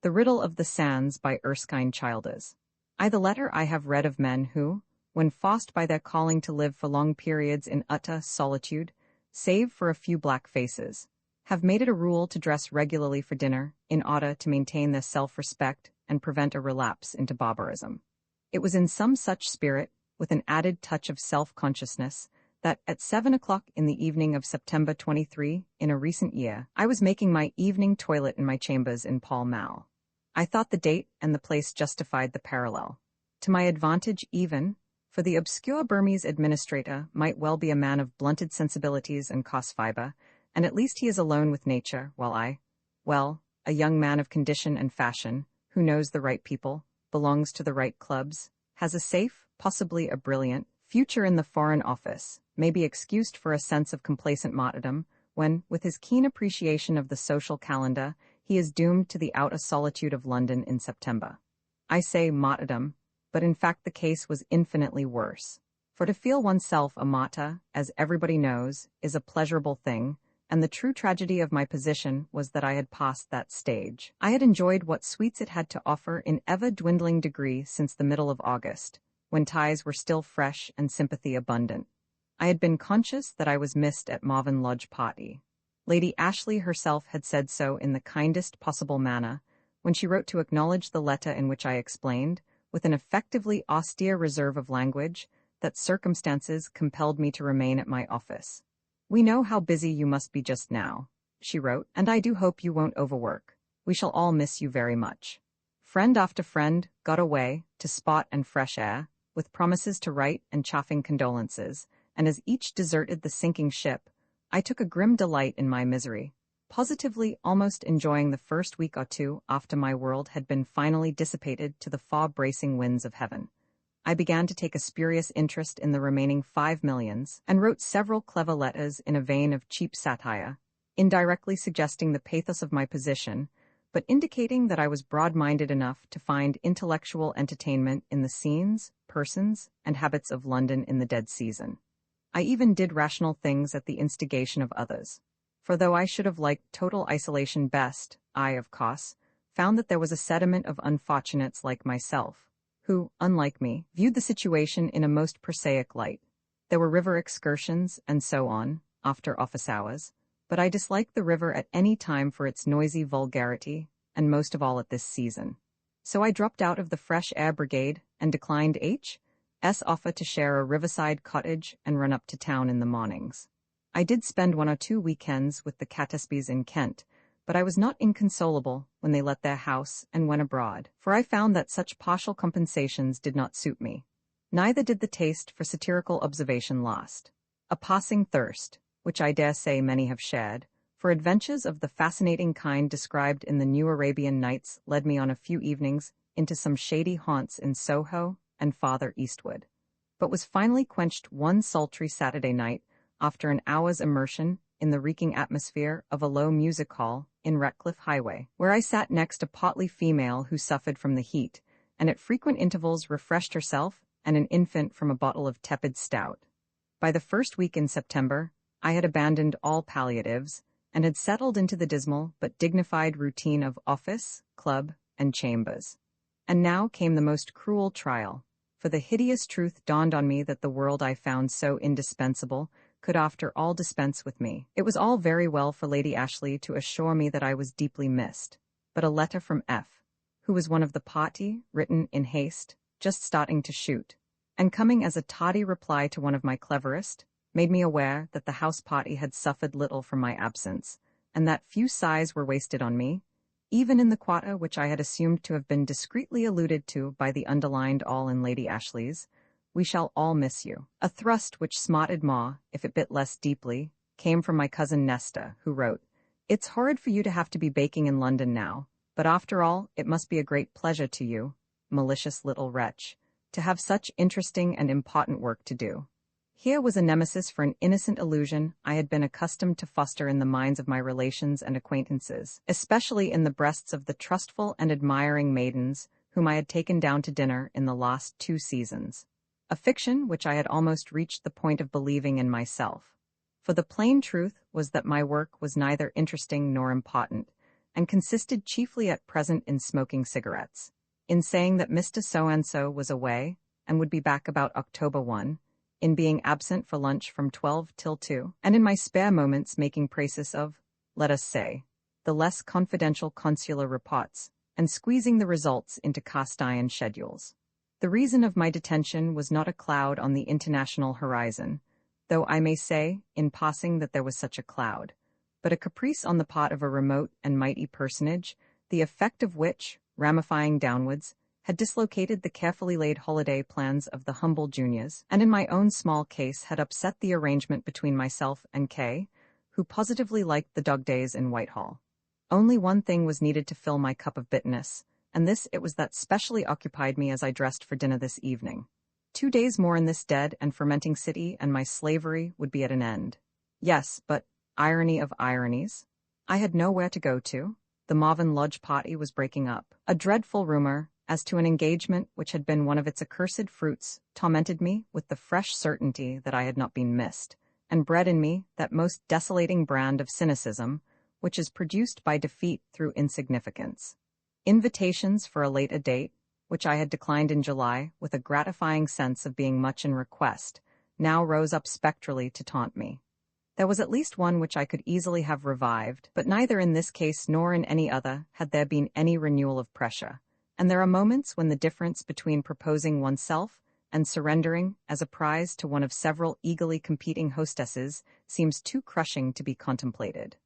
The Riddle of the Sands by Erskine Childers. The letter I have read of men who, when forced by their calling to live for long periods in utter solitude, save for a few black faces, have made it a rule to dress regularly for dinner in order to maintain their self-respect and prevent a relapse into barbarism. It was in some such spirit, with an added touch of self-consciousness, that at 7 o'clock in the evening of September 23, in a recent year, I was making my evening toilet in my chambers in Pall Mall. I thought the date and the place justified the parallel. To my advantage even, for the obscure Burmese administrator might well be a man of blunted sensibilities and coarse fiber, and at least he is alone with nature, while a young man of condition and fashion, who knows the right people, belongs to the right clubs, has a safe, possibly a brilliant, future in the Foreign Office, may be excused for a sense of complacent martyrdom, when, with his keen appreciation of the social calendar, he is doomed to the outer solitude of London in September. I say martyrdom, but in fact the case was infinitely worse. For to feel oneself a martyr, as everybody knows, is a pleasurable thing, and the true tragedy of my position was that I had passed that stage. I had enjoyed what sweets it had to offer in ever-dwindling degree since the middle of August, when ties were still fresh and sympathy abundant. I had been conscious that I was missed at Marvin Lodge party. Lady Ashley herself had said so in the kindest possible manner, when she wrote to acknowledge the letter in which I explained, with an effectively austere reserve of language, that circumstances compelled me to remain at my office. "We know how busy you must be just now," she wrote, "and I do hope you won't overwork. We shall all miss you very much." Friend after friend got away to spot and fresh air, with promises to write and chaffing condolences, and as each deserted the sinking ship, I took a grim delight in my misery, positively almost enjoying the first week or two after my world had been finally dissipated to the far-bracing winds of heaven. I began to take a spurious interest in the remaining 5 millions, and wrote several clever letters in a vein of cheap satire, indirectly suggesting the pathos of my position, but indicating that I was broad-minded enough to find intellectual entertainment in the scenes, persons, and habits of London in the dead season. I even did rational things at the instigation of others. For though I should have liked total isolation best, I, of course, found that there was a sediment of unfortunates like myself, who, unlike me, viewed the situation in a most prosaic light. There were river excursions, and so on, after office hours, but I disliked the river at any time for its noisy vulgarity, and most of all at this season. So I dropped out of the fresh air brigade, and declined H.'s offer to share a riverside cottage and run up to town in the mornings. I did spend 1 or 2 weekends with the Catesbys in Kent, but I was not inconsolable when they let their house and went abroad, for I found that such partial compensations did not suit me. Neither did the taste for satirical observation last. A passing thirst, which I dare say many have shared, for adventures of the fascinating kind described in the New Arabian Nights led me on a few evenings into some shady haunts in Soho and farther eastward, but was finally quenched one sultry Saturday night after an hour's immersion in the reeking atmosphere of a low music hall in Ratcliffe Highway, where I sat next a portly female who suffered from the heat, and at frequent intervals refreshed herself and an infant from a bottle of tepid stout. By the first week in September, I had abandoned all palliatives, and had settled into the dismal but dignified routine of office, club, and chambers. And now came the most cruel trial, for the hideous truth dawned on me that the world I found so indispensable could after all dispense with me. It was all very well for Lady Ashley to assure me that I was deeply missed, but a letter from F., who was one of the party, written in haste, just starting to shoot, and coming as a tardy reply to one of my cleverest, made me aware that the house party had suffered little from my absence, and that few sighs were wasted on me, even in the quarter which I had assumed to have been discreetly alluded to by the underlined all in Lady Ashley's. "We shall all miss you." A thrust which smarted Ma, if it bit less deeply, came from my cousin Nesta, who wrote, "It's horrid for you to have to be baking in London now, but after all, it must be a great pleasure to you, malicious little wretch, to have such interesting and important work to do." Here was a nemesis for an innocent illusion I had been accustomed to foster in the minds of my relations and acquaintances, especially in the breasts of the trustful and admiring maidens whom I had taken down to dinner in the last 2 seasons. A fiction which I had almost reached the point of believing in myself. For the plain truth was that my work was neither interesting nor important, and consisted chiefly at present in smoking cigarettes, in saying that Mr. So-and-so was away, and would be back about October 1, in being absent for lunch from 12 till 2, and in my spare moments making praises of, let us say, the less confidential consular reports, and squeezing the results into cast-iron schedules. The reason of my detention was not a cloud on the international horizon, though I may say, in passing, that there was such a cloud, but a caprice on the part of a remote and mighty personage, the effect of which, ramifying downwards, had dislocated the carefully laid holiday plans of the humble juniors, and in my own small case had upset the arrangement between myself and Kay, who positively liked the dog days in Whitehall. Only one thing was needed to fill my cup of bitterness, and this it was that specially occupied me as I dressed for dinner this evening. 2 days more in this dead and fermenting city, and my slavery would be at an end. Yes, but, irony of ironies, I had nowhere to go to. The Marvin Lodge party was breaking up. A dreadful rumor, as to an engagement which had been one of its accursed fruits, tormented me with the fresh certainty that I had not been missed, and bred in me that most desolating brand of cynicism, which is produced by defeat through insignificance. Invitations for a later date, which I had declined in July with a gratifying sense of being much in request, now rose up spectrally to taunt me. There was at least one which I could easily have revived, but neither in this case nor in any other had there been any renewal of pressure, and there are moments when the difference between proposing oneself and surrendering as a prize to one of several eagerly competing hostesses seems too crushing to be contemplated.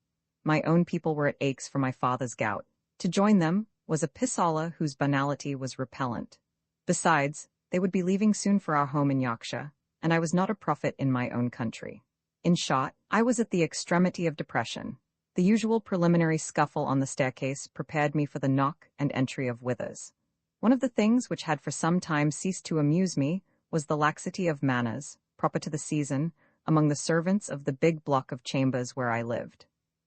My own people were at Aix for my father's gout. To join them was a pissala whose banality was repellent. Besides, they would be leaving soon for our home in Yorkshire, and I was not a prophet in my own country. In short, I was at the extremity of depression. The usual preliminary scuffle on the staircase prepared me for the knock and entry of Withers. One of the things which had for some time ceased to amuse me was the laxity of manners, proper to the season, among the servants of the big block of chambers where I lived.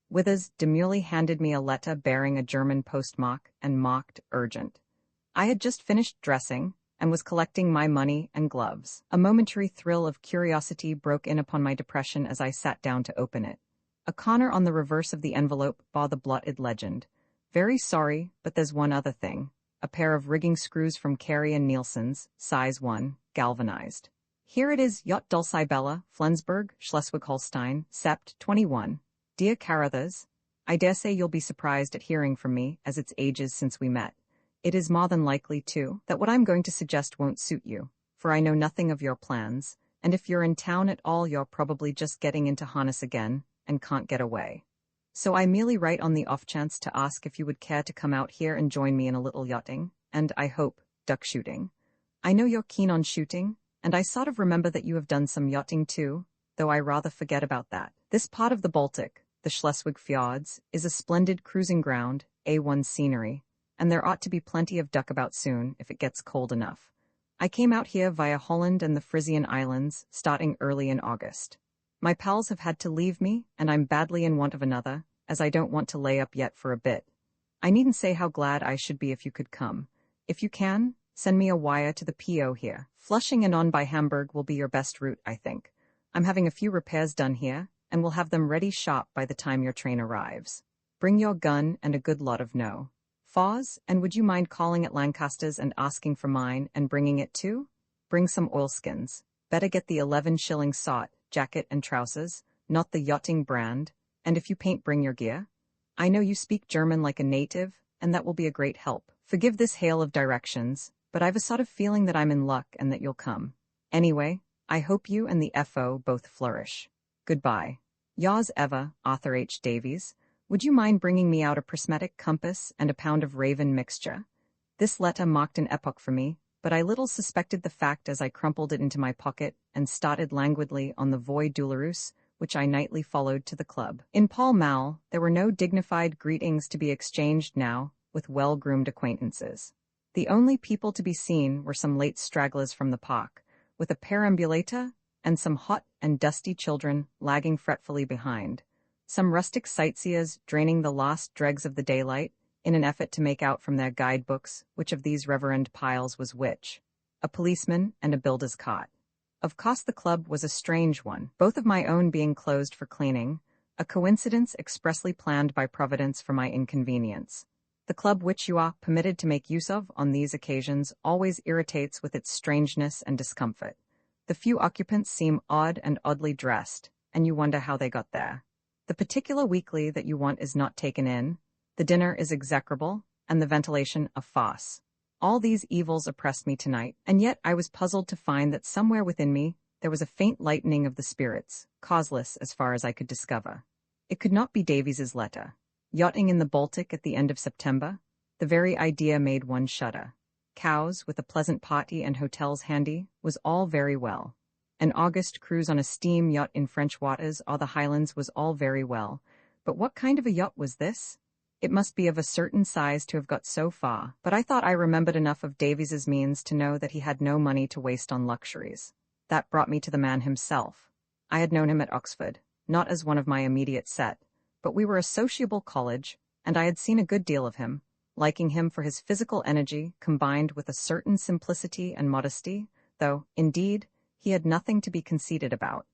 Withers demurely handed me a letter bearing a German postmark and marked urgent. I had just finished dressing, and was collecting my money and gloves. A momentary thrill of curiosity broke in upon my depression as I sat down to open it. A corner on the reverse of the envelope bore the blotted legend, "Very sorry, but there's one other thing. A pair of rigging screws from Carey and Nielsen's, size 1, galvanized. Here it is, Yacht Dulcibella, Flensburg, Schleswig-Holstein, Sept. 21. Dear Carruthers, I dare say you'll be surprised at hearing from me, as it's ages since we met. It is more than likely, too, that what I'm going to suggest won't suit you, for I know nothing of your plans, and if you're in town at all you're probably just getting into harness again, and can't get away. So I merely write on the off chance to ask if you would care to come out here and join me in a little yachting, and, I hope, duck shooting. I know you're keen on shooting, and I sort of remember that you have done some yachting too, though I rather forget about that. This part of the Baltic, the Schleswig Fjords, is a splendid cruising ground, A1 scenery, and there ought to be plenty of duck about soon if it gets cold enough. I came out here via Holland and the Frisian Islands, starting early in August. My pals have had to leave me, and I'm badly in want of another, as I don't want to lay up yet for a bit. I needn't say how glad I should be if you could come. If you can, send me a wire to the P.O. here. Flushing and on by Hamburg will be your best route, I think. I'm having a few repairs done here, and will have them ready sharp by the time your train arrives. Bring your gun and a good lot of no. Foz, and would you mind calling at Lancaster's and asking for mine and bringing it too? Bring some oilskins. Better get the 11-shilling sot, jacket and trousers, not the yachting brand, and if you paint bring your gear. I know you speak German like a native, and that will be a great help. Forgive this hail of directions, but I've a sort of feeling that I'm in luck and that you'll come. Anyway, I hope you and the F.O. both flourish. Goodbye. Yours ever, Arthur H. Davies. Would you mind bringing me out a prismatic compass and a pound of Raven mixture? This letter marked an epoch for me, but I little suspected the fact as I crumpled it into my pocket and started languidly on the Voie douloureuse, which I nightly followed to the club. In Pall Mall, there were no dignified greetings to be exchanged now with well-groomed acquaintances. The only people to be seen were some late stragglers from the park, with a perambulator and some hot and dusty children lagging fretfully behind. Some rustic sightseers draining the last dregs of the daylight in an effort to make out from their guidebooks which of these reverend piles was which. A policeman and a builder's cot. Of course the club was a strange one, both of my own being closed for cleaning, A coincidence expressly planned by Providence for my inconvenience. The club which you are permitted to make use of on these occasions always irritates with its strangeness and discomfort. The few occupants seem odd and oddly dressed, and you wonder how they got there. The particular weekly that you want is not taken in, the dinner is execrable, and the ventilation a farce. All these evils oppressed me tonight, and yet I was puzzled to find that somewhere within me there was a faint lightening of the spirits, causeless as far as I could discover. It could not be Davies's letter. Yachting in the Baltic at the end of September? The very idea made one shudder. Cows, with a pleasant party and hotels handy, was all very well. An August cruise on a steam yacht in French waters or the Highlands was all very well. But what kind of a yacht was this? It must be of a certain size to have got so far, but I thought I remembered enough of Davies's means to know that he had no money to waste on luxuries. That brought me to the man himself. I had known him at Oxford, not as one of my immediate set, but we were a sociable college, and I had seen a good deal of him, liking him for his physical energy combined with a certain simplicity and modesty, though, indeed, he had nothing to be conceited about.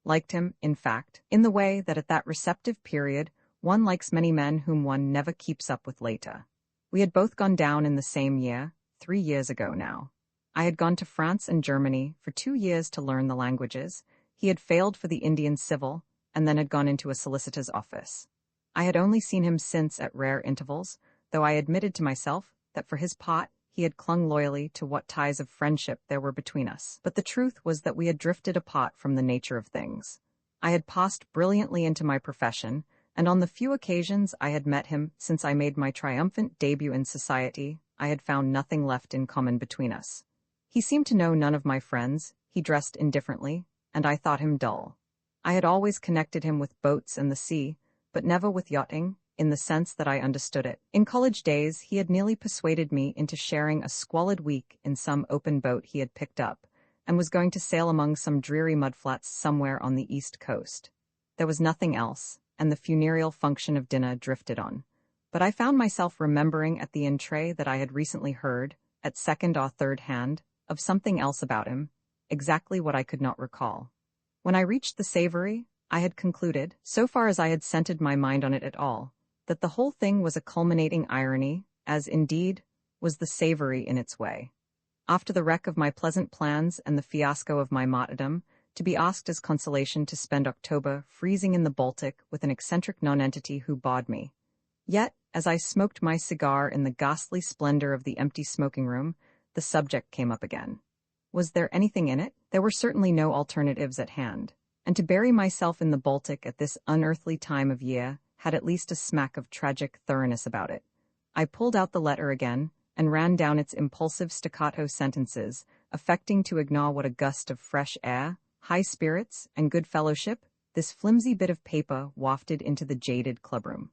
Liked him, in fact, in the way that at that receptive period one likes many men whom one never keeps up with later. We had both gone down in the same year, 3 years ago now. I had gone to France and Germany for 2 years to learn the languages. He had failed for the Indian Civil, and then had gone into a solicitor's office. I had only seen him since at rare intervals, though I admitted to myself that for his part he had clung loyally to what ties of friendship there were between us. But the truth was that we had drifted apart from the nature of things. I had passed brilliantly into my profession, and on the few occasions I had met him since I made my triumphant debut in society, I had found nothing left in common between us. He seemed to know none of my friends, he dressed indifferently, and I thought him dull. I had always connected him with boats and the sea, but never with yachting, in the sense that I understood it. In college days, he had nearly persuaded me into sharing a squalid week in some open boat he had picked up, and was going to sail among some dreary mudflats somewhere on the east coast. There was nothing else, and the funereal function of dinner drifted on. But I found myself remembering at the entree that I had recently heard, at second or third hand, of something else about him, exactly what I could not recall. When I reached the savory, I had concluded, so far as I had centered my mind on it at all, that the whole thing was a culminating irony, as, indeed, was the savory in its way. After the wreck of my pleasant plans and the fiasco of my martyrdom, to be asked as consolation to spend October freezing in the Baltic with an eccentric nonentity who bawed me. Yet, as I smoked my cigar in the ghastly splendor of the empty smoking room, the subject came up again. Was there anything in it? There were certainly no alternatives at hand, and to bury myself in the Baltic at this unearthly time of year had at least a smack of tragic thoroughness about it. I pulled out the letter again, and ran down its impulsive staccato sentences, affecting to ignore what a gust of fresh air, high spirits, and good fellowship this flimsy bit of paper wafted into the jaded clubroom.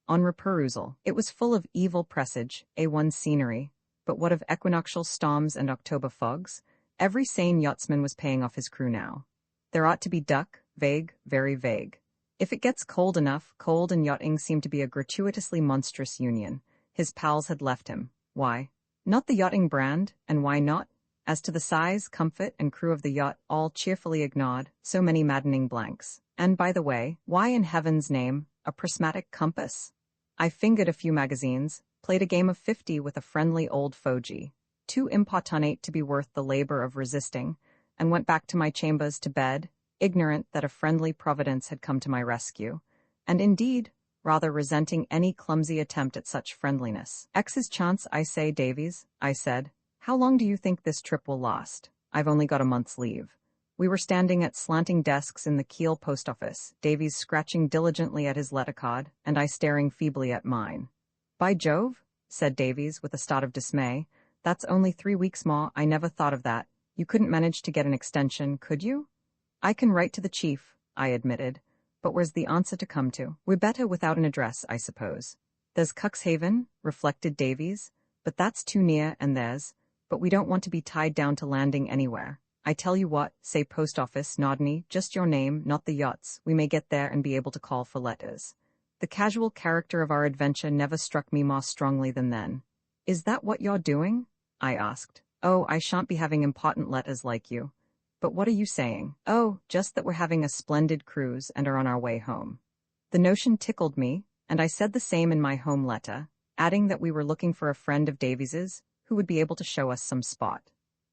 On reperusal, it was full of evil presage, A1 scenery, but what of equinoctial storms and October fogs? Every sane yachtsman was paying off his crew now. There ought to be duck, vague, very vague. If it gets cold enough, cold and yachting seem to be a gratuitously monstrous union. His pals had left him. Why? Not the yachting brand, and why not? As to the size, comfort, and crew of the yacht, all cheerfully ignored, so many maddening blanks. And by the way, why in heaven's name, a prismatic compass? I fingered a few magazines, played a game of 50 with a friendly old fogey, too importunate to be worth the labor of resisting, and went back to my chambers to bed, ignorant that a friendly providence had come to my rescue, and indeed, rather resenting any clumsy attempt at such friendliness. X's chance, I say, Davies, I said. How long do you think this trip will last? I've only got a month's leave. We were standing at slanting desks in the Kiel post office, Davies scratching diligently at his letter card, and I staring feebly at mine. By Jove, said Davies with a start of dismay, that's only 3 weeks more. I never thought of that. You couldn't manage to get an extension, could you? I can write to the chief, I admitted, but where's the answer to come to? We're better without an address, I suppose. There's Cuxhaven, reflected Davies, but that's too near, and but we don't want to be tied down to landing anywhere. I tell you what, say post office, Nodney, just your name, not the yachts. We may get there and be able to call for letters. The casual character of our adventure never struck me more strongly than then. Is that what you're doing? I asked. Oh, I shan't be having important letters like you. But what are you saying? Oh, just that we're having a splendid cruise and are on our way home. The notion tickled me, and I said the same in my home letter, adding that we were looking for a friend of Davies's who would be able to show us some spot.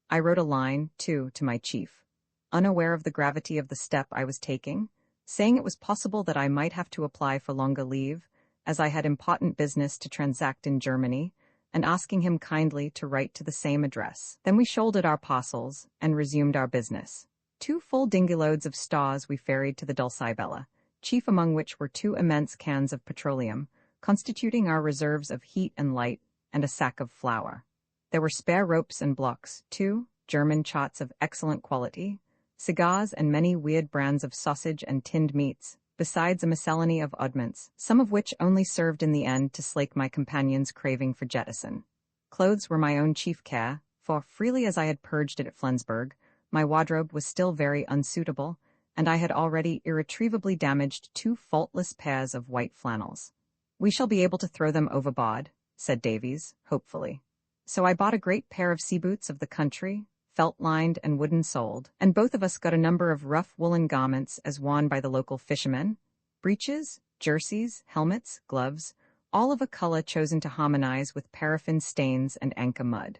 I wrote a line, too, to my chief, unaware of the gravity of the step I was taking, saying it was possible that I might have to apply for longer leave, as I had important business to transact in Germany, and asking him kindly to write to the same address. Then we shouldered our parcels and resumed our business. 2 full dinghy loads of stars we ferried to the Dulcibella, chief among which were 2 immense cans of petroleum, constituting our reserves of heat and light, and a sack of flour. There were spare ropes and blocks, 2 German charts of excellent quality, cigars and many weird brands of sausage and tinned meats, besides a miscellany of oddments, some of which only served in the end to slake my companion's craving for jettison. Clothes were my own chief care, for, freely as I had purged it at Flensburg, my wardrobe was still very unsuitable, and I had already irretrievably damaged 2 faultless pairs of white flannels. "We shall be able to throw them overboard," said Davies, hopefully. So I bought a great pair of sea boots of the country, felt-lined and wooden-soled, and both of us got a number of rough woolen garments as worn by the local fishermen, breeches, jerseys, helmets, gloves, all of a color chosen to harmonize with paraffin stains and anchor mud.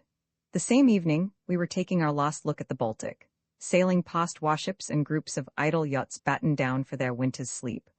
The same evening, we were taking our last look at the Baltic, sailing past warships and groups of idle yachts battened down for their winter's sleep,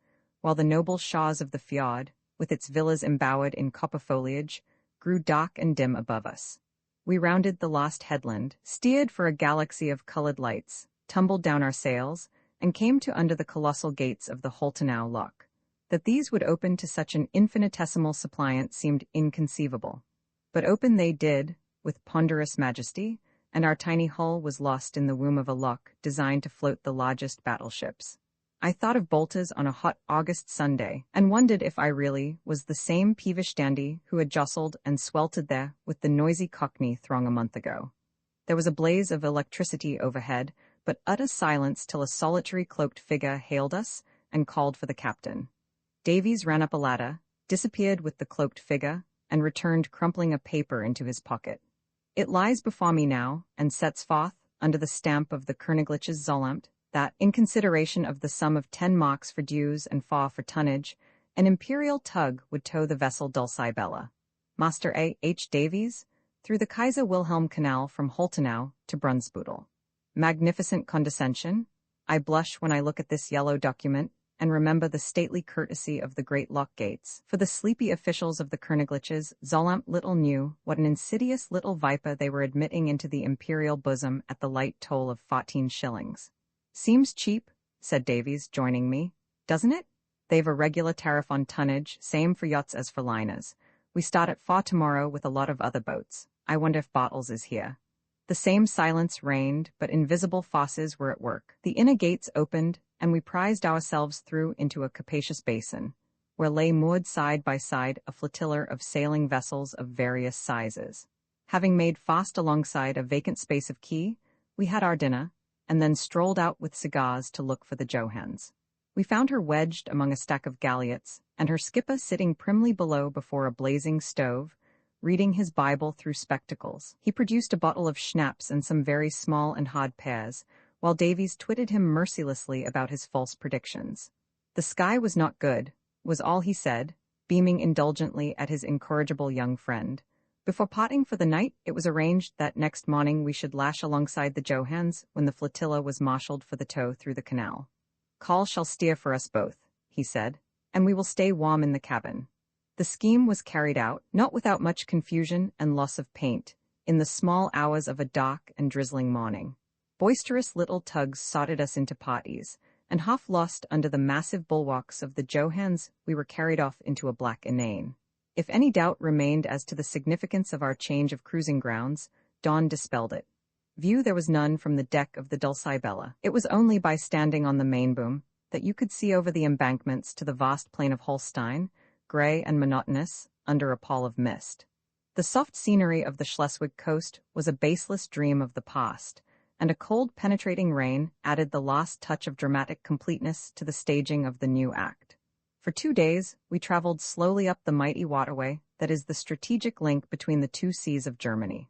while the noble shores of the fjord, with its villas embowered in copper foliage, grew dark and dim above us. We rounded the lost headland, steered for a galaxy of colored lights, tumbled down our sails, and came to under the colossal gates of the Holtenau lock. That these would open to such an infinitesimal suppliant seemed inconceivable. But open they did, with ponderous majesty, and our tiny hull was lost in the womb of a lock designed to float the largest battleships. I thought of Bolters on a hot August Sunday, and wondered if I really was the same peevish dandy who had jostled and sweltered there with the noisy Cockney throng a month ago. There was a blaze of electricity overhead, but utter silence till a solitary cloaked figure hailed us and called for the captain. Davies ran up a ladder, disappeared with the cloaked figure, and returned crumpling a paper into his pocket. "It lies before me now, and sets forth, under the stamp of the Königliches Zollamt, that, in consideration of the sum of 10 marks for dues and 4 for tonnage, an imperial tug would tow the vessel Dulcibella, Master A. H. Davies, through the Kaiser Wilhelm Canal from Holtenau to Brunsbüttel." Magnificent condescension! I blush when I look at this yellow document, and remember the stately courtesy of the great lock gates, for the sleepy officials of the Königliches Zollamt little knew what an insidious little viper they were admitting into the imperial bosom at the light toll of 14 shillings. "Seems cheap," said Davies, joining me. "Doesn't it? They've a regular tariff on tonnage, same for yachts as for liners. We start at 4 tomorrow with a lot of other boats. I wonder if Bartels is here." The same silence reigned, but invisible forces were at work. The inner gates opened, and we prized ourselves through into a capacious basin, where lay moored side by side a flotilla of sailing vessels of various sizes. Having made fast alongside a vacant space of quay, we had our dinner, and then strolled out with cigars to look for the Johans. We found her wedged among a stack of galliots, and her skipper sitting primly below before a blazing stove, reading his Bible through spectacles. He produced a bottle of schnapps and some very small and hard pears, while Davies twitted him mercilessly about his false predictions. The sky was not good, was all he said, beaming indulgently at his incorrigible young friend. Before parting for the night, it was arranged that next morning we should lash alongside the Johans when the flotilla was marshaled for the tow through the canal. "Call shall steer for us both," he said, "and we will stay warm in the cabin." The scheme was carried out, not without much confusion and loss of paint, in the small hours of a dark and drizzling morning. Boisterous little tugs sorted us into parties, and half lost under the massive bulwarks of the Johans, we were carried off into a black inane. If any doubt remained as to the significance of our change of cruising grounds, dawn dispelled it. View there was none from the deck of the Dulcibella. It was only by standing on the mainboom that you could see over the embankments to the vast plain of Holstein, gray and monotonous, under a pall of mist. The soft scenery of the Schleswig coast was a baseless dream of the past, and a cold penetrating rain added the last touch of dramatic completeness to the staging of the new act. For 2 days, we traveled slowly up the mighty waterway that is the strategic link between the 2 seas of Germany.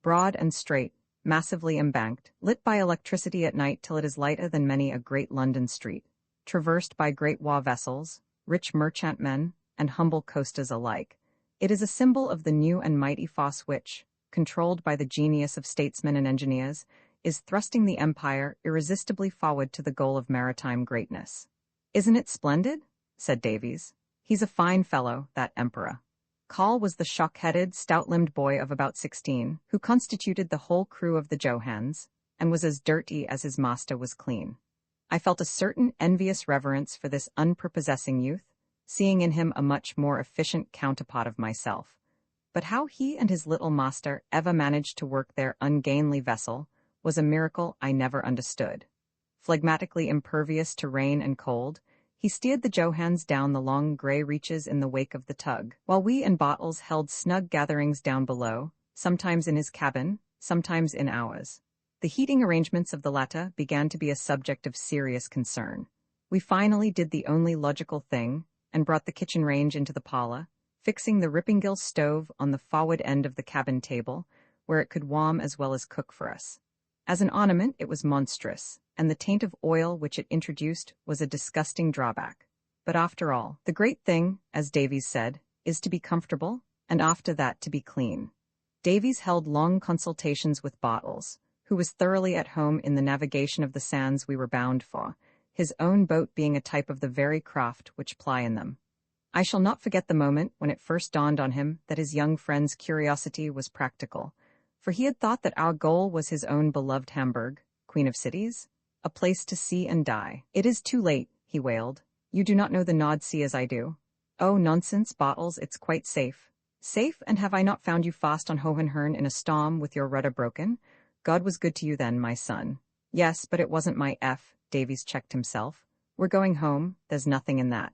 Broad and straight, massively embanked, lit by electricity at night till it is lighter than many a great London street, traversed by great war vessels, rich merchantmen, and humble coastas alike. It is a symbol of the new and mighty force which, controlled by the genius of statesmen and engineers, is thrusting the empire irresistibly forward to the goal of maritime greatness. "Isn't it splendid?" said Davies. "He's a fine fellow, that emperor." Call was the shock-headed, stout-limbed boy of about 16, who constituted the whole crew of the Johans, and was as dirty as his master was clean. I felt a certain envious reverence for this unprepossessing youth, seeing in him a much more efficient counterpart of myself. But how he and his little master ever managed to work their ungainly vessel was a miracle I never understood. Phlegmatically impervious to rain and cold, he steered the Johans down the long grey reaches in the wake of the tug, while we and Bottles held snug gatherings down below, sometimes in his cabin, sometimes in ours. The heating arrangements of the latter began to be a subject of serious concern. We finally did the only logical thing, and brought the kitchen range into the parlor, fixing the Rippingille stove on the forward end of the cabin table, where it could warm as well as cook for us. As an ornament it was monstrous, and the taint of oil which it introduced was a disgusting drawback. But after all, the great thing, as Davies said, is to be comfortable, and after that to be clean. Davies held long consultations with Bottles, who was thoroughly at home in the navigation of the sands we were bound for, his own boat being a type of the very craft which ply in them. I shall not forget the moment when it first dawned on him that his young friend's curiosity was practical, for he had thought that our goal was his own beloved Hamburg, Queen of Cities, a place to see and die. "It is too late," he wailed. "You do not know the Nord Sea as I do." "Oh, nonsense, Bottles, it's quite safe." "Safe, and have I not found you fast on Hohenhörn in a storm with your rudder broken? God was good to you then, my son." "Yes, but it wasn't my F." Davies checked himself. "We're going home, there's nothing in that."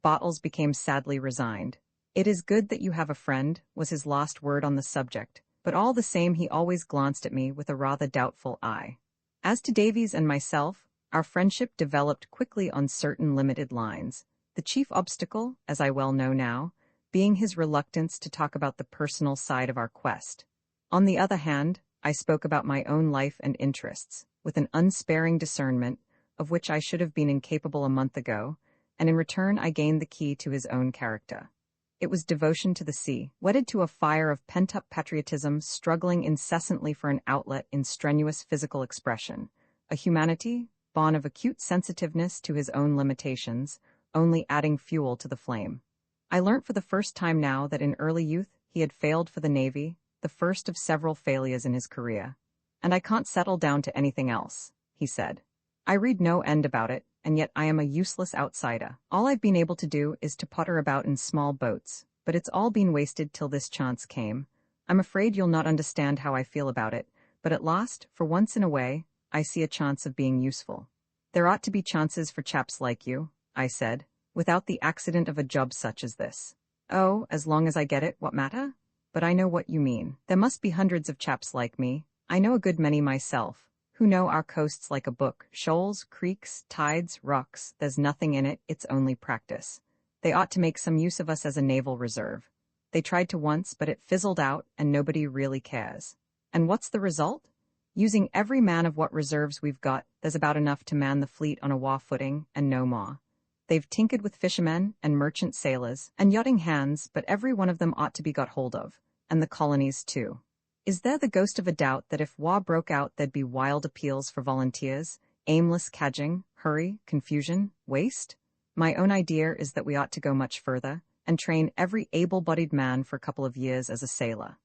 Bottles became sadly resigned. "It is good that you have a friend," was his last word on the subject, but all the same he always glanced at me with a rather doubtful eye. As to Davies and myself, our friendship developed quickly on certain limited lines, the chief obstacle, as I well know now, being his reluctance to talk about the personal side of our quest. On the other hand, I spoke about my own life and interests, with an unsparing discernment, of which I should have been incapable a month ago, and in return I gained the key to his own character. It was devotion to the sea, wedded to a fire of pent-up patriotism, struggling incessantly for an outlet in strenuous physical expression, a humanity, born of acute sensitiveness to his own limitations, only adding fuel to the flame. I learnt for the first time now that in early youth he had failed for the Navy, the first of several failures in his career. "And I can't settle down to anything else," he said. "I read no end about it, and yet I am a useless outsider. All I've been able to do is to potter about in small boats, but it's all been wasted till this chance came. I'm afraid you'll not understand how I feel about it, but at last, for once in a way, I see a chance of being useful." "There ought to be chances for chaps like you," I said, "without the accident of a job such as this." "Oh, as long as I get it, what matter? But I know what you mean. There must be hundreds of chaps like me, I know a good many myself, who know our coasts like a book, shoals, creeks, tides, rocks. There's nothing in it, it's only practice. They ought to make some use of us as a naval reserve. They tried to once, but it fizzled out, and nobody really cares. And what's the result? Using every man of what reserves we've got, there's about enough to man the fleet on a war footing, and no more. They've tinkered with fishermen and merchant sailors and yachting hands, but every one of them ought to be got hold of, and the colonies too. Is there the ghost of a doubt that if war broke out there'd be wild appeals for volunteers, aimless cadging, hurry, confusion, waste? My own idea is that we ought to go much further, and train every able-bodied man for a couple of years as a sailor.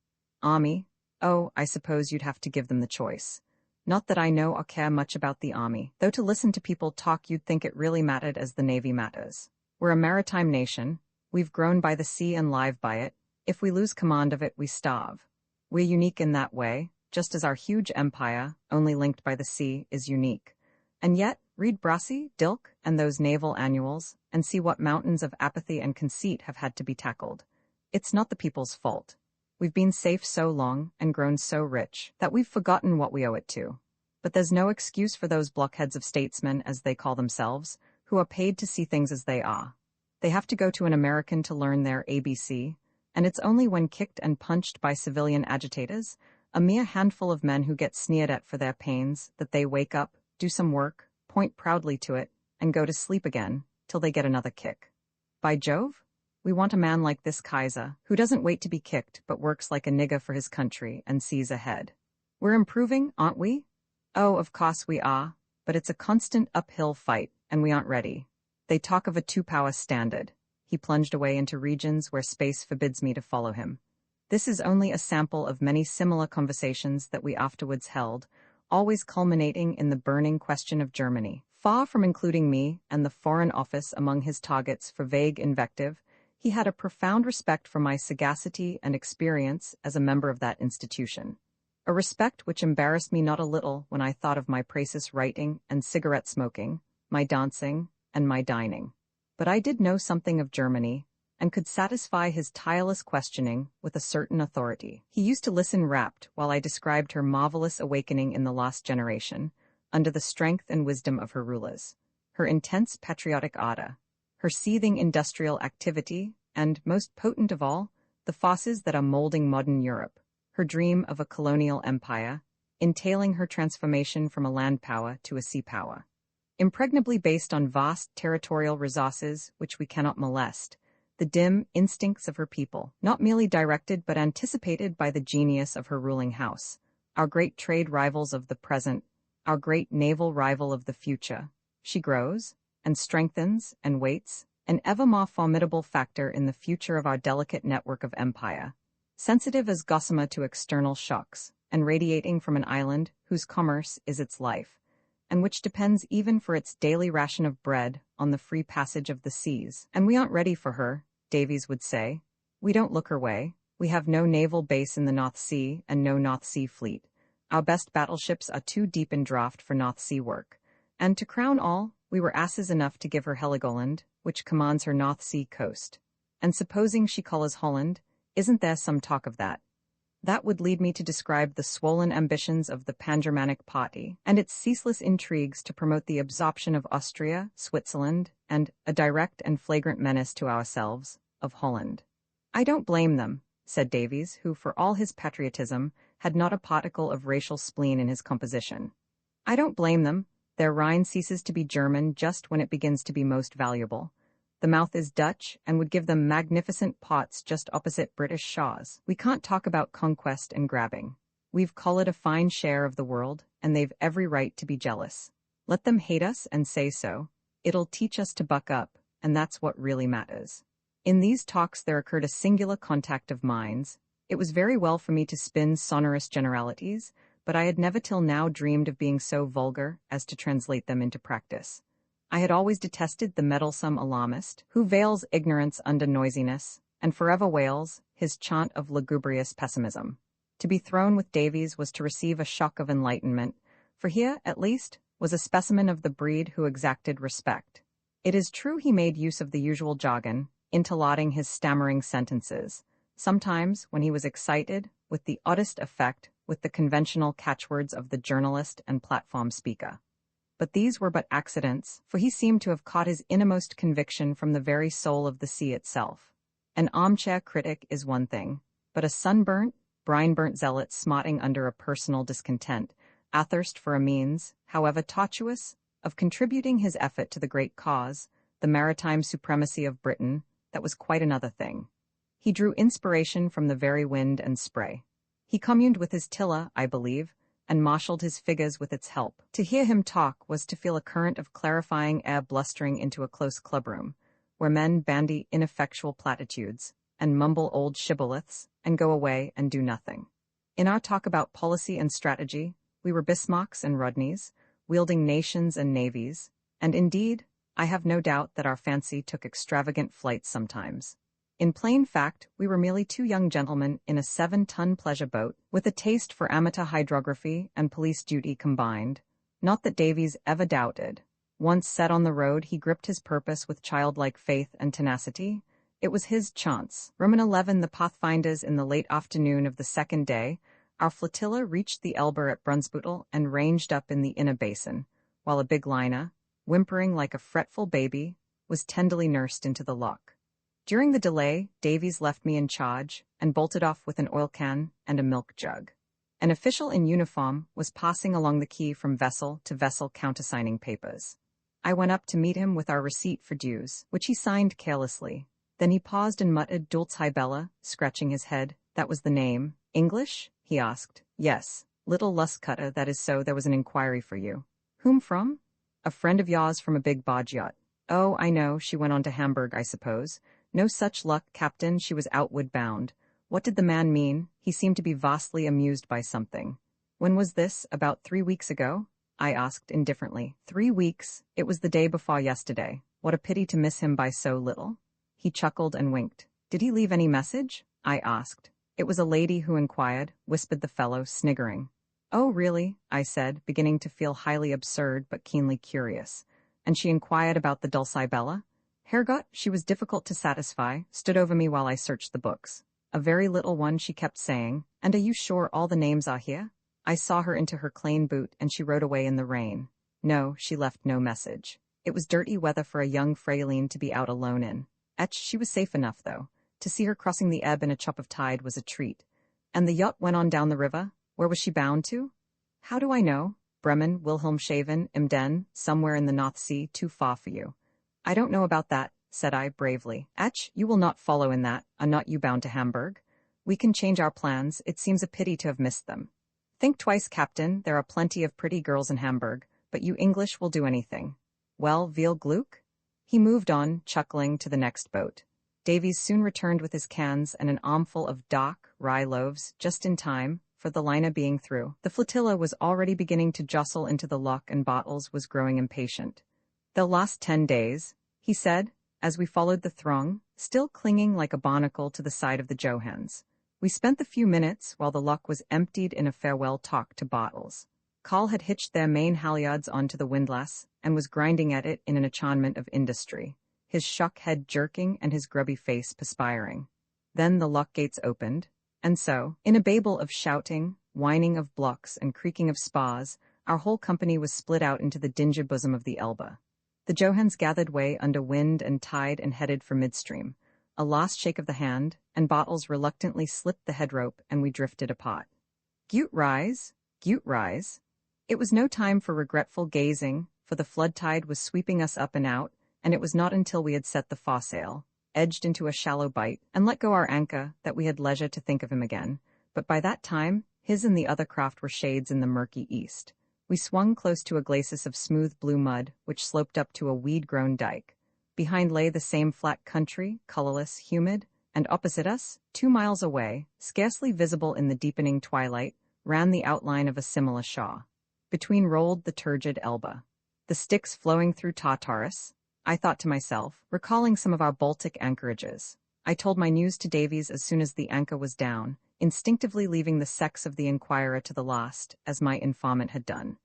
Army? Oh, I suppose you'd have to give them the choice. Not that I know or care much about the army, though to listen to people talk you'd think it really mattered as the Navy matters. We're a maritime nation, we've grown by the sea and live by it. If we lose command of it, we starve. We're unique in that way, just as our huge empire, only linked by the sea, is unique. And yet, read Brassey, Dilke, and those naval annuals, and see what mountains of apathy and conceit have had to be tackled. It's not the people's fault. We've been safe so long, and grown so rich, that we've forgotten what we owe it to. But there's no excuse for those blockheads of statesmen, as they call themselves, who are paid to see things as they are. They have to go to an American to learn their ABC, and it's only when kicked and punched by civilian agitators, a mere handful of men who get sneered at for their pains, that they wake up, do some work, point proudly to it, and go to sleep again, till they get another kick. By Jove? We want a man like this Kaiser, who doesn't wait to be kicked but works like a nigger for his country and sees ahead. We're improving, aren't we? Oh, of course we are, but it's a constant uphill fight, and we aren't ready. They talk of a two-power standard. He plunged away into regions where space forbids me to follow him. This is only a sample of many similar conversations that we afterwards held, always culminating in the burning question of Germany. Far from including me and the Foreign Office among his targets for vague invective, he had a profound respect for my sagacity and experience as a member of that institution. A respect which embarrassed me not a little when I thought of my praecis writing and cigarette smoking, my dancing, and my dining. But I did know something of Germany, and could satisfy his tireless questioning with a certain authority. He used to listen rapt while I described her marvelous awakening in the lost generation, under the strength and wisdom of her rulers, her intense patriotic ardor, her seething industrial activity, and, most potent of all, the forces that are molding modern Europe, her dream of a colonial empire, entailing her transformation from a land power to a sea power. Impregnably based on vast territorial resources which we cannot molest, the dim instincts of her people, not merely directed but anticipated by the genius of her ruling house, our great trade rivals of the present, our great naval rival of the future, she grows, and strengthens, and waits, an ever more formidable factor in the future of our delicate network of empire, sensitive as gossamer to external shocks, and radiating from an island whose commerce is its life, and which depends even for its daily ration of bread on the free passage of the seas. And we aren't ready for her, Davies would say. We don't look her way. We have no naval base in the North Sea and no North Sea fleet. Our best battleships are too deep in draft for North Sea work. And to crown all, we were asses enough to give her Heligoland, which commands her North Sea coast. And supposing she calls Holland, isn't there some talk of that? That would lead me to describe the swollen ambitions of the Pan-Germanic party and its ceaseless intrigues to promote the absorption of Austria, Switzerland, and, a direct and flagrant menace to ourselves, of Holland. I don't blame them, said Davies, who, for all his patriotism, had not a particle of racial spleen in his composition. I don't blame them. Their Rhine ceases to be German just when it begins to be most valuable. The mouth is Dutch and would give them magnificent pots just opposite British Shaws. We can't talk about conquest and grabbing. We've collared a fine share of the world, and they've every right to be jealous. Let them hate us and say so. It'll teach us to buck up, and that's what really matters. In these talks there occurred a singular contact of minds. It was very well for me to spin sonorous generalities, but I had never till now dreamed of being so vulgar as to translate them into practice. I had always detested the meddlesome alarmist, who veils ignorance under noisiness, and forever wails his chant of lugubrious pessimism. To be thrown with Davies was to receive a shock of enlightenment, for here, at least, was a specimen of the breed who exacted respect. It is true he made use of the usual jargon, interlotting his stammering sentences, sometimes, when he was excited, with the oddest effect, with the conventional catchwords of the journalist and platform speaker. But these were but accidents, for he seemed to have caught his innermost conviction from the very soul of the sea itself. An armchair critic is one thing, but a sunburnt, brine-burnt zealot smarting under a personal discontent, athirst for a means, however tortuous, of contributing his effort to the great cause, the maritime supremacy of Britain, that was quite another thing. He drew inspiration from the very wind and spray. He communed with his tiller, I believe, and marshalled his figures with its help. To hear him talk was to feel a current of clarifying air blustering into a close clubroom, where men bandy ineffectual platitudes, and mumble old shibboleths, and go away and do nothing. In our talk about policy and strategy, we were Bismarcks and Rodneys, wielding nations and navies, and indeed, I have no doubt that our fancy took extravagant flights sometimes. In plain fact, we were merely two young gentlemen in a 7-ton pleasure boat, with a taste for amateur hydrography and police duty combined. Not that Davies ever doubted. Once set on the road, he gripped his purpose with childlike faith and tenacity. It was his chance. Roman 11 the Pathfinders in the late afternoon of the second day, our flotilla reached the Elbe at Brunsbüttel and ranged up in the inner basin, while a big liner, whimpering like a fretful baby, was tenderly nursed into the lock. During the delay, Davies left me in charge and bolted off with an oil can and a milk jug. An official in uniform was passing along the quay from vessel to vessel countersigning papers. I went up to meet him with our receipt for dues, which he signed carelessly. Then he paused and muttered, Dulcibella, scratching his head. That was the name. English? He asked. Yes. Little Luscutter, that is so. There was an inquiry for you. Whom from? A friend of yours from a big barge yacht. Oh, I know, she went on to Hamburg, I suppose. No such luck, Captain, she was outward bound. What did the man mean? He seemed to be vastly amused by something. When was this? About 3 weeks ago? I asked indifferently. 3 weeks? It was the day before yesterday. What a pity to miss him by so little. He chuckled and winked. Did he leave any message? I asked. It was a lady who inquired, whispered the fellow, sniggering. Oh, really? I said, beginning to feel highly absurd but keenly curious. And she inquired about the Dulcibella? Herrgott, she was difficult to satisfy, stood over me while I searched the books. A very little one, she kept saying. And are you sure all the names are here? I saw her into her plain boot, and she rode away in the rain. No, she left no message. It was dirty weather for a young frailine to be out alone in. She was safe enough, though. To see her crossing the ebb in a chop of tide was a treat. And the yacht went on down the river? Where was she bound to? How do I know? Bremen, Wilhelmshaven, Emden, somewhere in the North Sea, too far for you. I don't know about that, said I bravely. You will not follow in that. Are not you bound to Hamburg? We can change our plans. It seems a pity to have missed them. Think twice, Captain. There are plenty of pretty girls in Hamburg, but you English will do anything. Well, Veal Gluck? He moved on, chuckling, to the next boat. Davies soon returned with his cans and an armful of dock rye loaves, just in time, for the liner being through. The flotilla was already beginning to jostle into the lock, and Bottles was growing impatient. They'll last 10 days, he said, as we followed the throng, still clinging like a barnacle to the side of the Johans. We spent the few minutes while the lock was emptied in a farewell talk to Bottles. Carl had hitched their main halyards onto the windlass and was grinding at it in an enchantment of industry, his shock head jerking and his grubby face perspiring. Then the lock gates opened, and so, in a babel of shouting, whining of blocks, and creaking of spars, our whole company was split out into the dingy bosom of the Elbe. The Johans gathered way under wind and tide and headed for midstream. A last shake of the hand, and Bottles reluctantly slipped the head rope, and we drifted apart. Gut rise, Gut rise. It was no time for regretful gazing, for the flood tide was sweeping us up and out, and it was not until we had set the foresail, edged into a shallow bight, and let go our anchor that we had leisure to think of him again. But by that time, his and the other craft were shades in the murky east. We swung close to a glacis of smooth blue mud, which sloped up to a weed-grown dike. Behind lay the same flat country, colorless, humid, and opposite us, 2 miles away, scarcely visible in the deepening twilight, ran the outline of a similar shaw. Between rolled the turgid Elbe. The Styx flowing through Tartarus, I thought to myself, recalling some of our Baltic anchorages. I told my news to Davies as soon as the anchor was down, instinctively leaving the sex of the inquirer to the last, as my informant had done.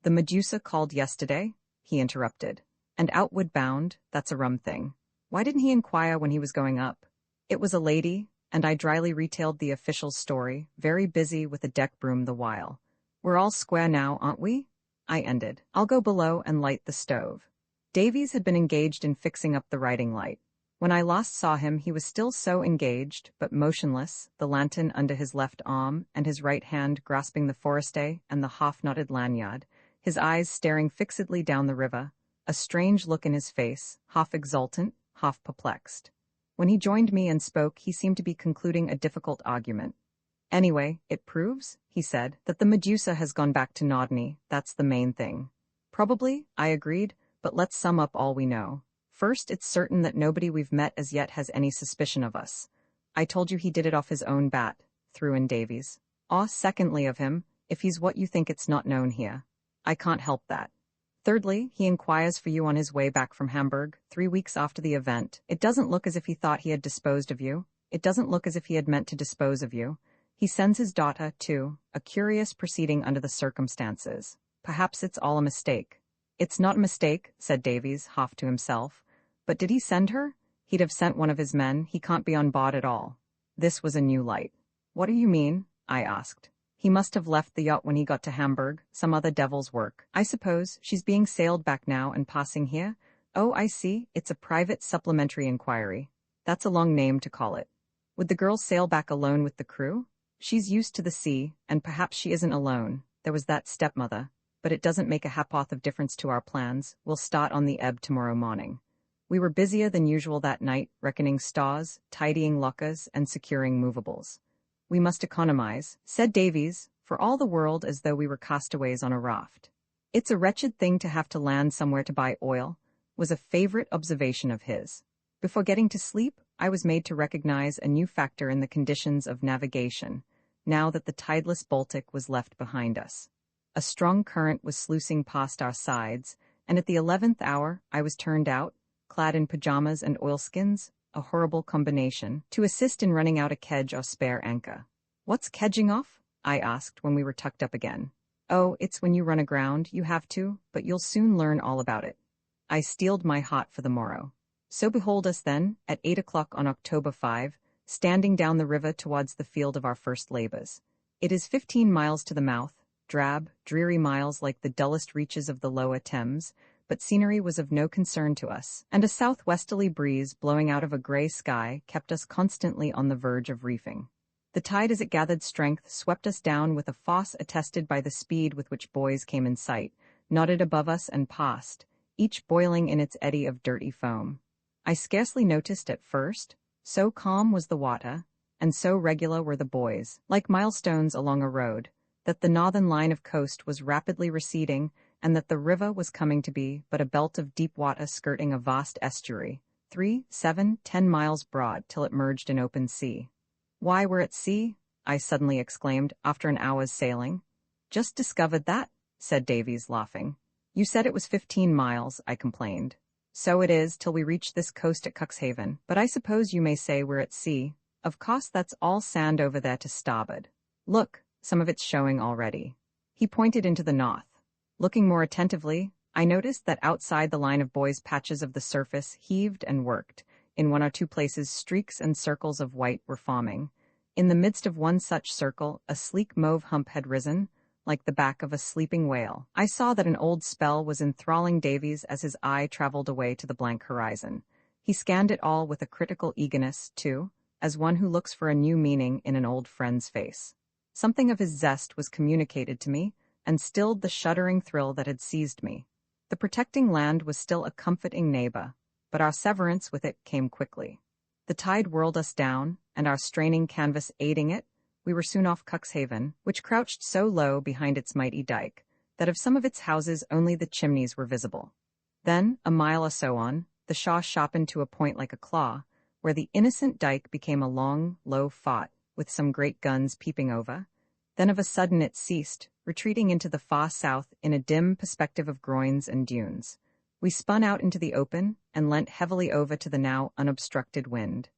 The Medusa called yesterday, he interrupted. And outward bound, that's a rum thing. Why didn't he inquire when he was going up? It was a lady, and I dryly retailed the official's story, very busy with a deck broom the while. We're all square now, aren't we? I ended. I'll go below and light the stove. Davies had been engaged in fixing up the riding light. When I last saw him, he was still so engaged, but motionless, the lantern under his left arm, and his right hand grasping the forestay and the half-knotted lanyard, his eyes staring fixedly down the river, a strange look in his face, half exultant, half perplexed. When he joined me and spoke, he seemed to be concluding a difficult argument. Anyway, it proves, he said, that the Medusa has gone back to Nodney. That's the main thing. Probably, I agreed, but let's sum up all we know. First, it's certain that nobody we've met as yet has any suspicion of us. I told you he did it off his own bat, threw in Davies. Secondly of him, if he's what you think, it's not known here. I can't help that. Thirdly, he inquires for you on his way back from Hamburg, 3 weeks after the event. It doesn't look as if he thought he had disposed of you. It doesn't look as if he had meant to dispose of you. He sends his daughter, too, a curious proceeding under the circumstances. Perhaps it's all a mistake. It's not a mistake, said Davies, half to himself. But did he send her? He'd have sent one of his men. He can't be on board at all. This was a new light. What do you mean? I asked. He must have left the yacht when he got to Hamburg, some other devil's work. I suppose she's being sailed back now and passing here. Oh, I see, it's a private supplementary inquiry. That's a long name to call it. Would the girl sail back alone with the crew? She's used to the sea, and perhaps she isn't alone. There was that stepmother. but it doesn't make a ha'porth of difference to our plans. We'll start on the ebb tomorrow morning. We were busier than usual that night, reckoning stores, tidying lockers, and securing movables. We must economize, said Davies, for all the world as though we were castaways on a raft. It's a wretched thing to have to land somewhere to buy oil, was a favorite observation of his. Before getting to sleep, I was made to recognize a new factor in the conditions of navigation, now that the tideless Baltic was left behind us. A strong current was sluicing past our sides, and at the 11th hour I was turned out, clad in pajamas and oilskins, a horrible combination, to assist in running out a kedge or spare anchor. "What's kedging off?" I asked when we were tucked up again. "Oh, it's when you run aground, you have to, but you'll soon learn all about it." I steeled my heart for the morrow. So behold us then, at 8 o'clock on October 5, standing down the river towards the field of our first labors. It is 15 miles to the mouth, drab, dreary miles like the dullest reaches of the lower Thames, but scenery was of no concern to us, and a southwesterly breeze blowing out of a gray sky kept us constantly on the verge of reefing. The tide as it gathered strength swept us down with a force attested by the speed with which buoys came in sight, nodded above us and passed, each boiling in its eddy of dirty foam. I scarcely noticed at first, so calm was the water, and so regular were the buoys, like milestones along a road, that the northern line of coast was rapidly receding, and that the river was coming to be but a belt of deep water skirting a vast estuary, 3, 7, 10 miles broad till it merged in open sea. "Why, we're at sea," I suddenly exclaimed after an hour's sailing. "Just discovered that," said Davies, laughing. "You said it was 15 miles, I complained. "So it is, till we reach this coast at Cuxhaven, but I suppose you may say we're at sea. Of course that's all sand over there to starboard. Look, some of it's showing already." He pointed into the north. Looking more attentively, I noticed that outside the line of buoys patches of the surface heaved and worked. In one or two places streaks and circles of white were forming. In the midst of one such circle, a sleek mauve hump had risen, like the back of a sleeping whale. I saw that an old spell was enthralling Davies as his eye traveled away to the blank horizon. He scanned it all with a critical eagerness, too, as one who looks for a new meaning in an old friend's face. Something of his zest was communicated to me, and stilled the shuddering thrill that had seized me. The protecting land was still a comforting neighbor, but our severance with it came quickly. The tide whirled us down, and our straining canvas aiding it, we were soon off Cuxhaven, which crouched so low behind its mighty dike, that of some of its houses only the chimneys were visible. Then, a mile or so on, the Shaw sharpened to a point like a claw, where the innocent dike became a long, low fort, with some great guns peeping over. Then of a sudden it ceased, retreating into the far south in a dim perspective of groins and dunes. We spun out into the open, and leant heavily over to the now unobstructed wind.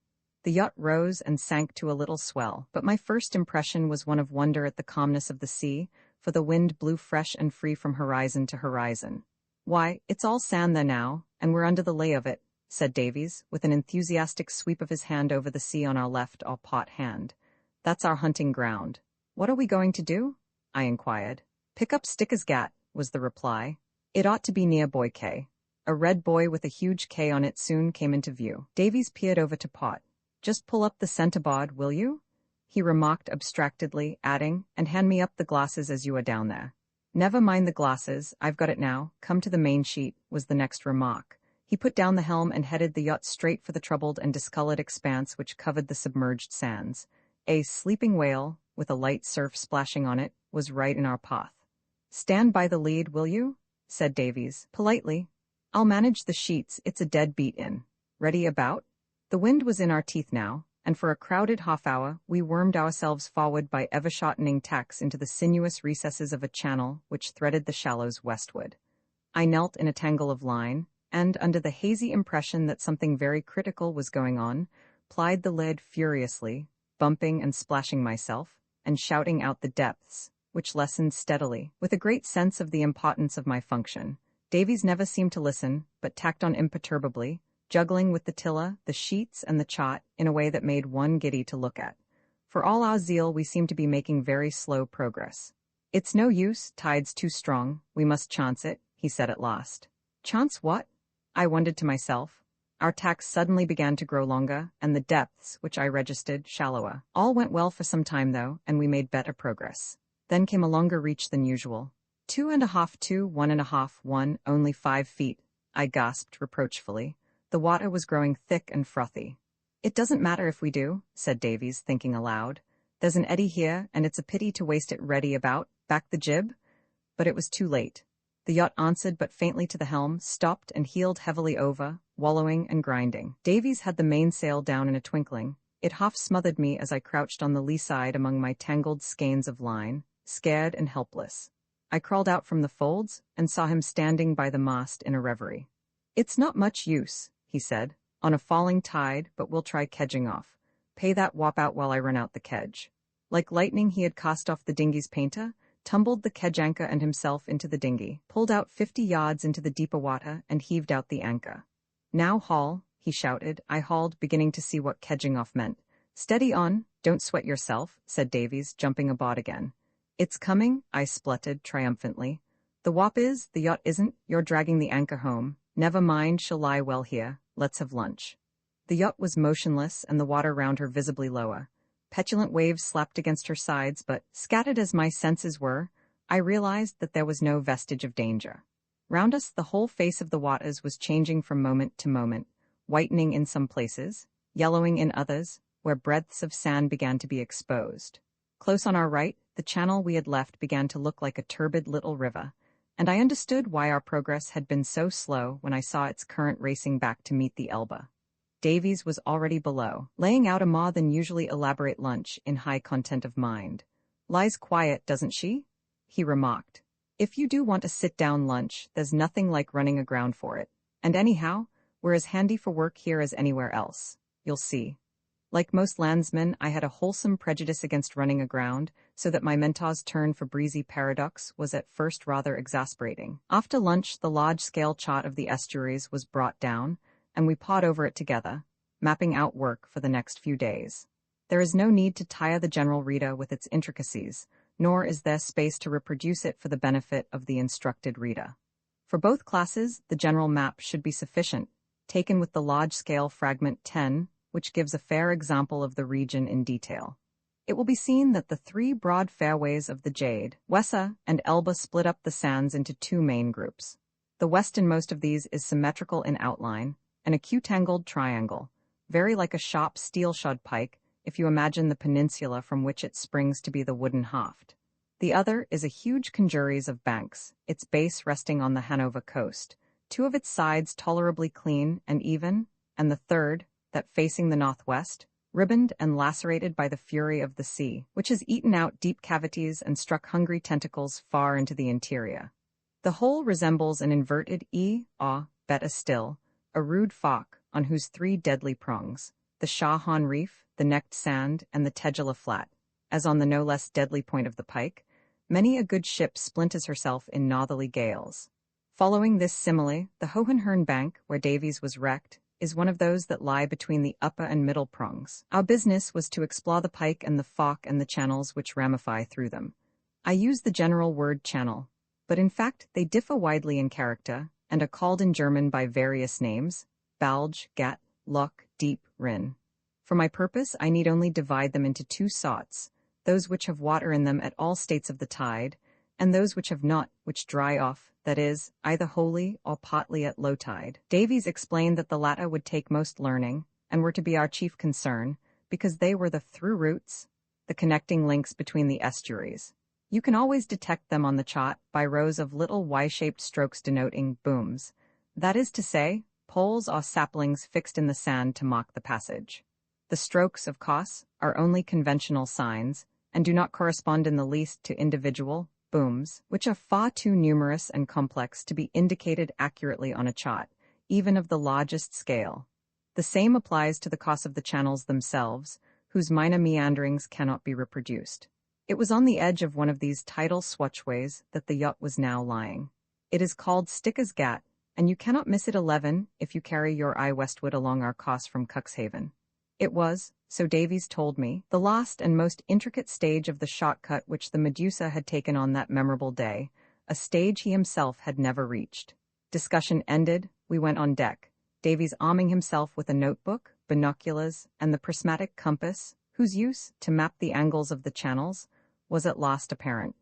The yacht rose and sank to a little swell, but my first impression was one of wonder at the calmness of the sea, for the wind blew fresh and free from horizon to horizon. "Why, it's all sand there now, and we're under the lee of it," said Davies, with an enthusiastic sweep of his hand over the sea on our left or pot hand. "That's our hunting ground." "What are we going to do?" I inquired. "Pick up Sticker's Gat," was the reply. "It ought to be near Buoy Quay." A red buoy with a huge K on it soon came into view. Davies peered over to Pot. "Just pull up the centreboard, will you?" he remarked abstractedly, adding, "and hand me up the glasses as you are down there." "Never mind the glasses, I've got it now, come to the main sheet," was the next remark. He put down the helm and headed the yacht straight for the troubled and discolored expanse which covered the submerged sands. A sleeping whale, with a light surf splashing on it, was right in our path. "Stand by the lead, will you?" said Davies, politely. "I'll manage the sheets, it's a dead beat in. Ready about?" The wind was in our teeth now, and for a crowded half-hour we wormed ourselves forward by ever-shortening tacks into the sinuous recesses of a channel which threaded the shallows westward. I knelt in a tangle of line, and, under the hazy impression that something very critical was going on, plied the lead furiously, bumping and splashing myself, and shouting out the depths, which lessened steadily, with a great sense of the importance of my function. Davies never seemed to listen, but tacked on imperturbably, juggling with the tiller, the sheets, and the chart in a way that made one giddy to look at. For all our zeal, we seemed to be making very slow progress. "It's no use, tide's too strong, we must chance it," he said at last. "Chance what?" I wondered to myself. Our tacks suddenly began to grow longer, and the depths, which I registered, shallower. All went well for some time, though, and we made better progress. Then came a longer reach than usual. 2.5 to 1.5, only 5 feet, I gasped reproachfully. The water was growing thick and frothy. It doesn't matter if we do, said Davies, thinking aloud. There's an eddy here, and it's a pity to waste it ready about. Back the jib? But it was too late. The yacht answered but faintly to the helm, stopped and heeled heavily over, wallowing and grinding. Davies had the mainsail down in a twinkling. It half smothered me as I crouched on the lee side among my tangled skeins of line, scared and helpless. I crawled out from the folds and saw him standing by the mast in a reverie. It's not much use, he said, on a falling tide, but we'll try kedging off. Pay that wop out while I run out the kedge. Like lightning he had cast off the dinghy's painter, tumbled the kedge anchor and himself into the dinghy, pulled out 50 yards into the deeper water, and heaved out the anchor. Now haul, he shouted. I hauled, beginning to see what kedging off meant. Steady on, don't sweat yourself, said Davies, jumping aboard again. It's coming, I spluttered triumphantly. The wop is, the yacht isn't, you're dragging the anchor home. Never mind, she'll lie well here. Let's have lunch. The yacht was motionless and the water round her visibly lower. Petulant waves slapped against her sides, but, scattered as my senses were, I realized that there was no vestige of danger. Round us the whole face of the waters was changing from moment to moment, whitening in some places, yellowing in others, where breadths of sand began to be exposed. Close on our right, the channel we had left began to look like a turbid little river, and I understood why our progress had been so slow when I saw its current racing back to meet the Elbe. Davies was already below, laying out a more than usually elaborate lunch in high content of mind. Lies quiet, doesn't she? He remarked. If you do want a sit-down lunch, there's nothing like running aground for it. And anyhow, we're as handy for work here as anywhere else. You'll see. Like most landsmen, I had a wholesome prejudice against running aground, so that my mentor's turn for breezy paradox was at first rather exasperating. After lunch, the large-scale chart of the estuaries was brought down, and we pawed over it together, mapping out work for the next few days. There is no need to tire the general reader with its intricacies, nor is there space to reproduce it for the benefit of the instructed reader. For both classes, the general map should be sufficient, taken with the large-scale fragment 10, which gives a fair example of the region in detail. It will be seen that the 3 broad fairways of the Jade, Weser, and Elbe split up the sands into 2 main groups. The westernmost of these is symmetrical in outline, an acute-angled triangle, very like a sharp steel-shod pike, if you imagine the peninsula from which it springs to be the wooden haft. The other is a huge congeries of banks, its base resting on the Hanover coast, 2 of its sides tolerably clean and even, and the third, that facing the northwest, ribboned and lacerated by the fury of the sea, which has eaten out deep cavities and struck hungry tentacles far into the interior. The whole resembles an inverted better still, a rude fork on whose 3 deadly prongs, the Shahon Reef, the Necked Sand, and the Tegela Flat, as on the no less deadly point of the pike, many a good ship splinters herself in northerly gales. Following this simile, the Hohenhörn Bank, where Davies was wrecked, is one of those that lie between the upper and middle prongs. Our business was to explore the pike and the fork and the channels which ramify through them. I use the general word channel, but in fact they differ widely in character, and are called in German by various names: Balge, Gat, Loch, Deep, Rin. For my purpose, I need only divide them into 2 sorts, those which have water in them at all states of the tide, and those which have not, which dry off, that is, either wholly or partly at low tide. Davies explained that the latter would take most learning, and were to be our chief concern, because they were the through routes, the connecting links between the estuaries. You can always detect them on the chart by rows of little Y-shaped strokes denoting booms, that is to say, poles or saplings fixed in the sand to mark the passage. The strokes, of course, are only conventional signs, and do not correspond in the least to individual booms, which are far too numerous and complex to be indicated accurately on a chart, even of the largest scale. The same applies to the course of the channels themselves, whose minor meanderings cannot be reproduced. It was on the edge of one of these tidal swatchways that the yacht was now lying. It is called Sticker's Gat, and you cannot miss it 11 if you carry your eye westward along our course from Cuxhaven. It was, so Davies told me, the last and most intricate stage of the shortcut which the Medusa had taken on that memorable day, a stage he himself had never reached. Discussion ended, we went on deck, Davies arming himself with a notebook, binoculars, and the prismatic compass, whose use, to map the angles of the channels, was at last apparent.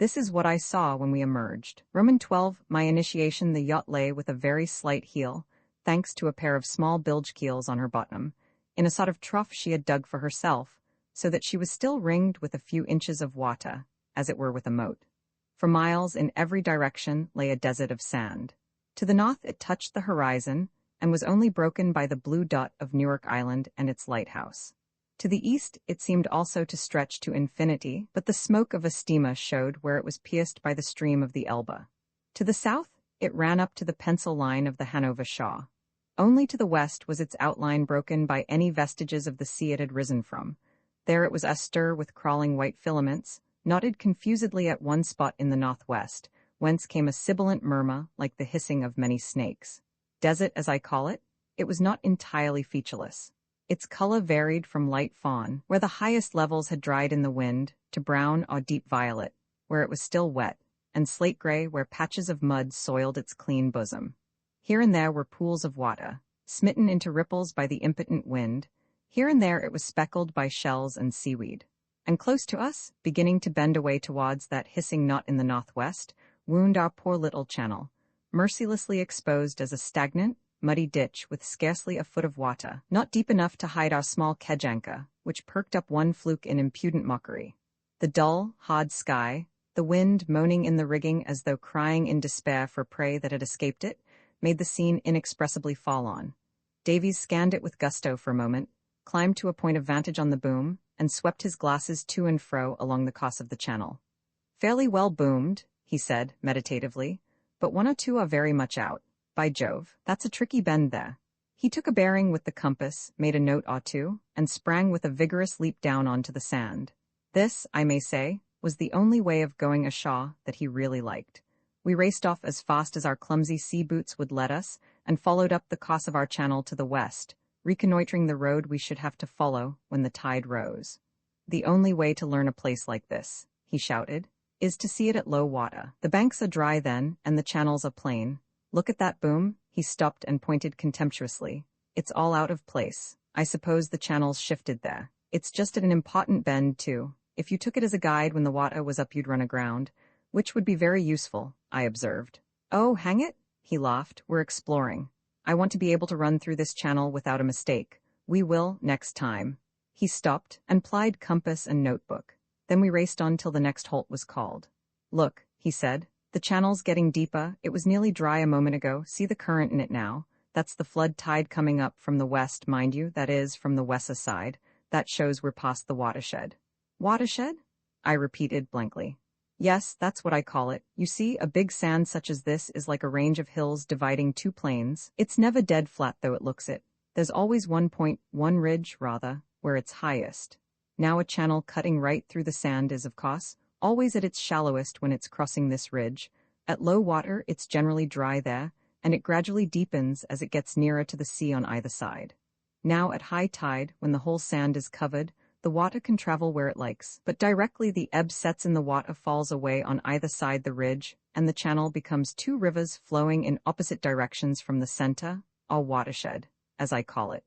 This is what I saw when we emerged. Roman 12, my initiation. The yacht lay with a very slight heel, thanks to a pair of small bilge keels on her bottom, in a sort of trough she had dug for herself, so that she was still ringed with a few inches of water, as it were with a moat. For miles in every direction lay a desert of sand. To the north it touched the horizon, and was only broken by the blue dot of Newark Island and its lighthouse. To the east it seemed also to stretch to infinity, but the smoke of a steamer showed where it was pierced by the stream of the Elbe. To the south it ran up to the pencil line of the Hanover Shore. Only to the west was its outline broken by any vestiges of the sea it had risen from. There it was astir with crawling white filaments, knotted confusedly at one spot in the northwest, whence came a sibilant murmur like the hissing of many snakes. Desert, as I call it, it was not entirely featureless. Its color varied from light fawn, where the highest levels had dried in the wind, to brown or deep violet, where it was still wet, and slate gray where patches of mud soiled its clean bosom. Here and there were pools of water, smitten into ripples by the impotent wind. Here and there it was speckled by shells and seaweed. And close to us, beginning to bend away towards that hissing knot in the northwest, wound our poor little channel, mercilessly exposed as a stagnant, muddy ditch with scarcely a foot of water, not deep enough to hide our small kedge anchor, which perked up one fluke in impudent mockery. The dull, hard sky, the wind moaning in the rigging as though crying in despair for prey that had escaped it, made the scene inexpressibly forlorn. Davies scanned it with gusto for a moment, climbed to a point of vantage on the boom, and swept his glasses to and fro along the course of the channel. "Fairly well boomed," he said, meditatively, "but one or two are very much out. By Jove, that's a tricky bend there." He took a bearing with the compass, made a note or two, and sprang with a vigorous leap down onto the sand. This, I may say, was the only way of going ashore that he really liked. We raced off as fast as our clumsy sea boots would let us, and followed up the course of our channel to the west, reconnoitering the road we should have to follow when the tide rose. "The only way to learn a place like this," he shouted, "is to see it at low water. The banks are dry then, and the channels are plain. Look at that boom." He stopped and pointed contemptuously. "It's all out of place. I suppose the channel's shifted there. It's just at an important bend, too. If you took it as a guide when the water was up you'd run aground, which would be very useful," I observed. "Oh, hang it," he laughed, "we're exploring. I want to be able to run through this channel without a mistake. We will, next time." He stopped and plied compass and notebook. Then we raced on till the next halt was called. "Look," he said, "the channel's getting deeper. It was nearly dry a moment ago. See the current in it now. That's the flood tide coming up from the west, mind you, that is, from the west side. That shows we're past the watershed." "Watershed?" I repeated blankly. "Yes, that's what I call it. You see, a big sand such as this is like a range of hills dividing two plains. It's never dead flat though it looks it. There's always one point, one ridge, rather, where it's highest. Now a channel cutting right through the sand is, of course, always at its shallowest when it's crossing this ridge. At low water it's generally dry there, and it gradually deepens as it gets nearer to the sea on either side. Now at high tide, when the whole sand is covered, the water can travel where it likes, but directly the ebb sets in the water falls away on either side the ridge, and the channel becomes two rivers flowing in opposite directions from the center, or watershed, as I call it.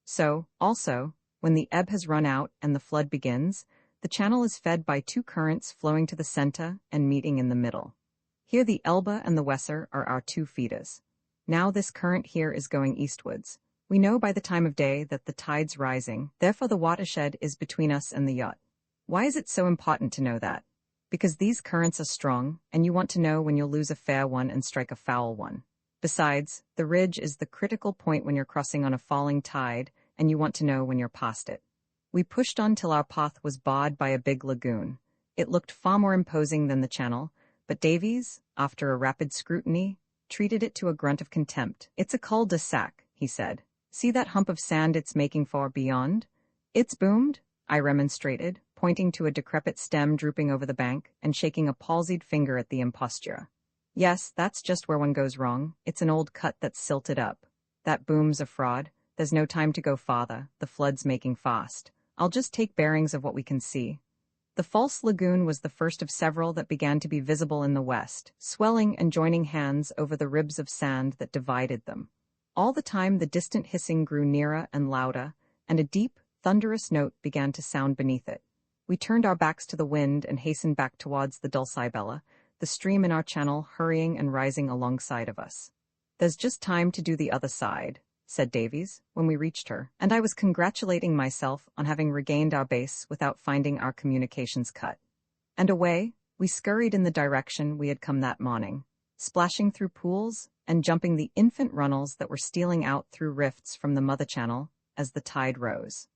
So, also, when the ebb has run out and the flood begins, the channel is fed by two currents flowing to the center and meeting in the middle. Here the Elbe and the Weser are our two feeders. Now this current here is going eastwards. We know by the time of day that the tide's rising, therefore the watershed is between us and the yacht. Why is it so important to know that? Because these currents are strong, and you want to know when you'll lose a fair one and strike a foul one. Besides, the ridge is the critical point when you're crossing on a falling tide, and you want to know when you're past it. We pushed on till our path was barred by a big lagoon. It looked far more imposing than the channel, but Davies, after a rapid scrutiny, treated it to a grunt of contempt. "It's a cul-de-sac," he said. "See that hump of sand it's making for beyond? It's boomed," I remonstrated, pointing to a decrepit stem drooping over the bank and shaking a palsied finger at the imposture. "Yes, that's just where one goes wrong. It's an old cut that's silted up. That boom's a fraud. There's no time to go farther. The flood's making fast. I'll just take bearings of what we can see." The false lagoon was the first of several that began to be visible in the west, swelling and joining hands over the ribs of sand that divided them. All the time the distant hissing grew nearer and louder, and a deep, thunderous note began to sound beneath it. We turned our backs to the wind and hastened back towards the Dulcibella, the stream in our channel hurrying and rising alongside of us. "There's just time to do the other side," said Davies, when we reached her, and I was congratulating myself on having regained our base without finding our communications cut. And away, we scurried in the direction we had come that morning, splashing through pools and jumping the infant runnels that were stealing out through rifts from the mother channel as the tide rose.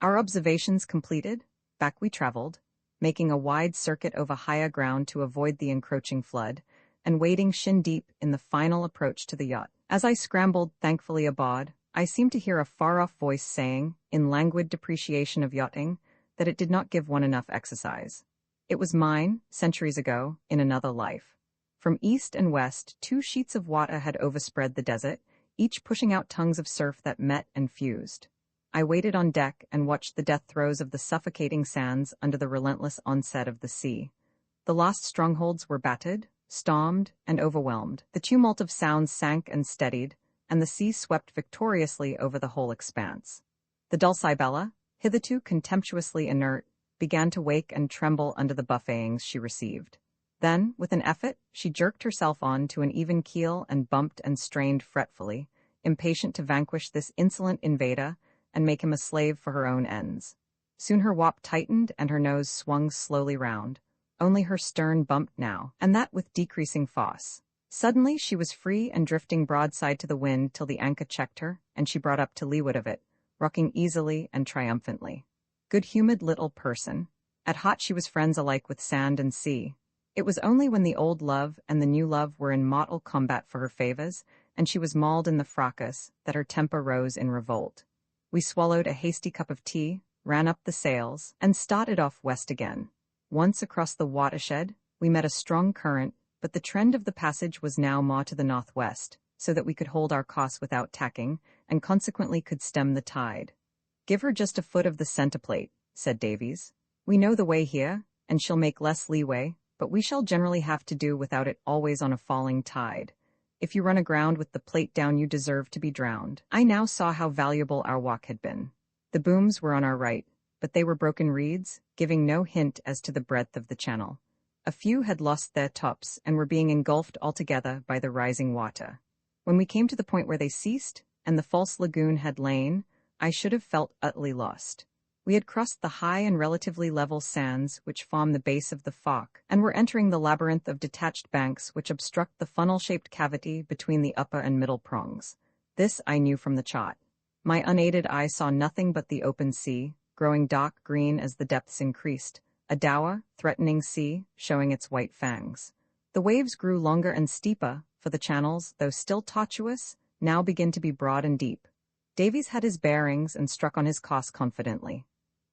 Our observations completed, back we traveled, making a wide circuit over higher ground to avoid the encroaching flood, and wading shin-deep in the final approach to the yacht. As I scrambled thankfully aboard, I seemed to hear a far-off voice saying, in languid depreciation of yachting, that it did not give one enough exercise. It was mine, centuries ago, in another life. From east and west, 2 sheets of water had overspread the desert, each pushing out tongues of surf that met and fused. I waited on deck and watched the death throes of the suffocating sands under the relentless onset of the sea. The lost strongholds were battered, stormed, and overwhelmed. The tumult of sounds sank and steadied, and the sea swept victoriously over the whole expanse. The Dulcibella, hitherto contemptuously inert, began to wake and tremble under the buffetings she received. Then, with an effort, she jerked herself on to an even keel and bumped and strained fretfully, impatient to vanquish this insolent invader and make him a slave for her own ends. Soon her wop tightened and her nose swung slowly round. Only her stern bumped now, and that with decreasing force. Suddenly she was free and drifting broadside to the wind till the anchor checked her, and she brought up to leeward of it, rocking easily and triumphantly. Good-humored little person. At heart she was friends alike with sand and sea. It was only when the old love and the new love were in mortal combat for her favors, and she was mauled in the fracas, that her temper rose in revolt. We swallowed a hasty cup of tea, ran up the sails, and started off west again. Once across the watershed, we met a strong current, but the trend of the passage was now more to the northwest, so that we could hold our course without tacking, and consequently could stem the tide. "Give her just a foot of the centerplate," said Davies. "We know the way here, and she'll make less leeway, but we shall generally have to do without it always on a falling tide. If you run aground with the plate down, you deserve to be drowned." I now saw how valuable our walk had been. The booms were on our right, but they were broken reeds, giving no hint as to the breadth of the channel. A few had lost their tops and were being engulfed altogether by the rising water. When we came to the point where they ceased, and the false lagoon had lain, I should have felt utterly lost. We had crossed the high and relatively level sands which form the base of the Fork, and were entering the labyrinth of detached banks which obstruct the funnel-shaped cavity between the upper and middle prongs. This I knew from the chart. My unaided eye saw nothing but the open sea, growing dark green as the depths increased, a dour, threatening sea, showing its white fangs. The waves grew longer and steeper, for the channels, though still tortuous, now begin to be broad and deep. Davies had his bearings and struck on his course confidently.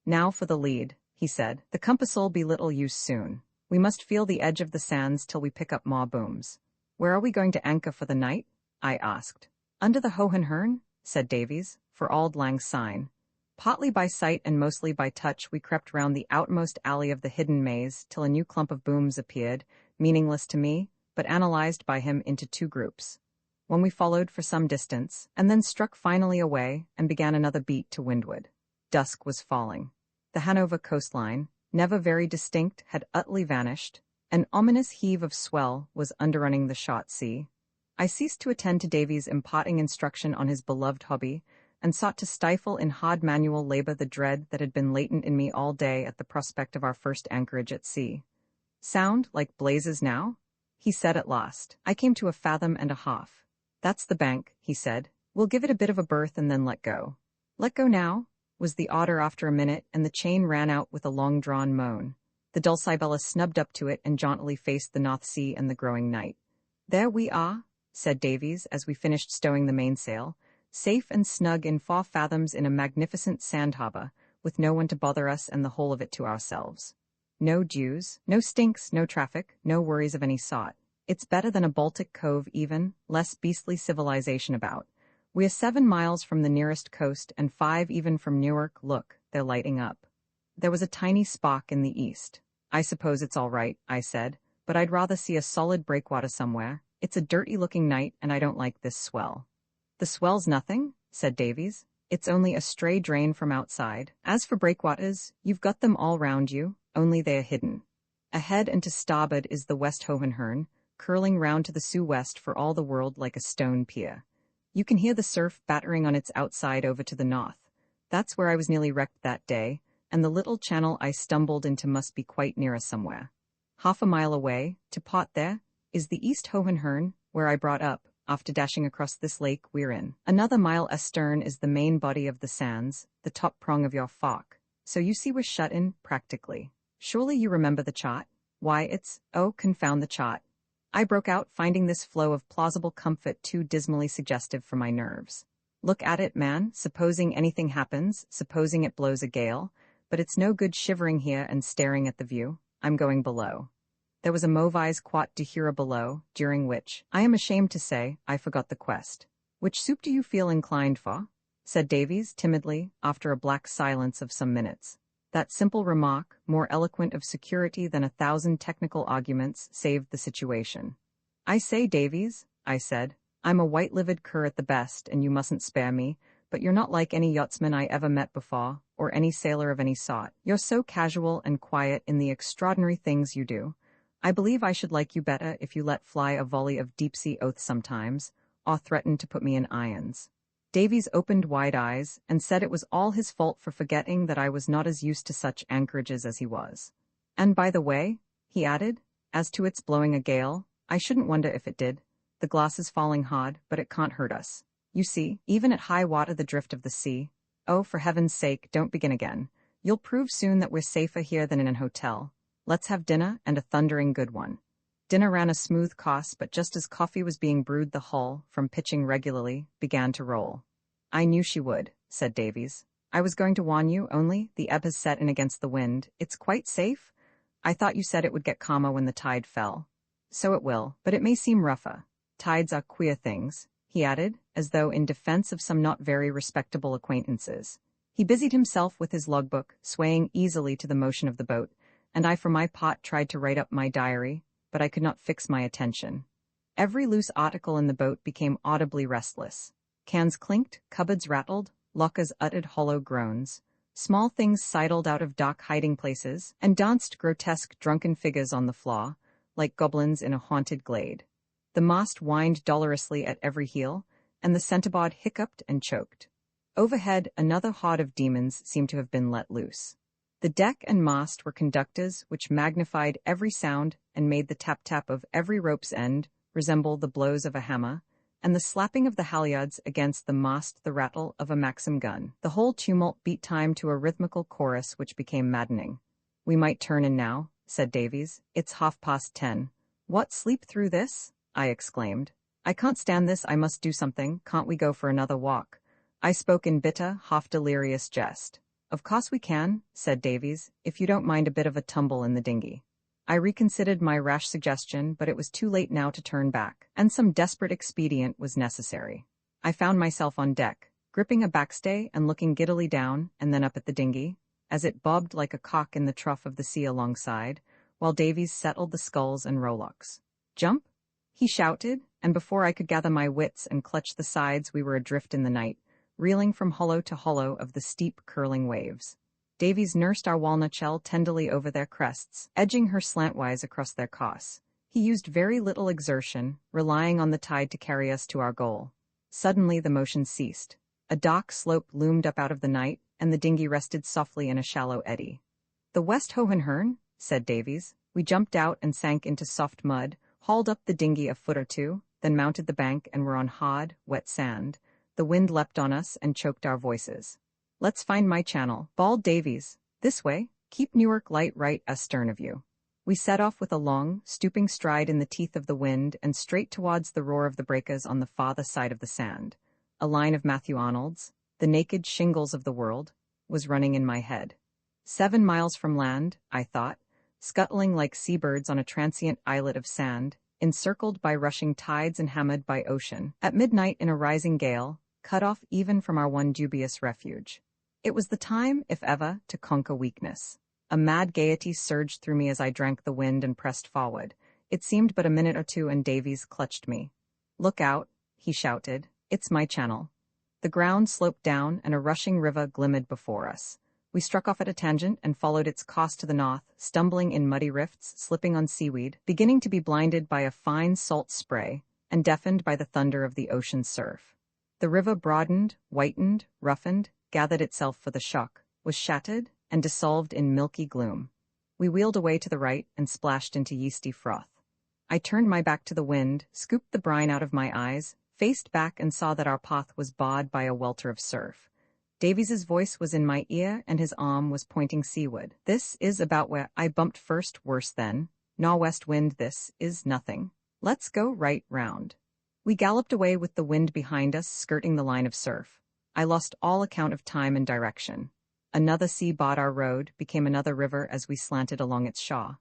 "Now for the lead," he said. "The compass'll be little use soon. We must feel the edge of the sands till we pick up more booms." "Where are we going to anchor for the night?" I asked. "Under the Hohenhörn," said Davies, for Auld Lang Syne. Partly by sight and mostly by touch, we crept round the outmost alley of the hidden maze till a new clump of booms appeared, meaningless to me, but analyzed by him into 2 groups. One we followed for some distance, and then struck finally away and began another beat to windward. Dusk was falling. The Hanover coastline, never very distinct, had utterly vanished. An ominous heave of swell was underrunning the short sea. I ceased to attend to Davies imparting instruction on his beloved hobby, and sought to stifle in hard manual labor the dread that had been latent in me all day at the prospect of our first anchorage at sea. "Sound like blazes now?" he said at last. I came to 1.5 fathoms. "That's the bank," he said. "We'll give it a bit of a berth and then let go." "Let go now," was the order after a minute, and the chain ran out with a long-drawn moan. The Dulcibella snubbed up to it and jauntily faced the North Sea and the growing night. "There we are," said Davies as we finished stowing the mainsail, "safe and snug in 4 fathoms in a magnificent sand harbor, with no one to bother us and the whole of it to ourselves. No dews, no stinks, no traffic, no worries of any sort. It's better than a Baltic cove even, less beastly civilization about. We are 7 miles from the nearest coast and 5 even from Newark. Look, they're lighting up." There was a tiny spock in the east. "I suppose it's all right," I said, "but I'd rather see a solid breakwater somewhere. It's a dirty-looking night, and I don't like this swell." "The swell's nothing," said Davies. It's only a stray drain from outside. As for breakwaters, you've got them all round you, only they're hidden. Ahead and to starboard is the West Hohenhörn, curling round to the sou-west for all the world like a stone pier. You can hear the surf battering on its outside over to the north. That's where I was nearly wrecked that day, and the little channel I stumbled into must be quite near us somewhere. Half a mile away, to pot there, is the East Hohenhörn, where I brought up, after dashing across this lake we're in. Another mile astern is the main body of the sands, the top prong of your fork. So you see we're shut in, practically. Surely you remember the chart? Why, oh, confound the chart. I broke out, finding this flow of plausible comfort too dismally suggestive for my nerves. Look at it, man, supposing anything happens, supposing it blows a gale, but it's no good shivering here and staring at the view. I'm going below. There was a Movies quat de hura below, during which, I am ashamed to say, I forgot the quest. Which soup do you feel inclined for? Said Davies, timidly, after a black silence of some minutes. That simple remark, more eloquent of security than 1,000 technical arguments, saved the situation. I say, Davies, I said, I'm a white-livered cur at the best, and you mustn't spare me, but you're not like any yachtsman I ever met before, or any sailor of any sort. You're so casual and quiet in the extraordinary things you do. I believe I should like you better if you let fly a volley of deep-sea oaths sometimes, or threaten to put me in irons. Davies opened wide eyes, and said it was all his fault for forgetting that I was not as used to such anchorages as he was. And by the way, he added, as to its blowing a gale, I shouldn't wonder if it did. The glass is falling hard, but it can't hurt us. You see, even at high water the drift of the sea. Oh, for heaven's sake, don't begin again. You'll prove soon that we're safer here than in an hotel. Let's have dinner, and a thundering good one. Dinner ran a smooth course, but just as coffee was being brewed the hull, from pitching regularly, began to roll. I knew she would, said Davies. I was going to warn you, only, the ebb has set in against the wind. It's quite safe? I thought you said it would get calmer when the tide fell. So it will, but it may seem rougher. Tides are queer things, he added, as though in defense of some not very respectable acquaintances. He busied himself with his logbook, swaying easily to the motion of the boat, and I for my part tried to write up my diary, but I could not fix my attention. Every loose article in the boat became audibly restless. Cans clinked, cupboards rattled, lockers uttered hollow groans. Small things sidled out of dark hiding places, and danced grotesque drunken figures on the floor, like goblins in a haunted glade. The mast whined dolorously at every heel, and the centerboard hiccuped and choked. Overhead, another horde of demons seemed to have been let loose. The deck and mast were conductors which magnified every sound and made the tap-tap of every rope's end resemble the blows of a hammer, and the slapping of the halyards against the mast the rattle of a Maxim gun. The whole tumult beat time to a rhythmical chorus which became maddening. We might turn in now, said Davies. It's 10:30. What, sleep through this? I exclaimed. I can't stand this, I must do something. Can't we go for another walk? I spoke in bitter, half-delirious jest. Of course we can, said Davies, if you don't mind a bit of a tumble in the dinghy. I reconsidered my rash suggestion, but it was too late now to turn back, and some desperate expedient was necessary. I found myself on deck, gripping a backstay and looking giddily down and then up at the dinghy, as it bobbed like a cock in the trough of the sea alongside, while Davies settled the sculls and rowlocks. Jump? He shouted, and before I could gather my wits and clutch the sides we were adrift in the night, reeling from hollow to hollow of the steep, curling waves. Davies nursed our walnut shell tenderly over their crests, edging her slantwise across their course. He used very little exertion, relying on the tide to carry us to our goal. Suddenly the motion ceased. A dock slope loomed up out of the night, and the dinghy rested softly in a shallow eddy. The West Hohenhörn, said Davies. We jumped out and sank into soft mud, hauled up the dinghy a foot or two, then mounted the bank and were on hard, wet sand. The wind leapt on us and choked our voices. Let's find my channel, bawled Davies. This way, keep Newark light right astern of you. We set off with a long, stooping stride in the teeth of the wind and straight towards the roar of the breakers on the farther side of the sand. A line of Matthew Arnold's, The Naked Shingles of the World, was running in my head. 7 miles from land, I thought, scuttling like seabirds on a transient islet of sand, encircled by rushing tides and hammered by ocean, at midnight in a rising gale, cut off even from our one dubious refuge. It was the time, if ever, to conquer weakness. A mad gaiety surged through me as I drank the wind and pressed forward. It seemed but a minute or two and Davies clutched me. Look out, he shouted. It's my channel. The ground sloped down and a rushing river glimmered before us. We struck off at a tangent and followed its course to the north, stumbling in muddy rifts, slipping on seaweed, beginning to be blinded by a fine salt spray, and deafened by the thunder of the ocean surf. The river broadened, whitened, roughened, gathered itself for the shock, was shattered, and dissolved in milky gloom. We wheeled away to the right and splashed into yeasty froth. I turned my back to the wind, scooped the brine out of my eyes, faced back and saw that our path was barred by a welter of surf. Davies's voice was in my ear and his arm was pointing seaward. "This is about where I bumped first, worse than. Northwest wind, this is nothing. Let's go right round." We galloped away with the wind behind us, skirting the line of surf. I lost all account of time and direction. Another sea barred our road, became another river as we slanted along its shaw.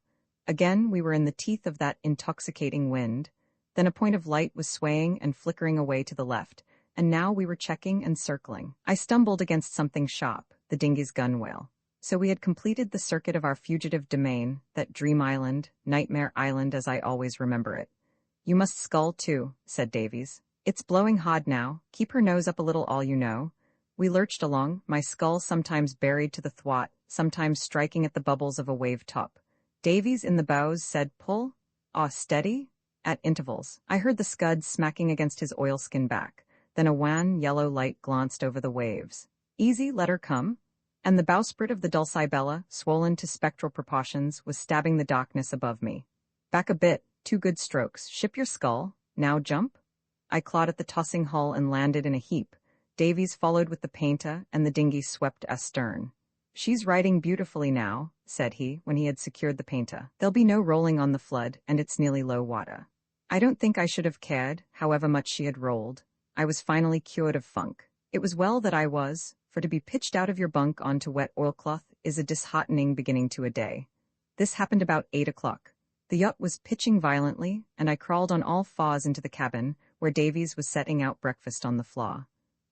Again we were in the teeth of that intoxicating wind. Then a point of light was swaying and flickering away to the left, and now we were checking and circling. I stumbled against something sharp, the dinghy's gunwale. So we had completed the circuit of our fugitive domain, that dream island, nightmare island as I always remember it. "You must scull too," said Davies. "It's blowing hard now, keep her nose up a little all you know." We lurched along, my skull sometimes buried to the thwart, sometimes striking at the bubbles of a wave top. Davies in the bows said, "Pull. Ah, steady." At intervals, I heard the scud smacking against his oilskin back. Then a wan, yellow light glanced over the waves. "Easy, let her come." And the bowsprit of the Dulcibella, swollen to spectral proportions, was stabbing the darkness above me. "Back a bit, 2 good strokes, ship your skull, now jump." I clawed at the tossing hull and landed in a heap. Davies followed with the painter, and the dinghy swept astern. "She's riding beautifully now," said he, when he had secured the painter. "There'll be no rolling on the flood, and it's nearly low water." I don't think I should have cared, however much she had rolled. I was finally cured of funk. It was well that I was, for to be pitched out of your bunk onto wet oilcloth is a disheartening beginning to a day. This happened about 8 o'clock. The yacht was pitching violently, and I crawled on all fours into the cabin, where Davies was setting out breakfast on the floor.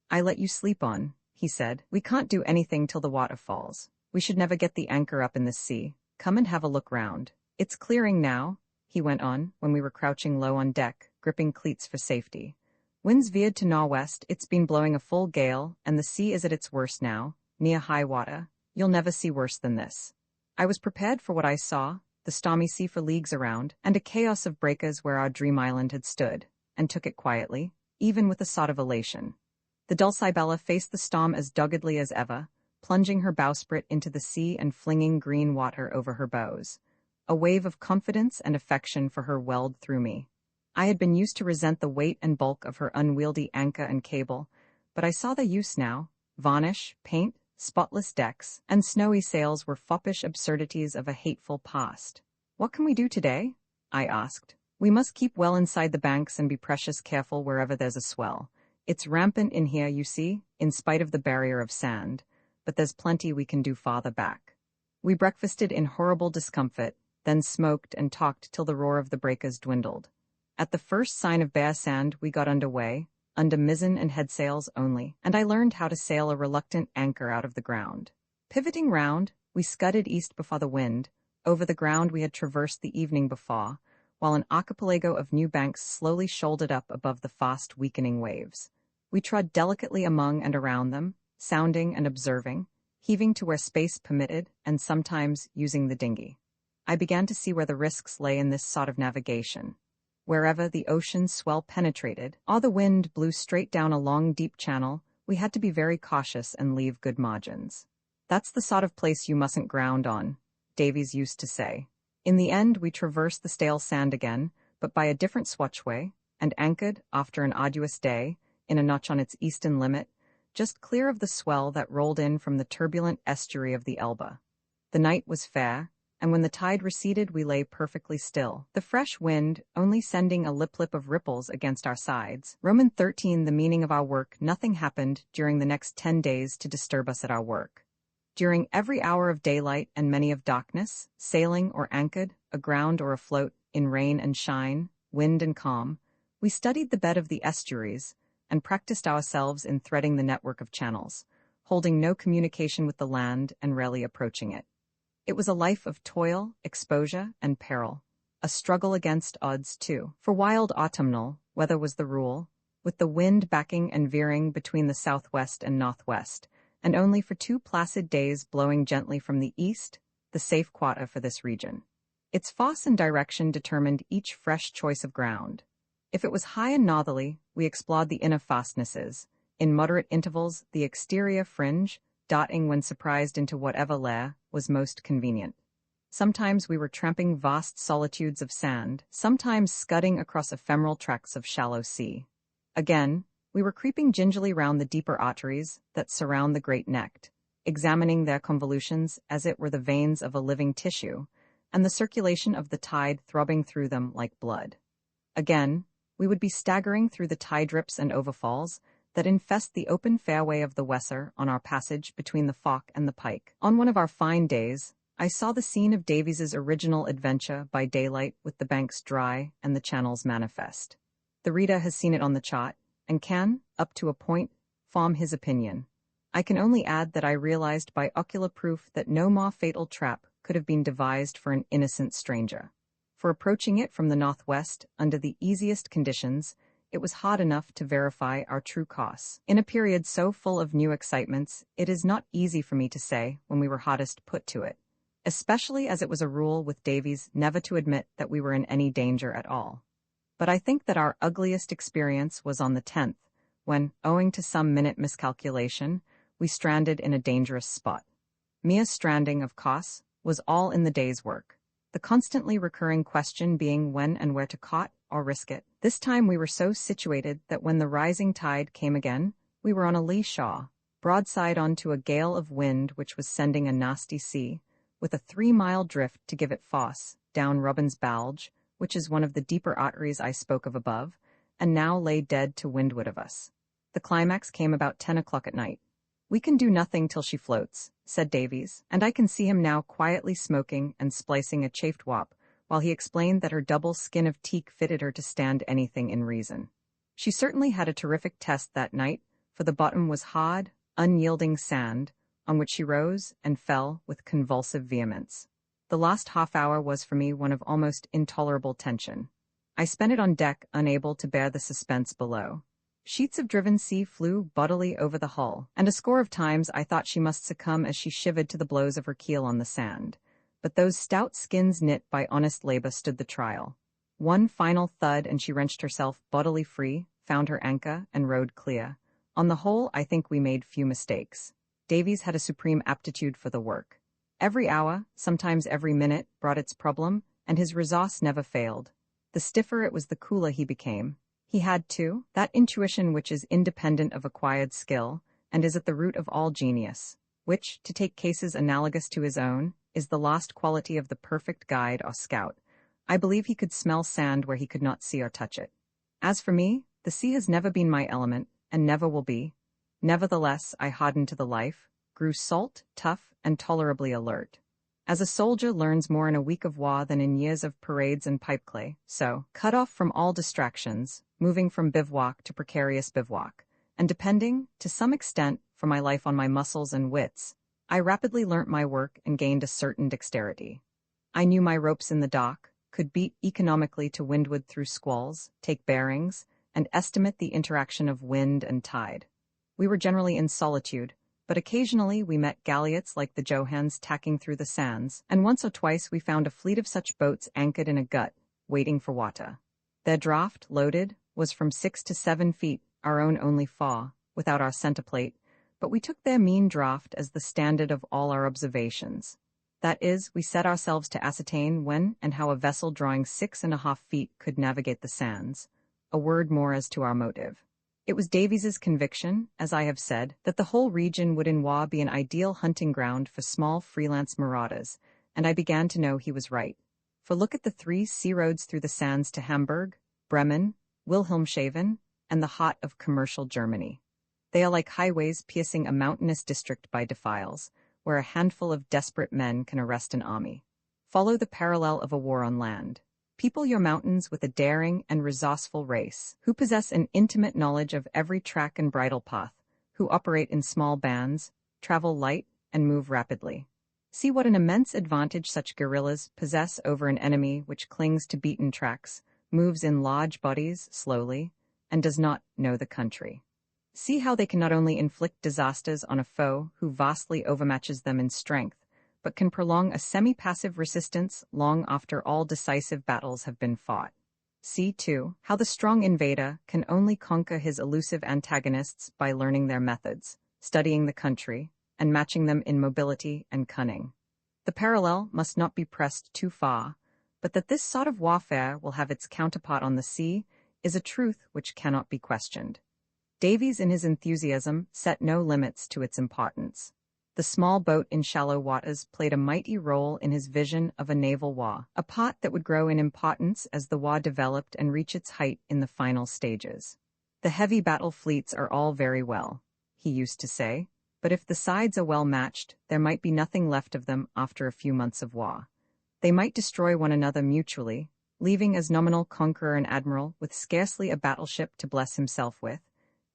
"I let you sleep on," he said. "We can't do anything till the water falls. We should never get the anchor up in the sea. Come and have a look round. It's clearing now," he went on, when we were crouching low on deck, gripping cleats for safety. "Wind's veered to northwest, it's been blowing a full gale, and the sea is at its worst now, near high water. You'll never see worse than this." I was prepared for what I saw, the stormy sea for leagues around, and a chaos of breakers where our dream island had stood, and took it quietly, even with a sort of elation. The Dulcibella faced the storm as doggedly as ever, plunging her bowsprit into the sea and flinging green water over her bows. A wave of confidence and affection for her welled through me. I had been used to resent the weight and bulk of her unwieldy anchor and cable, but I saw the use now. Varnish, paint, spotless decks, and snowy sails were foppish absurdities of a hateful past. "What can we do today?" I asked. "We must keep well inside the banks and be precious careful wherever there's a swell. It's rampant in here, you see, in spite of the barrier of sand, but there's plenty we can do farther back." We breakfasted in horrible discomfort, then smoked and talked till the roar of the breakers dwindled. At the first sign of bare sand we got under way, under mizzen and headsails only, and I learned how to sail a reluctant anchor out of the ground. Pivoting round, we scudded east before the wind, over the ground we had traversed the evening before, while an archipelago of new banks slowly shouldered up above the fast weakening waves. We trod delicately among and around them, sounding and observing, heaving to where space permitted, and sometimes using the dinghy. I began to see where the risks lay in this sort of navigation. Wherever the ocean's swell penetrated, or the wind blew straight down a long, deep channel, we had to be very cautious and leave good margins. "That's the sort of place you mustn't ground on," Davies used to say. In the end, we traversed the stale sand again, but by a different swatchway, and anchored, after an arduous day, in a notch on its eastern limit, just clear of the swell that rolled in from the turbulent estuary of the Elbe. The night was fair, and when the tide receded we lay perfectly still, the fresh wind only sending a lip of ripples against our sides. Roman 13. The meaning of our work. Nothing happened during the next 10 days to disturb us at our work. During every hour of daylight and many of darkness, sailing or anchored, aground or afloat, in rain and shine, wind and calm, we studied the bed of the estuaries and practiced ourselves in threading the network of channels, holding no communication with the land and rarely approaching it. It was a life of toil, exposure, and peril, a struggle against odds too. For wild autumnal weather was the rule, with the wind backing and veering between the southwest and northwest, and only for 2 placid days blowing gently from the east, the safe quarter for this region. Its force and direction determined each fresh choice of ground. If it was high and northerly, we explored the inner fastnesses, in moderate intervals the exterior fringe, darting when surprised into whatever lair was most convenient. Sometimes we were tramping vast solitudes of sand, sometimes scudding across ephemeral tracts of shallow sea. Again, we were creeping gingerly round the deeper arteries that surround the great neck, examining their convolutions as it were the veins of a living tissue, and the circulation of the tide throbbing through them like blood. Again, we would be staggering through the tide rips and overfalls that infest the open fairway of the Weser on our passage between the Falk and the Pike. On one of our fine days, I saw the scene of Davies's original adventure by daylight with the banks dry and the channels manifest. The reader has seen it on the chart, and can, up to a point, form his opinion. I can only add that I realized by ocular proof that no more fatal trap could have been devised for an innocent stranger. For approaching it from the northwest, under the easiest conditions, it was hard enough to verify our true course. In a period so full of new excitements, it is not easy for me to say when we were hardest put to it, especially as it was a rule with Davies never to admit that we were in any danger at all. But I think that our ugliest experience was on the 10th, when, owing to some minute miscalculation, we stranded in a dangerous spot. Mere stranding, of course, was all in the day's work, the constantly recurring question being when and where to caught or risk it. This time we were so situated that when the rising tide came again, we were on a lee shore, broadside onto a gale of wind which was sending a nasty sea, with a 3-mile drift to give it force, down Robin's Balge, which is one of the deeper arteries I spoke of above, and now lay dead to windward of us. The climax came about 10 o'clock at night. "We can do nothing till she floats," said Davies, and I can see him now quietly smoking and splicing a chafed wop, while he explained that her double skin of teak fitted her to stand anything in reason. She certainly had a terrific test that night, for the bottom was hard, unyielding sand, on which she rose and fell with convulsive vehemence. The last half-hour was for me one of almost intolerable tension. I spent it on deck, unable to bear the suspense below. Sheets of driven sea flew bodily over the hull, and a score of times I thought she must succumb as she shivered to the blows of her keel on the sand. But those stout skins knit by honest labor stood the trial. One final thud and she wrenched herself bodily free, found her anchor, and rode clear. On the whole, I think we made few mistakes. Davies had a supreme aptitude for the work. Every hour, sometimes every minute, brought its problem, and his resource never failed. The stiffer it was, the cooler he became. He had, too, that intuition which is independent of acquired skill, and is at the root of all genius, which, to take cases analogous to his own, is the lost quality of the perfect guide or scout. I believe he could smell sand where he could not see or touch it. As for me, the sea has never been my element, and never will be. Nevertheless, I hardened to the life, grew salt, tough, and tolerably alert. As a soldier learns more in a week of war than in years of parades and pipeclay, so, cut off from all distractions, moving from bivouac to precarious bivouac, and depending, to some extent, for my life on my muscles and wits, I rapidly learnt my work and gained a certain dexterity. I knew my ropes in the dock, could beat economically to windward through squalls, take bearings, and estimate the interaction of wind and tide. We were generally in solitude, but occasionally we met galliots like the Johans tacking through the sands, and once or twice we found a fleet of such boats anchored in a gut, waiting for water. Their draught, loaded, was from 6 to 7 feet, our own only faw, without our centerplate, but we took their mean draught as the standard of all our observations. That is, we set ourselves to ascertain when and how a vessel drawing 6½ feet could navigate the sands. A word more as to our motive. It was Davies's conviction, as I have said, that the whole region would in war be an ideal hunting ground for small freelance marauders, and I began to know he was right. For look at the 3 sea roads through the sands to Hamburg, Bremen, Wilhelmshaven, and the heart of commercial Germany. They are like highways piercing a mountainous district by defiles, where a handful of desperate men can arrest an army. Follow the parallel of a war on land. People your mountains with a daring and resourceful race, who possess an intimate knowledge of every track and bridle path, who operate in small bands, travel light, and move rapidly. See what an immense advantage such guerrillas possess over an enemy which clings to beaten tracks, moves in large bodies slowly, and does not know the country. See how they can not only inflict disasters on a foe who vastly overmatches them in strength, but can prolong a semi-passive resistance long after all decisive battles have been fought. See, too, how the strong invader can only conquer his elusive antagonists by learning their methods, studying the country, and matching them in mobility and cunning. The parallel must not be pressed too far, but that this sort of warfare will have its counterpart on the sea is a truth which cannot be questioned. Davies in his enthusiasm set no limits to its importance. The small boat in shallow waters played a mighty role in his vision of a naval war, a part that would grow in importance as the war developed and reach its height in the final stages. The heavy battle fleets are all very well, he used to say, but if the sides are well matched, there might be nothing left of them after a few months of war. They might destroy one another mutually, leaving as nominal conqueror and admiral with scarcely a battleship to bless himself with.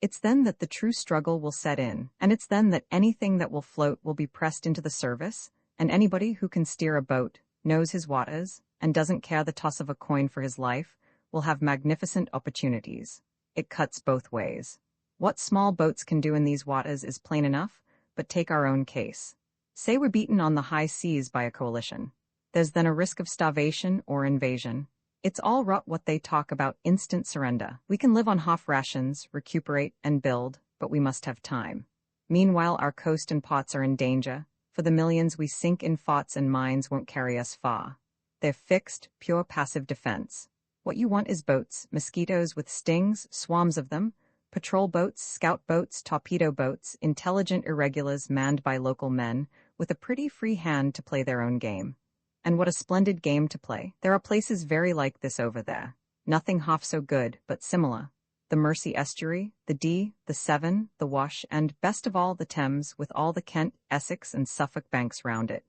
It's then that the true struggle will set in, and it's then that anything that will float will be pressed into the service, and anybody who can steer a boat, knows his waters, and doesn't care the toss of a coin for his life, will have magnificent opportunities. It cuts both ways. What small boats can do in these waters is plain enough, but take our own case. Say we're beaten on the high seas by a coalition. There's then a risk of starvation or invasion. It's all rot what they talk about instant surrender. We can live on half rations, recuperate, and build, but we must have time. Meanwhile, our coast and ports are in danger, for the millions we sink in forts and mines won't carry us far. They're fixed, pure passive defense. What you want is boats, mosquitoes with stings, swarms of them, patrol boats, scout boats, torpedo boats, intelligent irregulars manned by local men, with a pretty free hand to play their own game. And what a splendid game to play. There are places very like this over there. Nothing half so good, but similar. The Mersey Estuary, the Dee, the Severn, the Wash, and, best of all, the Thames, with all the Kent, Essex, and Suffolk banks round it.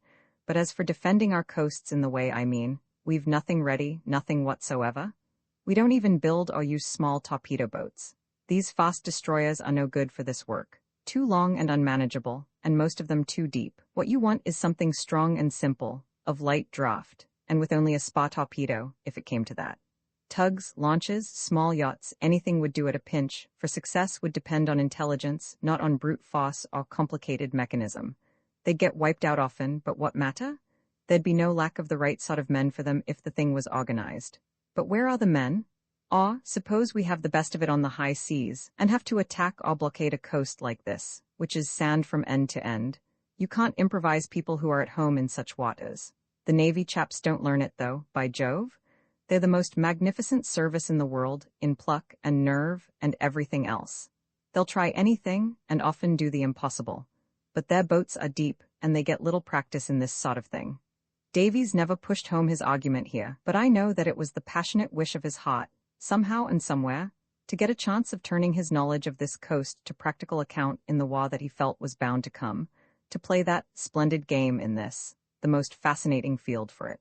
But as for defending our coasts in the way I mean, we've nothing ready, nothing whatsoever. We don't even build or use small torpedo boats. These fast destroyers are no good for this work. Too long and unmanageable, and most of them too deep. What you want is something strong and simple, of light draught, and with only a spar torpedo, if it came to that. Tugs, launches, small yachts, anything would do at a pinch, for success would depend on intelligence, not on brute force or complicated mechanism. They'd get wiped out often, but what matter? There'd be no lack of the right sort of men for them if the thing was organized. But where are the men? Suppose we have the best of it on the high seas, and have to attack or blockade a coast like this, which is sand from end to end. You can't improvise people who are at home in such waters. The Navy chaps don't learn it, though, by Jove. They're the most magnificent service in the world, in pluck and nerve and everything else. They'll try anything, and often do the impossible. But their boats are deep, and they get little practice in this sort of thing. Davies never pushed home his argument here, but I know that it was the passionate wish of his heart, somehow and somewhere, to get a chance of turning his knowledge of this coast to practical account in the war that he felt was bound to come, to play that splendid game in this, the most fascinating field for it.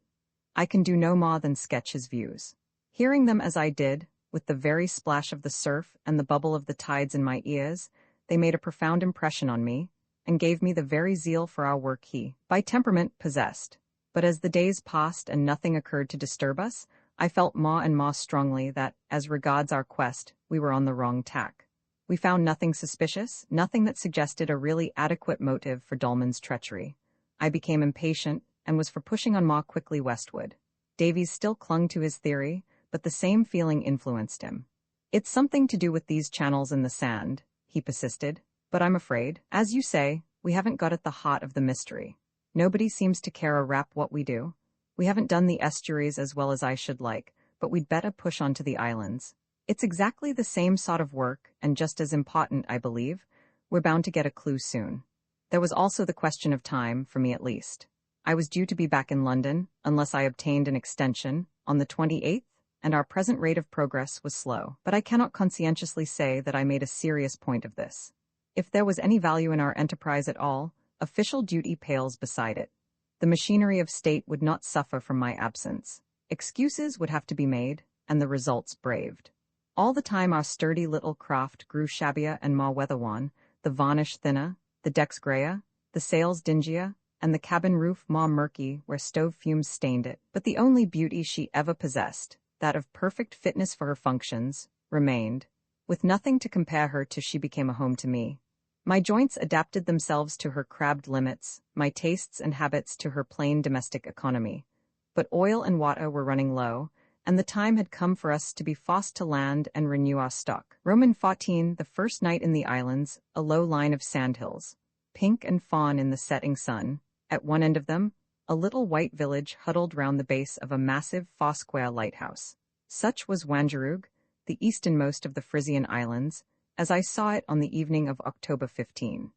I can do no more than sketch his views. Hearing them as I did, with the very splash of the surf and the bubble of the tides in my ears, they made a profound impression on me, and gave me the very zeal for our work he, by temperament, possessed. But as the days passed and nothing occurred to disturb us, I felt more and more strongly that, as regards our quest, we were on the wrong tack. We found nothing suspicious, nothing that suggested a really adequate motive for Dolman's treachery. I became impatient, and was for pushing on more quickly westward. Davies still clung to his theory, but the same feeling influenced him. It's something to do with these channels in the sand, he persisted, but I'm afraid, as you say, we haven't got at the heart of the mystery. Nobody seems to care a rap what we do. We haven't done the estuaries as well as I should like, but we'd better push on to the islands. It's exactly the same sort of work, and just as important, I believe. We're bound to get a clue soon. There was also the question of time, for me at least. I was due to be back in London, unless I obtained an extension, on the 28th, and our present rate of progress was slow. But I cannot conscientiously say that I made a serious point of this. If there was any value in our enterprise at all, official duty pales beside it. The machinery of state would not suffer from my absence. Excuses would have to be made, and the results braved. All the time our sturdy little craft grew shabbier and more weather-worn, the varnish thinner, the decks grayer, the sails dingier, and the cabin roof more murky where stove fumes stained it. But the only beauty she ever possessed, that of perfect fitness for her functions, remained. With nothing to compare her to, she became a home to me. My joints adapted themselves to her crabbed limits, my tastes and habits to her plain domestic economy. But oil and water were running low, and the time had come for us to be forced to land and renew our stock. Roman 14, the first night in the islands, a low line of sandhills, pink and fawn in the setting sun. At one end of them, a little white village huddled round the base of a massive four-square lighthouse. Such was Wangerooge, the easternmost of the Frisian Islands, as I saw it on the evening of October 15.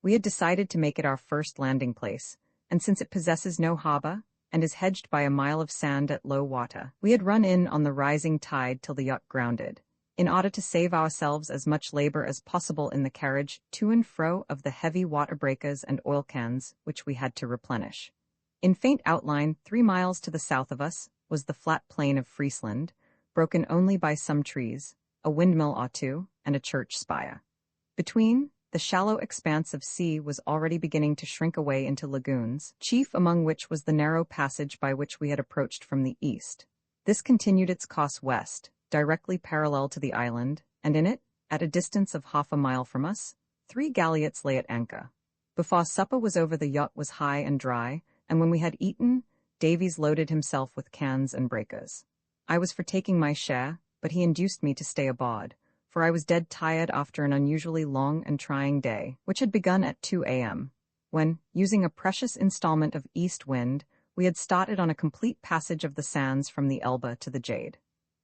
We had decided to make it our first landing place, and since it possesses no harbour, and is hedged by a mile of sand at low water, we had run in on the rising tide till the yacht grounded, in order to save ourselves as much labour as possible in the carriage to and fro of the heavy water breakers and oil cans which we had to replenish. In faint outline, 3 miles to the south of us, was the flat plain of Friesland, broken only by some trees, a windmill or two, and a church spire. Between, the shallow expanse of sea was already beginning to shrink away into lagoons, chief among which was the narrow passage by which we had approached from the east. This continued its course west, directly parallel to the island, and in it, at a distance of half a mile from us, 3 galliots lay at anchor. Before supper was over, the yacht was high and dry, and when we had eaten, Davies loaded himself with cans and breakers. I was for taking my share, but he induced me to stay aboard, for I was dead tired after an unusually long and trying day, which had begun at 2 a.m., when, using a precious installment of east wind, we had started on a complete passage of the sands from the Elbe to the Jade.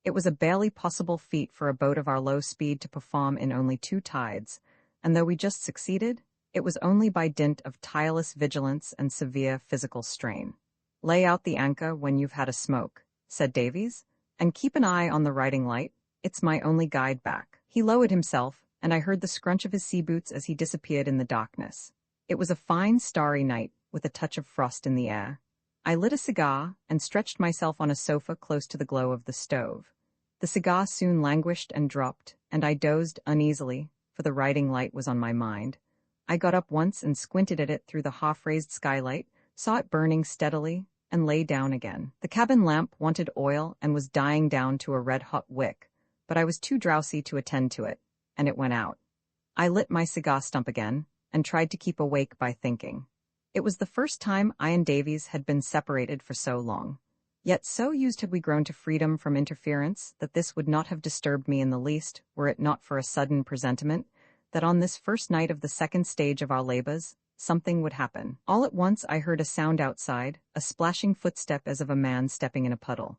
It was a barely possible feat for a boat of our low speed to perform in only 2 tides, and though we just succeeded, it was only by dint of tireless vigilance and severe physical strain. "Lay out the anchor when you've had a smoke," said Davies, "and keep an eye on the riding light. It's my only guide back." He lowered himself, and I heard the scrunch of his sea boots as he disappeared in the darkness. It was a fine starry night, with a touch of frost in the air. I lit a cigar, and stretched myself on a sofa close to the glow of the stove. The cigar soon languished and dropped, and I dozed uneasily, for the riding light was on my mind. I got up once and squinted at it through the half-raised skylight, saw it burning steadily, and lay down again. The cabin lamp wanted oil and was dying down to a red-hot wick, but I was too drowsy to attend to it, and it went out. I lit my cigar stump again, and tried to keep awake by thinking. It was the first time I and Davies had been separated for so long. Yet so used had we grown to freedom from interference that this would not have disturbed me in the least, were it not for a sudden presentiment that on this first night of the second stage of our labors, something would happen. All at once I heard a sound outside, a splashing footstep as of a man stepping in a puddle.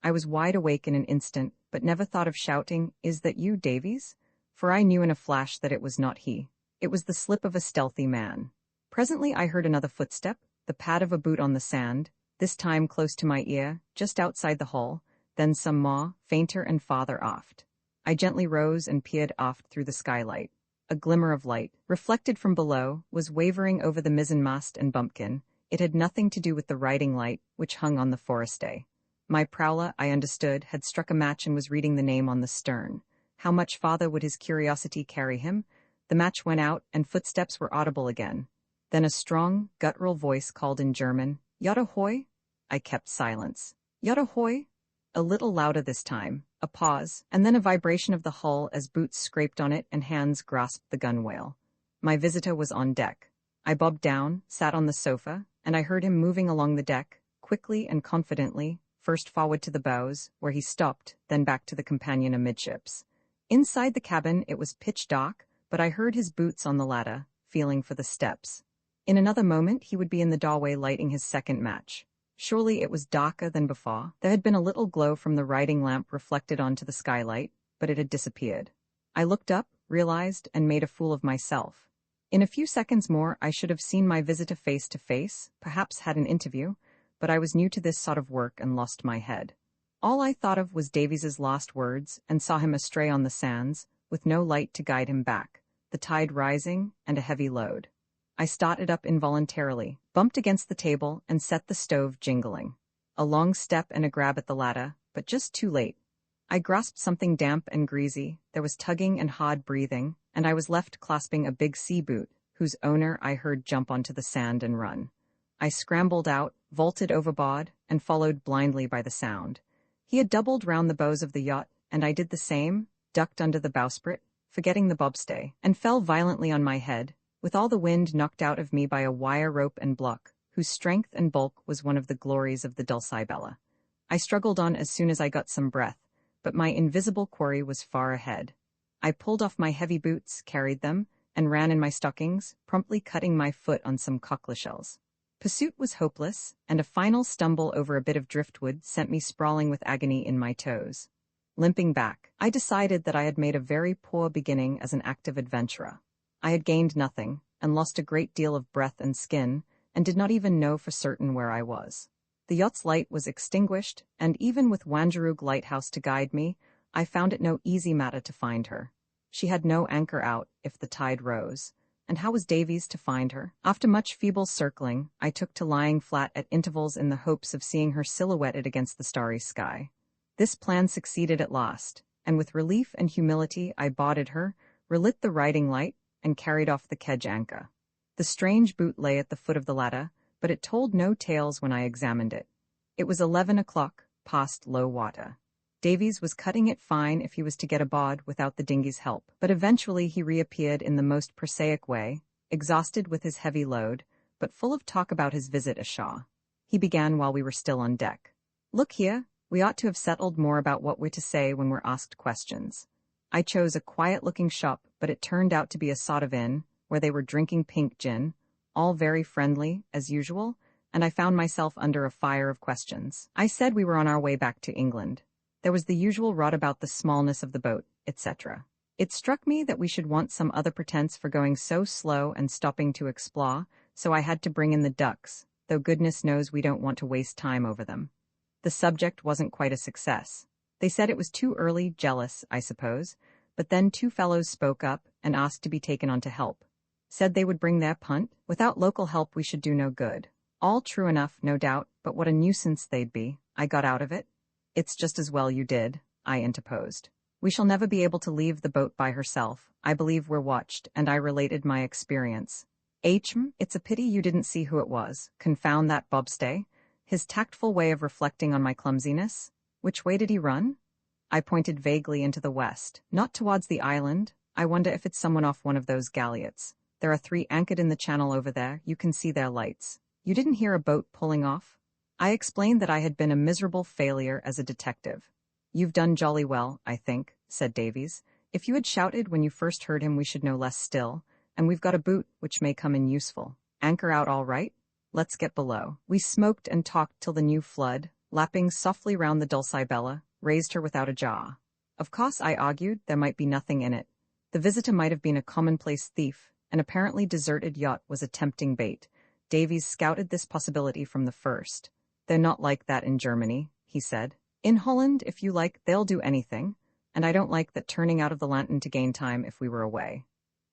I was wide awake in an instant, but never thought of shouting, "Is that you, Davies?" For I knew in a flash that it was not he. It was the slip of a stealthy man. Presently I heard another footstep, the pad of a boot on the sand, this time close to my ear, just outside the hull, then some more, fainter and farther aft. I gently rose and peered aft through the skylight. A glimmer of light, reflected from below, was wavering over the mizzenmast and bumpkin. It had nothing to do with the riding light, which hung on the forestay. My prowler, I understood, had struck a match and was reading the name on the stern. How much farther would his curiosity carry him? The match went out, and footsteps were audible again. Then a strong, guttural voice called in German, "Yacht ahoy?" I kept silence. "Yacht ahoy?" A little louder this time. A pause, and then a vibration of the hull as boots scraped on it and hands grasped the gunwale. My visitor was on deck. I bobbed down, sat on the sofa, and I heard him moving along the deck, quickly and confidently, first forward to the bows, where he stopped, then back to the companion amidships. Inside the cabin it was pitch dark, but I heard his boots on the ladder, feeling for the steps. In another moment he would be in the doorway lighting his second match. Surely it was darker than before. There had been a little glow from the riding lamp reflected onto the skylight, but it had disappeared. I looked up, realized, and made a fool of myself. In a few seconds more I should have seen my visitor face to face, perhaps had an interview, but I was new to this sort of work and lost my head. All I thought of was Davies's last words, and saw him astray on the sands, with no light to guide him back, the tide rising, and a heavy load. I started up involuntarily, bumped against the table, and set the stove jingling. A long step and a grab at the ladder, but just too late. I grasped something damp and greasy, there was tugging and hard breathing, and I was left clasping a big sea boot, whose owner I heard jump onto the sand and run. I scrambled out, vaulted overboard, and followed blindly by the sound. He had doubled round the bows of the yacht, and I did the same, ducked under the bowsprit, forgetting the bobstay, and fell violently on my head, with all the wind knocked out of me by a wire rope and block, whose strength and bulk was one of the glories of the Dulcibella. I struggled on as soon as I got some breath, but my invisible quarry was far ahead. I pulled off my heavy boots, carried them, and ran in my stockings, promptly cutting my foot on some cockle-shells. Pursuit was hopeless, and a final stumble over a bit of driftwood sent me sprawling with agony in my toes. Limping back, I decided that I had made a very poor beginning as an active adventurer. I had gained nothing, and lost a great deal of breath and skin, and did not even know for certain where I was. The yacht's light was extinguished, and even with Wangerooge Lighthouse to guide me, I found it no easy matter to find her. She had no anchor out if the tide rose. And how was Davies to find her? After much feeble circling, I took to lying flat at intervals in the hopes of seeing her silhouetted against the starry sky. This plan succeeded at last, and with relief and humility I boarded her, relit the riding light, and carried off the kedge anchor. The strange boot lay at the foot of the ladder, but it told no tales when I examined it. It was 11 o'clock, past low water. Davies was cutting it fine if he was to get aboard without the dinghy's help, but eventually he reappeared in the most prosaic way, exhausted with his heavy load, but full of talk about his visit ashore. He began while we were still on deck. "Look here, we ought to have settled more about what we're to say when we're asked questions." I chose a quiet-looking shop, but it turned out to be a sort of inn, where they were drinking pink gin, all very friendly, as usual, and I found myself under a fire of questions. I said we were on our way back to England. There was the usual rot about the smallness of the boat, etc. It struck me that we should want some other pretense for going so slow and stopping to explore, so I had to bring in the ducks, though goodness knows we don't want to waste time over them. The subject wasn't quite a success. They said it was too early, jealous, I suppose, but then two fellows spoke up and asked to be taken on to help. Said they would bring their punt. Without local help we should do no good. All true enough, no doubt, but what a nuisance they'd be. I got out of it. "It's just as well you did," I interposed. "We shall never be able to leave the boat by herself. I believe we're watched," and I related my experience. It's a pity you didn't see who it was. Confound that bobstay." His tactful way of reflecting on my clumsiness. "Which way did he run?" I pointed vaguely into the west. "Not towards the island. I wonder if it's someone off one of those galliots. There are 3 anchored in the channel over there. You can see their lights. You didn't hear a boat pulling off?" I explained that I had been a miserable failure as a detective. "You've done jolly well, I think," said Davies. "If you had shouted when you first heard him we should know less still, and we've got a boot which may come in useful. Anchor out all right? Let's get below." We smoked and talked till the new flood, lapping softly round the Dulcibella, raised her without a jar. Of course, I argued, there might be nothing in it. The visitor might have been a commonplace thief. An apparently deserted yacht was a tempting bait. Davies scouted this possibility from the first. "They're not like that in Germany," he said. "In Holland, if you like, they'll do anything, and I don't like that turning out of the lantern to gain time if we were away."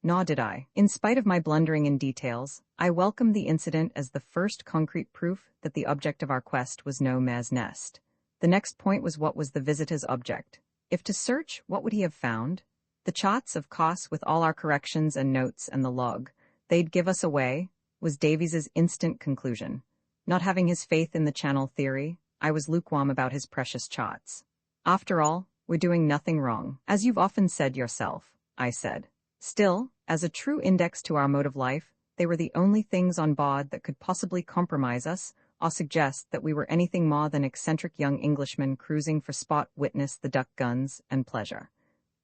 Nor did I. In spite of my blundering in details, I welcomed the incident as the first concrete proof that the object of our quest was no mare's nest. The next point was what was the visitor's object. If to search, what would he have found? The charts, of course, with all our corrections and notes and the log. "They'd give us away," was Davies's instant conclusion. Not having his faith in the channel theory, I was lukewarm about his precious charts. "After all, we're doing nothing wrong, as you've often said yourself," I said. Still, as a true index to our mode of life, they were the only things on board that could possibly compromise us or suggest that we were anything more than eccentric young Englishmen cruising for spot witness the duck guns and pleasure.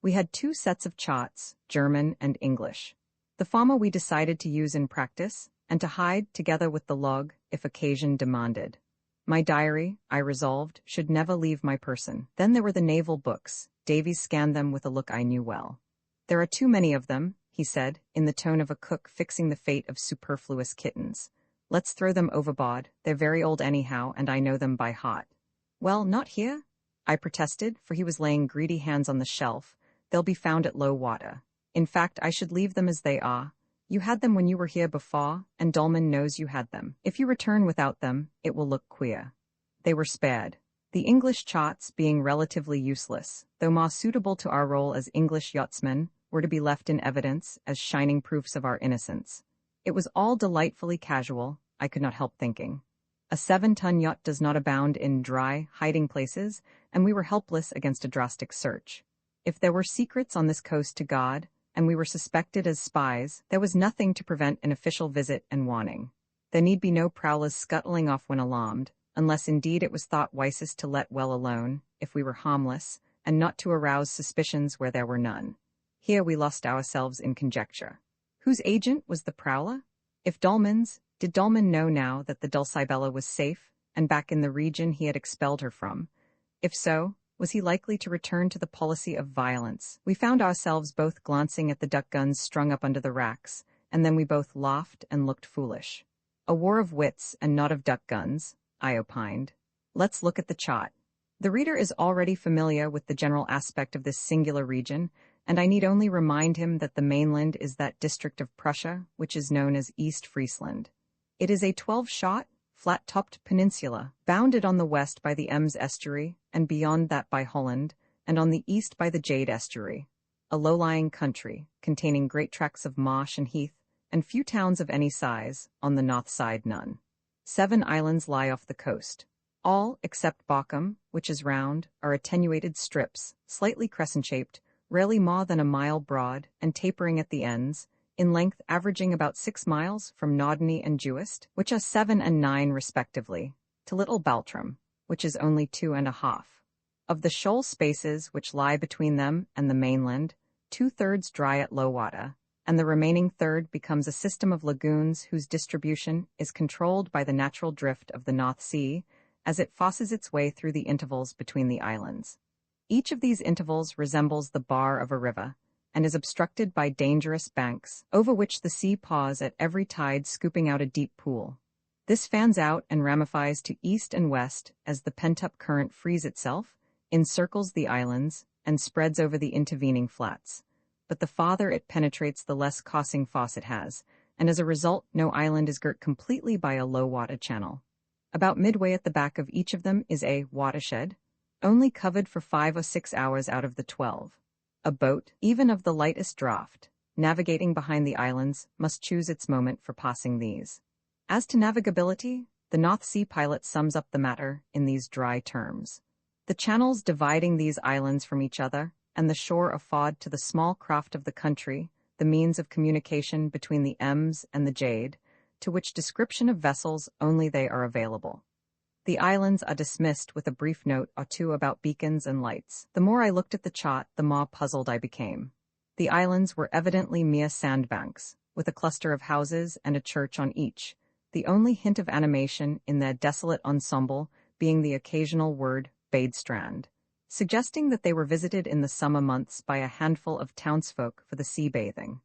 We had 2 sets of charts, German and English. The former we decided to use in practice, and to hide together with the log if occasion demanded. My diary, I resolved, should never leave my person. Then there were the naval books. Davies scanned them with a look I knew well. "There are too many of them," he said, in the tone of a cook fixing the fate of superfluous kittens. "Let's throw them overboard. They're very old anyhow, and I know them by heart." "Well, not here," I protested, for he was laying greedy hands on the shelf. "They'll be found at low water. In fact, I should leave them as they are. You had them when you were here before, and Dolman knows you had them. If you return without them, it will look queer." They were spared. The English charts, being relatively useless, though more suitable to our role as English yachtsmen, were to be left in evidence as shining proofs of our innocence. It was all delightfully casual, I could not help thinking. A 7-ton yacht does not abound in dry hiding places, and we were helpless against a drastic search. If there were secrets on this coast to God, and we were suspected as spies, there was nothing to prevent an official visit and warning. There need be no prowlers scuttling off when alarmed, unless indeed it was thought wisest to let well alone, if we were harmless, and not to arouse suspicions where there were none. Here we lost ourselves in conjecture. Whose agent was the prowler? If Dolman's, did Dolman know now that the Dulcibella was safe, and back in the region he had expelled her from? If so, was he likely to return to the policy of violence? We found ourselves both glancing at the duck guns strung up under the racks, and then we both laughed and looked foolish. A war of wits and not of duck guns, I opined. Let's look at the chart. The reader is already familiar with the general aspect of this singular region, and I need only remind him that the mainland is that district of Prussia which is known as East Friesland. It is a 12-shot, flat-topped peninsula, bounded on the west by the Ems estuary, and beyond that by Holland, and on the east by the Jade estuary. A low-lying country, containing great tracts of marsh and heath, and few towns of any size, on the north side none. 7 islands lie off the coast. All, except Bochum, which is round, are attenuated strips, slightly crescent-shaped, rarely more than a mile broad, and tapering at the ends, in length averaging about 6 miles from Norderney and Juist, which are 7 and 9 respectively, to Little Baltrum, which is only 2.5. Of the shoal spaces which lie between them and the mainland, 2/3 dry at low water, and the remaining third becomes a system of lagoons whose distribution is controlled by the natural drift of the North Sea, as it forces its way through the intervals between the islands. Each of these intervals resembles the bar of a river, and is obstructed by dangerous banks, over which the sea paws at every tide, scooping out a deep pool. This fans out and ramifies to east and west as the pent-up current frees itself, encircles the islands, and spreads over the intervening flats. But the farther it penetrates, the less crossing force it has, and as a result, no island is girt completely by a low-water channel. About midway at the back of each of them is a watershed, only covered for 5 or 6 hours out of the 12. A boat, even of the lightest draught, navigating behind the islands, must choose its moment for passing these. As to navigability, the North Sea pilot sums up the matter in these dry terms. The channels dividing these islands from each other, and the shore afford to the small craft of the country the means of communication between the Ems and the Jade, to which description of vessels only they are available. The islands are dismissed with a brief note or two about beacons and lights. The more I looked at the chart, the more puzzled I became. The islands were evidently mere sandbanks, with a cluster of houses and a church on each, the only hint of animation in their desolate ensemble being the occasional word Badestrand, suggesting that they were visited in the summer months by a handful of townsfolk for the sea bathing.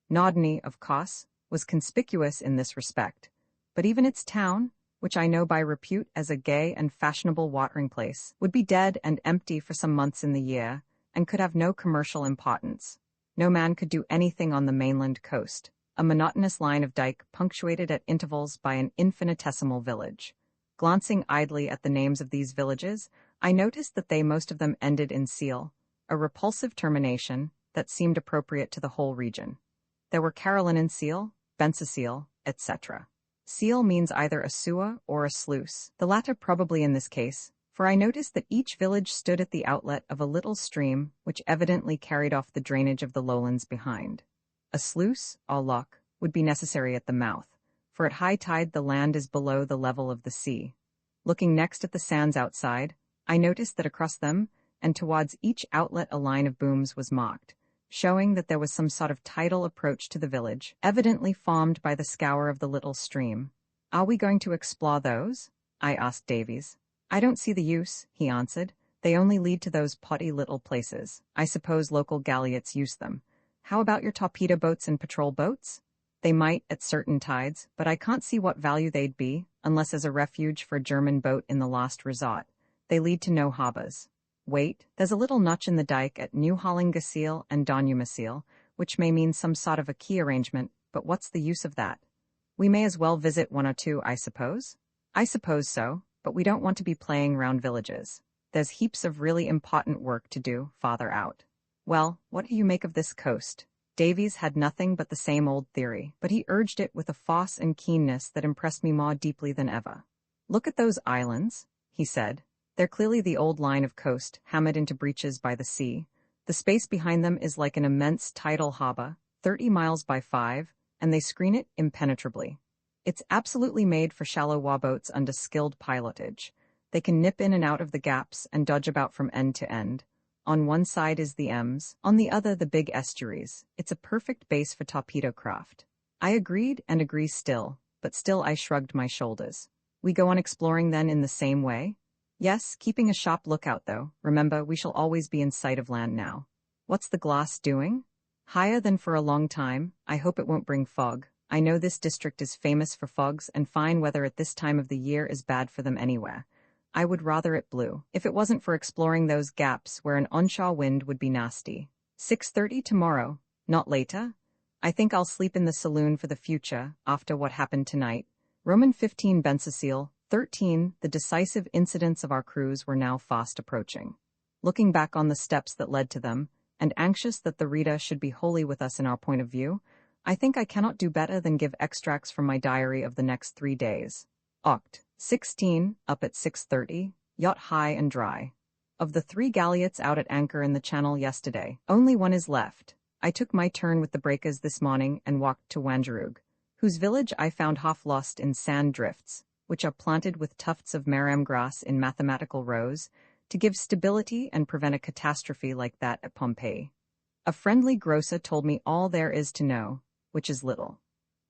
Norderney, of course, was conspicuous in this respect, but even its town, which I know by repute as a gay and fashionable watering place, would be dead and empty for some months in the year, and could have no commercial importance. No man could do anything on the mainland coast, a monotonous line of dike punctuated at intervals by an infinitesimal village. Glancing idly at the names of these villages, I noticed that they most of them ended in seal, a repulsive termination that seemed appropriate to the whole region. There were Carolinen Seal, Bensasil, etc. Seal means either a sewer or a sluice, the latter probably in this case, for I noticed that each village stood at the outlet of a little stream which evidently carried off the drainage of the lowlands behind. A sluice, or loch, would be necessary at the mouth, for at high tide the land is below the level of the sea. Looking next at the sands outside, I noticed that across them, and towards each outlet a line of booms was marked, showing that there was some sort of tidal approach to the village, evidently formed by the scour of the little stream. "Are we going to explore those?" I asked Davies. "I don't see the use," he answered. "They only lead to those potty little places. I suppose local galliots use them. How about your torpedo boats and patrol boats? They might at certain tides, but I can't see what value they'd be, unless as a refuge for a German boat in the last resort. They lead to no harbors. Wait, there's a little notch in the dike at New Hollingasil and Donumasil, which may mean some sort of a key arrangement, but what's the use of that? We may as well visit one or two, I suppose? I suppose so, but we don't want to be playing round villages. There's heaps of really important work to do farther out. Well, what do you make of this coast?" Davies had nothing but the same old theory, but he urged it with a force and keenness that impressed me more deeply than ever. "Look at those islands," he said. "They're clearly the old line of coast, hammered into breaches by the sea. The space behind them is like an immense tidal harbor, 30 miles by 5, and they screen it impenetrably. It's absolutely made for shallow warbboats under skilled pilotage. They can nip in and out of the gaps and dodge about from end to end. On one side is the Ems, on the other the big estuaries. It's a perfect base for torpedo craft. I agreed and agree still, but still I shrugged my shoulders. We go on exploring then in the same way? Yes, keeping a sharp lookout though. Remember, we shall always be in sight of land now. What's the glass doing? Higher than for a long time. I hope it won't bring fog. I know this district is famous for fogs, and fine weather at this time of the year is bad for them anywhere. I would rather it blew, if it wasn't for exploring those gaps where an onshore wind would be nasty. 6:30 tomorrow, not later? I think I'll sleep in the saloon for the future, after what happened tonight. Roman 15 Bencecile, 13, the decisive incidents of our cruise were now fast approaching. Looking back on the steps that led to them, and anxious that the reader should be wholly with us in our point of view, I think I cannot do better than give extracts from my diary of the next 3 days. Oct. 16, up at 6:30, yacht high and dry. Of the 3 galliots out at anchor in the channel yesterday, only one is left. I took my turn with the breakers this morning and walked to Wangerooge, whose village I found half lost in sand drifts, which are planted with tufts of marram grass in mathematical rows, to give stability and prevent a catastrophe like that at Pompeii. A friendly grocer told me all there is to know, which is little.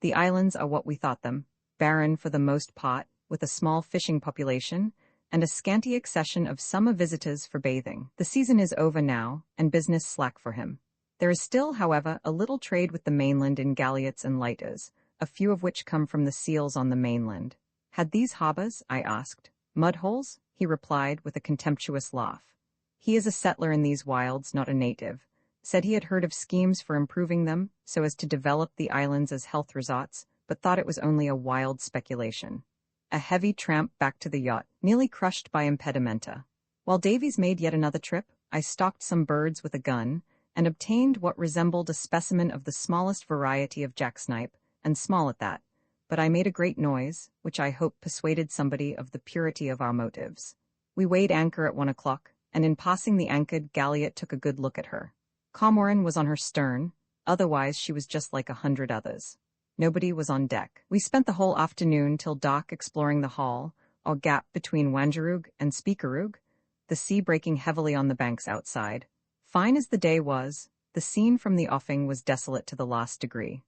The islands are what we thought them, barren for the most part, with a small fishing population, and a scanty accession of summer visitors for bathing. The season is over now, and business slack for him. There is still, however, a little trade with the mainland in galliots and lighters, a few of which come from the seals on the mainland. Had these harbors, I asked, mudholes? He replied with a contemptuous laugh. He is a settler in these wilds, not a native. Said he had heard of schemes for improving them, so as to develop the islands as health resorts, but thought it was only a wild speculation. A heavy tramp back to the yacht, nearly crushed by impedimenta. While Davies made yet another trip, I stalked some birds with a gun, and obtained what resembled a specimen of the smallest variety of jacksnipe, and small at that. But I made a great noise, which I hope persuaded somebody of the purity of our motives. We weighed anchor at 1 o'clock, and in passing the anchored galliot took a good look at her. Cormoran was on her stern, otherwise she was just like 100 others. Nobody was on deck. We spent the whole afternoon till dark exploring the haul, or gap between Wangerooge and Speakerooge, the sea breaking heavily on the banks outside. Fine as the day was, the scene from the offing was desolate to the last degree.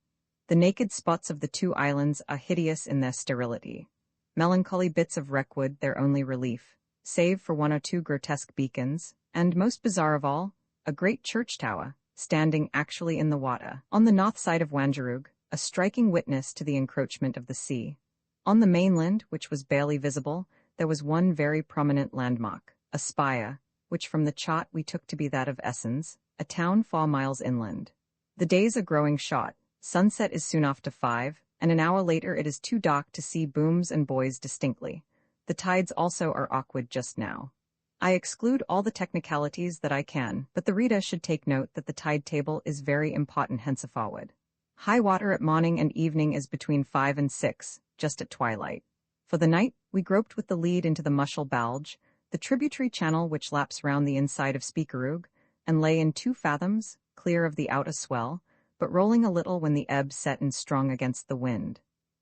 The naked spots of the 2 islands are hideous in their sterility. Melancholy bits of wreckwood their only relief, save for 1 or 2 grotesque beacons, and, most bizarre of all, a great church tower, standing actually in the water, on the north side of Wangerooge, a striking witness to the encroachment of the sea. On the mainland, which was barely visible, there was one very prominent landmark, a spire, which from the chart we took to be that of Essens, a town 4 miles inland. The days are growing short. Sunset is soon after 5, and an hour later it is too dark to see booms and buoys distinctly. The tides also are awkward just now. I exclude all the technicalities that I can, but the reader should take note that the tide table is very important henceforward. High water at morning and evening is between 5 and 6, just at twilight. For the night, we groped with the lead into the Mushel Balge, the tributary channel which laps round the inside of Speakerooge, and lay in 2 fathoms, clear of the outer swell, but rolling a little when the ebb set and strong against the wind.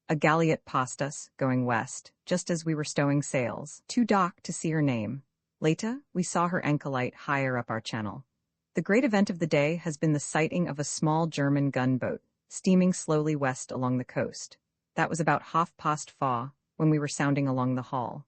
A galliot passed us, going west, just as we were stowing sails, too dark to see her name. Later, we saw her anchor light higher up our channel. The great event of the day has been the sighting of a small German gunboat, steaming slowly west along the coast. That was about 4:30, when we were sounding along the Hall.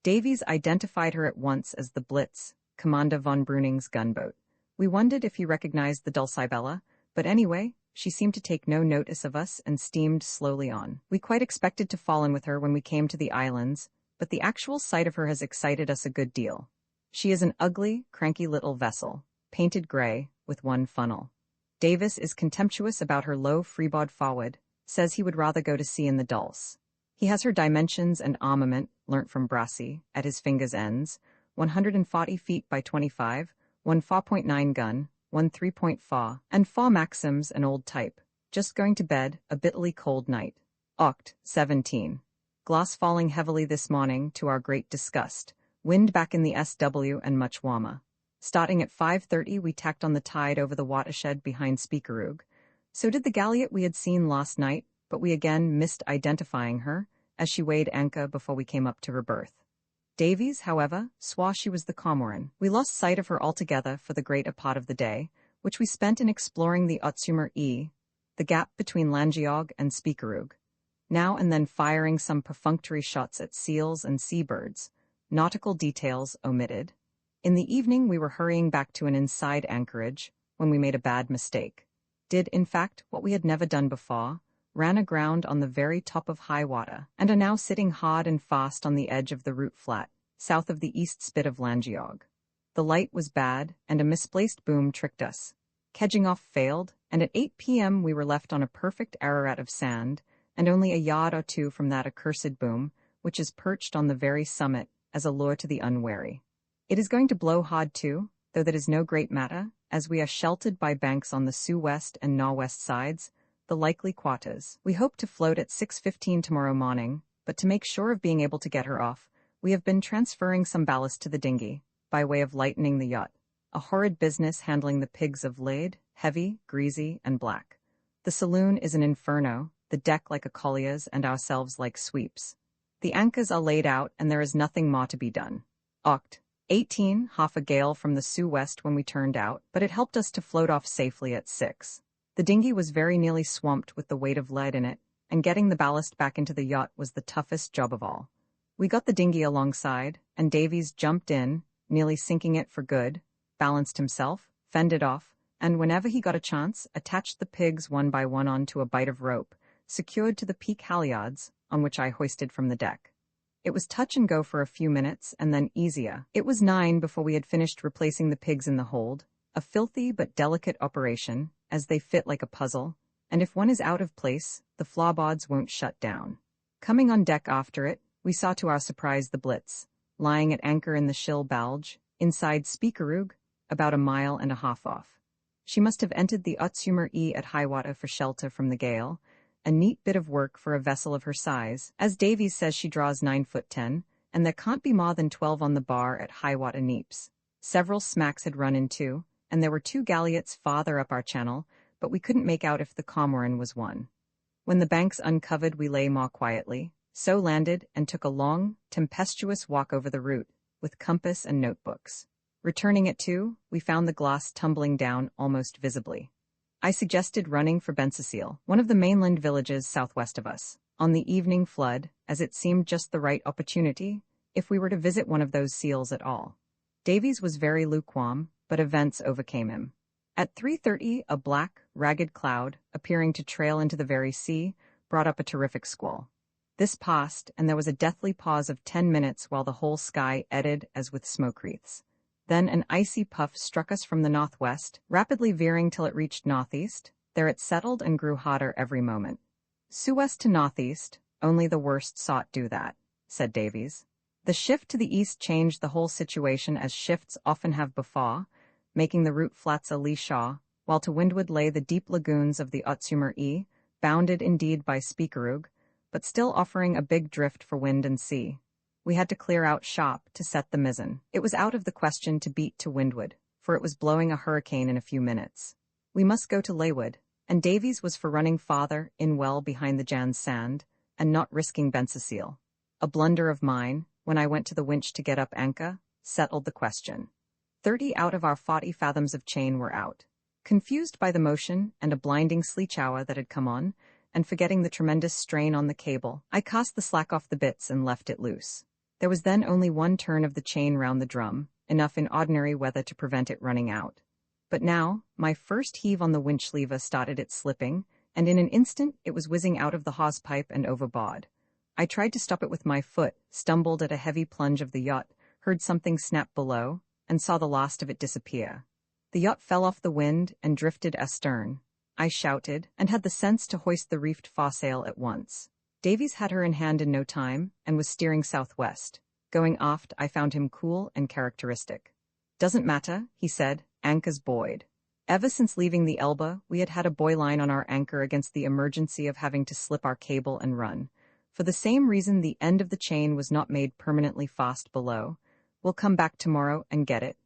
Davies identified her at once as the Blitz, Commander von Breuning's gunboat. We wondered if he recognized the Dulcibella, but anyway, she seemed to take no notice of us and steamed slowly on. We quite expected to fall in with her when we came to the islands, but the actual sight of her has excited us a good deal. She is an ugly, cranky little vessel, painted gray, with 1 funnel. Davis is contemptuous about her low freeboard forward, says he would rather go to sea in the Dulce. He has her dimensions and armament, learnt from Brassey, at his fingers' ends, 140 feet by 25, 1 4.9 gun, 1 3.4, and 4 Maxims, an old type. Just going to bed, a bitterly cold night. Oct. 17. Glass falling heavily this morning, to our great disgust. Wind back in the SW and much warmer. Starting at 5:30, we tacked on the tide over the watershed behind Speakerug. So did the galliot we had seen last night, but we again missed identifying her, as she weighed anchor before we came up to her berth. Davies, however, swore she was the Cormoran. We lost sight of her altogether for the greater part of the day, which we spent in exploring the Otsumer E, the gap between Langeog and Speakerug, now and then firing some perfunctory shots at seals and seabirds, nautical details omitted. In the evening we were hurrying back to an inside anchorage, when we made a bad mistake. Did, in fact, what we had never done before, ran aground on the very top of high water, and are now sitting hard and fast on the edge of the root flat, south of the east spit of Langeog. The light was bad, and a misplaced boom tricked us. Kedging off failed, and at 8 p.m. we were left on a perfect Ararat of sand, and only a yard or two from that accursed boom, which is perched on the very summit, as a lure to the unwary. It is going to blow hard too, though that is no great matter, as we are sheltered by banks on the sou-west and nor'west sides, the likely quarters. We hope to float at 6:15 tomorrow morning, but to make sure of being able to get her off, we have been transferring some ballast to the dinghy, by way of lightening the yacht. A horrid business handling the pigs of lead, heavy, greasy, and black. The saloon is an inferno, the deck like a collier's and ourselves like sweeps. The anchors are laid out and there is nothing more to be done. Oct. 18, half a gale from the sou-west when we turned out, but it helped us to float off safely at 6. The dinghy was very nearly swamped with the weight of lead in it, and getting the ballast back into the yacht was the toughest job of all. We got the dinghy alongside, and Davies jumped in, nearly sinking it for good, balanced himself, fended off, and whenever he got a chance, attached the pigs one by one onto a bight of rope, secured to the peak halyards, on which I hoisted from the deck. It was touch and go for a few minutes, and then easier. It was 9 before we had finished replacing the pigs in the hold, a filthy but delicate operation, as they fit like a puzzle, and if one is out of place, the floorboards won't shut down. Coming on deck after it, we saw to our surprise the Blitz, lying at anchor in the Schill Balge, inside Speakerug, about a mile and a half off. She must have entered the Otsumer E at high water for shelter from the gale, a neat bit of work for a vessel of her size, as Davies says she draws 9'10", and there can't be more than 12 on the bar at high water neaps. Several smacks had run in too, and there were 2 galliots farther up our channel, but we couldn't make out if the Cormoran was one. When the banks uncovered we lay more quietly, so landed and took a long, tempestuous walk over the route, with compass and notebooks. Returning at 2, we found the glass tumbling down almost visibly. I suggested running for Bensasil, one of the mainland villages southwest of us, on the evening flood, as it seemed just the right opportunity, if we were to visit one of those seals at all. Davies was very lukewarm, but events overcame him. At 3:30, a black, ragged cloud, appearing to trail into the very sea, brought up a terrific squall. This passed, and there was a deathly pause of 10 minutes while the whole sky eddied as with smoke wreaths. Then an icy puff struck us from the northwest, rapidly veering till it reached northeast. There it settled and grew hotter every moment. Sou-west to northeast, only the worst sort do that, said Davies. The shift to the east changed the whole situation as shifts often have before, making the root flats a lee shaw, while to windward lay the deep lagoons of the Otsumer E, bounded indeed by Speakerug, but still offering a big drift for wind and sea. We had to clear out shop to set the mizzen. It was out of the question to beat to windward, for it was blowing a hurricane in a few minutes. We must go to leeward, and Davies was for running farther in well behind the Jan's sand, and not risking Bensasil. A blunder of mine, when I went to the winch to get up anchor, settled the question. 30 out of our 40 fathoms of chain were out. Confused by the motion and a blinding sleech hour that had come on, and forgetting the tremendous strain on the cable, I cast the slack off the bitts and left it loose. There was then only one turn of the chain round the drum, enough in ordinary weather to prevent it running out. But now, my first heave on the winch lever started it slipping, and in an instant it was whizzing out of the hawse-pipe and overboard. I tried to stop it with my foot, stumbled at a heavy plunge of the yacht, heard something snap below, and saw the last of it disappear. The yacht fell off the wind and drifted astern. I shouted, and had the sense to hoist the reefed foresail at once. Davies had her in hand in no time, and was steering southwest. Going aft, I found him cool and characteristic. "Doesn't matter," he said, "anchor's buoyed." Ever since leaving the Elbe, we had had a buoy line on our anchor against the emergency of having to slip our cable and run. For the same reason the end of the chain was not made permanently fast below. We'll come back tomorrow and get it.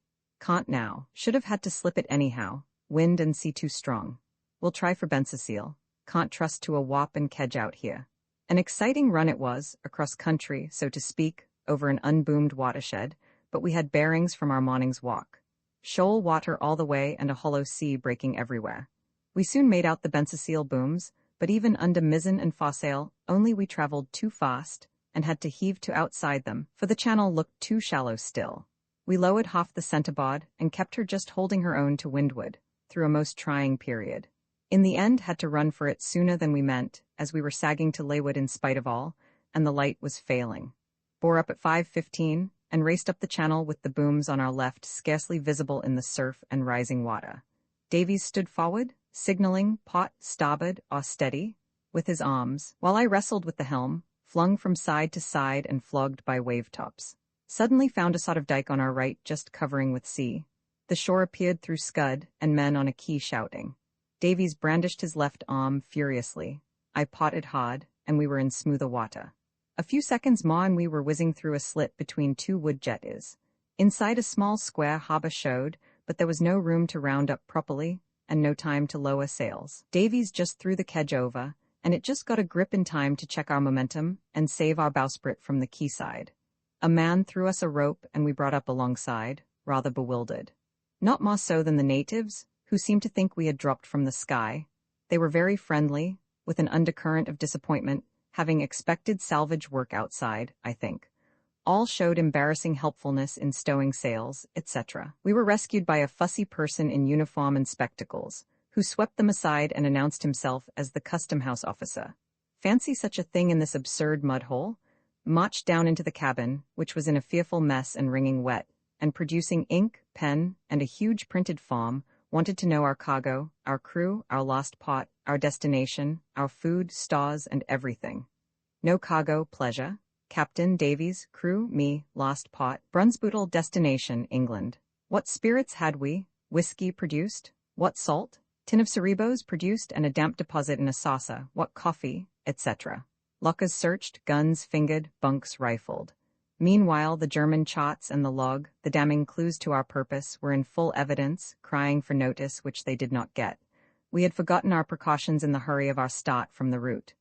Can't now. Should have had to slip it anyhow. Wind and sea too strong. We'll try for Bensasil. Can't trust to a whop and kedge out here. An exciting run it was, across country, so to speak, over an unboomed watershed, but we had bearings from our morning's walk. Shoal water all the way and a hollow sea breaking everywhere. We soon made out the Bensasil booms, but even under mizzen and foresail, only we travelled too fast, and had to heave to outside them, for the channel looked too shallow still. We lowered half the centreboard, and kept her just holding her own to windward, through a most trying period. In the end had to run for it sooner than we meant, as we were sagging to leeward in spite of all, and the light was failing. Bore up at 5:15, and raced up the channel with the booms on our left scarcely visible in the surf and rising water. Davies stood forward, signalling pot, starboard, or steady, with his arms, while I wrestled with the helm, flung from side to side and flogged by wave tops. Suddenly found a sort of dike on our right just covering with sea. The shore appeared through scud, and men on a quay shouting. Davies brandished his left arm furiously. I potted hard, and we were in smoother water. A few seconds more and we were whizzing through a slit between two wood jetties. Inside a small square harbour showed, but there was no room to round up properly, and no time to lower sails. Davies just threw the kedge over, and it just got a grip in time to check our momentum and save our bowsprit from the quayside. A man threw us a rope and we brought up alongside, rather bewildered. Not more so than the natives, who seemed to think we had dropped from the sky. They were very friendly, with an undercurrent of disappointment, having expected salvage work outside, I think. All showed embarrassing helpfulness in stowing sails, etc. We were rescued by a fussy person in uniform and spectacles, who swept them aside and announced himself as the custom house officer. Fancy such a thing in this absurd mud hole? Marched down into the cabin, which was in a fearful mess and wringing wet, and producing ink, pen, and a huge printed form, wanted to know our cargo, our crew, our lost pot, our destination, our food, stores, and everything. No cargo, pleasure. Captain, Davies, crew, me, lost pot, Brunsbootle, destination, England. What spirits had we? Whiskey produced? What salt? Tin of Cerebos produced and a damp deposit in a saucer. What coffee? Etc. Lockers searched, guns fingered, bunks rifled. Meanwhile, the German charts and the log, the damning clues to our purpose, were in full evidence, crying for notice which they did not get. We had forgotten our precautions in the hurry of our start from the route.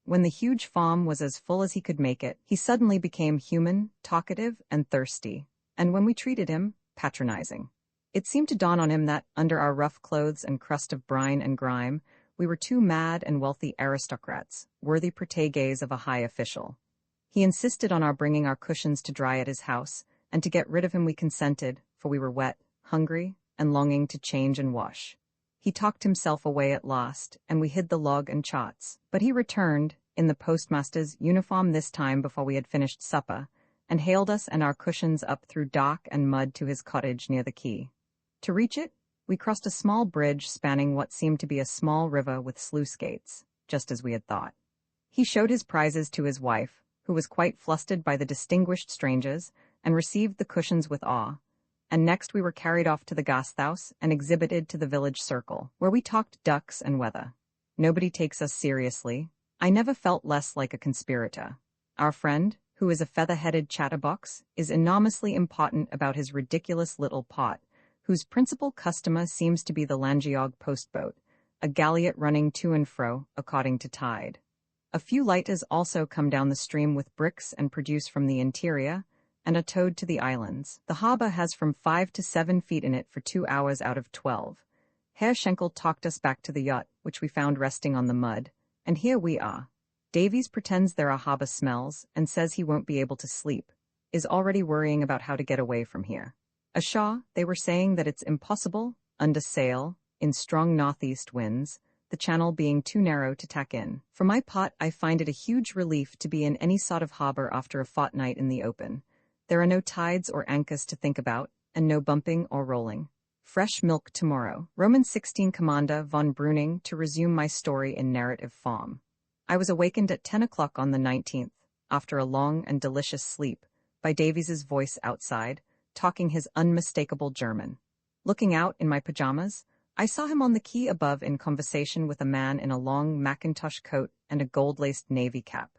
When the huge farm was as full as he could make it, he suddenly became human, talkative, and thirsty, and when we treated him, patronizing. It seemed to dawn on him that, under our rough clothes and crust of brine and grime, we were two mad and wealthy aristocrats, worthy proteges of a high official. He insisted on our bringing our cushions to dry at his house, and to get rid of him we consented, for we were wet, hungry, and longing to change and wash. He talked himself away at last, and we hid the log and charts, but he returned, in the postmaster's uniform this time before we had finished supper, and hailed us and our cushions up through dock and mud to his cottage near the quay. To reach it, we crossed a small bridge spanning what seemed to be a small river with sluice gates, just as we had thought. He showed his prizes to his wife, who was quite flustered by the distinguished strangers, and received the cushions with awe. And next we were carried off to the Gasthaus and exhibited to the village circle, where we talked ducks and weather. Nobody takes us seriously. I never felt less like a conspirator. Our friend, who is a feather-headed chatterbox, is enormously important about his ridiculous little pot, whose principal customer seems to be the Langeog postboat, a galliot running to and fro, according to tide. A few lighters also come down the stream with bricks and produce from the interior, and are towed to the islands. The harbour has from 5 to 7 feet in it for 2 hours out of 12. Herr Schenkel talked us back to the yacht, which we found resting on the mud, and here we are. Davies pretends there are harbour smells, and says he won't be able to sleep, is already worrying about how to get away from here. Ashore, they were saying that it's impossible, under sail, in strong northeast winds, the channel being too narrow to tack in. For my part, I find it a huge relief to be in any sort of harbour after a fortnight in the open. There are no tides or anchors to think about, and no bumping or rolling. Fresh milk tomorrow. Roman 16 Commander von Breuning to resume my story in narrative form. I was awakened at 10 o'clock on the 19th, after a long and delicious sleep, by Davies's voice outside, talking his unmistakable German. Looking out in my pajamas, I saw him on the quay above in conversation with a man in a long Mackintosh coat and a gold-laced navy cap.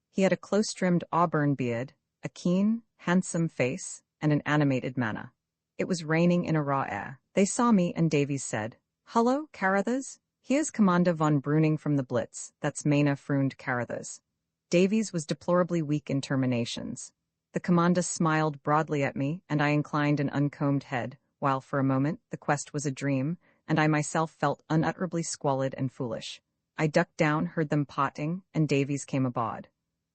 He had a close-trimmed auburn beard, a keen, handsome face, and an animated manner. It was raining in a raw air. They saw me and Davies said, "Hullo, Carruthers? Here's Commander von Breuning from the Blitz, that's Maina Freund Carruthers." Davies was deplorably weak in terminations. The commander smiled broadly at me, and I inclined an uncombed head, while for a moment the quest was a dream, and I myself felt unutterably squalid and foolish. I ducked down, heard them potting, and Davies came aboard.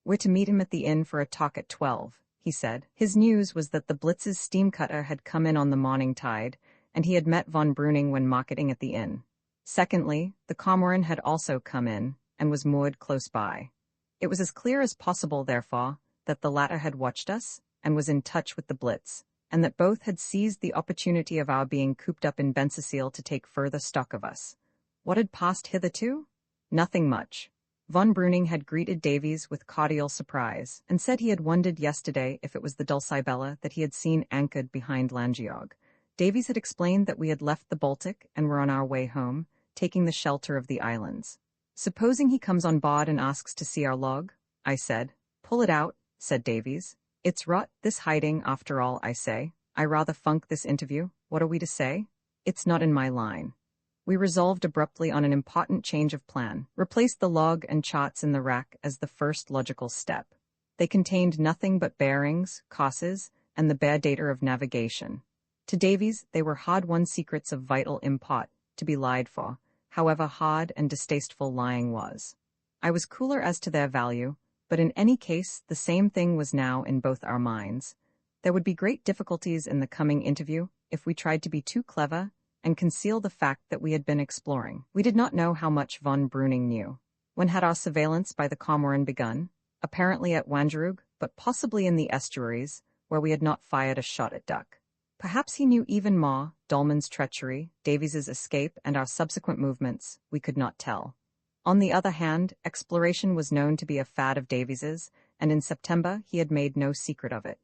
"We're to meet him at the inn for a talk at 12, he said. His news was that the Blitz's steam cutter had come in on the morning tide, and he had met von Breuning when marketing at the inn. Secondly, the Cormoran had also come in, and was moored close by. It was as clear as possible, therefore, that the latter had watched us, and was in touch with the Blitz, and that both had seized the opportunity of our being cooped up in Bensersiel to take further stock of us. What had passed hitherto? Nothing much. Von Breuning had greeted Davies with cordial surprise, and said he had wondered yesterday if it was the Dulcibella that he had seen anchored behind Langeog. Davies had explained that we had left the Baltic and were on our way home, taking the shelter of the islands. "Supposing he comes on board and asks to see our log?" I said. "Pull it out," said Davies. "It's rot, this hiding, after all, I say. I rather funk this interview. What are we to say? It's not in my line." We resolved abruptly on an important change of plan, replaced the log and charts in the rack as the first logical step. They contained nothing but bearings, causes, and the bare data of navigation. To Davies, they were hard-won secrets of vital import, to be lied for, however hard and distasteful lying was. I was cooler as to their value, but in any case the same thing was now in both our minds. There would be great difficulties in the coming interview if we tried to be too clever and conceal the fact that we had been exploring. We did not know how much von Breuning knew. When had our surveillance by the Cormoran begun? Apparently at Wangerooge, but possibly in the estuaries, where we had not fired a shot at duck. Perhaps he knew even more, Dolman's treachery, Davies's escape, and our subsequent movements, we could not tell. On the other hand, exploration was known to be a fad of Davies's, and in September he had made no secret of it.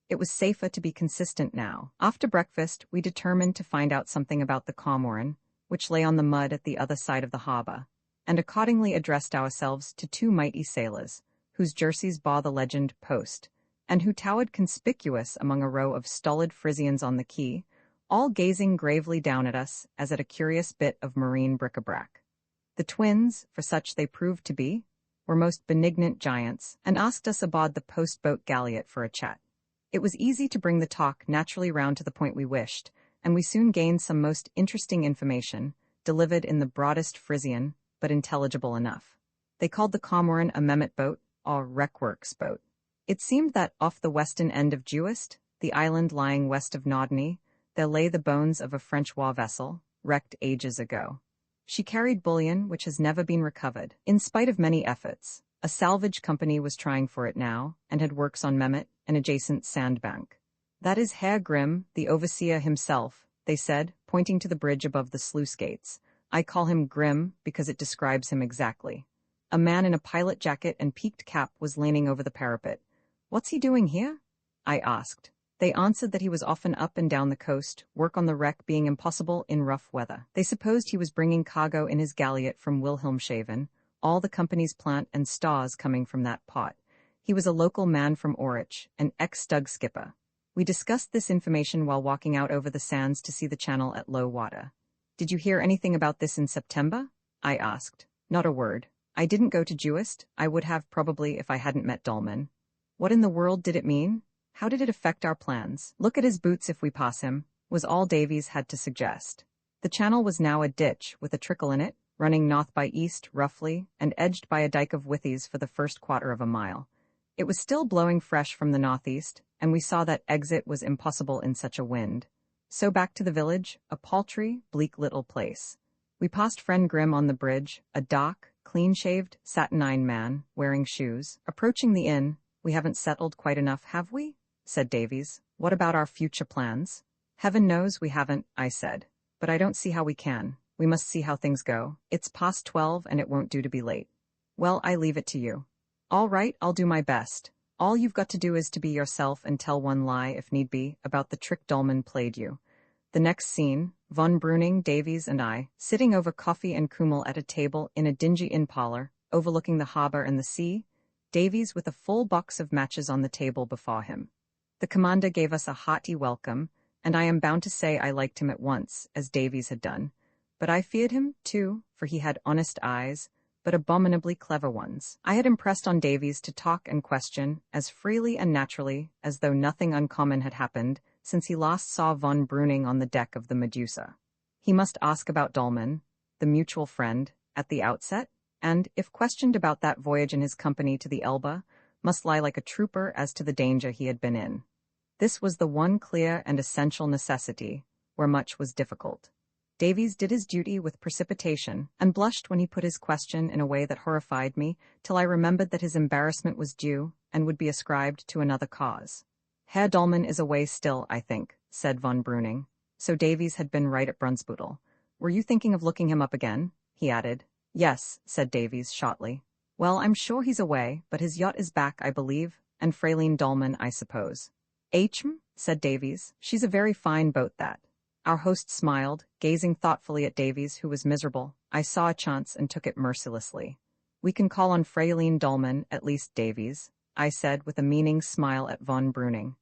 It was safer to be consistent now. After breakfast, we determined to find out something about the Cormoran, which lay on the mud at the other side of the harbour, and accordingly addressed ourselves to two mighty sailors, whose jerseys bore the legend "Post," and who towered conspicuous among a row of stolid Frisians on the quay, all gazing gravely down at us as at a curious bit of marine bric-a-brac. The twins, for such they proved to be, were most benignant giants, and asked us aboard the post-boat galliot for a chat. It was easy to bring the talk naturally round to the point we wished, and we soon gained some most interesting information, delivered in the broadest Frisian, but intelligible enough. They called the Cormoran a Mehmet boat, or wreckworks boat. It seemed that off the western end of Juist, the island lying west of Norderney, there lay the bones of a French war vessel, wrecked ages ago. She carried bullion which has never been recovered, in spite of many efforts. A salvage company was trying for it now, and had works on Mehmet, an adjacent sandbank. "That is Herr Grimm, the overseer himself," they said, pointing to the bridge above the sluice gates. I call him Grimm because it describes him exactly. A man in a pilot jacket and peaked cap was leaning over the parapet. "What's he doing here?" I asked. They answered that he was often up and down the coast, work on the wreck being impossible in rough weather. They supposed he was bringing cargo in his galliot from Wilhelmshaven, all the company's plant and stores coming from that pot. He was a local man from Orich, an ex-stug skipper. We discussed this information while walking out over the sands to see the channel at low water. "Did you hear anything about this in September?" I asked. "Not a word. I didn't go to Juist. I would have probably if I hadn't met Dolman." What in the world did it mean? How did it affect our plans? "Look at his boots if we pass him," was all Davies had to suggest. The channel was now a ditch with a trickle in it, running north by east, roughly, and edged by a dike of withies for the first quarter of a mile. It was still blowing fresh from the northeast, and we saw that exit was impossible in such a wind. So back to the village, a paltry, bleak little place. We passed friend Grimm on the bridge, a dark, clean-shaved, saturnine man, wearing shoes. Approaching the inn, "We haven't settled quite enough, have we?" said Davies. "What about our future plans?" "Heaven knows we haven't," I said. "But I don't see how we can. We must see how things go. It's past 12 and it won't do to be late." "Well, I leave it to you." "All right, I'll do my best. All you've got to do is to be yourself and tell one lie, if need be, about the trick Dolman played you." The next scene, von Breuning, Davies, and I, sitting over coffee and kummel at a table in a dingy inn parlor, overlooking the harbour and the sea, Davies with a full box of matches on the table before him. The commander gave us a hearty welcome, and I am bound to say I liked him at once, as Davies had done. But I feared him, too, for he had honest eyes, but abominably clever ones. I had impressed on Davies to talk and question as freely and naturally as though nothing uncommon had happened since he last saw von Breuning on the deck of the Medusa. He must ask about Dolman, the mutual friend, at the outset, and, if questioned about that voyage in his company to the Elbe, must lie like a trooper as to the danger he had been in. This was the one clear and essential necessity, where much was difficult. Davies did his duty with precipitation, and blushed when he put his question in a way that horrified me, till I remembered that his embarrassment was due, and would be ascribed to another cause. Herr Dolman is away still, I think, said von Breuning. So Davies had been right at Brunsbüttel. Were you thinking of looking him up again? He added. Yes, said Davies shortly. Well, I'm sure he's away, but his yacht is back, I believe, and Fraulein Dolman, I suppose. Said Davies. She's a very fine boat, that. Our host smiled, gazing thoughtfully at Davies, who was miserable. I saw a chance and took it mercilessly. We can call on Fraulein Dolman, at least, Davies, I said with a meaning smile at von Breuning.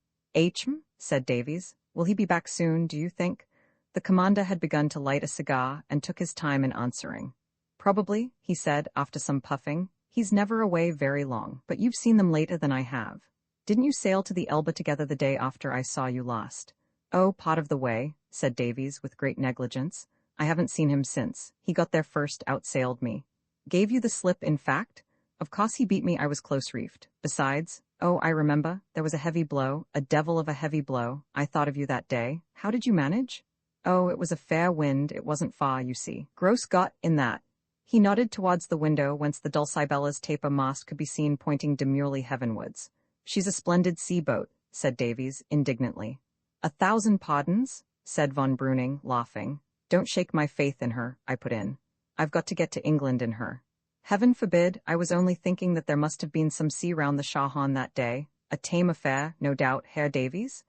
Said Davies. Will he be back soon, do you think? The commander had begun to light a cigar and took his time in answering. Probably, he said after some puffing. He's never away very long, but you've seen them later than I have. Didn't you sail to the Elbe together the day after I saw you last? Oh, part of the way, said Davies with great negligence. I haven't seen him since. He got there first, outsailed me. Gave you the slip, in fact? Of course he beat me, I was close reefed. Besides, oh, I remember, there was a heavy blow, a devil of a heavy blow. I thought of you that day. How did you manage? Oh, it was a fair wind, it wasn't far, you see. Gross got in that. He nodded towards the window whence the Dulcibella's taper mast could be seen pointing demurely heavenwards. She's a splendid sea-boat, said Davies, indignantly. 1,000 pardons, said von Breuning, laughing. Don't shake my faith in her, I put in. I've got to get to England in her. Heaven forbid, I was only thinking that there must have been some sea round the Shahan that day. A tame affair, no doubt, Herr Davies?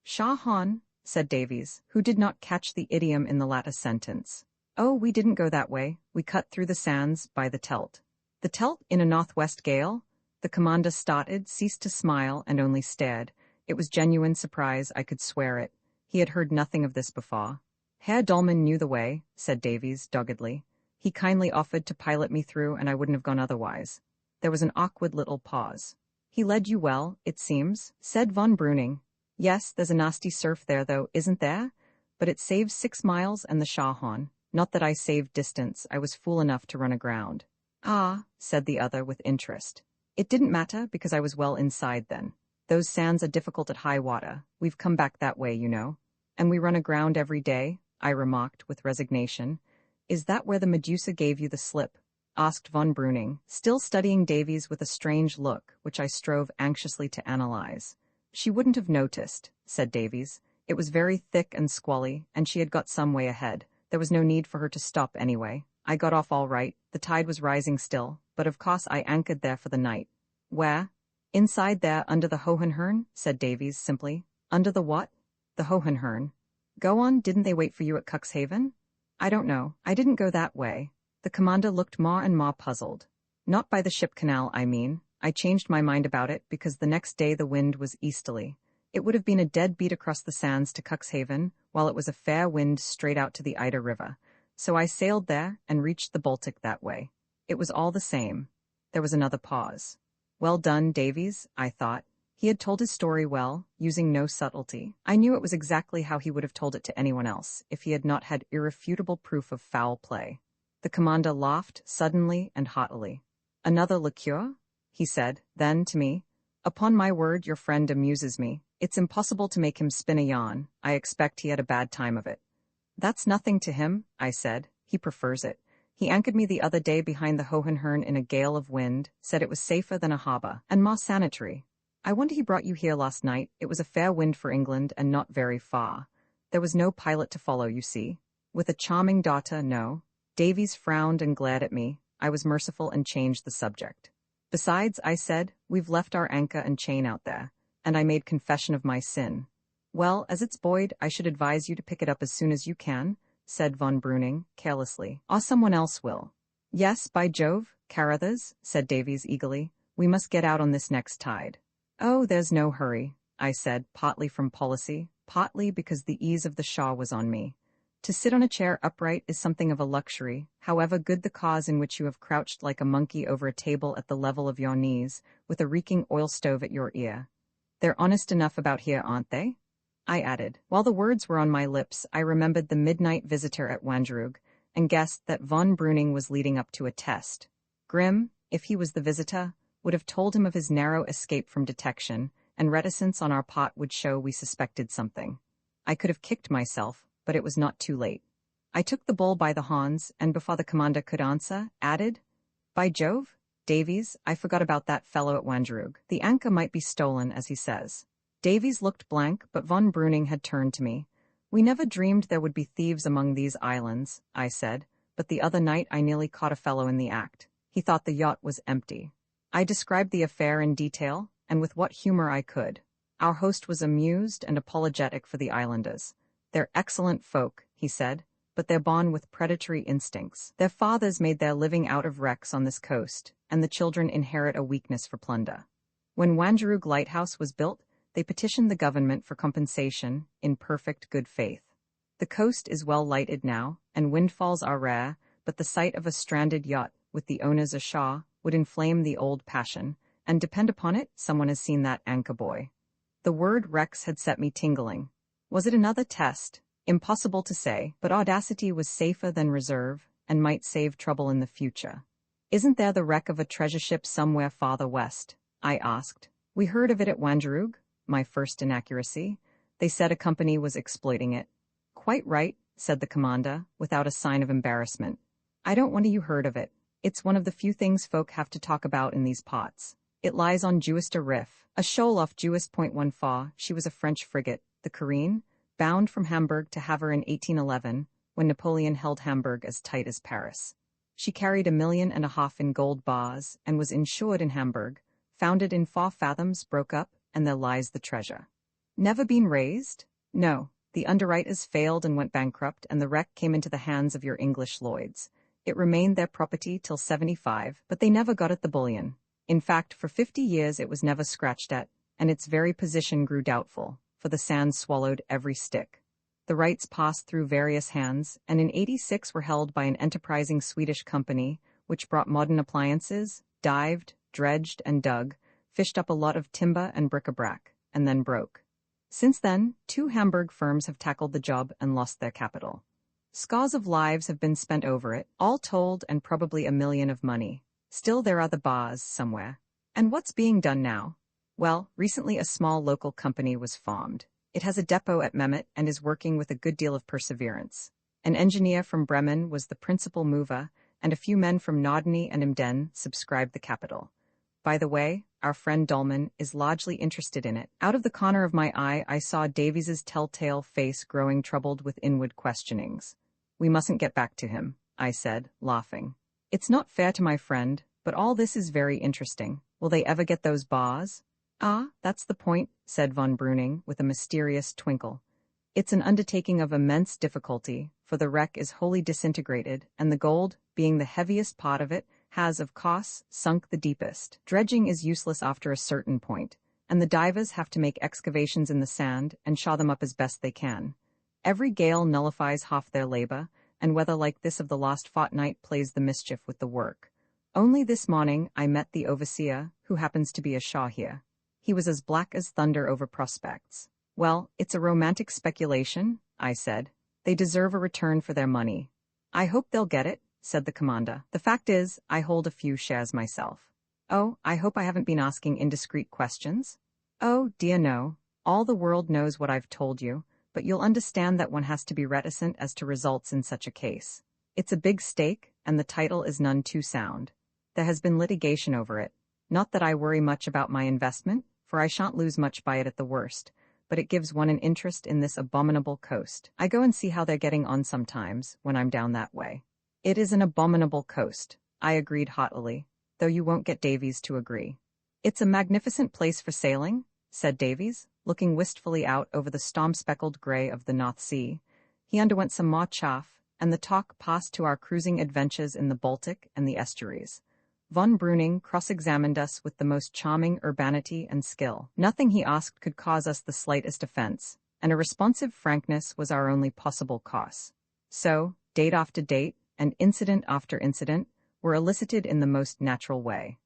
Shahan, said Davies, who did not catch the idiom in the latter sentence. Oh, we didn't go that way. We cut through the sands by the Telt. The Telt in a northwest gale? The commander started, ceased to smile, and only stared. It was genuine surprise, I could swear it. He had heard nothing of this before. Herr Dolman knew the way, said Davies, doggedly. He kindly offered to pilot me through, and I wouldn't have gone otherwise. There was an awkward little pause. He led you well, it seems, said von Breuning. Yes, there's a nasty surf there, though, isn't there? But it saves 6 miles and the Shahan. Not that I saved distance, I was fool enough to run aground. Ah, said the other with interest. It didn't matter, because I was well inside then. Those sands are difficult at high water. We've come back that way, you know. And we run aground every day, I remarked with resignation. Is that where the Medusa gave you the slip? Asked von Breuning, still studying Davies with a strange look, which I strove anxiously to analyze. She wouldn't have noticed, said Davies. It was very thick and squally, and she had got some way ahead. There was no need for her to stop anyway. I got off all right. The tide was rising still, but of course I anchored there for the night. Where? Inside there, under the Hohenhörn, said Davies simply. Under the what? The Hohenhörn. Go on, didn't they wait for you at Cuxhaven? I don't know. I didn't go that way. The commander looked more and more puzzled. Not by the ship canal, I mean. I changed my mind about it because the next day the wind was easterly. It would have been a dead beat across the sands to Cuxhaven, while it was a fair wind straight out to the Ida River. So I sailed there and reached the Baltic that way. It was all the same. There was another pause. Well done, Davies, I thought. He had told his story well, using no subtlety. I knew it was exactly how he would have told it to anyone else, if he had not had irrefutable proof of foul play. The commander laughed suddenly and haughtily. Another liqueur? He said, then to me. Upon my word, your friend amuses me. It's impossible to make him spin a yarn. I expect he had a bad time of it. That's nothing to him, I said. He prefers it. He anchored me the other day behind the Hohenhörn in a gale of wind, said it was safer than a harbour, and more sanitary. I wonder he brought you here last night. It was a fair wind for England and not very far. There was no pilot to follow, you see. With a charming daughter, no. Davies frowned and glared at me. I was merciful and changed the subject. Besides, I said, we've left our anchor and chain out there, and I made confession of my sin. Well, as it's buoyed, I should advise you to pick it up as soon as you can, said von Breuning, carelessly. Or someone else will. Yes, by Jove, Carruthers, said Davies eagerly. We must get out on this next tide. Oh, there's no hurry, I said, partly from policy, partly because the ease of the Shah was on me. To sit on a chair upright is something of a luxury, however good the cause in which you have crouched like a monkey over a table at the level of your knees, with a reeking oil stove at your ear. They're honest enough about here, aren't they? I added. While the words were on my lips, I remembered the midnight visitor at Wangerooge, and guessed that von Breuning was leading up to a test. Grimm, if he was the visitor, would have told him of his narrow escape from detection, and reticence on our part would show we suspected something. I could have kicked myself, but it was not too late. I took the bull by the horns, and before the commander could answer, added, "By Jove, Davies, I forgot about that fellow at Wangerooge. The anchor might be stolen, as he says." Davies looked blank, but von Breuning had turned to me. "We never dreamed there would be thieves among these islands," I said, "but the other night I nearly caught a fellow in the act. He thought the yacht was empty." I described the affair in detail, and with what humor I could. Our host was amused and apologetic for the islanders. "They're excellent folk," he said, "but they're born with predatory instincts. Their fathers made their living out of wrecks on this coast, and the children inherit a weakness for plunder. When Wangerooge Lighthouse was built, they petitioned the government for compensation, in perfect good faith. The coast is well lighted now, and windfalls are rare, but the sight of a stranded yacht, with the owners ashore, would inflame the old passion, and depend upon it, someone has seen that anchor buoy." The word wrecks had set me tingling. Was it another test? Impossible to say, but audacity was safer than reserve, and might save trouble in the future. "Isn't there the wreck of a treasure ship somewhere farther west?" I asked. "We heard of it at Wangerooge," my first inaccuracy. "They said a company was exploiting it." "Quite right," said the commander, without a sign of embarrassment. "I don't wonder you heard of it. It's one of the few things folk have to talk about in these parts. It lies on Juister Riff, a shoal off Juist Point 14. She was a French frigate, the Carine, bound from Hamburg to Havre in 1811, when Napoleon held Hamburg as tight as Paris. She carried 1.5 million in gold bars, and was insured in Hamburg, founded in 4 fathoms, broke up, and there lies the treasure. Never been raised? No. The underwriters failed and went bankrupt, and the wreck came into the hands of your English Lloyds. It remained their property till 75, but they never got at the bullion. In fact, for 50 years it was never scratched at, and its very position grew doubtful, for the sand swallowed every stick. The rights passed through various hands, and in 86 were held by an enterprising Swedish company, which brought modern appliances, dived, dredged, and dug, fished up a lot of timber and bric-a-brac, and then broke. Since then, 2 Hamburg firms have tackled the job and lost their capital. Scores of lives have been spent over it, all told, and probably 1 million of money. Still there are the bars somewhere. And what's being done now? Well, recently a small local company was formed. It has a depot at Mehmet and is working with a good deal of perseverance. An engineer from Bremen was the principal mover, and a few men from Norderney and Emden subscribed the capital. By the way, our friend Dolman is largely interested in it. Out of the corner of my eye, I saw Davies's telltale face growing troubled with inward questionings. "We mustn't get back to him," I said, laughing. "It's not fair to my friend, but all this is very interesting. Will they ever get those bars?" "Ah, that's the point," said von Breuning, with a mysterious twinkle. "It's an undertaking of immense difficulty, for the wreck is wholly disintegrated, and the gold, being the heaviest part of it, has, of course, sunk the deepest. Dredging is useless after a certain point, and the divers have to make excavations in the sand and shaw them up as best they can. Every gale nullifies half their labor, and weather like this of the last fortnight plays the mischief with the work. Only this morning I met the overseer, who happens to be ashore here. He was as black as thunder over prospects. "Well, it's a romantic speculation," I said. "They deserve a return for their money." "I hope they'll get it," said the commander. "The fact is, I hold a few shares myself." "Oh, I hope I haven't been asking indiscreet questions?" "Oh, dear no. All the world knows what I've told you, but you'll understand that one has to be reticent as to results in such a case. It's a big stake, and the title is none too sound. There has been litigation over it. Not that I worry much about my investment, for I shan't lose much by it at the worst, but it gives one an interest in this abominable coast. I go and see how they're getting on sometimes, when I'm down that way." "It is an abominable coast," I agreed haughtily, "though you won't get Davies to agree." "It's a magnificent place for sailing," said Davies, looking wistfully out over the storm-speckled gray of the North Sea. He underwent some more chaff, and the talk passed to our cruising adventures in the Baltic and the estuaries. Von Breuning cross-examined us with the most charming urbanity and skill. Nothing he asked could cause us the slightest offense, and a responsive frankness was our only possible course. So, date after date, and incident after incident, were elicited in the most natural way.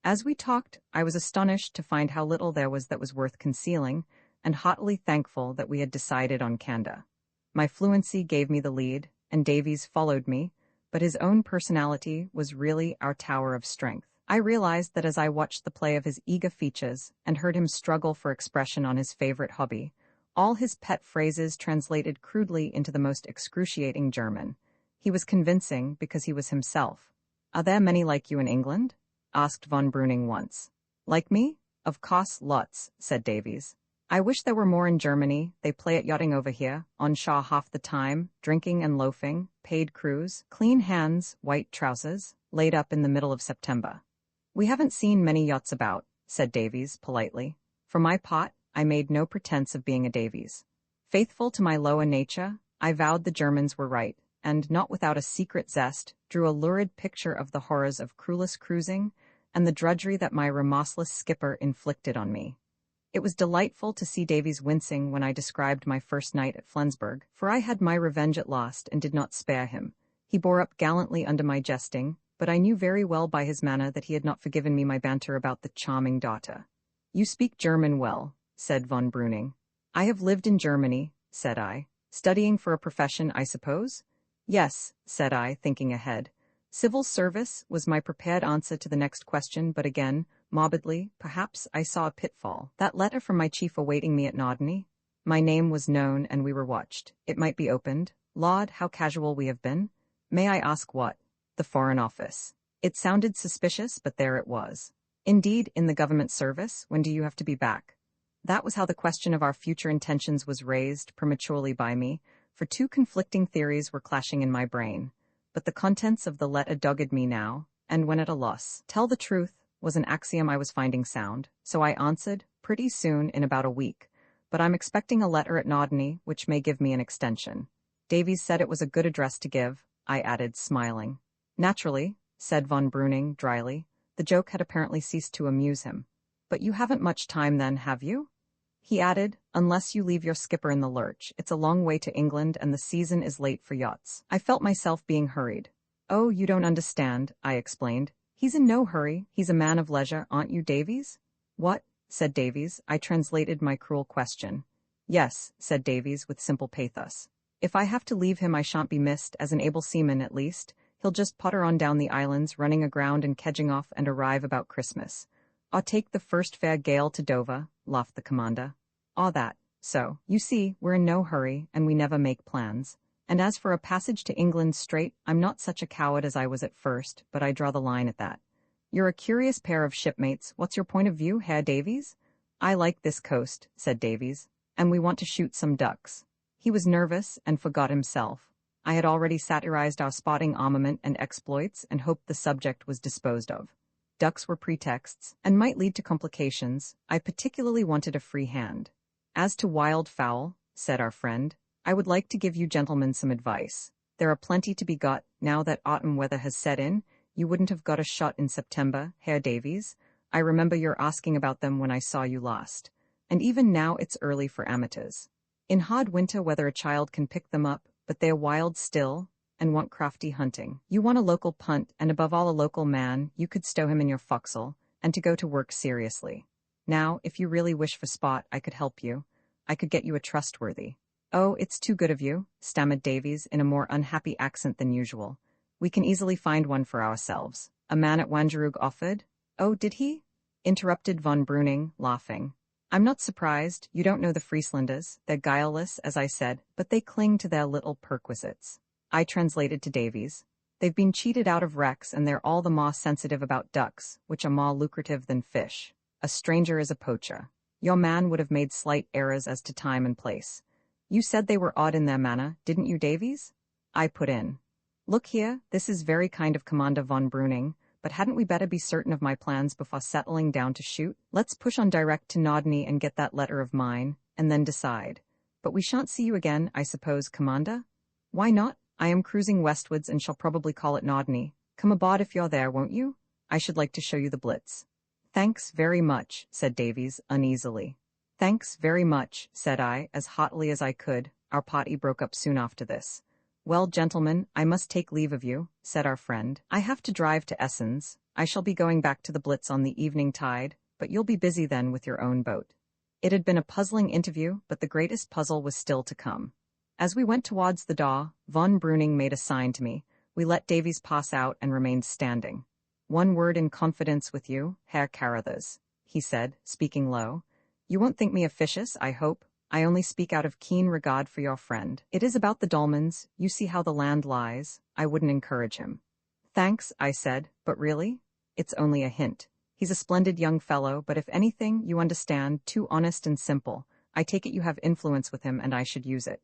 As we talked, I was astonished to find how little there was that was worth concealing, and heartily thankful that we had decided on candor. My fluency gave me the lead, and Davies followed me, but his own personality was really our tower of strength. I realized that as I watched the play of his eager features and heard him struggle for expression on his favorite hobby, all his pet phrases translated crudely into the most excruciating German. He was convincing because he was himself. "Are there many like you in England?" asked von Breuning once. "Like me? Of course, lots," said Davies. "I wish there were more in Germany. They play at yachting over here, on shore half the time, drinking and loafing, paid crews, clean hands, white trousers, laid up in the middle of September." "We haven't seen many yachts about," said Davies, politely. For my part, I made no pretense of being a Davies. Faithful to my lower nature, I vowed the Germans were right, and, not without a secret zest, drew a lurid picture of the horrors of crewless cruising and the drudgery that my remorseless skipper inflicted on me. It was delightful to see Davies wincing when I described my first night at Flensburg, for I had my revenge at last and did not spare him. He bore up gallantly under my jesting, but I knew very well by his manner that he had not forgiven me my banter about the charming daughter. "You speak German well," said von Breuning. "I have lived in Germany," said I. "Studying for a profession, I suppose?" "Yes," said I, thinking ahead. Civil service was my prepared answer to the next question, but again, morbidly, perhaps, I saw a pitfall. That letter from my chief awaiting me at Norderney? My name was known and we were watched. It might be opened. Laud, how casual we have been. May I ask what? The Foreign Office. It sounded suspicious, but there it was. Indeed, in the government service, when do you have to be back? That was how the question of our future intentions was raised prematurely by me, for two conflicting theories were clashing in my brain. But the contents of the letter dogged me now, and when at a loss. Tell the truth was an axiom I was finding sound, so I answered, pretty soon, in about a week. But I'm expecting a letter at Norderney, which may give me an extension. Davies said it was a good address to give, I added, smiling. Naturally, said von Breuning dryly. The joke had apparently ceased to amuse him. But you haven't much time then, have you? He added, unless you leave your skipper in the lurch. It's a long way to England and the season is late for yachts. I felt myself being hurried. Oh, you don't understand, I explained. He's in no hurry. He's a man of leisure, aren't you, Davies? What? Said Davies. I translated my cruel question. Yes, said Davies with simple pathos. If I have to leave him I shan't be missed, as an able seaman at least. He'll just potter on down the islands, running aground and kedging off, and arrive about Christmas. I'll take the first fair gale to Dover, laughed the commander. All that. So, you see, we're in no hurry, and we never make plans. And as for a passage to England straight, I'm not such a coward as I was at first, but I draw the line at that. You're a curious pair of shipmates. What's your point of view, Herr Davies? I like this coast, said Davies, and we want to shoot some ducks. He was nervous and forgot himself. I had already satirized our spotting armament and exploits and hoped the subject was disposed of. Ducks were pretexts, and might lead to complications. I particularly wanted a free hand. As to wild fowl, said our friend, I would like to give you gentlemen some advice. There are plenty to be got, now that autumn weather has set in. You wouldn't have got a shot in September, Herr Davies. I remember your asking about them when I saw you last. And even now it's early for amateurs. In hard winter weather a child can pick them up, but they're wild still, and want crafty hunting. You want a local punt, and above all a local man. You could stow him in your forecastle, and to go to work seriously. Now, if you really wish for spot, I could help you. I could get you a trustworthy. Oh, it's too good of you, stammered Davies in a more unhappy accent than usual. We can easily find one for ourselves. A man at Wangerooge offered? Oh, did he? Interrupted von Breuning, laughing. I'm not surprised. You don't know the Frieslanders. They're guileless, as I said, but they cling to their little perquisites. I translated to Davies. They've been cheated out of wrecks, and they're all the more sensitive about ducks, which are more lucrative than fish. A stranger is a poacher. Your man would have made slight errors as to time and place. You said they were odd in their manner, didn't you, Davies? I put in. Look here, this is very kind of Commander von Breuning, but hadn't we better be certain of my plans before settling down to shoot? Let's push on direct to Norderney and get that letter of mine, and then decide. But we shan't see you again, I suppose, Commander? Why not? I am cruising westwards and shall probably call at Norderney. Come aboard if you're there, won't you? I should like to show you the Blitz. Thanks very much, said Davies, uneasily. Thanks very much, said I, as haughtily as I could. Our party broke up soon after this. Well, gentlemen, I must take leave of you, said our friend. I have to drive to Essen. I shall be going back to the Blitz on the evening tide, but you'll be busy then with your own boat. It had been a puzzling interview, but the greatest puzzle was still to come. As we went towards the door, von Breuning made a sign to me. We let Davies pass out and remained standing. One word in confidence with you, Herr Carruthers, he said, speaking low. You won't think me officious, I hope. I only speak out of keen regard for your friend. It is about the dolmens. You see how the land lies. I wouldn't encourage him. Thanks, I said, but really? It's only a hint. He's a splendid young fellow, but if anything, you understand, too honest and simple. I take it you have influence with him and I should use it.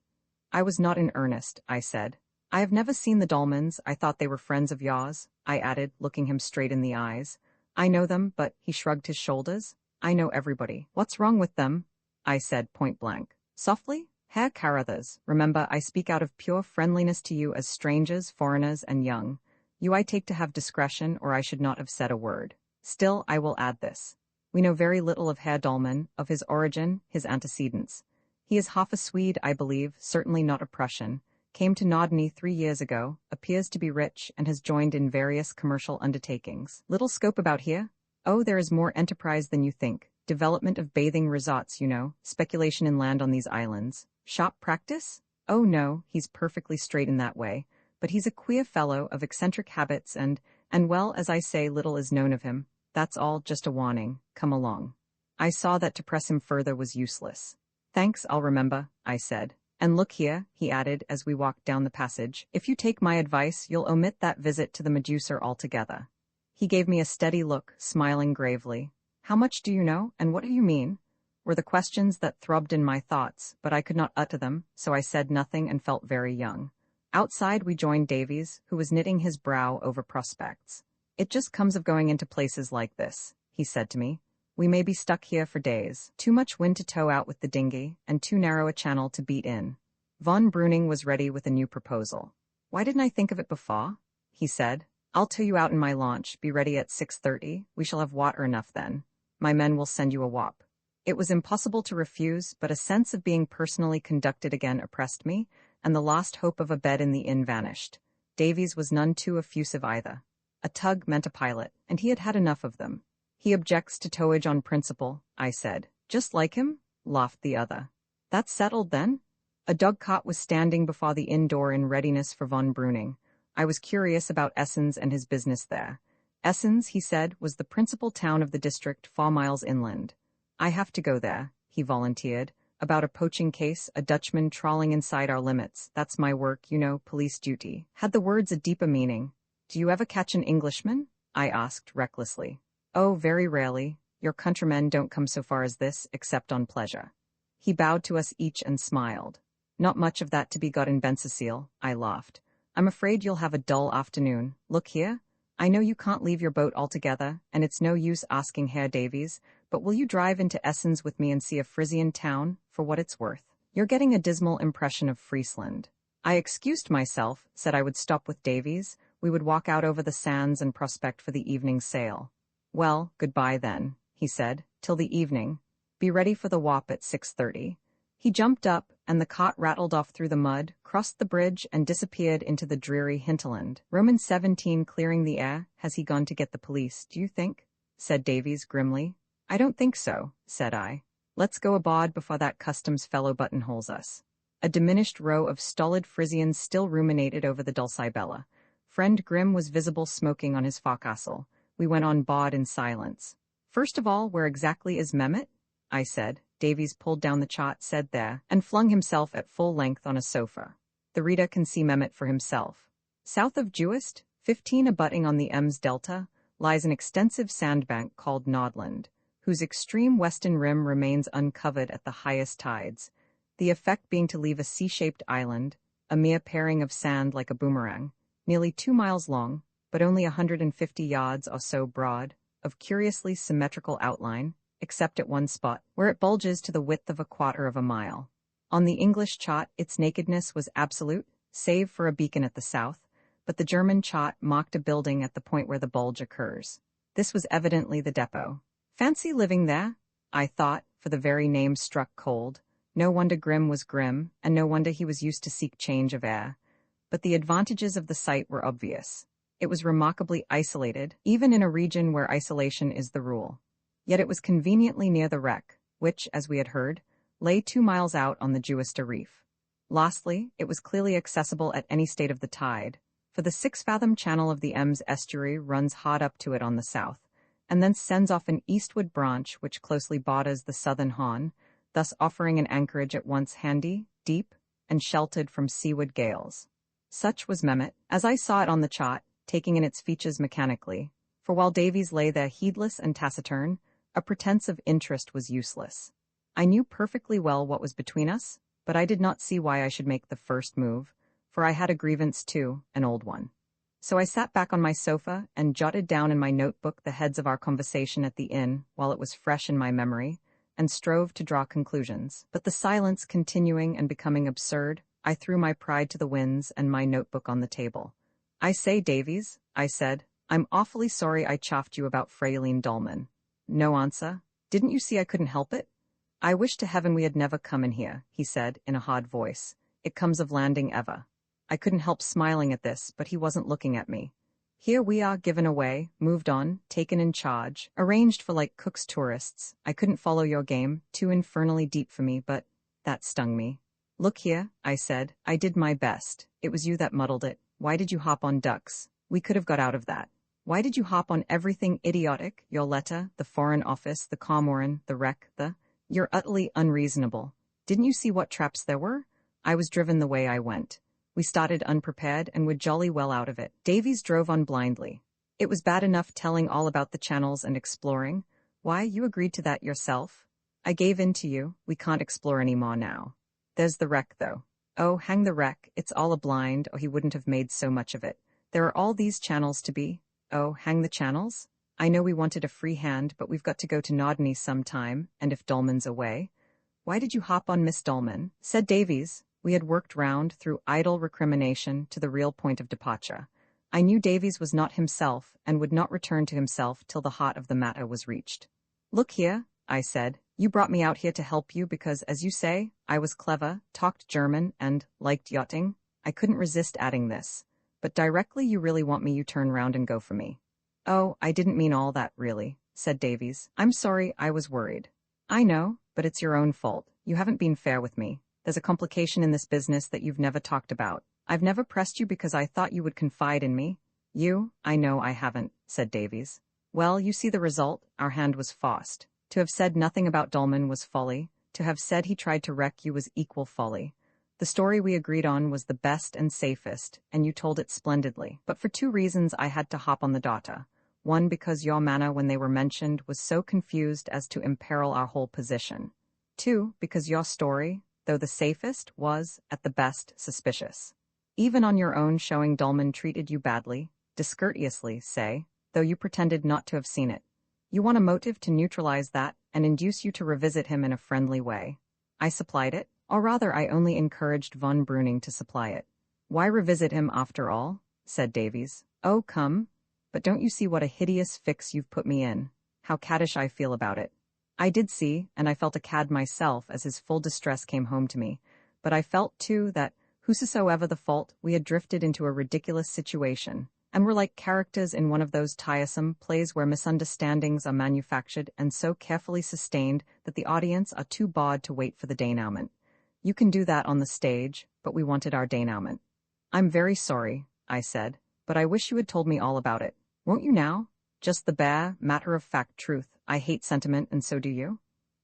I was not in earnest, I said. I have never seen the Dolmens. I thought they were friends of yours, I added, looking him straight in the eyes. I know them, but, he shrugged his shoulders. I know everybody. What's wrong with them? I said point blank. Softly? Herr Carruthers, remember I speak out of pure friendliness to you as strangers, foreigners, and young. You I take to have discretion, or I should not have said a word. Still, I will add this. We know very little of Herr Dolman, of his origin, his antecedents. He is half a Swede, I believe, certainly not a Prussian, came to Nordny 3 years ago, appears to be rich, and has joined in various commercial undertakings. Little scope about here? Oh, there is more enterprise than you think. Development of bathing resorts, you know, speculation in land on these islands. Shop practice? Oh no, he's perfectly straight in that way, but he's a queer fellow of eccentric habits and well, as I say, little is known of him. That's all, just a warning. Come along. I saw that to press him further was useless. Thanks, I'll remember, I said. And look here, he added as we walked down the passage, if you take my advice, you'll omit that visit to the Medusa altogether. He gave me a steady look, smiling gravely. How much do you know, and what do you mean? Were the questions that throbbed in my thoughts, but I could not utter them, so I said nothing and felt very young. Outside we joined Davies, who was knitting his brow over prospects. It just comes of going into places like this, he said to me. We may be stuck here for days. Too much wind to tow out with the dinghy, and too narrow a channel to beat in. Von Breuning was ready with a new proposal. Why didn't I think of it before? He said. I'll tow you out in my launch. Be ready at 6:30. We shall have water enough then. My men will send you a wop. It was impossible to refuse, but a sense of being personally conducted again oppressed me, and the last hope of a bed in the inn vanished. Davies was none too effusive either. A tug meant a pilot, and he had had enough of them. He objects to towage on principle, I said. Just like him? Laughed the other. That's settled then? A dogcart was standing before the inn door in readiness for von Breuning. I was curious about Essen and his business there. Essen, he said, was the principal town of the district 4 miles inland. I have to go there, he volunteered. About a poaching case, a Dutchman trawling inside our limits. That's my work, you know, police duty. Had the words a deeper meaning? Do you ever catch an Englishman? I asked recklessly. Oh, very rarely. Your countrymen don't come so far as this, except on pleasure. He bowed to us each and smiled. Not much of that to be got in Bensersiel, I laughed. I'm afraid you'll have a dull afternoon. Look here. I know you can't leave your boat altogether, and it's no use asking Herr Davies, but will you drive into Essen with me and see a Frisian town, for what it's worth? You're getting a dismal impression of Friesland. I excused myself, said I would stop with Davies. We would walk out over the sands and prospect for the evening sail. Well, goodbye then, he said, till the evening. Be ready for the wop at 6:30. He jumped up, and the cart rattled off through the mud, crossed the bridge, and disappeared into the dreary hinterland. Roman 17 clearing the air. Has he gone to get the police, do you think? Said Davies grimly. I don't think so, said I. Let's go aboard before that customs fellow buttonholes us. A diminished row of stolid Frisians still ruminated over the Dulcibella. Friend Grimm was visible smoking on his forecastle. We went on board in silence. First of all, where exactly is Mehmet? I said. Davies pulled down the chart said there, and flung himself at full length on a sofa. The reader can see Mehmet for himself. South of Juist, 15 abutting on the Ems Delta, lies an extensive sandbank called Nordland, whose extreme western rim remains uncovered at the highest tides, the effect being to leave a C-shaped island, a mere paring of sand like a boomerang, nearly 2 miles long, but only 150 yards or so broad, of curiously symmetrical outline, except at one spot, where it bulges to the width of 1/4 of a mile. On the English chart, its nakedness was absolute, save for a beacon at the south, but the German chart mocked a building at the point where the bulge occurs. This was evidently the depot. Fancy living there, I thought, for the very name struck cold. No wonder Grim was grim, and no wonder he was used to seek change of air. But the advantages of the site were obvious. It was remarkably isolated, even in a region where isolation is the rule. Yet it was conveniently near the wreck, which, as we had heard, lay 2 miles out on the Jewester Reef. Lastly, it was clearly accessible at any state of the tide, for the 6-fathom channel of the Ems estuary runs hard up to it on the south, and then sends off an eastward branch which closely borders the southern Horn, thus offering an anchorage at once handy, deep, and sheltered from seaward gales. Such was Mehmet, as I saw it on the chart, taking in its features mechanically, for while Davies lay there heedless and taciturn, a pretense of interest was useless. I knew perfectly well what was between us, but I did not see why I should make the first move, for I had a grievance too, an old one. So I sat back on my sofa and jotted down in my notebook the heads of our conversation at the inn while it was fresh in my memory, and strove to draw conclusions. But the silence continuing and becoming absurd, I threw my pride to the winds and my notebook on the table. "I say, Davies," I said, "I'm awfully sorry I chaffed you about Fraylene Dolman." No answer. "Didn't you see I couldn't help it?" "I wish to heaven we had never come in here," he said in a hard voice. "It comes of landing ever." I couldn't help smiling at this, but he wasn't looking at me. "Here we are, given away, moved on, taken in charge, arranged for like Cook's tourists. I couldn't follow your game, too infernally deep for me, but that stung me." "Look here," I said, "I did my best. It was you that muddled it. Why did you hop on ducks? We could have got out of that. Why did you hop on everything idiotic? Your letter, the Foreign Office, the Cormoran, the wreck, You're utterly unreasonable. Didn't you see what traps there were? I was driven the way I went. We started unprepared and were jolly well out of it." Davies drove on blindly. "It was bad enough telling all about the channels and exploring. Why, you agreed to that yourself. I gave in to you. We can't explore any more now. There's the wreck, though." "Oh, hang the wreck. It's all a blind, or he wouldn't have made so much of it. There are all these channels to be." "Oh, hang the channels. I know we wanted a free hand, but we've got to go to Nodney sometime, and if Dolman's away." "Why did you hop on Miss Dolman?" said Davies. We had worked round, through idle recrimination, to the real point of departure. I knew Davies was not himself, and would not return to himself till the heart of the matter was reached. "Look here," I said, "you brought me out here to help you because, as you say, I was clever, talked German, and liked yachting. I couldn't resist adding this. But directly you really want me, you turn round and go for me." "Oh, I didn't mean all that, really," said Davies. "I'm sorry, I was worried." "I know, but it's your own fault. You haven't been fair with me. There's a complication in this business that you've never talked about. I've never pressed you because I thought you would confide in me." I know I haven't," said Davies. "Well, you see the result. Our hand was forced. To have said nothing about Dolman was folly. To have said he tried to wreck you was equal folly. The story we agreed on was the best and safest, and you told it splendidly. But for 2 reasons I had to hop on the daughter. One, because your manner when they were mentioned was so confused as to imperil our whole position. 2, because your story, though the safest, was, at the best, suspicious. Even on your own showing Dolman treated you badly, discourteously, say, though you pretended not to have seen it. You want a motive to neutralize that and induce you to revisit him in a friendly way. I supplied it, or rather I only encouraged von Breuning to supply it. Why revisit him after all?" said Davies. "Oh, come. But don't you see what a hideous fix you've put me in? How caddish I feel about it." I did see, and I felt a cad myself as his full distress came home to me, but I felt, too, that, whosoever the fault, we had drifted into a ridiculous situation, and were like characters in one of those tiresome plays where misunderstandings are manufactured and so carefully sustained that the audience are too bored to wait for the denouement. You can do that on the stage, but we wanted our denouement. "I'm very sorry," I said, "but I wish you had told me all about it. Won't you now? Just the bare, matter-of-fact truth. I hate sentiment, and so do you."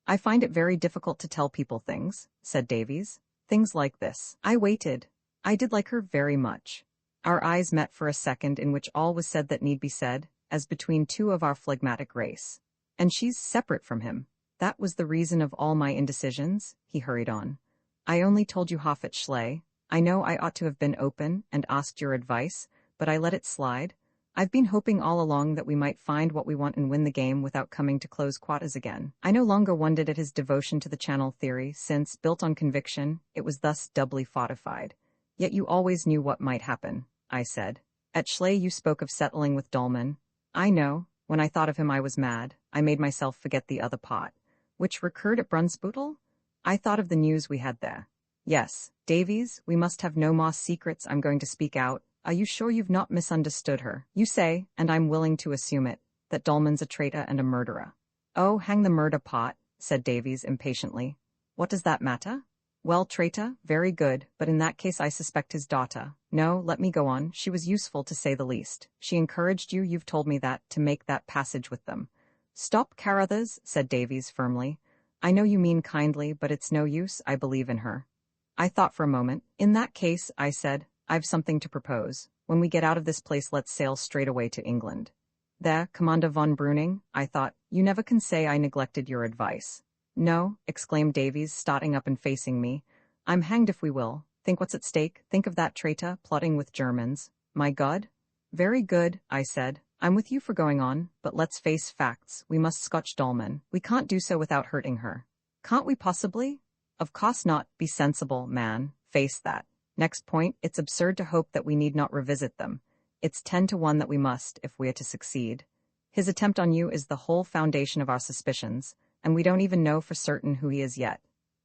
"I find it very difficult to tell people things," said Davies. "Things like this." I waited. I did like her very much. Our eyes met for a second in which all was said that need be said, as between 2 of our phlegmatic race. "And she's separate from him. That was the reason of all my indecisions," he hurried on. "I only told you half at Schley. I know I ought to have been open and asked your advice, but I let it slide. I've been hoping all along that we might find what we want and win the game without coming to close quarters again." I no longer wondered at his devotion to the channel theory, since, built on conviction, it was thus doubly fortified. "Yet you always knew what might happen," I said. "At Schley you spoke of settling with Dolman. I know, when I thought of him I was mad. I made myself forget the other part. which recurred at Brunsbüttel? I thought of the news we had there. Yes, Davies, we must have no more secrets. I'm going to speak out. Are you sure you've not misunderstood her? You say, and I'm willing to assume it, that Dolman's a traitor and a murderer. Oh, hang the murder pot, said Davies impatiently. What does that matter? Well, traitor, very good, but in that case I suspect his daughter. No, let me go on. She was useful to say the least. She encouraged you, you've told me that, to make that passage with them. Stop, Carruthers, said Davies firmly. I know you mean kindly, but it's no use, I believe in her. I thought for a moment. In that case, I said, I've something to propose. When we get out of this place, let's sail straight away to England. There, Commander von Breuning, I thought, you never can say I neglected your advice. No, exclaimed Davies, starting up and facing me. I'm hanged if we will. Think what's at stake. Think of that traitor, plotting with Germans. My God? Very good, I said. I'm with you for going on, but let's face facts. We must scotch Dolman. We can't do so without hurting her. Can't we possibly? Of course not. Be sensible, man. Face that. Next point, it's absurd to hope that we need not revisit them. It's 10 to 1 that we must, if we are to succeed. His attempt on you is the whole foundation of our suspicions, and we don't even know for certain who he is yet.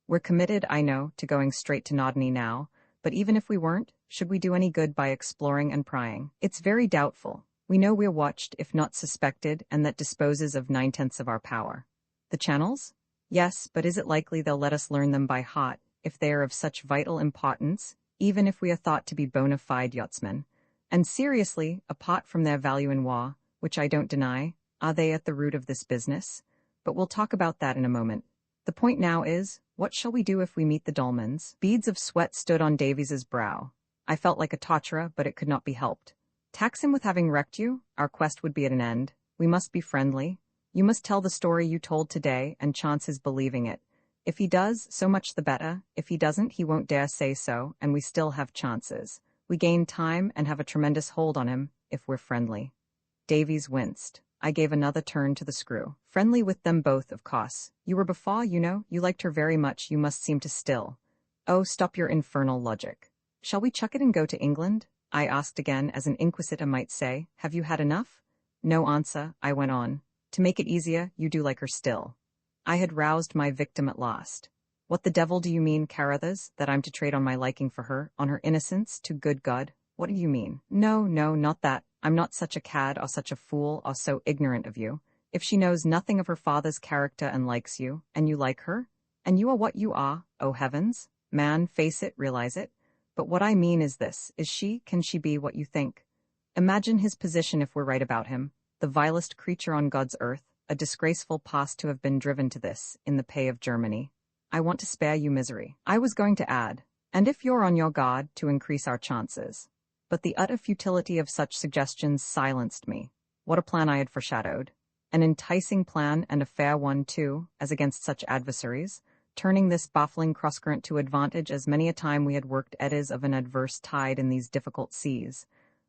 We're committed, I know, to going straight to Nodney now, but even if we weren't, should we do any good by exploring and prying? It's very doubtful. We know we're watched, if not suspected, and that disposes of 9/10 of our power. The channels? Yes, but is it likely they'll let us learn them by heart, if they are of such vital importance, even if we are thought to be bona fide yachtsmen? And seriously, apart from their value in war, which I don't deny, are they at the root of this business? But we'll talk about that in a moment. The point now is, what shall we do if we meet the Dolmans? Beads of sweat stood on Davies's brow. I felt like a torturer, but it could not be helped. Tax him with having wrecked you? Our quest would be at an end. We must be friendly. You must tell the story you told today, and chance his believing it. If he does, so much the better. If he doesn't, he won't dare say so, and we still have chances. We gain time and have a tremendous hold on him, if we're friendly. Davies winced. I gave another turn to the screw. Friendly with them both, of course. You were before, you know. You liked her very much. You must seem to still. Oh, stop your infernal logic. Shall we chuck it and go to England? I asked again, as an inquisitor might say. Have you had enough? No answer, I went on. To make it easier, you do like her still. I had roused my victim at last. What the devil do you mean, Carruthers, that I'm to trade on my liking for her, on her innocence, to good God? What do you mean? No, not that. I'm not such a cad or such a fool or so ignorant of you. If she knows nothing of her father's character and likes you, and you like her, and you are what you are, oh heavens, man, face it, realize it. But what I mean is this, can she be what you think? Imagine his position if we're right about him, the vilest creature on God's earth, a disgraceful past to have been driven to this, in the pay of Germany. I want to spare you misery. I was going to add, and if you're on your guard, to increase our chances. But the utter futility of such suggestions silenced me. What a plan I had foreshadowed. An enticing plan, and a fair one, too, as against such adversaries, turning this baffling cross-current to advantage as many a time we had worked eddies of an adverse tide in these difficult seas.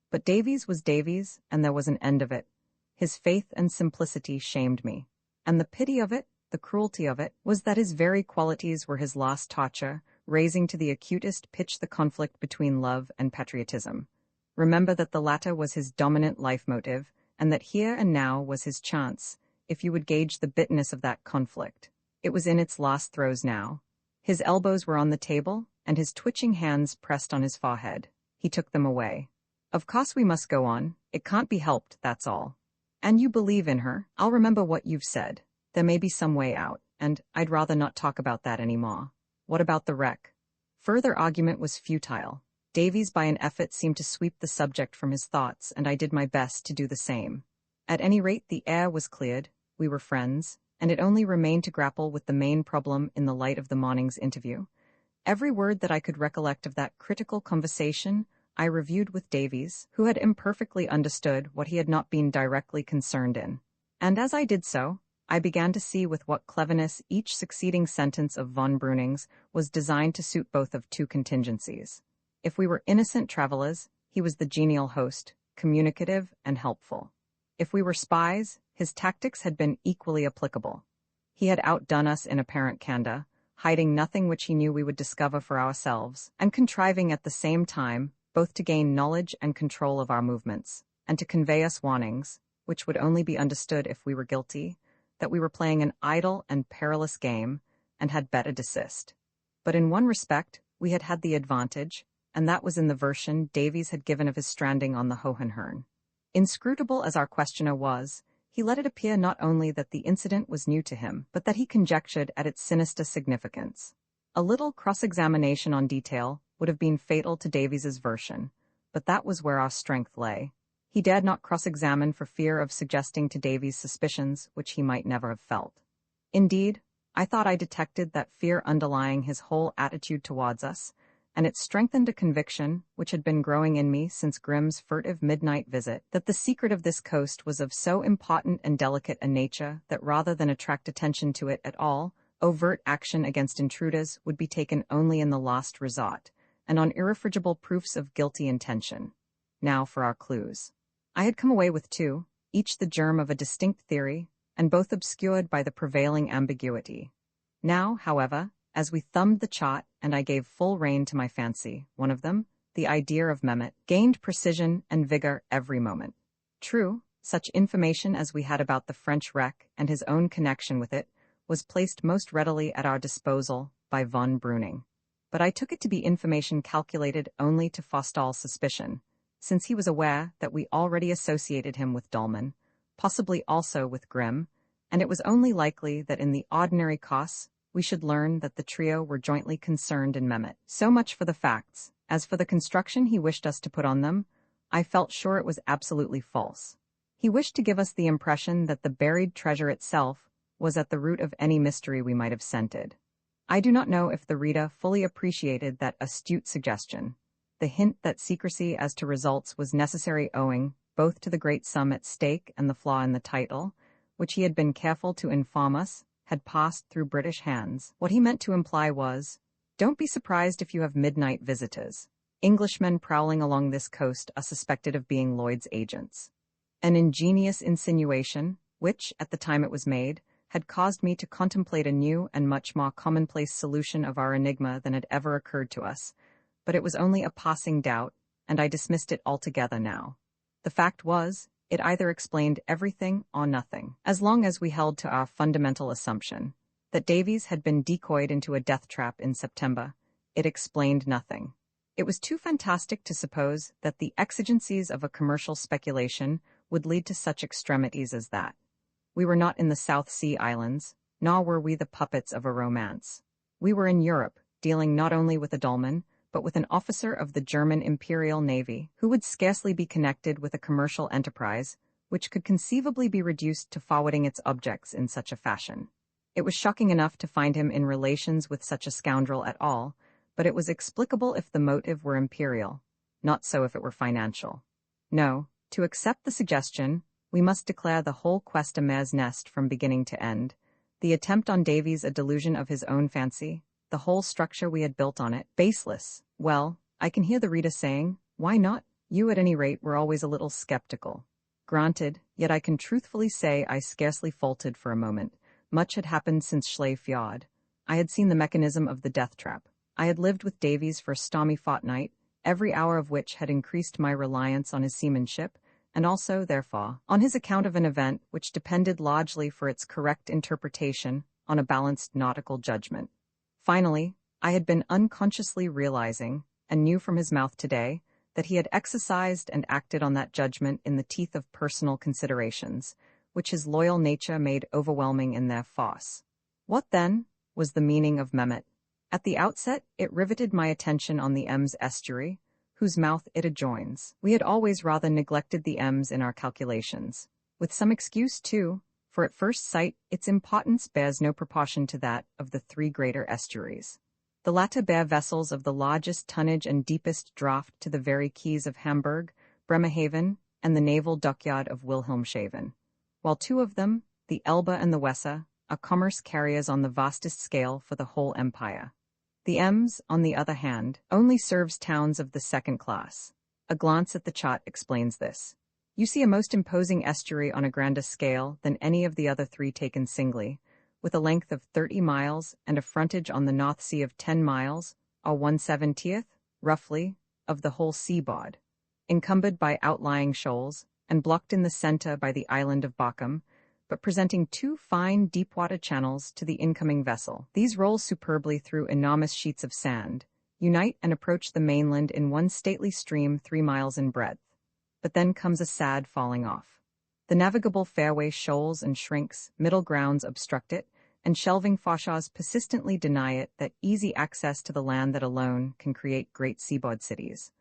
But Davies was Davies, and there was an end of it. His faith and simplicity shamed me. And the pity of it, the cruelty of it, was that his very qualities were his last torture, raising to the acutest pitch the conflict between love and patriotism. Remember that the latter was his dominant life motive, and that here and now was his chance, if you would gauge the bitterness of that conflict. It was in its last throes now. His elbows were on the table, and his twitching hands pressed on his forehead. He took them away. Of course we must go on. It can't be helped, that's all. And you believe in her. I'll remember what you've said. There may be some way out, and I'd rather not talk about that any more. What about the wreck? Further argument was futile. Davies by an effort seemed to sweep the subject from his thoughts, and I did my best to do the same. At any rate, the air was cleared, we were friends, and it only remained to grapple with the main problem in the light of the morning's interview. Every word that I could recollect of that critical conversation I reviewed with Davies, who had imperfectly understood what he had not been directly concerned in. And as I did so, I began to see with what cleverness each succeeding sentence of von Breuning's was designed to suit both of two contingencies. If we were innocent travelers, he was the genial host, communicative and helpful. If we were spies, his tactics had been equally applicable. He had outdone us in apparent candor, hiding nothing which he knew we would discover for ourselves, and contriving at the same time both to gain knowledge and control of our movements, and to convey us warnings, which would only be understood if we were guilty, that we were playing an idle and perilous game and had better desist. But in one respect, we had had the advantage, and that was in the version Davies had given of his stranding on the Hohenhörn. Inscrutable as our questioner was, he let it appear not only that the incident was new to him, but that he conjectured at its sinister significance. A little cross-examination on detail would have been fatal to Davies's version, but that was where our strength lay. He dared not cross-examine for fear of suggesting to Davies suspicions which he might never have felt. Indeed, I thought I detected that fear underlying his whole attitude towards us, and it strengthened a conviction which had been growing in me since Grimm's furtive midnight visit, that the secret of this coast was of so important and delicate a nature that rather than attract attention to it at all, overt action against intruders would be taken only in the last resort, and on irrefragable proofs of guilty intention. Now for our clues. I had come away with two, each the germ of a distinct theory, and both obscured by the prevailing ambiguity. Now, however, as we thumbed the chart and I gave full rein to my fancy, one of them, the idea of Mehmet, gained precision and vigor every moment. True, such information as we had about the French wreck and his own connection with it was placed most readily at our disposal by von Breuning. But I took it to be information calculated only to forestall suspicion, since he was aware that we already associated him with Dolman, possibly also with Grimm, and it was only likely that in the ordinary course we should learn that the trio were jointly concerned in Mehmet. So much for the facts. As for the construction he wished us to put on them, I felt sure it was absolutely false. He wished to give us the impression that the buried treasure itself was at the root of any mystery we might have scented. I do not know if the reader fully appreciated that astute suggestion, the hint that secrecy as to results was necessary owing both to the great sum at stake and the flaw in the title, which he had been careful to inform us had passed through British hands. What he meant to imply was, don't be surprised if you have midnight visitors. Englishmen prowling along this coast are suspected of being Lloyd's agents. An ingenious insinuation, which, at the time it was made, had caused me to contemplate a new and much more commonplace solution of our enigma than had ever occurred to us, but it was only a passing doubt, and I dismissed it altogether now. The fact was, it either explained everything or nothing. As long as we held to our fundamental assumption that Davies had been decoyed into a death trap in September, it explained nothing. It was too fantastic to suppose that the exigencies of a commercial speculation would lead to such extremities as that. We were not in the South Sea Islands, nor were we the puppets of a romance. We were in Europe, dealing not only with a Dolman, but with an officer of the German Imperial Navy, who would scarcely be connected with a commercial enterprise, which could conceivably be reduced to forwarding its objects in such a fashion. It was shocking enough to find him in relations with such a scoundrel at all, but it was explicable if the motive were imperial, not so if it were financial. No, to accept the suggestion, we must declare the whole quest a mare's nest from beginning to end, the attempt on Davies a delusion of his own fancy, the whole structure we had built on it, baseless. Well, I can hear the reader saying, why not? You at any rate were always a little skeptical. Granted, yet I can truthfully say I scarcely faltered for a moment. Much had happened since Schley Fjord. I had seen the mechanism of the death trap. I had lived with Davies for a stormy fortnight, every hour of which had increased my reliance on his seamanship, and also, therefore, on his account of an event which depended largely for its correct interpretation on a balanced nautical judgment. Finally, I had been unconsciously realizing, and knew from his mouth today, that he had exercised and acted on that judgment in the teeth of personal considerations, which his loyal nature made overwhelming in their force. What, then, was the meaning of Mehmet? At the outset, it riveted my attention on the Ems estuary, whose mouth it adjoins. We had always rather neglected the Ems in our calculations, with some excuse, too, for at first sight its importance bears no proportion to that of the three greater estuaries. The latter bear vessels of the largest tonnage and deepest draught to the very quays of Hamburg, Bremerhaven, and the naval dockyard of Wilhelmshaven, while two of them, the Elbe and the Weser, are commerce carriers on the vastest scale for the whole empire. The Ems, on the other hand, only serves towns of the second class. A glance at the chart explains this. You see a most imposing estuary on a grander scale than any of the other three taken singly, with a length of 30 miles and a frontage on the North Sea of 10 miles, or 1/70th, roughly, of the whole seaboard, encumbered by outlying shoals, and blocked in the center by the island of Bochum, but presenting two fine, deep-water channels to the incoming vessel. These roll superbly through enormous sheets of sand, unite and approach the mainland in one stately stream 3 miles in breadth. But then comes a sad falling off. The navigable fairway shoals and shrinks, middle grounds obstruct it, and shelving fosshaws persistently deny it that easy access to the land that alone can create great seaboard cities.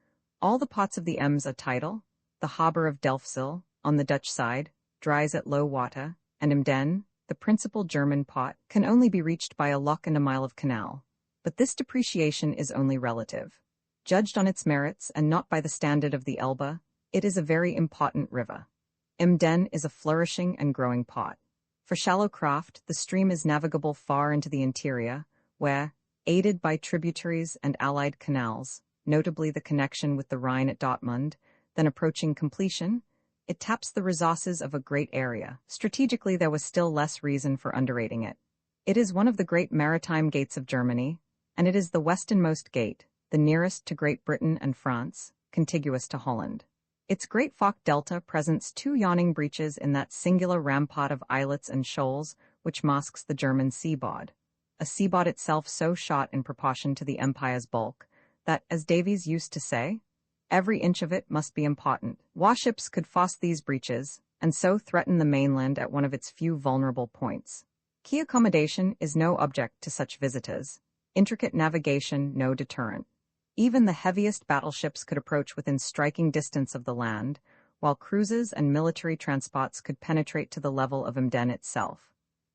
All the ports of the Ems are tidal. The harbour of Delfzijl, on the Dutch side, dries at low water, and Emden, the principal German port, can only be reached by a lock and a mile of canal. But this depreciation is only relative. Judged on its merits and not by the standard of the Elbe, it is a very important river. Emden is a flourishing and growing port. For shallow craft, the stream is navigable far into the interior, where, aided by tributaries and allied canals, notably the connection with the Rhine at Dortmund, then approaching completion, it taps the resources of a great area. Strategically, there was still less reason for underrating it. It is one of the great maritime gates of Germany, and it is the westernmost gate, the nearest to Great Britain and France, contiguous to Holland. Its Great Falk Delta presents 2 yawning breaches in that singular rampart of islets and shoals which masks the German seaboard, a seaboard itself so short in proportion to the empire's bulk that, as Davies used to say, every inch of it must be important. Warships could force these breaches, and so threaten the mainland at one of its few vulnerable points. Key accommodation is no object to such visitors, intricate navigation no deterrent. Even the heaviest battleships could approach within striking distance of the land, while cruisers and military transports could penetrate to the level of Emden itself.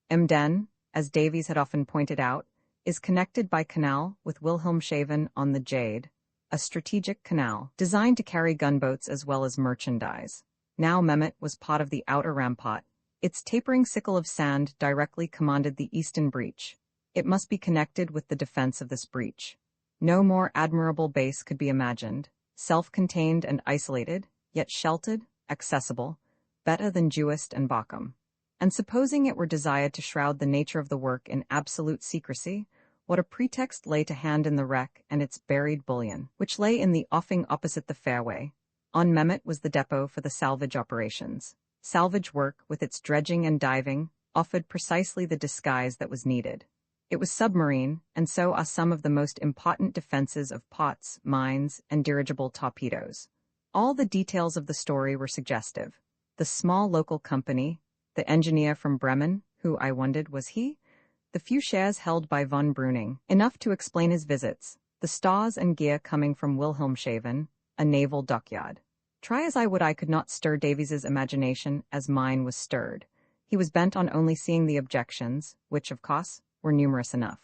Emden, as Davies had often pointed out, is connected by canal with Wilhelmshaven on the Jade, a strategic canal designed to carry gunboats as well as merchandise. Now Mehmet was part of the outer rampart. Its tapering sickle of sand directly commanded the eastern breach. It must be connected with the defense of this breach. No more admirable base could be imagined, self-contained and isolated, yet sheltered, accessible, better than Juist and Bochum. And supposing it were desired to shroud the nature of the work in absolute secrecy, what a pretext lay to hand in the wreck and its buried bullion, which lay in the offing opposite the fairway. On Mehmet was the depot for the salvage operations. Salvage work, with its dredging and diving, offered precisely the disguise that was needed. It was submarine, and so are some of the most important defenses of pots, mines, and dirigible torpedoes. All the details of the story were suggestive. The small local company, the engineer from Bremen, who, I wondered, was he? The few shares held by von Breuning, enough to explain his visits, the stars and gear coming from Wilhelmshaven, a naval dockyard. Try as I would, I could not stir Davies's imagination as mine was stirred. He was bent on only seeing the objections, which, of course, were numerous enough.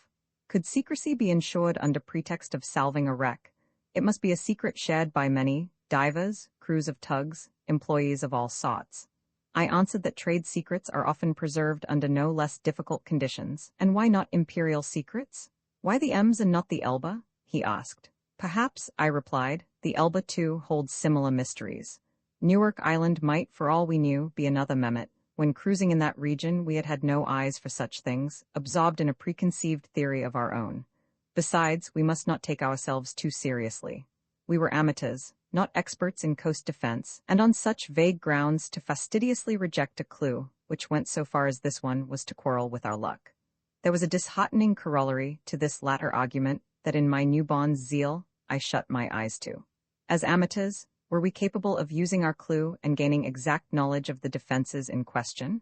Could secrecy be ensured under pretext of salving a wreck? It must be a secret shared by many, divers, crews of tugs, employees of all sorts. I answered that trade secrets are often preserved under no less difficult conditions. And why not imperial secrets? Why the Ems and not the Elbe? He asked. Perhaps, I replied, the Elbe too holds similar mysteries. Newark Island might, for all we knew, be another Mehmet. When cruising in that region, we had had no eyes for such things, absorbed in a preconceived theory of our own. Besides, we must not take ourselves too seriously. We were amateurs, not experts in coast defense, and on such vague grounds to fastidiously reject a clue, which went so far as this one, was to quarrel with our luck. There was a disheartening corollary to this latter argument that in my newborn zeal I shut my eyes to. As amateurs, were we capable of using our clue and gaining exact knowledge of the defenses in question?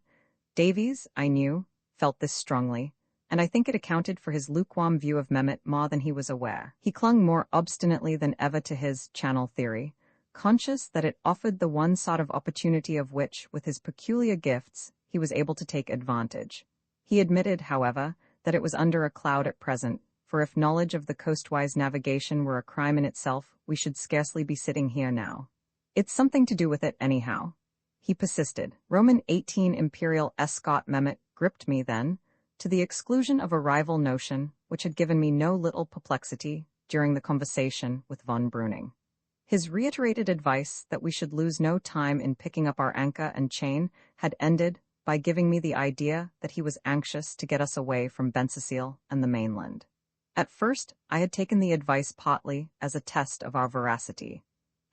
Davies, I knew, felt this strongly, and I think it accounted for his lukewarm view of Mehmet more than he was aware. He clung more obstinately than ever to his channel theory, conscious that it offered the one sort of opportunity of which, with his peculiar gifts, he was able to take advantage. He admitted, however, that it was under a cloud at present, for if knowledge of the coastwise navigation were a crime in itself, we should scarcely be sitting here now. It's something to do with it anyhow. He persisted. Roman 18 Imperial Escort Mehmet gripped me then, to the exclusion of a rival notion which had given me no little perplexity during the conversation with von Breuning. His reiterated advice that we should lose no time in picking up our anchor and chain had ended by giving me the idea that he was anxious to get us away from Bensersiel and the mainland. At first, I had taken the advice partly as a test of our veracity.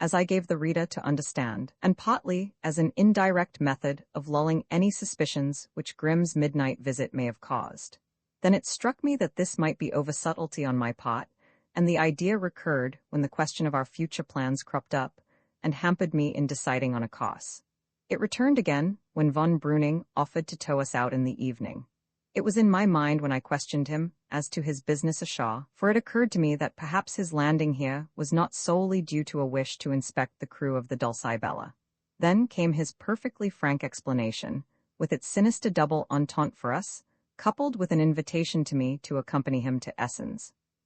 as I gave the reader to understand, and partly as an indirect method of lulling any suspicions which Grimm's midnight visit may have caused. Then it struck me that this might be over-subtlety on my part, and the idea recurred when the question of our future plans cropped up and hampered me in deciding on a course. It returned again when von Breuning offered to tow us out in the evening. It was in my mind when I questioned him as to his business ashore, for it occurred to me that perhaps his landing here was not solely due to a wish to inspect the crew of the Dulcibella. Then came his perfectly frank explanation, with its sinister double entente for us, coupled with an invitation to me to accompany him to Essen.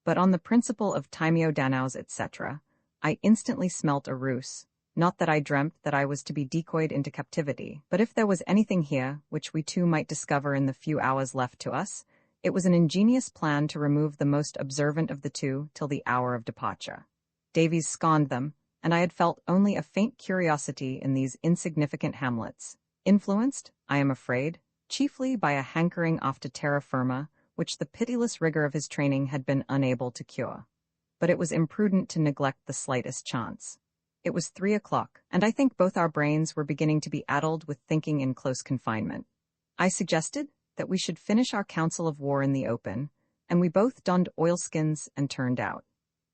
But on the principle of timeo danaus etc., I instantly smelt a ruse. Not that I dreamt that I was to be decoyed into captivity, but if there was anything here which we two might discover in the few hours left to us, it was an ingenious plan to remove the most observant of the two till the hour of departure. Davies scorned them, and I had felt only a faint curiosity in these insignificant hamlets, influenced, I am afraid, chiefly by a hankering after terra firma, which the pitiless rigor of his training had been unable to cure. But it was imprudent to neglect the slightest chance. It was 3 o'clock, and I think both our brains were beginning to be addled with thinking in close confinement. I suggested that we should finish our council of war in the open, and we both donned oilskins and turned out.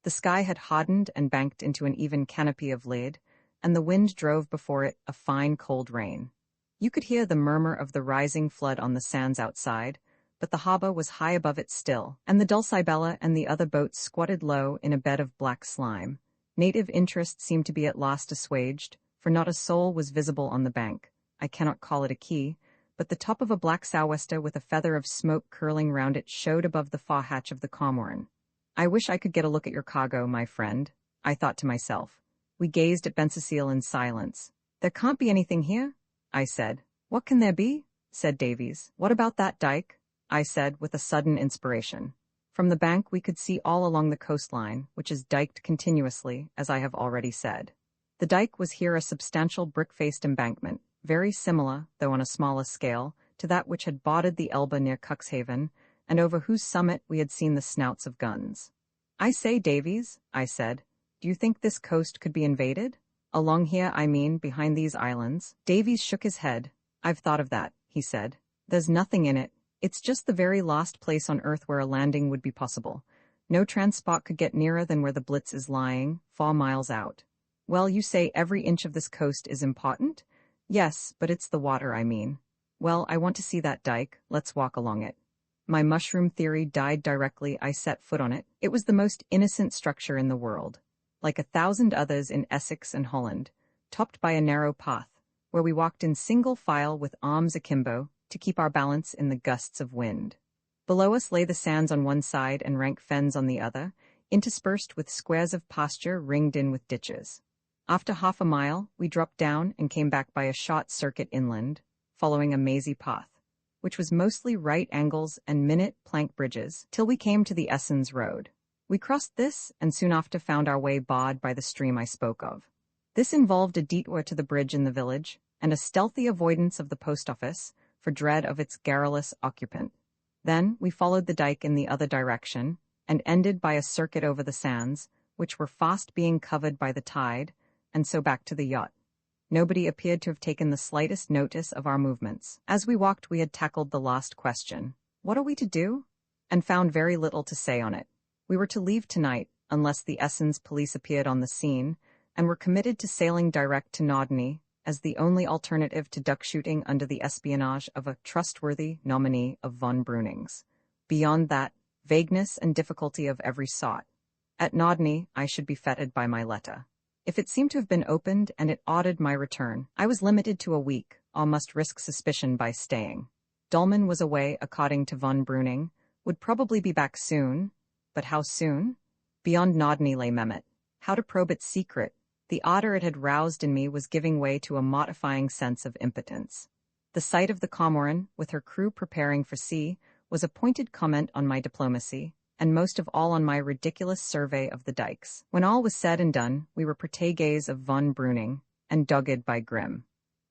The sky had hardened and banked into an even canopy of lead, and the wind drove before it a fine cold rain. You could hear the murmur of the rising flood on the sands outside, but the harbor was high above it still, and the Dulcibella and the other boats squatted low in a bed of black slime. Native interest seemed to be at last assuaged, for not a soul was visible on the bank. I cannot call it a quay, but the top of a black sou'wester with a feather of smoke curling round it showed above the fore-hatch of the Cormoran. I wish I could get a look at your cargo, my friend, I thought to myself. We gazed at Bensersiel in silence. There can't be anything here, I said. What can there be? Said Davies. What about that dike? I said with a sudden inspiration. From the bank we could see all along the coastline, which is diked continuously, as I have already said. The dike was here a substantial brick-faced embankment, very similar, though on a smaller scale, to that which had bodded the Elbe near Cuxhaven, and over whose summit we had seen the snouts of guns. I say, Davies, I said, do you think this coast could be invaded? Along here, I mean, behind these islands. Davies shook his head. I've thought of that, he said. There's nothing in it. It's just the very last place on Earth where a landing would be possible. No transport could get nearer than where the Blitz is lying, 4 miles out. Well, you say every inch of this coast is important? Yes, but it's the water, I mean. Well, I want to see that dike. Let's walk along it. My mushroom theory died directly I set foot on it. It was the most innocent structure in the world, like 1,000 others in Essex and Holland, topped by a narrow path, where we walked in single file with arms akimbo, to keep our balance in the gusts of wind. Below us lay the sands on one side and rank fens on the other, interspersed with squares of pasture ringed in with ditches. After half a mile, we dropped down and came back by a short circuit inland, following a mazy path, which was mostly right angles and minute plank bridges, till we came to the Essens road. We crossed this and soon after found our way barred by the stream I spoke of. This involved a detour to the bridge in the village, and a stealthy avoidance of the post office, for dread of its garrulous occupant. Then we followed the dike in the other direction, and ended by a circuit over the sands, which were fast being covered by the tide, and so back to the yacht. Nobody appeared to have taken the slightest notice of our movements. As we walked we had tackled the last question. What are we to do? And found very little to say on it. We were to leave tonight, unless the Essens police appeared on the scene, and were committed to sailing direct to Nodney, as the only alternative to duck shooting under the espionage of a trustworthy nominee of von Breuning's. Beyond that, vagueness and difficulty of every sort. At Nodney, I should be fêted by my letter. If it seemed to have been opened and it audited my return, I was limited to a week, or must risk suspicion by staying. Dolman was away, according to von Breuning, would probably be back soon, but how soon? Beyond Nodney lay Mehmet. How to probe its secret? The ardor it had roused in me was giving way to a mortifying sense of impotence. The sight of the Cormoran, with her crew preparing for sea, was a pointed comment on my diplomacy, and most of all on my ridiculous survey of the dikes. When all was said and done, we were proteges of von Breuning, and dogged by Grimm.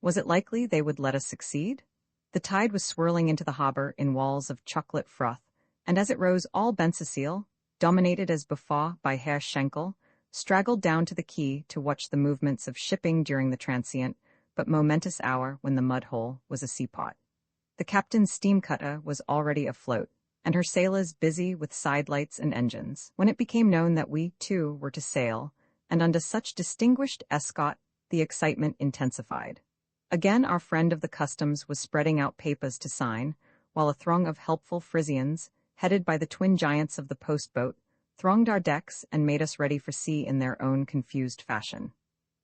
Was it likely they would let us succeed? The tide was swirling into the harbor in walls of chocolate froth, and as it rose all Bensersiel, dominated as before by Herr Schenkel, straggled down to the quay to watch the movements of shipping during the transient but momentous hour when the mud-hole was a seapot. The captain's steam cutter was already afloat, and her sailors busy with sidelights and engines, when it became known that we, too, were to sail, and under such distinguished escort, the excitement intensified. Again our friend of the customs was spreading out papers to sign, while a throng of helpful Frisians, headed by the twin giants of the post-boat, thronged our decks and made us ready for sea in their own confused fashion.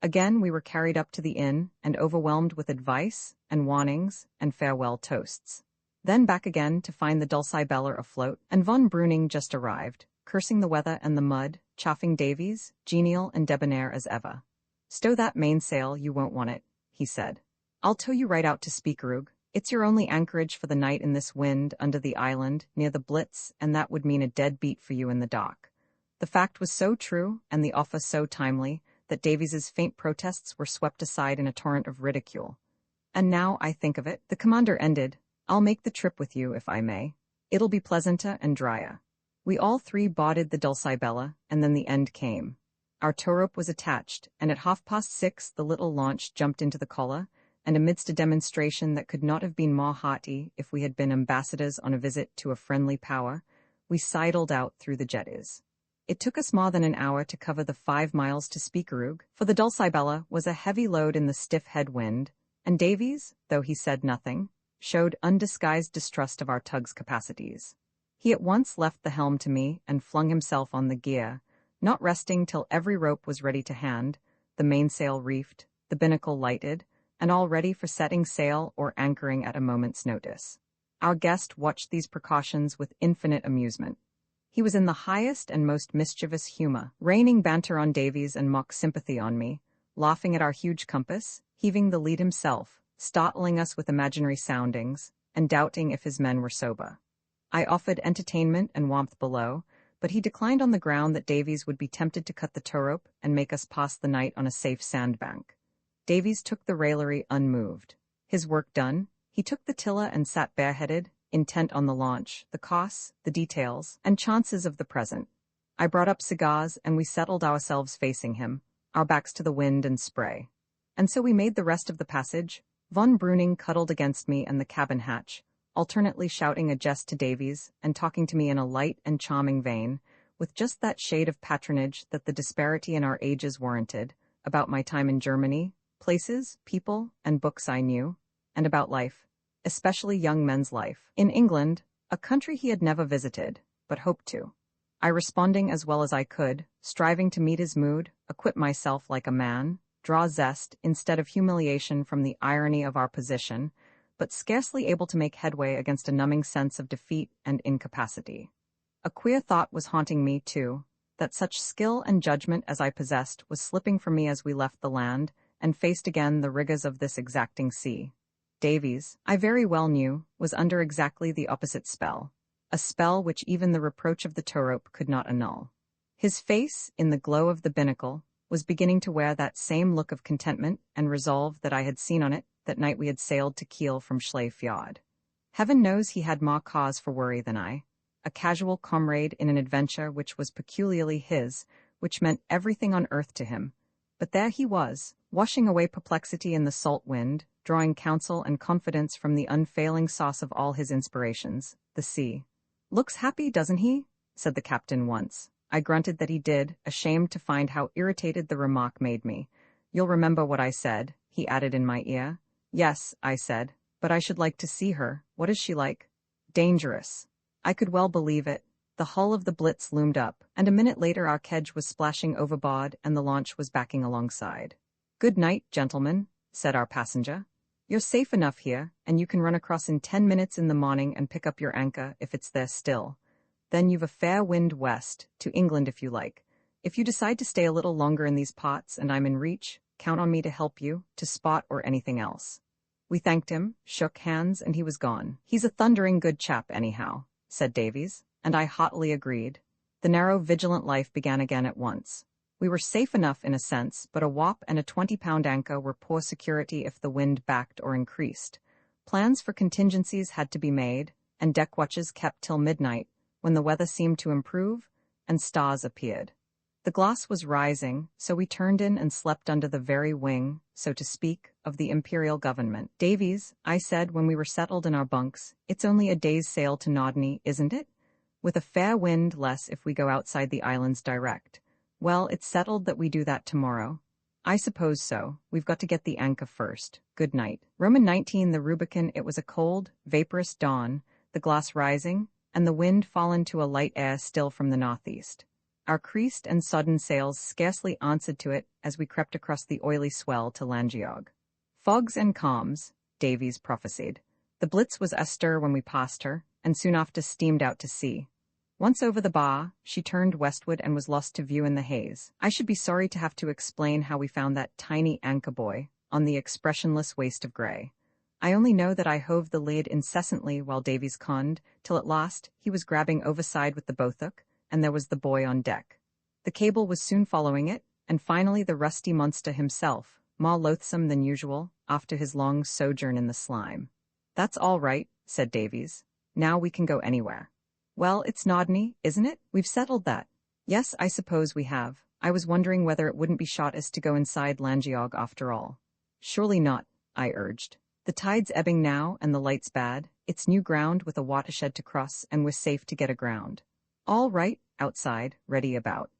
Again we were carried up to the inn and overwhelmed with advice and warnings and farewell toasts. Then back again to find the Dulcibella afloat, and von Breuning just arrived, cursing the weather and the mud, chaffing Davies, genial and debonair as ever. "Stow that mainsail, you won't want it," he said. "I'll tow you right out to Speakerug. It's your only anchorage for the night in this wind under the island, near the Blitz, and that would mean a dead beat for you in the dock." The fact was so true, and the offer so timely, that Davies's faint protests were swept aside in a torrent of ridicule. "And now I think of it," the commander ended, "I'll make the trip with you, if I may. It'll be pleasanter and drier." We all three boarded the Dulcibella, and then the end came. Our tow rope was attached, and at 6:30 the little launch jumped into the collar, and amidst a demonstration that could not have been more hearty if we had been ambassadors on a visit to a friendly power, we sidled out through the jetties. It took us more than an hour to cover the 5 miles to Speakerug, for the Dulcibella was a heavy load in the stiff headwind, and Davies, though he said nothing, showed undisguised distrust of our tug's capacities. He at once left the helm to me and flung himself on the gear, not resting till every rope was ready to hand, the mainsail reefed, the binnacle lighted, and all ready for setting sail or anchoring at a moment's notice. Our guest watched these precautions with infinite amusement. He was in the highest and most mischievous humor, raining banter on Davies and mock sympathy on me, laughing at our huge compass, heaving the lead himself, startling us with imaginary soundings, and doubting if his men were sober. I offered entertainment and warmth below, but he declined on the ground that Davies would be tempted to cut the tow rope and make us pass the night on a safe sandbank. Davies took the raillery unmoved. His work done, he took the tiller and sat bareheaded, intent on the launch, the costs, the details, and chances of the present. I brought up cigars, and we settled ourselves facing him, our backs to the wind and spray. And so we made the rest of the passage, von Breuning cuddled against me and the cabin hatch, alternately shouting a jest to Davies and talking to me in a light and charming vein, with just that shade of patronage that the disparity in our ages warranted, about my time in Germany, places, people, and books I knew, and about life, especially young men's life, in England, a country he had never visited, but hoped to. I responding as well as I could, striving to meet his mood, equip myself like a man, draw zest instead of humiliation from the irony of our position, but scarcely able to make headway against a numbing sense of defeat and incapacity. A queer thought was haunting me, too, that such skill and judgment as I possessed was slipping from me as we left the land and faced again the rigors of this exacting sea. Davies, I very well knew, was under exactly the opposite spell, a spell which even the reproach of the tow rope could not annul. His face, in the glow of the binnacle, was beginning to wear that same look of contentment and resolve that I had seen on it that night we had sailed to Kiel from Schley Fjord. Heaven knows he had more cause for worry than I, a casual comrade in an adventure which was peculiarly his, which meant everything on earth to him. But there he was, washing away perplexity in the salt wind, drawing counsel and confidence from the unfailing source of all his inspirations, the sea. "Looks happy, doesn't he?" said the captain once. I grunted that he did, ashamed to find how irritated the remark made me. "You'll remember what I said," he added in my ear. "Yes," I said, "but I should like to see her. What is she like?" "Dangerous." I could well believe it. The hull of the Blitz loomed up, and a minute later our kedge was splashing overboard and the launch was backing alongside. "Good night, gentlemen," said our passenger. "You're safe enough here, and you can run across in 10 minutes in the morning and pick up your anchor if it's there still. Then you've a fair wind west, to England if you like. If you decide to stay a little longer in these parts and I'm in reach, count on me to help you, to spot or anything else." We thanked him, shook hands, and he was gone. "He's a thundering good chap anyhow," said Davies, and I haughtily agreed. The narrow, vigilant life began again at once. We were safe enough in a sense, but a whop and a 20-pound anchor were poor security if the wind backed or increased. Plans for contingencies had to be made, and deck watches kept till midnight, when the weather seemed to improve, and stars appeared. The gloss was rising, so we turned in and slept under the very wing, so to speak, of the imperial government. Davies, I said when we were settled in our bunks, it's only a day's sail to Nodney, isn't it? With a fair wind less if we go outside the islands direct. Well, it's settled that we do that tomorrow. I suppose so. We've got to get the anchor first. Good night. Roman 19 The Rubicon. It was a cold, vaporous dawn, the glass rising, and the wind fallen to a light air still from the northeast. Our creased and sodden sails scarcely answered to it as we crept across the oily swell to Langeog. Fogs and calms, Davies prophesied. The Blitz was astir when we passed her, and soon after steamed out to sea. Once over the bar, she turned westward and was lost to view in the haze. I should be sorry to have to explain how we found that tiny anchor buoy on the expressionless waste of grey. I only know that I hove the lid incessantly while Davies conned, till at last he was grabbing overside with the boathook, and there was the boy on deck. The cable was soon following it, and finally the rusty monster himself, more loathsome than usual, after his long sojourn in the slime. That's all right, said Davies. Now we can go anywhere. Well, it's Nodney, isn't it? We've settled that. Yes, I suppose we have. I was wondering whether it wouldn't be shortest to go inside Langeog after all. Surely not, I urged. The tide's ebbing now and the light's bad. It's new ground with a watershed to cross and we're safe to get aground. All right, outside, ready about.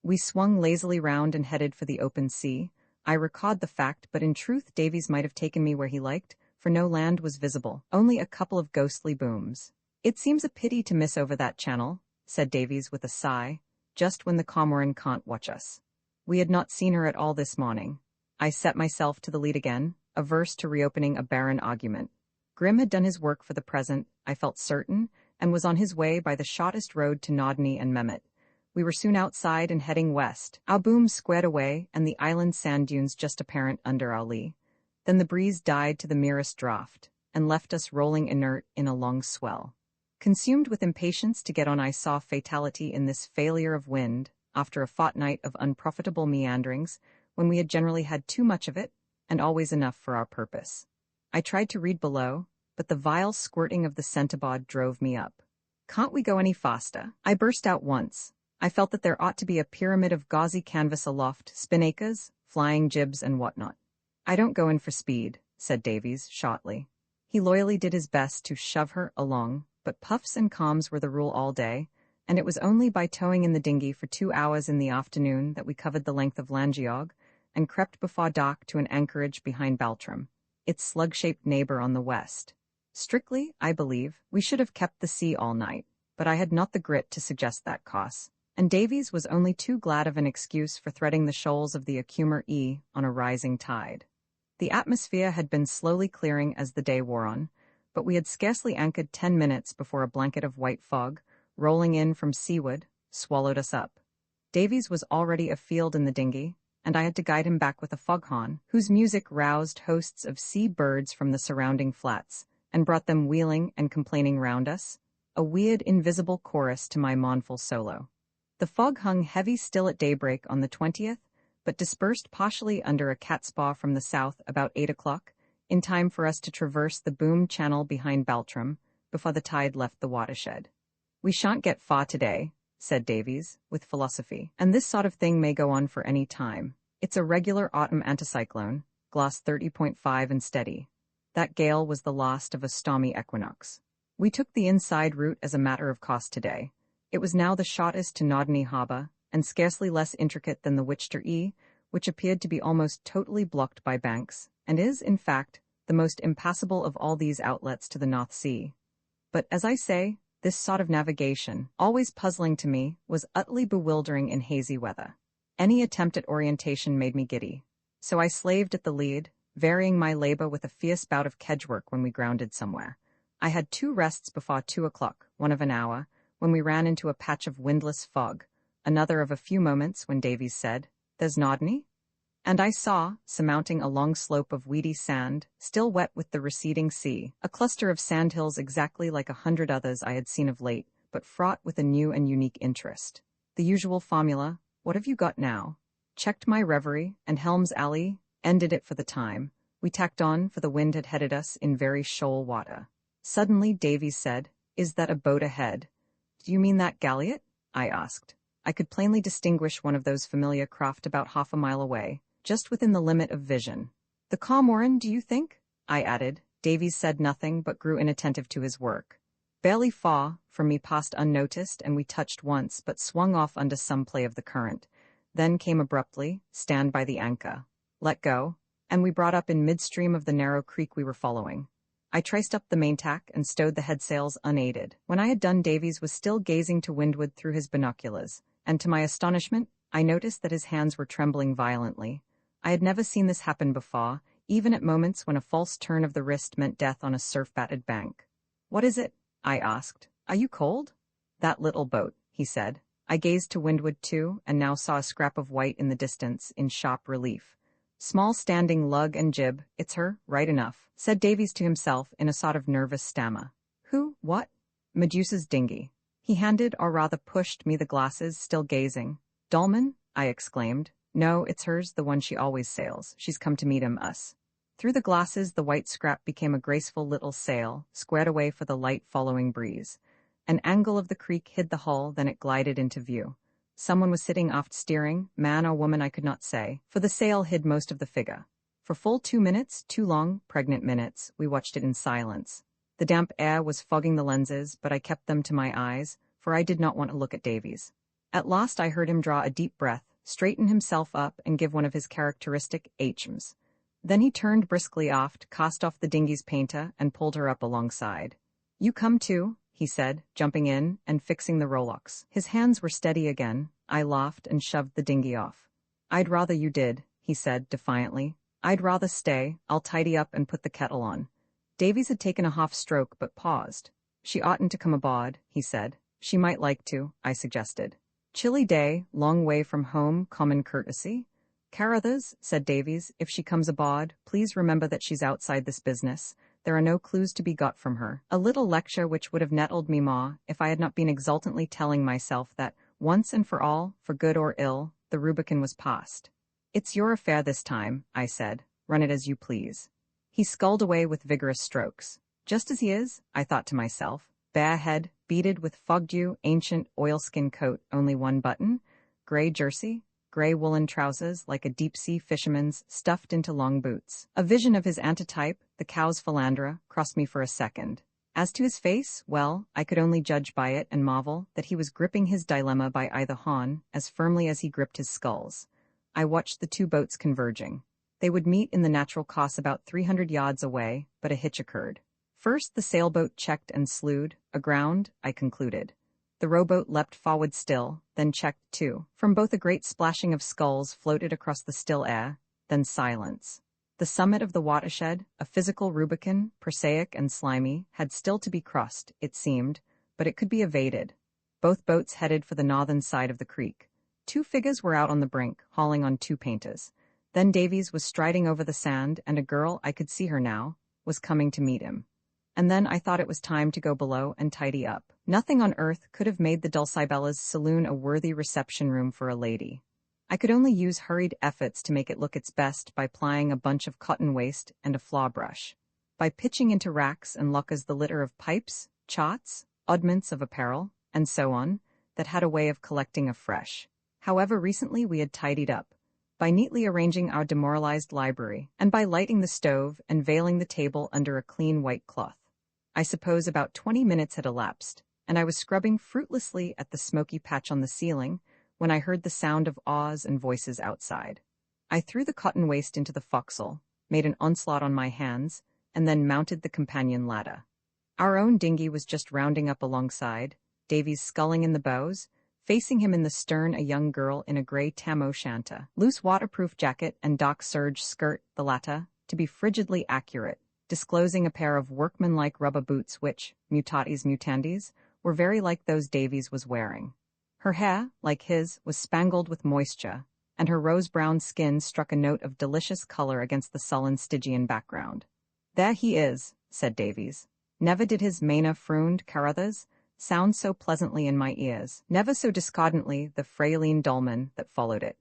We swung lazily round and headed for the open sea. I recalled the fact, but in truth Davies might have taken me where he liked, for no land was visible, only a couple of ghostly booms. It seems a pity to miss over that channel, said Davies with a sigh, just when the Cormoran can't watch us. We had not seen her at all this morning. I set myself to the lead again, averse to reopening a barren argument. Grim had done his work for the present, I felt certain, and was on his way by the shortest road to Nodney and Mehmet. We were soon outside and heading west, our booms squared away and the island sand dunes just apparent under our lee. Then the breeze died to the merest draught, and left us rolling inert in a long swell. Consumed with impatience to get on, I saw fatality in this failure of wind, after a fortnight of unprofitable meanderings, when we had generally had too much of it, and always enough for our purpose. I tried to read below, but the vile squirting of the centibod drove me up. Can't we go any faster? I burst out once. I felt that there ought to be a pyramid of gauzy canvas aloft, spinnaker, flying jibs and whatnot. I don't go in for speed, said Davies, shortly. He loyally did his best to shove her along, but puffs and calms were the rule all day, and it was only by towing in the dinghy for 2 hours in the afternoon that we covered the length of Langeog, and crept before dark to an anchorage behind Baltram, its slug-shaped neighbor on the west. Strictly, I believe, we should have kept the sea all night, but I had not the grit to suggest that course, and Davies was only too glad of an excuse for threading the shoals of the Acumer E on a rising tide. The atmosphere had been slowly clearing as the day wore on, but we had scarcely anchored 10 minutes before a blanket of white fog, rolling in from seaward, swallowed us up. Davies was already afield in the dinghy, and I had to guide him back with a foghorn, whose music roused hosts of sea birds from the surrounding flats, and brought them wheeling and complaining round us, a weird invisible chorus to my mournful solo. The fog hung heavy still at daybreak on the 20th, but dispersed partially under a catspaw from the south about 8 o'clock, in time for us to traverse the boom channel behind Baltram, before the tide left the watershed. We shan't get far today, said Davies, with philosophy, and this sort of thing may go on for any time. It's a regular autumn anticyclone, gloss 30.5 and steady. That gale was the last of a stormy equinox. We took the inside route as a matter of course today. It was now the shortest to Nodney Harbour, and scarcely less intricate than the Wichita E, which appeared to be almost totally blocked by banks, and is, in fact, the most impassable of all these outlets to the North Sea. But, as I say, this sort of navigation, always puzzling to me, was utterly bewildering in hazy weather. Any attempt at orientation made me giddy, so I slaved at the lead, varying my labor with a fierce bout of kedgework when we grounded somewhere. I had 2 rests before 2 o'clock, one of an hour, when we ran into a patch of windless fog, another of a few moments when Davies said, "There's Nodney?" And I saw, surmounting a long slope of weedy sand, still wet with the receding sea, a cluster of sandhills exactly like 100 others I had seen of late, but fraught with a new and unique interest. The usual formula, "What have you got now?" checked my reverie, and Helm's Alley ended it for the time. We tacked on, for the wind had headed us in very shoal water. Suddenly Davies said, "Is that a boat ahead?" "Do you mean that galliot?" I asked. I could plainly distinguish one of those familiar craft about half a mile away, just within the limit of vision. "The Cormoran, do you think?" I added. Davies said nothing but grew inattentive to his work. Barely far from me passed unnoticed, and we touched once but swung off under some play of the current. Then came abruptly, "Stand by the anchor." Let go, and we brought up in midstream of the narrow creek we were following. I traced up the maintack and stowed the headsails unaided. When I had done, Davies was still gazing to windward through his binoculars, and to my astonishment, I noticed that his hands were trembling violently. I had never seen this happen before, even at moments when a false turn of the wrist meant death on a surf-battered bank. "What is it?" I asked. "Are you cold?" "That little boat," he said. I gazed to windward too, and now saw a scrap of white in the distance, in sharp relief. "Small standing lug and jib, it's her, right enough," said Davies to himself in a sort of nervous stammer. "Who, what?" "Medusa's dinghy." He handed, or rather pushed, me the glasses, still gazing. "Dolman?" I exclaimed. "No, it's hers, the one she always sails. She's come to meet us." Through the glasses the white scrap became a graceful little sail, squared away for the light following breeze. An angle of the creek hid the hull, then it glided into view. Someone was sitting aft steering, man or woman I could not say, for the sail hid most of the figure. For full 2 minutes, 2 long, pregnant minutes, we watched it in silence. The damp air was fogging the lenses, but I kept them to my eyes, for I did not want to look at Davies. At last I heard him draw a deep breath, straighten himself up, and give one of his characteristic "hms." Then he turned briskly aft, cast off the dinghy's painter, and pulled her up alongside. "You come too," he said, jumping in and fixing the rowlocks. His hands were steady again. I laughed and shoved the dinghy off. "I'd rather you did," he said defiantly. "I'd rather stay. I'll tidy up and put the kettle on." Davies had taken a half stroke but paused. "She oughtn't to come aboard," he said. "She might like to," I suggested. "Chilly day, long way from home, common courtesy." "Carruthers," said Davies, "if she comes aboard, please remember that she's outside this business. There are no clues to be got from her." A little lecture which would have nettled me more if I had not been exultantly telling myself that, once and for all, for good or ill, the Rubicon was passed. "It's your affair this time," I said. "Run it as you please." He sculled away with vigorous strokes. Just as he is, I thought to myself. Bare head, beaded with fog-dew, ancient oilskin coat, only one button, gray jersey, gray woolen trousers like a deep-sea fisherman's, stuffed into long boots. A vision of his antitype, the cow's philandra, crossed me for a second. As to his face, well, I could only judge by it and marvel that he was gripping his dilemma by either horn as firmly as he gripped his sculls. I watched the two boats converging. They would meet in the natural course about 300 yards away, but a hitch occurred. First the sailboat checked and slewed, aground, I concluded. The rowboat leapt forward still, then checked too. From both a great splashing of sculls floated across the still air, then silence. The summit of the watershed, a physical Rubicon, prosaic and slimy, had still to be crossed, it seemed, but it could be evaded. Both boats headed for the northern side of the creek. Two figures were out on the brink, hauling on two painters. Then Davies was striding over the sand, and a girl, I could see her now, was coming to meet him. And then I thought it was time to go below and tidy up. Nothing on earth could have made the Dulcibella's saloon a worthy reception room for a lady. I could only use hurried efforts to make it look its best by plying a bunch of cotton waste and a flaw brush, by pitching into racks and lockers the litter of pipes, charts, oddments of apparel, and so on, that had a way of collecting afresh. However recently we had tidied up, by neatly arranging our demoralized library, and by lighting the stove and veiling the table under a clean white cloth. I suppose about 20 minutes had elapsed, and I was scrubbing fruitlessly at the smoky patch on the ceiling when I heard the sound of awes and voices outside. I threw the cotton waste into the forecastle, made an onslaught on my hands, and then mounted the companion ladder. Our own dinghy was just rounding up alongside, Davies sculling in the bows, facing him in the stern a young girl in a gray tam-o'-shanter, loose waterproof jacket and dark serge skirt, the latter, to be frigidly accurate, disclosing a pair of workmanlike rubber boots which, mutatis mutandis, were very like those Davies was wearing. Her hair, like his, was spangled with moisture, and her rose-brown skin struck a note of delicious color against the sullen Stygian background. "There he is," said Davies. Never did his Maina Frund Carruthers sound so pleasantly in my ears, never so discordantly the Frailine Dolman that followed it.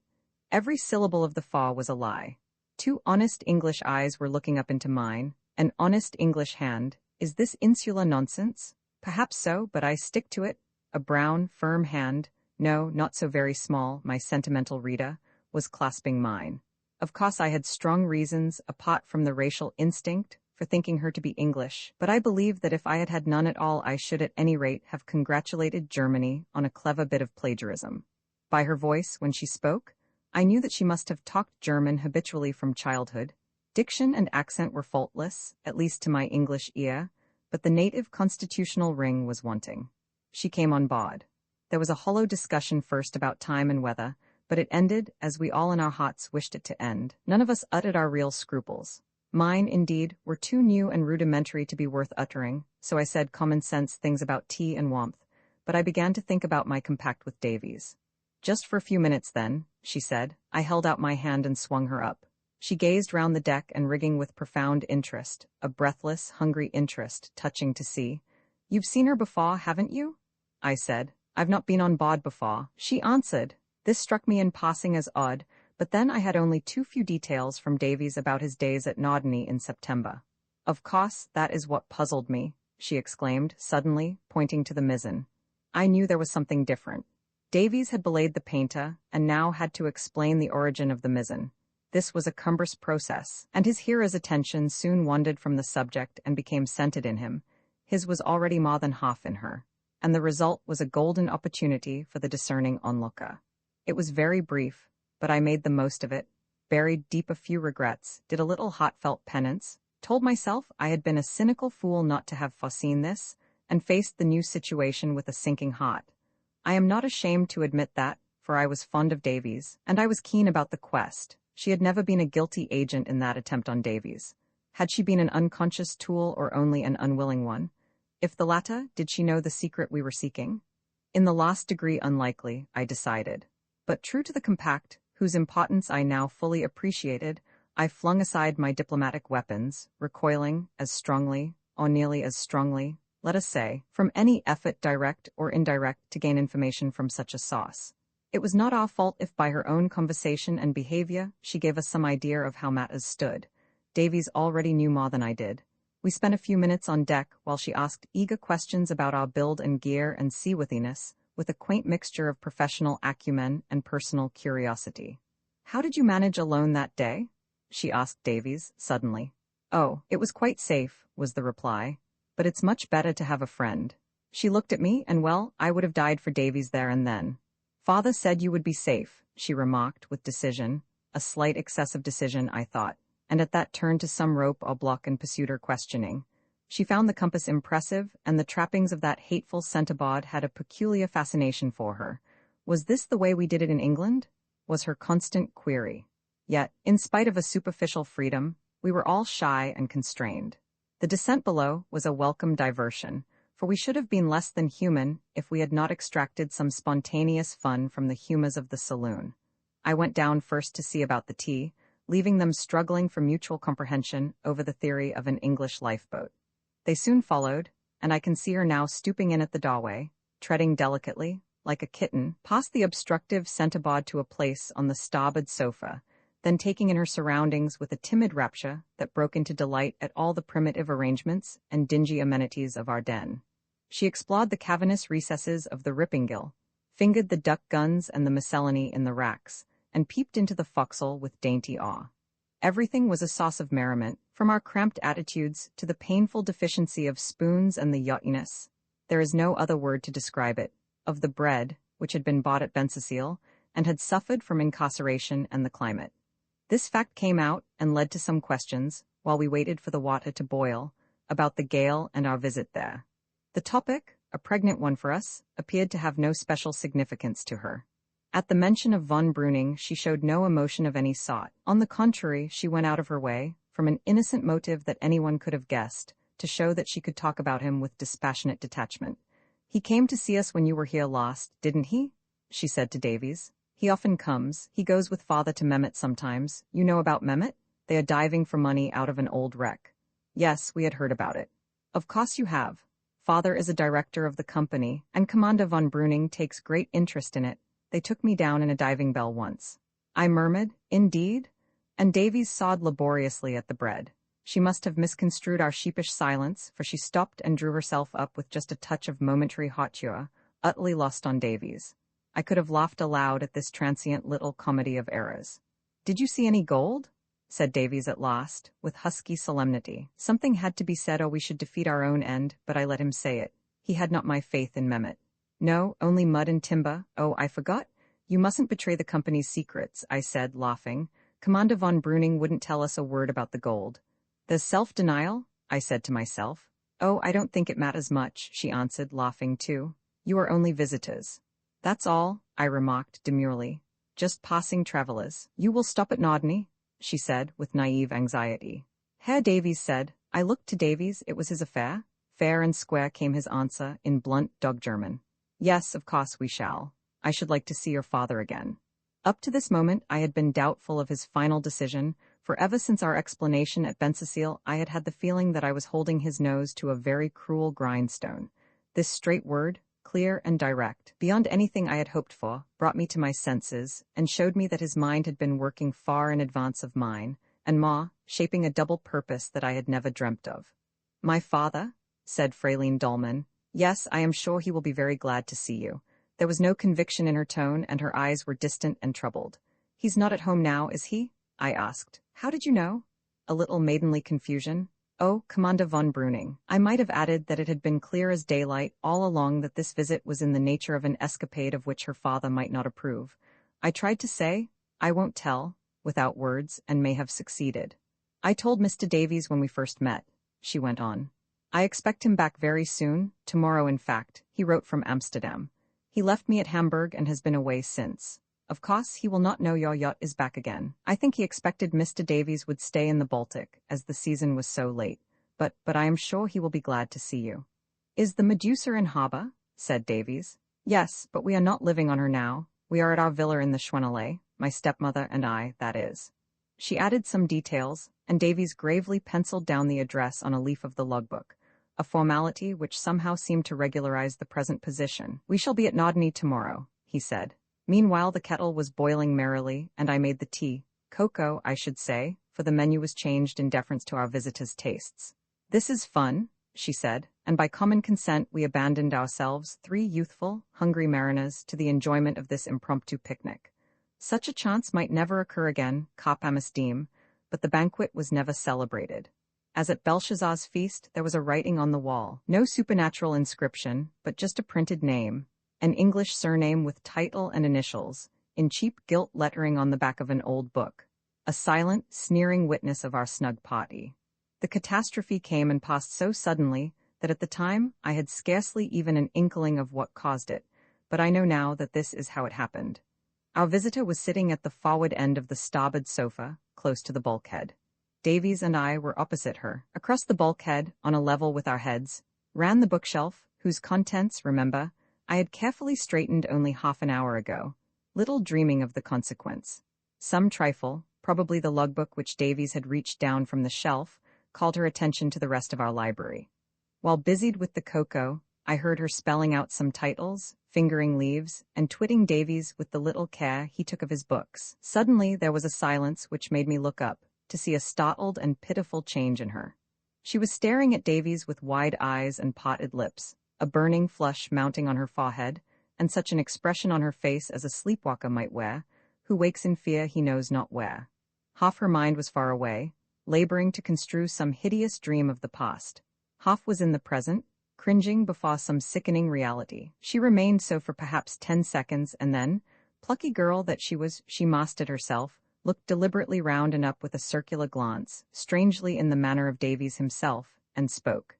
Every syllable of the fa was a lie. Two honest English eyes were looking up into mine, an honest English hand. Is this insular nonsense? Perhaps so, but I stick to it. A brown, firm hand, no, not so very small, my sentimental Rita, was clasping mine. Of course I had strong reasons, apart from the racial instinct, for thinking her to be English, but I believed that if I had had none at all I should at any rate have congratulated Germany on a clever bit of plagiarism. By her voice, when she spoke, I knew that she must have talked German habitually from childhood. Diction and accent were faultless, at least to my English ear, but the native constitutional ring was wanting. She came on board. There was a hollow discussion first about time and weather, but it ended as we all in our hearts wished it to end. None of us uttered our real scruples. Mine, indeed, were too new and rudimentary to be worth uttering, so I said common-sense things about tea and warmth, but I began to think about my compact with Davies. Just for a few minutes then, she said. I held out my hand and swung her up. She gazed round the deck and rigging with profound interest, a breathless, hungry interest, touching to see. You've seen her before, haven't you? I said. I've not been on board before, she answered. This struck me in passing as odd, but then I had only too few details from Davies about his days at Naudney in September. Of course, that is what puzzled me, she exclaimed, suddenly, pointing to the mizzen. I knew there was something different. Davies had belayed the painter, and now had to explain the origin of the mizzen. This was a cumbrous process, and his hearer's attention soon wandered from the subject and became centered in him. His was already more than half in her, and the result was a golden opportunity for the discerning onlooker. It was very brief, but I made the most of it, buried deep a few regrets, did a little heartfelt penance, told myself I had been a cynical fool not to have foreseen this, and faced the new situation with a sinking heart. I am not ashamed to admit that, for I was fond of Davies, and I was keen about the quest. She had never been a guilty agent in that attempt on Davies. Had she been an unconscious tool or only an unwilling one? If the latter, did she know the secret we were seeking? In the last degree unlikely, I decided. But true to the compact, whose importance I now fully appreciated, I flung aside my diplomatic weapons, recoiling as strongly, or nearly as strongly, let us say, from any effort direct or indirect to gain information from such a source. It was not our fault if by her own conversation and behavior she gave us some idea of how matters stood. Davies already knew more than I did. We spent a few minutes on deck while she asked eager questions about our build and gear and seaworthiness, with a quaint mixture of professional acumen and personal curiosity. How did you manage alone that day? She asked Davies, suddenly. Oh, it was quite safe, was the reply. But it's much better to have a friend. She looked at me, and well, I would have died for Davies there and then. Father said you would be safe, she remarked with decision, a slight excess of decision, I thought, and at that turned to some rope or block and pursued her questioning. She found the compass impressive, and the trappings of that hateful centreboard had a peculiar fascination for her. Was this the way we did it in England? Was her constant query. Yet, in spite of a superficial freedom, we were all shy and constrained. The descent below was a welcome diversion, for we should have been less than human if we had not extracted some spontaneous fun from the humours of the saloon. I went down first to see about the tea, leaving them struggling for mutual comprehension over the theory of an English lifeboat. They soon followed, and I can see her now stooping in at the doorway, treading delicately, like a kitten, past the obstructive centreboard to a place on the starboard sofa, then taking in her surroundings with a timid rapture that broke into delight at all the primitive arrangements and dingy amenities of our den. She explored the cavernous recesses of the rippingille, fingered the duck guns and the miscellany in the racks, and peeped into the forecastle with dainty awe. Everything was a source of merriment, from our cramped attitudes to the painful deficiency of spoons and the yachtiness, there is no other word to describe it, of the bread, which had been bought at Bensersiel, and had suffered from incarceration and the climate. This fact came out and led to some questions, while we waited for the water to boil, about the gale and our visit there. The topic, a pregnant one for us, appeared to have no special significance to her. At the mention of von Breuning she showed no emotion of any sort. On the contrary, she went out of her way, from an innocent motive that anyone could have guessed, to show that she could talk about him with dispassionate detachment. "He came to see us when you were here last, didn't he?" she said to Davies. "He often comes. He goes with father to Mehmet sometimes. You know about Mehmet? They are diving for money out of an old wreck." Yes, we had heard about it. Of course you have. Father is a director of the company, and Commander von Breuning takes great interest in it. They took me down in a diving bell once. I murmured, "Indeed?" And Davies sawed laboriously at the bread. She must have misconstrued our sheepish silence, for she stopped and drew herself up with just a touch of momentary hauteur, utterly lost on Davies. I could have laughed aloud at this transient little comedy of errors. "Did you see any gold?" said Davies at last, with husky solemnity. Something had to be said or we should defeat our own end, but I let him say it. He had not my faith in Mehmet. "No, only mud and timber. Oh, I forgot. You mustn't betray the company's secrets," I said, laughing. "Commander von Breuning wouldn't tell us a word about the gold." "There's self-denial," I said to myself. "Oh, I don't think it matters much," she answered, laughing too. "You are only visitors." "That's all," I remarked demurely. "Just passing travelers. You will stop at Nodney?" she said, with naive anxiety. Herr Davies said. I looked to Davies. It was his affair. Fair and square came his answer, in blunt dog German. "Yes, of course we shall. I should like to see your father again." Up to this moment I had been doubtful of his final decision, for ever since our explanation at Bensersiel I had had the feeling that I was holding his nose to a very cruel grindstone. This straight word, clear and direct, beyond anything I had hoped for, brought me to my senses, and showed me that his mind had been working far in advance of mine, and shaping a double purpose that I had never dreamt of. "My father?" said Fraulein Dollmann. "Yes, I am sure he will be very glad to see you." There was no conviction in her tone, and her eyes were distant and troubled. "He's not at home now, is he?" I asked. "How did you know?" A little maidenly confusion. "Oh, Commander von Breuning." I might have added that it had been clear as daylight all along that this visit was in the nature of an escapade of which her father might not approve. I tried to say, "I won't tell," without words, and may have succeeded. "I told Mr. Davies when we first met," she went on. "I expect him back very soon, tomorrow in fact. He wrote from Amsterdam. He left me at Hamburg and has been away since. Of course, he will not know your yacht is back again. I think he expected Mr. Davies would stay in the Baltic, as the season was so late. But I am sure he will be glad to see you." "Is the Medusa in harbor?" said Davies. "Yes, but we are not living on her now. We are at our villa in the Schwannelay, my stepmother and I, that is." She added some details, and Davies gravely penciled down the address on a leaf of the logbook, a formality which somehow seemed to regularize the present position. "We shall be at Nodney tomorrow," he said. Meanwhile the kettle was boiling merrily, and I made the tea, cocoa, I should say, for the menu was changed in deference to our visitors' tastes. "This is fun," she said, and by common consent we abandoned ourselves, 3 youthful, hungry mariners, to the enjoyment of this impromptu picnic. Such a chance might never occur again, Capam esteem, but the banquet was never celebrated. As at Belshazzar's feast, there was a writing on the wall. No supernatural inscription, but just a printed name, an English surname with title and initials, in cheap gilt lettering on the back of an old book. A silent, sneering witness of our snug party. The catastrophe came and passed so suddenly that at the time I had scarcely even an inkling of what caused it, but I know now that this is how it happened. Our visitor was sitting at the forward end of the starboard sofa, close to the bulkhead. Davies and I were opposite her. Across the bulkhead, on a level with our heads, ran the bookshelf, whose contents, remember, I had carefully straightened only half an hour ago, little dreaming of the consequence. Some trifle, probably the logbook which Davies had reached down from the shelf, called her attention to the rest of our library. While busied with the cocoa, I heard her spelling out some titles, fingering leaves, and twitting Davies with the little care he took of his books. Suddenly there was a silence which made me look up, to see a startled and pitiful change in her. She was staring at Davies with wide eyes and parted lips, a burning flush mounting on her forehead, and such an expression on her face as a sleepwalker might wear, who wakes in fear he knows not where. Half her mind was far away, laboring to construe some hideous dream of the past. Half was in the present, cringing before some sickening reality. She remained so for perhaps 10 seconds, and then, plucky girl that she was, she mastered herself, looked deliberately round and up with a circular glance, strangely in the manner of Davies himself, and spoke.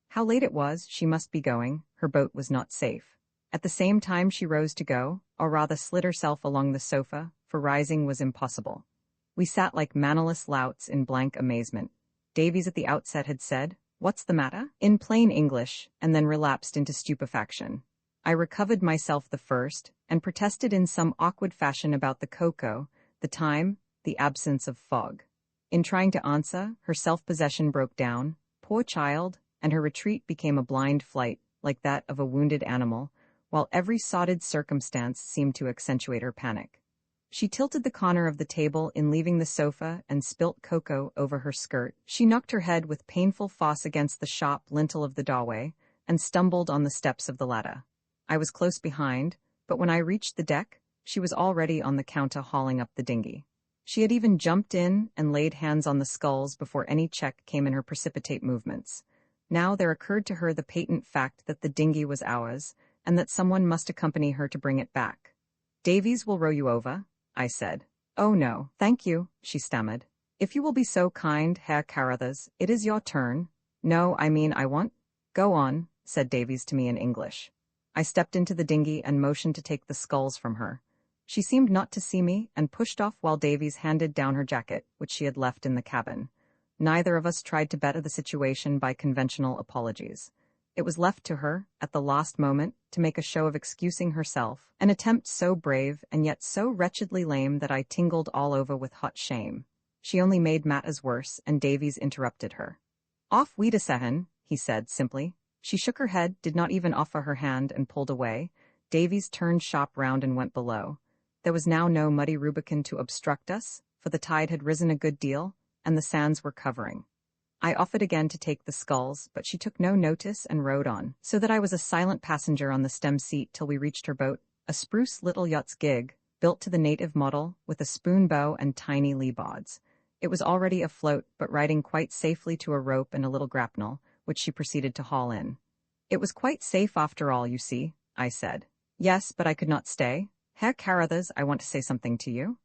How late it was, she must be going, her boat was not safe. At the same time she rose to go, or rather slid herself along the sofa, for rising was impossible. We sat like mannerless louts in blank amazement. Davies at the outset had said, "What's the matter?" in plain English, and then relapsed into stupefaction. I recovered myself the first, and protested in some awkward fashion about the cocoa, the time, the absence of fog. In trying to answer, her self-possession broke down, poor child, and her retreat became a blind flight, like that of a wounded animal, while every sordid circumstance seemed to accentuate her panic. She tilted the corner of the table in leaving the sofa and spilt cocoa over her skirt. She knocked her head with painful force against the shop lintel of the doorway, and stumbled on the steps of the ladder. I was close behind, But when I reached the deck, she was already on the counter hauling up the dinghy. She had even jumped in and laid hands on the sculls before any check came in her precipitate movements. Now there occurred to her the patent fact that the dinghy was ours, and that someone must accompany her to bring it back. "Davies will row you over," I said. "Oh no, thank you," she stammered. "If you will be so kind, Herr Carruthers, it is your turn." "No, I mean I want—" "Go on," said Davies to me in English. I stepped into the dinghy and motioned to take the sculls from her. She seemed not to see me and pushed off while Davies handed down her jacket, which she had left in the cabin. Neither of us tried to better the situation by conventional apologies. It was left to her, at the last moment, to make a show of excusing herself, an attempt so brave and yet so wretchedly lame that I tingled all over with hot shame. She only made matters worse, and Davies interrupted her. "Off Wiedersehen," he said simply. She shook her head, did not even offer her hand, and pulled away. Davies turned sharp round and went below. There was now no muddy Rubicon to obstruct us, for the tide had risen a good deal, and the sands were covering. I offered again to take the sculls, but she took no notice and rowed on, so that I was a silent passenger on the stem seat till we reached her boat, a spruce little yacht's gig, built to the native model, with a spoon bow and tiny lee-boards. It was already afloat, but riding quite safely to a rope and a little grapnel, which she proceeded to haul in. "It was quite safe after all, you see," I said. "Yes, but I could not stay. Herr Carruthers, I want to say something to you."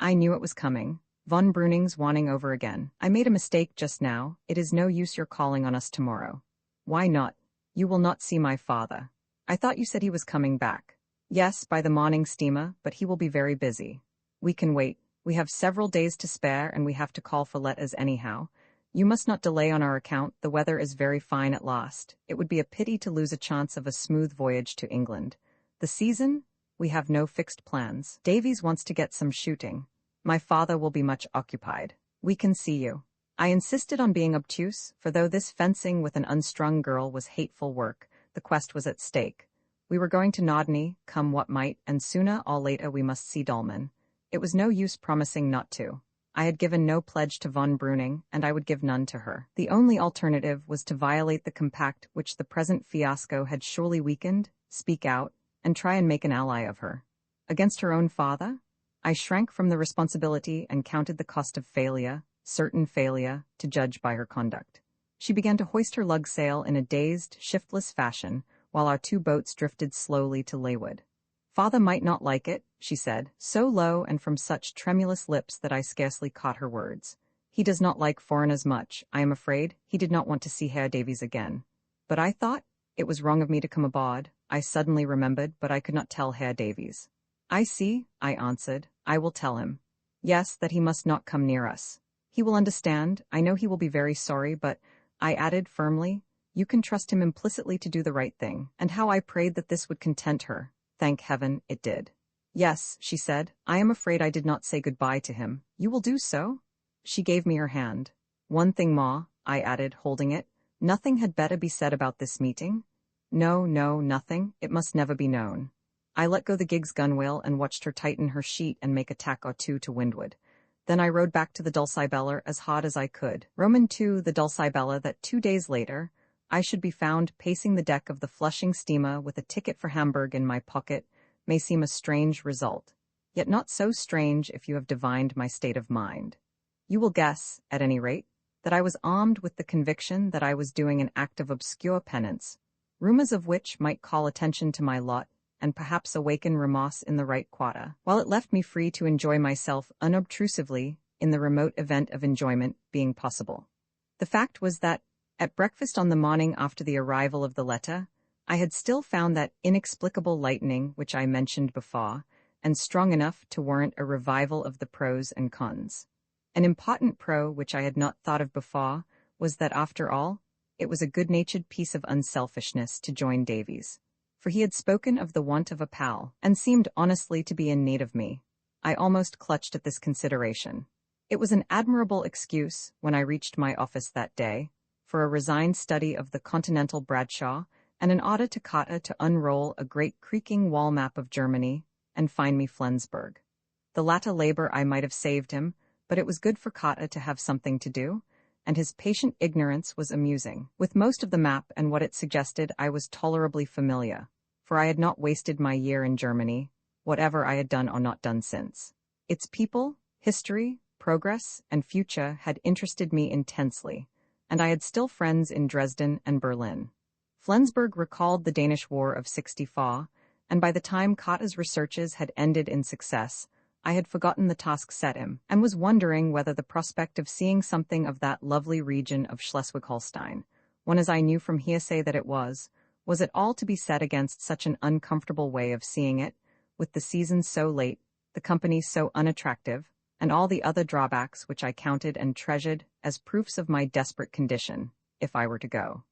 I knew it was coming. Von Breuning's wanting over again. "I made a mistake just now. It is no use your calling on us tomorrow." "Why not? You will not see my father." "I thought you said he was coming back." "Yes, by the morning steamer, but he will be very busy." "We can wait. We have several days to spare, and we have to call for letters anyhow. You must not delay on our account. The weather is very fine at last. It would be a pity to lose a chance of a smooth voyage to England. The season? We have no fixed plans. Davies wants to get some shooting. My father will be much occupied. We can see you." I insisted on being obtuse, for though this fencing with an unstrung girl was hateful work, the quest was at stake. We were going to Nodney, come what might, and sooner or later we must see Dolman. It was no use promising not to. I had given no pledge to von Breuning, and I would give none to her. The only alternative was to violate the compact which the present fiasco had surely weakened, speak out, and try and make an ally of her. Against her own father? I shrank from the responsibility and counted the cost of failure, certain failure, to judge by her conduct. She began to hoist her lug sail in a dazed, shiftless fashion, while our two boats drifted slowly to leeward. "Father might not like it," she said, so low and from such tremulous lips that I scarcely caught her words. "He does not like foreigners much. I am afraid he did not want to see Herr Davies again. But I thought it was wrong of me to come aboard." I suddenly remembered, but I could not tell Herr Davies. "I see," I answered. "I will tell him. Yes, that he must not come near us. He will understand. I know he will be very sorry, but," I added firmly, "you can trust him implicitly to do the right thing." And how I prayed that this would content her. Thank heaven, it did. "Yes," she said, "I am afraid I did not say goodbye to him. You will do so?" She gave me her hand. "One thing more," I added, holding it. "Nothing had better be said about this meeting?" "No, nothing. It must never be known." I let go the gig's gunwale and watched her tighten her sheet and make a tack or two to windward. Then I rowed back to the Dulcibella as hard as I could. Roman II, the Dulcibella, that 2 days later I should be found pacing the deck of the Flushing steamer with a ticket for Hamburg in my pocket may seem a strange result, yet not so strange if you have divined my state of mind. You will guess, at any rate, that I was armed with the conviction that I was doing an act of obscure penance, rumors of which might call attention to my lot and perhaps awaken remorse in the right quarter, while it left me free to enjoy myself unobtrusively in the remote event of enjoyment being possible. The fact was that, at breakfast on the morning after the arrival of the letter, I had still found that inexplicable lightning which I mentioned before, and strong enough to warrant a revival of the pros and cons. An important pro which I had not thought of before was that, after all, it was a good-natured piece of unselfishness to join Davies, for he had spoken of the want of a pal, and seemed honestly to be in need of me. I almost clutched at this consideration. It was an admirable excuse, when I reached my office that day, for a resigned study of the Continental Bradshaw, and an order to Cotta to unroll a great creaking wall map of Germany and find me Flensburg. The latter labor I might have saved him, but it was good for Cotta to have something to do, and his patient ignorance was amusing. With most of the map and what it suggested I was tolerably familiar, for I had not wasted my year in Germany, whatever I had done or not done since. Its people, history, progress, and future had interested me intensely, and I had still friends in Dresden and Berlin. Flensburg recalled the Danish War of '64, and by the time Kata's researches had ended in success, I had forgotten the task set him, and was wondering whether the prospect of seeing something of that lovely region of Schleswig-Holstein, one as I knew from hearsay that it was at all to be set against such an uncomfortable way of seeing it, with the season so late, the company so unattractive, and all the other drawbacks which I counted and treasured as proofs of my desperate condition, if I were to go.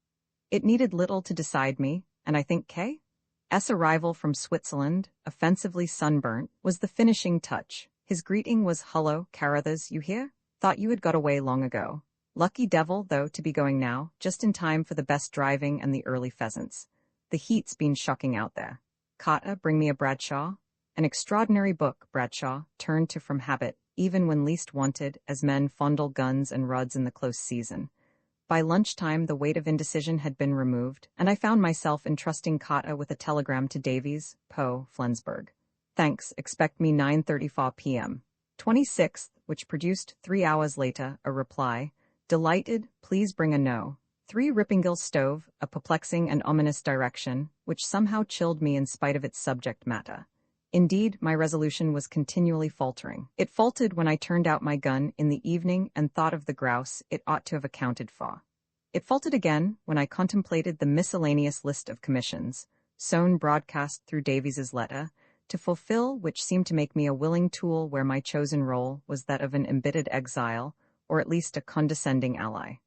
It needed little to decide me, and I think K.'s arrival from Switzerland, offensively sunburnt, was the finishing touch. His greeting was, "Hullo, Carruthers, you here? Thought you had got away long ago. Lucky devil, though, to be going now, just in time for the best driving and the early pheasants. The heat's been shocking out there. Carter, bring me a Bradshaw." An extraordinary book, Bradshaw, turned to from habit, even when least wanted, as men fondle guns and rods in the close season. By lunchtime, the weight of indecision had been removed, and I found myself entrusting Kata with a telegram to Davies, Poe, Flensburg. "Thanks, expect me 9:34 p.m. 26th, which produced 3 hours later a reply. "Delighted, please bring a no. 3 Rippingille stove," a perplexing and ominous direction, which somehow chilled me in spite of its subject matter. Indeed, my resolution was continually faltering. It faltered when I turned out my gun in the evening and thought of the grouse it ought to have accounted for. It faltered again when I contemplated the miscellaneous list of commissions, sown broadcast through Davies's letter, to fulfill which seemed to make me a willing tool where my chosen role was that of an embittered exile, or at least a condescending ally.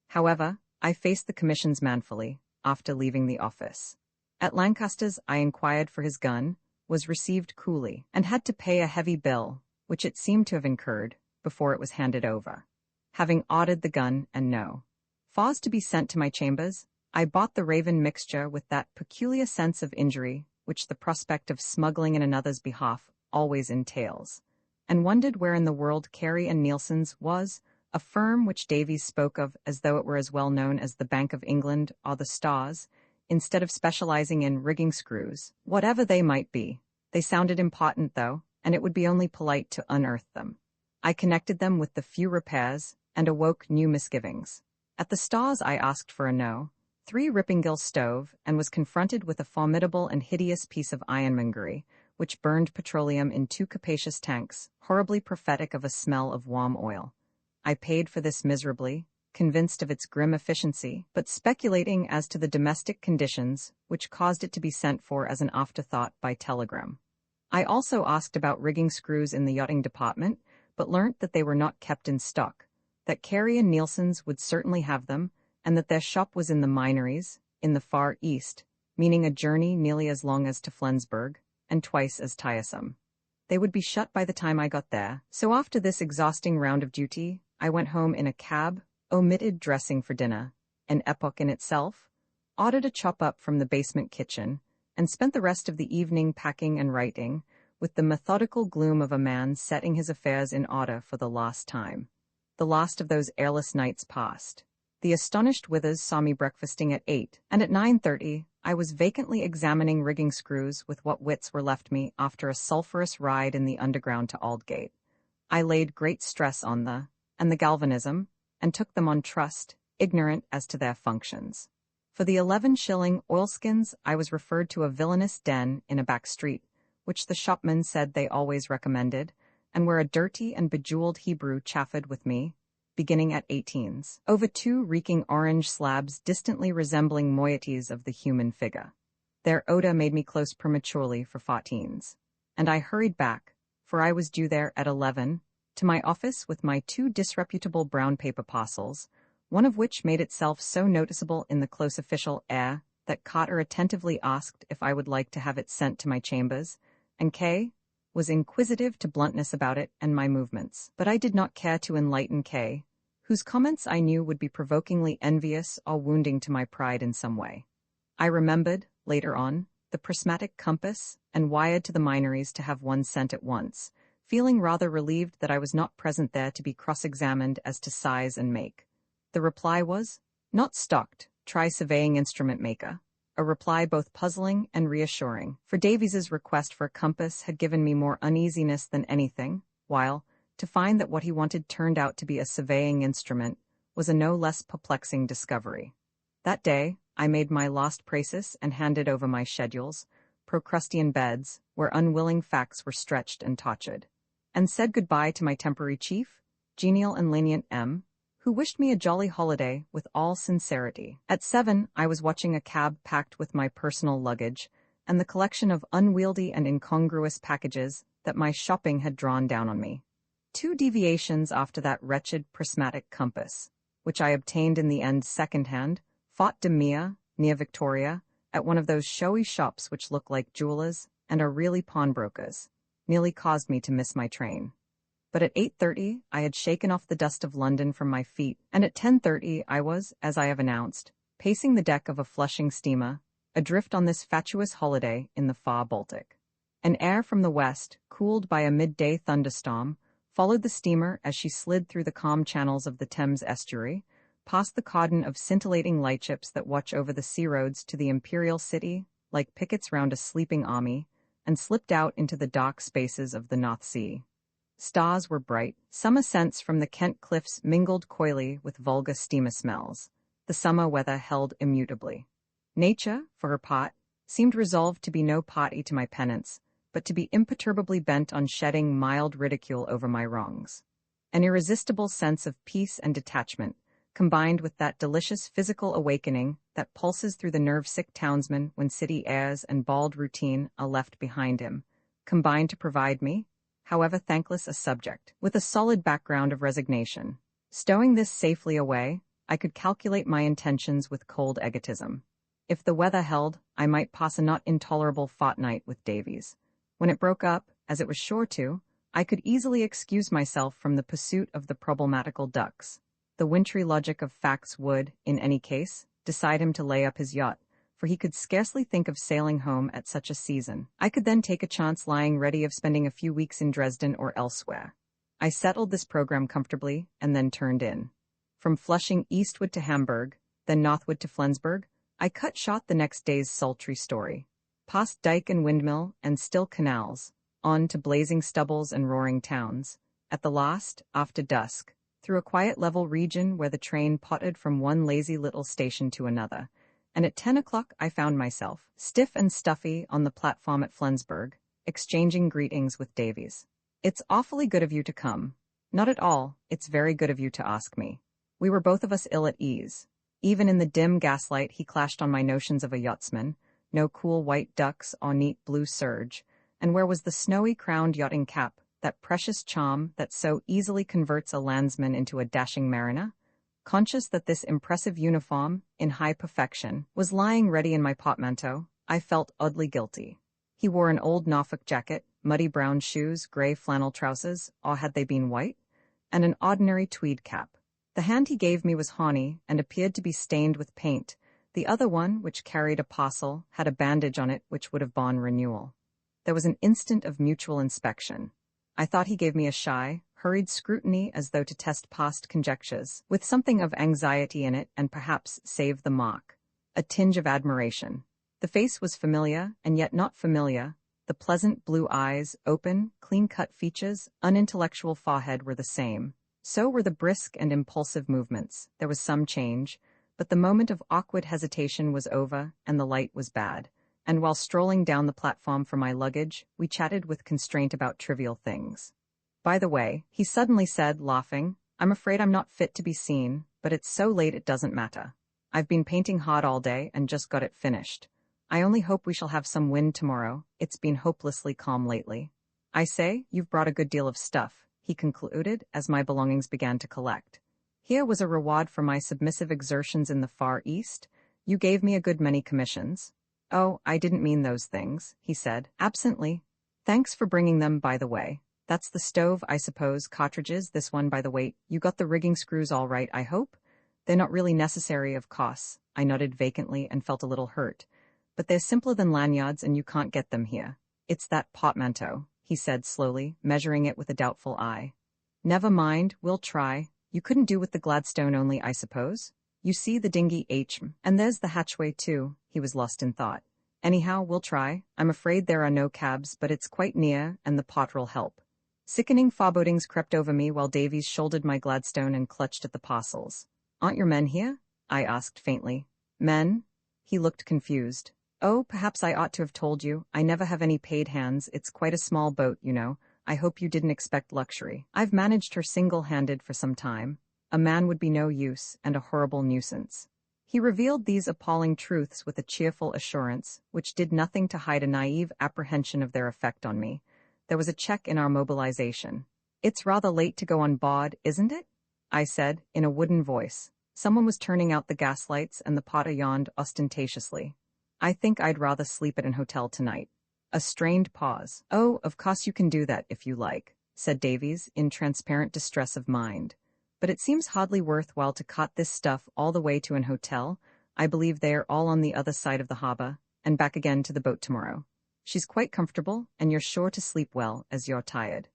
However, I faced the commissions manfully, after leaving the office. At Lancaster's I inquired for his gun, was received coolly, and had to pay a heavy bill, which it seemed to have incurred, before it was handed over. Having ordered the gun and no fause to be sent to my chambers, I bought the Raven mixture with that peculiar sense of injury which the prospect of smuggling in another's behalf always entails, and wondered where in the world Carey and Nielsen's was, a firm which Davies spoke of as though it were as well known as the Bank of England or the Stars, instead of specializing in rigging screws, whatever they might be. They sounded important, though, and it would be only polite to unearth them. I connected them with the few repairs, and awoke new misgivings. At the Stars I asked for a no. 3 Rippingille stove, and was confronted with a formidable and hideous piece of ironmongery, which burned petroleum in 2 capacious tanks, horribly prophetic of a smell of warm oil. I paid for this miserably, convinced of its grim efficiency, but speculating as to the domestic conditions which caused it to be sent for as an afterthought by telegram. I also asked about rigging screws in the yachting department, but learnt that they were not kept in stock, that Carey and Nielsen's would certainly have them, and that their shop was in the Minories, in the far east, meaning a journey nearly as long as to Flensburg, and twice as tiresome. They would be shut by the time I got there, so after this exhausting round of duty, I went home in a cab, omitted dressing for dinner, an epoch in itself, ordered a chop-up from the basement kitchen, and spent the rest of the evening packing and writing, with the methodical gloom of a man setting his affairs in order for the last time. The last of those airless nights passed. The astonished Withers saw me breakfasting at 8, and at 9:30 I was vacantly examining rigging screws with what wits were left me after a sulphurous ride in the underground to Aldgate. I laid great stress on the galvanism, and took them on trust, ignorant as to their functions. For the 11-shilling oilskins I was referred to a villainous den in a back street, which the shopman said they always recommended, and where a dirty and bejewelled Hebrew chaffered with me, beginning at 18s, over 2 reeking orange slabs distantly resembling moieties of the human figure. Their odor made me close prematurely for 14s, and I hurried back, for I was due there at 11, to my office with my 2 disreputable brown paper parcels, one of which made itself so noticeable in the close official air that Cotter attentively asked if I would like to have it sent to my chambers, and K. was inquisitive to bluntness about it and my movements. But I did not care to enlighten K., whose comments I knew would be provokingly envious or wounding to my pride in some way. I remembered, later on, the prismatic compass, and wired to the Minories to have one sent at once, feeling rather relieved that I was not present there to be cross-examined as to size and make. The reply was, "Not stocked, try surveying instrument maker." a reply both puzzling and reassuring, for Davies's request for a compass had given me more uneasiness than anything, while, to find that what he wanted turned out to be a surveying instrument, was a no less perplexing discovery. That day, I made my lost praeses and handed over my schedules, Procrustean beds, where unwilling facts were stretched and tortured, and said goodbye to my temporary chief, genial and lenient M., who wished me a jolly holiday with all sincerity. At 7, I was watching a cab packed with my personal luggage and the collection of unwieldy and incongruous packages that my shopping had drawn down on me. 2 deviations after that wretched prismatic compass, which I obtained in the end second-hand, Faute de Mia, near Victoria, at one of those showy shops which look like jewelers and are really pawnbrokers, nearly caused me to miss my train. But at 8:30 I had shaken off the dust of London from my feet, and at 10:30 I was, as I have announced, pacing the deck of a Flushing steamer, adrift on this fatuous holiday in the far Baltic. An air from the west, cooled by a midday thunderstorm, followed the steamer as she slid through the calm channels of the Thames estuary, past the cordon of scintillating lightships that watch over the sea roads to the imperial city, like pickets round a sleeping army, and slipped out into the dark spaces of the North Sea. Stars were bright. Summer scents from the Kent cliffs mingled coyly with vulgar steamer smells. The summer weather held immutably. Nature, for her part, seemed resolved to be no party to my penance, but to be imperturbably bent on shedding mild ridicule over my wrongs. An irresistible sense of peace and detachment, combined with that delicious physical awakening that pulses through the nerve-sick townsman when city airs and bald routine are left behind him, combined to provide me, however thankless a subject, with a solid background of resignation. Stowing this safely away, I could calculate my intentions with cold egotism. If the weather held, I might pass a not intolerable fortnight with Davies. When it broke up, as it was sure to, I could easily excuse myself from the pursuit of the problematical ducks. The wintry logic of facts would, in any case, decide him to lay up his yacht, for he could scarcely think of sailing home at such a season. I could then take a chance lying ready of spending a few weeks in Dresden or elsewhere. I settled this program comfortably and then turned in. From Flushing eastward to Hamburg, then northward to Flensburg, I cut short the next day's sultry story. Past dike and windmill and still canals, on to blazing stubbles and roaring towns. At the last, after dusk, through a quiet level region where the train pottered from one lazy little station to another, and at 10 o'clock I found myself, stiff and stuffy, on the platform at Flensburg, exchanging greetings with Davies. "It's awfully good of you to come." "Not at all, it's very good of you to ask me." We were both of us ill at ease. Even in the dim gaslight he clashed on my notions of a yachtsman, no cool white ducks or neat blue serge, and where was the snowy crowned yachting cap, that precious charm that so easily converts a landsman into a dashing mariner? Conscious that this impressive uniform, in high perfection, was lying ready in my portmanteau, I felt oddly guilty. He wore an old Norfolk jacket, muddy brown shoes, grey flannel trousers, or had they been white, and an ordinary tweed cap. The hand he gave me was horny and appeared to be stained with paint. The other one, which carried a parcel, had a bandage on it which would have borne renewal. There was an instant of mutual inspection. I thought he gave me a shy, hurried scrutiny as though to test past conjectures, with something of anxiety in it and perhaps save the mark. A tinge of admiration. The face was familiar and yet not familiar. The pleasant blue eyes, open, clean-cut features, unintellectual forehead were the same. So were the brisk and impulsive movements. There was some change, but the moment of awkward hesitation was over and the light was bad. And while strolling down the platform for my luggage, we chatted with constraint about trivial things. "By the way," he suddenly said, laughing, "I'm afraid I'm not fit to be seen, but it's so late it doesn't matter. I've been painting hard all day and just got it finished. I only hope we shall have some wind tomorrow. It's been hopelessly calm lately. I say, you've brought a good deal of stuff," he concluded as my belongings began to collect. "Here was a reward for my submissive exertions in the Far East. You gave me a good many commissions." "Oh, I didn't mean those things," he said, absently. "Thanks for bringing them, by the way. That's the stove, I suppose, cartridges, this one by the weight. You got the rigging screws all right, I hope? They're not really necessary, of course." I nodded vacantly and felt a little hurt. "But they're simpler than lanyards and you can't get them here. It's that portmanteau," he said slowly, measuring it with a doubtful eye. "Never mind, we'll try. You couldn't do with the Gladstone only, I suppose? You see the dinghy and there's the hatchway too. He was lost in thought. Anyhow, we'll try. I'm afraid there are no cabs, but it's quite near, and the pot'll help. Sickening forebodings crept over me while Davies shouldered my Gladstone and clutched at the parcels. Aren't your men here? I asked faintly. Men? He looked confused. Oh, perhaps I ought to have told you. I never have any paid hands. It's quite a small boat, you know. I hope you didn't expect luxury. I've managed her single-handed for some time. A man would be no use, and a horrible nuisance. He revealed these appalling truths with a cheerful assurance, which did nothing to hide a naive apprehension of their effect on me. There was a check in our mobilization. It's rather late to go on board, isn't it? I said, in a wooden voice. Someone was turning out the gaslights, and the potter yawned ostentatiously. I think I'd rather sleep at an hotel tonight. A strained pause. Oh, of course you can do that if you like, said Davies, in transparent distress of mind. But it seems hardly worthwhile to cart this stuff all the way to an hotel. I believe they are all on the other side of the harbor, and back again to the boat tomorrow. She's quite comfortable, and you're sure to sleep well, as you're tired.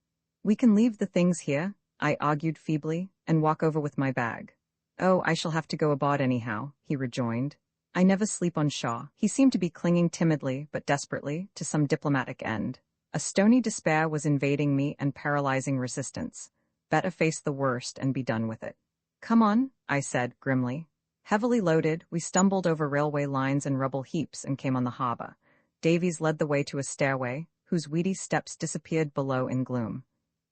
We can leave the things here, I argued feebly, and walk over with my bag. Oh, I shall have to go aboard anyhow, he rejoined. I never sleep on shore. He seemed to be clinging timidly, but desperately, to some diplomatic end. A stony despair was invading me and paralyzing resistance. Better face the worst and be done with it. Come on, I said grimly. Heavily loaded, we stumbled over railway lines and rubble heaps and came on the harbor. Davies led the way to a stairway, whose weedy steps disappeared below in gloom.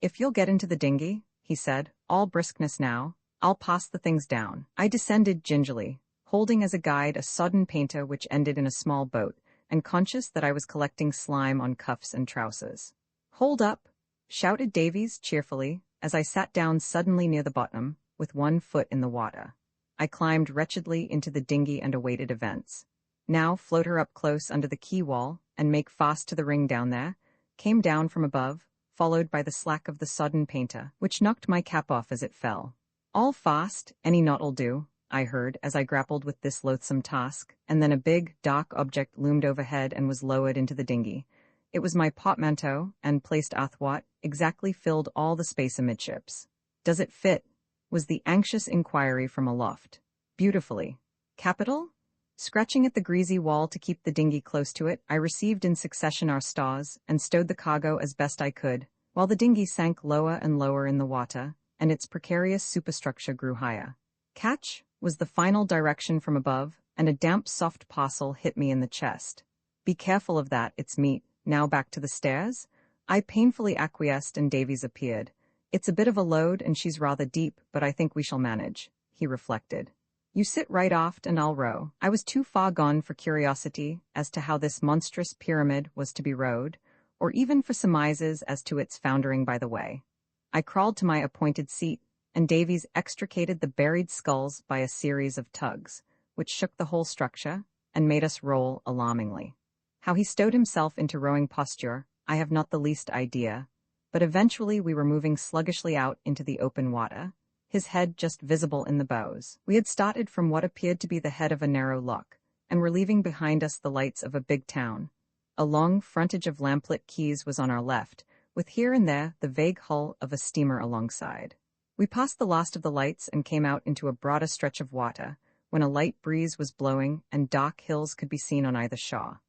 If you'll get into the dinghy, he said, all briskness now, I'll pass the things down. I descended gingerly, holding as a guide a sodden painter which ended in a small boat, and conscious that I was collecting slime on cuffs and trousers. Hold up, shouted Davies cheerfully, as I sat down suddenly near the bottom, with one foot in the water. I climbed wretchedly into the dinghy and awaited events. Now float her up close under the quay wall, and make fast to the ring down there, came down from above, followed by the slack of the sodden painter, which knocked my cap off as it fell. All fast, any knot'll do, I heard as I grappled with this loathsome task, and then a big, dark object loomed overhead and was lowered into the dinghy. It was my portmanteau, and, placed athwart, exactly filled all the space amidships. Does it fit? Was the anxious inquiry from aloft. Beautifully. Capital? Scratching at the greasy wall to keep the dinghy close to it, I received in succession our stores, and stowed the cargo as best I could, while the dinghy sank lower and lower in the water, and its precarious superstructure grew higher. Catch, was the final direction from above, and a damp soft parcel hit me in the chest. Be careful of that, it's meat. Now back to the stairs? I painfully acquiesced and Davies appeared. It's a bit of a load and she's rather deep, but I think we shall manage, he reflected. You sit right aft and I'll row. I was too far gone for curiosity as to how this monstrous pyramid was to be rowed, or even for surmises as to its foundering by the way. I crawled to my appointed seat, and Davies extricated the buried sculls by a series of tugs, which shook the whole structure and made us roll alarmingly. How he stowed himself into rowing posture, I have not the least idea, but eventually we were moving sluggishly out into the open water, his head just visible in the bows. We had started from what appeared to be the head of a narrow loch, and were leaving behind us the lights of a big town. A long frontage of lamplit quays was on our left, with here and there the vague hull of a steamer alongside. We passed the last of the lights and came out into a broader stretch of water, when a light breeze was blowing and dark hills could be seen on either shore.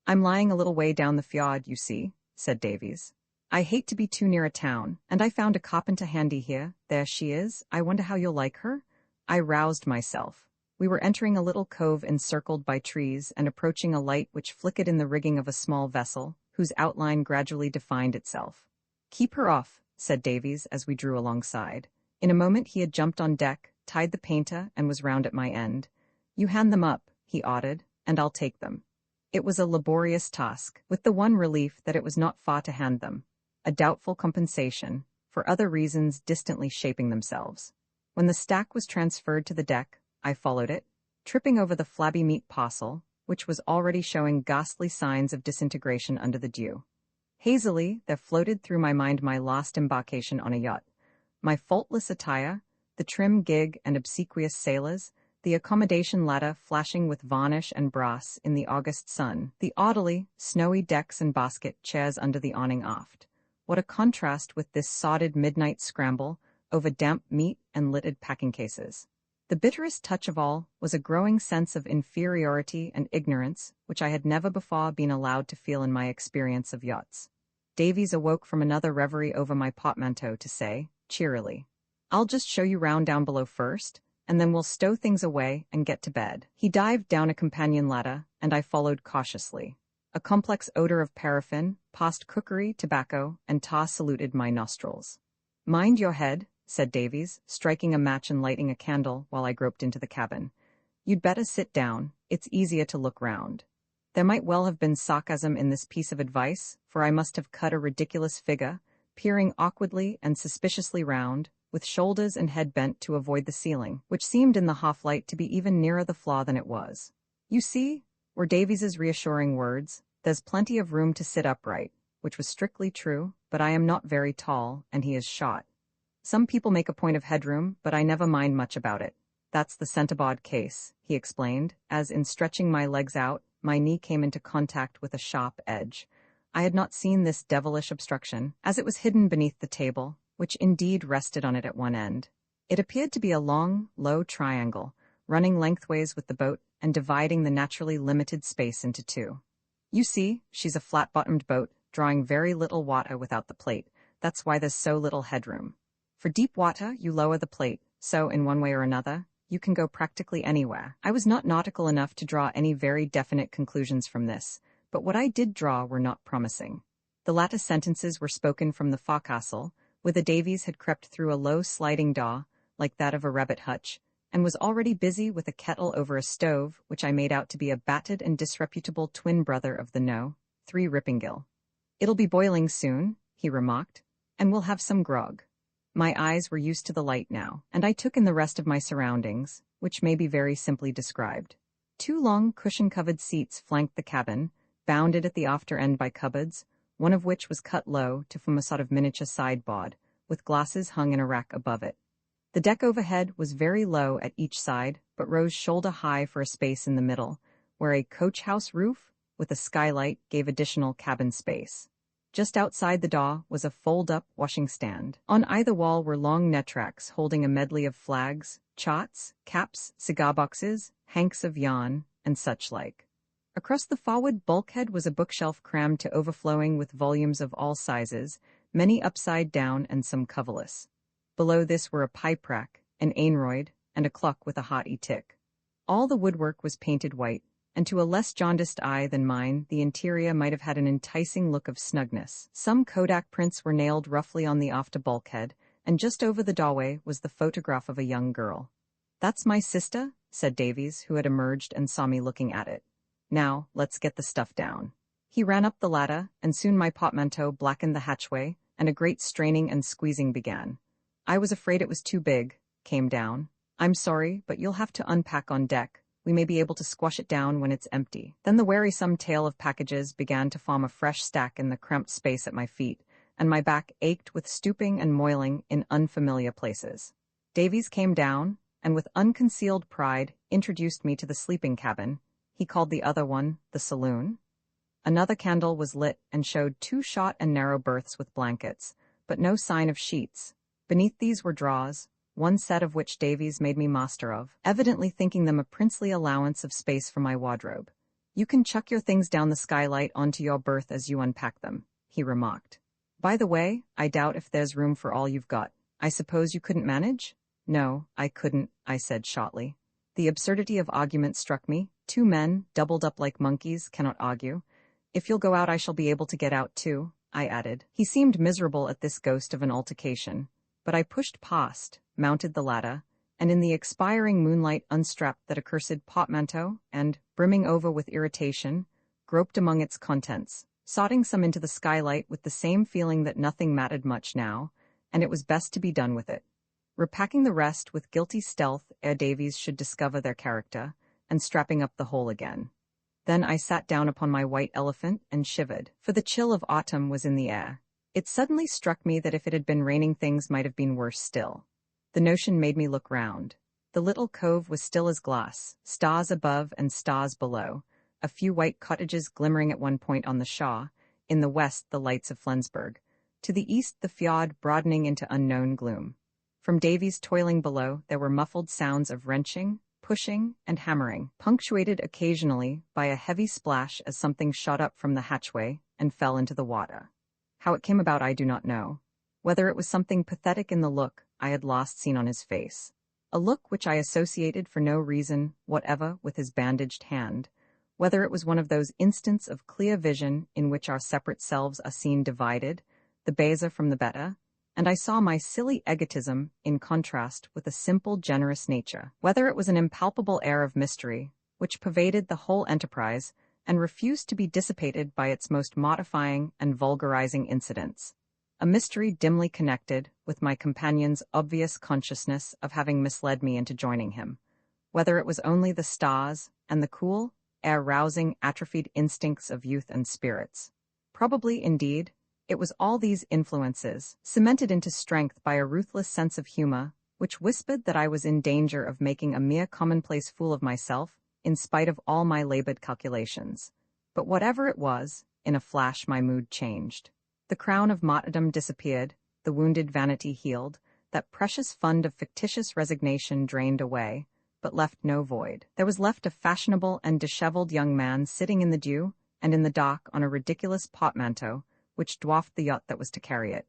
I'm lying a little way down the fjord, you see, said Davies. I hate to be too near a town, and I found a carpenter handy here. There she is. I wonder how you'll like her? I roused myself. We were entering a little cove encircled by trees and approaching a light which flickered in the rigging of a small vessel, whose outline gradually defined itself. Keep her off, said Davies as we drew alongside. In a moment he had jumped on deck, tied the painter, and was round at my end. You hand them up, he ordered, and I'll take them. It was a laborious task, with the one relief that it was not far to hand them, a doubtful compensation, for other reasons distantly shaping themselves. When the stack was transferred to the deck, I followed it, tripping over the flabby meat parcel, which was already showing ghastly signs of disintegration under the dew. Hazily, there floated through my mind my last embarkation on a yacht, my faultless attire, the trim gig and obsequious sailors, the accommodation ladder flashing with varnish and brass in the August sun, the orderly, snowy decks and basket chairs under the awning aft. What a contrast with this sodded midnight scramble over damp meat and littered packing cases. The bitterest touch of all was a growing sense of inferiority and ignorance, which I had never before been allowed to feel in my experience of yachts. Davies awoke from another reverie over my portmanteau to say, cheerily, "I'll just show you round down below first, and then we'll stow things away and get to bed." He dived down a companion ladder, and I followed cautiously. A complex odor of paraffin, past cookery, tobacco, and tar saluted my nostrils. "Mind your head," said Davies, striking a match and lighting a candle while I groped into the cabin. "You'd better sit down, it's easier to look round." There might well have been sarcasm in this piece of advice, for I must have cut a ridiculous figure, peering awkwardly and suspiciously round, with shoulders and head bent to avoid the ceiling, which seemed in the half-light to be even nearer the floor than it was. "You see," were Davies's reassuring words, "there's plenty of room to sit upright," which was strictly true, but I am not very tall, and he is short. "Some people make a point of headroom, but I never mind much about it. That's the centerboard case," he explained, as in stretching my legs out, my knee came into contact with a sharp edge. I had not seen this devilish obstruction, as it was hidden beneath the table, which indeed rested on it at one end. It appeared to be a long, low triangle, running lengthways with the boat and dividing the naturally limited space into two. "You see, she's a flat-bottomed boat, drawing very little water without the plate. That's why there's so little headroom. For deep water, you lower the plate, so in one way or another, you can go practically anywhere." I was not nautical enough to draw any very definite conclusions from this, but what I did draw were not promising. The latter sentences were spoken from the forecastle, whither Davies had crept through a low sliding door, like that of a rabbit hutch, and was already busy with a kettle over a stove, which I made out to be a battered and disreputable twin brother of the No. 3 Rippingill. "It'll be boiling soon," he remarked, "and we'll have some grog." My eyes were used to the light now, and I took in the rest of my surroundings, which may be very simply described. 2 long cushion-covered seats flanked the cabin, bounded at the after end by cupboards, one of which was cut low to form a sort of miniature sideboard, with glasses hung in a rack above it. The deck overhead was very low at each side, but rose shoulder-high for a space in the middle, where a coach-house roof with a skylight gave additional cabin space. Just outside the door was a fold-up washing stand. On either wall were long net racks holding a medley of flags, charts, caps, cigar boxes, hanks of yarn, and such like. Across the forward bulkhead was a bookshelf crammed to overflowing with volumes of all sizes, many upside down and some coverless. Below this were a pipe rack, an aneroid, and a clock with a haughty tick. All the woodwork was painted white, and to a less jaundiced eye than mine, the interior might have had an enticing look of snugness. Some Kodak prints were nailed roughly on the after bulkhead, and just over the doorway was the photograph of a young girl. "That's my sister," said Davies, who had emerged and saw me looking at it. "Now, let's get the stuff down." He ran up the ladder, and soon my portmanteau blackened the hatchway, and a great straining and squeezing began. "I was afraid it was too big," came down. "I'm sorry, but you'll have to unpack on deck. We may be able to squash it down when it's empty." Then the wearisome tale of packages began to form a fresh stack in the cramped space at my feet, and my back ached with stooping and moiling in unfamiliar places. Davies came down, and with unconcealed pride introduced me to the sleeping cabin. He called the other one the saloon. Another candle was lit and showed 2 short and narrow berths with blankets, but no sign of sheets. Beneath these were drawers, one set of which Davies made me master of, evidently thinking them a princely allowance of space for my wardrobe. "You can chuck your things down the skylight onto your berth as you unpack them," he remarked. "By the way, I doubt if there's room for all you've got. I suppose you couldn't manage?" "No, I couldn't," I said shortly. The absurdity of argument struck me. 2 men, doubled up like monkeys, cannot argue. "If you'll go out, I shall be able to get out too," I added. He seemed miserable at this ghost of an altercation, but I pushed past, mounted the ladder, and in the expiring moonlight unstrapped that accursed portmanteau, and, brimming over with irritation, groped among its contents, sorting some into the skylight with the same feeling that nothing mattered much now, and it was best to be done with it. Repacking the rest with guilty stealth ere Davies should discover their character, and strapping up the whole again. Then I sat down upon my white elephant and shivered, for the chill of autumn was in the air. It suddenly struck me that if it had been raining things might have been worse still. The notion made me look round. The little cove was still as glass, stars above and stars below, a few white cottages glimmering at one point on the Shaw, in the west the lights of Flensburg, to the east the fjord broadening into unknown gloom. From Davies toiling below, there were muffled sounds of wrenching, pushing, and hammering, punctuated occasionally by a heavy splash as something shot up from the hatchway and fell into the water. How it came about I do not know. Whether it was something pathetic in the look I had last seen on his face, a look which I associated for no reason whatever with his bandaged hand, whether it was one of those instants of clear vision in which our separate selves are seen divided, the baser from the better, and I saw my silly egotism in contrast with a simple, generous nature, whether it was an impalpable air of mystery which pervaded the whole enterprise and refused to be dissipated by its most modifying and vulgarizing incidents, a mystery dimly connected with my companion's obvious consciousness of having misled me into joining him, whether it was only the stars and the cool, air-rousing, atrophied instincts of youth and spirits. Probably, indeed, it was all these influences, cemented into strength by a ruthless sense of humor, which whispered that I was in danger of making a mere commonplace fool of myself, in spite of all my labored calculations. But whatever it was, in a flash my mood changed. The crown of martyrdom disappeared, the wounded vanity healed, that precious fund of fictitious resignation drained away, but left no void. There was left a fashionable and disheveled young man sitting in the dew and in the dark on a ridiculous portmanteau, which dwarfed the yacht that was to carry it.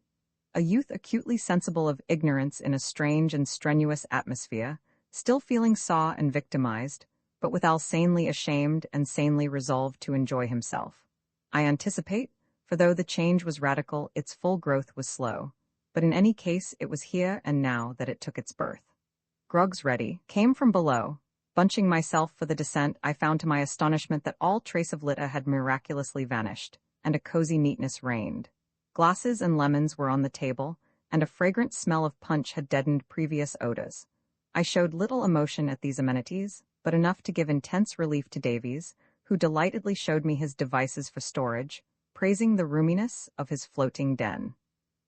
A youth acutely sensible of ignorance in a strange and strenuous atmosphere, still feeling sore and victimized, but withal sanely ashamed and sanely resolved to enjoy himself. I anticipate, for though the change was radical, its full growth was slow, but in any case it was here and now that it took its birth. Grog's ready came from below. Bunching myself for the descent, I found to my astonishment that all trace of litter had miraculously vanished, and a cozy neatness reigned. Glasses and lemons were on the table, and a fragrant smell of punch had deadened previous odors. I showed little emotion at these amenities, but enough to give intense relief to Davies, who delightedly showed me his devices for storage, praising the roominess of his floating den.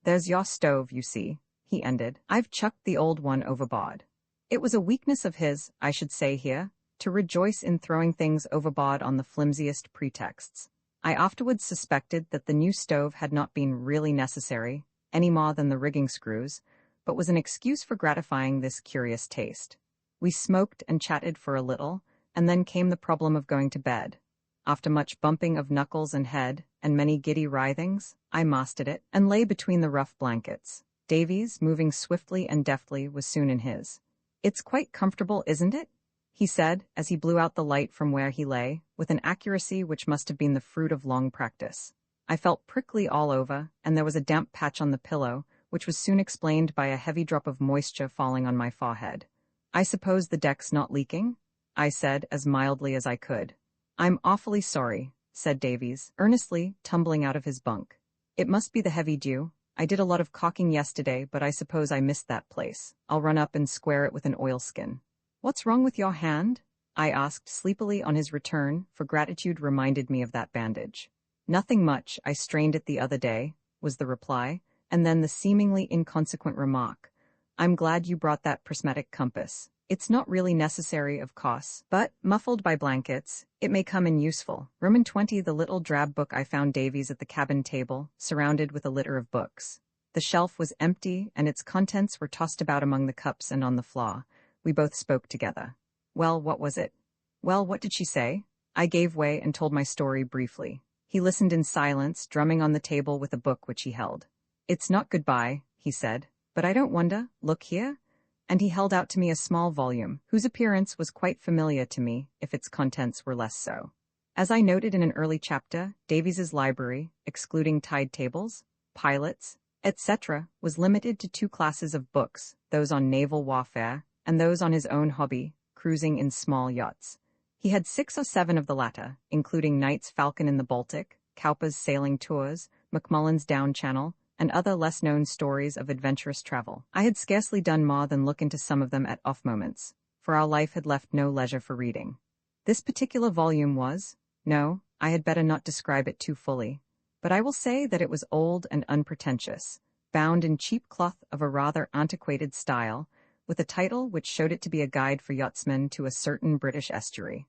"There's your stove, you see," he ended. "I've chucked the old one overboard." It was a weakness of his, I should say here, to rejoice in throwing things overboard on the flimsiest pretexts. I afterwards suspected that the new stove had not been really necessary, any more than the rigging screws, but was an excuse for gratifying this curious taste. We smoked and chatted for a little, and then came the problem of going to bed. After much bumping of knuckles and head, and many giddy writhings, I mastered it, and lay between the rough blankets. Davies, moving swiftly and deftly, was soon in his. "It's quite comfortable, isn't it?" he said, as he blew out the light from where he lay, with an accuracy which must have been the fruit of long practice. I felt prickly all over, and there was a damp patch on the pillow, which was soon explained by a heavy drop of moisture falling on my forehead. "I suppose the deck's not leaking?" I said, as mildly as I could. "I'm awfully sorry," said Davies, earnestly, tumbling out of his bunk. "It must be the heavy dew. I did a lot of caulking yesterday, but I suppose I missed that place. I'll run up and square it with an oilskin." "What's wrong with your hand?" I asked sleepily on his return, for gratitude reminded me of that bandage. "Nothing much, I strained it the other day," was the reply, and then the seemingly inconsequent remark, "I'm glad you brought that prismatic compass. It's not really necessary, of course, but, muffled by blankets, it may come in useful." Room 20, the little drab book I found Davies at the cabin table, surrounded with a litter of books. The shelf was empty, and its contents were tossed about among the cups and on the floor. We both spoke together. "Well, what was it?" "Well, what did she say?" I gave way and told my story briefly. He listened in silence, drumming on the table with a book which he held. "It's not goodbye," he said, "but I don't wonder. Look here." And he held out to me a small volume, whose appearance was quite familiar to me, if its contents were less so. As I noted in an early chapter, Davies's library, excluding tide tables, pilots, etc., was limited to two classes of books, those on naval warfare, and those on his own hobby, cruising in small yachts. He had 6 or 7 of the latter, including Knight's Falcon in the Baltic, Cowper's Sailing Tours, Macmullen's Down Channel, and other less-known stories of adventurous travel. I had scarcely done more than look into some of them at off moments, for our life had left no leisure for reading. This particular volume was—no, I had better not describe it too fully, but I will say that it was old and unpretentious, bound in cheap cloth of a rather antiquated style, with a title which showed it to be a guide for yachtsmen to a certain British estuary.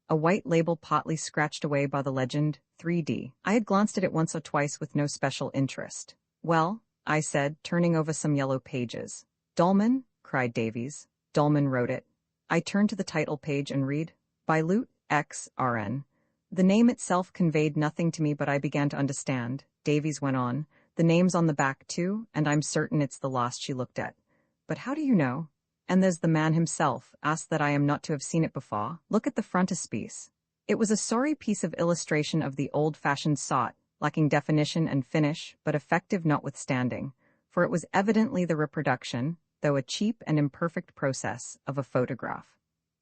A white label partly scratched away by the legend, 3D. I had glanced at it once or twice with no special interest. "Well," I said, turning over some yellow pages, Dolman, cried Davies. Dolman wrote it. I turned to the title page and read, by Lute X. RN. The name itself conveyed nothing to me, but I began to understand. Davies went on. The name's on the back too, and I'm certain it's the last she looked at. But how do you know? And there's the man himself, asked that I am not to have seen it before. Look at the frontispiece. It was a sorry piece of illustration of the old-fashioned sort, lacking definition and finish, but effective notwithstanding, for it was evidently the reproduction, though a cheap and imperfect process, of a photograph.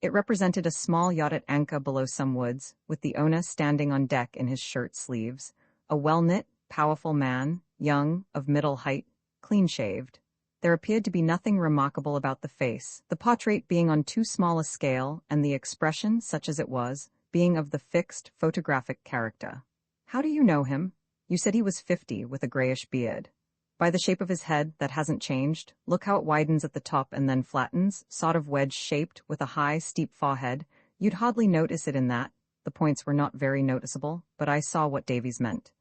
It represented a small yacht at anchor below some woods, with the owner standing on deck in his shirt sleeves, a well-knit, powerful man, young, of middle height, clean-shaved. There appeared to be nothing remarkable about the face, the portrait being on too small a scale, and the expression, such as it was, being of the fixed, photographic character. How do you know him? You said he was 50, with a grayish beard. By the shape of his head, that hasn't changed. Look how it widens at the top and then flattens, sort of wedge-shaped, with a high, steep forehead. You'd hardly notice it in that. The points were not very noticeable, but I saw what Davies meant.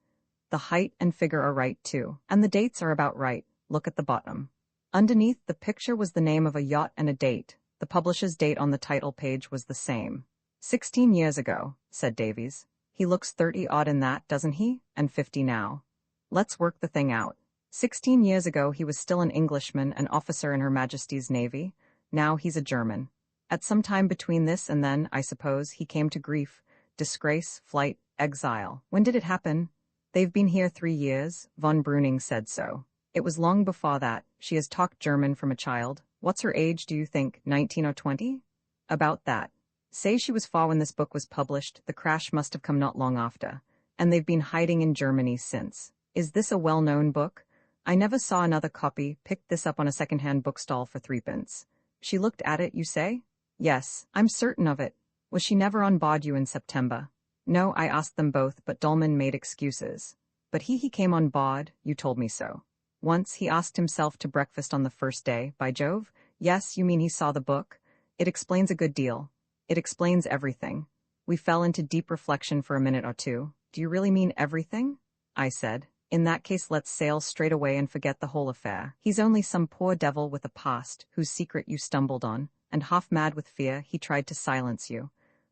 The height and figure are right, too. And the dates are about right. Look at the bottom. Underneath the picture was the name of a yacht and a date. The publisher's date on the title page was the same. 16 years ago, said Davies. He looks 30-odd in that, doesn't he? And 50 now. Let's work the thing out. 16 years ago he was still an Englishman, an officer in Her Majesty's Navy. Now he's a German. At some time between this and then, I suppose, he came to grief, disgrace, flight, exile. When did it happen? They've been here 3 years. Von Breuning said so. It was long before that. She has talked German from a child. What's her age, do you think, 19 or 20? About that. Say she was 4 when this book was published. The crash must have come not long after. And they've been hiding in Germany since. Is this a well-known book? I never saw another copy. Picked this up on a second-hand bookstall for 3p. She looked at it, you say? Yes, I'm certain of it. Was she never on board you in September? No, I asked them both, but Dolman made excuses. But he came on board, you told me so. Once he asked himself to breakfast on the first day, by Jove. Yes, you mean he saw the book? It explains a good deal. It explains everything. We fell into deep reflection for a minute or two. Do you really mean everything? I said. In that case, let's sail straight away and forget the whole affair. He's only some poor devil with a past, whose secret you stumbled on, and half mad with fear, he tried to silence you.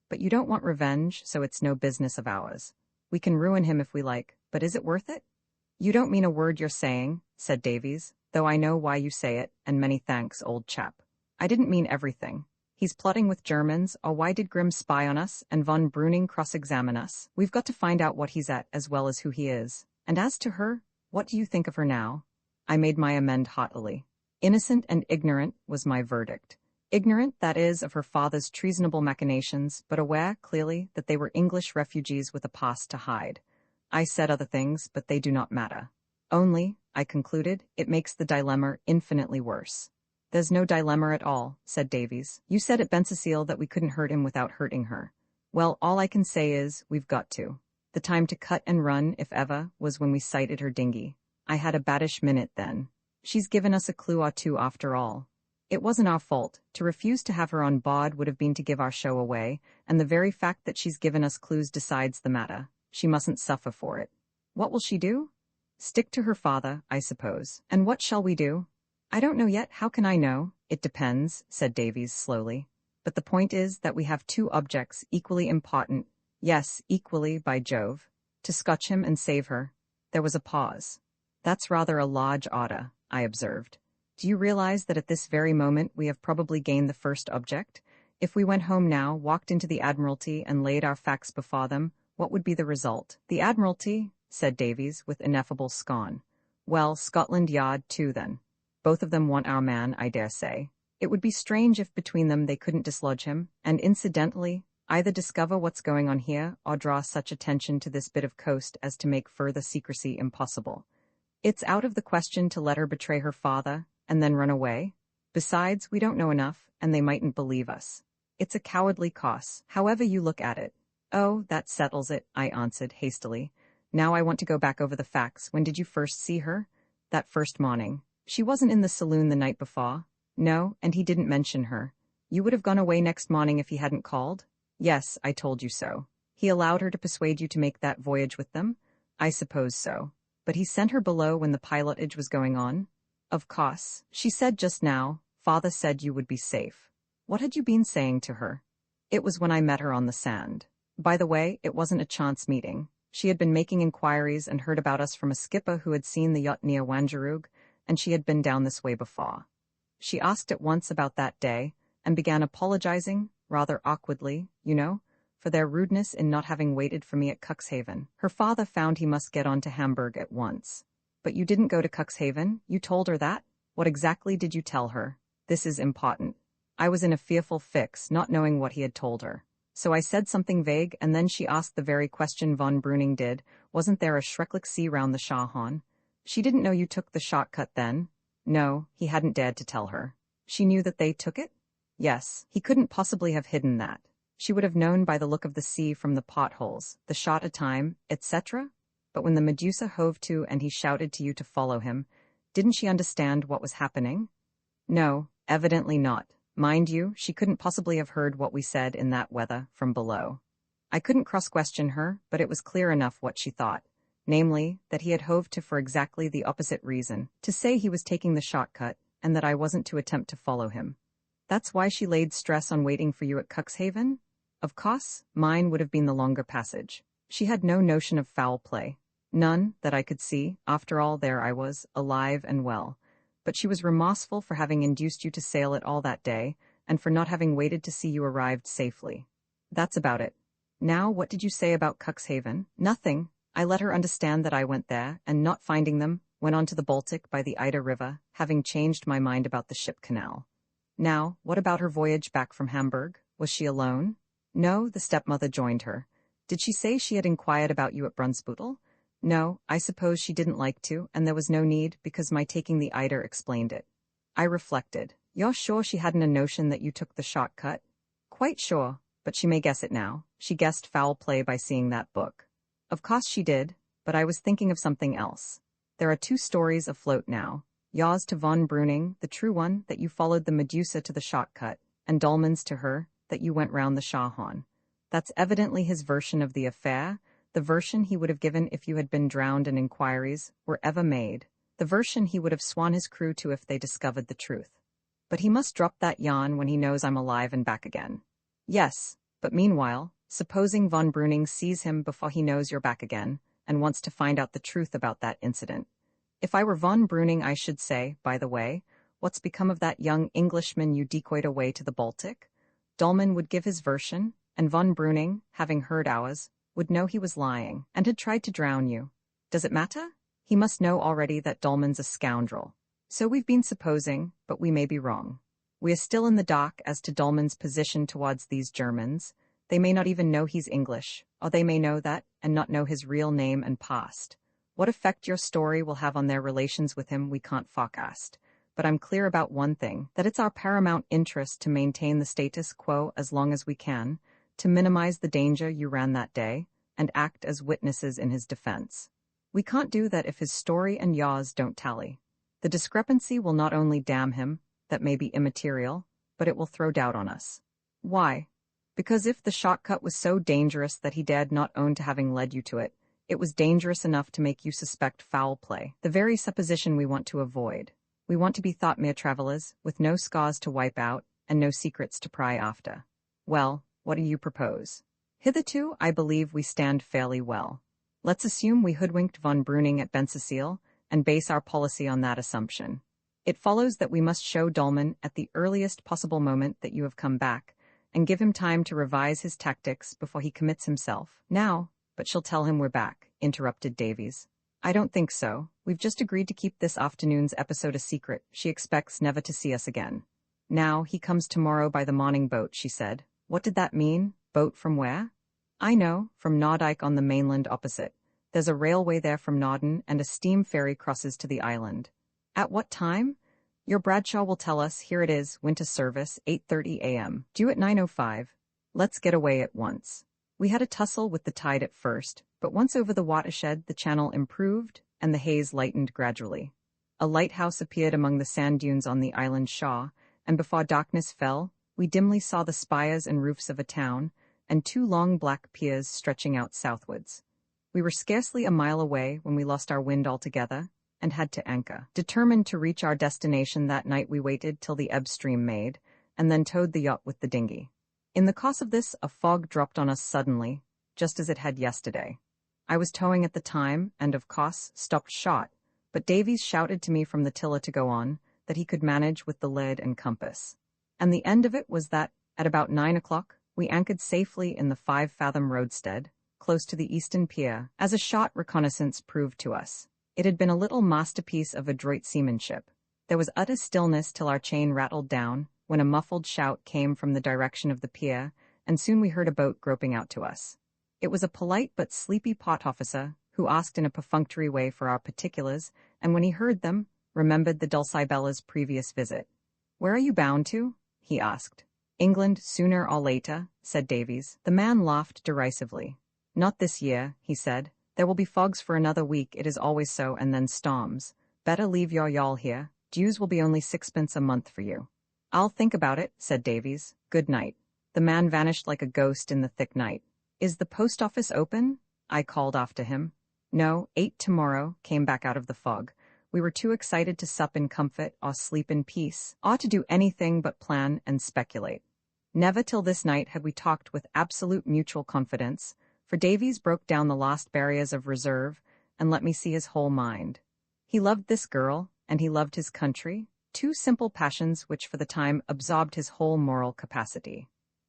But you don't want revenge, so it's no business of ours. We can ruin him if we like, but is it worth it? You don't mean a word you're saying, said Davies, though I know why you say it, and many thanks, old chap. I didn't mean everything. He's plotting with Germans, or why did Grimm spy on us, and von Breuning cross-examine us? We've got to find out what he's at as well as who he is. And as to her, what do you think of her now? I made my amend haughtily. Innocent and ignorant was my verdict. Ignorant, that is, of her father's treasonable machinations, but aware, clearly, that they were English refugees with a past to hide. I said other things, but they do not matter. Only, I concluded, it makes the dilemma infinitely worse. There's no dilemma at all, said Davies. You said at Bencecile that we couldn't hurt him without hurting her. Well, all I can say is, we've got to. The time to cut and run, if ever, was when we sighted her dinghy. I had a baddish minute then. She's given us a clue or two after all. It wasn't our fault. To refuse to have her on board would have been to give our show away, and the very fact that she's given us clues decides the matter. She mustn't suffer for it. What will she do? Stick to her father, I suppose. And what shall we do? I don't know yet. How can I know? It depends, said Davies slowly. But the point is that we have 2 objects equally important. Yes, equally, by Jove. To scotch him and save her. There was a pause. That's rather a large order, I observed. Do you realize that at this very moment we have probably gained the first object? If we went home now, walked into the Admiralty, and laid our facts before them, what would be the result? The Admiralty, said Davies, with ineffable scorn. Well, Scotland Yard too, then. Both of them want our man, I dare say. It would be strange if between them they couldn't dislodge him, and incidentally, either discover what's going on here or draw such attention to this bit of coast as to make further secrecy impossible. It's out of the question to let her betray her father and then run away. Besides, we don't know enough, and they mightn't believe us. It's a cowardly course, however you look at it. Oh, that settles it, I answered hastily. Now I want to go back over the facts. When did you first see her? That first morning. She wasn't in the saloon the night before. No, and he didn't mention her. You would have gone away next morning if he hadn't called? Yes, I told you so. He allowed her to persuade you to make that voyage with them? I suppose so. But he sent her below when the pilotage was going on? Of course, she said just now, father said you would be safe. What had you been saying to her? It was when I met her on the sand. By the way, it wasn't a chance meeting. She had been making inquiries and heard about us from a skipper who had seen the yacht near Wangerooge, and she had been down this way before. She asked at once about that day, and began apologizing, rather awkwardly, for their rudeness in not having waited for me at Cuxhaven. Her father found he must get on to Hamburg at once. But you didn't go to Cuxhaven? You told her that? What exactly did you tell her? This is important. I was in a fearful fix, not knowing what he had told her. So I said something vague, and then she asked the very question von Breuning did. Wasn't there a schrecklich sea round the Schahorn? She didn't know you took the shortcut then? No, he hadn't dared to tell her. She knew that they took it? Yes, he couldn't possibly have hidden that. She would have known by the look of the sea from the potholes, the shot a time, etc. But when the Medusa hove to and he shouted to you to follow him, didn't she understand what was happening? No, evidently not. Mind you, she couldn't possibly have heard what we said in that weather from below. I couldn't cross-question her, but it was clear enough what she thought, namely, that he had hove to for exactly the opposite reason, to say he was taking the shortcut, and that I wasn't to attempt to follow him. That's why she laid stress on waiting for you at Cuxhaven? Of course, mine would have been the longer passage. She had no notion of foul play. None, that I could see. After all, there I was, alive and well. But she was remorseful for having induced you to sail at all that day, and for not having waited to see you arrived safely. That's about it. Now, what did you say about Cuxhaven? Nothing. I let her understand that I went there, and not finding them, went on to the Baltic by the Ida River, having changed my mind about the ship canal. Now, what about her voyage back from Hamburg? Was she alone? No, the stepmother joined her. Did she say she had inquired about you at Brunsbüttel? No, I suppose she didn't like to, and there was no need, because my taking the Eider explained it. I reflected. You're sure she hadn't a notion that you took the shortcut? Quite sure, but she may guess it now. She guessed foul play by seeing that book. Of course she did, but I was thinking of something else. There are two stories afloat now. Yours to von Breuning, the true one, that you followed the Medusa to the shortcut, and Dolman's to her, that you went round the Schahorn. That's evidently his version of the affair, the version he would have given if you had been drowned and inquiries were ever made, the version he would have sworn his crew to if they discovered the truth. But he must drop that yarn when he knows I'm alive and back again. Yes, but meanwhile, supposing von Breuning sees him before he knows you're back again, and wants to find out the truth about that incident. If I were von Breuning, I should say, by the way, what's become of that young Englishman you decoyed away to the Baltic? Dolman would give his version, and von Breuning, having heard ours, would know he was lying, and had tried to drown you. Does it matter? He must know already that Dolman's a scoundrel. So we've been supposing, but we may be wrong. We are still in the dark as to Dolman's position towards these Germans. They may not even know he's English, or they may know that, and not know his real name and past. What effect your story will have on their relations with him we can't forecast. But I'm clear about one thing, that it's our paramount interest to maintain the status quo as long as we can, to minimize the danger you ran that day, and act as witnesses in his defense. We can't do that if his story and yours don't tally. The discrepancy will not only damn him, that may be immaterial, but it will throw doubt on us. Why? Because if the shortcut was so dangerous that he dared not own to having led you to it, it was dangerous enough to make you suspect foul play, the very supposition we want to avoid. We want to be thought mere travelers, with no scars to wipe out, and no secrets to pry after. Well, what do you propose? Hitherto, I believe we stand fairly well. Let's assume we hoodwinked von Breuning at Bensersiel, and base our policy on that assumption. It follows that we must show Dolman at the earliest possible moment that you have come back, and give him time to revise his tactics before he commits himself. Now, but she'll tell him we're back, interrupted Davies. I don't think so. We've just agreed to keep this afternoon's episode a secret. She expects never to see us again. Now, he comes tomorrow by the morning boat, she said. What did that mean? Boat from where? I know, from Nordijk on the mainland opposite. There's a railway there from Norden, and a steam ferry crosses to the island. At what time? Your Bradshaw will tell us. Here it is, winter service, 8:30 a.m. Due at 9:05. Let's get away at once. We had a tussle with the tide at first, but once over the watershed the channel improved, and the haze lightened gradually. A lighthouse appeared among the sand dunes on the island Shaw, and before darkness fell, we dimly saw the spires and roofs of a town, and two long black piers stretching out southwards. We were scarcely a mile away when we lost our wind altogether, and had to anchor. Determined to reach our destination that night, we waited till the ebb stream made, and then towed the yacht with the dinghy. In the course of this, a fog dropped on us suddenly, just as it had yesterday. I was towing at the time, and of course stopped short, but Davies shouted to me from the tiller to go on, that he could manage with the lead and compass. And the end of it was that, at about 9 o'clock, we anchored safely in the 5-fathom roadstead, close to the eastern pier, as a short reconnaissance proved to us. It had been a little masterpiece of adroit seamanship. There was utter stillness till our chain rattled down, when a muffled shout came from the direction of the pier, and soon we heard a boat groping out to us. It was a polite but sleepy pot officer, who asked in a perfunctory way for our particulars, and when he heard them, remembered the Dulcibella's previous visit. "Where are you bound to?" he asked. "England, sooner or later," said Davies. The man laughed derisively. "Not this year," he said. "There will be fogs for another week, it is always so, and then storms. Better leave your yawl here. Dues will be only 6pence a month for you." "I'll think about it," said Davies. "Good night." The man vanished like a ghost in the thick night. "Is the post office open?" I called after him. "No, 8 tomorrow," came back out of the fog. We were too excited to sup in comfort or sleep in peace, or to do anything but plan and speculate. Never till this night had we talked with absolute mutual confidence, for Davies broke down the last barriers of reserve and let me see his whole mind. He loved this girl, and he loved his country, two simple passions which for the time absorbed his whole moral capacity.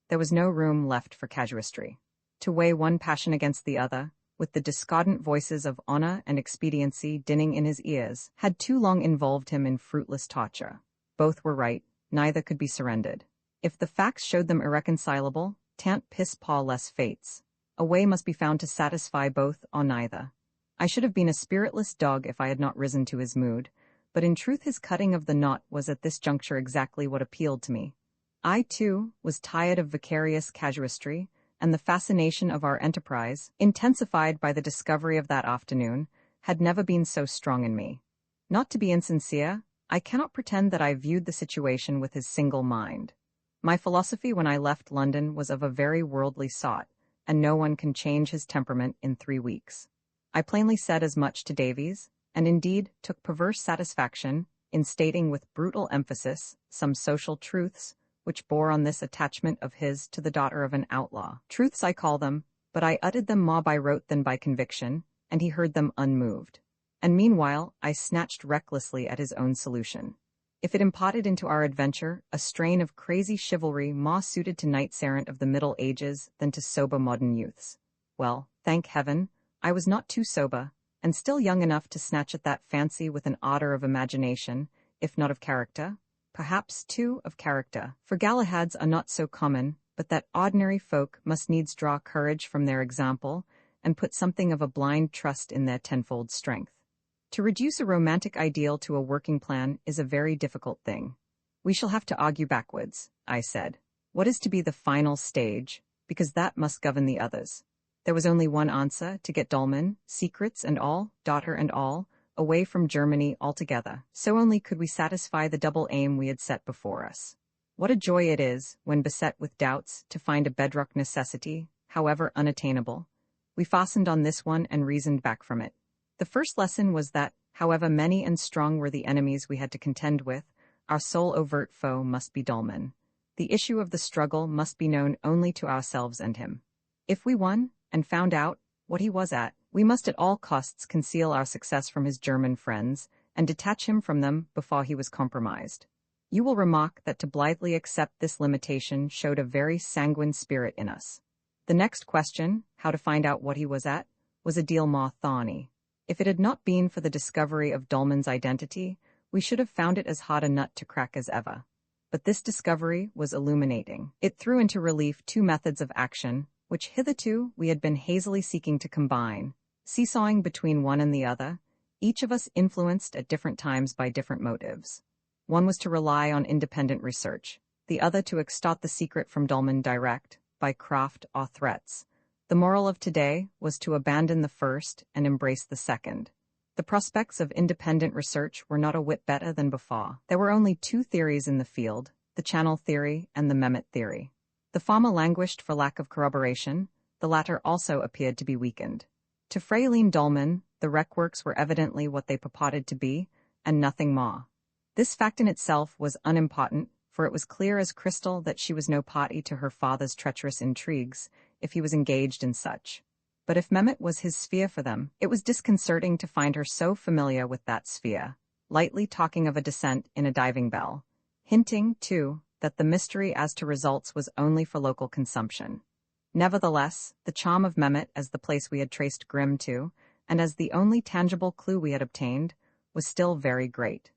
There was no room left for casuistry. To weigh one passion against the other, with the discordant voices of honor and expediency dinning in his ears, had too long involved him in fruitless torture. Both were right, neither could be surrendered. If the facts showed them irreconcilable, tant pis pour les fates. A way must be found to satisfy both or neither. I should have been a spiritless dog if I had not risen to his mood, but in truth his cutting of the knot was at this juncture exactly what appealed to me. I, too, was tired of vicarious casuistry, and the fascination of our enterprise, intensified by the discovery of that afternoon, had never been so strong in me. Not to be insincere, I cannot pretend that I viewed the situation with his single mind. My philosophy when I left London was of a very worldly sort, and no one can change his temperament in 3 weeks. I plainly said as much to Davies, and indeed took perverse satisfaction in stating with brutal emphasis some social truths which bore on this attachment of his to the daughter of an outlaw. Truths I call them, but I uttered them more by rote than by conviction, and he heard them unmoved. And meanwhile I snatched recklessly at his own solution. If it imparted into our adventure a strain of crazy chivalry more suited to knights-errant of the Middle Ages than to sober modern youths, well, thank heaven, I was not too sober, and still young enough to snatch at that fancy with an ardor of imagination, if not of character, perhaps, too, of character, for Galahads are not so common, but that ordinary folk must needs draw courage from their example, and put something of a blind trust in their tenfold strength. To reduce a romantic ideal to a working plan is a very difficult thing. "We shall have to argue backwards," I said. "What is to be the final stage, because that must govern the others." There was only one answer: to get Dolman, secrets and all, daughter and all, away from Germany altogether. So only could we satisfy the double aim we had set before us. What a joy it is, when beset with doubts, to find a bedrock necessity, however unattainable. We fastened on this one and reasoned back from it. The first lesson was that, however many and strong were the enemies we had to contend with, our sole overt foe must be Dolman. The issue of the struggle must be known only to ourselves and him. If we won, and found out what he was at, we must at all costs conceal our success from his German friends, and detach him from them before he was compromised. You will remark that to blithely accept this limitation showed a very sanguine spirit in us. The next question, how to find out what he was at, was a deal more thorny. If it had not been for the discovery of Dolman's identity, we should have found it as hard a nut to crack as ever. But this discovery was illuminating. It threw into relief two methods of action, which hitherto we had been hazily seeking to combine, seesawing between one and the other, each of us influenced at different times by different motives. One was to rely on independent research, the other to extort the secret from Dolman direct, by craft or threats. The moral of today was to abandon the first and embrace the second. The prospects of independent research were not a whit better than before. There were only 2 theories in the field, the Channel theory and the Mehmet theory. The former languished for lack of corroboration, the latter also appeared to be weakened. To Fraulein Dolman, The wreckworks were evidently what they purported to be, and nothing more. This fact in itself was unimportant, for it was clear as crystal that she was no party to her father's treacherous intrigues, if he was engaged in such. But if Mehmet was his sphere for them, it was disconcerting to find her so familiar with that sphere, lightly talking of a descent in a diving bell, hinting, too, that the mystery as to results was only for local consumption. Nevertheless, the charm of Mehmet as the place we had traced Grimm to, and as the only tangible clue we had obtained, was still very great.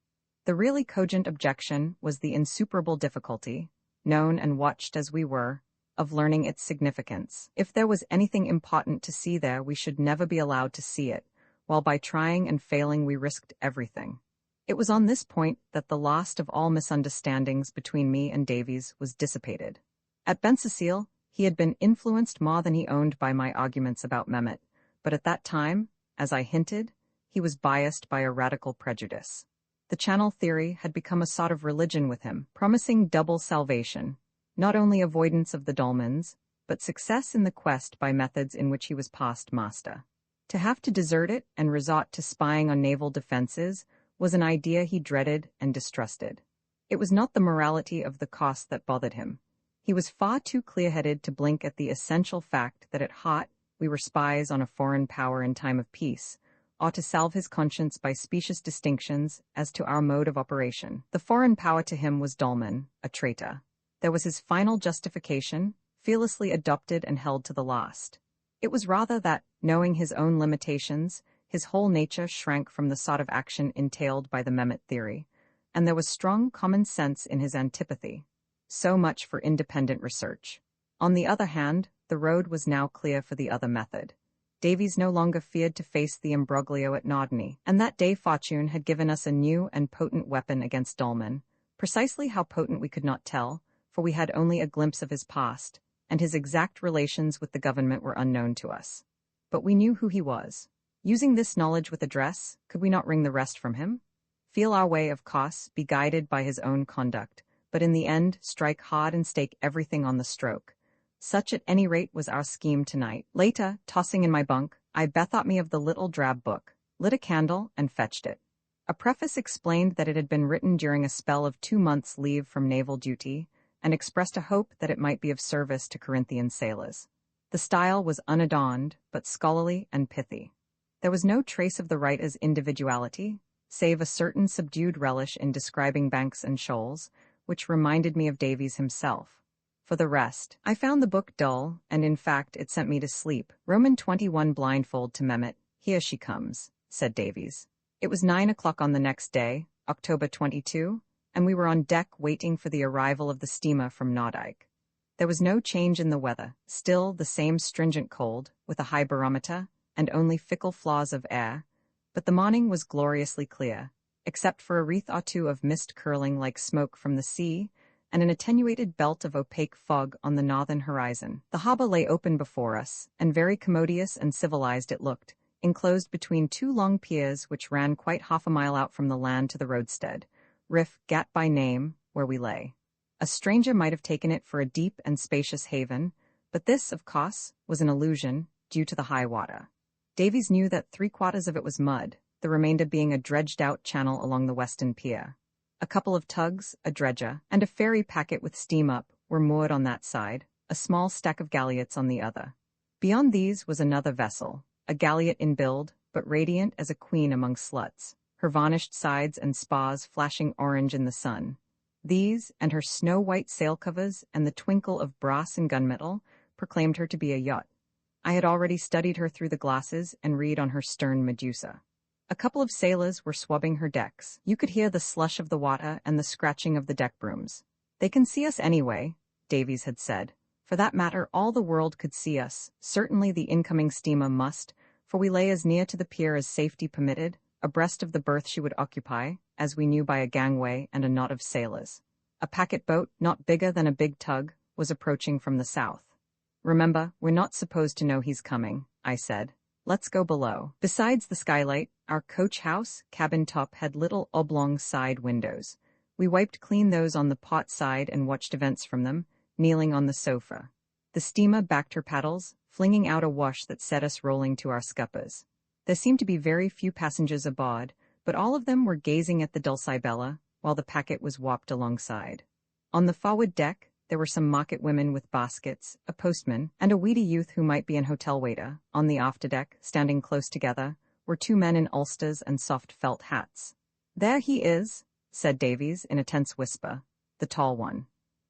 The really cogent objection was the insuperable difficulty, known and watched as we were, of learning its significance. If there was anything important to see there, we should never be allowed to see it, while by trying and failing we risked everything. It was on this point that the last of all misunderstandings between me and Davies was dissipated. At Bensersiel, he had been influenced more than he owned by my arguments about Mehmet, but at that time, as I hinted, he was biased by a radical prejudice. The channel theory had become a sort of religion with him, promising double salvation, not only avoidance of the dolmens, but success in the quest by methods in which he was past master. To have to desert it and resort to spying on naval defenses was an idea he dreaded and distrusted. It was not the morality of the cost that bothered him. He was far too clear-headed to blink at the essential fact that at heart we were spies on a foreign power in time of peace, or to salve his conscience by specious distinctions as to our mode of operation. The foreign power to him was dolman, a traitor. There was his final justification, fearlessly adopted and held to the last. It was rather that, knowing his own limitations, his whole nature shrank from the sort of action entailed by the Mehmet theory, and there was strong common sense in his antipathy. So much for independent research. On the other hand, the road was now clear for the other method. Davies no longer feared to face the imbroglio at Norderney, and that day fortune had given us a new and potent weapon against Dolman. Precisely how potent we could not tell, for we had only a glimpse of his past, and his exact relations with the government were unknown to us. But we knew who he was. Using this knowledge with address, could we not wring the rest from him? Feel our way, of course, be guided by his own conduct, but in the end strike hard and stake everything on the stroke. Such at any rate was our scheme tonight. Later, tossing in my bunk, I bethought me of the little drab book, lit a candle, and fetched it. A preface explained that it had been written during a spell of 2 months' leave from naval duty, and expressed a hope that it might be of service to Corinthian sailors. The style was unadorned, but scholarly and pithy. There was no trace of the writer's individuality, save a certain subdued relish in describing banks and shoals, which reminded me of Davies himself. For the rest, I found the book dull, and in fact it sent me to sleep. Roman 21 blindfold to Mehmet. Here she comes, said Davies. It was 9 o'clock on the next day, October 22, and we were on deck waiting for the arrival of the steamer from Nordijk. There was no change in the weather, still the same stringent cold, with a high barometer, and only fickle flaws of air, but the morning was gloriously clear, except for a wreath or two of mist curling like smoke from the sea, and an attenuated belt of opaque fog on the northern horizon. The harbour lay open before us, and very commodious and civilized it looked, enclosed between 2 long piers which ran quite half a mile out from the land to the roadstead, Riff Gat by name, where we lay. A stranger might have taken it for a deep and spacious haven, but this, of course, was an illusion, due to the high water. Davies knew that 3/4 of it was mud, the remainder being a dredged-out channel along the western pier. A couple of tugs, a dredger, and a ferry packet with steam up were moored on that side, a small stack of galliots on the other. Beyond these was another vessel, a galliot in build, but radiant as a queen among sluts, her varnished sides and spars flashing orange in the sun. These, and her snow-white sail covers and the twinkle of brass and gunmetal, proclaimed her to be a yacht. I had already studied her through the glasses and read on her stern Medusa. A couple of sailors were swabbing her decks. You could hear the slush of the water and the scratching of the deck brooms. They can see us anyway, Davies had said. For that matter, all the world could see us. Certainly the incoming steamer must, for we lay as near to the pier as safety permitted, abreast of the berth she would occupy, as we knew by a gangway and a knot of sailors. A packet boat, not bigger than a big tug, was approaching from the south. Remember, we're not supposed to know he's coming, I said. Let's go below. Besides the skylight, our coach house cabin top had little oblong side windows. We wiped clean those on the port side and watched events from them, kneeling on the sofa. The steamer backed her paddles, flinging out a wash that set us rolling to our scuppers. There seemed to be very few passengers aboard, but all of them were gazing at the Dulcibella, while the packet was warped alongside. On the forward deck, there were some market women with baskets, a postman, and a weedy youth who might be an hotel waiter. On the afterdeck, standing close together, were two men in ulsters and soft felt hats. "There he is," said Davies in a tense whisper, "the tall one."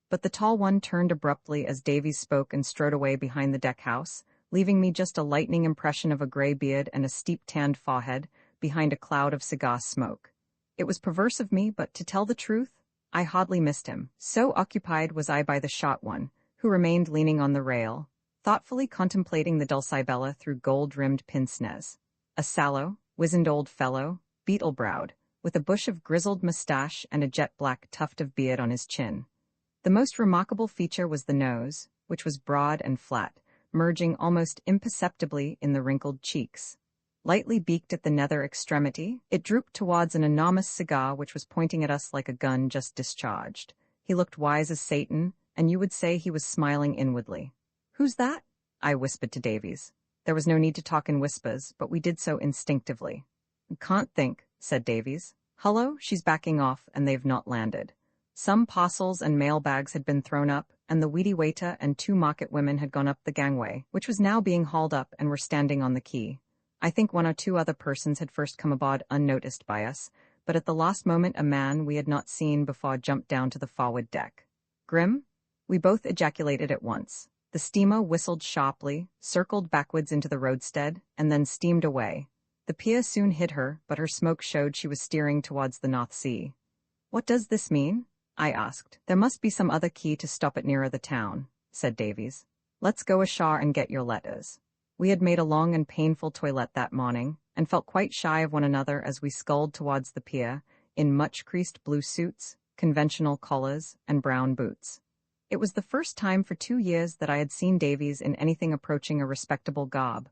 But the tall one turned abruptly as Davies spoke and strode away behind the deck house, leaving me just a lightning impression of a gray beard and a steep tanned forehead behind a cloud of cigar smoke. It was perverse of me, but to tell the truth, I hardly missed him. So occupied was I by the short one, who remained leaning on the rail, thoughtfully contemplating the Dulcibella through gold-rimmed pince-nez. A sallow, wizened old fellow, beetle-browed, with a bush of grizzled mustache and a jet-black tuft of beard on his chin. The most remarkable feature was the nose, which was broad and flat, merging almost imperceptibly in the wrinkled cheeks. Lightly beaked at the nether extremity, it drooped towards an enormous cigar which was pointing at us like a gun just discharged. He looked wise as Satan, and you would say he was smiling inwardly. "Who's that?" I whispered to Davies. There was no need to talk in whispers, but we did so instinctively. "Can't think," said Davies. "Hullo, she's backing off, and they've not landed." Some parcels and mail bags had been thrown up, and the weedy waiter and two market women had gone up the gangway, which was now being hauled up, and were standing on the quay. I think one or two other persons had first come aboard unnoticed by us, but at the last moment a man we had not seen before jumped down to the forward deck. "Grim?" We both ejaculated at once. The steamer whistled sharply, circled backwards into the roadstead, and then steamed away. The pier soon hid her, but her smoke showed she was steering towards the North Sea. "What does this mean?" I asked. "There must be some other key to stop it nearer the town," said Davies. "Let's go ashore and get your letters." We had made a long and painful toilet that morning, and felt quite shy of one another as we sculled towards the pier, in much-creased blue suits, conventional collars, and brown boots. It was the first time for 2 years that I had seen Davies in anything approaching a respectable garb,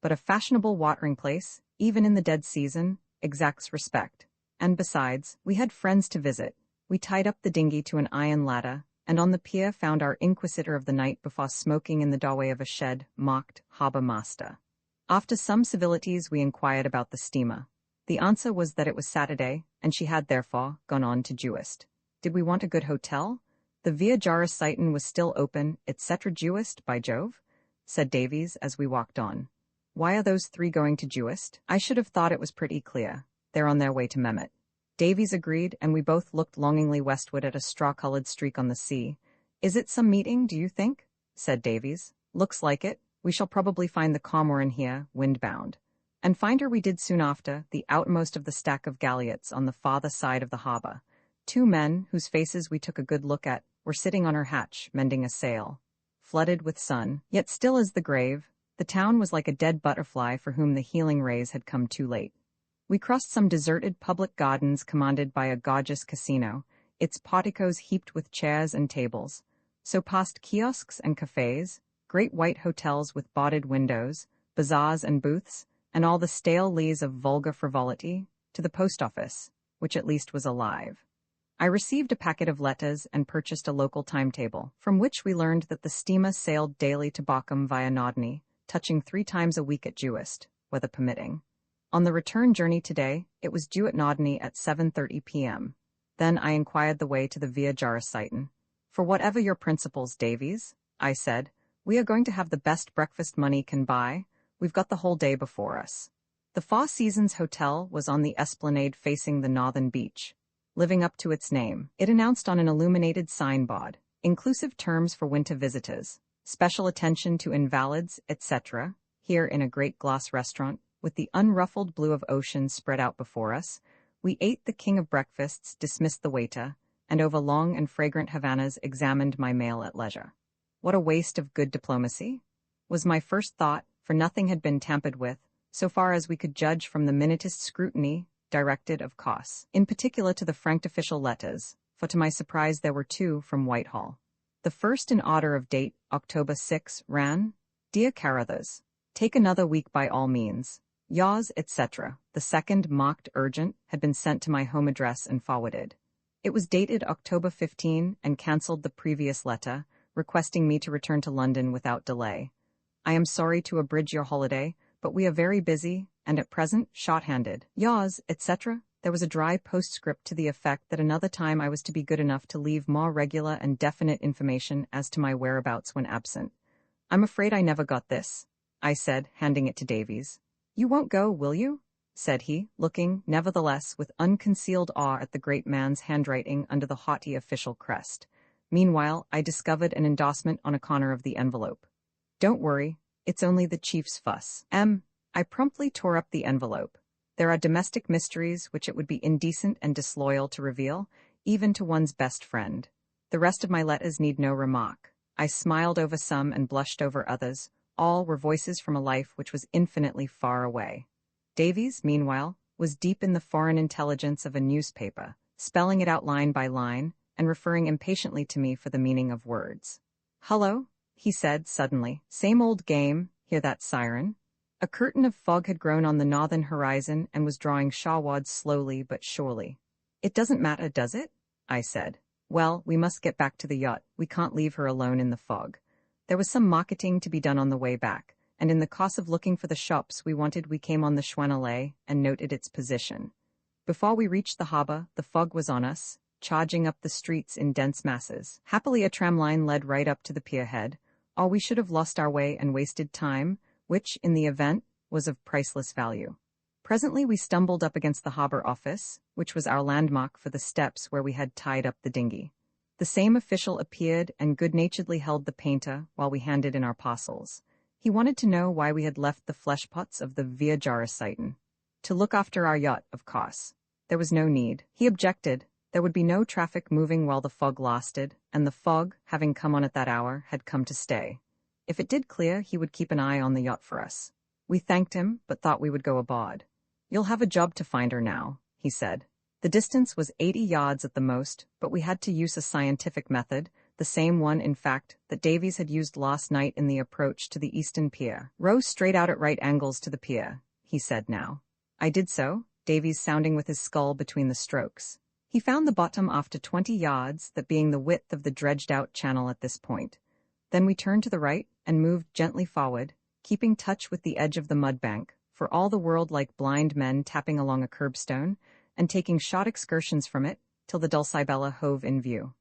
but a fashionable watering place, even in the dead season, exacts respect. And besides, we had friends to visit. We tied up the dinghy to an iron ladder, and on the pier found our inquisitor of the night before smoking in the doorway of a shed, mocked harbour master. After some civilities we inquired about the steamer. The answer was that it was Saturday, and she had therefore gone on to Jewist. Did we want a good hotel? The Via Jarosaiton was still open, etc. Jewist, by Jove, said Davies as we walked on. Why are those three going to Jewist? I should have thought it was pretty clear. They're on their way to Mehmet. Davies agreed, and we both looked longingly westward at a straw-colored streak on the sea. "Is it some meeting, do you think?" said Davies. "Looks like it. We shall probably find the Cormoran here, windbound." And find her we did soon after, the outmost of the stack of galliots on the farther side of the harbour. Two men, whose faces we took a good look at, were sitting on her hatch, mending a sail. Flooded with sun, yet still as the grave, the town was like a dead butterfly for whom the healing rays had come too late. We crossed some deserted public gardens commanded by a gorgeous casino, its porticos heaped with chairs and tables, so past kiosks and cafes, great white hotels with boarded windows, bazaars and booths, and all the stale lees of vulgar frivolity, to the post office, which at least was alive. I received a packet of letters and purchased a local timetable, from which we learned that the steamer sailed daily to Bochum via Nodny, touching 3 times a week at Jewist, weather permitting. On the return journey today, it was due at Nodny at 7:30 p.m. Then I inquired the way to the Via Jarosaiton. "For whatever your principles, Davies," I said, "we are going to have the best breakfast money can buy. We've got the whole day before us." The Four Seasons Hotel was on the esplanade facing the northern beach. Living up to its name, it announced on an illuminated signboard, "Inclusive terms for winter visitors, special attention to invalids, etc." Here in a great glass restaurant, with the unruffled blue of ocean spread out before us, we ate the king of breakfasts, dismissed the waiter, and over long and fragrant Havanas examined my mail at leisure. What a waste of good diplomacy, was my first thought, for nothing had been tampered with, so far as we could judge from the minutest scrutiny directed of course, in particular to the franked official letters, for to my surprise there were 2 from Whitehall. The first in order of date, October 6, ran, "Dear Carruthers, take another week by all means. Yours, etc." The second, marked urgent, had been sent to my home address and forwarded. It was dated October 15 and cancelled the previous letter, requesting me to return to London without delay. "I am sorry to abridge your holiday, but we are very busy, and at present, short-handed. Yaws, etc. There was a dry postscript to the effect that another time I was to be good enough to leave more regular and definite information as to my whereabouts when absent. I'm afraid I never got this, I said, handing it to Davies. You won't go, will you? Said he, looking, nevertheless, with unconcealed awe at the great man's handwriting under the haughty official crest. Meanwhile, I discovered an endorsement on a corner of the envelope. Don't worry, it's only the chief's fuss. I promptly tore up the envelope. There are domestic mysteries which it would be indecent and disloyal to reveal, even to one's best friend. The rest of my letters need no remark. I smiled over some and blushed over others. All were voices from a life which was infinitely far away. Davies, meanwhile, was deep in the foreign intelligence of a newspaper, spelling it out line by line, and referring impatiently to me for the meaning of words. "Hullo," he said suddenly. "Same old game, hear that siren?" A curtain of fog had grown on the northern horizon and was drawing shawward slowly but surely. "It doesn't matter, does it?" I said. "Well, we must get back to the yacht. We can't leave her alone in the fog." There was some marketing to be done on the way back, and in the course of looking for the shops we came on the Schwanelay and noted its position. Before we reached the harbor, the fog was on us, charging up the streets in dense masses. Happily a tram line led right up to the pier head, or we should have lost our way and wasted time, which, in the event, was of priceless value. Presently we stumbled up against the harbor office, which was our landmark for the steps where we had tied up the dinghy. The same official appeared and good-naturedly held the painter while we handed in our parcels. He wanted to know why we had left the flesh pots of the Via Jarositen. To look after our yacht, of course. There was no need. He objected. There would be no traffic moving while the fog lasted, and the fog, having come on at that hour, had come to stay. If it did clear, he would keep an eye on the yacht for us. We thanked him, but thought we would go aboard. "You'll have a job to find her now," he said. The distance was 80 yards at the most, but we had to use a scientific method, the same one, in fact, that Davies had used last night in the approach to the eastern pier. "Row straight out at right angles to the pier," he said now. I did so, Davies sounding with his skull between the strokes. He found the bottom after 20 yards, that being the width of the dredged-out channel at this point. Then we turned to the right and moved gently forward, keeping touch with the edge of the mud bank, for all the world like blind men tapping along a curbstone, and taking short excursions from it, till the Dulcibella hove in view.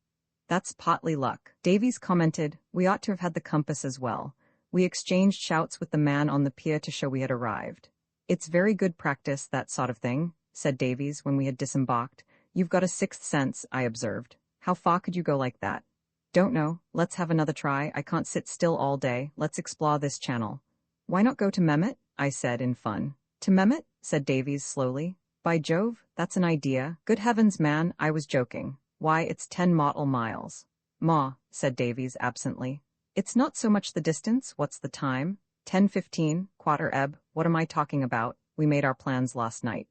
"That's potly luck," Davies commented. "We ought to have had the compass as well." We exchanged shouts with the man on the pier to show we had arrived. "It's very good practice, that sort of thing," said Davies when we had disembarked. "You've got a sixth sense," I observed. "How far could you go like that?" "Don't know. Let's have another try. I can't sit still all day. Let's explore this channel." "Why not go to Mehmet?" I said in fun. "To Mehmet?" said Davies slowly. "By Jove, that's an idea. Good heavens, man, I was joking. Why, it's 10 mortal miles." "Ma," said Davies absently. "It's not so much the distance, what's the time? 10:15, quarter ebb, what am I talking about? We made our plans last night."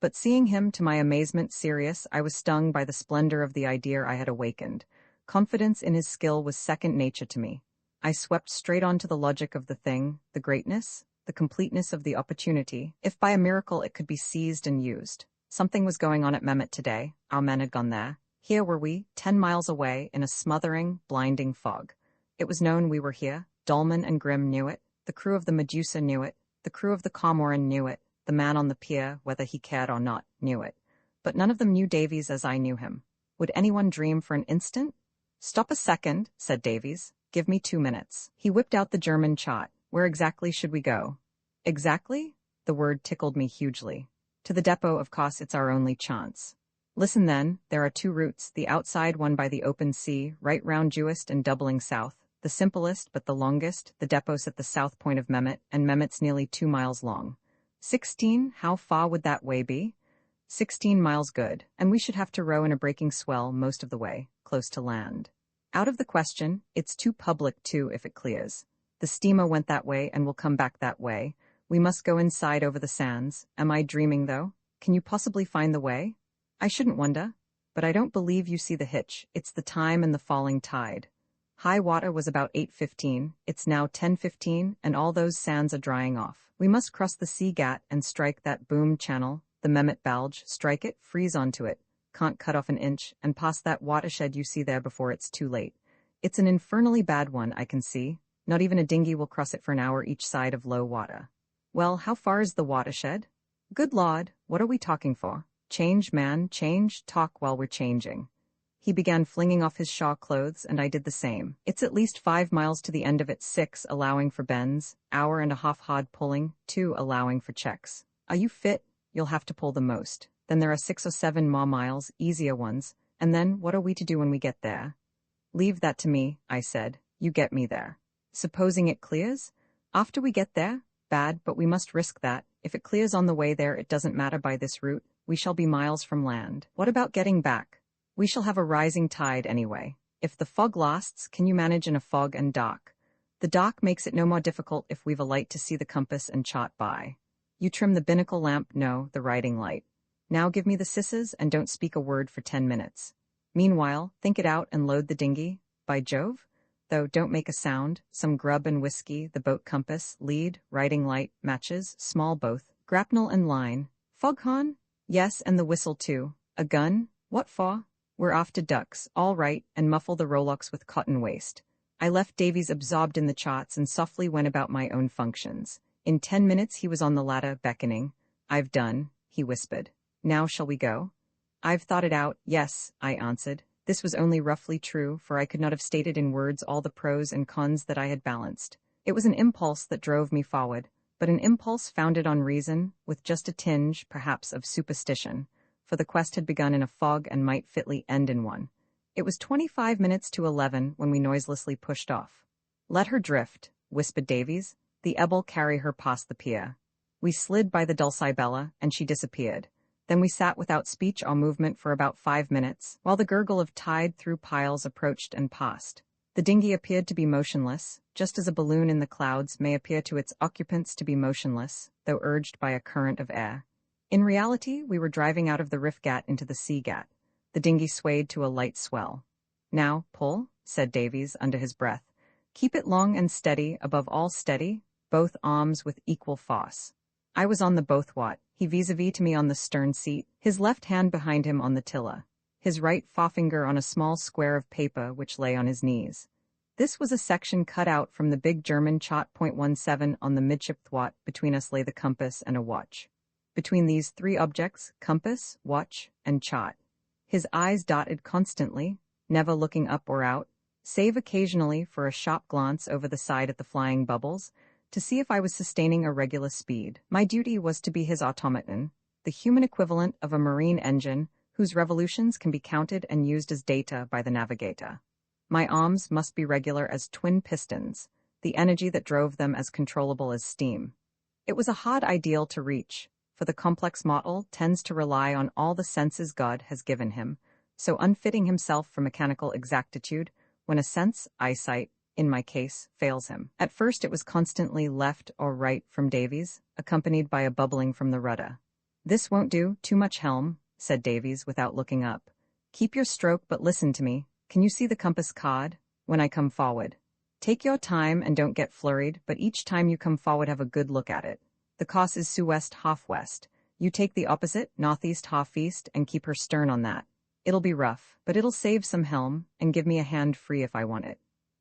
But seeing him, to my amazement, serious, I was stung by the splendor of the idea I had awakened. Confidence in his skill was second nature to me. I swept straight on to the logic of the thing, the greatness, the completeness of the opportunity, if by a miracle it could be seized and used. Something was going on at Mehmet today. Our men had gone there. Here were we, 10 miles away, in a smothering, blinding fog. It was known we were here. Dolman and Grimm knew it. The crew of the Medusa knew it. The crew of the Cormoran knew it. The man on the pier, whether he cared or not, knew it. But none of them knew Davies as I knew him. Would anyone dream for an instant? "Stop a second," said Davies. "Give me 2 minutes." He whipped out the German chart. "Where exactly should we go?" "Exactly?" The word tickled me hugely. "To the depot, of course, it's our only chance." "Listen then, there are 2 routes, the outside one by the open sea, right round Juist and doubling south. The simplest, but the longest, the depot's at the south point of Mehmet, and Mehmet's nearly 2 miles long. 16, how far would that way be? 16 miles good, and we should have to row in a breaking swell most of the way, close to land. Out of the question, it's too public too if it clears. The steamer went that way and will come back that way. We must go inside over the sands. Am I dreaming, though? Can you possibly find the way? I shouldn't wonder. But I don't believe you see the hitch. It's the time and the falling tide. High water was about 8:15. It's now 10:15, and all those sands are drying off. We must cross the Sea Gat and strike that boom channel, the Mehmet Balj, strike it, freeze onto it. Can't cut off an inch, and past that watershed you see there before it's too late. It's an infernally bad one, I can see. Not even a dinghy will cross it for an hour each side of low water. Well, how far is the watershed? Good Lord, what are we talking for? Change, man, change, talk while we're changing. He began flinging off his shawl clothes, and I did the same. It's at least 5 miles to the end of it, 6 allowing for bends, hour and a half hard pulling, 2 allowing for checks. Are you fit? You'll have to pull the most. Then there are 6 or 7 more miles, easier ones, and then what are we to do when we get there? Leave that to me, I said. You get me there. Supposing it clears? After we get there? Bad, but we must risk that. If it clears on the way there, it doesn't matter by this route. We shall be miles from land. What about getting back? We shall have a rising tide anyway. If the fog lasts, can you manage in a fog and dark? The dark makes it no more difficult if we've a light to see the compass and chart by. You trim the binnacle lamp, no, the riding light. Now give me the scissors and don't speak a word for 10 minutes. Meanwhile, think it out and load the dinghy. By Jove? Though don't make a sound, some grub and whiskey, the boat compass, lead, riding light, matches, small both, grapnel and line. Foghorn? Yes, and the whistle too. A gun? What for? We're off to ducks, all right, and muffle the rowlocks with cotton waste. I left Davies absorbed in the charts and softly went about my own functions. In 10 minutes he was on the ladder, beckoning. I've done, he whispered. Now shall we go? I've thought it out, yes, I answered. This was only roughly true, for I could not have stated in words all the pros and cons that I had balanced. It was an impulse that drove me forward, but an impulse founded on reason, with just a tinge, perhaps, of superstition, for the quest had begun in a fog and might fitly end in one. It was 25 minutes to 11 when we noiselessly pushed off. Let her drift, whispered Davies. The ebb'll carry her past the pier. We slid by the Dulcibella, and she disappeared. Then we sat without speech or movement for about 5 minutes, while the gurgle of tide through piles approached and passed. The dinghy appeared to be motionless, just as a balloon in the clouds may appear to its occupants to be motionless, though urged by a current of air. In reality, we were driving out of the Riff Gat into the Sea Gat. The dinghy swayed to a light swell. Now, pull, said Davies under his breath. Keep it long and steady, above all steady, both arms with equal force. I was on the bothwot, he vis-a-vis to me on the stern seat, his left hand behind him on the tiller, his right forefinger on a small square of paper which lay on his knees. This was a section cut out from the big German chart .17 on the midship thwart. Between us lay the compass and a watch. Between these 3 objects, compass, watch, and chart. His eyes dotted constantly, never looking up or out, save occasionally for a sharp glance over the side at the flying bubbles, to see if I was sustaining a regular speed. My duty was to be his automaton, the human equivalent of a marine engine whose revolutions can be counted and used as data by the navigator. My arms must be regular as twin pistons, the energy that drove them as controllable as steam. It was a hard ideal to reach, for the complex mortal tends to rely on all the senses God has given him, so unfitting himself for mechanical exactitude when a sense, eyesight, in my case, fails him. At first it was constantly left or right from Davies, accompanied by a bubbling from the rudder. This won't do, too much helm, said Davies without looking up. Keep your stroke, but listen to me. Can you see the compass card? When I come forward. Take your time and don't get flurried, but each time you come forward have a good look at it. The course is sou-west half west. You take the opposite, northeast half east, and keep her stern on that. It'll be rough, but it'll save some helm, and give me a hand free if I want it.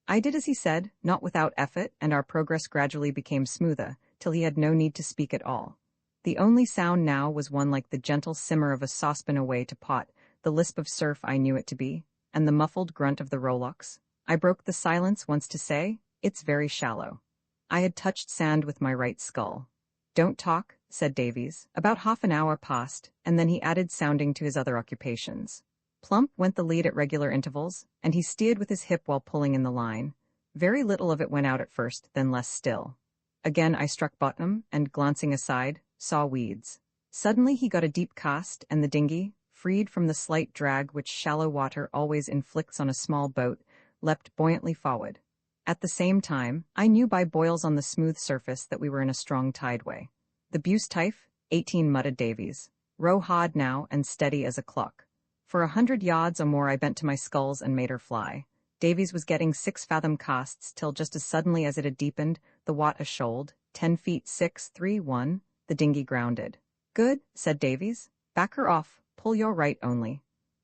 I did as he said, not without effort, and our progress gradually became smoother, till he had no need to speak at all. The only sound now was one like the gentle simmer of a saucepan away to pot, the lisp of surf I knew it to be, and the muffled grunt of the rowlocks. I broke the silence once to say, it's very shallow. I had touched sand with my right skull. Don't talk, said Davies. About half an hour passed, and then he added sounding to his other occupations. Plump went the lead at regular intervals, and he steered with his hip while pulling in the line. Very little of it went out at first, then less still. Again I struck bottom, and, glancing aside, saw weeds. Suddenly he got a deep cast, and the dinghy, freed from the slight drag which shallow water always inflicts on a small boat, leapt buoyantly forward. At the same time, I knew by boils on the smooth surface that we were in a strong tideway. The Buse Typh, 18, muttered Davies. Row hard now, and steady as a clock. For 100 yards or more I bent to my sculls and made her fly. Davies was getting 6-fathom casts till just as suddenly as it had deepened, the water shoaled, 10 feet 6-3-1, the dinghy grounded. Good, said Davies. Back her off, pull your right only.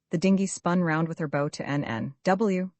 The dinghy spun round with her bow to NN.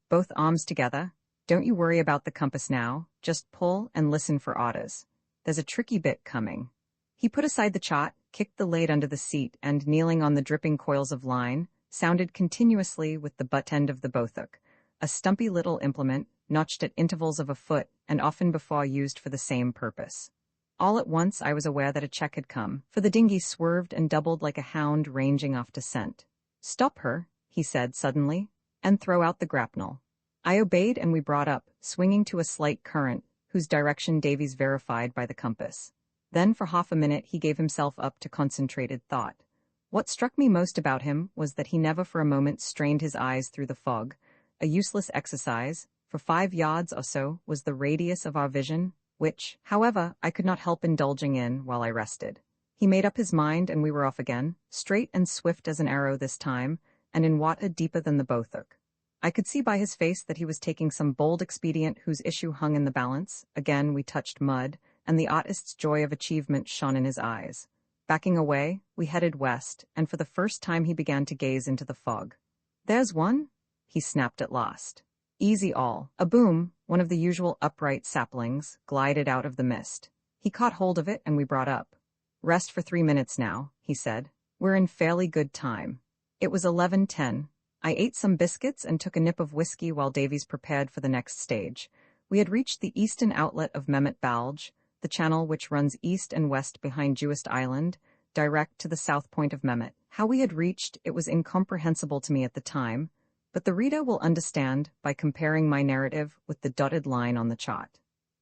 Both arms together. Don't you worry about the compass now, just pull and listen for orders. there's a tricky bit coming. He put aside the chart, kicked the blade under the seat, and, kneeling on the dripping coils of line, sounded continuously with the butt end of the bothuk, a stumpy little implement, notched at intervals of a foot, and often before used for the same purpose. All at once I was aware that a check had come, for the dinghy swerved and doubled like a hound ranging after scent. "Stop her," he said suddenly, "and throw out the grapnel." I obeyed, and we brought up, swinging to a slight current, whose direction Davies verified by the compass. Then for half a minute he gave himself up to concentrated thought. What struck me most about him was that he never for a moment strained his eyes through the fog, a useless exercise. For 5 yards or so was the radius of our vision, which, however, I could not help indulging in while I rested. He made up his mind, and we were off again, straight and swift as an arrow this time, and in water deeper than the bothuk. I could see by his face that he was taking some bold expedient whose issue hung in the balance. Again we touched mud, and the artist's joy of achievement shone in his eyes. Backing away, we headed west, and for the first time he began to gaze into the fog. "There's one," he snapped at last. "Easy all." A boom, one of the usual upright saplings, glided out of the mist. He caught hold of it, and we brought up. "Rest for 3 minutes now," he said. "We're in fairly good time." It was 11:10. I ate some biscuits and took a nip of whiskey while Davies prepared for the next stage. We had reached the eastern outlet of Mehmet Balj, the channel which runs east and west behind Juist Island, direct to the south point of Mehmet. How we had reached it was incomprehensible to me at the time, but the reader will understand by comparing my narrative with the dotted line on the chart.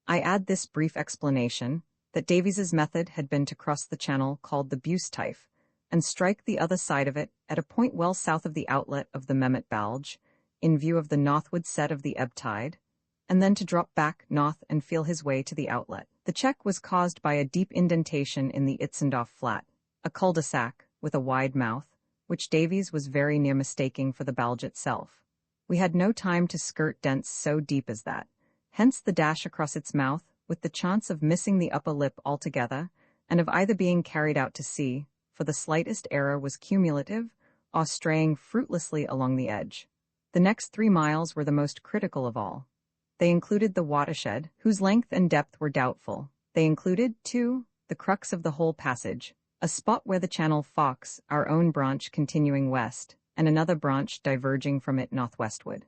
I add this brief explanation, that Davies's method had been to cross the channel called the Bustife, and strike the other side of it at a point well south of the outlet of the Mehmet Balj, in view of the northward set of the ebb tide, and then to drop back north and feel his way to the outlet. The check was caused by a deep indentation in the Itzendorf flat, a cul-de-sac with a wide mouth, which Davies was very near mistaking for the Balj itself. We had no time to skirt dents so deep as that, hence the dash across its mouth, with the chance of missing the upper lip altogether, and of either being carried out to sea, for the slightest error was cumulative, or straying fruitlessly along the edge. The next 3 miles were the most critical of all. They included the watershed, whose length and depth were doubtful. They included, too, the crux of the whole passage, a spot where the channel forks, our own branch continuing west, and another branch diverging from it northwestward.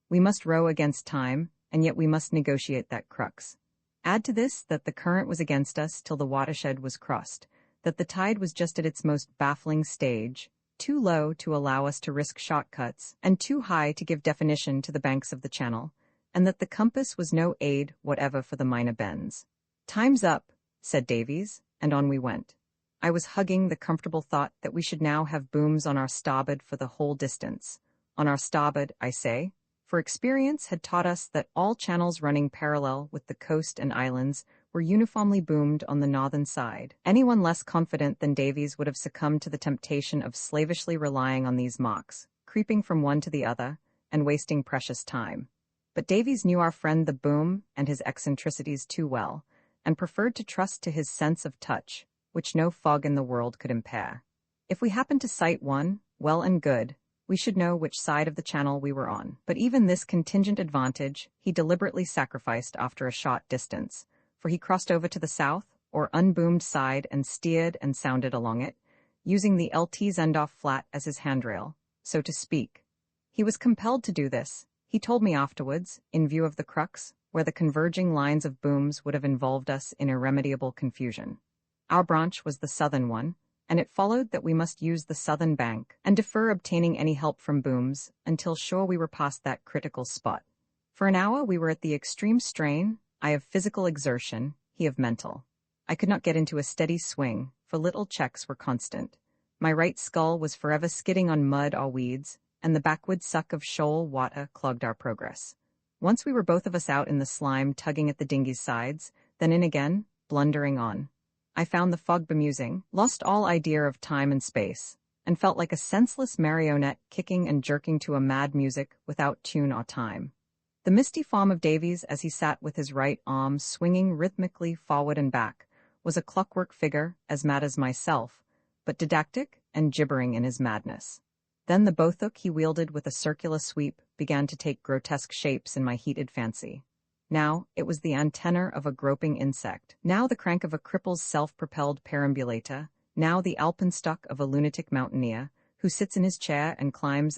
We must row against time, and yet we must negotiate that crux. Add to this that the current was against us till the watershed was crossed, that the tide was just at its most baffling stage, too low to allow us to risk shortcuts, and too high to give definition to the banks of the channel, and that the compass was no aid whatever for the minor bends. "Time's up," said Davies, and on we went. I was hugging the comfortable thought that we should now have booms on our starboard for the whole distance. On our starboard, I say, for experience had taught us that all channels running parallel with the coast and islands were uniformly boomed on the northern side. Anyone less confident than Davies would have succumbed to the temptation of slavishly relying on these marks, creeping from one to the other, and wasting precious time. But Davies knew our friend the boom and his eccentricities too well, and preferred to trust to his sense of touch, which no fog in the world could impair. If we happened to sight one, well and good, we should know which side of the channel we were on. But even this contingent advantage he deliberately sacrificed after a short distance, for he crossed over to the south, or unboomed side, and steered and sounded along it, using the LT Zendorf flat as his handrail, so to speak. He was compelled to do this, he told me afterwards, in view of the crux, where the converging lines of booms would have involved us in irremediable confusion. Our branch was the southern one, and it followed that we must use the southern bank and defer obtaining any help from booms until sure we were past that critical spot. For an hour we were at the extreme strain, I of physical exertion, he of mental. I could not get into a steady swing, for little checks were constant. My right scull was forever skidding on mud or weeds, and the backward suck of shoal water clogged our progress. Once we were both of us out in the slime tugging at the dinghy's sides, then in again, blundering on. I found the fog bemusing, lost all idea of time and space, and felt like a senseless marionette kicking and jerking to a mad music without tune or time. The misty form of Davies as he sat with his right arm swinging rhythmically forward and back was a clockwork figure, as mad as myself, but didactic and gibbering in his madness. Then the bothuk he wielded with a circular sweep began to take grotesque shapes in my heated fancy. Now, it was the antenna of a groping insect. Now the crank of a cripple's self-propelled perambulator. Now the alpenstock of a lunatic mountaineer, who sits in his chair and climbs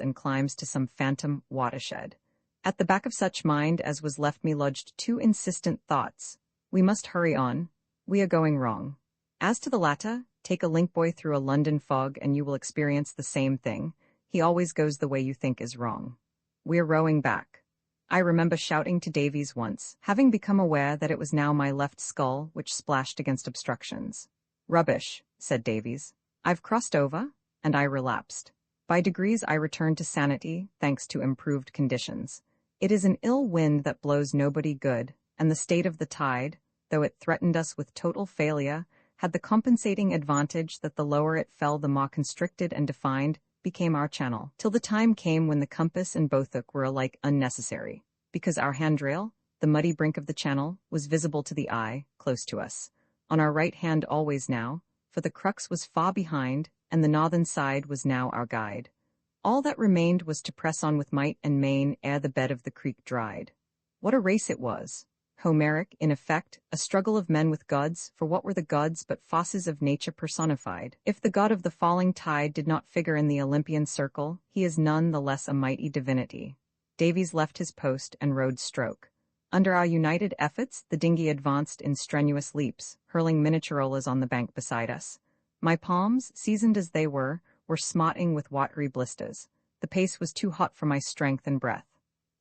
to some phantom watershed. At the back of such mind as was left me lodged two insistent thoughts. We must hurry on. We are going wrong. As to the latter, take a link boy through a London fog and you will experience the same thing. He always goes the way you think is wrong. We're rowing back. I remember shouting to Davies once, having become aware that it was now my left skull which splashed against obstructions. Rubbish, said Davies. I've crossed over, and I relapsed. By degrees I returned to sanity, thanks to improved conditions. It is an ill wind that blows nobody good, and the state of the tide, though it threatened us with total failure, had the compensating advantage that the lower it fell the more constricted and defined became our channel, till the time came when the compass and boathook were alike unnecessary, because our handrail, the muddy brink of the channel, was visible to the eye, close to us. On our right hand always now, for the crux was far behind, and the northern side was now our guide. All that remained was to press on with might and main ere the bed of the creek dried. What a race it was! Homeric, in effect, a struggle of men with gods, for what were the gods but forces of nature personified? If the god of the falling tide did not figure in the Olympian circle, he is none the less a mighty divinity. Davies left his post and rowed stroke. Under our united efforts, the dinghy advanced in strenuous leaps, hurling miniaturolas on the bank beside us. My palms, seasoned as they were smarting with watery blisters. The pace was too hot for my strength and breath.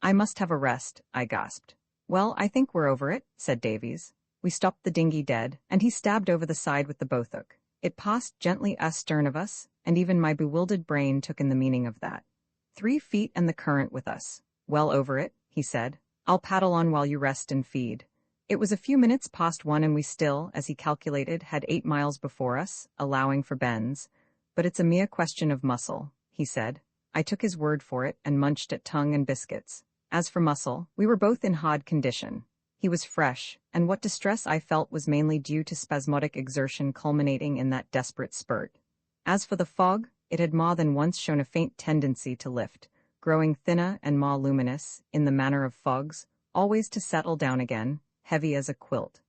I must have a rest, I gasped. Well, I think we're over it, said Davies. We stopped the dinghy dead, and he stabbed over the side with the boathook. It passed gently astern of us, and even my bewildered brain took in the meaning of that. 3 feet and the current with us. Well over it, he said. I'll paddle on while you rest and feed. It was a few minutes past 1 and we still, as he calculated, had 8 miles before us, allowing for bends. But it's a mere question of muscle, he said. I took his word for it and munched at tongue and biscuits. As for muscle, we were both in hard condition. He was fresh, and what distress I felt was mainly due to spasmodic exertion culminating in that desperate spurt. As for the fog, it had more than once shown a faint tendency to lift, growing thinner and more luminous, in the manner of fogs, always to settle down again, heavy as a quilt.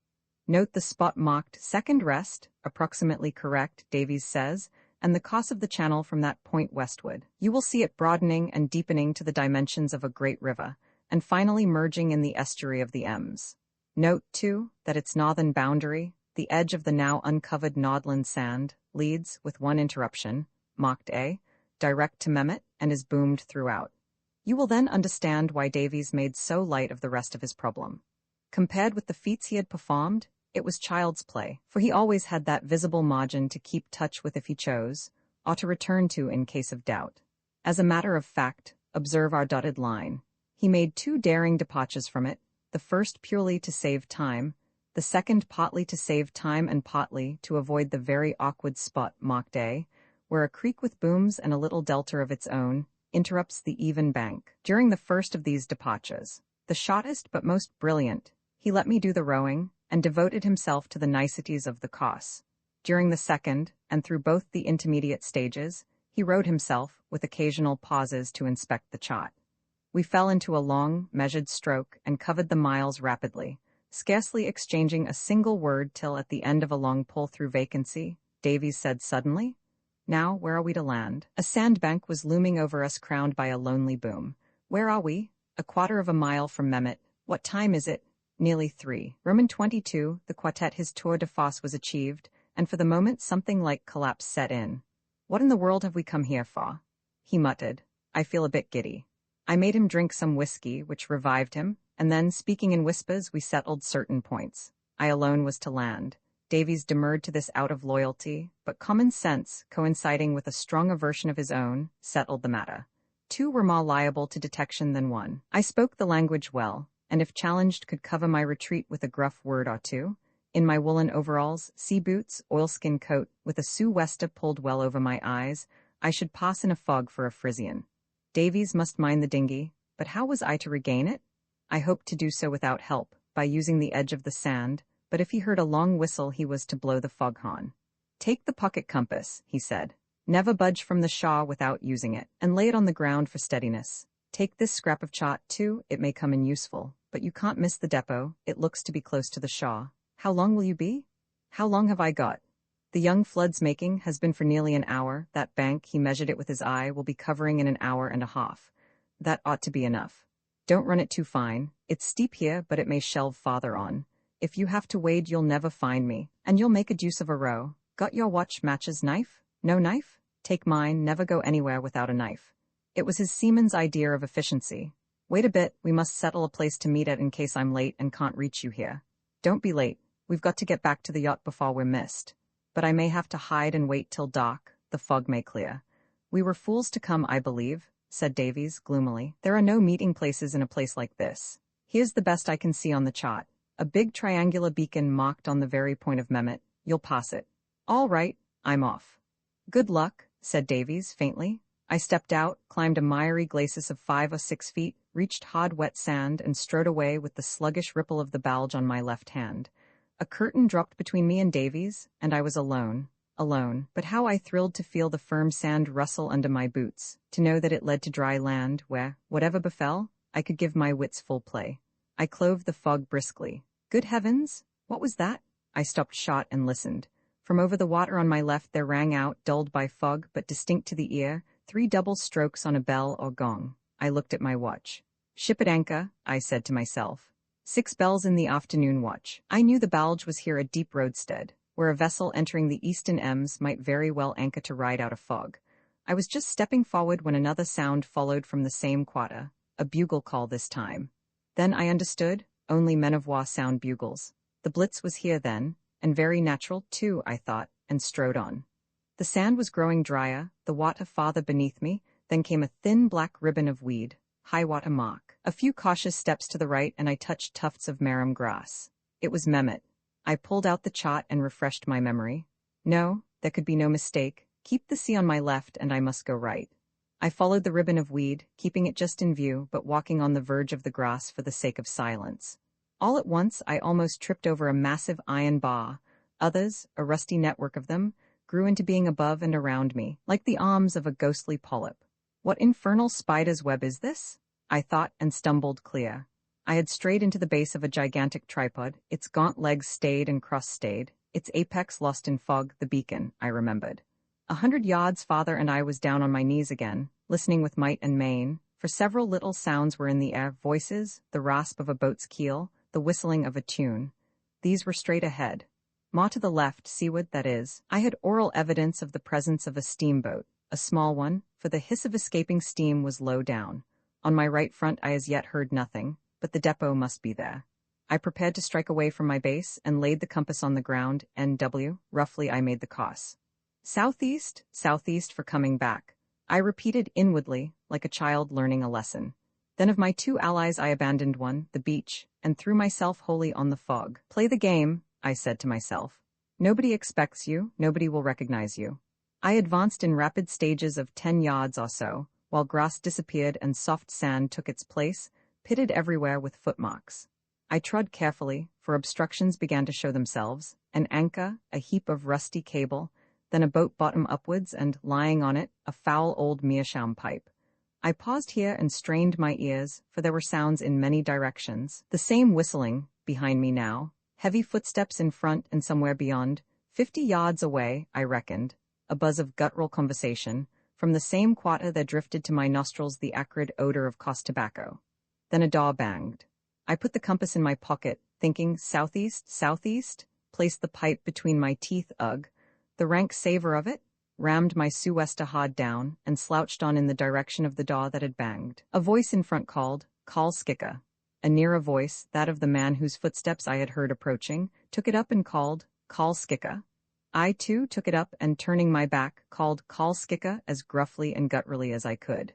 Note the spot marked second rest, approximately correct, Davies says, and the course of the channel from that point westward. You will see it broadening and deepening to the dimensions of a great river, and finally merging in the estuary of the Ems. Note, too, that its northern boundary, the edge of the now uncovered Nordland sand, leads, with one interruption, marked A, direct to Mehmet, and is boomed throughout. You will then understand why Davies made so light of the rest of his problem. Compared with the feats he had performed, it was child's play, for he always had that visible margin to keep touch with if he chose, or to return to in case of doubt. As a matter of fact, observe our dotted line. He made 2 daring departures from it, the first purely to save time, the second partly to save time and partly to avoid the very awkward spot marked A, where a creek with booms and a little delta of its own interrupts the even bank. During the first of these departures, the shortest but most brilliant, he let me do the rowing, and devoted himself to the niceties of the course. During the second, and through both the intermediate stages, he rowed himself, with occasional pauses to inspect the chart. We fell into a long, measured stroke and covered the miles rapidly, scarcely exchanging a single word till at the end of a long pull-through vacancy, Davies said suddenly, "Now, where are we to land?" A sandbank was looming over us crowned by a lonely boom. "Where are we?" "A quarter of a mile from Mehmet." "What time is it?" "Nearly 3. Roman 22, the quartet his tour de force was achieved, and for the moment something like collapse set in. "What in the world have we come here for?" He muttered, "I feel a bit giddy." I made him drink some whiskey, which revived him, and then, speaking in whispers, we settled certain points. I alone was to land. Davies demurred to this out of loyalty, but common sense, coinciding with a strong aversion of his own, settled the matter. 2 were more liable to detection than 1. I spoke the language well, and if challenged could cover my retreat with a gruff word or 2. In my woolen overalls, sea boots, oilskin coat, with a sou'wester pulled well over my eyes, I should pass in a fog for a Frisian. Davies must mind the dinghy, but how was I to regain it? I hoped to do so without help, by using the edge of the sand, but if he heard a long whistle he was to blow the foghorn. "Take the pocket compass," he said. "Never budge from the shaw without using it, and lay it on the ground for steadiness. Take this scrap of chart, too, it may come in useful." But you can't miss the depot, it looks to be close to the Shaw. How long will you be? How long have I got? The young flood's making has been for nearly an hour. That bank, he measured it with his eye, will be covering in an hour and a half. That ought to be enough. Don't run it too fine. It's steep here, but it may shelve farther on. If you have to wade, you'll never find me, and you'll make a deuce of a row. Got your watch matches knife? No knife? Take mine, never go anywhere without a knife. It was his seaman's idea of efficiency. Wait a bit, we must settle a place to meet at in case I'm late and can't reach you here. Don't be late, we've got to get back to the yacht before we're missed. But I may have to hide and wait till dark, the fog may clear. We were fools to come, I believe, said Davies, gloomily. There are no meeting places in a place like this. Here's the best I can see on the chart. A big triangular beacon marked on the very point of Mehmet. You'll pass it. All right, I'm off. Good luck, said Davies, faintly. I stepped out, climbed a miry glacis of 5 or 6 feet, reached hard wet sand, and strode away with the sluggish ripple of the Balge on my left hand. A curtain dropped between me and Davies, and I was alone. But how I thrilled to feel the firm sand rustle under my boots, to know that it led to dry land where, whatever befell, I could give my wits full play. I clove the fog briskly. Good heavens! What was that? I stopped short and listened. From over the water on my left there rang out, dulled by fog but distinct to the ear, 3 double strokes on a bell or gong. I looked at my watch. Ship at anchor, I said to myself. 6 bells in the afternoon watch. I knew the Balge was here a deep roadstead, where a vessel entering the Eastern Ems might very well anchor to ride out a fog. I was just stepping forward when another sound followed from the same quarter, a bugle call this time. Then I understood, only men of war sound bugles. The Blitz was here then, and very natural too, I thought, and strode on. The sand was growing drier, the water farther beneath me, then came a thin black ribbon of weed, high water mark. A few cautious steps to the right and I touched tufts of marram grass. It was Mehmet. I pulled out the chart and refreshed my memory. No, there could be no mistake. Keep the sea on my left and I must go right. I followed the ribbon of weed, keeping it just in view, but walking on the verge of the grass for the sake of silence. All at once I almost tripped over a massive iron bar. Others, a rusty network of them, grew into being above and around me, like the arms of a ghostly polyp. What infernal spider's web is this? I thought and stumbled clear. I had strayed into the base of a gigantic tripod, its gaunt legs stayed and cross-stayed, its apex lost in fog, the beacon, I remembered. 100 yards farther and I was down on my knees again, listening with might and main, for several little sounds were in the air, voices, the rasp of a boat's keel, the whistling of a tune. These were straight ahead. More to the left, seaward that is, I had oral evidence of the presence of a steamboat, a small one, for the hiss of escaping steam was low down. On my right front I as yet heard nothing, but the depot must be there. I prepared to strike away from my base and laid the compass on the ground, NW, roughly I made the course. Southeast for coming back. I repeated inwardly, like a child learning a lesson. Then of my 2 allies I abandoned one, the beach, and threw myself wholly on the fog. Play the game, I said to myself. Nobody expects you, nobody will recognize you. I advanced in rapid stages of 10 yards or so, while grass disappeared and soft sand took its place, pitted everywhere with footmarks. I trod carefully, for obstructions began to show themselves, an anchor, a heap of rusty cable, then a boat bottom upwards and, lying on it, a foul old meerschaum pipe. I paused here and strained my ears, for there were sounds in many directions, the same whistling, behind me now, heavy footsteps in front and somewhere beyond, 50 yards away, I reckoned, a buzz of guttural conversation. From the same quarter there drifted to my nostrils the acrid odor of cost tobacco. Then a door banged. I put the compass in my pocket, thinking southeast, placed the pipe between my teeth, ugh. The rank savor of it, rammed my sou'wester hard down, and slouched on in the direction of the door that had banged. A voice in front called, "Call Skicka." A nearer voice, that of the man whose footsteps I had heard approaching, took it up and called, "Call Skicka." I, too, took it up and, turning my back, called "Call Skicka" as gruffly and gutturally as I could.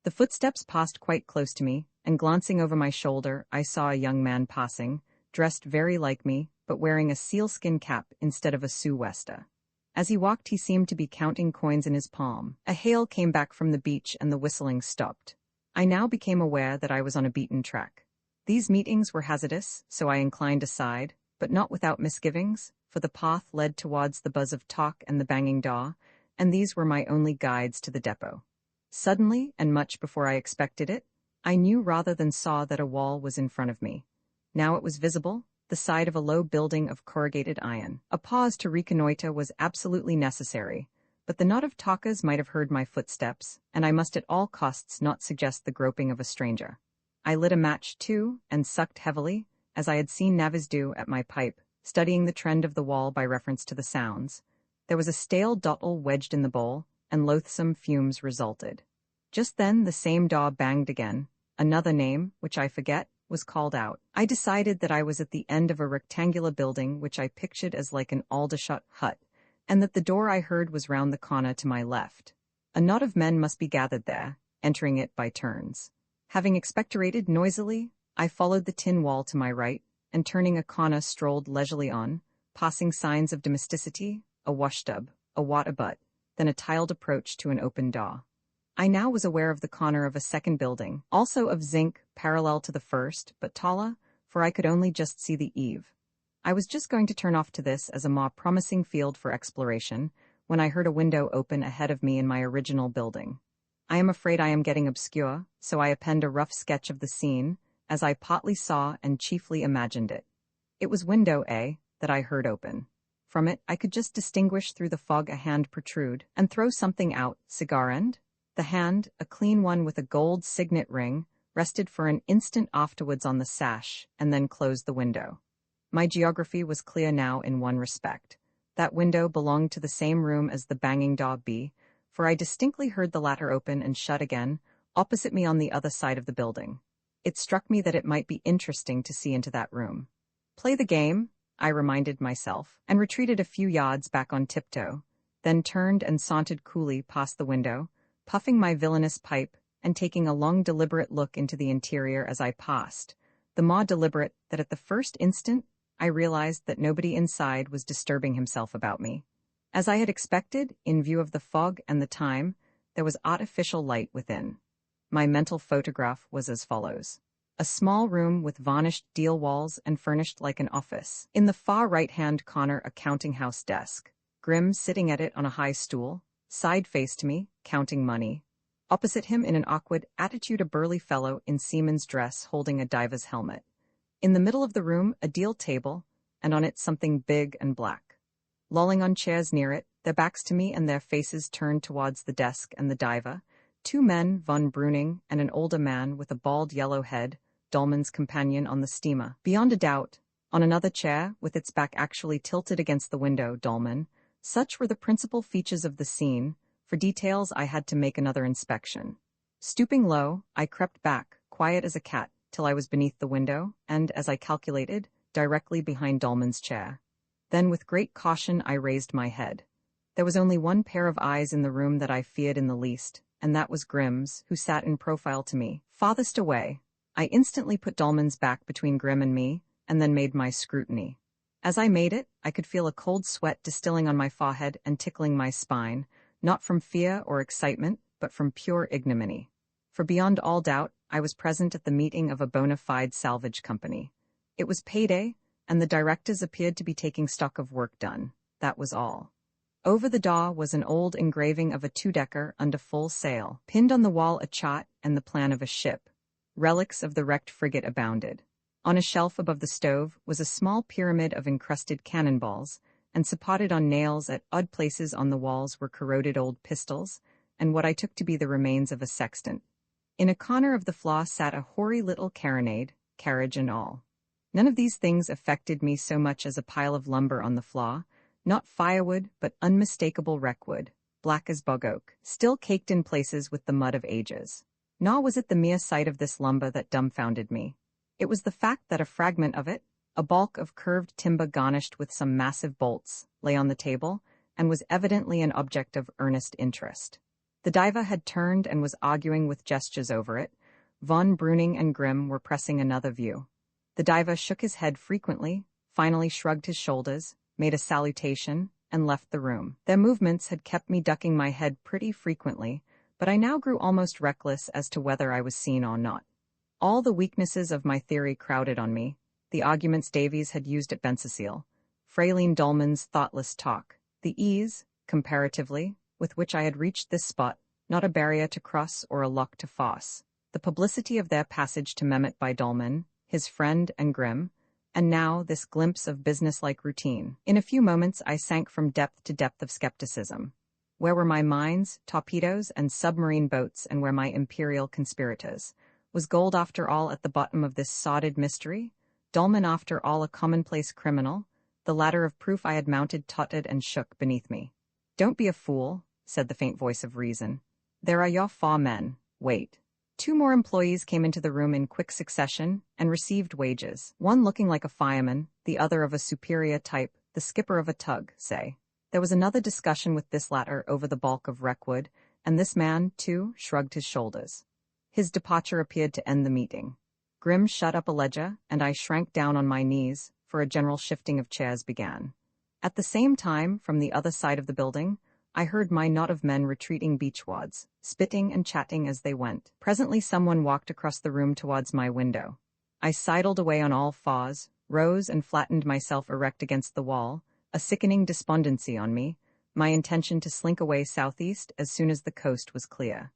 The footsteps passed quite close to me, and glancing over my shoulder, I saw a young man passing, dressed very like me, but wearing a sealskin cap instead of a sou'wester. As he walked he seemed to be counting coins in his palm. A hail came back from the beach and the whistling stopped. I now became aware that I was on a beaten track. These meetings were hazardous, so I inclined aside, but not without misgivings, for the path led towards the buzz of talk and the banging door, and these were my only guides to the depot. Suddenly, and much before I expected it, I knew rather than saw that a wall was in front of me. Now it was visible, the side of a low building of corrugated iron. A pause to reconnoiter was absolutely necessary, but the knot of talkers might have heard my footsteps, and I must at all costs not suggest the groping of a stranger. I lit a match too, and sucked heavily, as I had seen navvies do, at my pipe, studying the trend of the wall by reference to the sounds. There was a stale dottle wedged in the bowl, and loathsome fumes resulted. Just then the same door banged again. Another name, which I forget, was called out. I decided that I was at the end of a rectangular building which I pictured as like an Aldershot hut, and that the door I heard was round the corner to my left. A knot of men must be gathered there, entering it by turns. Having expectorated noisily, I followed the tin wall to my right, and turning a corner strolled leisurely on, passing signs of domesticity, a washtub, a water butt, then a tiled approach to an open door. I now was aware of the corner of a second building, also of zinc, parallel to the first, but taller, for I could only just see the eave. I was just going to turn off to this as a more promising field for exploration, when I heard a window open ahead of me in my original building. I am afraid I am getting obscure, so I append a rough sketch of the scene, as I partly saw and chiefly imagined it. It was window A that I heard open. From it I could just distinguish through the fog a hand protrude, and throw something out, cigar end? The hand, a clean one with a gold signet ring, rested for an instant afterwards on the sash, and then closed the window. My geography was clear now in one respect. That window belonged to the same room as the banging door B, for I distinctly heard the latter open and shut again, opposite me on the other side of the building. It struck me that it might be interesting to see into that room. Play the game, I reminded myself, and retreated a few yards back on tiptoe, then turned and sauntered coolly past the window, puffing my villainous pipe and taking a long deliberate look into the interior as I passed, the more deliberate that at the first instant I realized that nobody inside was disturbing himself about me. As I had expected, in view of the fog and the time, there was artificial light within. My mental photograph was as follows. A small room with varnished deal walls and furnished like an office. In the far right-hand corner a counting-house desk. Grim sitting at it on a high stool, side-face to me, counting money. Opposite him in an awkward attitude a burly fellow in seaman's dress holding a diver's helmet. In the middle of the room a deal table, and on it something big and black. Lolling on chairs near it, their backs to me and their faces turned towards the desk and the diver, two men, von Breuning, and an older man with a bald yellow head, Dolman's companion on the steamer. Beyond a doubt, on another chair, with its back actually tilted against the window, Dolman. Such were the principal features of the scene. For details I had to make another inspection. Stooping low, I crept back, quiet as a cat, till I was beneath the window, and, as I calculated, directly behind Dolman's chair. Then with great caution I raised my head. There was only one pair of eyes in the room that I feared in the least, and that was Grimm's, who sat in profile to me, farthest away. I instantly put Dolman's back between Grimm and me, and then made my scrutiny. As I made it, I could feel a cold sweat distilling on my forehead and tickling my spine, not from fear or excitement, but from pure ignominy. For beyond all doubt, I was present at the meeting of a bona fide salvage company. It was payday, and the directors appeared to be taking stock of work done. That was all. Over the door was an old engraving of a two-decker under full sail, pinned on the wall a chart and the plan of a ship. Relics of the wrecked frigate abounded. On a shelf above the stove was a small pyramid of encrusted cannonballs, and supported on nails at odd places on the walls were corroded old pistols, and what I took to be the remains of a sextant. In a corner of the floor sat a hoary little carronade, carriage and all. None of these things affected me so much as a pile of lumber on the floor, not firewood but unmistakable wreckwood, black as bog oak, still caked in places with the mud of ages. Nor was it the mere sight of this lumber that dumbfounded me. It was the fact that a fragment of it, a balk of curved timber garnished with some massive bolts, lay on the table, and was evidently an object of earnest interest. The diver had turned and was arguing with gestures over it. Von Breuning and Grimm were pressing another view. The diver shook his head frequently, finally shrugged his shoulders, made a salutation, and left the room. Their movements had kept me ducking my head pretty frequently, but I now grew almost reckless as to whether I was seen or not. All the weaknesses of my theory crowded on me. The arguments Davies had used at Bencecile, Frayline Dolman's thoughtless talk, the ease, comparatively, with which I had reached this spot, not a barrier to cross or a lock to force. the publicity of their passage to Mehmet by Dolman, his friend and Grimm, and now this glimpse of business-like routine. In a few moments I sank from depth to depth of skepticism. Where were my mines, torpedoes, and submarine boats, and where my imperial conspirators? Was gold after all at the bottom of this sordid mystery? Dolman after all a commonplace criminal? The ladder of proof I had mounted tottered and shook beneath me. "Don't be a fool," said the faint voice of reason. "There are your 4 men. Wait." 2 more employees came into the room in quick succession and received wages, one looking like a fireman, the other of a superior type, the skipper of a tug, say. There was another discussion with this latter over the bulk of wreckwood, and this man, too, shrugged his shoulders. His departure appeared to end the meeting. Grimm shut up a ledger, and I shrank down on my knees, for a general shifting of chairs began. At the same time, from the other side of the building, I heard my knot of men retreating beachwards, spitting and chatting as they went. Presently someone walked across the room towards my window. I sidled away on all fours, rose and flattened myself erect against the wall, a sickening despondency on me, my intention to slink away southeast as soon as the coast was clear.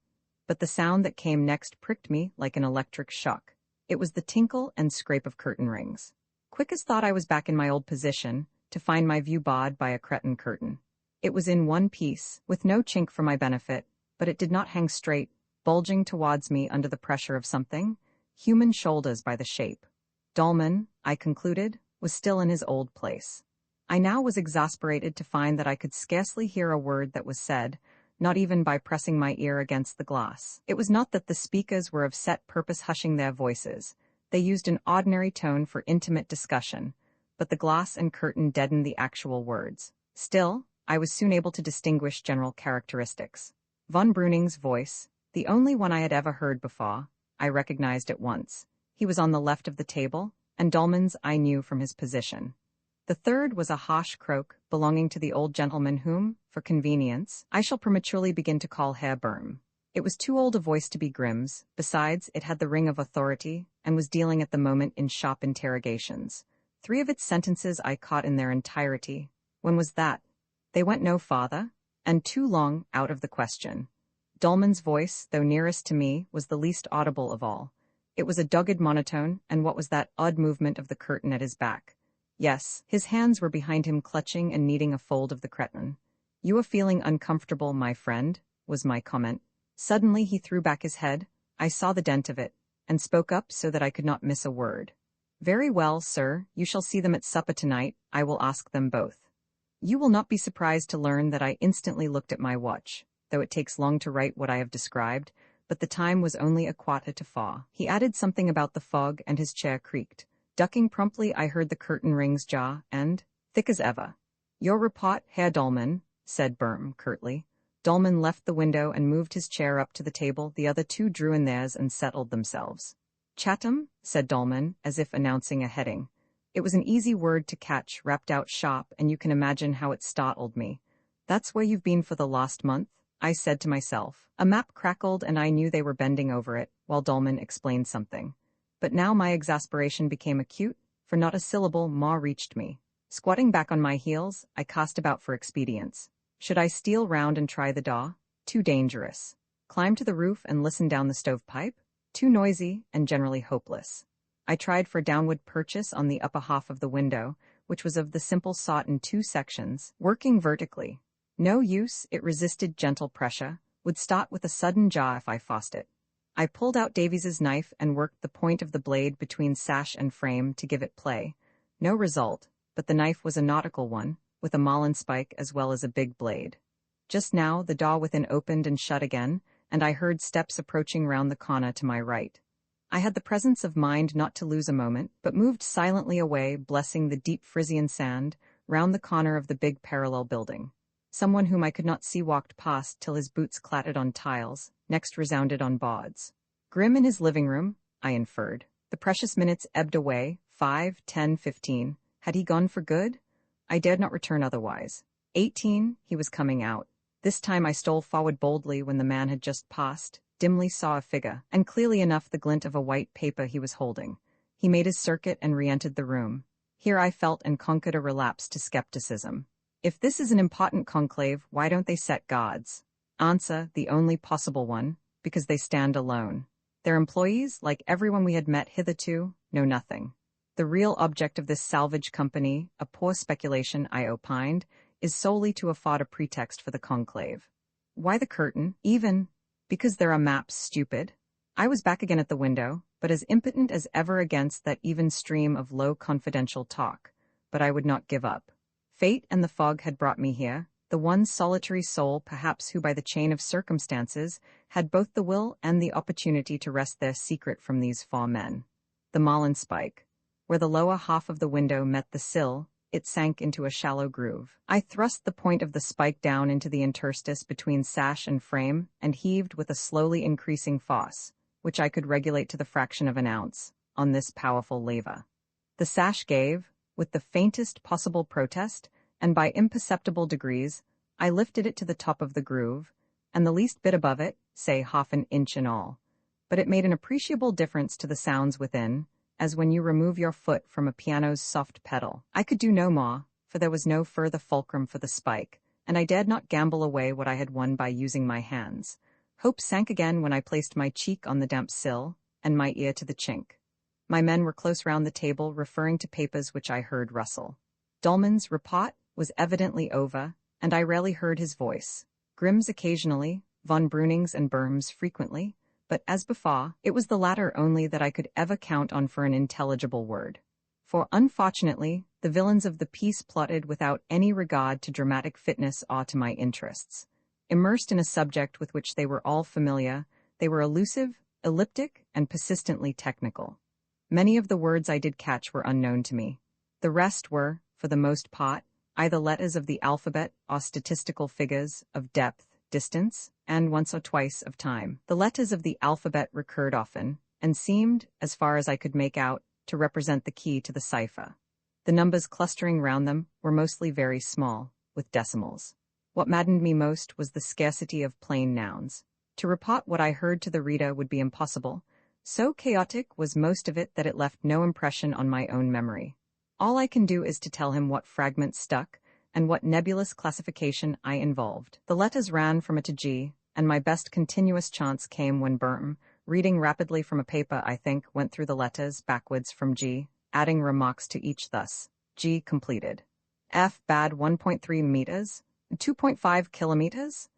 But the sound that came next pricked me like an electric shock. It was the tinkle and scrape of curtain rings. Quick as thought I was back in my old position, to find my view barred by a cretonne curtain. It was in one piece, with no chink for my benefit, but it did not hang straight, bulging towards me under the pressure of something, human shoulders by the shape. Dolman, I concluded, was still in his old place. I now was exasperated to find that I could scarcely hear a word that was said, not even by pressing my ear against the glass. It was not that the speakers were of set purpose hushing their voices. They used an ordinary tone for intimate discussion, but the glass and curtain deadened the actual words. Still, I was soon able to distinguish general characteristics. Von Breuning's voice, the only one I had ever heard before, I recognized at once. He was on the left of the table, and Dolman's I knew from his position. The third was a harsh croak belonging to the old gentleman whom, for convenience, I shall prematurely begin to call Herr Böhm. It was too old a voice to be Grimm's. Besides, it had the ring of authority, and was dealing at the moment in sharp interrogations. 3 of its sentences I caught in their entirety. When was that? They went no farther, and too long out of the question. Dolman's voice, though nearest to me, was the least audible of all. It was a dogged monotone, and what was that odd movement of the curtain at his back? Yes, his hands were behind him clutching and kneading a fold of the cretonne. "You are feeling uncomfortable, my friend," was my comment. Suddenly he threw back his head, I saw the dent of it, and spoke up so that I could not miss a word. "Very well, sir, you shall see them at supper tonight, I will ask them both." You will not be surprised to learn that I instantly looked at my watch, though it takes long to write what I have described, but the time was only 3:15. He added something about the fog, and his chair creaked. Ducking promptly, I heard the curtain rings jar, and, thick as ever. "Your report, Herr Dolman," said Böhm curtly. Dolman left the window and moved his chair up to the table. The other 2 drew in theirs and settled themselves. "Chatham," said Dolman, as if announcing a heading. It was an easy word to catch, rapped out sharp, and you can imagine how it startled me. "That's where you've been for the last month?" I said to myself. A map crackled, and I knew they were bending over it, while Dolman explained something. But now my exasperation became acute, for not a syllable more reached me. Squatting back on my heels, I cast about for expedients. Should I steal round and try the door? Too dangerous. Climb to the roof and listen down the stovepipe? Too noisy and generally hopeless. I tried for downward purchase on the upper half of the window, which was of the simple sort in 2 sections, working vertically. No use, it resisted gentle pressure, would start with a sudden jar if I forced it. I pulled out Davies's knife and worked the point of the blade between sash and frame to give it play. No result, but the knife was a nautical one, with a marlinspike as well as a big blade. Just now the door within opened and shut again, and I heard steps approaching round the corner to my right. I had the presence of mind not to lose a moment, but moved silently away, blessing the deep Frisian sand, round the corner of the big parallel building. Someone whom I could not see walked past till his boots clattered on tiles, next resounded on boards. Grimm in his living room, I inferred. The precious minutes ebbed away, 5, 10, 15. Had he gone for good? I dared not return otherwise. 18, he was coming out. This time I stole forward boldly when the man had just passed, dimly saw a figure, and clearly enough the glint of a white paper he was holding. He made his circuit and re-entered the room. Here I felt and conquered a relapse to skepticism. If this is an important conclave, why don't they set guards? Answer, the only possible one, because they stand alone. Their employees, like everyone we had met hitherto, know nothing. The real object of this salvage company, a poor speculation, I opined, is solely to afford a pretext for the conclave. Why the curtain, even? Because there are maps, stupid. I was back again at the window, but as impotent as ever against that even stream of low confidential talk. But I would not give up. Fate and the fog had brought me here, the one solitary soul perhaps who by the chain of circumstances had both the will and the opportunity to wrest their secret from these four men. The marlinspike. Where the lower half of the window met the sill, it sank into a shallow groove. I thrust the point of the spike down into the interstice between sash and frame and heaved with a slowly increasing force, which I could regulate to the fraction of an ounce, on this powerful lever. The sash gave, with the faintest possible protest, and by imperceptible degrees, I lifted it to the top of the groove, and the least bit above it, say half an inch in all. But it made an appreciable difference to the sounds within, as when you remove your foot from a piano's soft pedal. I could do no more, for there was no further fulcrum for the spike, and I dared not gamble away what I had won by using my hands. Hope sank again when I placed my cheek on the damp sill, and my ear to the chink. My men were close round the table, referring to papers which I heard rustle. Dolman's report was evidently over, and I rarely heard his voice. Grimm's occasionally, von Bruning's and Böhm's frequently, but as before, it was the latter only that I could ever count on for an intelligible word. For unfortunately, the villains of the piece plotted without any regard to dramatic fitness or to my interests. Immersed in a subject with which they were all familiar, they were elusive, elliptic, and persistently technical. Many of the words I did catch were unknown to me. The rest were, for the most part, either letters of the alphabet or statistical figures of depth, distance, and once or twice of time. The letters of the alphabet recurred often, and seemed, as far as I could make out, to represent the key to the cipher. The numbers clustering round them were mostly very small, with decimals. What maddened me most was the scarcity of plain nouns. To report what I heard to the reader would be impossible. So chaotic was most of it that it left no impression on my own memory. All I can do is to tell him what fragments stuck, and what nebulous classification I involved. The letters ran from A to G, and my best continuous chance came when Böhm, reading rapidly from a paper, I think, went through the letters backwards from G, adding remarks to each thus. G completed. F bad 1.3 meters, 2.5 kilometers,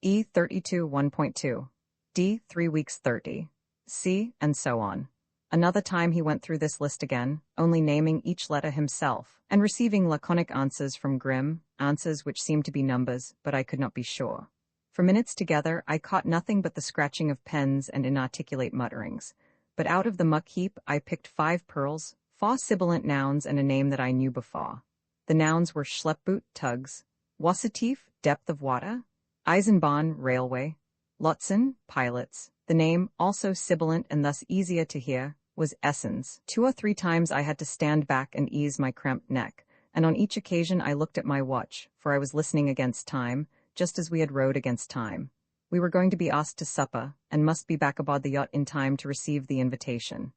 E 32 1.2, D 3 weeks 30, C, and so on. Another time he went through this list again, only naming each letter himself, and receiving laconic answers from Grimm, answers which seemed to be numbers, but I could not be sure. For minutes together, I caught nothing but the scratching of pens and inarticulate mutterings. But out of the muck heap, I picked 5 pearls, 4 sibilant nouns, and a name that I knew before. The nouns were Schleppboot, tugs, Wassertief, depth of water, Eisenbahn, railway, Lotsen, pilots. The name, also sibilant and thus easier to hear, was Essens. 2 or 3 times I had to stand back and ease my cramped neck, and on each occasion I looked at my watch, for I was listening against time, just as we had rowed against time. We were going to be asked to supper, and must be back aboard the yacht in time to receive the invitation.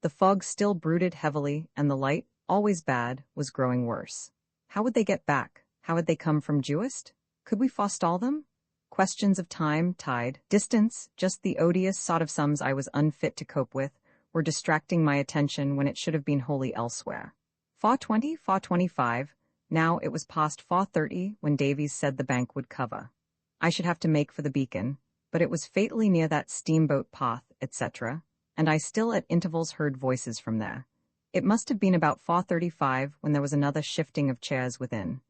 The fog still brooded heavily, and the light, always bad, was growing worse. How would they get back? How had they come from Juist? Could we forestall them? Questions of time, tide, distance, just the odious sort of sums I was unfit to cope with, were distracting my attention when it should have been wholly elsewhere. 4:20, 4:25, now it was past 4:30 when Davies said the bank would cover. I should have to make for the beacon, but it was fatally near that steamboat path, etc., and I still at intervals heard voices from there. It must have been about 4:35 when there was another shifting of chairs within.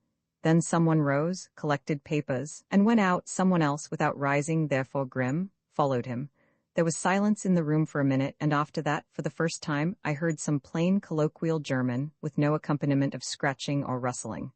Then someone rose, collected papers, and went out. Someone else, without rising, therefore Grimm, followed him. There was silence in the room for a minute, and after that, for the first time, I heard some plain colloquial German, with no accompaniment of scratching or rustling.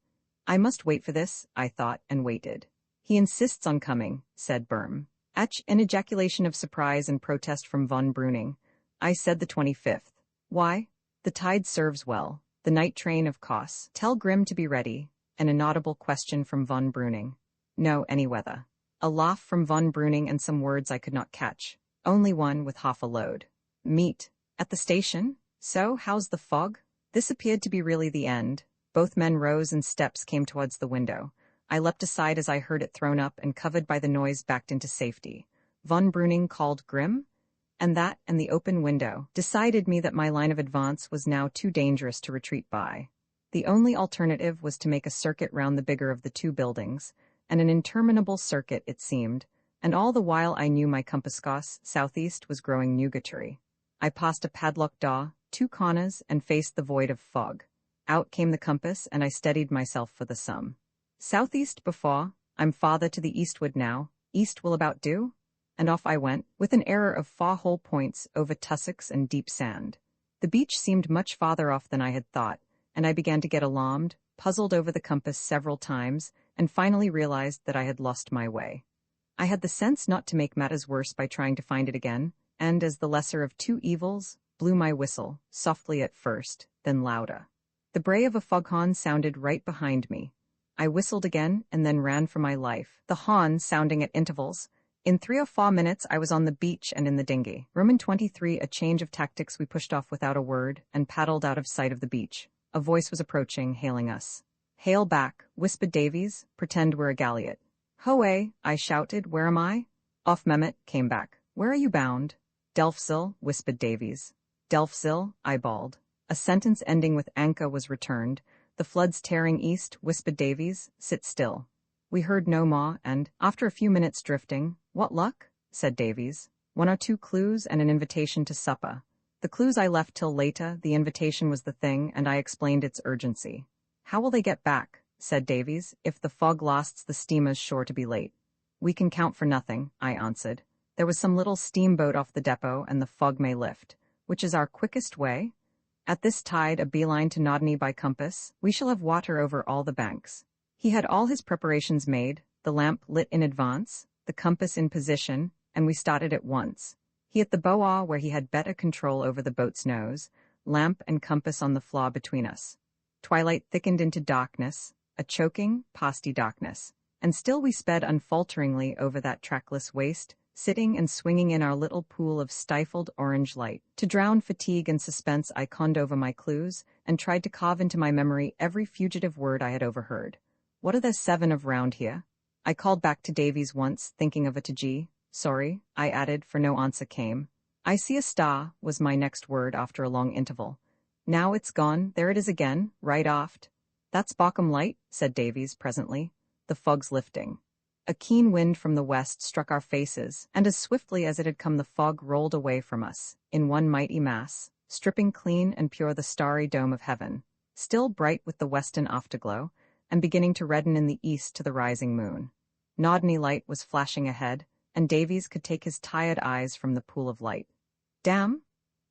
I must wait for this, I thought, and waited. He insists on coming, said Böhm. An ejaculation of surprise and protest from von Brüning. I said the 25th. Why? The tide serves well. The night train, of course. Tell Grimm to be ready. An inaudible question from von Brüning. No, any weather. A laugh from von Brüning and some words I could not catch. Only one with half a load. Meet. At the station? So, how's the fog? This appeared to be really the end. Both men rose and steps came towards the window. I leapt aside as I heard it thrown up and, covered by the noise, backed into safety. Von Brüning called Grimm? and that and the open window decided me that my line of advance was now too dangerous to retreat by. The only alternative was to make a circuit round the bigger of the two buildings, and an interminable circuit it seemed, and all the while I knew my compass course southeast was growing nugatory. I passed a padlocked door, 2 corners, and faced the void of fog. Out came the compass, and I steadied myself for the sum. Southeast before, I'm farther to the eastward now, east will about do? And off I went, with an error of 4 whole points over tussocks and deep sand. The beach seemed much farther off than I had thought, and I began to get alarmed, puzzled over the compass several times, and finally realized that I had lost my way. I had the sense not to make matters worse by trying to find it again, and as the lesser of 2 evils, blew my whistle, softly at first, then louder. The bray of a foghorn sounded right behind me. I whistled again and then ran for my life, the horn sounding at intervals. In 3 or 4 minutes I was on the beach and in the dinghy. Roman 23, a change of tactics, we pushed off without a word and paddled out of sight of the beach. A voice was approaching, hailing us. "Hail back," whispered Davies. "Pretend we're a galliot." "Hoay," I shouted. "Where am I?" "Off Mehmet," came back. "Where are you bound?" "Delfzil," whispered Davies. "Delfzil," I bawled. A sentence ending with anchor was returned. "The flood's tearing east," whispered Davies. "Sit still." We heard no more, and, after a few minutes drifting, "What luck?" said Davies. "1 or 2 clues and an invitation to supper." The clues I left till later, the invitation was the thing, and I explained its urgency. "How will they get back?" said Davies. "If the fog lasts, the steamer's sure to be late." "We can count for nothing," I answered. "There was some little steamboat off the depot, and the fog may lift. Which is our quickest way? At this tide, a beeline to Nodney by compass. We shall have water over all the banks." He had all his preparations made, the lamp lit in advance, the compass in position, and we started at once. He at the bow where he had better control over the boat's nose, lamp and compass on the floor between us. Twilight thickened into darkness, a choking, pasty darkness, and still we sped unfalteringly over that trackless waste, sitting and swinging in our little pool of stifled orange light. To drown fatigue and suspense I conned over my clues, and tried to carve into my memory every fugitive word I had overheard. "What are there 7 of round here?" I called back to Davies once, thinking of it to G. "Sorry," I added, for no answer came. "I see a star," was my next word after a long interval. "Now it's gone, there it is again, right aft." "That's Bockham Light," said Davies presently. "The fog's lifting." A keen wind from the west struck our faces, and as swiftly as it had come the fog rolled away from us, in one mighty mass, stripping clean and pure the starry dome of heaven, still bright with the western afterglow, and beginning to redden in the east to the rising moon. Nodney Light was flashing ahead, and Davies could take his tired eyes from the pool of light. "Damn,"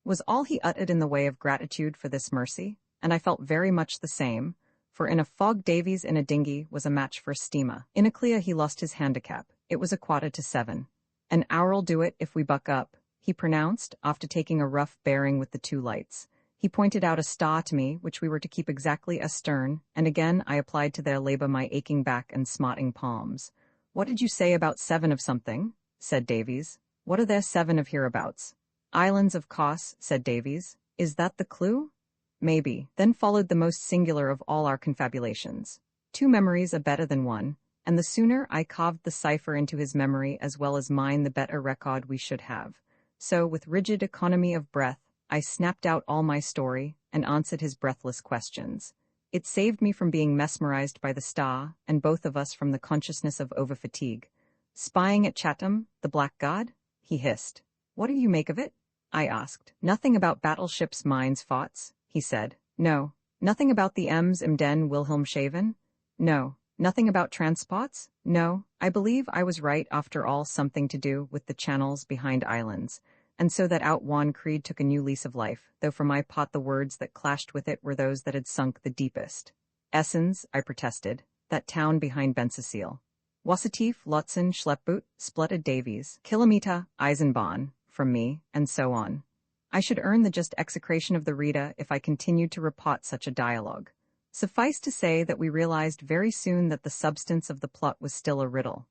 was all he uttered in the way of gratitude for this mercy, and I felt very much the same, for in a fog Davies in a dinghy was a match for a steamer. In a clear he lost his handicap. It was 6:15. "An hour'll do it if we buck up," he pronounced, after taking a rough bearing with the 2 lights. He pointed out a star to me, which we were to keep exactly astern, and again I applied to their labor my aching back and smarting palms. "What did you say about 7 of something?" said Davies. "What are there 7 of hereabouts?" "Islands of course," said Davies. "Is that the clue?" "Maybe." Then followed the most singular of all our confabulations. 2 memories are better than 1, and the sooner I carved the cipher into his memory as well as mine, the better record we should have. So, with rigid economy of breath, I snapped out all my story and answered his breathless questions. It saved me from being mesmerized by the star, and both of us from the consciousness of overfatigue. "Spying at Chatham, the black god?" he hissed. "What do you make of it?" I asked. "Nothing about battleships, mines, forts," he said. "No." "Nothing about the Ems im den Wilhelmshaven?" "No." "Nothing about transports?" "No." I believe I was right after all, something to do with the channels behind islands, and so that out Juan Creed took a new lease of life, though for my part the words that clashed with it were those that had sunk the deepest. "Essens," I protested, "that town behind Bensasil." "Wasatief, Lotzen, Schleppboot," spluttered Davies. "Kilometer, Eisenbahn," from me, and so on. I should earn the just execration of the reader if I continued to report such a dialogue. Suffice to say that we realized very soon that the substance of the plot was still a riddle.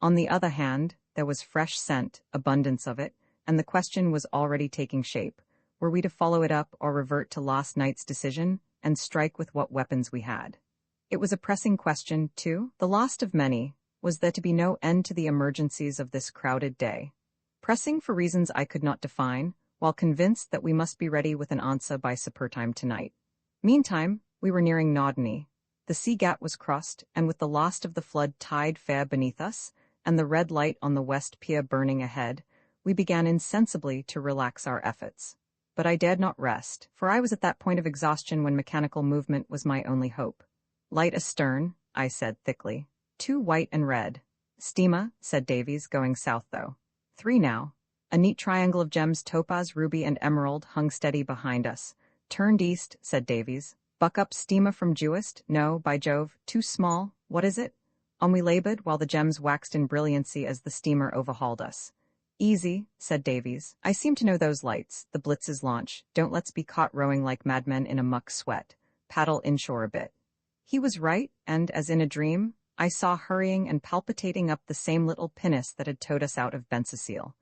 On the other hand, there was fresh scent, abundance of it, and the question was already taking shape. Were we to follow it up or revert to last night's decision, and strike with what weapons we had? It was a pressing question, too. The last of many. Was there to be no end to the emergencies of this crowded day? pressing for reasons I could not define, while convinced that we must be ready with an answer by supper time tonight. Meantime, we were nearing Naudney. The sea gap was crossed, and with the last of the flood tide fair beneath us, and the red light on the west pier burning ahead, we began insensibly to relax our efforts. But I dared not rest, for I was at that point of exhaustion when mechanical movement was my only hope. Light astern, I said thickly. 2 white and red. Steamer, said Davies, going south though. 3 now. A neat triangle of gems, topaz, ruby, and emerald hung steady behind us. Turned east, said Davies. Buck up steamer from Jewest? No, by Jove, too small. What is it? On we labored while the gems waxed in brilliancy as the steamer overhauled us. Easy, said Davies. I seem to know those lights, the Blitz's launch. Don't let's be caught rowing like madmen in a muck sweat. Paddle inshore a bit. He was right, and, as in a dream, I saw hurrying and palpitating up the same little pinnace that had towed us out of Bensersiel.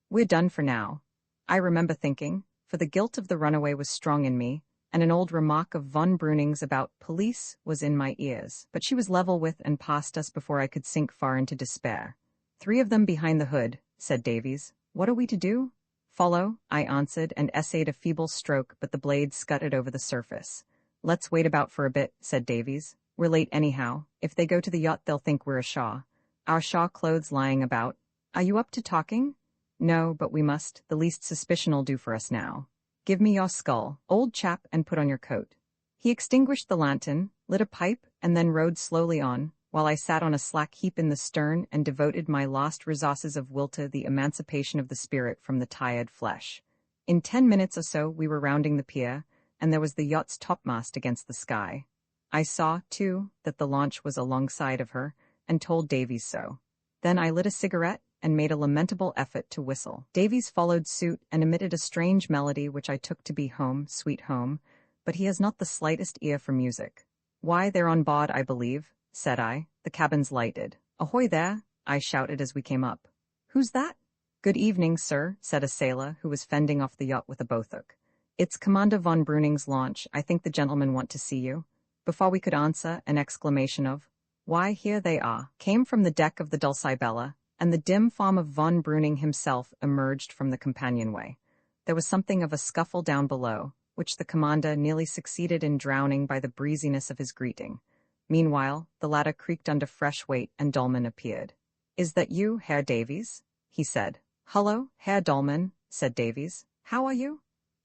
We're done for now. I remember thinking, for the guilt of the runaway was strong in me, and an old remark of von Breuning's about police was in my ears. But she was level with and past us before I could sink far into despair. 3 of them behind the hood, said Davies. What are we to do? Follow, I answered, and essayed a feeble stroke, but the blade scudded over the surface. Let's wait about for a bit, said Davies. We're late anyhow. If they go to the yacht, they'll think we're a Shaw. Our Shaw clothes lying about. Are you up to talking? No, but we must. The least suspicion'll do for us now. Give me your skull, old chap, and put on your coat. He extinguished the lantern, lit a pipe, and then rowed slowly on, while I sat on a slack heap in the stern and devoted my last resources of will to the emancipation of the spirit from the tired flesh. In 10 minutes or so we were rounding the pier, and there was the yacht's topmast against the sky. I saw, too, that the launch was alongside of her, and told Davies so. Then I lit a cigarette and made a lamentable effort to whistle. Davies followed suit and emitted a strange melody which I took to be Home, Sweet Home, but he has not the slightest ear for music. Why, they're on board, I believe, said I. The cabin's lighted. Ahoy there, I shouted as we came up. Who's that? Good evening, sir, said a sailor who was fending off the yacht with a boathook. It's Commander von Breuning's launch. I think the gentlemen want to see you. Before we could answer, an exclamation of, "Why, here they are," came from the deck of the Dulcibella, and the dim form of von Breuning himself emerged from the companionway. There was something of a scuffle down below, which the commander nearly succeeded in drowning by the breeziness of his greeting. Meanwhile, the ladder creaked under fresh weight and Dolman appeared. "Is that you, Herr Davies?" he said. "Hullo, Herr Dolman," said Davies. "How are you?"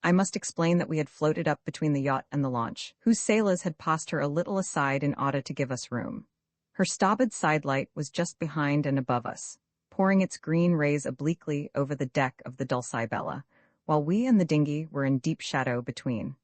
I must explain that we had floated up between the yacht and the launch, whose sailors had passed her a little aside in order to give us room. Her starboard sidelight was just behind and above us, pouring its green rays obliquely over the deck of the Dulcibella, while we and the dinghy were in deep shadow between.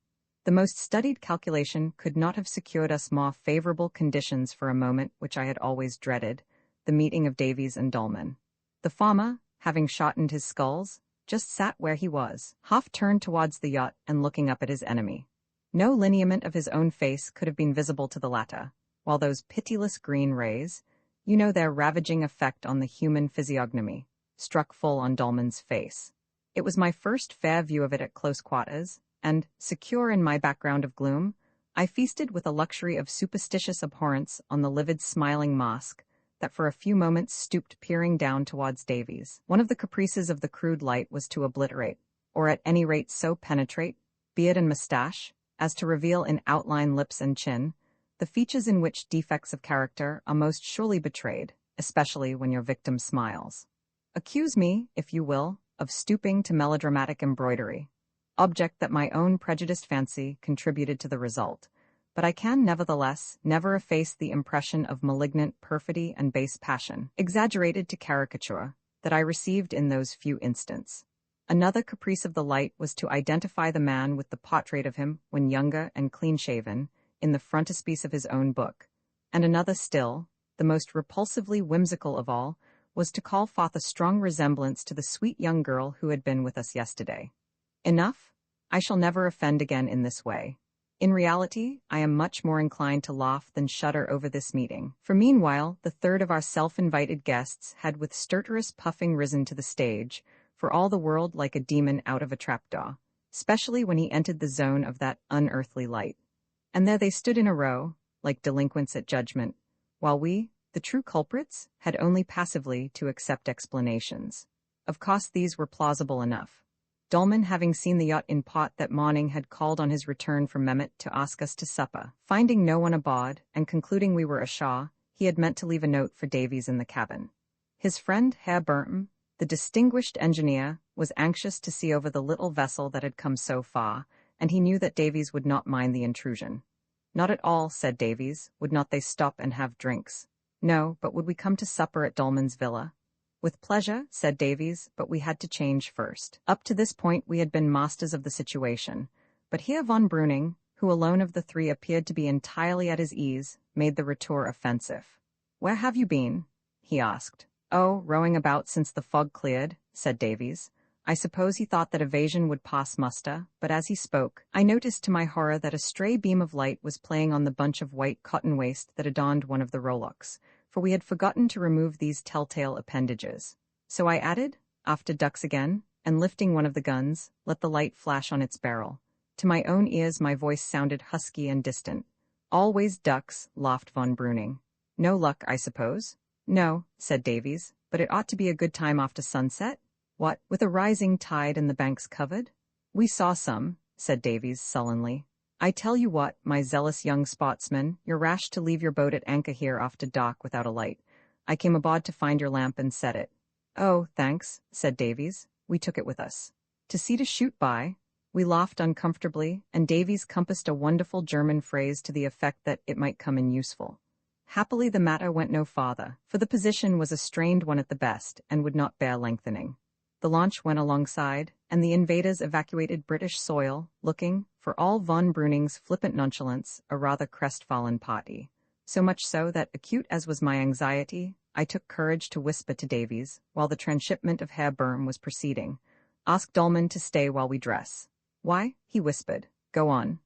The most studied calculation could not have secured us more favorable conditions for a moment which I had always dreaded, the meeting of Davies and Dolman. The farmer, having shortened his sculls, just sat where he was, half turned towards the yacht and looking up at his enemy. No lineament of his own face could have been visible to the latter, while those pitiless green rays, you know their ravaging effect on the human physiognomy, struck full on Dolman's face. It was my first fair view of it at close quarters, and, secure in my background of gloom, I feasted with a luxury of superstitious abhorrence on the livid smiling mask that for a few moments stooped peering down towards Davies. One of the caprices of the crude light was to obliterate, or at any rate so penetrate, beard and moustache, as to reveal in outline lips and chin, the features in which defects of character are most surely betrayed, especially when your victim smiles. Accuse me, if you will, of stooping to melodramatic embroidery, object that my own prejudiced fancy contributed to the result, but I can nevertheless never efface the impression of malignant perfidy and base passion, exaggerated to caricature, that I received in those few instants. Another caprice of the light was to identify the man with the portrait of him when younger and clean-shaven, in the frontispiece of his own book, and another still, the most repulsively whimsical of all, was to call forth a strong resemblance to the sweet young girl who had been with us yesterday. Enough? I shall never offend again in this way. In reality, I am much more inclined to laugh than shudder over this meeting, for meanwhile the third of our self-invited guests had with stertorous puffing risen to the stage, for all the world like a demon out of a trapdoor, especially when he entered the zone of that unearthly light. And there they stood in a row, like delinquents at judgment, while we, the true culprits, had only passively to accept explanations. Of course these were plausible enough. Dolman, having seen the yacht in port that morning, had called on his return from Mehmet to ask us to supper. Finding no one aboard, and concluding we were ashore, he had meant to leave a note for Davies in the cabin. His friend Herr Burton, the distinguished engineer, was anxious to see over the little vessel that had come so far, and he knew that Davies would not mind the intrusion. Not at all, said Davies. Would not they stop and have drinks? No, but would we come to supper at Dolman's villa? With pleasure, said Davies, but we had to change first. Up to this point we had been masters of the situation, but Herr von Breuning, who alone of the three appeared to be entirely at his ease, made the retour offensive. Where have you been? He asked. Oh, rowing about since the fog cleared, said Davies. I suppose he thought that evasion would pass muster, but as he spoke, I noticed to my horror that a stray beam of light was playing on the bunch of white cotton waste that adorned one of the rowlocks, for we had forgotten to remove these telltale appendages. So I added, after ducks again, and lifting one of the guns, let the light flash on its barrel. To my own ears my voice sounded husky and distant. Always ducks, laughed von Breuning. No luck, I suppose? No, said Davies, but it ought to be a good time after sunset. What, with a rising tide and the banks covered? We saw some, said Davies sullenly. I tell you what, my zealous young sportsman, you're rash to leave your boat at anchor here after dark without a light. I came aboard to find your lamp and set it. Oh, thanks, said Davies. We took it with us. To see to shoot by? We laughed uncomfortably, and Davies compassed a wonderful German phrase to the effect that it might come in useful. Happily the matter went no farther, for the position was a strained one at the best, and would not bear lengthening. The launch went alongside, and the invaders evacuated British soil, looking, for all von Breuning's flippant nonchalance, a rather crestfallen party. So much so that, acute as was my anxiety, I took courage to whisper to Davies, while the transshipment of Herr Böhm was proceeding. Ask Dolman to stay while we dress. Why? He whispered. Go on.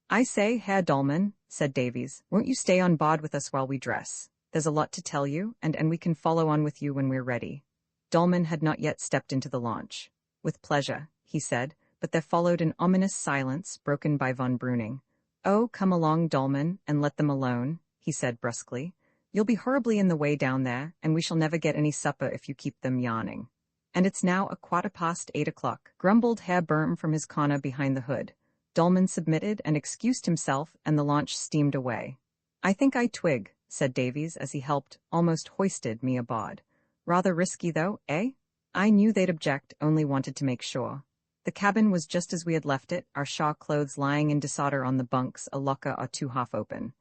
I say, Herr Dolman, said Davies, won't you stay on board with us while we dress? There's a lot to tell you, and we can follow on with you when we're ready. Dolman had not yet stepped into the launch. With pleasure, he said, but there followed an ominous silence, broken by von Breuning. Oh, come along, Dolman, and let them alone, he said brusquely. You'll be horribly in the way down there, and we shall never get any supper if you keep them yawning. And it's now 8:15, grumbled Herr Böhm from his corner behind the hood. Dolman submitted and excused himself, and the launch steamed away. I think I twig, said Davies as he helped, almost hoisted me aboard. Rather risky, though, eh? I knew they'd object, only wanted to make sure. The cabin was just as we had left it, our shawl clothes lying in disorder on the bunks, a locker or two half open.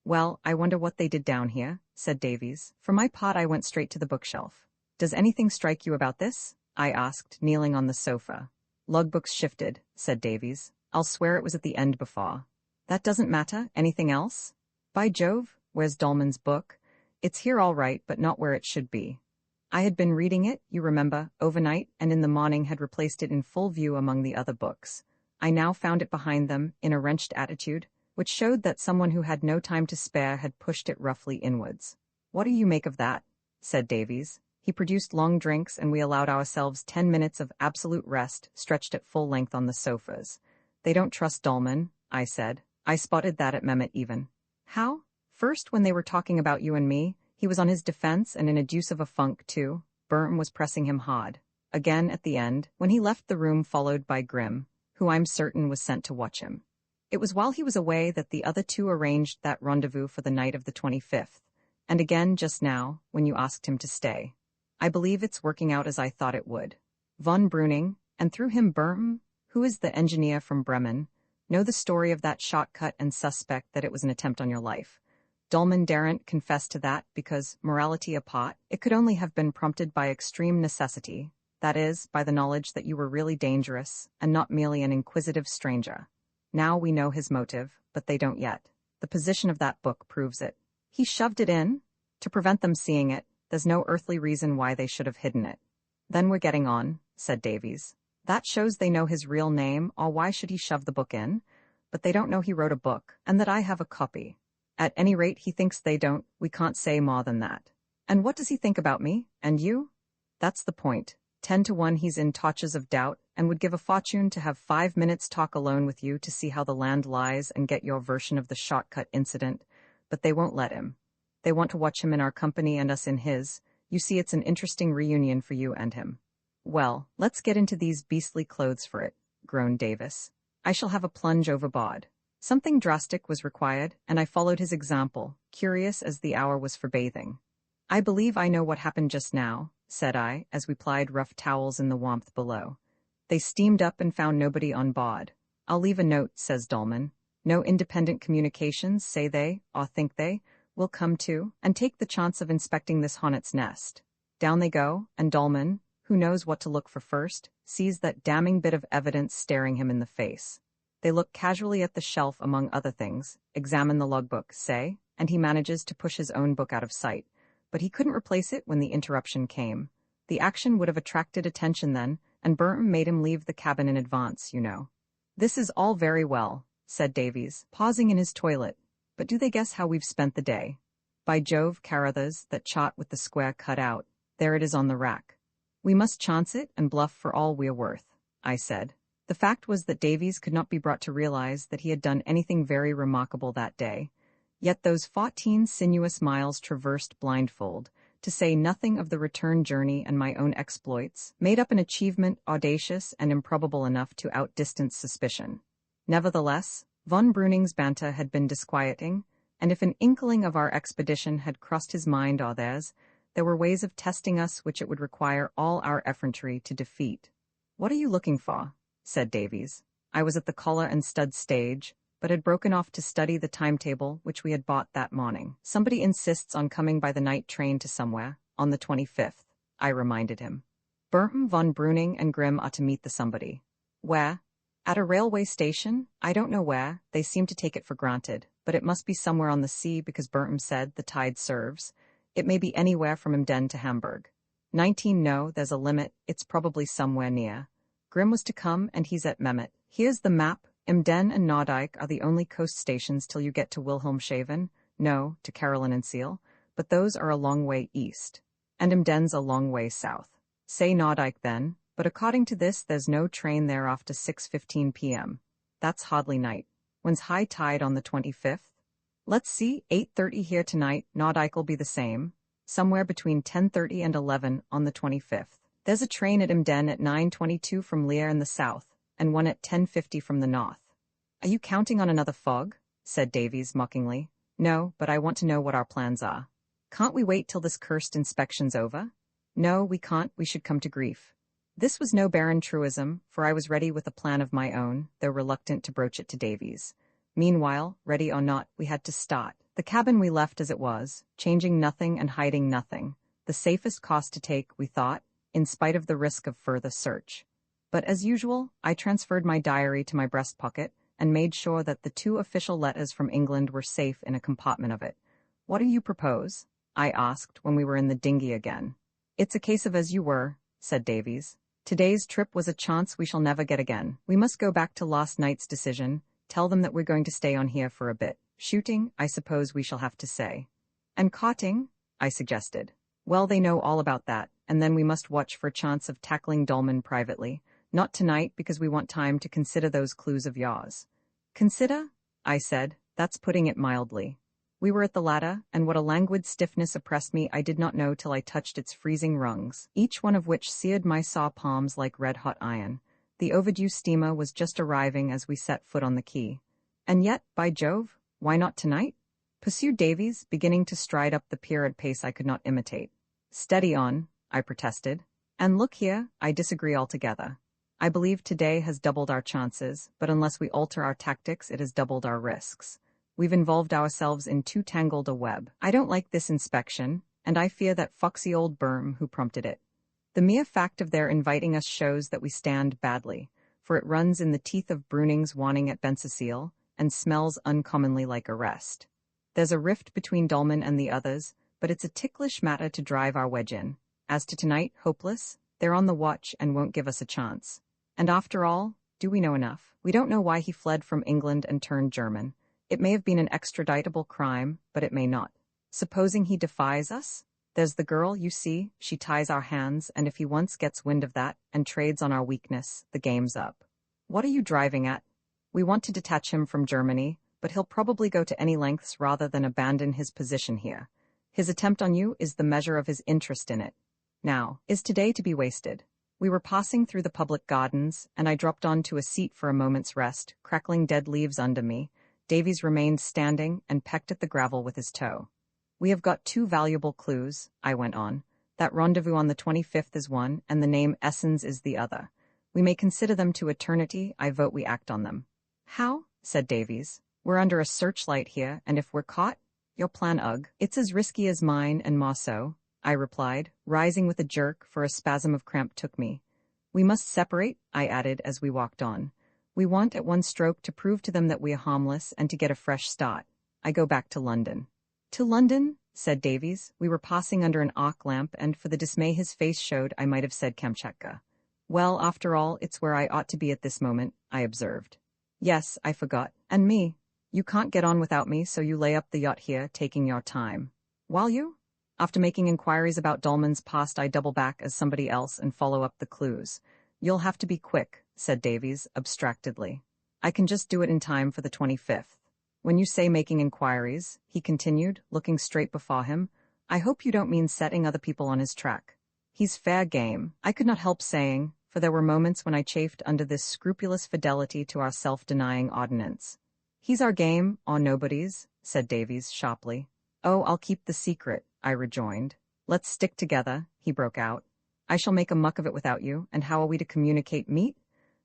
Well, I wonder what they did down here, said Davies. For my part I went straight to the bookshelf. Does anything strike you about this? I asked, kneeling on the sofa. Logbooks shifted, said Davies. I'll swear it was at the end before. That doesn't matter. Anything else? By Jove, where's Dolman's book? It's here all right, but not where it should be. I had been reading it, you remember, overnight, and in the morning had replaced it in full view among the other books. I now found it behind them, in a wrenched attitude, which showed that someone who had no time to spare had pushed it roughly inwards. What do you make of that? Said Davies. He produced long drinks, and we allowed ourselves 10 minutes of absolute rest, stretched at full length on the sofas. They don't trust Dolman, I said. I spotted that at Mehmet even. How? First, when they were talking about you and me, he was on his defense and in a deuce of a funk, too. Böhm was pressing him hard. Again, at the end, when he left the room followed by Grimm, who I'm certain was sent to watch him. It was while he was away that the other two arranged that rendezvous for the night of the 25th, and again just now, when you asked him to stay. I believe it's working out as I thought it would. Von Breuning, and through him Böhm, who is the engineer from Bremen, know the story of that shortcut and suspect that it was an attempt on your life. Dolman daren't confess to that because, morality apart, it could only have been prompted by extreme necessity, that is, by the knowledge that you were really dangerous, and not merely an inquisitive stranger. Now we know his motive, but they don't yet. The position of that book proves it. He shoved it in. To prevent them seeing it, there's no earthly reason why they should have hidden it. Then we're getting on, said Davies. That shows they know his real name, or why should he shove the book in? But they don't know he wrote a book, and that I have a copy. At any rate, he thinks they don't. We can't say more than that. And what does he think about me? And you? That's the point. 10 to 1 he's in touches of doubt, and would give a fortune to have 5 minutes talk alone with you to see how the land lies and get your version of the shortcut incident. But they won't let him. They want to watch him in our company and us in his. You see, it's an interesting reunion for you and him. Well, let's get into these beastly clothes for it, groaned Davis. I shall have a plunge overboard. Something drastic was required, and I followed his example, curious as the hour was for bathing. I believe I know what happened just now, said I, as we plied rough towels in the warmth below. They steamed up and found nobody on board. I'll leave a note, says Dolman. No independent communications, say they, or think they, will come to, and take the chance of inspecting this hornet's nest. Down they go, and Dolman, who knows what to look for first, sees that damning bit of evidence staring him in the face. They look casually at the shelf among other things, examine the logbook, say, and he manages to push his own book out of sight. But he couldn't replace it when the interruption came. The action would have attracted attention then, and Burton made him leave the cabin in advance, you know. This is all very well, said Davies, pausing in his toilet, but do they guess how we've spent the day? By Jove, Carruthers, that chart with the square cut out, there it is on the rack. We must chance it and bluff for all we're worth, I said. The fact was that Davies could not be brought to realize that he had done anything very remarkable that day. Yet those 14 sinuous miles traversed blindfold, to say nothing of the return journey and my own exploits, made up an achievement audacious and improbable enough to outdistance suspicion. Nevertheless, von Breuning's banter had been disquieting, and if an inkling of our expedition had crossed his mind or theirs, there were ways of testing us which it would require all our effrontery to defeat. "What are you looking for?" said Davies. I was at the collar and stud stage, but had broken off to study the timetable which we had bought that morning. "Somebody insists on coming by the night train to somewhere, on the 25th, I reminded him. Burton, von Breuning, and Grimm are to meet the somebody. Where? At a railway station? I don't know where, they seem to take it for granted, but it must be somewhere on the sea because Burton said the tide serves. It may be anywhere from Emden to Hamburg. 19 no, there's a limit, it's probably somewhere near. Grimm was to come and he's at Mehmet. Here's the map. Emden and Naudijk are the only coast stations till you get to Wilhelmshaven, no, to Caroline and Seal, but those are a long way east. And Emden's a long way south. Say Naudijk then, but according to this there's no train there after 6:15 p.m. That's hardly night. When's high tide on the 25th? Let's see, 8:30 here tonight, Naudijk'll be the same, somewhere between 10:30 and 11 on the 25th. There's a train at Emden at 9:22 from Lier in the south, and one at 10:50 from the north. Are you counting on another fog? Said Davies mockingly. No, but I want to know what our plans are. Can't we wait till this cursed inspection's over? No, we can't, we should come to grief. This was no barren truism, for I was ready with a plan of my own, though reluctant to broach it to Davies. Meanwhile, ready or not, we had to start. The cabin we left as it was, changing nothing and hiding nothing. The safest course to take, we thought, in spite of the risk of further search. But as usual, I transferred my diary to my breast pocket and made sure that the 2 official letters from England were safe in a compartment of it. What do you propose? I asked when we were in the dinghy again. It's a case of as you were, said Davies. Today's trip was a chance we shall never get again. We must go back to last night's decision, tell them that we're going to stay on here for a bit. Shooting, I suppose we shall have to say. And caughting, I suggested. Well, they know all about that, and then we must watch for a chance of tackling Dolman privately. Not tonight, because we want time to consider those clues of yours. Consider? I said, that's putting it mildly. We were at the ladder, and what a languid stiffness oppressed me I did not know till I touched its freezing rungs, each one of which seared my saw palms like red-hot iron. The overdue steamer was just arriving as we set foot on the quay. And yet, by Jove, why not tonight? Pursued Davies, beginning to stride up the pier at pace I could not imitate. Steady on, I protested. And look here, I disagree altogether. I believe today has doubled our chances, but unless we alter our tactics, it has doubled our risks. We've involved ourselves in too tangled a web. I don't like this inspection, and I fear that foxy old Burm who prompted it. The mere fact of their inviting us shows that we stand badly, for it runs in the teeth of Breuning's warning at Bensersiel, and smells uncommonly like arrest. There's a rift between Dolman and the others, but it's a ticklish matter to drive our wedge in. As to tonight, hopeless, they're on the watch and won't give us a chance. And after all, do we know enough? We don't know why he fled from England and turned German. It may have been an extraditable crime, but it may not. Supposing he defies us? There's the girl, you see, she ties our hands, and if he once gets wind of that and trades on our weakness, the game's up. What are you driving at? We want to detach him from Germany, but he'll probably go to any lengths rather than abandon his position here. His attempt on you is the measure of his interest in it. Now, is today to be wasted? We were passing through the public gardens, and I dropped onto a seat for a moment's rest, crackling dead leaves under me. Davies remained standing and pecked at the gravel with his toe. We have got 2 valuable clues, I went on. That rendezvous on the 25th is one, and the name Essens is the other. We may consider them to eternity. I vote we act on them. How? Said Davies. We're under a searchlight here, and if we're caught, your plan ugh. It's as risky as mine and Marceau, I replied, rising with a jerk, for a spasm of cramp took me. We must separate, I added as we walked on. We want at one stroke to prove to them that we are harmless and to get a fresh start. I go back to London. To London? Said Davies. We were passing under an arc lamp, and for the dismay his face showed, I might have said Kamchatka. Well, after all, it's where I ought to be at this moment, I observed. Yes, I forgot. And me. You can't get on without me, so you lay up the yacht here, taking your time. While you? After making inquiries about Dolman's past, I double back as somebody else and follow up the clues. You'll have to be quick, said Davies, abstractedly. I can just do it in time for the 25th. When you say making inquiries, he continued, looking straight before him, I hope you don't mean setting other people on his track. He's fair game, I could not help saying, for there were moments when I chafed under this scrupulous fidelity to our self-denying ordinance. He's our game, or nobody's, said Davies sharply. Oh, I'll keep the secret, I rejoined. Let's stick together, he broke out. I shall make a muck of it without you, and how are we to communicate meet?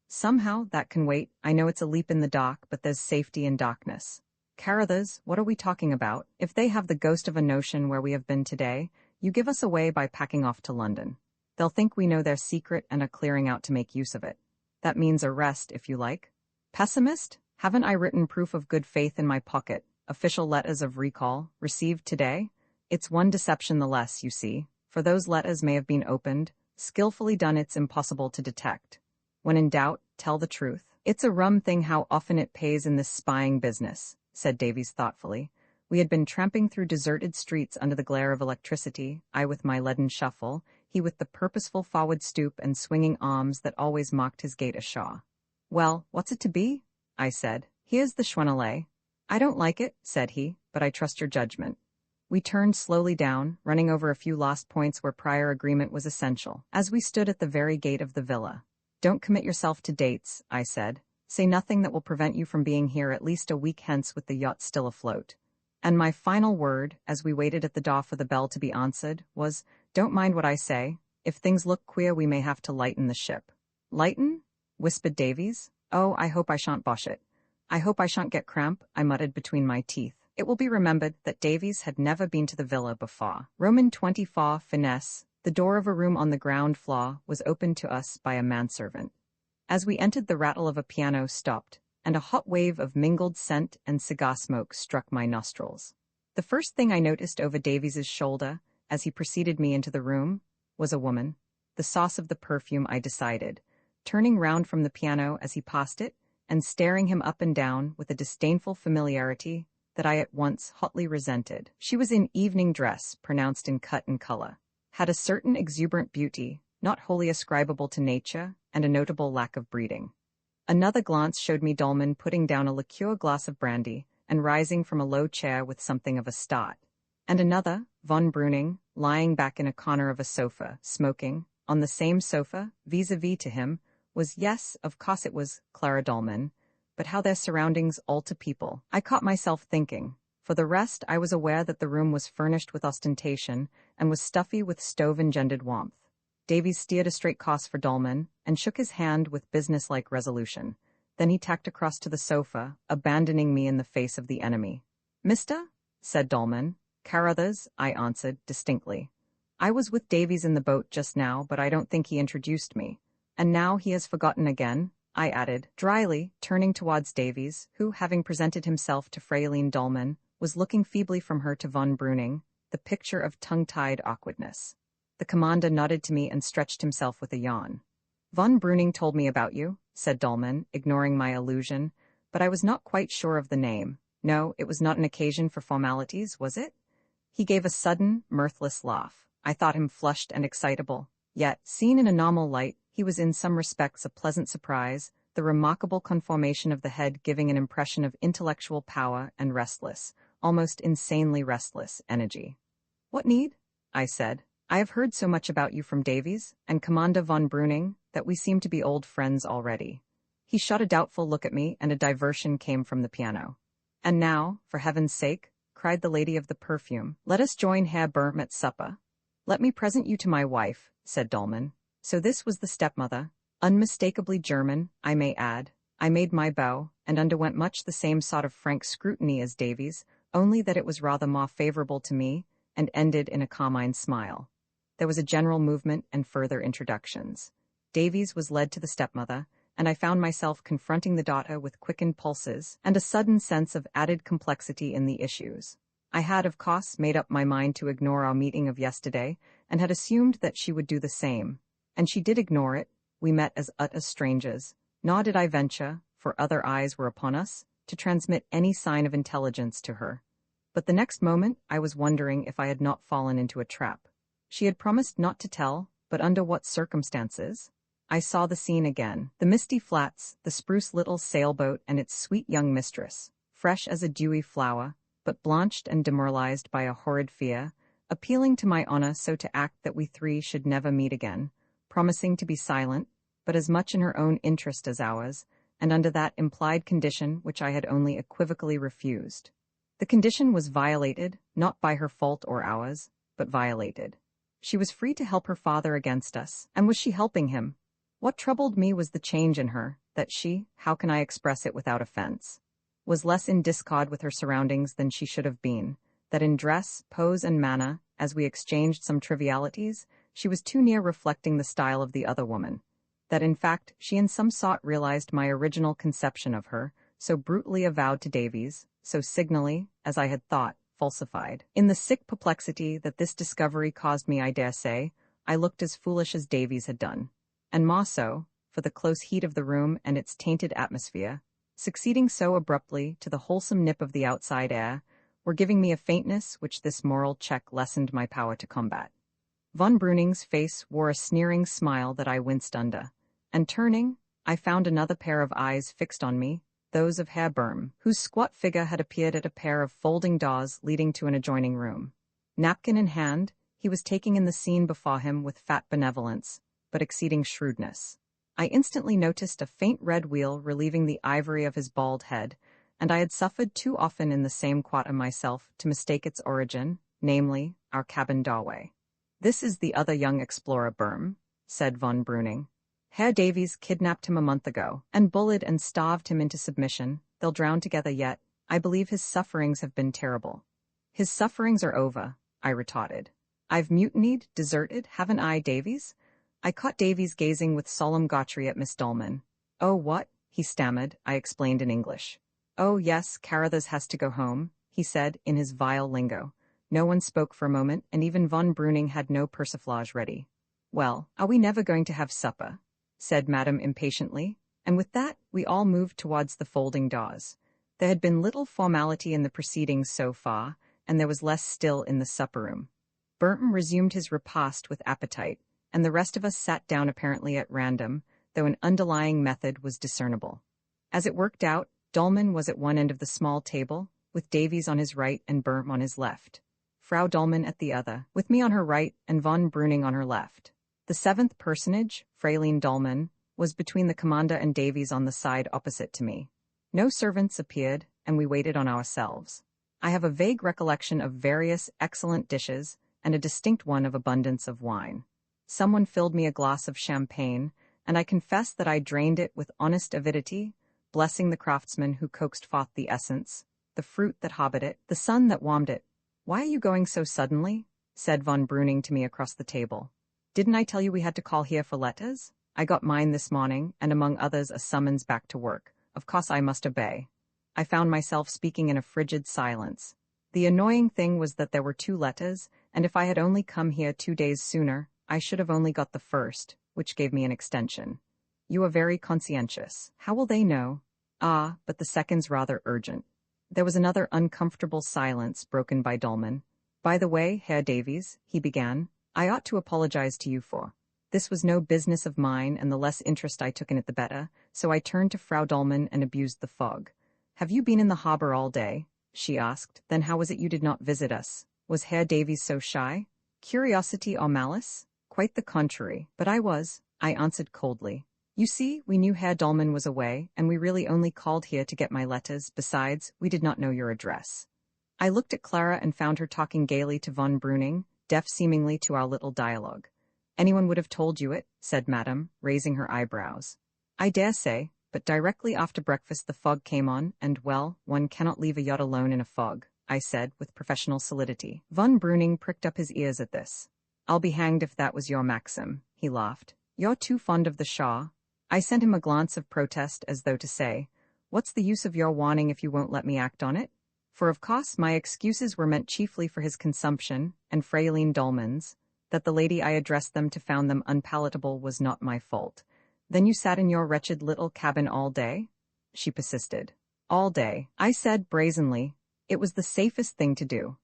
Somehow, that can wait. I know it's a leap in the dark, but there's safety in darkness. Carruthers, what are we talking about? If they have the ghost of a notion where we have been today, you give us away by packing off to London. They'll think we know their secret and are clearing out to make use of it. That means arrest, if you like. Pessimist? Haven't I written proof of good faith in my pocket, official letters of recall, received today? It's one deception the less, you see, for those letters may have been opened, skillfully done. It's impossible to detect. When in doubt, tell the truth. It's a rum thing how often it pays in this spying business, said Davies thoughtfully. We had been tramping through deserted streets under the glare of electricity, I with my leaden shuffle, he with the purposeful forward stoop and swinging arms that always mocked his gait ashaw. Well, what's it to be? I said. Here's the Schwannelay. I don't like it, said he, but I trust your judgment. We turned slowly down, running over a few lost points where prior agreement was essential, as we stood at the very gate of the villa. Don't commit yourself to dates, I said. Say nothing that will prevent you from being here at least a week hence with the yacht still afloat. And my final word, as we waited at the door for the bell to be answered, was, don't mind what I say. If things look queer, we may have to lighten the ship. Lighten? Whispered Davies. Oh, I hope I shan't bosh it. I hope I shan't get cramp, I muttered between my teeth. It will be remembered that Davies had never been to the villa before. Roman 24 finesse, the door of a room on the ground floor was opened to us by a manservant. As we entered, the rattle of a piano stopped, and a hot wave of mingled scent and cigar smoke struck my nostrils. The first thing I noticed over Davies's shoulder, as he preceded me into the room, was a woman. The sauce of the perfume, I decided, turning round from the piano as he passed it, and staring him up and down with a disdainful familiarity that I at once hotly resented. She was in evening dress, pronounced in cut and color, had a certain exuberant beauty, not wholly ascribable to nature, and a notable lack of breeding. Another glance showed me Dolman putting down a liqueur glass of brandy and rising from a low chair with something of a start. And another, von Breuning, lying back in a corner of a sofa, smoking. On the same sofa, vis-a-vis to him, was, yes, of course it was, Clara Dolman, but how their surroundings alter people. I caught myself thinking. For the rest, I was aware that the room was furnished with ostentation and was stuffy with stove-engendered warmth. Davies steered a straight course for Dolman and shook his hand with business-like resolution. Then he tacked across to the sofa, abandoning me in the face of the enemy. Mister? Said Dolman. Carruthers, I answered distinctly. I was with Davies in the boat just now, but I don't think he introduced me. And now he has forgotten again, I added, dryly, turning towards Davies, who, having presented himself to Fraulein Dolman, was looking feebly from her to von Breuning, the picture of tongue-tied awkwardness. The commander nodded to me and stretched himself with a yawn. Von Breuning told me about you, said Dolman, ignoring my allusion, but I was not quite sure of the name. No, it was not an occasion for formalities, was it? He gave a sudden, mirthless laugh. I thought him flushed and excitable. Yet, seen in a normal light, he was in some respects a pleasant surprise, the remarkable conformation of the head giving an impression of intellectual power and restless, almost insanely restless, energy. What need? I said. I have heard so much about you from Davies and Commander von Breuning that we seem to be old friends already. He shot a doubtful look at me, and a diversion came from the piano. And now, for heaven's sake, cried the lady of the perfume, let us join Herr Böhm at supper. Let me present you to my wife, said Dolman. So this was the stepmother, unmistakably German, I may add. I made my bow, and underwent much the same sort of frank scrutiny as Davies, only that it was rather more favorable to me, and ended in a carmine smile. There was a general movement and further introductions. Davies was led to the stepmother, and I found myself confronting the daughter with quickened pulses and a sudden sense of added complexity in the issues. I had, of course, made up my mind to ignore our meeting of yesterday, and had assumed that she would do the same. And she did ignore it. We met as utter strangers. Nor did I venture, for other eyes were upon us, to transmit any sign of intelligence to her. But the next moment I was wondering if I had not fallen into a trap. She had promised not to tell, but under what circumstances? I saw the scene again. The misty flats, the spruce little sailboat and its sweet young mistress, fresh as a dewy flower, but blanched and demoralized by a horrid fear, appealing to my honor so to act that we three should never meet again, promising to be silent, but as much in her own interest as ours, and under that implied condition which I had only equivocally refused. The condition was violated, not by her fault or ours, but violated. She was free to help her father against us, and was she helping him? What troubled me was the change in her, that she, how can I express it without offense, was less in discord with her surroundings than she should have been, that in dress, pose and manner, as we exchanged some trivialities, she was too near reflecting the style of the other woman, that in fact she in some sort realized my original conception of her, so brutally avowed to Davies, so signally, as I had thought, falsified. In the sick perplexity that this discovery caused me, I dare say, I looked as foolish as Davies had done, and more so, for the close heat of the room and its tainted atmosphere, succeeding so abruptly to the wholesome nip of the outside air, were giving me a faintness which this moral check lessened my power to combat. Von Breuning's face wore a sneering smile that I winced under, and turning, I found another pair of eyes fixed on me, those of Herr Böhm, whose squat figure had appeared at a pair of folding doors leading to an adjoining room. Napkin in hand, he was taking in the scene before him with fat benevolence, but exceeding shrewdness. I instantly noticed a faint red wheal relieving the ivory of his bald head, and I had suffered too often in the same quarter myself to mistake its origin, namely, our cabin doorway. This is the other young explorer, Böhm, said von Breuning. Herr Davies kidnapped him a month ago, and bullied and starved him into submission. They'll drown together yet. I believe his sufferings have been terrible. His sufferings are over, I retorted. I've mutinied, deserted, haven't I, Davies? I caught Davies gazing with solemn gaucherie at Miss Dolman. Oh, what? He stammered. I explained in English. Oh, yes, Carruthers has to go home, he said, in his vile lingo. No one spoke for a moment, and even von Breuning had no persiflage ready. Well, are we never going to have supper? Said Madame impatiently, and with that we all moved towards the folding doors. There had been little formality in the proceedings so far, and there was less still in the supper-room. Böhm resumed his repast with appetite, and the rest of us sat down apparently at random, though an underlying method was discernible. As it worked out, Dolman was at one end of the small table, with Davies on his right and Böhm on his left. Frau Dolman at the other, with me on her right and von Breuning on her left. The seventh personage, Fraulein Dolman, was between the commander and Davies on the side opposite to me. No servants appeared, and we waited on ourselves. I have a vague recollection of various excellent dishes, and a distinct one of abundance of wine. Someone filled me a glass of champagne, and I confess that I drained it with honest avidity, blessing the craftsman who coaxed forth the essence, the fruit that hobbit it, the sun that warmed it. Why are you going so suddenly? Said von Breuning to me across the table. Didn't I tell you we had to call here for letters? I got mine this morning, and among others a summons back to work. Of course I must obey. I found myself speaking in a frigid silence. The annoying thing was that there were 2 letters, and if I had only come here 2 days sooner, I should have only got the first, which gave me an extension. You are very conscientious. How will they know? Ah, but the second's rather urgent. There was another uncomfortable silence broken by Dolman. By the way, Herr Davies, he began, I ought to apologize to you for. This was no business of mine, and the less interest I took in it the better, so I turned to Frau Dolman and abused the fog. Have you been in the harbor all day? She asked. Then how was it you did not visit us? Was Herr Davies so shy? Curiosity or malice? Quite the contrary, but I answered coldly. You see, we knew Herr Dolman was away, and we really only called here to get my letters. Besides, we did not know your address. I looked at Clara and found her talking gaily to von Breuning, deaf seemingly to our little dialogue. Anyone would have told you it, said Madame, raising her eyebrows. I dare say, but directly after breakfast the fog came on, and well, one cannot leave a yacht alone in a fog, I said with professional solidity. Von Breuning pricked up his ears at this. I'll be hanged if that was your maxim, he laughed. You're too fond of the Shah. I sent him a glance of protest as though to say, what's the use of your warning if you won't let me act on it? For of course my excuses were meant chiefly for his consumption, and Fraeline Dolman's. That the lady I addressed them to found them unpalatable was not my fault. Then you sat in your wretched little cabin all day? She persisted. All day, I said brazenly. It was the safest thing to do.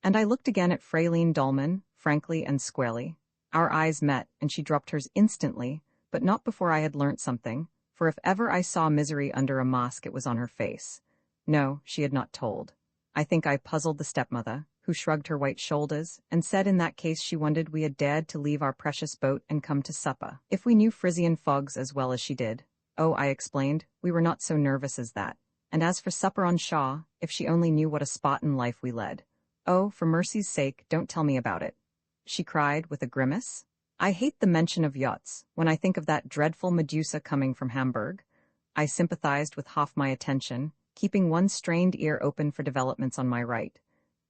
And I looked again at Fraeline Dolman, frankly and squarely. Our eyes met, and she dropped hers instantly, but not before I had learnt something, for if ever I saw misery under a mask it was on her face. No, she had not told. I think I puzzled the stepmother, who shrugged her white shoulders, and said in that case she wondered we had dared to leave our precious boat and come to supper, if we knew Frisian fogs as well as she did. Oh, I explained, we were not so nervous as that. And as for supper on Shaw, if she only knew what a Spartan life we led. Oh, for mercy's sake, don't tell me about it, she cried with a grimace. I hate the mention of yachts. When I think of that dreadful Medusa coming from Hamburg, I sympathized with half my attention, keeping one strained ear open for developments on my right.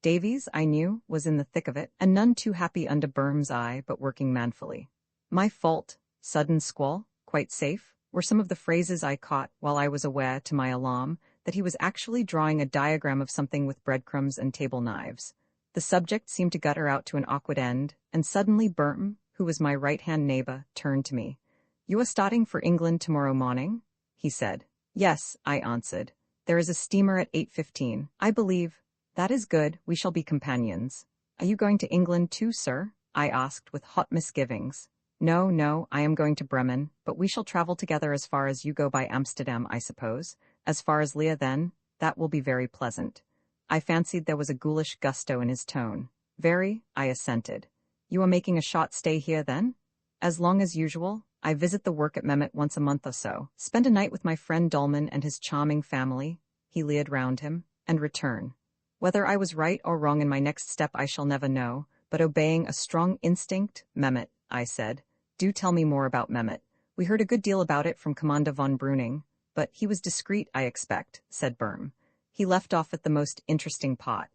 Davies, I knew, was in the thick of it, and none too happy under Böhm's eye, but working manfully. My fault, sudden squall, quite safe, were some of the phrases I caught, while I was aware, to my alarm, that he was actually drawing a diagram of something with breadcrumbs and table knives. The subject seemed to gutter out to an awkward end, and suddenly Böhm, who was my right-hand neighbor, turned to me. You are starting for England tomorrow morning? He said. Yes, I answered. There is a steamer at 8:15, I believe. That is good, we shall be companions. Are you going to England too, sir? I asked with hot misgivings. No, I am going to Bremen, but we shall travel together as far as you go by Amsterdam, I suppose. As far as Leah then, that will be very pleasant. I fancied there was a ghoulish gusto in his tone. Very, I assented. You are making a short stay here then? As long as usual. I visit the work at Mehmet once a month or so, spend a night with my friend Dolman and his charming family, he leered round him, and return. Whether I was right or wrong in my next step I shall never know, but obeying a strong instinct, Mehmet, I said. Do tell me more about Mehmet. We heard a good deal about it from Commander von Breuning, but he was discreet, I expect, said Böhm. He left off at the most interesting part.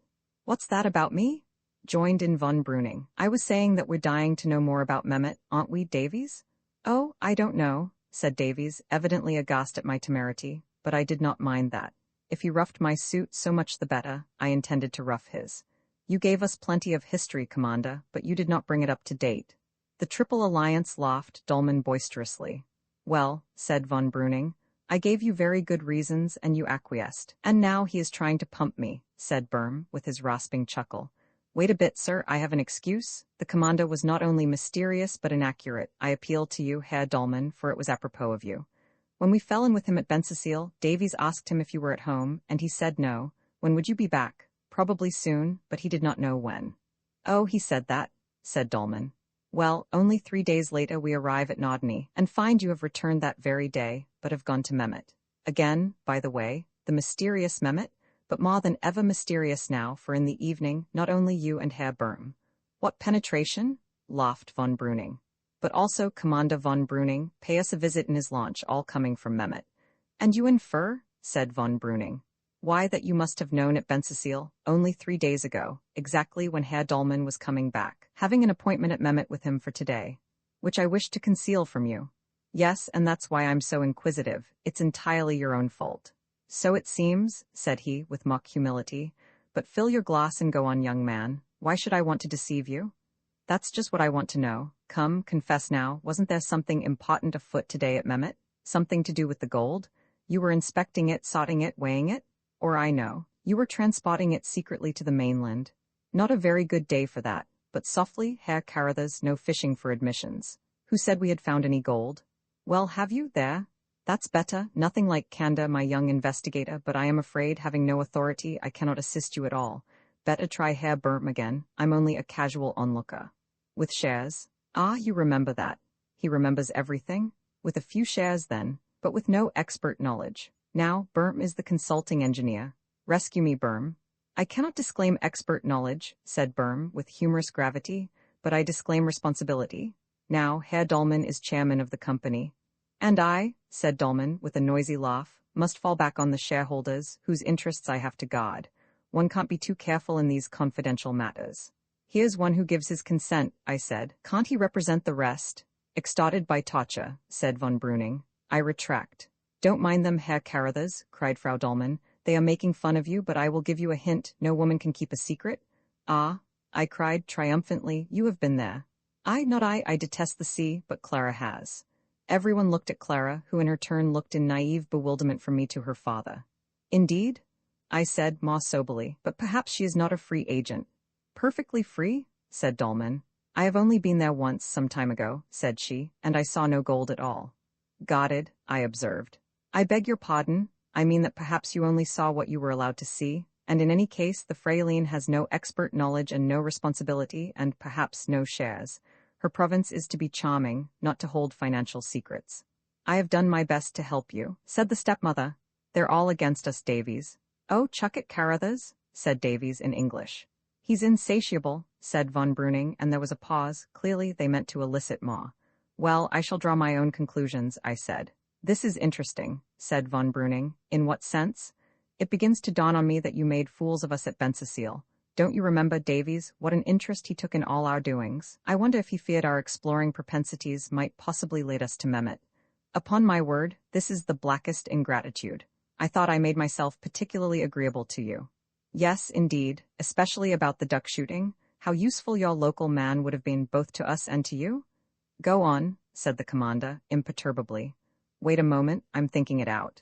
What's that about me? Joined in von Breuning. I was saying that we're dying to know more about Mehmet, aren't we, Davies? Oh, I don't know, said Davies, evidently aghast at my temerity, but I did not mind that. If he roughed my suit, so much the better. I intended to rough his. You gave us plenty of history, Commander, but you did not bring it up to date. The Triple Alliance laughed, Dolman boisterously. Well, said von Breuning, I gave you very good reasons and you acquiesced. And now he is trying to pump me, said Böhm, with his rasping chuckle. Wait a bit, sir, I have an excuse. The commander was not only mysterious but inaccurate. I appeal to you, Herr Dolman, for it was apropos of you. When we fell in with him at Bensersiel, Davies asked him if you were at home, and he said no. When would you be back? Probably soon, but he did not know when. Oh, he said that, said Dolman. Well, only 3 days later we arrive at Nodney, and find you have returned that very day, but have gone to Mehmet. Again, by the way, the mysterious Mehmet, but more than ever mysterious now, for in the evening, not only you and Herr Böhm. What penetration? Laughed von Breuning. But also Commander von Breuning, pay us a visit in his launch, all coming from Mehmet. And you infer, said von Breuning. Why, that you must have known at Bensersiel, only 3 days ago, exactly when Herr Dolman was coming back, having an appointment at Mehmet with him for today, which I wish to conceal from you. Yes, and that's why I'm so inquisitive, it's entirely your own fault. So it seems, said he, with mock humility, but fill your glass and go on, young man. Why should I want to deceive you? That's just what I want to know. Come, confess now, wasn't there something important afoot today at Mehmet? Something to do with the gold? You were inspecting it, sorting it, weighing it? Or I know, you were transporting it secretly to the mainland. Not a very good day for that, but softly, Herr Carruthers, no fishing for admissions. Who said we had found any gold? Well, have you, there? That's better, nothing like candor, my young investigator, but I am afraid, having no authority, I cannot assist you at all. Better try Herr Böhm again, I'm only a casual onlooker. With shares? Ah, you remember that. He remembers everything? With a few shares then, but with no expert knowledge. Now, Berm is the consulting engineer. Rescue me, Berm. I cannot disclaim expert knowledge, said Berm with humorous gravity, but I disclaim responsibility. Now, Herr Dolman is chairman of the company. And I, said Dolman with a noisy laugh, must fall back on the shareholders, whose interests I have to guard. One can't be too careful in these confidential matters. Here's one who gives his consent, I said. Can't he represent the rest? Extorted by torture, said von Breuning. I retract. Don't mind them, Herr Carruthers, cried Frau Dolman. They are making fun of you, but I will give you a hint. No woman can keep a secret. Ah, I cried triumphantly, you have been there. Not I detest the sea, but Clara has. Everyone looked at Clara, who in her turn looked in naive bewilderment from me to her father. Indeed? I said more soberly, but perhaps she is not a free agent. Perfectly free? Said Dolman. I have only been there once some time ago, said she, and I saw no gold at all. Guarded, I observed. I beg your pardon, I mean that perhaps you only saw what you were allowed to see, and in any case the Fraulein has no expert knowledge and no responsibility and perhaps no shares. Her province is to be charming, not to hold financial secrets. I have done my best to help you, said the stepmother. They're all against us, Davies. Oh, chuck it, Carruthers, said Davies in English. He's insatiable, said von Breuning, and there was a pause. Clearly they meant to elicit more. Well, I shall draw my own conclusions, I said. This is interesting, said von Breuning. In what sense? It begins to dawn on me that you made fools of us at Bensersiel. Don't you remember, Davies, what an interest he took in all our doings? I wonder if he feared our exploring propensities might possibly lead us to Mehmet. Upon my word, this is the blackest ingratitude. I thought I made myself particularly agreeable to you. Yes, indeed, especially about the duck shooting. How useful your local man would have been both to us and to you? Go on, said the commander, imperturbably. Wait a moment, I'm thinking it out.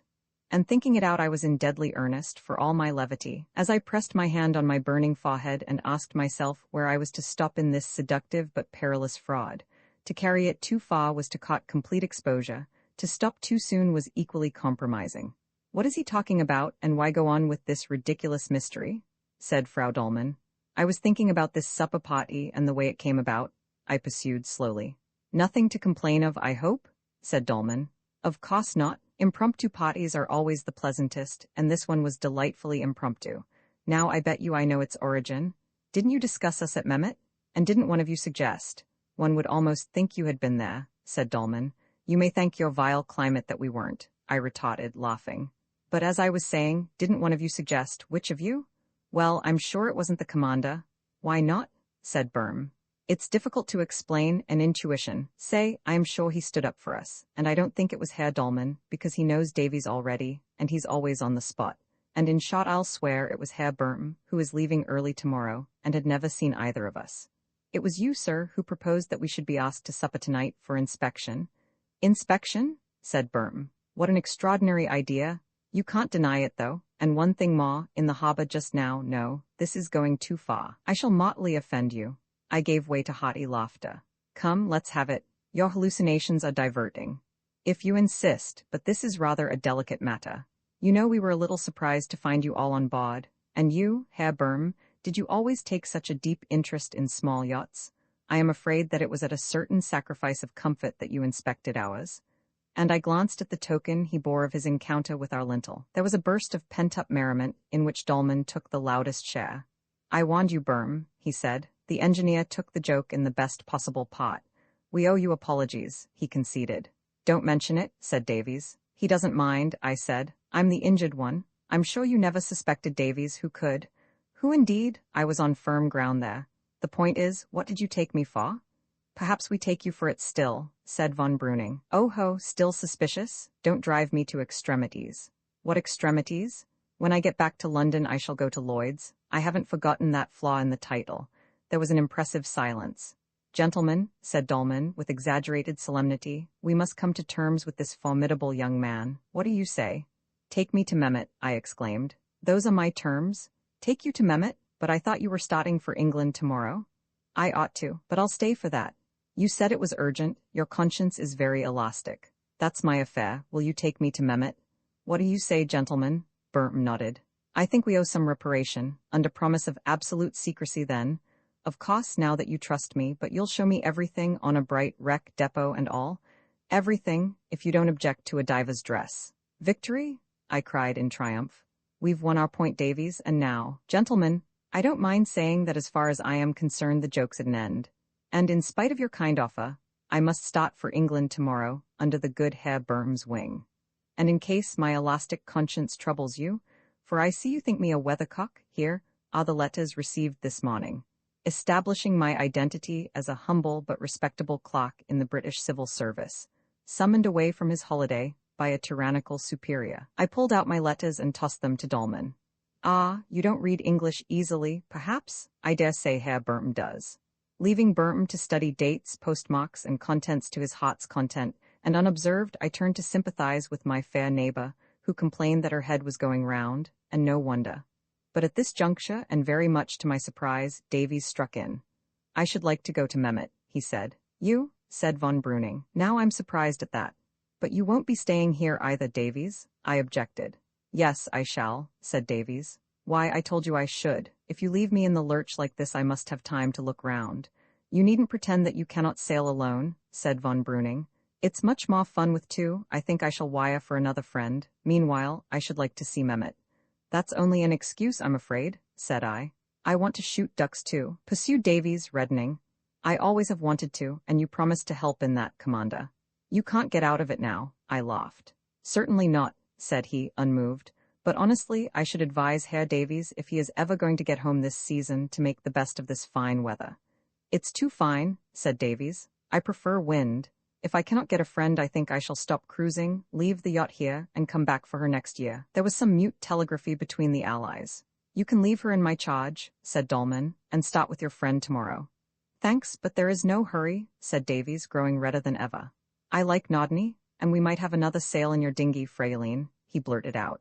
And thinking it out I was in deadly earnest, for all my levity, as I pressed my hand on my burning forehead and asked myself where I was to stop in this seductive but perilous fraud. To carry it too far was to court complete exposure, to stop too soon was equally compromising. What is he talking about, and why go on with this ridiculous mystery? Said Frau Dolman. I was thinking about this supper party and the way it came about, I pursued slowly. Nothing to complain of, I hope? Said Dolman. Of course not. Impromptu parties are always the pleasantest, and this one was delightfully impromptu. Now I bet you I know its origin. Didn't you discuss us at Mehmet? And didn't one of you suggest? One would almost think you had been there, said Dolman. You may thank your vile climate that we weren't, I retorted, laughing. But as I was saying, didn't one of you suggest, which of you? Well, I'm sure it wasn't the commander. Why not? Said Berm. It's difficult to explain, an intuition. Say, I am sure he stood up for us, and I don't think it was Herr Dolman, because he knows Davies already, and he's always on the spot. And in short I'll swear it was Herr Berm, who is leaving early tomorrow, and had never seen either of us. It was you, sir, who proposed that we should be asked to supper tonight for inspection. Inspection? Said Berm. What an extraordinary idea. You can't deny it, though. And one thing more, in the harbour just now, no, this is going too far. I shall mortally offend you. I gave way to hearty laughter. Come, let's have it. Your hallucinations are diverting. If you insist, but this is rather a delicate matter. You know we were a little surprised to find you all on board. And you, Herr Berm, did you always take such a deep interest in small yachts? I am afraid that it was at a certain sacrifice of comfort that you inspected ours. And I glanced at the token he bore of his encounter with our lintel. There was a burst of pent-up merriment, in which Dolman took the loudest share. I warned you, Berm, he said. The engineer took the joke in the best possible part. We owe you apologies, he conceded. Don't mention it, said Davies. He doesn't mind, I said. I'm the injured one. I'm sure you never suspected Davies who could. Who indeed? I was on firm ground there. The point is, what did you take me for? Perhaps we take you for it still, said von Breuning. Oh ho, still suspicious? Don't drive me to extremities. What extremities? When I get back to London I shall go to Lloyd's. I haven't forgotten that flaw in the title. There was an impressive silence. Gentlemen, said Dolman, with exaggerated solemnity, we must come to terms with this formidable young man. What do you say? Take me to Mehmet, I exclaimed. Those are my terms? Take you to Mehmet? But I thought you were starting for England tomorrow. I ought to, but I'll stay for that. You said it was urgent. Your conscience is very elastic. That's my affair. Will you take me to Mehmet? What do you say, gentlemen? Berm nodded. I think we owe some reparation, under promise of absolute secrecy then. Of course now that you trust me, but you'll show me everything on a bright wreck depot and all? Everything, if you don't object to a diver's dress. Victory? I cried in triumph. We've won our point, Davies, and now, gentlemen, I don't mind saying that as far as I am concerned the joke's at an end. And in spite of your kind offer, I must start for England tomorrow, under the good Herr Burham's wing. And in case my elastic conscience troubles you, for I see you think me a weathercock, here are the letters received this morning, establishing my identity as a humble but respectable clerk in the British civil service, summoned away from his holiday by a tyrannical superior. I pulled out my letters and tossed them to Dolman. Ah, you don't read English easily, perhaps? I dare say Herr Burham does. Leaving Burham to study dates, postmarks, and contents to his heart's content, and unobserved, I turned to sympathize with my fair neighbor, who complained that her head was going round, and no wonder. But at this juncture, and very much to my surprise, Davies struck in. I should like to go to Mehmet, he said. You? Said von Breuning. Now I'm surprised at that. But you won't be staying here either, Davies? I objected. Yes, I shall, said Davies. Why, I told you I should. If you leave me in the lurch like this, I must have time to look round. You needn't pretend that you cannot sail alone, said von Breuning. It's much more fun with two. I think I shall wire for another friend. Meanwhile, I should like to see Mehmet. That's only an excuse, I'm afraid, said I. I want to shoot ducks too, pursued Davies, reddening. I always have wanted to, and you promised to help in that, Commander. You can't get out of it now, I laughed. Certainly not, said he, unmoved. But honestly, I should advise Herr Davies, if he is ever going to get home this season, to make the best of this fine weather. It's too fine, said Davies. I prefer wind. If I cannot get a friend, I think I shall stop cruising, leave the yacht here, and come back for her next year. There was some mute telegraphy between the allies. You can leave her in my charge, said Dolman, and start with your friend tomorrow. Thanks, but there is no hurry, said Davies, growing redder than ever. I like Nodney, and we might have another sail in your dinghy, Fraulein, he blurted out.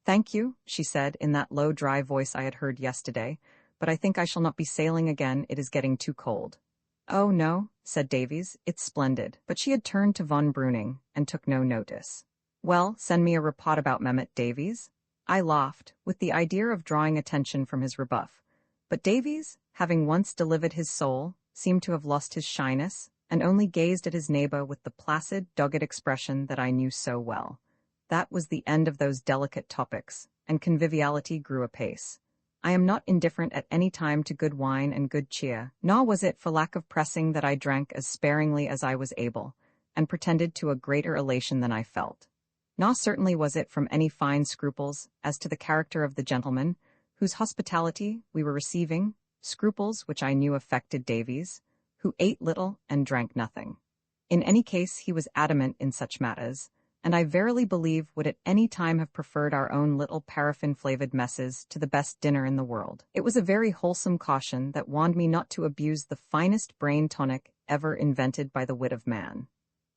Thank you, she said, in that low, dry voice I had heard yesterday, but I think I shall not be sailing again, it is getting too cold. Oh, no, said Davies, it's splendid. But she had turned to von Breuning, and took no notice. Well, send me a report about Mehmet, Davies. I laughed, with the idea of drawing attention from his rebuff. But Davies, having once delivered his soul, seemed to have lost his shyness, and only gazed at his neighbor with the placid, dogged expression that I knew so well. That was the end of those delicate topics, and conviviality grew apace. I am not indifferent at any time to good wine and good cheer, nor was it for lack of pressing that I drank as sparingly as I was able, and pretended to a greater elation than I felt. Nor certainly was it from any fine scruples as to the character of the gentleman, whose hospitality we were receiving, scruples which I knew affected Davies, who ate little and drank nothing. In any case, he was adamant in such matters, and I verily believe would at any time have preferred our own little paraffin-flavored messes to the best dinner in the world. It was a very wholesome caution that warned me not to abuse the finest brain tonic ever invented by the wit of man.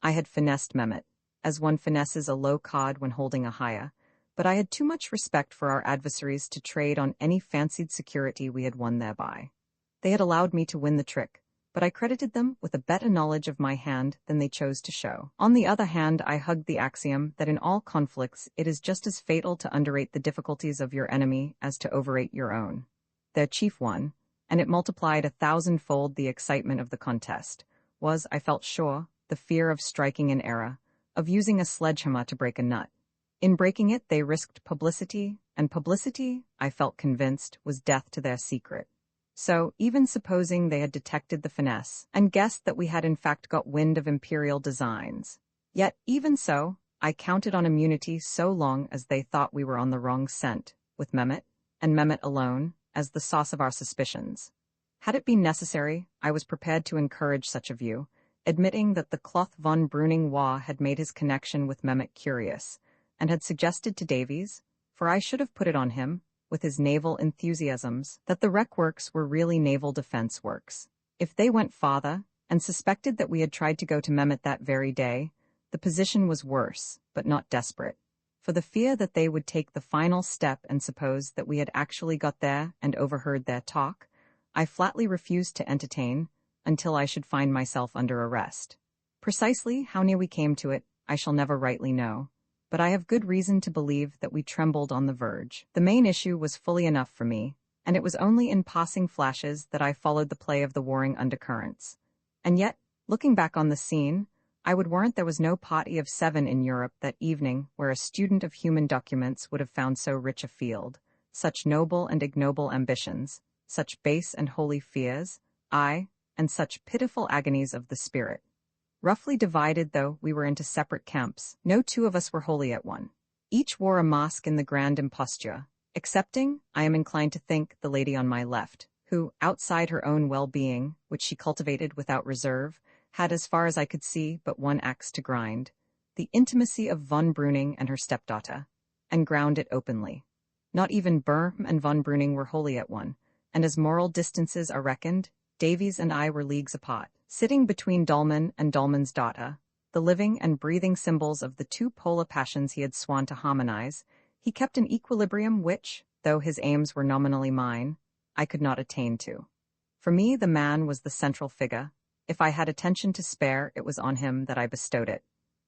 I had finessed Mehmet, as one finesses a low cod when holding a hire, but I had too much respect for our adversaries to trade on any fancied security we had won thereby. They had allowed me to win the trick, but I credited them with a better knowledge of my hand than they chose to show. On the other hand, I hugged the axiom that in all conflicts it is just as fatal to underrate the difficulties of your enemy as to overrate your own. Their chief one, and it multiplied 1,000-fold the excitement of the contest, was, I felt sure, the fear of striking an error, of using a sledgehammer to break a nut. In breaking it, they risked publicity, and publicity, I felt convinced, was death to their secret. So, even supposing they had detected the finesse, and guessed that we had in fact got wind of imperial designs, yet, even so, I counted on immunity so long as they thought we were on the wrong scent, with Mehmet, and Mehmet alone, as the source of our suspicions. Had it been necessary, I was prepared to encourage such a view, admitting that the cloth von Breuning wore had made his connection with Mehmet curious, and had suggested to Davies, for I should have put it on him, with his naval enthusiasms, that the wreck works were really naval defense works. If they went farther, and suspected that we had tried to go to Mehmet that very day, the position was worse, but not desperate. For the fear that they would take the final step and suppose that we had actually got there and overheard their talk, I flatly refused to entertain, until I should find myself under arrest. Precisely how near we came to it, I shall never rightly know, but I have good reason to believe that we trembled on the verge. The main issue was fully enough for me, and it was only in passing flashes that I followed the play of the warring undercurrents. And yet, looking back on the scene, I would warrant there was no party of 7 in Europe that evening where a student of human documents would have found so rich a field, such noble and ignoble ambitions, such base and holy fears, aye, and such pitiful agonies of the spirit. Roughly divided though we were into separate camps, no two of us were wholly at one. Each wore a mask in the grand imposture, excepting, I am inclined to think, the lady on my left, who, outside her own well-being, which she cultivated without reserve, had, as far as I could see, but one axe to grind, the intimacy of von Breuning and her stepdaughter, and ground it openly. Not even Böhm and von Breuning were wholly at one, and as moral distances are reckoned, Davies and I were leagues apart. Sitting between Dolman and Dolman's daughter, the living and breathing symbols of the two polar passions he had sworn to harmonize, he kept an equilibrium which, though his aims were nominally mine, I could not attain to. For me the man was the central figure. If I had attention to spare, it was on him that I bestowed it,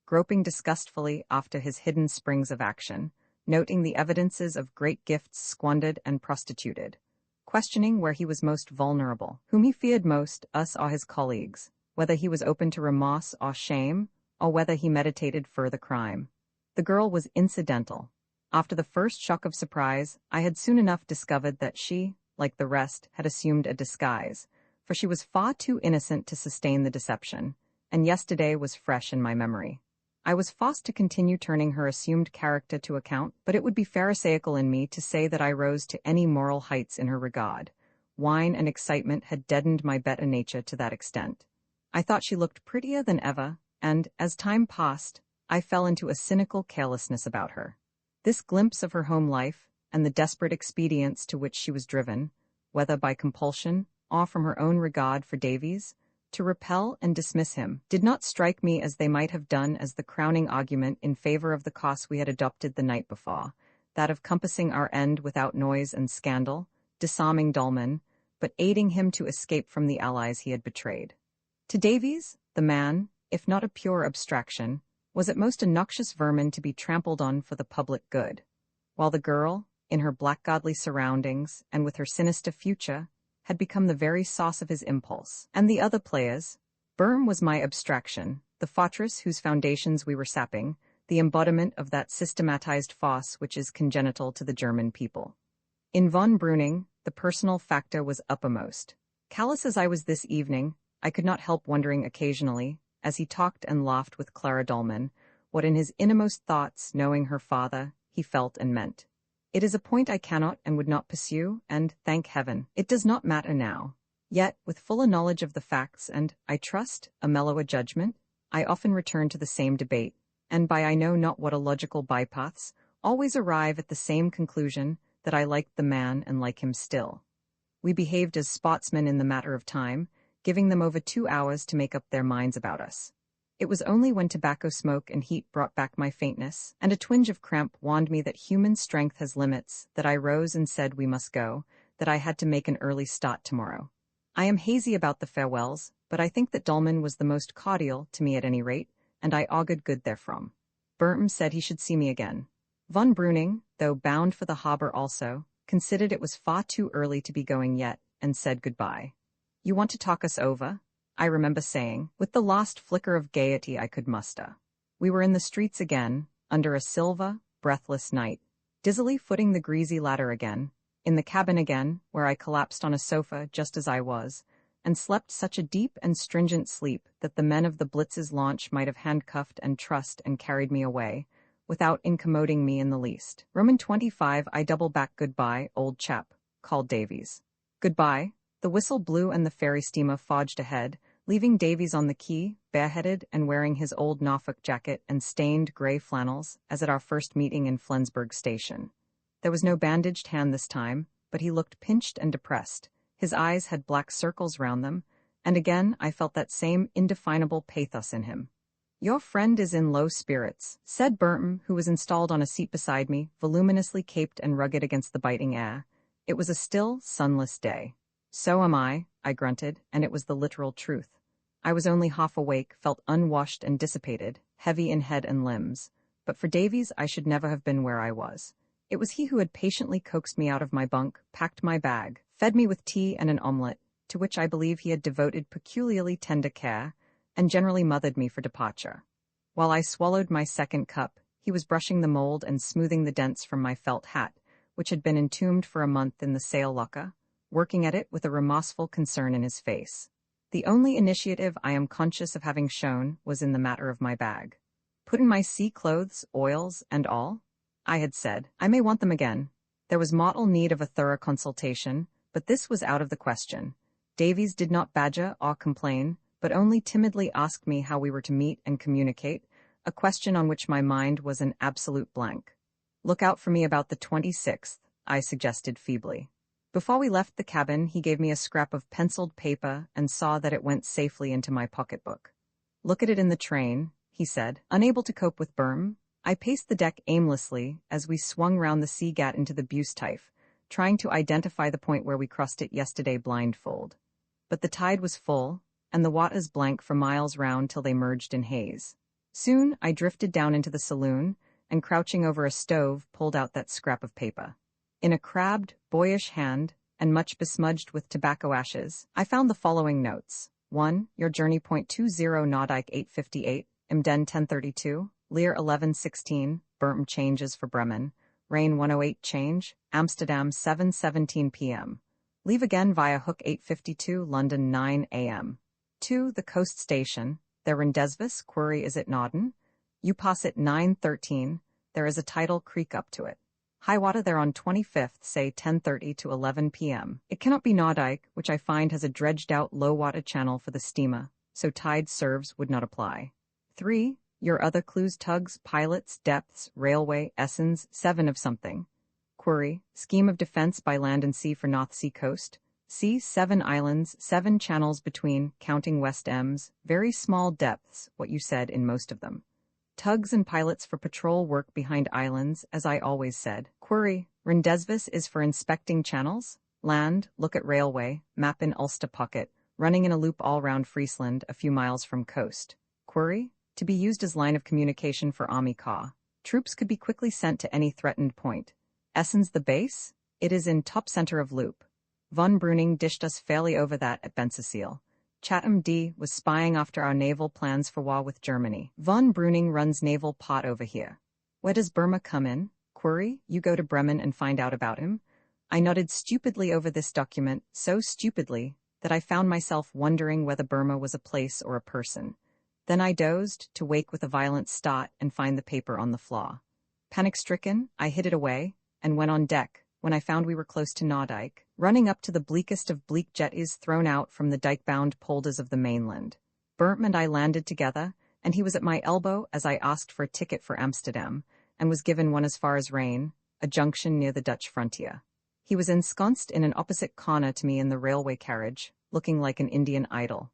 groping disgustfully after his hidden springs of action, noting the evidences of great gifts squandered and prostituted, questioning where he was most vulnerable, whom he feared most, us or his colleagues, whether he was open to remorse or shame, or whether he meditated further crime. The girl was incidental. After the first shock of surprise, I had soon enough discovered that she, like the rest, had assumed a disguise, for she was far too innocent to sustain the deception, and yesterday was fresh in my memory. I was forced to continue turning her assumed character to account, but it would be pharisaical in me to say that I rose to any moral heights in her regard. Wine and excitement had deadened my better nature to that extent. I thought she looked prettier than ever, and, as time passed, I fell into a cynical carelessness about her. This glimpse of her home life, and the desperate expedients to which she was driven, whether by compulsion or from her own regard for Davies, to repel and dismiss him, did not strike me as they might have done as the crowning argument in favor of the course we had adopted the night before, that of compassing our end without noise and scandal, disarming Dolman, but aiding him to escape from the allies he had betrayed. To Davies, the man, if not a pure abstraction, was at most a noxious vermin to be trampled on for the public good, while the girl, in her blackguardly surroundings and with her sinister future, had become the very sauce of his impulse. And the other players, Böhm was my abstraction, the fortress whose foundations we were sapping, the embodiment of that systematized farce which is congenital to the German people. In von Breuning, the personal factor was uppermost. Callous as I was this evening, I could not help wondering occasionally, as he talked and laughed with Clara Dolman, what in his innermost thoughts, knowing her father, he felt and meant. It is a point I cannot and would not pursue, and, thank heaven, it does not matter now. Yet, with fuller knowledge of the facts and, I trust, a mellower judgment, I often return to the same debate, and by I know not what illogical bypaths, always arrive at the same conclusion, that I liked the man and like him still. We behaved as sportsmen in the matter of time, giving them over 2 hours to make up their minds about us. It was only when tobacco smoke and heat brought back my faintness, and a twinge of cramp warned me that human strength has limits, that I rose and said we must go, that I had to make an early start tomorrow. I am hazy about the farewells, but I think that Dolman was the most cordial, to me at any rate, and I augured good therefrom. Böhm said he should see me again. Von Breuning, though bound for the harbour also, considered it was far too early to be going yet, and said goodbye. You want to talk us over? I remember saying, with the last flicker of gaiety I could muster. We were in the streets again, under a silver, breathless night, dizzily footing the greasy ladder again, in the cabin again, where I collapsed on a sofa just as I was, and slept such a deep and stringent sleep that the men of the Blitz's launch might have handcuffed and trussed and carried me away, without incommoding me in the least. Roman 25 I double back goodbye, old chap, called Davies. Goodbye. The whistle blew and the ferry steamer forged ahead, leaving Davies on the quay, bareheaded and wearing his old Norfolk jacket and stained grey flannels, as at our first meeting in Flensburg station. There was no bandaged hand this time, but he looked pinched and depressed. His eyes had black circles round them, and again I felt that same indefinable pathos in him. Your friend is in low spirits, said Böhm, who was installed on a seat beside me, voluminously caped and rugged against the biting air. It was a still, sunless day. So am I grunted, and it was the literal truth. I was only half awake, felt unwashed and dissipated, heavy in head and limbs. But for Davies I should never have been where I was. It was he who had patiently coaxed me out of my bunk, packed my bag, fed me with tea and an omelette, to which I believe he had devoted peculiarly tender care, and generally mothered me for departure. While I swallowed my second cup, he was brushing the mold and smoothing the dents from my felt hat, which had been entombed for a month in the sail locker, working at it with a remorseful concern in his face. The only initiative I am conscious of having shown was in the matter of my bag. Put in my sea clothes, oils, and all? I had said, I may want them again. There was mortal need of a thorough consultation, but this was out of the question. Davies did not badger or complain, but only timidly asked me how we were to meet and communicate, a question on which my mind was an absolute blank. Look out for me about the 26th, I suggested feebly. Before we left the cabin, he gave me a scrap of penciled paper and saw that it went safely into my pocketbook. Look at it in the train, he said. Unable to cope with Burm, I paced the deck aimlessly as we swung round the sea gat into the Bustife, trying to identify the point where we crossed it yesterday blindfold. But the tide was full, and the waters blank for miles round till they merged in haze. Soon I drifted down into the saloon, and crouching over a stove pulled out that scrap of paper. In a crabbed, boyish hand, and much besmudged with tobacco ashes, I found the following notes. 1. Your journey point 20 Naudijk 858, Imden 1032, Lear 1116, Burm changes for Bremen, Rain 108 change, Amsterdam 7:17 p.m. Leave again via Hook 852, London 9 a.m. 2. The coast station, there in Desvis, query is it Nauden? You pass it 9:13, there is a tidal creek up to it. High water there on 25th, say 10:30 to 11 p.m. It cannot be Naudijk, which I find has a dredged-out low-water channel for the steamer, so tide serves would not apply. 3. Your other clues tugs, pilots, depths, railway, Essens, 7 of something. Query, scheme of defense by land and sea for North Sea coast. C. 7 islands, 7 channels between, counting West Ems, very small depths, what you said in most of them. Tugs and pilots for patrol work behind islands, as I always said. Query, Rindesvis is for inspecting channels. Land, look at railway, map in Ulster pocket, running in a loop all round Friesland, a few miles from coast. Query, to be used as line of communication for Army Corps. Troops could be quickly sent to any threatened point. Essens the base? It is in top center of loop. Von Breuning dished us fairly over that at Bensersiel. Chatham D. was spying after our naval plans for war with Germany. Von Breuning runs naval pot over here. Where does Burma come in? Query, you go to Bremen and find out about him. I nodded stupidly over this document, so stupidly that I found myself wondering whether Burma was a place or a person. Then I dozed, to wake with a violent start and find the paper on the floor. Panic-stricken, I hid it away, and went on deck, when I found we were close to Naudijk, running up to the bleakest of bleak jetties thrown out from the dike-bound polders of the mainland. Burm and I landed together, and he was at my elbow as I asked for a ticket for Amsterdam, and was given one as far as Rain, a junction near the Dutch frontier. He was ensconced in an opposite corner to me in the railway carriage, looking like an Indian idol.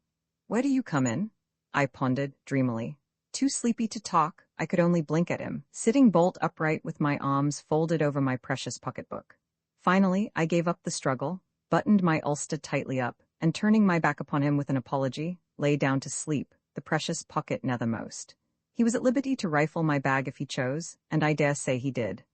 Where do you come in? I pondered, dreamily. Too sleepy to talk, I could only blink at him, sitting bolt upright with my arms folded over my precious pocketbook. Finally, I gave up the struggle, buttoned my ulster tightly up, and turning my back upon him with an apology, lay down to sleep, the precious pocket nethermost. He was at liberty to rifle my bag if he chose, and I dare say he did.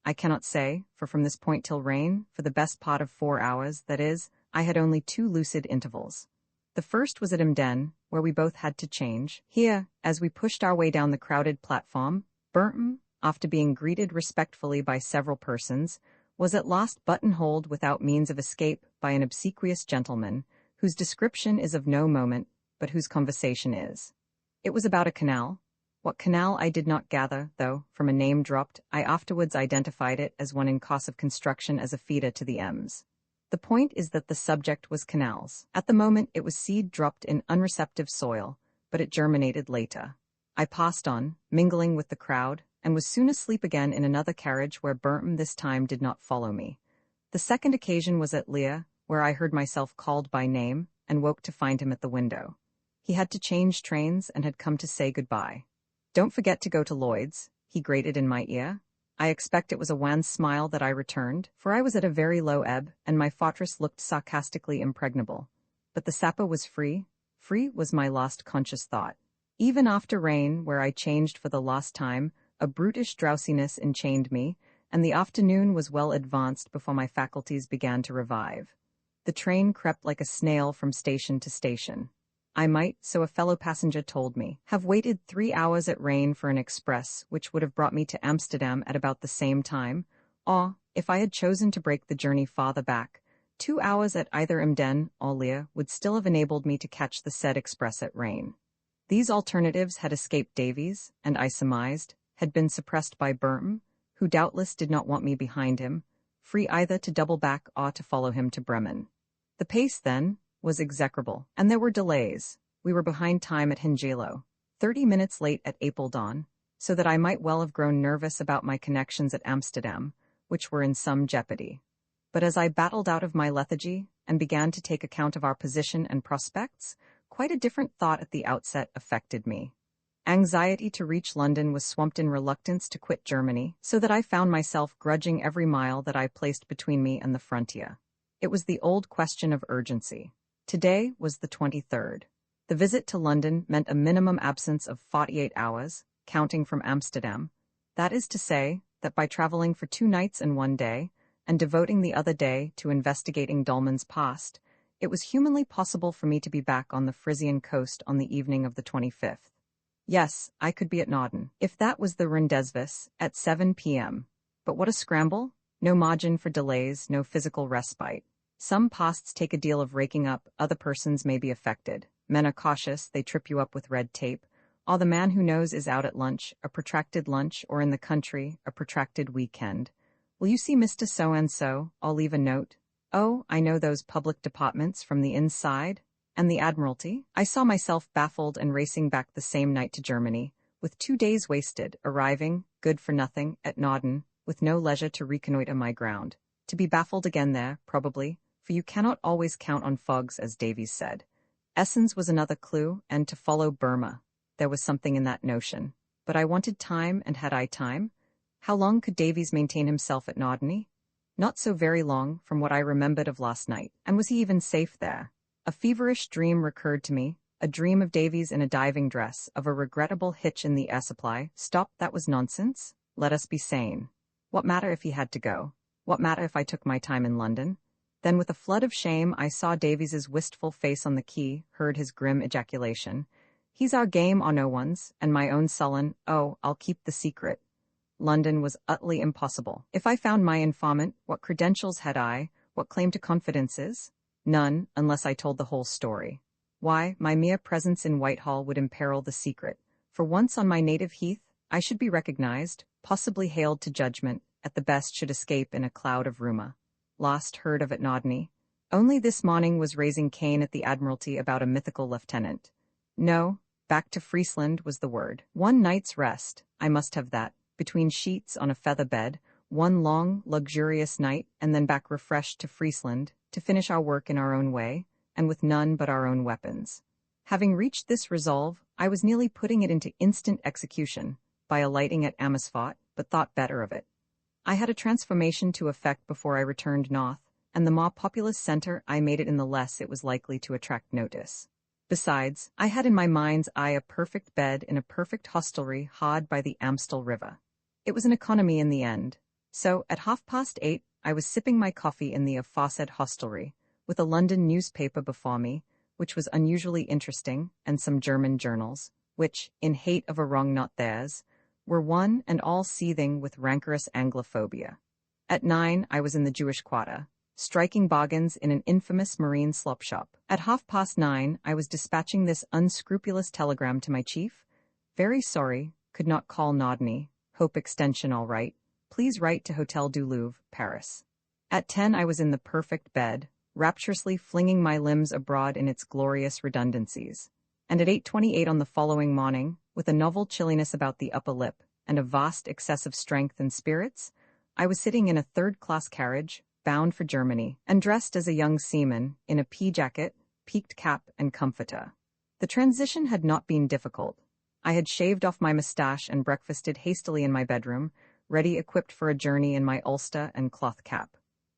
I cannot say, for from this point till Rain, for the best part of 4 hours, that is, I had only 2 lucid intervals. The first was at Emden, where we both had to change. Here, as we pushed our way down the crowded platform, Burton, after being greeted respectfully by several persons, was at last buttonholed without means of escape by an obsequious gentleman, whose description is of no moment, but whose conversation is. It was about a canal. What canal I did not gather, though, from a name dropped, I afterwards identified it as one in course of construction as a feeder to the Ems. The point is that the subject was canals. At the moment it was seed dropped in unreceptive soil, but it germinated later. I passed on, mingling with the crowd, and was soon asleep again in another carriage where Burton this time did not follow me. The second occasion was at Lear, where I heard myself called by name, and woke to find him at the window. He had to change trains and had come to say goodbye. Don't forget to go to Lloyd's, he grated in my ear. I expect it was a wan smile that I returned, for I was at a very low ebb, and my fortress looked sarcastically impregnable. But the Sapa was free. Free was my lost conscious thought. Even after Rain, where I changed for the last time, a brutish drowsiness enchained me, and the afternoon was well advanced before my faculties began to revive. The train crept like a snail from station to station. I might, so a fellow passenger told me, have waited 3 hours at Rain for an express which would have brought me to Amsterdam at about the same time, or, if I had chosen to break the journey farther back, 2 hours at either Emden or Leer would still have enabled me to catch the said express at Rain. These alternatives had escaped Davies, and I surmised, had been suppressed by Burton, who doubtless did not want me behind him, free either to double back or to follow him to Bremen. The pace, then, was execrable, and there were delays. We were behind time at Hengelo, 30 minutes late at Apeldoorn, so that I might well have grown nervous about my connections at Amsterdam, which were in some jeopardy. But as I battled out of my lethargy and began to take account of our position and prospects, quite a different thought at the outset affected me. Anxiety to reach London was swamped in reluctance to quit Germany, so that I found myself grudging every mile that I placed between me and the frontier. It was the old question of urgency. Today was the 23rd. The visit to London meant a minimum absence of 48 hours, counting from Amsterdam. That is to say, that by traveling for 2 nights and 1 day, and devoting the other day to investigating Dolman's past, it was humanly possible for me to be back on the Frisian coast on the evening of the 25th. Yes, I could be at Nauden, if that was the rendezvous, at 7 p.m. But what a scramble! No margin for delays, no physical respite. Some pasts take a deal of raking up, other persons may be affected. Men are cautious, they trip you up with red tape. Or the man who knows is out at lunch, a protracted lunch, or in the country, a protracted weekend. Will you see Mr. So-and-so? I'll leave a note. Oh, I know those public departments from the inside. And the Admiralty? I saw myself baffled and racing back the same night to Germany, with 2 days wasted, arriving, good for nothing, at Nauden, with no leisure to reconnoiter my ground. To be baffled again there, probably, for you cannot always count on fogs, as Davies said. Essens was another clue, and to follow Burma. There was something in that notion. But I wanted time, and had I time? How long could Davies maintain himself at Nauden? Not so very long, from what I remembered of last night. And was he even safe there? A feverish dream recurred to me, a dream of Davies in a diving dress, of a regrettable hitch in the air supply. Stop, that was nonsense. Let us be sane. What matter if he had to go? What matter if I took my time in London? Then with a flood of shame I saw Davies's wistful face on the quay, heard his grim ejaculation. He's our game or no one's, and my own sullen, oh, I'll keep the secret. London was utterly impossible. If I found my informant, what credentials had I, what claim to confidences? None, unless I told the whole story. Why, my mere presence in Whitehall would imperil the secret. For once on my native heath, I should be recognized, possibly hailed to judgment, at the best should escape in a cloud of rumour. Last heard of at Nauden. Only this morning was raising Cain at the Admiralty about a mythical lieutenant. No, back to Friesland was the word. 1 night's rest, I must have that, between sheets on a feather bed, 1 long, luxurious night, and then back refreshed to Friesland, to finish our work in our own way, and with none but our own weapons. Having reached this resolve, I was nearly putting it into instant execution, by alighting at Amersfoort, but thought better of it. I had a transformation to effect before I returned north, and the more populous centre I made it in the less it was likely to attract notice. Besides, I had in my mind's eye a perfect bed in a perfect hostelry hard by the Amstel River. It was an economy in the end. So, at 8:30, I was sipping my coffee in the aforesaid hostelry, with a London newspaper before me, which was unusually interesting, and some German journals, which, in hate of a wrong not theirs, were one and all seething with rancorous Anglophobia. At 9 I was in the Jewish quarter, striking bargains in an infamous marine slop shop. At 9:30 I was dispatching this unscrupulous telegram to my chief. Very sorry, could not call Nauden, hope extension all right. Please write to Hotel du Louvre, Paris. At 10 I was in the perfect bed, rapturously flinging my limbs abroad in its glorious redundancies. And at 8:28 on the following morning, with a novel chilliness about the upper lip, and a vast excess of strength and spirits, I was sitting in a third-class carriage, bound for Germany, and dressed as a young seaman, in a pea-jacket, peaked cap, and comforter. The transition had not been difficult. I had shaved off my moustache and breakfasted hastily in my bedroom, ready equipped for a journey in my ulster and cloth cap.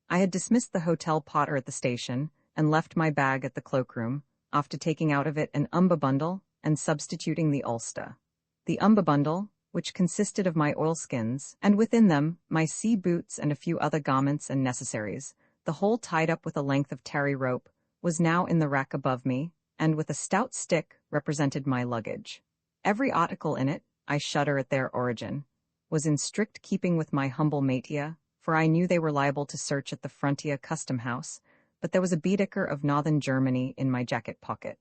I had dismissed the hotel porter at the station, and left my bag at the cloakroom, after taking out of it an umber bundle, and substituting the ulster. The umber bundle, which consisted of my oilskins, and within them, my sea boots and a few other garments and necessaries, the whole tied up with a length of tarry rope, was now in the rack above me, and with a stout stick represented my luggage. Every article in it, I shudder at their origin, was in strict keeping with my humble métier, for I knew they were liable to search at the frontier custom house, but there was a Baedeker of northern Germany in my jacket pocket.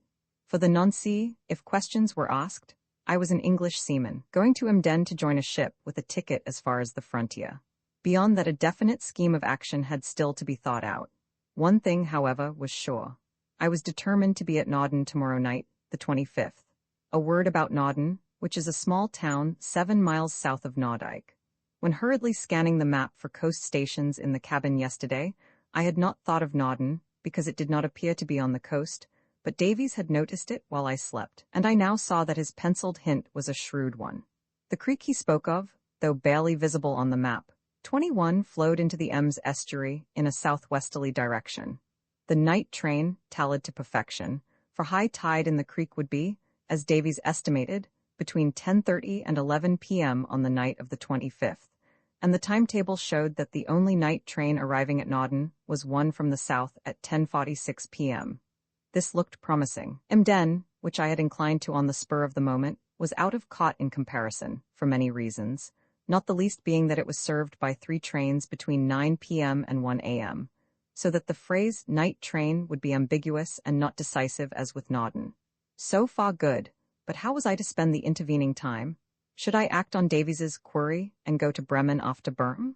For the nonce, if questions were asked, I was an English seaman, going to Emden to join a ship with a ticket as far as the frontier. Beyond that, a definite scheme of action had still to be thought out. One thing, however, was sure. I was determined to be at Nauden tomorrow night, the 25th. A word about Nauden, which is a small town 7 miles south of Naudijk. When hurriedly scanning the map for coast stations in the cabin yesterday, I had not thought of Nauden, because it did not appear to be on the coast, but Davies had noticed it while I slept, and I now saw that his penciled hint was a shrewd one. The creek he spoke of, though barely visible on the map, 21, flowed into the Ems estuary in a southwesterly direction. The night train tallied to perfection, for high tide in the creek would be, as Davies estimated, between 10:30 and 11 p.m. on the night of the 25th, and the timetable showed that the only night train arriving at Nauden was one from the south at 10:46 p.m. This looked promising. Emden, which I had inclined to on the spur of the moment, was out of caught in comparison, for many reasons, not the least being that it was served by 3 trains between 9 p.m. and 1 a.m., so that the phrase night train would be ambiguous and not decisive as with Nauden. So far good, but how was I to spend the intervening time? Should I act on Davies's query and go to Bremen after Bern?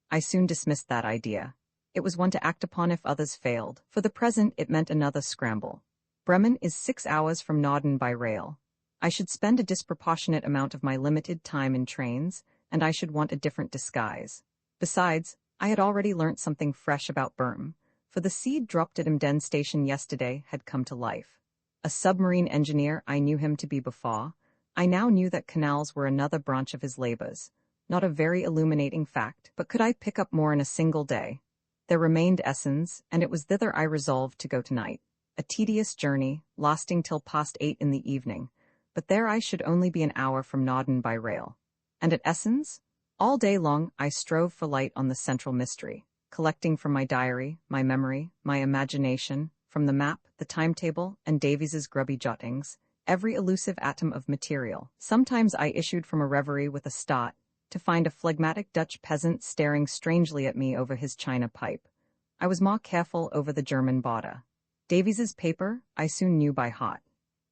I soon dismissed that idea. It was one to act upon if others failed. For the present, it meant another scramble. Bremen is 6 hours from Nauden by rail. I should spend a disproportionate amount of my limited time in trains, and I should want a different disguise. Besides, I had already learnt something fresh about Bern, for the seed dropped at Emden station yesterday had come to life. A submarine engineer, I knew him to be before. I now knew that canals were another branch of his labors. Not a very illuminating fact, but could I pick up more in a single day? There remained Essens, and it was thither I resolved to go tonight. A tedious journey, lasting till past 8 in the evening, but there I should only be an hour from Nauden by rail. And at Essens? All day long I strove for light on the central mystery, collecting from my diary, my memory, my imagination, from the map, the timetable, and Davies's grubby jottings, every elusive atom of material. Sometimes I issued from a reverie with a start, to find a phlegmatic Dutch peasant staring strangely at me over his china pipe. I was more careful over the German border. Davies's paper I soon knew by heart.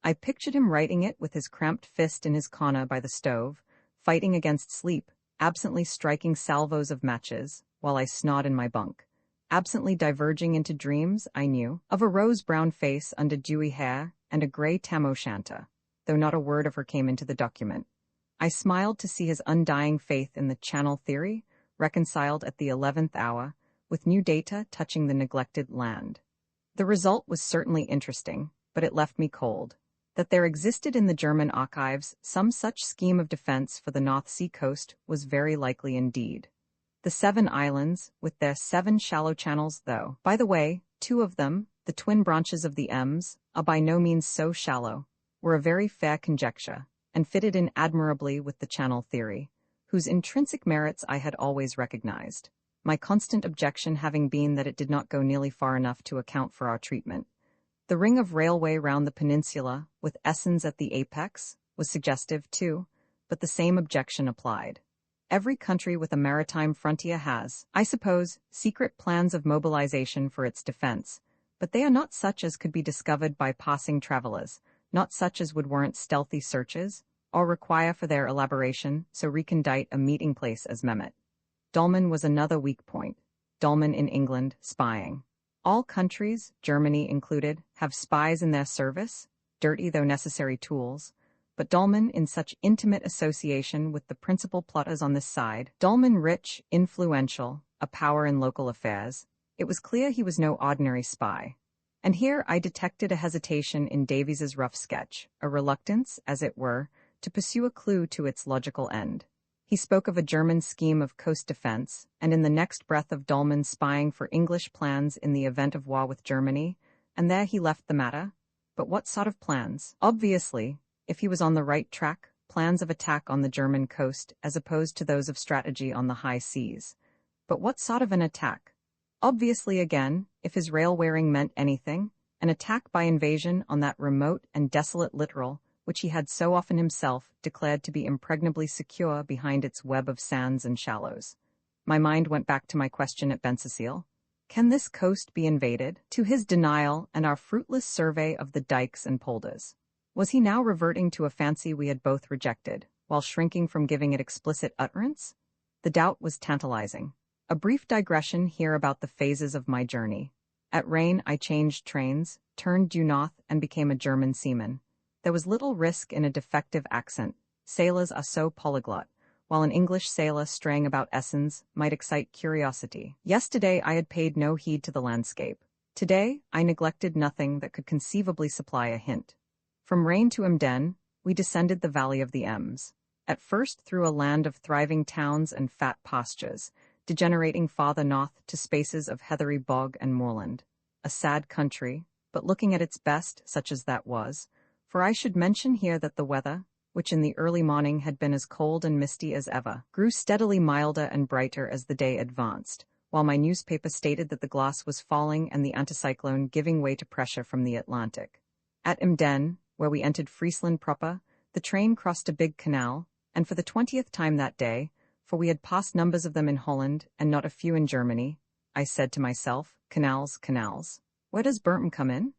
I pictured him writing it with his cramped fist in his corner by the stove, fighting against sleep, absently striking salvos of matches, while I snored in my bunk. Absently diverging into dreams, I knew, of a rose-brown face under dewy hair and a grey tam o' shanter, though not a word of her came into the document. I smiled to see his undying faith in the channel theory, reconciled at the 11th hour, with new data touching the neglected land. The result was certainly interesting, but it left me cold. That there existed in the German archives some such scheme of defense for the North Sea coast was very likely indeed. The 7 islands, with their 7 shallow channels though, by the way, 2 of them, the twin branches of the Ems, are by no means so shallow, were a very fair conjecture, and fitted in admirably with the channel theory, whose intrinsic merits I had always recognized, my constant objection having been that it did not go nearly far enough to account for our treatment. The ring of railway round the peninsula, with Essens at the apex, was suggestive too, but the same objection applied. Every country with a maritime frontier has, I suppose, secret plans of mobilization for its defense, but they are not such as could be discovered by passing travelers, not such as would warrant stealthy searches, or require for their elaboration so recondite a meeting place as Mehmet. Dolman was another weak point. Dolman in England, spying. All countries, Germany included, have spies in their service, dirty though necessary tools, but Dolman in such intimate association with the principal plotters on this side, Dolman rich, influential, a power in local affairs, it was clear he was no ordinary spy. And here I detected a hesitation in Davies's rough sketch, a reluctance, as it were, to pursue a clue to its logical end. He spoke of a German scheme of coast defense, and in the next breath of Dolman spying for English plans in the event of war with Germany, and there he left the matter. But what sort of plans? Obviously, if he was on the right track, plans of attack on the German coast as opposed to those of strategy on the high seas. But what sort of an attack? Obviously again, if his rail-wearing meant anything, an attack by invasion on that remote and desolate littoral, which he had so often himself declared to be impregnably secure behind its web of sands and shallows. My mind went back to my question at Bensersiel. Can this coast be invaded? To his denial and our fruitless survey of the dikes and polders. Was he now reverting to a fancy we had both rejected, while shrinking from giving it explicit utterance? The doubt was tantalizing. A brief digression here about the phases of my journey. At Rain I changed trains, turned due north, and became a German seaman. There was little risk in a defective accent. Sailors are so polyglot, while an English sailor straying about Esens might excite curiosity. Yesterday I had paid no heed to the landscape. Today I neglected nothing that could conceivably supply a hint. From Rain to Emden, we descended the valley of the Ems. At first through a land of thriving towns and fat pastures, degenerating farther north to spaces of heathery bog and moorland. A sad country, but looking at its best, such as that was, for I should mention here that the weather, which in the early morning had been as cold and misty as ever, grew steadily milder and brighter as the day advanced, while my newspaper stated that the glass was falling and the anticyclone giving way to pressure from the Atlantic. At Emden, where we entered Friesland proper, the train crossed a big canal, and for the 20th time that day, for we had passed numbers of them in Holland and not a few in Germany, I said to myself, canals, canals. Where does Burton come in?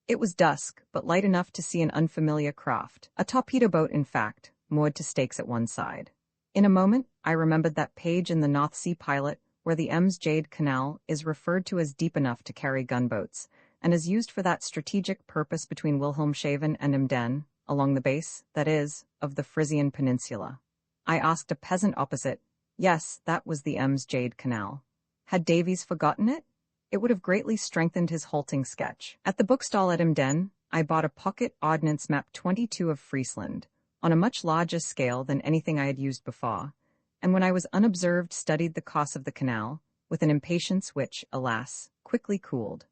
It was dusk, but light enough to see an unfamiliar craft, a torpedo boat in fact, moored to stakes at one side. In a moment, I remembered that page in the North Sea Pilot where the Ems Jade Canal is referred to as deep enough to carry gunboats, and is used for that strategic purpose between Wilhelmshaven and Emden, along the base, that is, of the Frisian Peninsula. I asked a peasant opposite. Yes, that was the Ems Jade Canal. Had Davies forgotten it? It would have greatly strengthened his halting sketch. At the bookstall at Emden, I bought a pocket ordnance map 22 of Friesland, on a much larger scale than anything I had used before, and when I was unobserved studied the course of the canal, with an impatience which, alas, quickly cooled.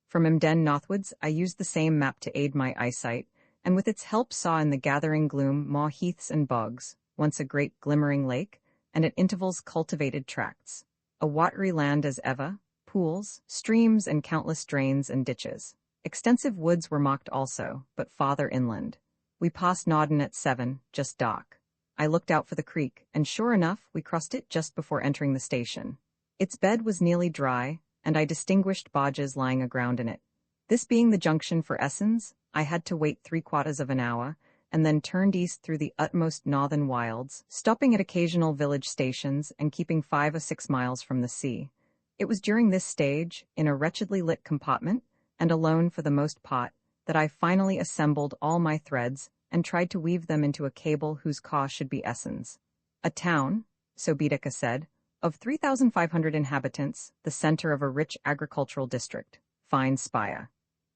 From Emden northwards, I used the same map to aid my eyesight, and with its help saw in the gathering gloom more heaths and bogs, once a great glimmering lake, and at intervals cultivated tracts. A watery land as ever, pools, streams, and countless drains and ditches. Extensive woods were marked also, but farther inland. We passed Norden at 7, just dark. I looked out for the creek, and sure enough, we crossed it just before entering the station. Its bed was nearly dry, and I distinguished barges lying aground in it. This being the junction for Esens, I had to wait 3/4 of an hour, and then turned east through the utmost northern wilds, stopping at occasional village stations and keeping 5 or 6 miles from the sea. It was during this stage, in a wretchedly lit compartment, and alone for the most part, that I finally assembled all my threads and tried to weave them into a cable whose cause should be Esens. A town, so Baedeker said, of 3,500 inhabitants, the center of a rich agricultural district. Fine spire.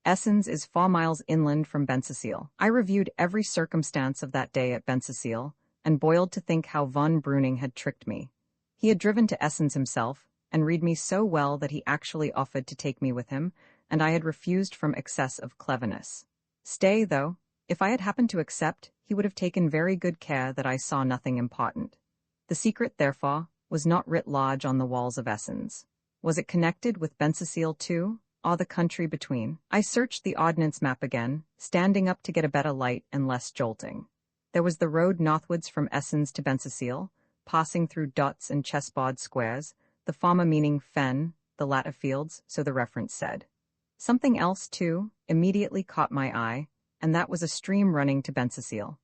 Esens is 4 miles inland from Bensersiel. I reviewed every circumstance of that day at Bensersiel, and boiled to think how von Breuning had tricked me. He had driven to Esens himself, and read me so well that he actually offered to take me with him, and I had refused from excess of cleverness. Stay, though, if I had happened to accept, he would have taken very good care that I saw nothing important. The secret, therefore, was not writ large on the walls of Esens. Was it connected with Bensersiel too, or the country between? I searched the ordnance map again, standing up to get a better light and less jolting. There was the road northwards from Esens to Bensersiel, passing through dots and chessboard squares, the former meaning fen, the latter fields, so the reference said. Something else, too, immediately caught my eye, and that was a stream running to Bensersiel.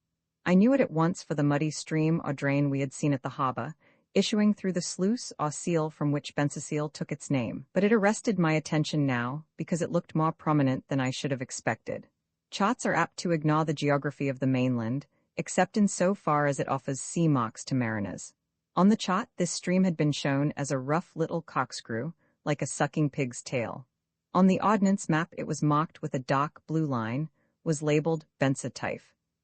I knew it at once for the muddy stream or drain we had seen at the harbour, issuing through the sluice or seal from which Bensersiel took its name, but it arrested my attention now because it looked more prominent than I should have expected. Charts are apt to ignore the geography of the mainland, except in so far as it offers sea marks to mariners. On the chart, this stream had been shown as a rough little corkscrew, like a sucking pig's tail. On the ordnance map it was marked with a dark blue line, was labeled Bensertief,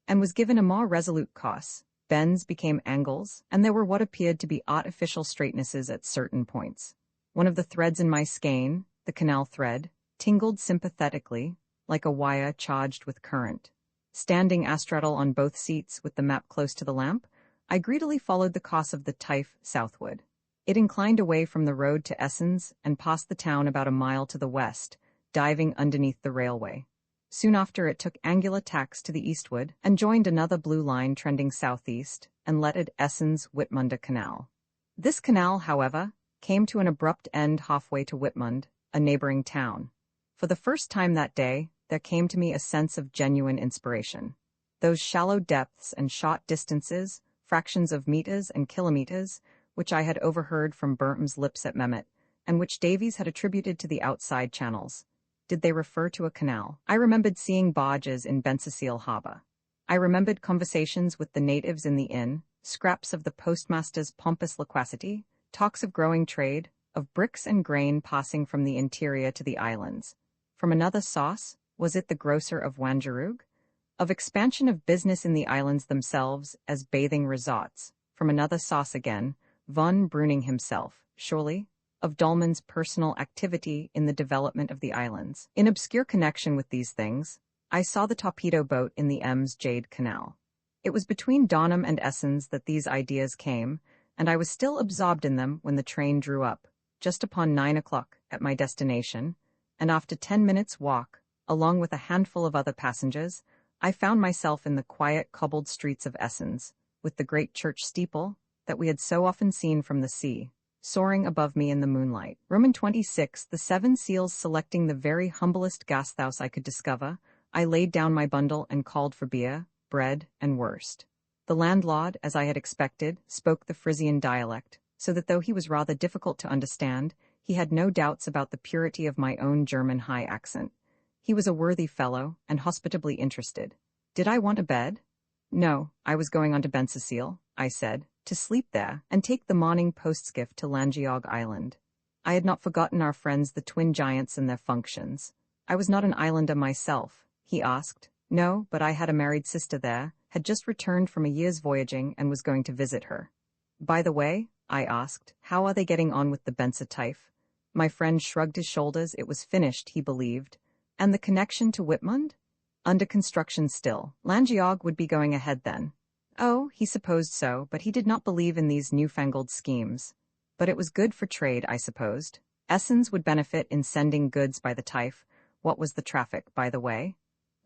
and was given a more resolute course. Bends became angles, and there were what appeared to be artificial straightnesses at certain points. One of the threads in my skein, the canal thread, tingled sympathetically, like a wire charged with current. Standing astraddle on both seats with the map close to the lamp, I greedily followed the course of the Typh southward. It inclined away from the road to Essens and past the town about a mile to the west, diving underneath the railway. Soon after it took angular tacks to the eastward and joined another blue line trending southeast and lettered Essens-Whitmunde Canal. This canal, however, came to an abrupt end halfway to Whitmunde, a neighboring town. For the first time that day, there came to me a sense of genuine inspiration. Those shallow depths and short distances, fractions of meters and kilometers, which I had overheard from Burnham's lips at Mehmet, and which Davies had attributed to the outside channels. Did they refer to a canal? I remembered seeing barges in Bensersiel harbour. I remembered conversations with the natives in the inn, scraps of the postmaster's pompous loquacity, talks of growing trade, of bricks and grain passing from the interior to the islands. From another source, was it the grocer of Wangerooge? Of expansion of business in the islands themselves as bathing resorts. From another source again, von Breuning himself, surely, of Dolman's personal activity in the development of the islands. In obscure connection with these things, I saw the torpedo boat in the Ems Jade Canal. It was between Donham and Essens that these ideas came, and I was still absorbed in them when the train drew up, just upon 9 o'clock, at my destination, and after 10 minutes' walk, along with a handful of other passengers, I found myself in the quiet cobbled streets of Essens, with the great church steeple that we had so often seen from the sea, soaring above me in the moonlight. Roman 26, the 7 Seals selecting the very humblest gasthaus I could discover, I laid down my bundle and called for beer, bread, and wurst. The landlord, as I had expected, spoke the Frisian dialect, so that though he was rather difficult to understand, he had no doubts about the purity of my own German high accent. He was a worthy fellow, and hospitably interested. Did I want a bed? No, I was going on to Bensersiel, I said, to sleep there, and take the morning postskiff to Langeoog Island. I had not forgotten our friends the twin giants and their functions. I was not an islander myself, he asked. No, but I had a married sister there, had just returned from a year's voyaging and was going to visit her. By the way, I asked, how are they getting on with the Benser Typh? My friend shrugged his shoulders. It was finished, he believed. And the connection to Whitmunde? Under construction still. Langeoog would be going ahead then. Oh, he supposed so, but he did not believe in these newfangled schemes. But it was good for trade, I supposed. Essens would benefit in sending goods by the Typh. What was the traffic, by the way?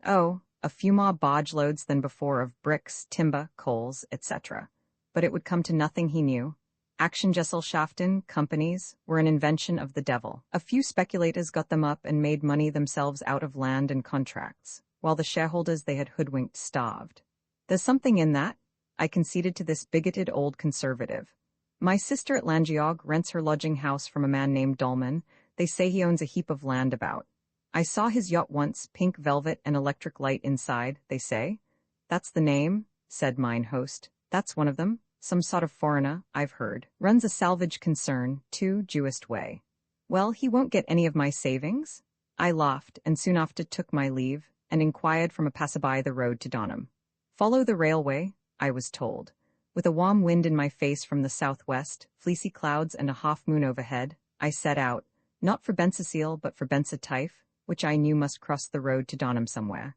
Oh, a few more barge loads than before of bricks, timber, coals, etc. But it would come to nothing, he knew. Actiengesellschaften, companies, were an invention of the devil. A few speculators got them up and made money themselves out of land and contracts, while the shareholders they had hoodwinked starved. There's something in that, I conceded to this bigoted old conservative. My sister at Langeoog rents her lodging house from a man named Dolman. They say he owns a heap of land about. I saw his yacht once, pink velvet and electric light inside, they say. That's the name, said mine host. That's one of them. Some sort of foreigner, I've heard. Runs a salvage concern, too, Jewist way. Well, he won't get any of my savings? I laughed, and soon after took my leave, and inquired from a passerby the road to Donham. Follow the railway, I was told. With a warm wind in my face from the southwest, fleecy clouds and a half-moon overhead, I set out, not for Bensersiel but for Benser Typh, which I knew must cross the road to Donham somewhere.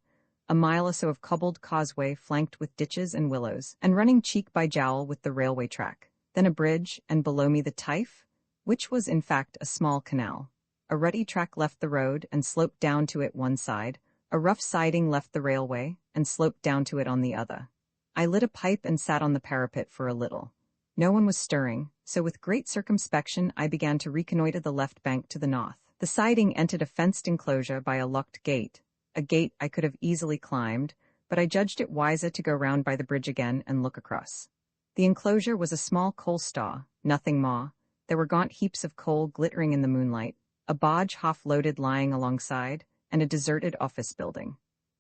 A mile or so of cobbled causeway flanked with ditches and willows, and running cheek by jowl with the railway track. Then a bridge, and below me the Typh, which was in fact a small canal. A rutty track left the road and sloped down to it one side. A rough siding left the railway and sloped down to it on the other. I lit a pipe and sat on the parapet for a little. No one was stirring, so with great circumspection I began to reconnoiter the left bank to the north. The siding entered a fenced enclosure by a locked gate, a gate I could have easily climbed, but I judged it wiser to go round by the bridge again and look across. The enclosure was a small coal store, nothing more. There were gaunt heaps of coal glittering in the moonlight, a barge half-loaded lying alongside, and a deserted office building.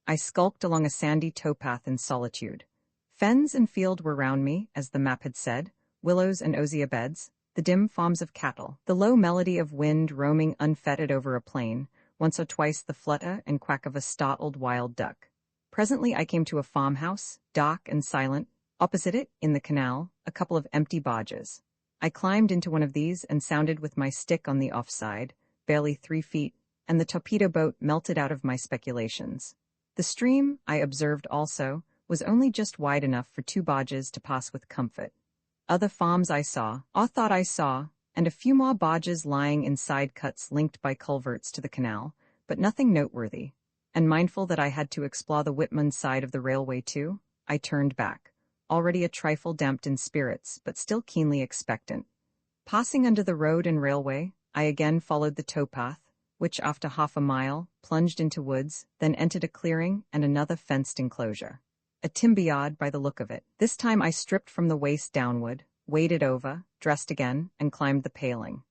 I skulked along a sandy towpath in solitude. Fens and field were round me, as the map had said, willows and osier beds, the dim farms of cattle, the low melody of wind roaming unfettered over a plain, once or twice the flutter and quack of a startled wild duck. Presently I came to a farmhouse, dark and silent. Opposite it, in the canal, a couple of empty barges. I climbed into one of these and sounded with my stick on the offside, barely 3 feet, and the torpedo boat melted out of my speculations. The The stream, I observed also, was only just wide enough for 2 barges to pass with comfort. Other farms I saw, or thought I saw, and a few more barges lying in side cuts linked by culverts to the canal, but nothing noteworthy. And mindful that I had to explore the Whitman side of the railway too, I turned back, already a trifle damped in spirits, but still keenly expectant. Passing under the road and railway, I again followed the towpath, which after half a mile plunged into woods, then entered a clearing and another fenced enclosure. A timber yard by the look of it. This time I stripped from the waist downward, waded over, dressed again, and climbed the paling.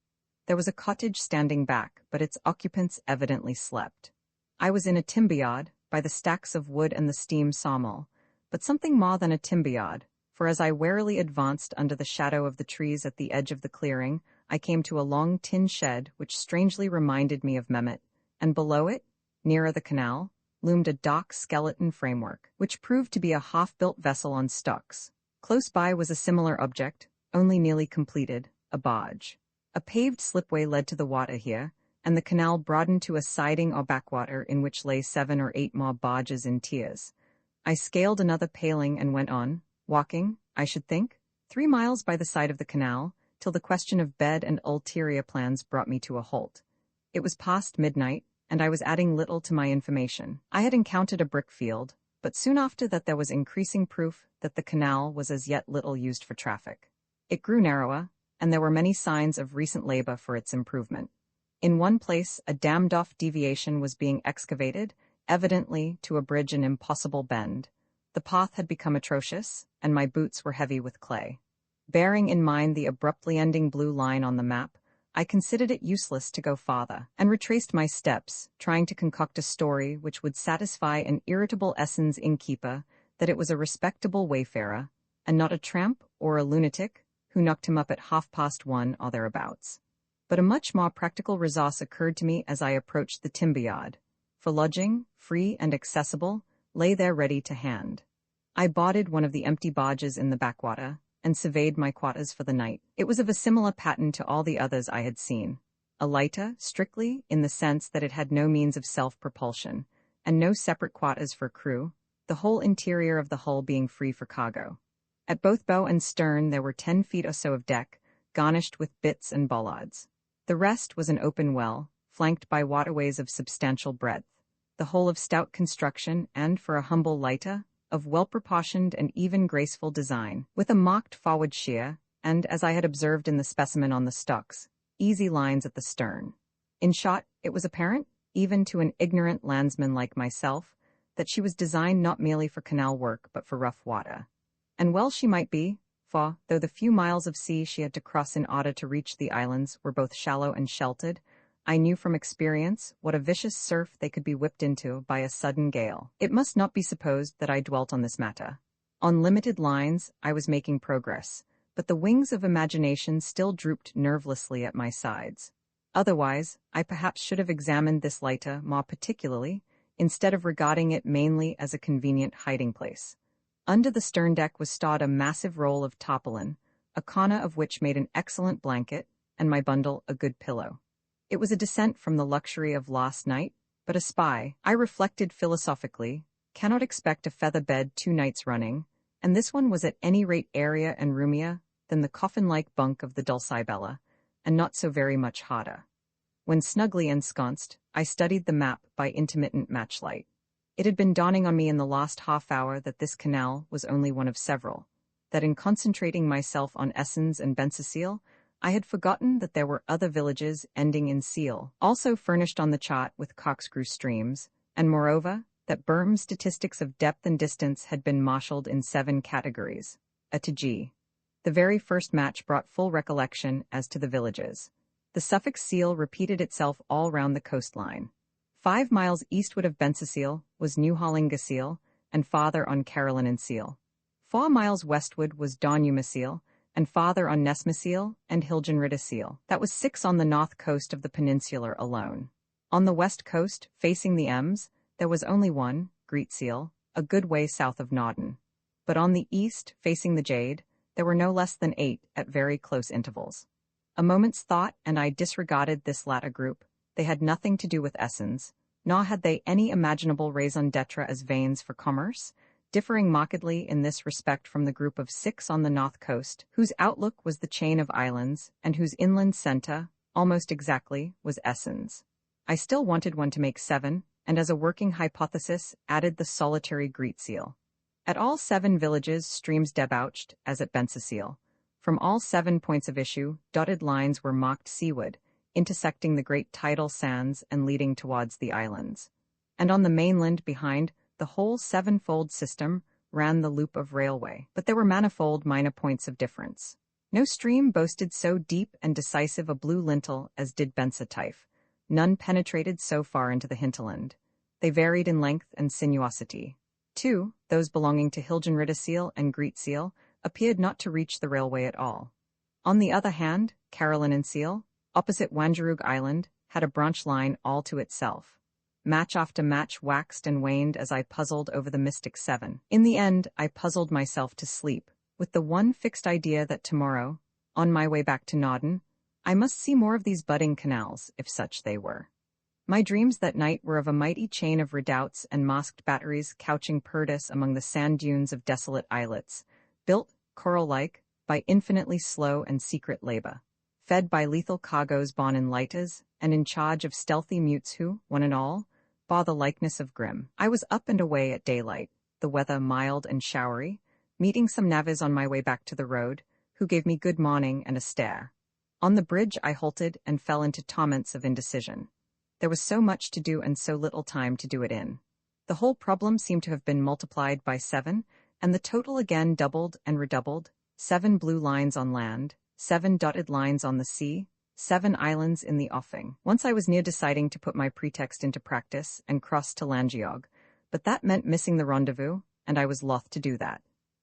There was a cottage standing back, but its occupants evidently slept. I was in a timber yard, by the stacks of wood and the steam sawmill, but something more than a timber yard, for as I warily advanced under the shadow of the trees at the edge of the clearing, I came to a long tin shed which strangely reminded me of Mehmet, and below it, nearer the canal, loomed a dark skeleton framework, which proved to be a half-built vessel on stalks. Close by was a similar object, only nearly completed, a barge. A paved slipway led to the water here, and the canal broadened to a siding or backwater in which lay 7 or 8 more barges in tiers. I scaled another paling and went on, walking, I should think, 3 miles by the side of the canal, till the question of bed and ulterior plans brought me to a halt. It was past midnight, and I was adding little to my information. I had encountered a brick field, but soon after that there was increasing proof that the canal was as yet little used for traffic. It grew narrower, and there were many signs of recent labor for its improvement. In one place, a dammed-off deviation was being excavated, evidently to abridge an impossible bend. The path had become atrocious, and my boots were heavy with clay. Bearing in mind the abruptly ending blue line on the map, I considered it useless to go farther, and retraced my steps, trying to concoct a story which would satisfy an irritable Essenes innkeeper that it was a respectable wayfarer, and not a tramp or a lunatic who knocked him up at 1:30 or thereabouts. But a much more practical resource occurred to me as I approached the timber yard, for lodging, free and accessible, lay there ready to hand. I boarded one of the empty barges in the backwater, and surveyed my quarters for the night. It was of a similar pattern to all the others I had seen. A lighter, strictly, in the sense that it had no means of self-propulsion, and no separate quarters for crew, the whole interior of the hull being free for cargo. At both bow and stern there were 10 feet or so of deck, garnished with bitts and bollards. The rest was an open well, flanked by waterways of substantial breadth, the whole of stout construction and, for a humble lighter, of well-proportioned and even graceful design, with a marked forward sheer, and, as I had observed in the specimen on the stocks, easy lines at the stern. In short, it was apparent, even to an ignorant landsman like myself, that she was designed not merely for canal work but for rough water. And well she might be, for, though the few miles of sea she had to cross in order to reach the islands were both shallow and sheltered, I knew from experience what a vicious surf they could be whipped into by a sudden gale. It must not be supposed that I dwelt on this matter. On limited lines, I was making progress, but the wings of imagination still drooped nervelessly at my sides. Otherwise, I perhaps should have examined this lighter more particularly, instead of regarding it mainly as a convenient hiding place. Under the stern deck was stowed a massive roll of tarpaulin, a corner of which made an excellent blanket, and my bundle a good pillow. It was a descent from the luxury of last night, but a spy, I reflected philosophically, cannot expect a feather bed 2 nights running, and this one was at any rate airier and roomier than the coffin-like bunk of the Dulcibella, and not so very much hotter. When snugly ensconced, I studied the map by intermittent matchlight. It had been dawning on me in the last half-hour that this canal was only one of several, that in concentrating myself on Essenes and Bensersiel, I had forgotten that there were other villages ending in seal, also furnished on the chart with corkscrew streams, and moreover, that Böhm's statistics of depth and distance had been marshaled in 7 categories, A to G. The very first match brought full recollection as to the villages. The suffix seal repeated itself all round the coastline. 5 miles eastward of Bensersiel was New Hollingaseal, and farther on Caroline and Seal. 4 miles westward was Donumaseal, and farther on Nesmaseal and Hilgenridaseal. That was 6 on the north coast of the peninsular alone. On the west coast, facing the Ems, there was only one, Greetseal, a good way south of Nauden. But on the east, facing the Jade, there were no less than 8 at very close intervals. A moment's thought, and I disregarded this latter group. They had nothing to do with Essenes, nor had they any imaginable raison d'etre as veins for commerce, differing markedly in this respect from the group of 6 on the north coast, whose outlook was the chain of islands, and whose inland centre, almost exactly, was Essenes. I still wanted one to make 7, and as a working hypothesis added the solitary great seal. At all 7 villages streams debouched, as at Bensasil. From all 7 points of issue, dotted lines were marked seaward, intersecting the great tidal sands and leading towards the islands. And on the mainland behind, the whole 7-fold system ran the loop of railway, but there were manifold minor points of difference. No stream boasted so deep and decisive a blue lintel as did Bensa. None penetrated so far into the hinterland. They varied in length and sinuosity. 2, those belonging to Hilgenridaseal and Greetseal, appeared not to reach the railway at all. On the other hand, Carolinenseal, opposite Wangerooge Island, had a branch line all to itself. Match after match waxed and waned as I puzzled over the mystic 7. In the end, I puzzled myself to sleep, with the one fixed idea that tomorrow, on my way back to Nauden, I must see more of these budding canals, if such they were. My dreams that night were of a mighty chain of redoubts and masked batteries couching perdice among the sand dunes of desolate islets, built, coral-like, by infinitely slow and secret labor, fed by lethal cargoes borne in lighters, and in charge of stealthy mutes who, one and all, bore the likeness of grim. I was up and away at daylight, the weather mild and showery, meeting some navvies on my way back to the road, who gave me good morning and a stare. On the bridge I halted and fell into torments of indecision. There was so much to do and so little time to do it in. The whole problem seemed to have been multiplied by 7, and the total again doubled and redoubled, 7 blue lines on land, 7 dotted lines on the sea, 7 islands in the offing. Once I was near deciding to put my pretext into practice and cross to Langeog, but that meant missing the rendezvous, and I was loth to do that.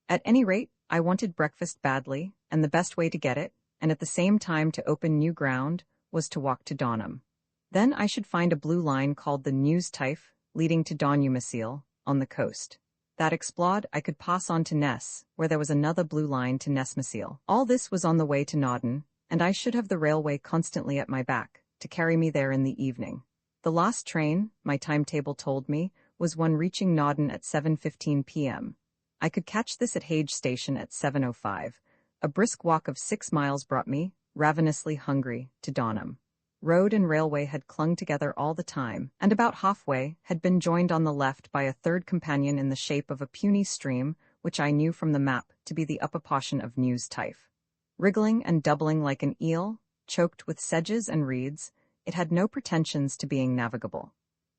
At any rate, I wanted breakfast badly, and the best way to get it, and at the same time to open new ground, was to walk to Donham. Then I should find a blue line called the News-Typh, leading to Donumasil, on the coast. That explored, I could pass on to Ness, where there was another blue line to Nessmasil. All this was on the way to Nauden, and I should have the railway constantly at my back, to carry me there in the evening. The last train, my timetable told me, was one reaching Nauden at 7:15 p.m. I could catch this at Hage Station at 7:05. A brisk walk of 6 miles brought me, ravenously hungry, to Donham. Road and railway had clung together all the time, and about halfway had been joined on the left by a third companion in the shape of a puny stream, which I knew from the map to be the upper portion of News-Typh. Wriggling and doubling like an eel, choked with sedges and reeds, it had no pretensions to being navigable.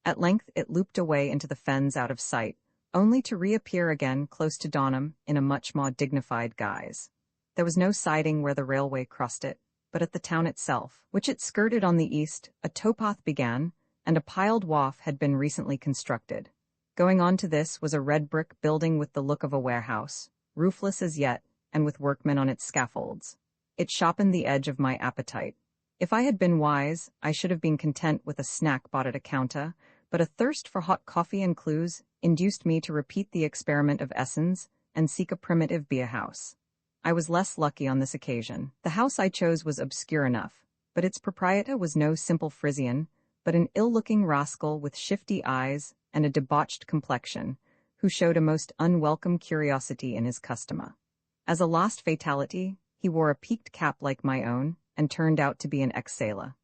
At length it looped away into the fens out of sight, only to reappear again close to Donham in a much more dignified guise. There was no siding where the railway crossed it, but at the town itself, which it skirted on the east, a towpath began, and a piled wharf had been recently constructed. Going on to this was a red brick building with the look of a warehouse, roofless as yet, and with workmen on its scaffolds. It sharpened the edge of my appetite. If I had been wise, I should have been content with a snack bought at a counter, but a thirst for hot coffee and clues induced me to repeat the experiment of Essenes and seek a primitive beer-house. I was less lucky on this occasion. The house I chose was obscure enough, but its proprietor was no simple Frisian, but an ill-looking rascal with shifty eyes and a debauched complexion, who showed a most unwelcome curiosity in his customer. As a last fatality, he wore a peaked cap like my own, and turned out to be an ex-sailor.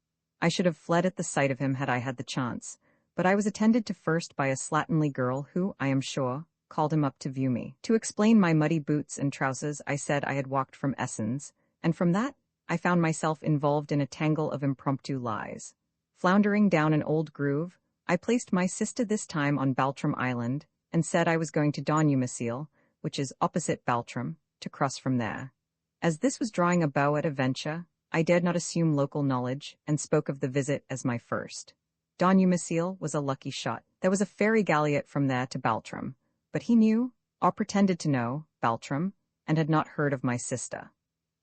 I should have fled at the sight of him had I had the chance, but I was attended to first by a slatternly girl who, I am sure, called him up to view me. To explain my muddy boots and trousers, I said I had walked from Essenes, and from that, I found myself involved in a tangle of impromptu lies. Floundering down an old groove, I placed my sister this time on Baltram Island, and said I was going to Donumasil, which is opposite Baltram, to cross from there. As this was drawing a bow at a venture, I dared not assume local knowledge, and spoke of the visit as my first. Donumasil was a lucky shot. There was a ferry galliot from there to Baltram, but he knew, or pretended to know, Baltram, and had not heard of my sister.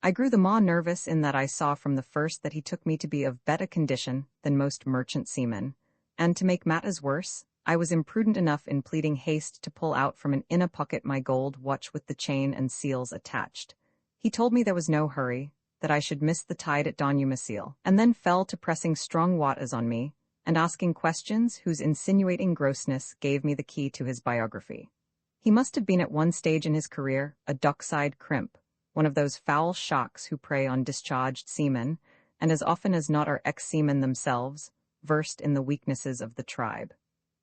I grew the more nervous in that I saw from the first that he took me to be of better condition than most merchant seamen, and to make matters worse, I was imprudent enough in pleading haste to pull out from an inner pocket my gold watch with the chain and seals attached. He told me there was no hurry, that I should miss the tide at Donumasil, and then fell to pressing strong waters on me, and asking questions whose insinuating grossness gave me the key to his biography. He must have been at one stage in his career a dockside crimp, one of those foul shocks who prey on discharged seamen, and as often as not are ex-seamen themselves, versed in the weaknesses of the tribe.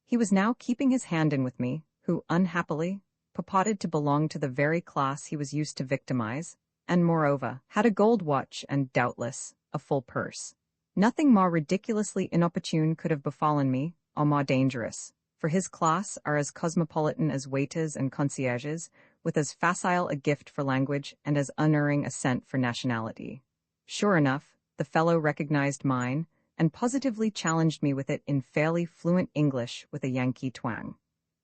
He was now keeping his hand in with me, who, unhappily, purported to belong to the very class he was used to victimize, and moreover, had a gold watch and, doubtless, a full purse. Nothing more ridiculously inopportune could have befallen me, or more dangerous, for his class are as cosmopolitan as waiters and concierges, with as facile a gift for language and as unerring a scent for nationality. Sure enough, the fellow recognized mine, and positively challenged me with it in fairly fluent English with a Yankee twang.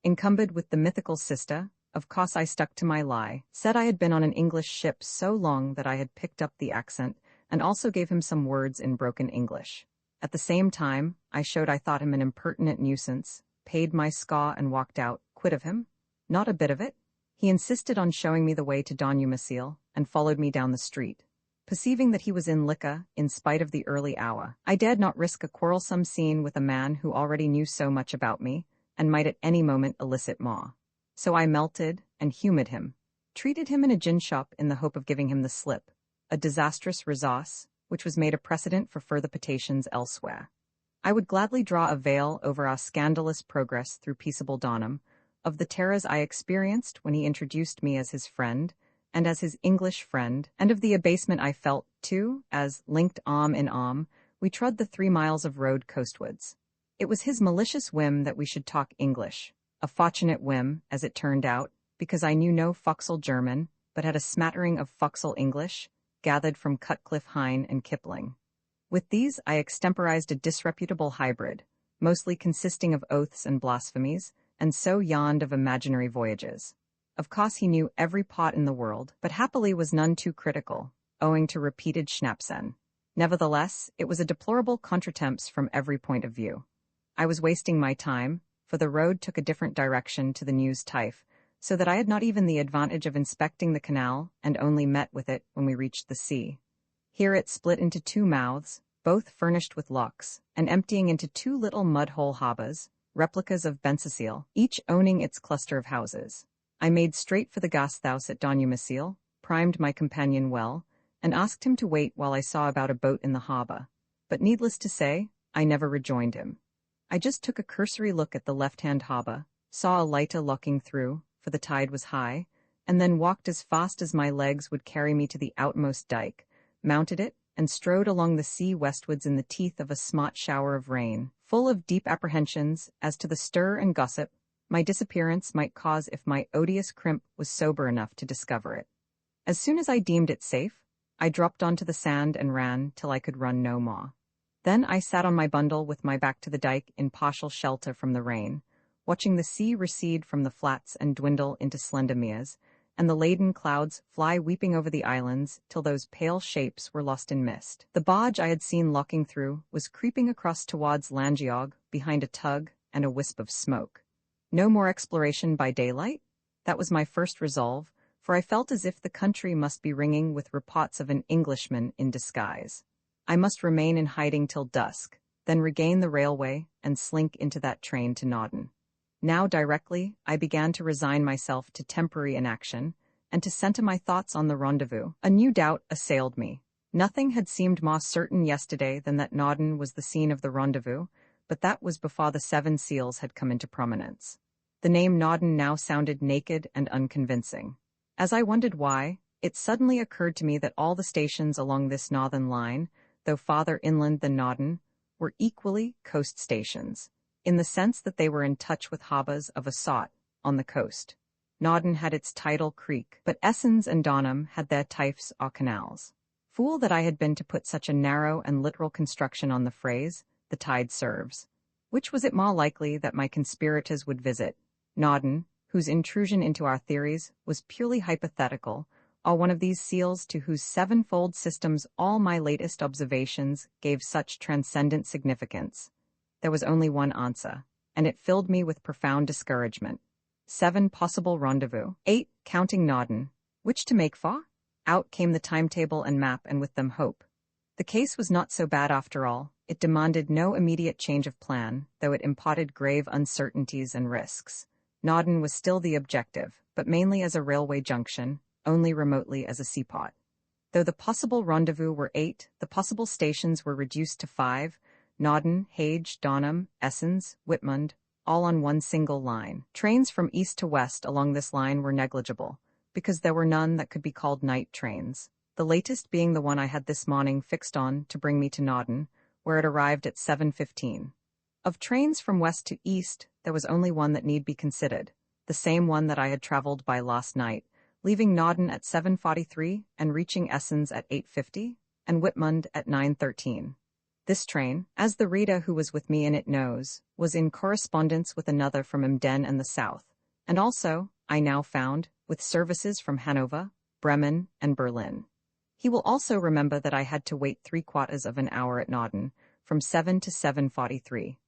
Encumbered with the mythical sister, of course I stuck to my lie, said I had been on an English ship so long that I had picked up the accent, and also gave him some words in broken English. At the same time, I showed I thought him an impertinent nuisance, paid my score and walked out, quit of him. Not a bit of it. He insisted on showing me the way to Don Umasil, and followed me down the street. Perceiving that he was in liquor, in spite of the early hour, I dared not risk a quarrelsome scene with a man who already knew so much about me, and might at any moment elicit more. So I melted and humoured him, treated him in a gin shop in the hope of giving him the slip, a disastrous resource, which was made a precedent for further potations elsewhere. I would gladly draw a veil over our scandalous progress through peaceable Donham, of the terrors I experienced when he introduced me as his friend, and as his English friend, and of the abasement I felt, too, as, linked arm in arm, we trod the 3 miles of road coastwards. It was his malicious whim that we should talk English, a fortunate whim, as it turned out, because I knew no forecastle German, but had a smattering of forecastle English, gathered from Cutcliffe Hine and Kipling. With these I extemporized a disreputable hybrid, mostly consisting of oaths and blasphemies, and so yawned of imaginary voyages. Of course he knew every pot in the world, but happily was none too critical, owing to repeated Schnapsen. Nevertheless, it was a deplorable contretemps from every point of view. I was wasting my time, for the road took a different direction to the News Typh, so that I had not even the advantage of inspecting the canal, and only met with it when we reached the sea. Here it split into 2 mouths, both furnished with locks, and emptying into 2 little mud-hole harbours, replicas of Bensasil, each owning its cluster of houses. I made straight for the Gasthaus at Don Umasil, primed my companion well, and asked him to wait while I saw about a boat in the harbour. But needless to say, I never rejoined him. I just took a cursory look at the left-hand harbour, saw a lighter locking through, for the tide was high, and then walked as fast as my legs would carry me to the outmost dyke, mounted it, and strode along the sea westwards in the teeth of a smart shower of rain, full of deep apprehensions as to the stir and gossip my disappearance might cause if my odious crimp was sober enough to discover it. As soon as I deemed it safe, I dropped onto the sand and ran till I could run no more. Then I sat on my bundle with my back to the dike in partial shelter from the rain, watching the sea recede from the flats and dwindle into slender meres, and the laden clouds fly weeping over the islands till those pale shapes were lost in mist. The barge I had seen locking through was creeping across towards Langeog behind a tug and a wisp of smoke. No more exploration by daylight? That was my first resolve, for I felt as if the country must be ringing with reports of an Englishman in disguise. I must remain in hiding till dusk, then regain the railway and slink into that train to Nauden. Now directly, I began to resign myself to temporary inaction, and to centre my thoughts on the rendezvous. A new doubt assailed me. Nothing had seemed more certain yesterday than that Nauden was the scene of the rendezvous, but that was before the 7 seals had come into prominence. The name Nauden now sounded naked and unconvincing. As I wondered why, it suddenly occurred to me that all the stations along this northern line, though farther inland than Nauden, were equally coast stations, in the sense that they were in touch with harbours of a sort on the coast. Nauden had its tidal creek, but Essens and Donham had their typhs or canals. Fool that I had been to put such a narrow and literal construction on the phrase, the tide serves. Which was it more likely that my conspirators would visit? Nauden, whose intrusion into our theories was purely hypothetical, or one of these seals to whose 7-fold systems all my latest observations gave such transcendent significance? There was only one answer, and it filled me with profound discouragement. 7 possible rendezvous, 8 counting Nauden. Which to make for? Out came the timetable and map, and with them hope. The case was not so bad after all, It demanded no immediate change of plan, though it imparted grave uncertainties and risks. Nauden was still the objective, but mainly as a railway junction, only remotely as a seaport. Though the possible rendezvous were 8, the possible stations were reduced to 5: Nauden, Hage, Donham, Essens, Whitmund, all on one single line. Trains from east to west along this line were negligible, because there were none that could be called night trains, the latest being the one I had this morning fixed on to bring me to Nauden, where it arrived at 7:15. Of trains from west to east, there was only one that need be considered, the same one that I had travelled by last night, leaving Nauden at 7:43 and reaching Essens at 8:50, and Whitmund at 9:13. This train, as the reader who was with me in it knows, was in correspondence with another from Emden and the south, and also, I now found, with services from Hanover, Bremen, and Berlin. He will also remember that I had to wait 3/4 of an hour at Nauden, from 7 to 7:43.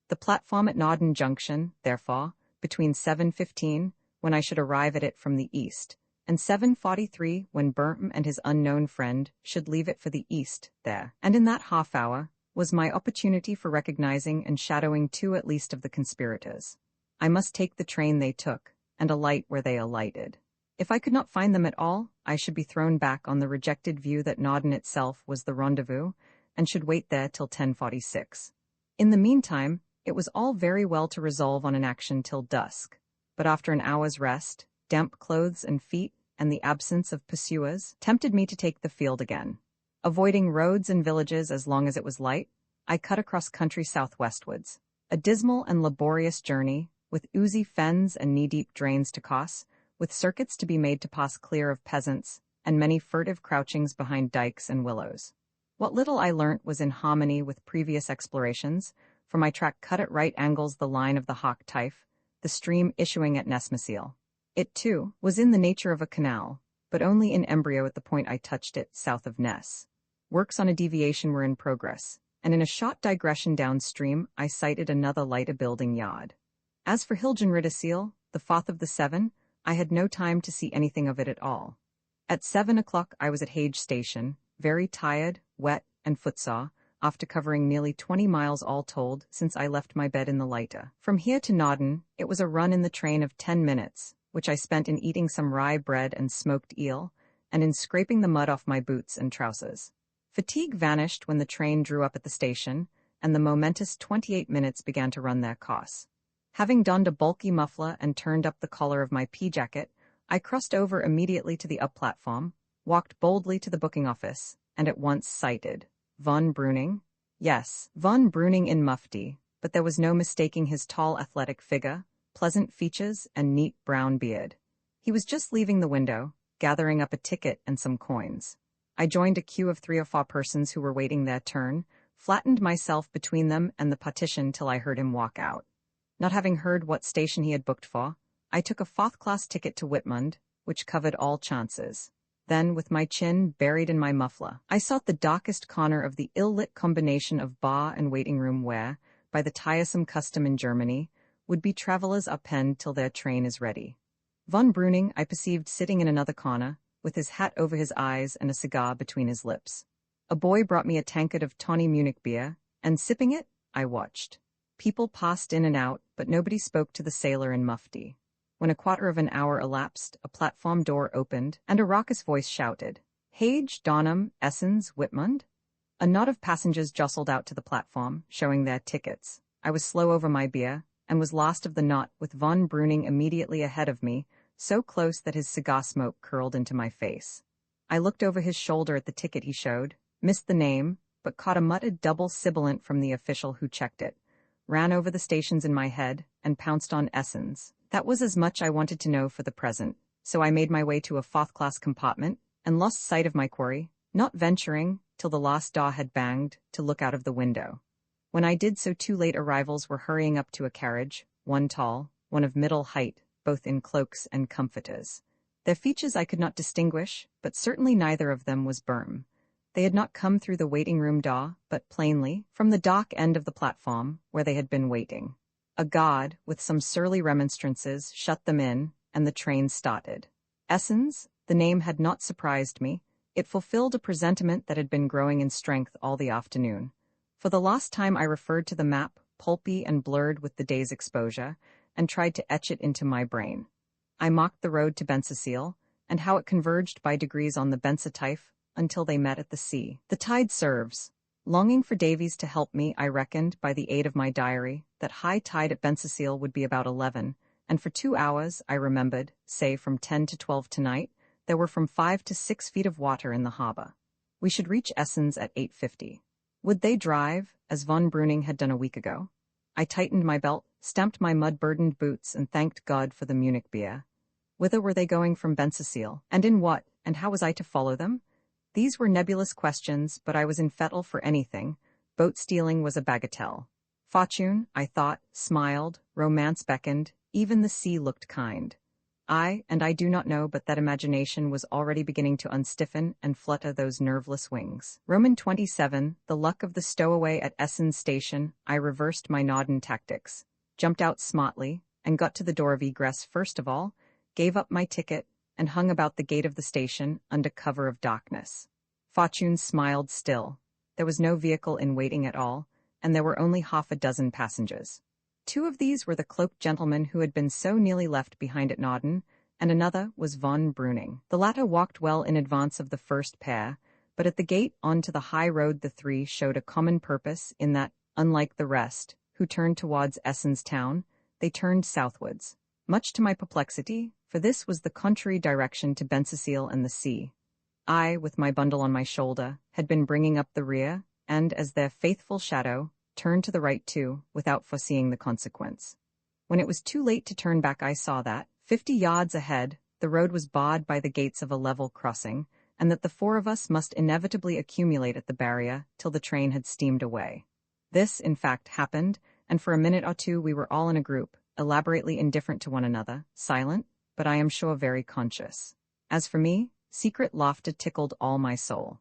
The platform at Nauden Junction, therefore, between 7:15, when I should arrive at it from the east, and 7:43, when Burnham and his unknown friend should leave it for the east, there, and in that half-hour, was my opportunity for recognizing and shadowing 2 at least of the conspirators. I must take the train they took, and alight where they alighted. If I could not find them at all, I should be thrown back on the rejected view that Nauden itself was the rendezvous, and should wait there till 10:46. In the meantime, it was all very well to resolve on an action till dusk, but after an hour's rest, damp clothes and feet, and the absence of pursuers, tempted me to take the field again. Avoiding roads and villages as long as it was light, I cut across country southwestwards. A dismal and laborious journey, with oozy fens and knee-deep drains to cross, with circuits to be made to pass clear of peasants, and many furtive crouchings behind dikes and willows. What little I learnt was in harmony with previous explorations, for my track cut at right angles the line of the Hawk Typh, the stream issuing at Nesmeseel. It, too, was in the nature of a canal, but only in embryo at the point I touched it, south of Ness. Works on a deviation were in progress, and in a short digression downstream I sighted another light-a-building yard. As for Hilgenriederseel, the fourth of the 7, I had no time to see anything of it at all. At 7 o'clock I was at Hage Station, very tired, wet, and footsore, after covering nearly 20 miles all told since I left my bed in the lighter. From here to Nauden, it was a run in the train of 10 minutes, which I spent in eating some rye bread and smoked eel, and in scraping the mud off my boots and trousers. Fatigue vanished when the train drew up at the station, and the momentous 28 minutes began to run their course. Having donned a bulky muffler and turned up the collar of my pea-jacket, I crossed over immediately to the up-platform, walked boldly to the booking office, and at once sighted von Breuning. Yes, von Breuning in mufti, but there was no mistaking his tall athletic figure, pleasant features, and neat brown beard. He was just leaving the window, gathering up a ticket and some coins. I joined a queue of 3 or 4 persons who were waiting their turn, flattened myself between them and the partition till I heard him walk out. Not having heard what station he had booked for, I took a 4th-class ticket to Whitmund, which covered all chances. Then, with my chin buried in my muffler, I sought the darkest corner of the ill-lit combination of bar and waiting-room where, by the tiresome custom in Germany, would-be travellers are penned till their train is ready. Von Breuning I perceived sitting in another corner, with his hat over his eyes and a cigar between his lips. A boy brought me a tankard of tawny Munich beer, and sipping it, I watched. People passed in and out, but nobody spoke to the sailor in mufti. When a quarter of an hour elapsed, a platform door opened, and a raucous voice shouted, "Hage, Donham, Essens, Whitmund?" A knot of passengers jostled out to the platform, showing their tickets. I was slow over my beer, and was last of the knot, with von Breuning immediately ahead of me, so close that his cigar smoke curled into my face. I looked over his shoulder at the ticket he showed, missed the name, but caught a muttered double sibilant from the official who checked it, ran over the stations in my head, and pounced on Essens. That was as much I wanted to know for the present, so I made my way to a 4th-class compartment, and lost sight of my quarry, not venturing, till the last door had banged, to look out of the window. When I did so 2 late arrivals were hurrying up to a carriage, one tall, one of middle height, both in cloaks and comforters. Their features I could not distinguish, but certainly neither of them was Burnham. They had not come through the waiting-room door, but plainly, from the dock end of the platform, where they had been waiting. A guard, with some surly remonstrances, shut them in, and the train started. Essens, the name had not surprised me. It fulfilled a presentiment that had been growing in strength all the afternoon. For the last time I referred to the map, pulpy and blurred with the day's exposure, and tried to etch it into my brain. I mocked the road to Bensasil, and how it converged by degrees on the Bensatife until they met at the sea. The tide serves. Longing for Davies to help me, I reckoned, by the aid of my diary, that high tide at Bensasil would be about 11, and for 2 hours, I remembered, say from 10 to 12 tonight, there were from 5 to 6 feet of water in the harbour. We should reach Essens at 8:50. Would they drive, as von Breuning had done a week ago? I tightened my belt, stamped my mud-burdened boots, and thanked God for the Munich beer. Whither were they going from Bensasil, and in what, and how was I to follow them? These were nebulous questions, but I was in fettle for anything. Boat stealing was a bagatelle. Fortune, I thought, smiled, romance beckoned, even the sea looked kind. I do not know but that imagination was already beginning to unstiffen and flutter those nerveless wings. Roman 27, the luck of the stowaway at Essens station, I reversed my Nodden tactics, jumped out smartly, and got to the door of egress first of all, gave up my ticket, and hung about the gate of the station under cover of darkness. Fortune smiled still. There was no vehicle in waiting at all, and there were only half a dozen passengers. 2 of these were the cloaked gentlemen who had been so nearly left behind at Nodden, and another was von Breuning. The latter walked well in advance of the first pair, but at the gate onto the high road the 3 showed a common purpose in that, unlike the rest, who turned towards Essens town, they turned southwards. Much to my perplexity, for this was the contrary direction to Bensasil and the sea. I, with my bundle on my shoulder, had been bringing up the rear, and, as their faithful shadow, turned to the right too, without foreseeing the consequence. When it was too late to turn back, I saw that, 50 yards ahead, the road was barred by the gates of a level crossing, and that the 4 of us must inevitably accumulate at the barrier till the train had steamed away. This, in fact, happened, and for a minute or 2 we were all in a group, elaborately indifferent to one another, silent, but I am sure very conscious. As for me, secret laughter tickled all my soul.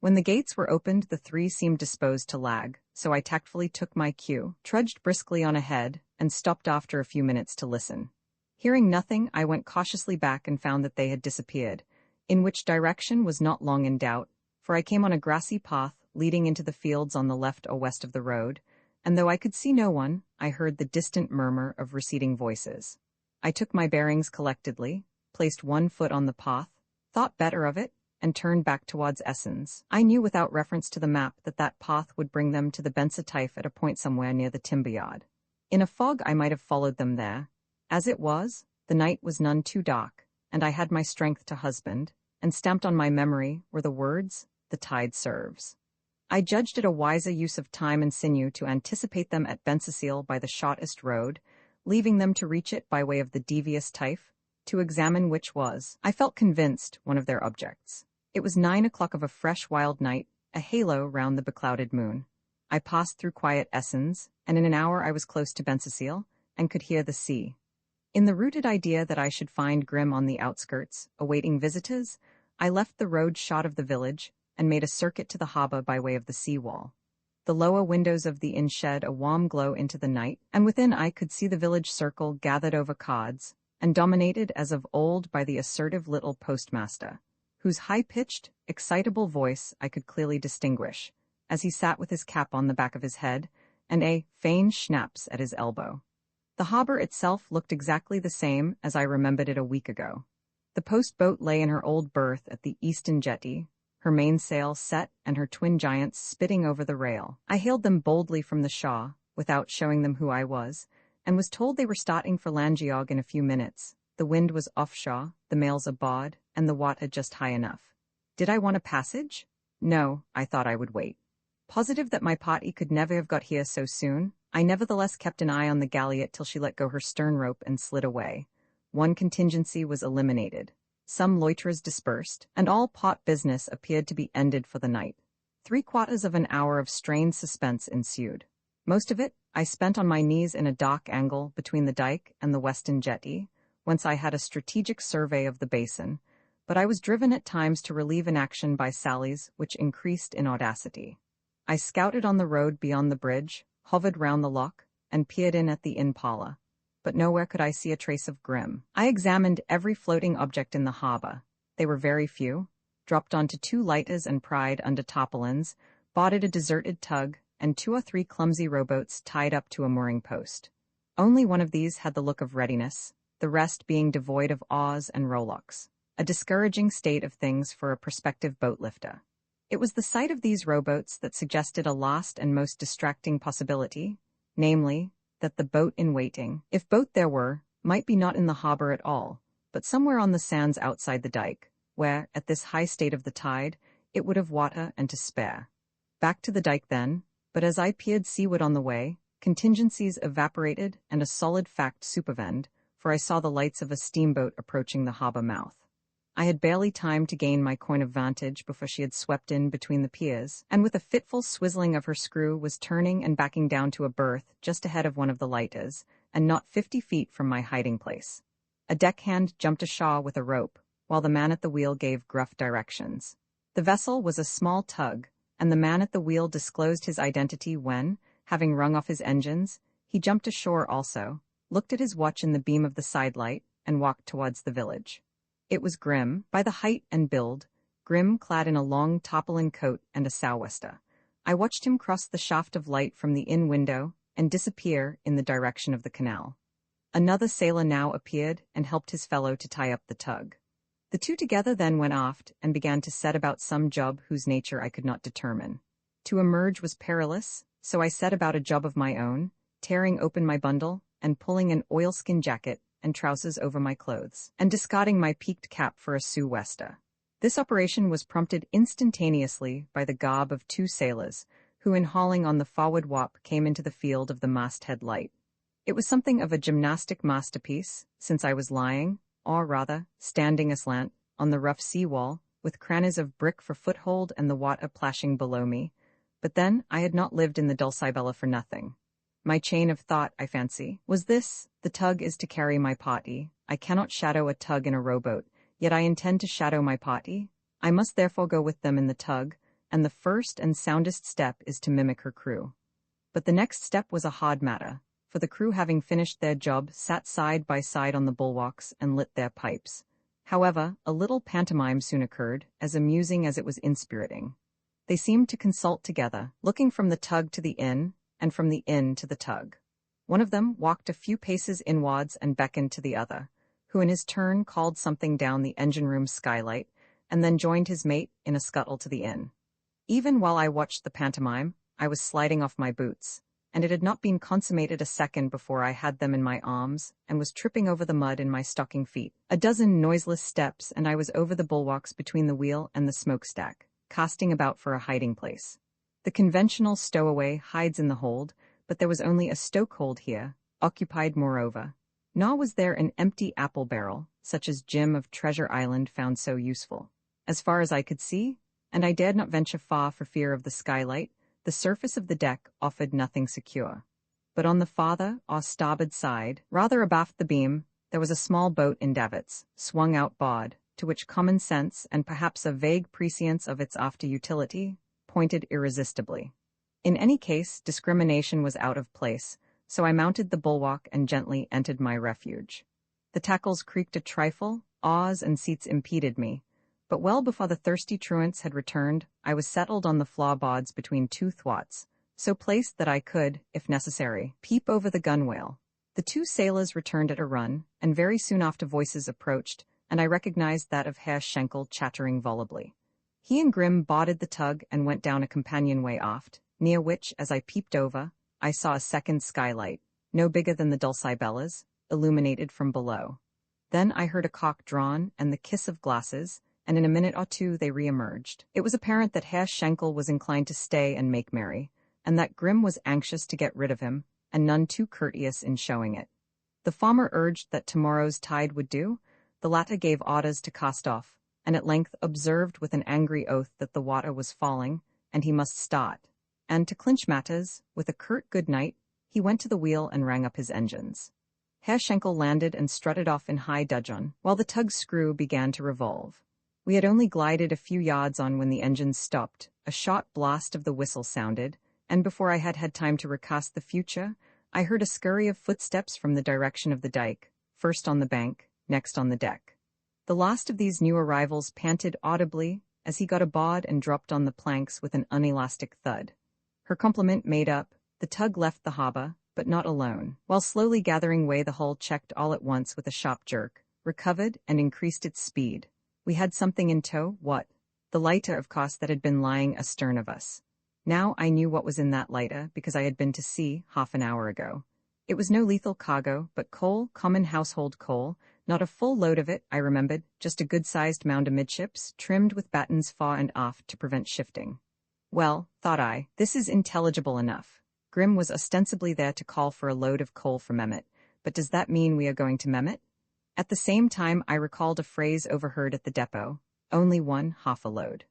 When the gates were opened, the 3 seemed disposed to lag, so I tactfully took my cue, trudged briskly on ahead, and stopped after a few minutes to listen. Hearing nothing, I went cautiously back and found that they had disappeared, in which direction was not long in doubt, for I came on a grassy path leading into the fields on the left or west of the road, and though I could see no one, I heard the distant murmur of receding voices. I took my bearings collectedly, placed 1 foot on the path, thought better of it, and turned back towards Essens. I knew without reference to the map that that path would bring them to the Bensatife at a point somewhere near the timber yard. In a fog I might have followed them there. As it was, the night was none too dark, and I had my strength to husband, and stamped on my memory were the words, "The tide serves." I judged it a wiser use of time and sinew to anticipate them at Bensasil by the shortest road, leaving them to reach it by way of the devious Tife, to examine which was, I felt convinced, one of their objects. It was 9 o'clock of a fresh wild night, a halo round the beclouded moon. I passed through quiet Essens, and in an hour I was close to Bensasil, and could hear the sea. In the rooted idea that I should find Grimm on the outskirts, awaiting visitors, I left the road shot of the village, and made a circuit to the harbour by way of the sea-wall. The lower windows of the inn shed a warm glow into the night, and within I could see the village circle gathered over cards, and dominated as of old by the assertive little postmaster, whose high-pitched, excitable voice I could clearly distinguish, as he sat with his cap on the back of his head, and a fein schnapps at his elbow. The harbour itself looked exactly the same as I remembered it a week ago. The post-boat lay in her old berth at the eastern jetty, her mainsail set and her twin giants spitting over the rail. I hailed them boldly from the Shaw, without showing them who I was, and was told they were starting for Langeog in a few minutes. The wind was offshore, the mails aboard, and the water just high enough. Did I want a passage? No, I thought I would wait. Positive that my party could never have got here so soon, I nevertheless kept an eye on the galliot till she let go her stern rope and slid away. One contingency was eliminated. Some loiterers dispersed, and all pot business appeared to be ended for the night. 3/4 of an hour of strained suspense ensued. Most of it I spent on my knees in a dock angle between the dike and the western jetty, whence I had a strategic survey of the basin, but I was driven at times to relieve inaction by sallies which increased in audacity. I scouted on the road beyond the bridge, hovered round the loch, and peered in at the inn parlour, but nowhere could I see a trace of Grimm. I examined every floating object in the harbour. They were very few, dropped onto 2 lighters and pried under tarpaulins, bought at a deserted tug, and 2 or 3 clumsy rowboats tied up to a mooring post. Only one of these had the look of readiness, the rest being devoid of oars and rowlocks, a discouraging state of things for a prospective boat lifter. It was the sight of these rowboats that suggested a last and most distracting possibility, namely, that the boat in waiting, if boat there were, might be not in the harbor at all, but somewhere on the sands outside the dike, where, at this high state of the tide, it would have water and to spare. Back to the dike then, but as I peered seaward on the way, contingencies evaporated and a solid fact supervened, for I saw the lights of a steamboat approaching the harbor mouth. I had barely time to gain my coign of vantage before she had swept in between the piers, and with a fitful swizzling of her screw was turning and backing down to a berth just ahead of one of the lighters, and not 50 feet from my hiding place. A deckhand jumped ashore with a rope, while the man at the wheel gave gruff directions. The vessel was a small tug, and the man at the wheel disclosed his identity when, having rung off his engines, he jumped ashore also, looked at his watch in the beam of the sidelight, and walked towards the village. It was Grim, by the height and build, Grim clad in a long tarpaulin coat and a sou'wester. I watched him cross the shaft of light from the inn window and disappear in the direction of the canal. Another sailor now appeared and helped his fellow to tie up the tug. The two together then went aft and began to set about some job whose nature I could not determine. To emerge was perilous, so I set about a job of my own, tearing open my bundle and pulling an oilskin jacket and trousers over my clothes, and discarding my peaked cap for a sou'wester. This operation was prompted instantaneously by the garb of 2 sailors, who in hauling on the forward warp came into the field of the masthead light. It was something of a gymnastic masterpiece, since I was lying, or rather, standing aslant, on the rough sea-wall, with crannies of brick for foothold and the water plashing below me. But then I had not lived in the Dulcibella for nothing. My chain of thought, I fancy, was this: the tug is to carry my party. I cannot shadow a tug in a rowboat, yet I intend to shadow my party. I must therefore go with them in the tug, and the first and soundest step is to mimic her crew. But the next step was a hard matter, for the crew, having finished their job, sat side by side on the bulwarks and lit their pipes. However, a little pantomime soon occurred, as amusing as it was inspiriting. They seemed to consult together, looking from the tug to the inn, and from the inn to the tug. One of them walked a few paces inwards and beckoned to the other, who in his turn called something down the engine-room skylight, and then joined his mate in a scuttle to the inn. Even while I watched the pantomime, I was sliding off my boots, and it had not been consummated a second before I had them in my arms, and was tripping over the mud in my stocking feet. A dozen noiseless steps, and I was over the bulwarks between the wheel and the smokestack, casting about for a hiding place. The conventional stowaway hides in the hold, but there was only a stokehold here, occupied moreover. Nor was there an empty apple barrel, such as Jim of Treasure Island found so useful. As far as I could see, and I dared not venture far for fear of the skylight, the surface of the deck offered nothing secure. But on the farther or starboard side, rather abaft the beam, there was a small boat in davits, swung out board, to which common sense and perhaps a vague prescience of its after utility pointed irresistibly. In any case, discrimination was out of place, so I mounted the bulwark and gently entered my refuge. The tackles creaked a trifle, oars and seats impeded me, but well before the thirsty truants had returned, I was settled on the floorboards between 2 thwarts, so placed that I could, if necessary, peep over the gunwale. The 2 sailors returned at a run, and very soon after voices approached, and I recognized that of Herr Schenkel chattering volubly. He and Grim boarded the tug and went down a companionway aft, near which, as I peeped over, I saw a second skylight, no bigger than the Dulcibella's, illuminated from below. Then I heard a cock drawn and the kiss of glasses, and in a minute or two they re-emerged. It was apparent that Herr Schenkel was inclined to stay and make merry, and that Grim was anxious to get rid of him, and none too courteous in showing it. The former urged that tomorrow's tide would do, the latter gave orders to cast off, and at length observed with an angry oath that the water was falling, and he must start. And to clinch matters, with a curt good night, he went to the wheel and rang up his engines. Herr Schenkel landed and strutted off in high dudgeon, while the tug's screw began to revolve. We had only glided a few yards on when the engines stopped, a short blast of the whistle sounded, and before I had had time to recast the future, I heard a scurry of footsteps from the direction of the dike, first on the bank, next on the deck. The last of these new arrivals panted audibly as he got aboard and dropped on the planks with an unelastic thud. Her complement made up, the tug left the harbour, but not alone. While slowly gathering way, the hull checked all at once with a sharp jerk, recovered, and increased its speed. We had something in tow. What? The lighter, of course, that had been lying astern of us. Now I knew what was in that lighter because I had been to sea half an hour ago. It was no lethal cargo, but coal, common household coal, not a full load of it, I remembered, just a good-sized mound amidships, trimmed with battens fore and aft to prevent shifting. Well, thought I, this is intelligible enough. Grim was ostensibly there to call for a load of coal for Mehmet, but does that mean we are going to Mehmet? At the same time I recalled a phrase overheard at the depot, only one half a load.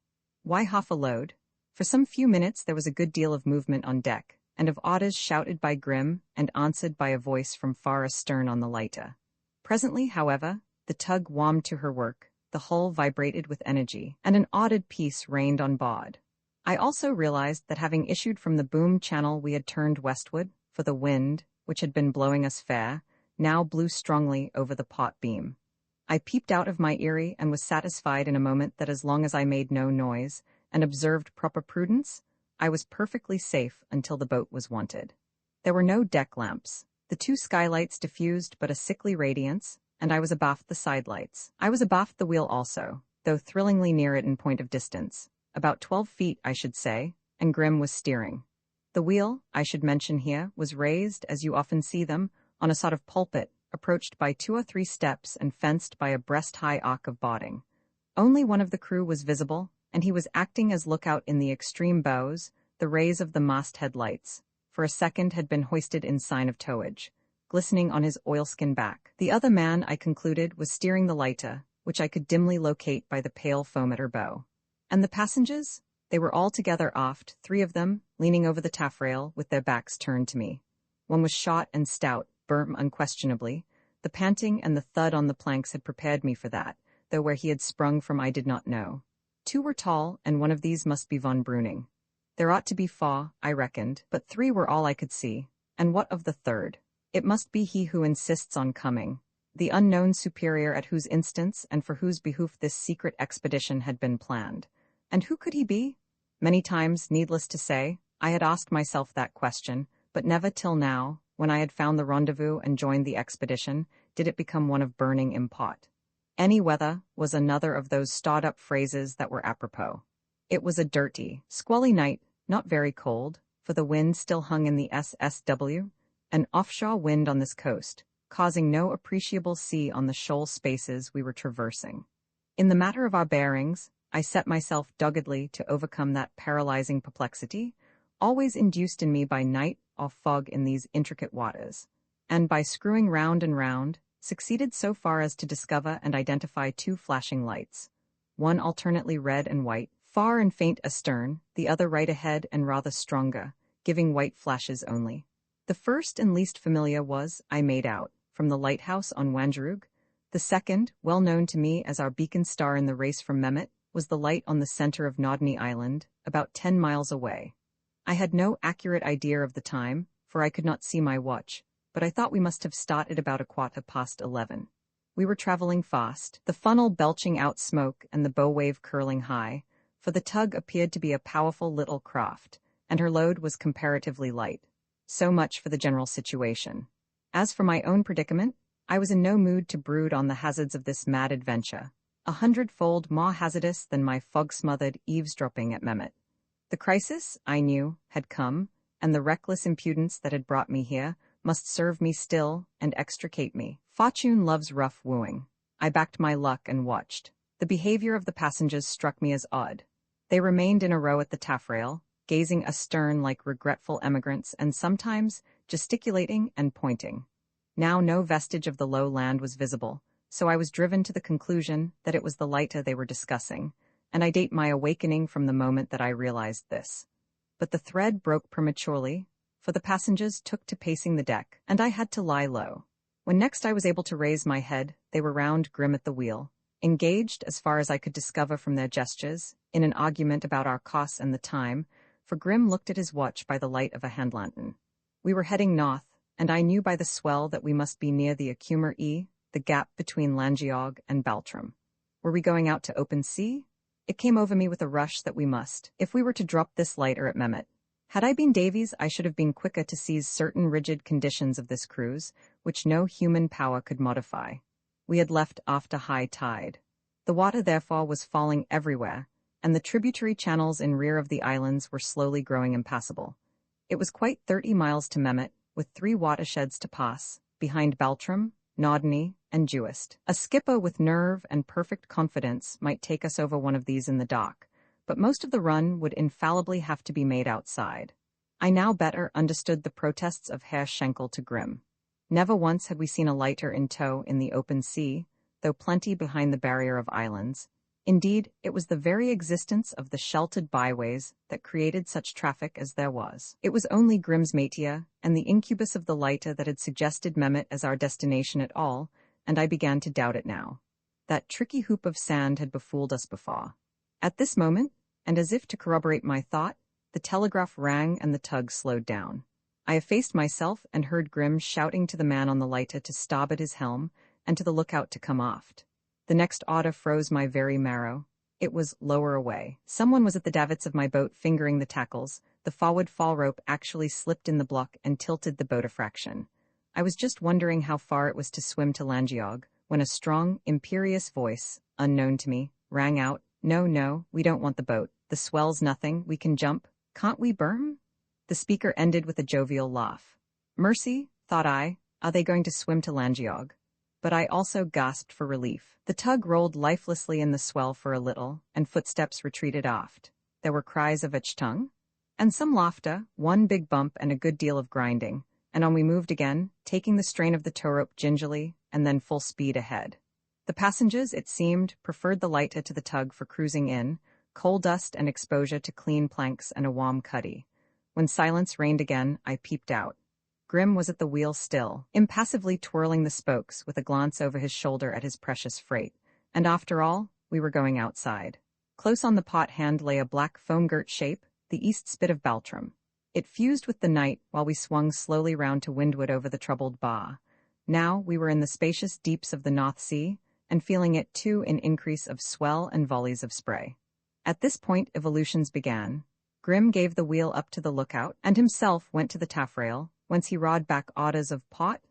Why half a load? For some few minutes there was a good deal of movement on deck, and of orders shouted by Grim and answered by a voice from far astern on the lighter. Presently, however, the tug warmed to her work, the hull vibrated with energy, and an ordered peace reigned on board. I also realized that having issued from the boom channel we had turned westward, for the wind, which had been blowing us fair, now blew strongly over the port beam. I peeped out of my eyrie and was satisfied in a moment that as long as I made no noise and observed proper prudence, I was perfectly safe until the boat was wanted. There were no deck lamps. The two skylights diffused but a sickly radiance, and I was abaft the sidelights. I was abaft the wheel also, though thrillingly near it in point of distance, about 12 feet, I should say, and Grim was steering. The wheel, I should mention here, was raised, as you often see them, on a sort of pulpit, approached by 2 or 3 steps and fenced by a breast-high arc of boarding. Only one of the crew was visible, and he was acting as lookout in the extreme bows, the rays of the masthead lights, for a second had been hoisted in sign of towage, glistening on his oilskin back. The other man, I concluded, was steering the lighter, which I could dimly locate by the pale foam at her bow. And the passengers? They were all together aft, 3 of them, leaning over the taffrail with their backs turned to me. One was short and stout, firm unquestionably. The panting and the thud on the planks had prepared me for that, though where he had sprung from I did not know. 2 were tall, and one of these must be von Breuning. There ought to be 4, I reckoned, but 3 were all I could see. And what of the third? It must be he who insists on coming, the unknown superior at whose instance and for whose behoof this secret expedition had been planned. And who could he be? Many times, needless to say, I had asked myself that question, but never till now, when I had found the rendezvous and joined the expedition, did it become one of burning import. Any weather was another of those stored-up phrases that were apropos. It was a dirty, squally night, not very cold, for the wind still hung in the SSW, an offshore wind on this coast, causing no appreciable sea on the shoal spaces we were traversing. In the matter of our bearings, I set myself doggedly to overcome that paralyzing perplexity, always induced in me by night or fog in these intricate waters, and by screwing round and round, succeeded so far as to discover and identify 2 flashing lights, one alternately red and white, far and faint astern, the other right ahead and rather stronger, giving white flashes only. The first and least familiar was, I made out, from the lighthouse on Wangerooge. The second, well known to me as our beacon star in the race from Mehmet, was the light on the center of Nodney Island, about 10 miles away. I had no accurate idea of the time, for I could not see my watch, but I thought we must have started about 11:15. We were traveling fast, the funnel belching out smoke and the bow wave curling high, for the tug appeared to be a powerful little craft, and her load was comparatively light. So much for the general situation. As for my own predicament, I was in no mood to brood on the hazards of this mad adventure, 100-fold more hazardous than my fog-smothered eavesdropping at Mehmet. The crisis, I knew, had come, and the reckless impudence that had brought me here must serve me still and extricate me. Fortune loves rough wooing. I backed my luck and watched. The behavior of the passengers struck me as odd. They remained in a row at the taffrail, gazing astern like regretful emigrants and sometimes gesticulating and pointing. Now no vestige of the low land was visible, so I was driven to the conclusion that it was the lighter they were discussing, and I date my awakening from the moment that I realized this. But the thread broke prematurely, for the passengers took to pacing the deck, and I had to lie low. When next I was able to raise my head, they were round Grim at the wheel, engaged, as far as I could discover from their gestures, in an argument about our costs and the time, for Grim looked at his watch by the light of a hand lantern. We were heading north, and I knew by the swell that we must be near the Acumer E, the gap between Langeog and Baltram. Were we going out to open sea? It came over me with a rush that we must, if we were to drop this lighter at Mehmet, Had I been Davies, I should have been quicker to seize certain rigid conditions of this cruise, which no human power could modify. We had left after high tide. The water, therefore, was falling everywhere, and the tributary channels in rear of the islands were slowly growing impassable. It was quite 30 miles to Mehmet, with 3 watersheds to pass, behind Baltram, Naudney, and Juist. A skipper with nerve and perfect confidence might take us over one of these in the dock, but most of the run would infallibly have to be made outside. I now better understood the protests of Herr Schenkel to Grimm. Never once had we seen a lighter in tow in the open sea, though plenty behind the barrier of islands. Indeed, it was the very existence of the sheltered byways that created such traffic as there was. It was only Grimm's Matia and the incubus of the lighter that had suggested Mehmet as our destination at all, and I began to doubt it now. That tricky hoop of sand had befooled us before. At this moment, and as if to corroborate my thought, the telegraph rang and the tug slowed down. I effaced myself and heard Grimm shouting to the man on the lighter to starboard his helm and to the lookout to come aft. The next order froze my very marrow. It was lower away. Someone was at the davits of my boat fingering the tackles. The forward fall rope actually slipped in the block and tilted the boat a fraction. I was just wondering how far it was to swim to Langeog, when a strong, imperious voice, unknown to me, rang out, "No, no, we don't want the boat. The swell's nothing, we can jump. Can't we berm?" The speaker ended with a jovial laugh. Mercy, thought I, are they going to swim to Langeog? But I also gasped for relief. The tug rolled lifelessly in the swell for a little, and footsteps retreated aft. There were cries of "Achtung!" and some laughter, one big bump and a good deal of grinding, and on we moved again, taking the strain of the tow rope gingerly, and then full speed ahead. The passengers, it seemed, preferred the lighter to the tug for cruising in, coal dust and exposure to clean planks and a warm cuddy. When silence reigned again, I peeped out. Grimm was at the wheel still, impassively twirling the spokes with a glance over his shoulder at his precious freight. And after all, we were going outside. Close on the pot hand lay a black foam-girt shape, the east spit of Baltram. It fused with the night while we swung slowly round to windward over the troubled bar. Now we were in the spacious deeps of the North Sea, and feeling it too in increase of swell and volleys of spray. At this point evolutions began. Grimm gave the wheel up to the lookout, and himself went to the taffrail, whence he rowed back orders of "Pot,"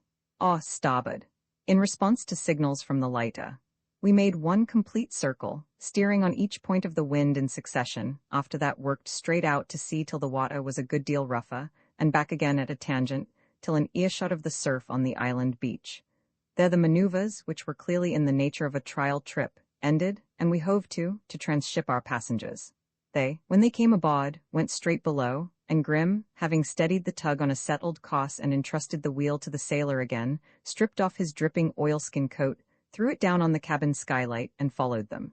starboard, in response to signals from the lighter. We made one complete circle, steering on each point of the wind in succession, after that worked straight out to sea till the water was a good deal rougher, and back again at a tangent, till an earshot of the surf on the island beach. There the maneuvers, which were clearly in the nature of a trial trip, ended, and we hove to transship our passengers. They, when they came aboard, went straight below, and Grimm, having steadied the tug on a settled course and entrusted the wheel to the sailor again, stripped off his dripping oilskin coat, threw it down on the cabin skylight, and followed them.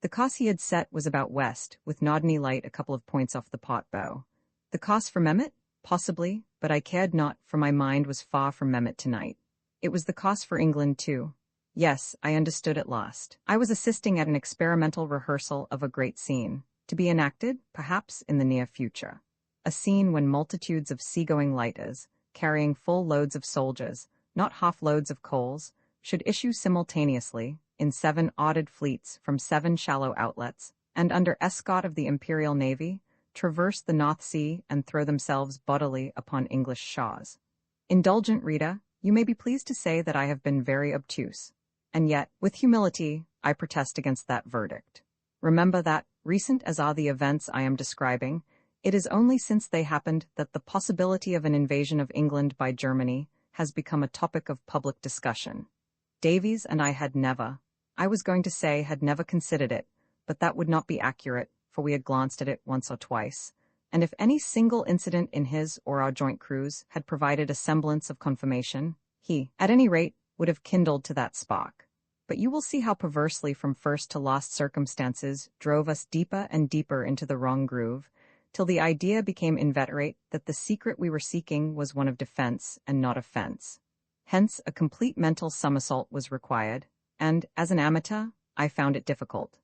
The course he had set was about west, with Naudney Light a couple of points off the pot bow. The course for Mehmet? Possibly, but I cared not, for my mind was far from Mehmet tonight. It was the course for England, too. Yes, I understood at last. I was assisting at an experimental rehearsal of a great scene, to be enacted, perhaps, in the near future. A scene when multitudes of seagoing lighters, carrying full loads of soldiers, not half loads of coals, should issue simultaneously, in 7 ordered fleets from 7 shallow outlets, and under escort of the Imperial Navy, traverse the North Sea and throw themselves bodily upon English shores. Indulgent reader, you may be pleased to say that I have been very obtuse, and yet, with humility, I protest against that verdict. Remember that, recent as are the events I am describing, it is only since they happened that the possibility of an invasion of England by Germany has become a topic of public discussion. Davies and I had never considered it, but that would not be accurate, for we had glanced at it once or twice, and if any single incident in his or our joint cruise had provided a semblance of confirmation, he, at any rate, would have kindled to that spark. But you will see how perversely from first to last circumstances drove us deeper and deeper into the wrong groove, till the idea became inveterate that the secret we were seeking was one of defense and not offense. Hence a complete mental somersault was required, and, as an amateur, I found it difficult.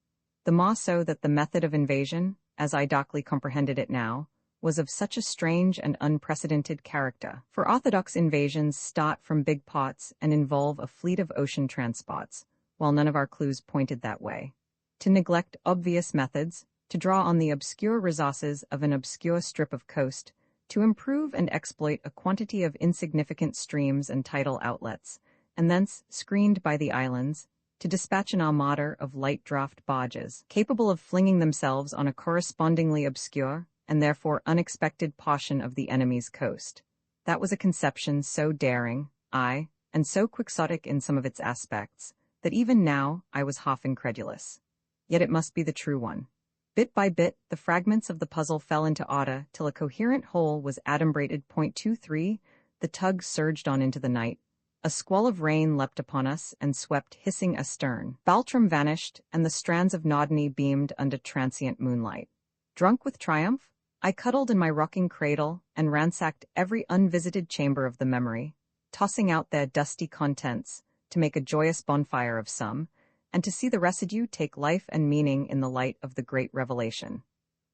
The more so that the method of invasion, as I darkly comprehended it now, was of such a strange and unprecedented character. For orthodox invasions start from big pots and involve a fleet of ocean transports, while none of our clues pointed that way. To neglect obvious methods, to draw on the obscure resources of an obscure strip of coast, to improve and exploit a quantity of insignificant streams and tidal outlets, and thence, screened by the islands, to dispatch an armada of light-draught barges, capable of flinging themselves on a correspondingly obscure, and therefore unexpected portion of the enemy's coast. That was a conception so daring, and so quixotic in some of its aspects, that even now I was half incredulous. Yet it must be the true one. Bit by bit, the fragments of the puzzle fell into order till a coherent whole was adumbrated. 23. The tug surged on into the night. A squall of rain leapt upon us and swept hissing astern. Baltram vanished, and the strands of Nodney beamed under transient moonlight. Drunk with triumph, I cuddled in my rocking cradle and ransacked every unvisited chamber of the memory, tossing out their dusty contents to make a joyous bonfire of some, and to see the residue take life and meaning in the light of the great revelation.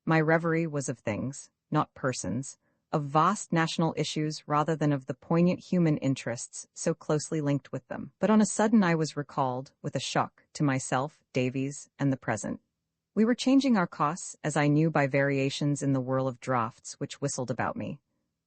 My reverie was of things, not persons, of vast national issues rather than of the poignant human interests so closely linked with them. But on a sudden I was recalled, with a shock, to myself, Davies, and the present. We were changing our course, as I knew by variations in the whirl of draughts which whistled about me.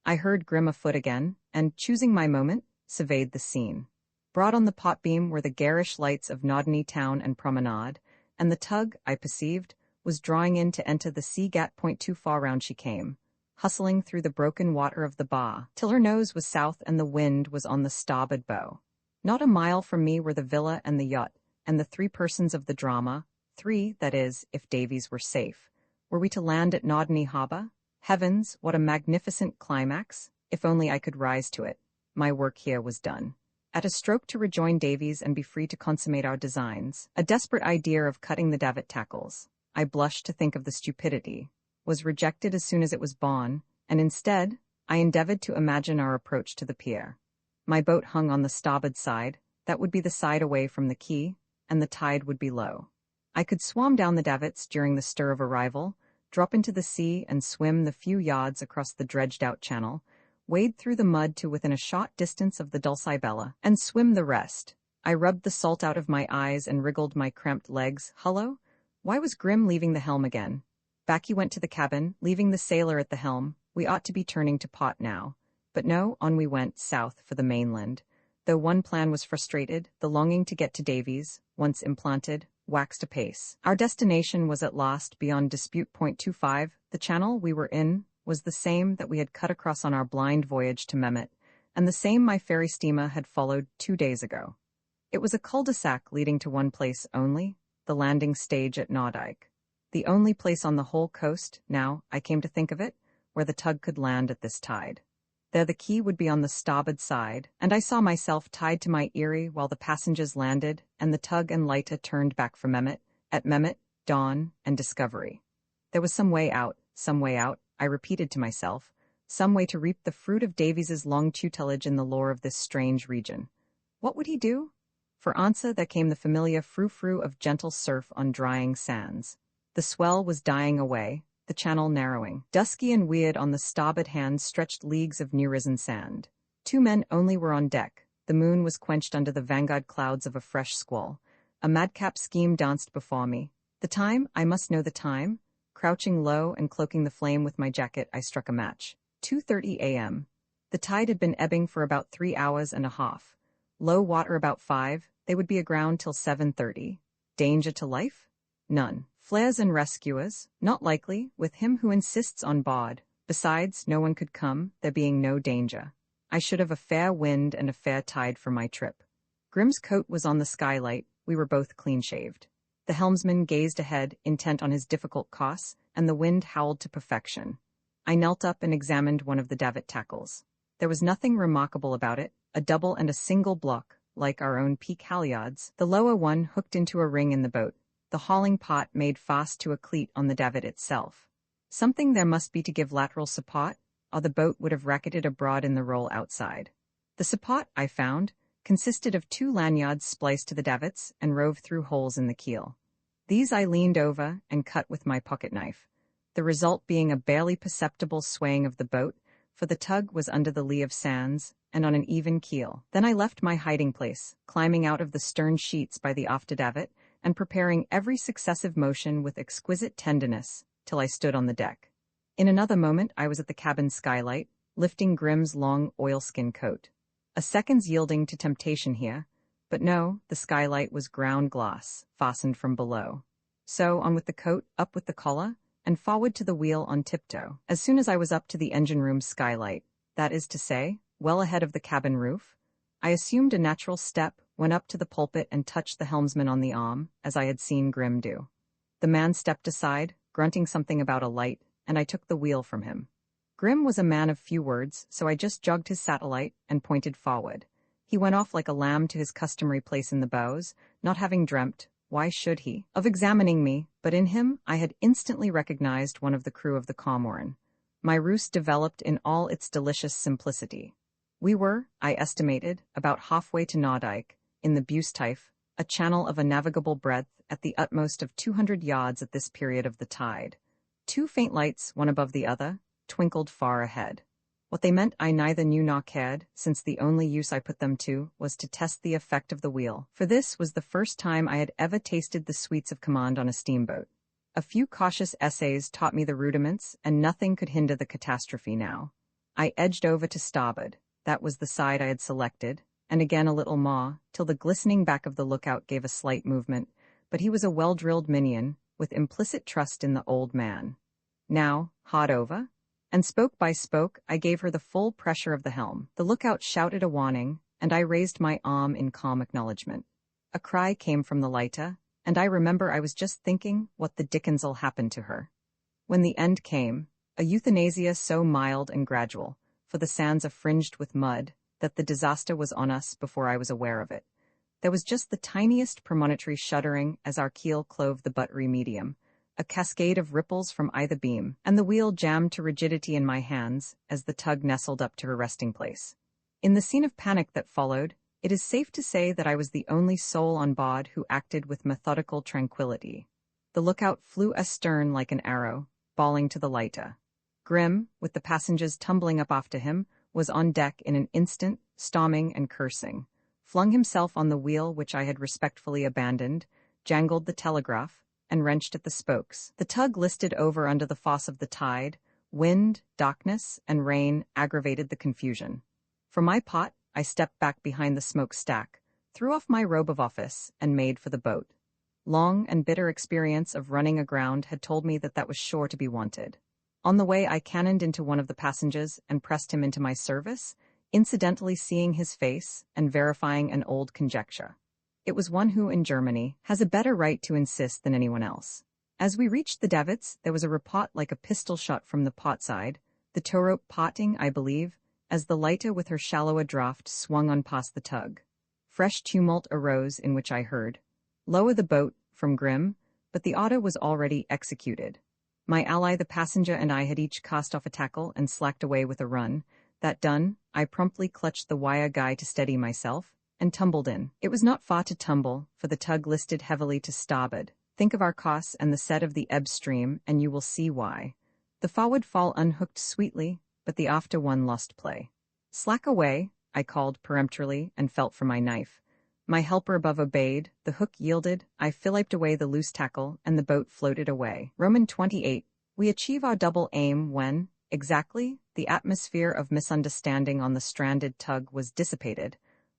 I heard Grim afoot again, and, choosing my moment, surveyed the scene. Broad on the pot-beam were the garish lights of Nodney town and promenade, and the tug, I perceived, was drawing in to enter the sea gat. Too far round she came, hustling through the broken water of the bar, till her nose was south and the wind was on the starboard bow. Not a mile from me were the villa and the yacht, and the three persons of the drama, three, that is, if Davies were safe. Were we to land at Nodney harbour? Heavens, what a magnificent climax! If only I could rise to it. My work here was done. At a stroke to rejoin Davies and be free to consummate our designs, a desperate idea of cutting the davit tackles, I blushed to think of the stupidity, was rejected as soon as it was born, and instead, I endeavoured to imagine our approach to the pier. My boat hung on the starboard side, that would be the side away from the quay, and the tide would be low. I could swam down the davits during the stir of arrival, drop into the sea and swim the few yards across the dredged-out channel, wade through the mud to within a short distance of the Dulcibella, and swim the rest. I rubbed the salt out of my eyes and wriggled my cramped legs. Hullo? Why was Grim leaving the helm again? Back he went to the cabin, leaving the sailor at the helm. We ought to be turning to pot now. But no, on we went, south for the mainland. Though one plan was frustrated, the longing to get to Davies, once implanted, waxed apace. Our destination was at last beyond dispute. 25. The channel we were in was the same that we had cut across on our blind voyage to Mehmet, and the same my ferry steamer had followed 2 days ago. It was a cul-de-sac leading to one place only, the landing stage at Nordijk. The only place on the whole coast, now, I came to think of it, where the tug could land at this tide. There the quay would be on the starboard side, and I saw myself tied to my eyrie while the passengers landed, and the tug and lighter turned back for Mehmet, at Mehmet, dawn, and discovery. There was some way out, I repeated to myself, some way to reap the fruit of Davies's long tutelage in the lore of this strange region. What would he do? For answer there came the familiar frou-frou of gentle surf on drying sands. The swell was dying away, the channel narrowing. Dusky and weird on the starboard hand stretched leagues of new-risen sand. 2 men only were on deck. The moon was quenched under the vanguard clouds of a fresh squall. A madcap scheme danced before me. The time? I must know the time. Crouching low and cloaking the flame with my jacket, I struck a match. 2:30 a.m. The tide had been ebbing for about 3 hours and a half. Low water about 5, they would be aground till 7:30. Danger to life? None. Flares and rescuers? Not likely, with him who insists on board. Besides, no one could come, there being no danger. I should have a fair wind and a fair tide for my trip. Grim's coat was on the skylight, we were both clean-shaved. The helmsman gazed ahead, intent on his difficult course, and the wind howled to perfection. I knelt up and examined one of the davit tackles. There was nothing remarkable about it, a double and a single block, like our own peak halyards, the lower one hooked into a ring in the boat, the hauling pot made fast to a cleat on the davit itself. Something there must be to give lateral support, or the boat would have racketed abroad in the roll outside. The support, I found, consisted of 2 lanyards spliced to the davits and rove through holes in the keel. These I leaned over and cut with my pocket knife, the result being a barely perceptible swaying of the boat, for the tug was under the lee of sands and on an even keel. Then I left my hiding place, climbing out of the stern sheets by the after davit and preparing every successive motion with exquisite tenderness till I stood on the deck. In another moment I was at the cabin skylight, lifting Grimm's long oilskin coat. A second's yielding to temptation here, but no, the skylight was ground glass, fastened from below. So, on with the coat, up with the collar, and forward to the wheel on tiptoe. As soon as I was up to the engine room's skylight, that is to say, well ahead of the cabin roof, I assumed a natural step, went up to the pulpit and touched the helmsman on the arm, as I had seen Grimm do. The man stepped aside, grunting something about a light, and I took the wheel from him. Grimm was a man of few words, so I just jogged his satellite and pointed forward. He went off like a lamb to his customary place in the bows, not having dreamt, why should he, of examining me, but in him I had instantly recognized one of the crew of the Cormoran. My ruse developed in all its delicious simplicity. We were, I estimated, about halfway to Nordyke, in the Bustife, a channel of a navigable breadth at the utmost of 200 yards at this period of the tide. Two faint lights, one above the other, twinkled far ahead. What they meant I neither knew nor cared, since the only use I put them to was to test the effect of the wheel, for this was the first time I had ever tasted the sweets of command on a steamboat. A few cautious essays taught me the rudiments, and nothing could hinder the catastrophe now. I edged over to starboard, that was the side I had selected, and again a little more, till the glistening back of the lookout gave a slight movement, but he was a well-drilled minion, with implicit trust in the old man. Now, hard over, and spoke by spoke, I gave her the full pressure of the helm. The lookout shouted a warning, and I raised my arm in calm acknowledgement. A cry came from the lighter, and I remember I was just thinking what the dickens'll happen to her. When the end came, a euthanasia so mild and gradual, for the sands are fringed with mud, that the disaster was on us before I was aware of it. There was just the tiniest premonitory shuddering as our keel clove the buttery medium, a cascade of ripples from either beam, and the wheel jammed to rigidity in my hands as the tug nestled up to her resting place. In the scene of panic that followed, it is safe to say that I was the only soul on board who acted with methodical tranquility. The lookout flew astern like an arrow, bawling to the lighter. Grimm, with the passengers tumbling up after him, was on deck in an instant, storming and cursing, flung himself on the wheel which I had respectfully abandoned, jangled the telegraph, and wrenched at the spokes. The tug listed over under the force of the tide. Wind, darkness, and rain aggravated the confusion. For my part, I stepped back behind the smokestack, threw off my robe of office, and made for the boat. Long and bitter experience of running aground had told me that was sure to be wanted. On the way I cannoned into one of the passengers and pressed him into my service, incidentally seeing his face and verifying an old conjecture. It was one who, in Germany, has a better right to insist than anyone else. As we reached the davits, there was a report like a pistol shot from the port side, the tow rope parting, I believe, as the lighter with her shallower draught swung on past the tug. Fresh tumult arose in which I heard, "Lower the boat," from Grimm, but the order was already executed. My ally the passenger and I had each cast off a tackle and slacked away with a run. That done, I promptly clutched the wire guy to steady myself, and tumbled in. It was not far to tumble, for the tug listed heavily to starboard. Think of our course and the set of the ebb stream, and you will see why. The forward fall unhooked sweetly, but the after one lost play. "Slack away," I called peremptorily, and felt for my knife. My helper above obeyed, the hook yielded, I filliped away the loose tackle, and the boat floated away. Roman 28. We achieve our double aim when, exactly, the atmosphere of misunderstanding on the stranded tug was dissipated.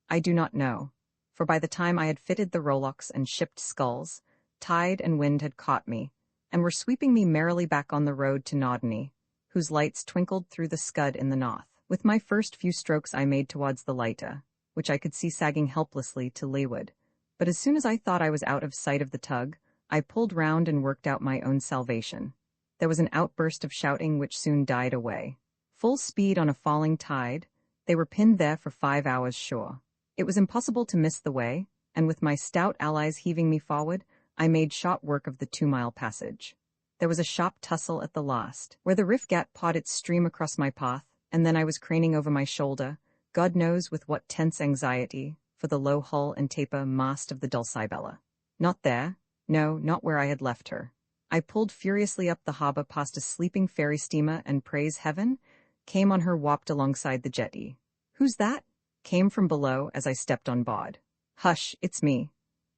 I do not know, for by the time I had fitted the rowlocks and shipped sculls, tide and wind had caught me, and were sweeping me merrily back on the road to Naudney, whose lights twinkled through the scud in the north. With my first few strokes I made towards the lighter, which I could see sagging helplessly to leeward, but as soon as I thought I was out of sight of the tug, I pulled round and worked out my own salvation. There was an outburst of shouting which soon died away. Full speed on a falling tide, they were pinned there for 5 hours sure. It was impossible to miss the way, and with my stout allies heaving me forward, I made short work of the 2-mile passage. There was a sharp tussle at the last, where the Riffgat pawed its stream across my path, and then I was craning over my shoulder, God knows with what tense anxiety, for the low hull and taper mast of the Dulcibella. Not there, no, not where I had left her. I pulled furiously up the harbour past a sleeping ferry steamer and, praise heaven, came on her warped alongside the jetty. "Who's that?" came from below as I stepped on board. "Hush, it's me."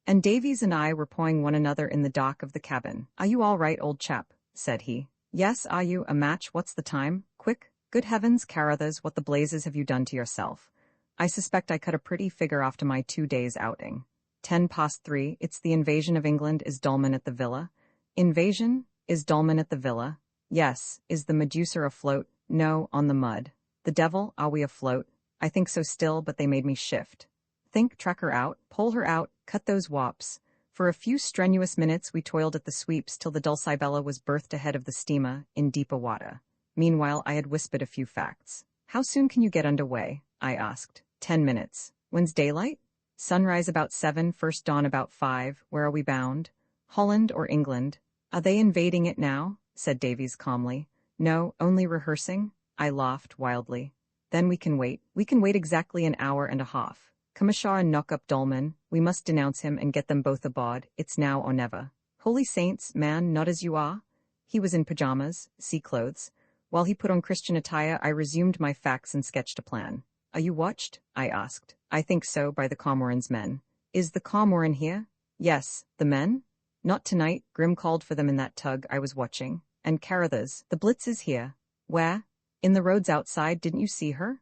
And Davies and I were pawing one another in the dock of the cabin. "Are you all right, old chap?" said he. Yes, are you a match? What's the time? Quick, good heavens, Carruthers, what the blazes have you done to yourself? I suspect I cut a pretty figure after my 2 days outing. 3:10, it's the invasion of England. Is Dolman at the villa? Invasion? Is Dolman at the villa? Yes. Is the Medusa afloat? No, on the mud. The devil, are we afloat? I think so still, but they made me shift. Think, track her out, pole her out, cut those wops. For a few strenuous minutes we toiled at the sweeps till the Dulcibella was berthed ahead of the steamer, in deeper water. Meanwhile I had whispered a few facts. How soon can you get under way? I asked. 10 minutes. When's daylight? Sunrise about 7, first dawn about 5. Where are we bound? Holland or England? Are they invading it now? Said Davies calmly. No, only rehearsing. I laughed wildly. Then we can wait. We can wait exactly an hour and a half. Come ashore and knock up Dolman. We must denounce him and get them both aboard. It's now or never. Holy saints, man, not as you are. He was in pajamas, sea clothes. While he put on Christian attire, I resumed my facts and sketched a plan. Are you watched? I asked. I think so, by the Cormoran's men. Is the Cormoran here? Yes. The men? Not tonight. Grim called for them in that tug I was watching. And Carruthers, the Blitz is here. Where? In the roads outside. Didn't you see her?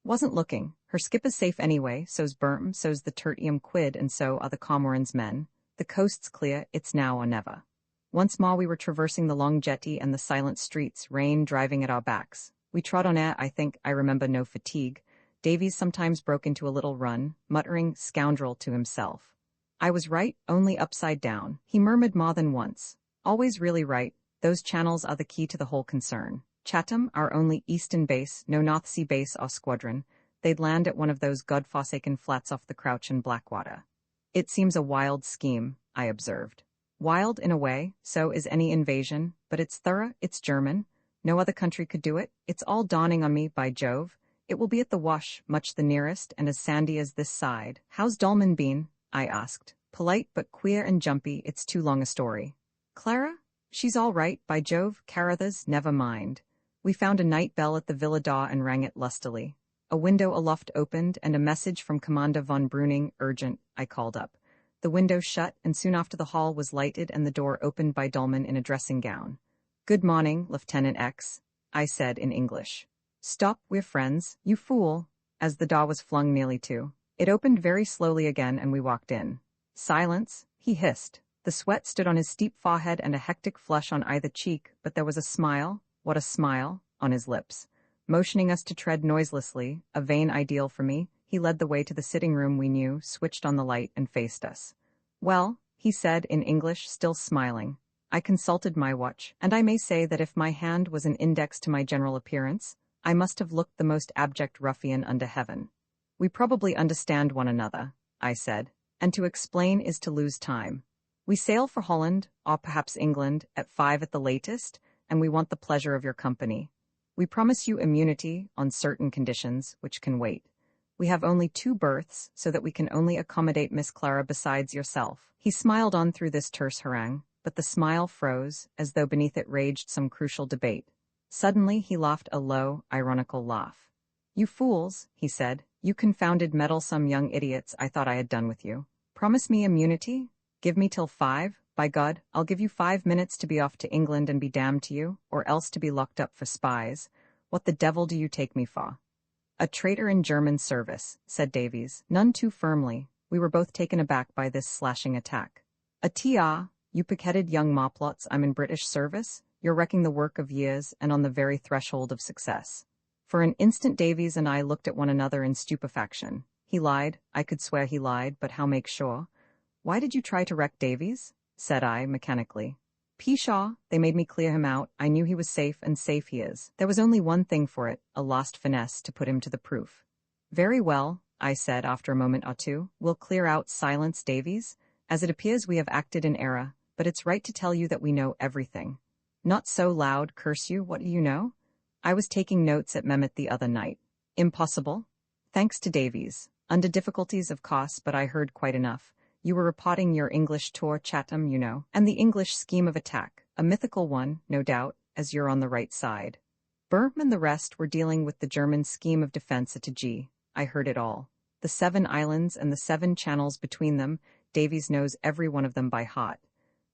Wasn't looking. Her skipper's safe anyway, so's Burm, so's the Tertium Quid, and so are the Cormoran's men. The coast's clear. It's now or never. Once more we were traversing the long jetty and the silent streets, rain driving at our backs. We trod on air. I remember no fatigue. Davies sometimes broke into a little run, muttering "scoundrel" to himself. I was right, only upside down. He murmured more than once. Always really right. Those channels are the key to the whole concern. Chatham, our only eastern base, no North Sea base or squadron. They'd land at one of those god-forsaken flats off the Crouch in Blackwater. It seems a wild scheme, I observed. Wild in a way, so is any invasion, but it's thorough, it's German. No other country could do it. It's all dawning on me, by Jove. It will be at the Wash, much the nearest, and as sandy as this side. How's Dolman been? I asked. Polite but queer and jumpy. It's too long a story. Clara? She's all right, by Jove. Carruthers, never mind. We found a night bell at the Villa door and rang it lustily. A window aloft opened, and a message from Commander von Breuning, urgent. I called up. The window shut, and soon after the hall was lighted and the door opened by Dolman in a dressing gown. Good morning, Lieutenant X, I said in English. Stop, we're friends, you fool, as the door was flung nearly to. It opened very slowly again and we walked in. Silence, he hissed. The sweat stood on his steep forehead and a hectic flush on either cheek, but there was a smile, what a smile, on his lips. Motioning us to tread noiselessly, a vain ideal for me, he led the way to the sitting room we knew, switched on the light, and faced us. Well, he said in English, still smiling. I consulted my watch, and I may say that if my hand was an index to my general appearance, I must have looked the most abject ruffian under heaven. We probably understand one another, I said, and to explain is to lose time. We sail for Holland, or perhaps England, at 5 at the latest, and we want the pleasure of your company. We promise you immunity, on certain conditions, which can wait. We have only 2 berths, so that we can only accommodate Miss Clara besides yourself. He smiled on through this terse harangue, but the smile froze, as though beneath it raged some crucial debate. Suddenly he laughed a low, ironical laugh. You fools, he said, you confounded meddlesome young idiots, I thought I had done with you. Promise me immunity? Give me till 5? By God, I'll give you 5 minutes to be off to England and be damned to you, or else to be locked up for spies. What the devil do you take me for? A traitor in German service, said Davies, none too firmly. We were both taken aback by this slashing attack. A T.R., you pig-headed young moplots, I'm in British service? You're wrecking the work of years and on the very threshold of success. For an instant Davies and I looked at one another in stupefaction. He lied, I could swear he lied, but how make sure? Why did you try to wreck Davies? Said I, mechanically. Pshaw, they made me clear him out. I knew he was safe, and safe he is. There was only one thing for it, a lost finesse to put him to the proof. Very well, I said after a moment or two. We'll clear out Silence Davies. As it appears we have acted in error, but it's right to tell you that we know everything. Not so loud, curse you, what do you know? I was taking notes at Mehmet the other night. Impossible? Thanks to Davies. Under difficulties of course, but I heard quite enough. You were reporting your English tour, Chatham, you know, and the English scheme of attack, a mythical one, no doubt, as you're on the right side. Burm and the rest were dealing with the German scheme of defense at G. I heard it all. The 7 islands and the 7 channels between them, Davies knows every one of them by heart.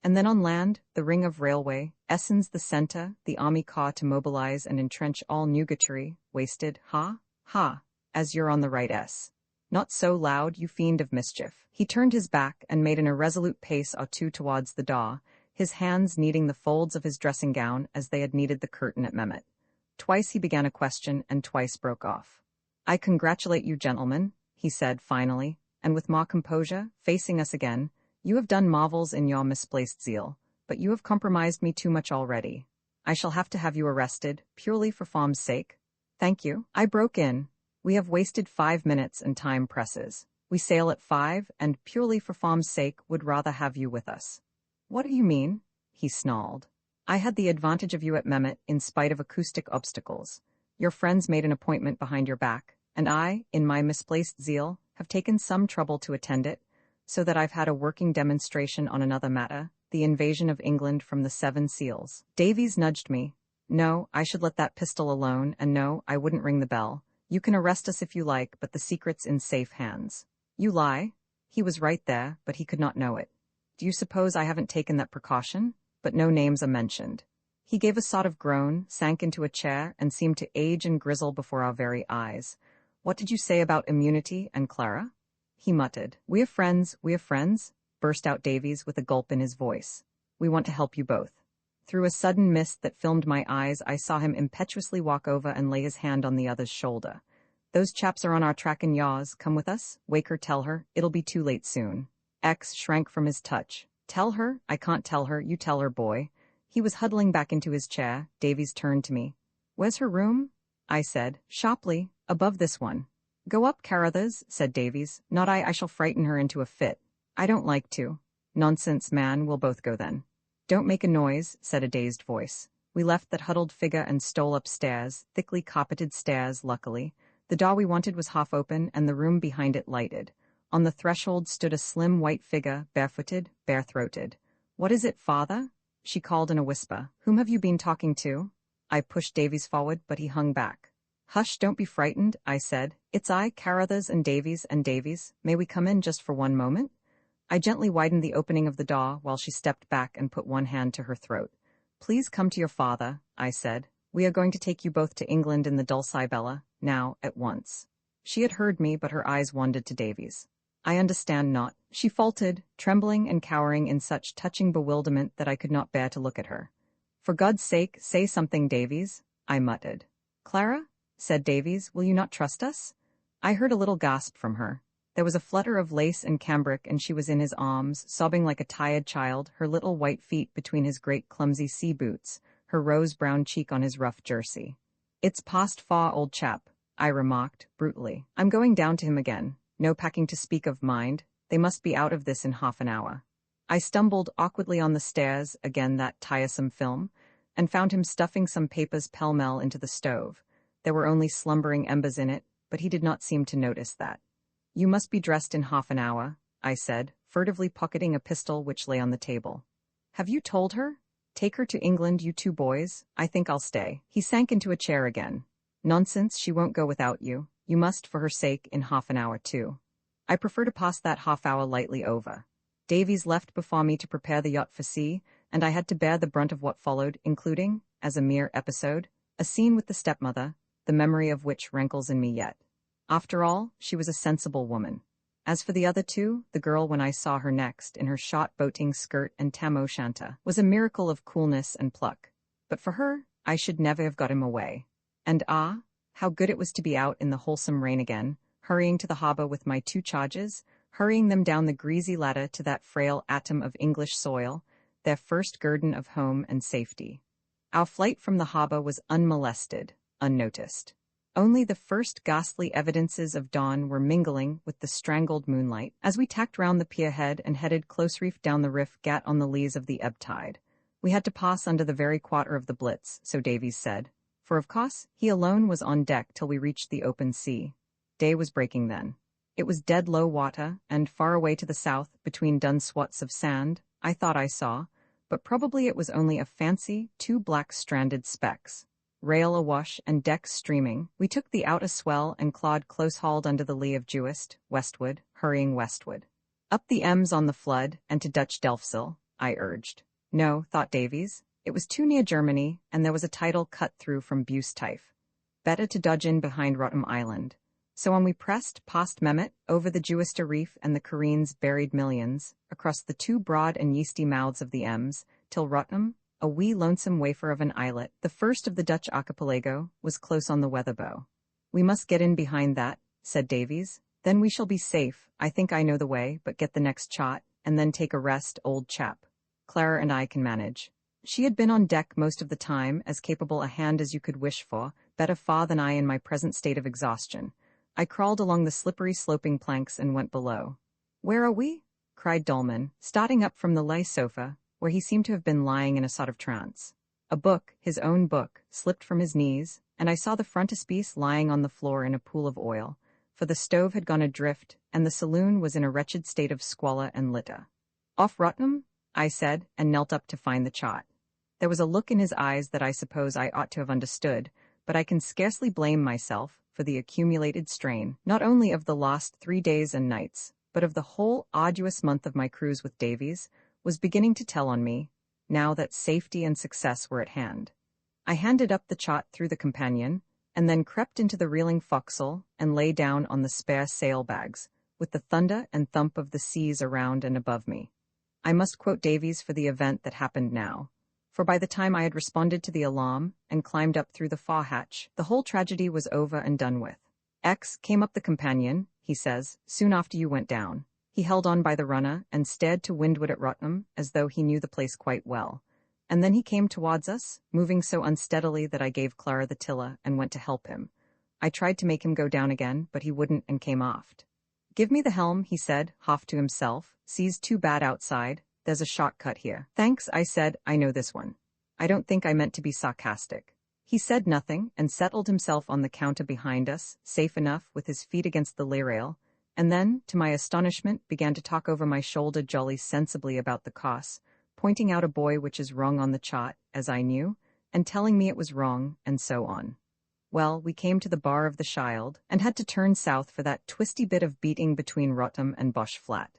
And then on land, the ring of railway, Essen's the centre, the army car to mobilize and entrench all nugatory, wasted, ha, as you're on the right S. Not so loud, you fiend of mischief. He turned his back and made an irresolute pace or two towards the door, his hands kneading the folds of his dressing gown as they had kneaded the curtain at Mehmet. Twice he began a question and twice broke off. I congratulate you, gentlemen, he said finally, and with more composure, facing us again, you have done marvels in your misplaced zeal, but you have compromised me too much already. I shall have you arrested, purely for form's sake. Thank you. I broke in. We have wasted 5 minutes and time presses. We sail at 5 and, purely for form's sake, would rather have you with us. What do you mean? He snarled. I had the advantage of you at Mehmet in spite of acoustic obstacles. Your friends made an appointment behind your back, and I, in my misplaced zeal, have taken some trouble to attend it, so that I've had a working demonstration on another matter, the invasion of England from the Seven Seals. Davies nudged me. No, I should let that pistol alone, and no, I wouldn't ring the bell. You can arrest us if you like, but the secret's in safe hands. You lie. He was right there, but he could not know it. Do you suppose I haven't taken that precaution? But no names are mentioned. He gave a sort of groan, sank into a chair, and seemed to age and grizzle before our very eyes. What did you say about immunity and Clara? He muttered. We are friends, burst out Davies with a gulp in his voice. We want to help you both. Through a sudden mist that filmed my eyes, I saw him impetuously walk over and lay his hand on the other's shoulder. Those chaps are on our track and yaws. Come with us. Wake her, tell her. It'll be too late soon. X shrank from his touch. Tell her? I can't tell her. You tell her, boy. He was huddling back into his chair. Davies turned to me. Where's her room? I said, sharply. Above this one. Go up, Carruthers, said Davies. Not I shall frighten her into a fit. I don't like to. Nonsense, man, we'll both go then. Don't make a noise, said a dazed voice. We left that huddled figure and stole upstairs, thickly carpeted stairs, luckily. The door we wanted was half open, and the room behind it lighted. On the threshold stood a slim white figure, barefooted, bare-throated. What is it, father? She called in a whisper. Whom have you been talking to? I pushed Davies forward, but he hung back. Hush, don't be frightened, I said. It's I, Carruthers and Davies. May we come in just for one moment? I gently widened the opening of the door while she stepped back and put one hand to her throat. Please come to your father, I said. We are going to take you both to England in the Dulcibella, now, at once. She had heard me, but her eyes wandered to Davies. I understand not, she faltered, trembling and cowering in such touching bewilderment that I could not bear to look at her. For God's sake, say something, Davies, I muttered. Clara, said Davies, will you not trust us? I heard a little gasp from her. There was a flutter of lace and cambric, and she was in his arms, sobbing like a tired child, her little white feet between his great clumsy sea boots, her rose-brown cheek on his rough jersey. It's past far, old chap, I remarked, brutally. I'm going down to him again. No packing to speak of, mind. They must be out of this in half an hour. I stumbled awkwardly on the stairs, again that tiresome film, and found him stuffing some papers pell-mell into the stove. There were only slumbering embers in it, but he did not seem to notice that. You must be dressed in half an hour, I said, furtively pocketing a pistol which lay on the table. Have you told her? Take her to England, you two boys. I think I'll stay. He sank into a chair again. Nonsense, she won't go without you. You must, for her sake, in half an hour too. I prefer to pass that half hour lightly over. Davies left before me to prepare the yacht for sea, and I had to bear the brunt of what followed, including, as a mere episode, a scene with the stepmother, the memory of which rankles in me yet. After all, she was a sensible woman. As for the other two, the girl when I saw her next, in her shot boating skirt and tam o' shanter, was a miracle of coolness and pluck. But for her, I should never have got him away. And how good it was to be out in the wholesome rain again, hurrying to the harbour with my 2 charges, hurrying them down the greasy ladder to that frail atom of English soil, their first guerdon of home and safety. Our flight from the harbour was unmolested, unnoticed. Only the first ghastly evidences of dawn were mingling with the strangled moonlight as we tacked round the pierhead and headed close-reefed down the riff gat on the lees of the ebb tide. We had to pass under the very quarter of the Blitz, so Davies said, for of course he alone was on deck till we reached the open sea. Day was breaking then. It was dead low water, and far away to the south, between dun swats of sand, I thought I saw, but probably it was only a fancy, 2 black stranded specks. Rail awash and decks streaming, we took the outer swell and clawed close-hauled under the lee of Juist, westward, hurrying westward. Up the Ems on the flood, and to Dutch Delfzijl, I urged. No, thought Davies. It was too near Germany, and there was a tidal cut through from Bustife. Better to dodge in behind Rotterdam Island. So on we pressed past Mehmet, over the Jewester Reef and the Careens' buried millions, across the two broad and yeasty mouths of the Ems, till Rotterdam, a wee lonesome wafer of an islet, the first of the Dutch archipelago, was close on the weather bow. We must get in behind that, said Davies. Then we shall be safe. I think I know the way, but get the next shot, and then take a rest, old chap. Clara and I can manage. She had been on deck most of the time, as capable a hand as you could wish for, better far than I in my present state of exhaustion. I crawled along the slippery sloping planks and went below. Where are we? Cried Dolman, starting up from the lay sofa, where he seemed to have been lying in a sort of trance. A book, his own book, slipped from his knees, and I saw the frontispiece lying on the floor in a pool of oil, for the stove had gone adrift, and the saloon was in a wretched state of squalor and litter. Off Rotterdam? I said, and knelt up to find the chart. There was a look in his eyes that I suppose I ought to have understood, but I can scarcely blame myself for the accumulated strain, not only of the last 3 days and nights, but of the whole arduous month of my cruise with Davies, was beginning to tell on me, now that safety and success were at hand. I handed up the chart through the companion, and then crept into the reeling forecastle and lay down on the spare sail-bags, with the thunder and thump of the seas around and above me. I must quote Davies for the event that happened now, for by the time I had responded to the alarm and climbed up through the fore-hatch, the whole tragedy was over and done with. X came up the companion, he says, soon after you went down. He held on by the runner and stared to windward at Rotterdam as though he knew the place quite well. And then he came towards us, moving so unsteadily that I gave Clara the tiller and went to help him. I tried to make him go down again, but he wouldn't and came aft. Give me the helm, he said, half to himself. Sea's too bad outside. There's a shortcut here. Thanks, I said, I know this one. I don't think I meant to be sarcastic. He said nothing and settled himself on the counter behind us, safe enough with his feet against the lay-rail, and then, to my astonishment, began to talk over my shoulder jolly sensibly about the costs, pointing out a buoy which is wrong on the chart, as I knew, and telling me it was wrong, and so on. Well, we came to the bar of the Schild, and had to turn south for that twisty bit of beating between Rotterdam and Bosch Flat.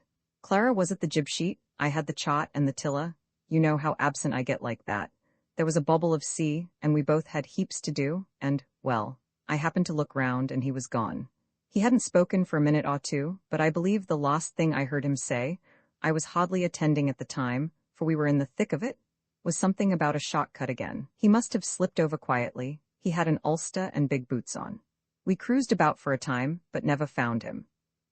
Clara was at the jib-sheet, I had the chart and the tiller. You know how absent I get like that. There was a bubble of sea, and we both had heaps to do, and, well, I happened to look round, and he was gone. He hadn't spoken for a minute or two, but I believe the last thing I heard him say, I was hardly attending at the time, for we were in the thick of it, was something about a shortcut again. He must have slipped over quietly. He had an ulster and big boots on. We cruised about for a time, but never found him.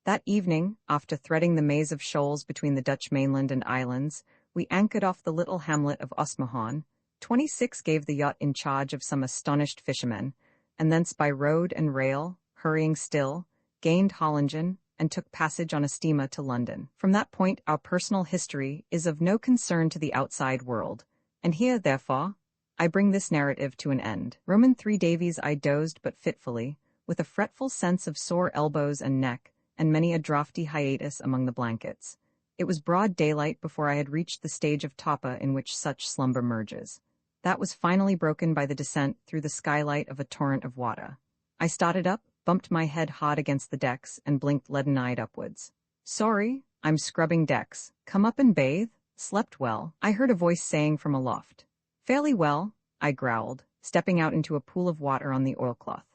That evening, after threading the maze of shoals between the Dutch mainland and islands, we anchored off the little hamlet of Osmahon. 26 gave the yacht in charge of some astonished fishermen, and thence by road and rail, hurrying still, gained Hollingen, and took passage on a steamer to London. From that point our personal history is of no concern to the outside world, and here, therefore, I bring this narrative to an end. Roman 3 Davies I dozed but fitfully, with a fretful sense of sore elbows and neck, and many a draughty hiatus among the blankets. It was broad daylight before I had reached the stage of tapa in which such slumber merges. That was finally broken by the descent through the skylight of a torrent of water. I started up, bumped my head hard against the decks, and blinked leaden-eyed upwards. Sorry, I'm scrubbing decks. Come up and bathe? Slept well? I heard a voice saying from aloft. Fairly well, I growled, stepping out into a pool of water on the oilcloth.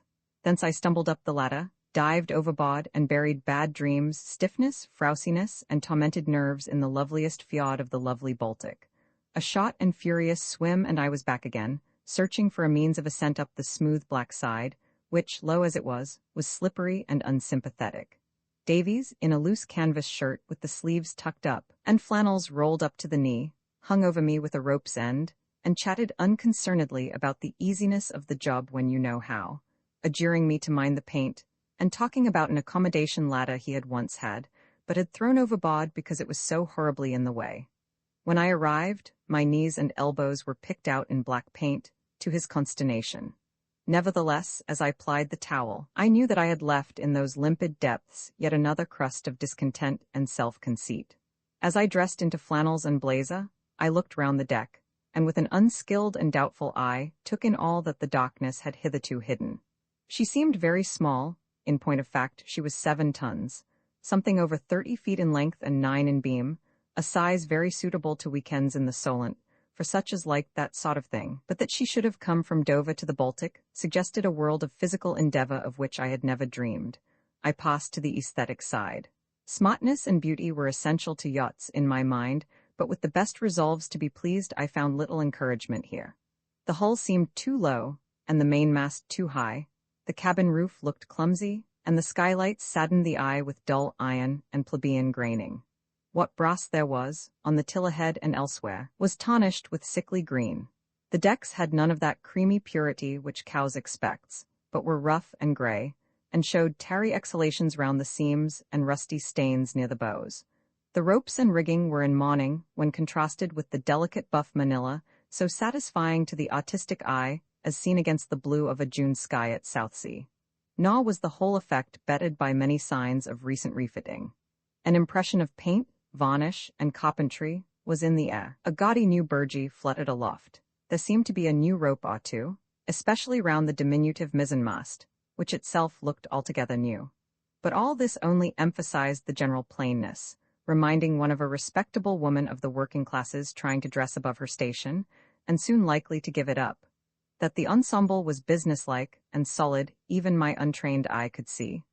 Thence I stumbled up the ladder, dived overboard, and buried bad dreams, stiffness, frowsiness, and tormented nerves in the loveliest fjord of the lovely Baltic. A short and furious swim, and I was back again, searching for a means of ascent up the smooth black side, which, low as it was slippery and unsympathetic. Davies, in a loose canvas shirt with the sleeves tucked up, and flannels rolled up to the knee, hung over me with a rope's end, and chatted unconcernedly about the easiness of the job when you know how, adjuring me to mind the paint, and talking about an accommodation ladder he had once had, but had thrown overboard because it was so horribly in the way. When I arrived, my knees and elbows were picked out in black paint, to his consternation. Nevertheless, as I plied the towel, I knew that I had left in those limpid depths yet another crust of discontent and self-conceit. As I dressed into flannels and blazer, I looked round the deck, and with an unskilled and doubtful eye took in all that the darkness had hitherto hidden. She seemed very small. In point of fact, she was 7 tons, something over 30 feet in length and 9 in beam, a size very suitable to weekends in the Solent, for such as like that sort of thing, but that she should have come from Dover to the Baltic suggested a world of physical endeavor of which I had never dreamed. I passed to the aesthetic side. Smartness and beauty were essential to yachts in my mind, but with the best resolves to be pleased I found little encouragement here. The hull seemed too low, and the mainmast too high. The cabin roof looked clumsy, and the skylights saddened the eye with dull iron and plebeian graining. What brass there was, on the tiller head and elsewhere, was tarnished with sickly green. The decks had none of that creamy purity which Cowes expects, but were rough and grey, and showed tarry exhalations round the seams and rusty stains near the bows. The ropes and rigging were in mourning when contrasted with the delicate buff manila, so satisfying to the artistic eye as seen against the blue of a June sky at Southsea. Nor was the whole effect bettered by many signs of recent refitting. An impression of paint, varnish, and carpentry was in the air. A gaudy new burgee fluttered aloft. There seemed to be a new rope or two, especially round the diminutive mizzenmast, which itself looked altogether new. But all this only emphasized the general plainness, reminding one of a respectable woman of the working classes trying to dress above her station, and soon likely to give it up. That the ensemble was businesslike and solid even my untrained eye could see.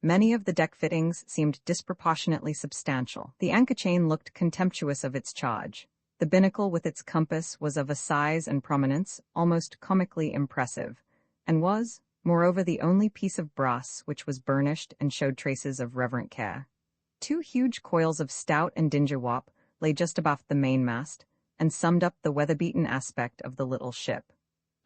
Many of the deck fittings seemed disproportionately substantial. The anchor chain looked contemptuous of its charge. The binnacle with its compass was of a size and prominence almost comically impressive, and was, moreover, the only piece of brass which was burnished and showed traces of reverent care. 2 huge coils of stout and dingy warp lay just abaft the mainmast, and summed up the weather-beaten aspect of the little ship.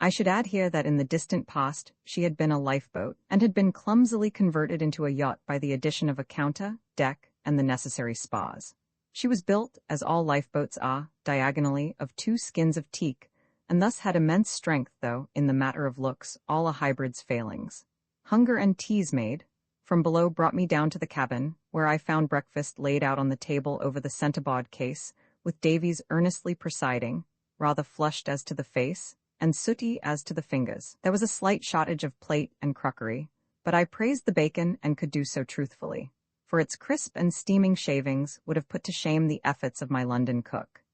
I should add here that in the distant past she had been a lifeboat, and had been clumsily converted into a yacht by the addition of a counter, deck, and the necessary spars. She was built, as all lifeboats are, diagonally, of 2 skins of teak, and thus had immense strength, though, in the matter of looks, all a hybrid's failings. Hunger and teas made from below brought me down to the cabin, where I found breakfast laid out on the table over the centreboard case, with Davies earnestly presiding, rather flushed as to the face, and sooty as to the fingers. There was a slight shortage of plate and crockery, but I praised the bacon and could do so truthfully, for its crisp and steaming shavings would have put to shame the efforts of my London cook.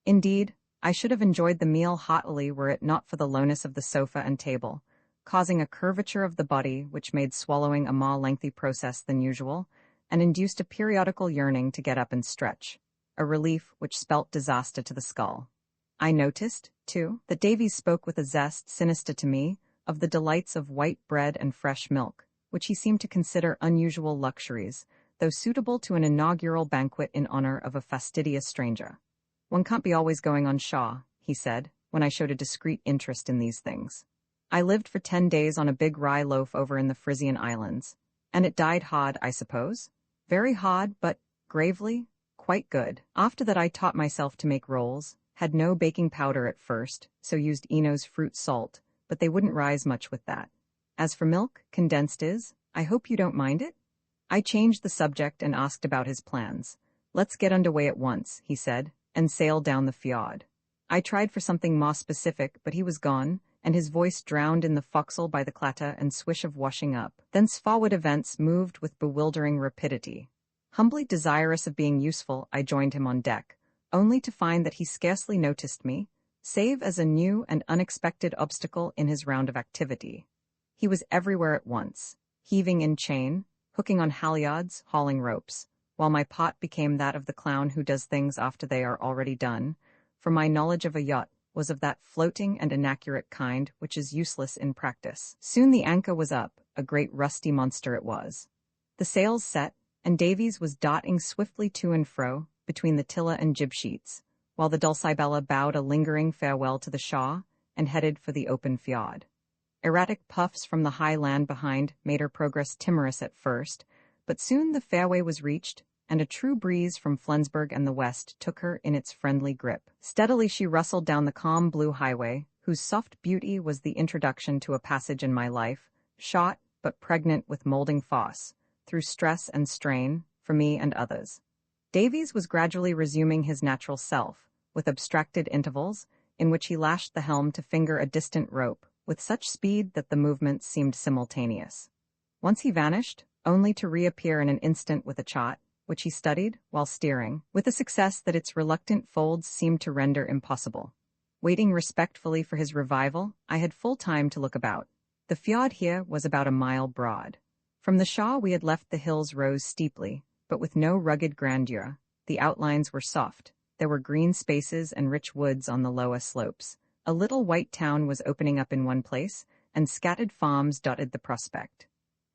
Indeed, I should have enjoyed the meal heartily were it not for the lowness of the sofa and table, causing a curvature of the body which made swallowing a more lengthy process than usual, and induced a periodical yearning to get up and stretch, a relief which spelt disaster to the skull. I noticed, too, that Davies spoke with a zest sinister to me of the delights of white bread and fresh milk, which he seemed to consider unusual luxuries, though suitable to an inaugural banquet in honor of a fastidious stranger. One can't be always going on Shaw, he said, when I showed a discreet interest in these things. I lived for 10 days on a big rye loaf over in the Frisian Islands, and it died hard, I suppose. Very hard, but, gravely, quite good. After that I taught myself to make rolls, had no baking powder at first, so used Eno's fruit salt, but they wouldn't rise much with that. As for milk, condensed is, I hope you don't mind it? I changed the subject and asked about his plans. Let's get underway at once, he said, and sail down the fjord. I tried for something more specific, but he was gone, and his voice drowned in the forecastle by the clatter and swish of washing up. Thenceforward events moved with bewildering rapidity. Humbly desirous of being useful, I joined him on deck, only to find that he scarcely noticed me, save as a new and unexpected obstacle in his round of activity. He was everywhere at once, heaving in chain, hooking on halyards, hauling ropes, while my pot became that of the clown who does things after they are already done, for my knowledge of a yacht was of that floating and inaccurate kind which is useless in practice. Soon the anchor was up, a great rusty monster it was. The sails set, and Davies was darting swiftly to and fro between the tiller and jib sheets, while the Dulcibella bowed a lingering farewell to the Shaw and headed for the open fjord. Erratic puffs from the high land behind made her progress timorous at first, but soon the fairway was reached, and a true breeze from Flensburg and the west took her in its friendly grip. Steadily she rustled down the calm blue highway, whose soft beauty was the introduction to a passage in my life, short but pregnant with molding fosse, through stress and strain, for me and others. Davies was gradually resuming his natural self, with abstracted intervals, in which he lashed the helm to finger a distant rope, with such speed that the movements seemed simultaneous. Once he vanished, only to reappear in an instant with a chart, which he studied while steering, with a success that its reluctant folds seemed to render impossible. Waiting respectfully for his revival, I had full time to look about. The fjord here was about a mile broad. From the shaw we had left the hills rose steeply, but with no rugged grandeur. The outlines were soft. There were green spaces and rich woods on the lower slopes. A little white town was opening up in one place, and scattered farms dotted the prospect.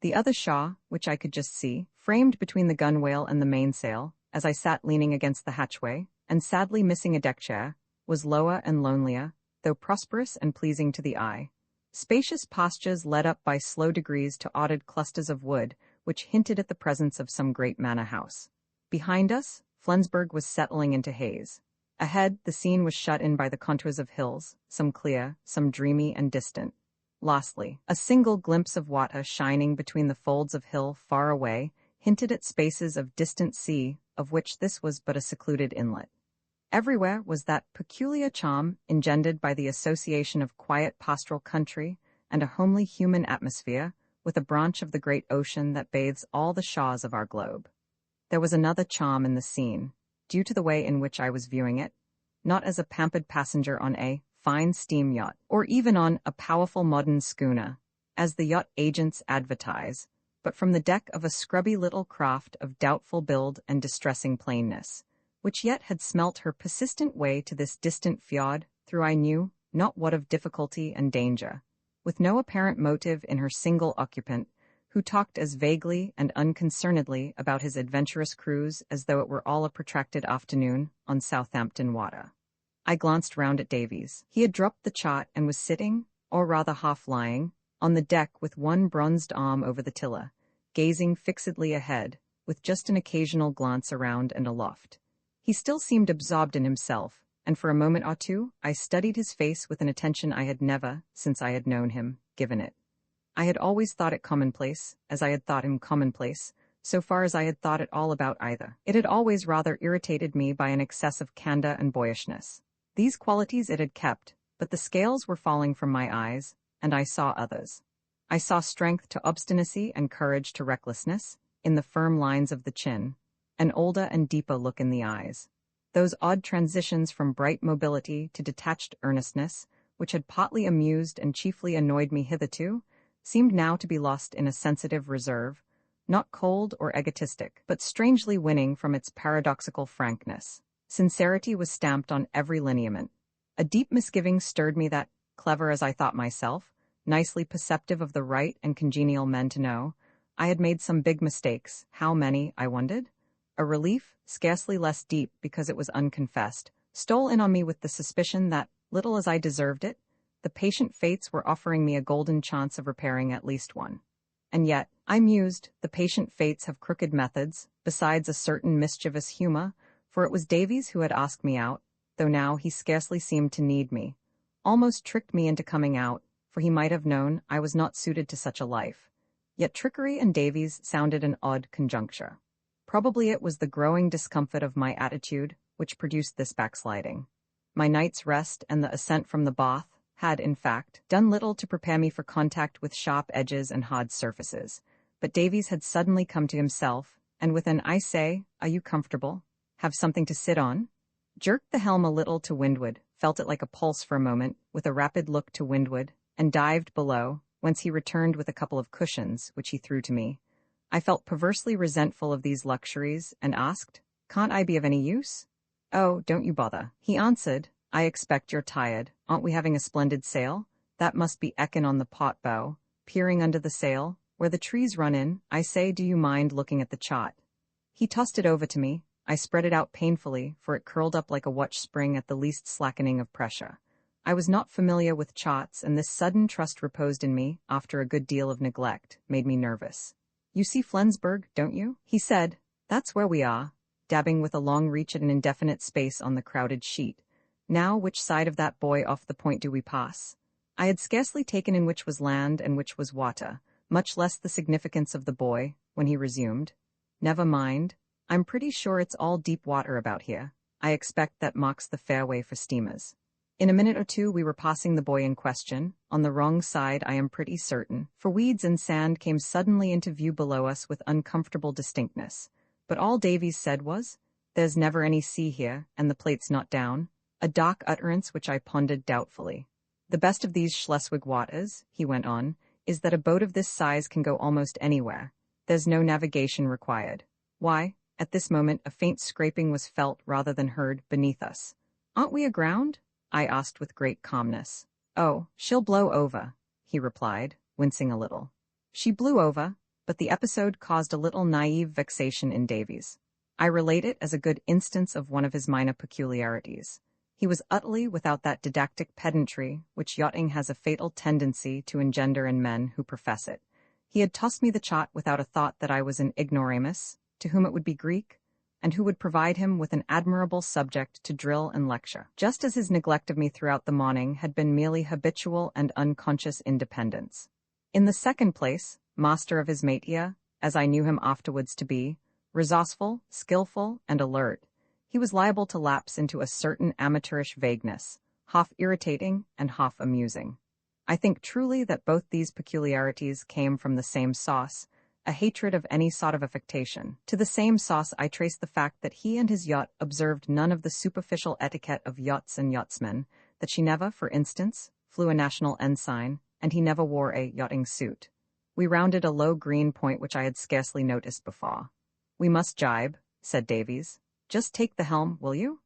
The other shaw, which I could just see, framed between the gunwale and the mainsail, as I sat leaning against the hatchway, and sadly missing a deck chair, was lower and lonelier, though prosperous and pleasing to the eye. Spacious pastures led up by slow degrees to odded clusters of wood, which hinted at the presence of some great manor house. Behind us, Flensburg was settling into haze. Ahead, the scene was shut in by the contours of hills, some clear, some dreamy and distant. Lastly, a single glimpse of water shining between the folds of hill far away hinted at spaces of distant sea, of which this was but a secluded inlet. Everywhere was that peculiar charm engendered by the association of quiet pastoral country and a homely human atmosphere with a branch of the great ocean that bathes all the shaws of our globe. There was another charm in the scene, due to the way in which I was viewing it, not as a pampered passenger on a fine steam yacht, or even on a powerful modern schooner, as the yacht agents advertise, but from the deck of a scrubby little craft of doubtful build and distressing plainness, which yet had smelt her persistent way to this distant fjord through I knew not what of difficulty and danger, with no apparent motive in her single occupant, who talked as vaguely and unconcernedly about his adventurous cruise as though it were all a protracted afternoon on Southampton water. I glanced round at Davies. He had dropped the chart and was sitting, or rather half-lying, on the deck with one bronzed arm over the tiller, gazing fixedly ahead, with just an occasional glance around and aloft. He still seemed absorbed in himself, and for a moment or two I studied his face with an attention I had never, since I had known him, given it. I had always thought it commonplace, as I had thought him commonplace, so far as I had thought at all about either. It had always rather irritated me by an excess of candor and boyishness. These qualities it had kept, but the scales were falling from my eyes, and I saw others. I saw strength to obstinacy and courage to recklessness, in the firm lines of the chin, an older and deeper look in the eyes. Those odd transitions from bright mobility to detached earnestness, which had partly amused and chiefly annoyed me hitherto, seemed now to be lost in a sensitive reserve, not cold or egotistic, but strangely winning from its paradoxical frankness. Sincerity was stamped on every lineament. A deep misgiving stirred me that, clever as I thought myself, nicely perceptive of the right and congenial men to know, I had made some big mistakes. How many, I wondered? A relief, scarcely less deep because it was unconfessed, stole in on me with the suspicion that, little as I deserved it, the patient fates were offering me a golden chance of repairing at least one. And yet, I mused, the patient fates have crooked methods, besides a certain mischievous humor, for it was Davies who had asked me out, though now he scarcely seemed to need me, almost tricked me into coming out, for he might have known I was not suited to such a life. Yet trickery and Davies sounded an odd conjuncture. Probably it was the growing discomfort of my attitude which produced this backsliding. My night's rest and the ascent from the bath had, in fact, done little to prepare me for contact with sharp edges and hard surfaces, but Davies had suddenly come to himself, and with an "I say, are you comfortable? Have something to sit on?" jerked the helm a little to windward, felt it like a pulse for a moment, with a rapid look to windward, and dived below, whence he returned with a couple of cushions, which he threw to me. I felt perversely resentful of these luxuries, and asked, "Can't I be of any use?" "Oh, don't you bother," he answered. "I expect you're tired. Aren't we having a splendid sail? That must be Erskine on the pot bow, peering under the sail, where the trees run in. I say, do you mind looking at the chart?" He tossed it over to me. I spread it out painfully, for it curled up like a watch spring at the least slackening of pressure. I was not familiar with charts, and this sudden trust reposed in me, after a good deal of neglect, made me nervous. "You see Flensburg, don't you?" he said. "That's where we are," dabbing with a long reach at an indefinite space on the crowded sheet. "Now, which side of that buoy off the point do we pass?" I had scarcely taken in which was land and which was water, much less the significance of the buoy, when he resumed. "Never mind. I'm pretty sure it's all deep water about here. I expect that marks the fairway for steamers." In a minute or two we were passing the buoy in question, on the wrong side I am pretty certain, for weeds and sand came suddenly into view below us with uncomfortable distinctness. But all Davies said was, "There's never any sea here, and the plate's not down," a dark utterance which I pondered doubtfully. "The best of these Schleswig waters," he went on, "is that a boat of this size can go almost anywhere. There's no navigation required. Why?" At this moment a faint scraping was felt rather than heard beneath us. "Aren't we aground?" I asked with great calmness. "Oh, she'll blow over," he replied, wincing a little. She blew over, but the episode caused a little naive vexation in Davies. I relate it as a good instance of one of his minor peculiarities. He was utterly without that didactic pedantry which yachting has a fatal tendency to engender in men who profess it. He had tossed me the chart without a thought that I was an ignoramus, to whom it would be Greek, and who would provide him with an admirable subject to drill and lecture, just as his neglect of me throughout the morning had been merely habitual and unconscious independence. In the second place, master of his métier, as I knew him afterwards to be, resourceful, skillful, and alert, he was liable to lapse into a certain amateurish vagueness, half irritating and half amusing. I think truly that both these peculiarities came from the same sauce, a hatred of any sort of affectation. To the same sauce I trace the fact that he and his yacht observed none of the superficial etiquette of yachts and yachtsmen, that she never, for instance, flew a national ensign, and he never wore a yachting suit. We rounded a low green point which I had scarcely noticed before. "We must jibe," said Davies. "Just take the helm, will you?"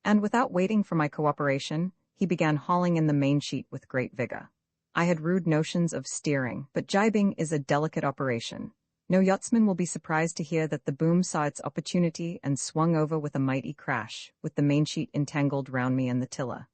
And without waiting for my cooperation, he began hauling in the mainsheet with great vigor. I had rude notions of steering, but jibing is a delicate operation. No yachtsman will be surprised to hear that the boom saw its opportunity and swung over with a mighty crash, with the mainsheet entangled round me and the tiller.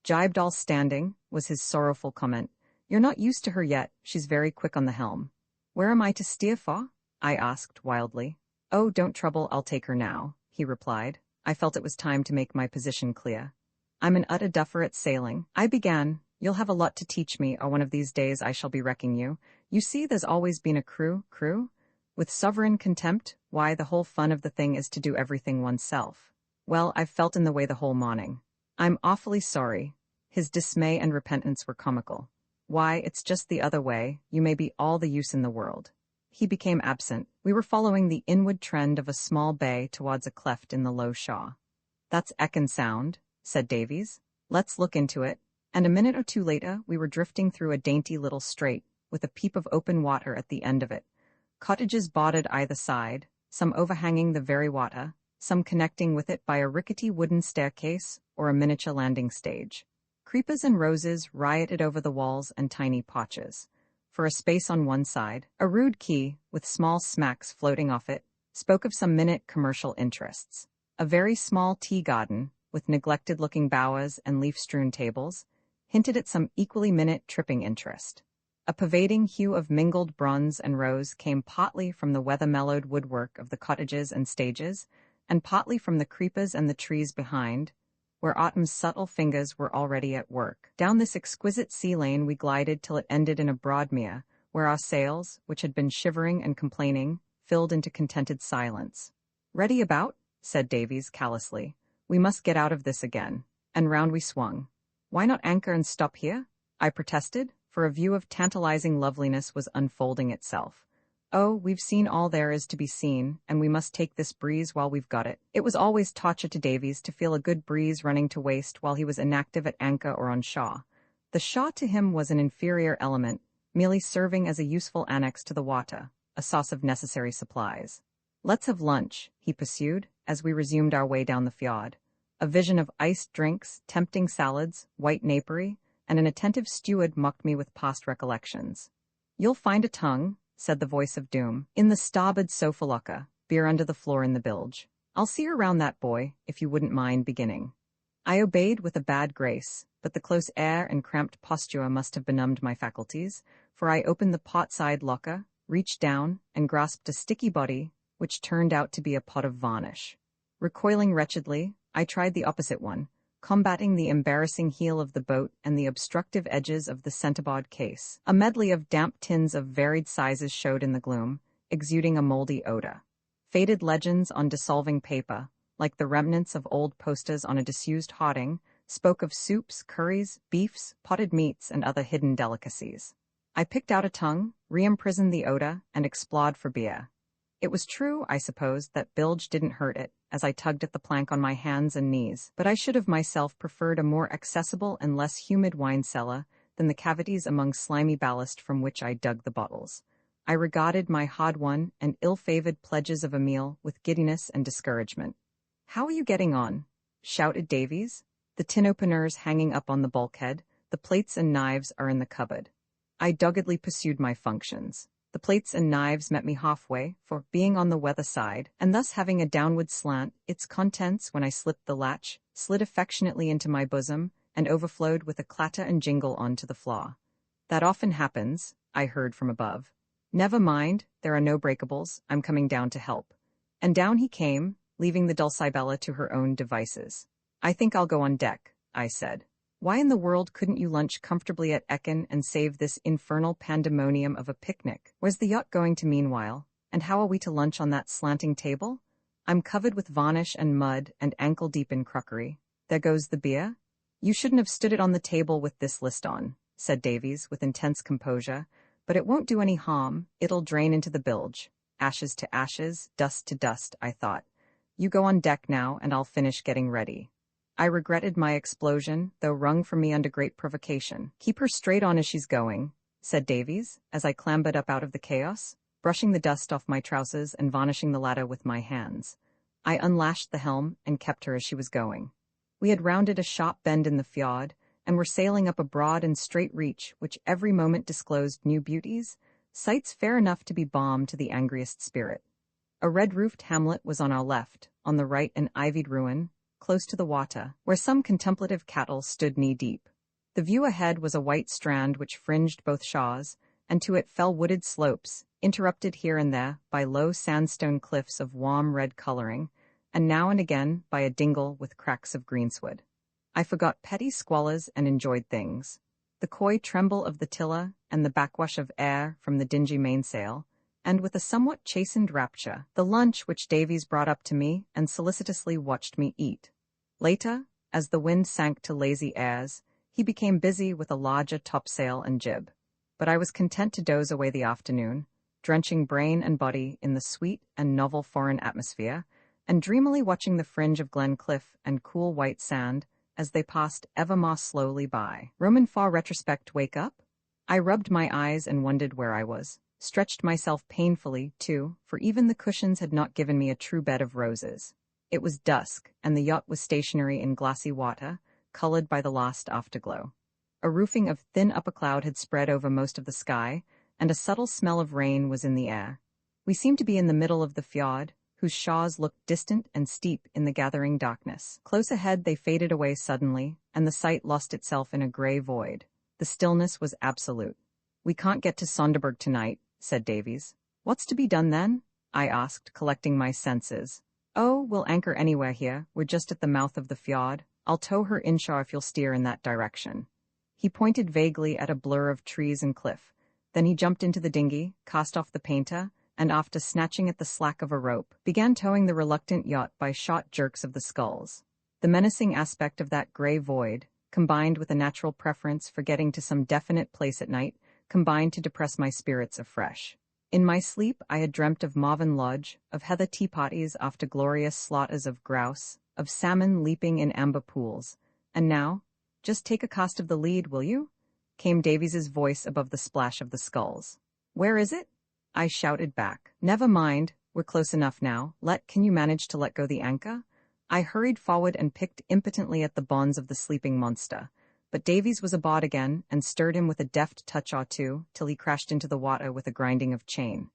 "Jibed all standing," was his sorrowful comment. "You're not used to her yet, she's very quick on the helm." "Where am I to steer for?" I asked wildly. "Oh, don't trouble, I'll take her now," he replied. I felt it was time to make my position clear. "I'm an utter duffer at sailing," I began. "You'll have a lot to teach me, or one of these days I shall be wrecking you. You see, there's always been a crew. With sovereign contempt, why, the whole fun of the thing is to do everything oneself. Well, I've felt in the way the whole morning. I'm awfully sorry." His dismay and repentance were comical. "Why, it's just the other way, you may be all the use in the world." He became absent. We were following the inward trend of a small bay towards a cleft in the low shaw. "That's Erskine Sound," said Davies. "Let's look into it." And a minute or two later we were drifting through a dainty little strait, with a peep of open water at the end of it. Cottages bordered either side, some overhanging the very water, some connecting with it by a rickety wooden staircase or a miniature landing stage. Creepers and roses rioted over the walls and tiny porches. For a space on one side, a rude quay, with small smacks floating off it, spoke of some minute commercial interests. A very small tea garden, with neglected-looking bowers and leaf-strewn tables, hinted at some equally minute tripping interest. A pervading hue of mingled bronze and rose came partly from the weather-mellowed woodwork of the cottages and stages, and partly from the creepers and the trees behind, where autumn's subtle fingers were already at work. Down this exquisite sea lane we glided till it ended in a broad mere, where our sails, which had been shivering and complaining, filled into contented silence. "Ready about?" said Davies callously. "We must get out of this again." And round we swung. "Why not anchor and stop here?" I protested, for a view of tantalizing loveliness was unfolding itself. "Oh, we've seen all there is to be seen, and we must take this breeze while we've got it." It was always torture to Davies to feel a good breeze running to waste while he was inactive at anchor or on shaw. The shaw to him was an inferior element, merely serving as a useful annex to the water, a source of necessary supplies. "Let's have lunch," he pursued, as we resumed our way down the fjord. A vision of iced drinks, tempting salads, white napery, and an attentive steward mocked me with past recollections. "You'll find a tongue," said the voice of doom, "in the starboard sofa locker, beer under the floor in the bilge. I'll see her round that, boy, if you wouldn't mind beginning." I obeyed with a bad grace, but the close air and cramped posture must have benumbed my faculties, for I opened the pot-side locker, reached down, and grasped a sticky body, which turned out to be a pot of varnish. Recoiling wretchedly, I tried the opposite one, combating the embarrassing heel of the boat and the obstructive edges of the centerboard case. A medley of damp tins of varied sizes showed in the gloom, exuding a moldy odor. Faded legends on dissolving paper, like the remnants of old posters on a disused hoarding, spoke of soups, curries, beefs, potted meats, and other hidden delicacies. I picked out a tongue, re-imprisoned the odor, and explored for beer. It was true, I suppose, that bilge didn't hurt it, as I tugged at the plank on my hands and knees, but I should have myself preferred a more accessible and less humid wine cellar than the cavities among slimy ballast from which I dug the bottles. I regarded my hard-won and ill-favored pledges of a meal with giddiness and discouragement. "How are you getting on?" shouted Davies. "The tin opener's hanging up on the bulkhead, the plates and knives are in the cupboard." I doggedly pursued my functions. The plates and knives met me halfway, for, being on the weather side, and thus having a downward slant, its contents, when I slipped the latch, slid affectionately into my bosom, and overflowed with a clatter and jingle onto the floor. "That often happens," I heard from above. "Never mind, there are no breakables, I'm coming down to help." And down he came, leaving the Dulcibella to her own devices. "I think I'll go on deck," I said. "Why in the world couldn't you lunch comfortably at Erskine and save this infernal pandemonium of a picnic? Where's the yacht going to meanwhile? And how are we to lunch on that slanting table? I'm covered with varnish and mud and ankle-deep in crockery. There goes the beer." "You shouldn't have stood it on the table with this list on," said Davies with intense composure, "but it won't do any harm, it'll drain into the bilge. Ashes to ashes, dust to dust," I thought. "You go on deck now and I'll finish getting ready." I regretted my explosion, though wrung from me under great provocation. "Keep her straight on as she's going," said Davies, as I clambered up out of the chaos, brushing the dust off my trousers and varnishing the ladder with my hands. I unlashed the helm and kept her as she was going. We had rounded a sharp bend in the fjord, and were sailing up a broad and straight reach which every moment disclosed new beauties, sights fair enough to be balm to the angriest spirit. A red-roofed hamlet was on our left, on the right an ivied ruin, close to the water, where some contemplative cattle stood knee-deep. The view ahead was a white strand which fringed both shores, and to it fell wooded slopes, interrupted here and there by low sandstone cliffs of warm red coloring, and now and again by a dingle with cracks of greensward. I forgot petty squalors and enjoyed things. The coy tremble of the tiller and the backwash of air from the dingy mainsail, and with a somewhat chastened rapture, the lunch which Davies brought up to me and solicitously watched me eat. Later, as the wind sank to lazy airs, he became busy with a larger topsail and jib. But I was content to doze away the afternoon, drenching brain and body in the sweet and novel foreign atmosphere, and dreamily watching the fringe of Glen Cliff and cool white sand as they passed ever more slowly by. Roman far retrospect wake up? I rubbed my eyes and wondered where I was. Stretched myself painfully, too, for even the cushions had not given me a true bed of roses. It was dusk, and the yacht was stationary in glassy water, colored by the last afterglow. A roofing of thin upper cloud had spread over most of the sky, and a subtle smell of rain was in the air. We seemed to be in the middle of the fjord, whose shores looked distant and steep in the gathering darkness. Close ahead they faded away suddenly, and the sight lost itself in a gray void. The stillness was absolute. "We can't get to Sonderburg tonight," said Davies. "What's to be done then?" I asked, collecting my senses. "Oh, we'll anchor anywhere here. We're just at the mouth of the fjord. I'll tow her inshore if you'll steer in that direction." He pointed vaguely at a blur of trees and cliff. Then he jumped into the dinghy, cast off the painter, and after snatching at the slack of a rope, began towing the reluctant yacht by short jerks of the sculls. The menacing aspect of that gray void, combined with a natural preference for getting to some definite place at night, combined to depress my spirits afresh. In my sleep I had dreamt of Marvin Lodge, of heather tea parties after glorious slaughters of grouse, of salmon leaping in amber pools. And now, "Just take a cast of the lead, will you?" came Davies's voice above the splash of the sculls. "Where is it?" I shouted back. "Never mind, we're close enough now. Can you manage to let go the anchor?" I hurried forward and picked impotently at the bonds of the sleeping monster. But Davies was aboard again and stirred him with a deft touch or two till he crashed into the water with a grinding of chain.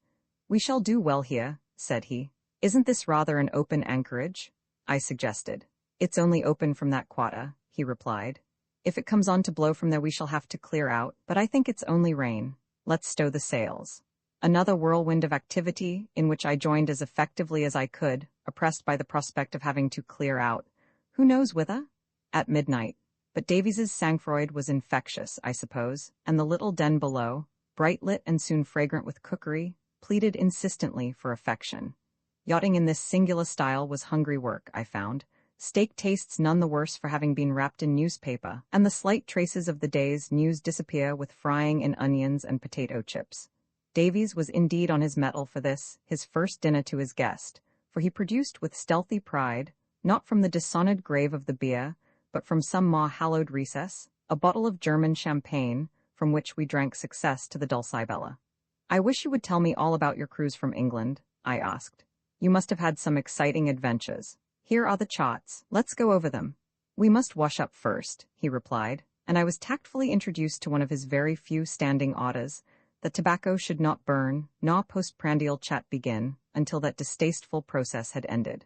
"We shall do well here," said he. "Isn't this rather an open anchorage?" I suggested. "It's only open from that quarter," he replied. "If it comes on to blow from there we shall have to clear out, but I think it's only rain. Let's stow the sails." Another whirlwind of activity, in which I joined as effectively as I could, oppressed by the prospect of having to clear out. Who knows whither? At midnight. But Davies's sang-froid was infectious, I suppose, and the little den below, bright lit and soon fragrant with cookery, pleaded insistently for affection. Yachting in this singular style was hungry work, I found. Steak tastes none the worse for having been wrapped in newspaper, and the slight traces of the day's news disappear with frying in onions and potato chips. Davies was indeed on his mettle for this, his first dinner to his guest, for he produced with stealthy pride, not from the dishonoured grave of the beer, but from some more hallowed recess, a bottle of German champagne, from which we drank success to the Dulcibella. "I wish you would tell me all about your cruise from England," I asked. "You must have had some exciting adventures. Here are the charts. Let's go over them." "We must wash up first," he replied, and I was tactfully introduced to one of his very few standing orders, that tobacco should not burn, nor postprandial chat begin, until that distasteful process had ended.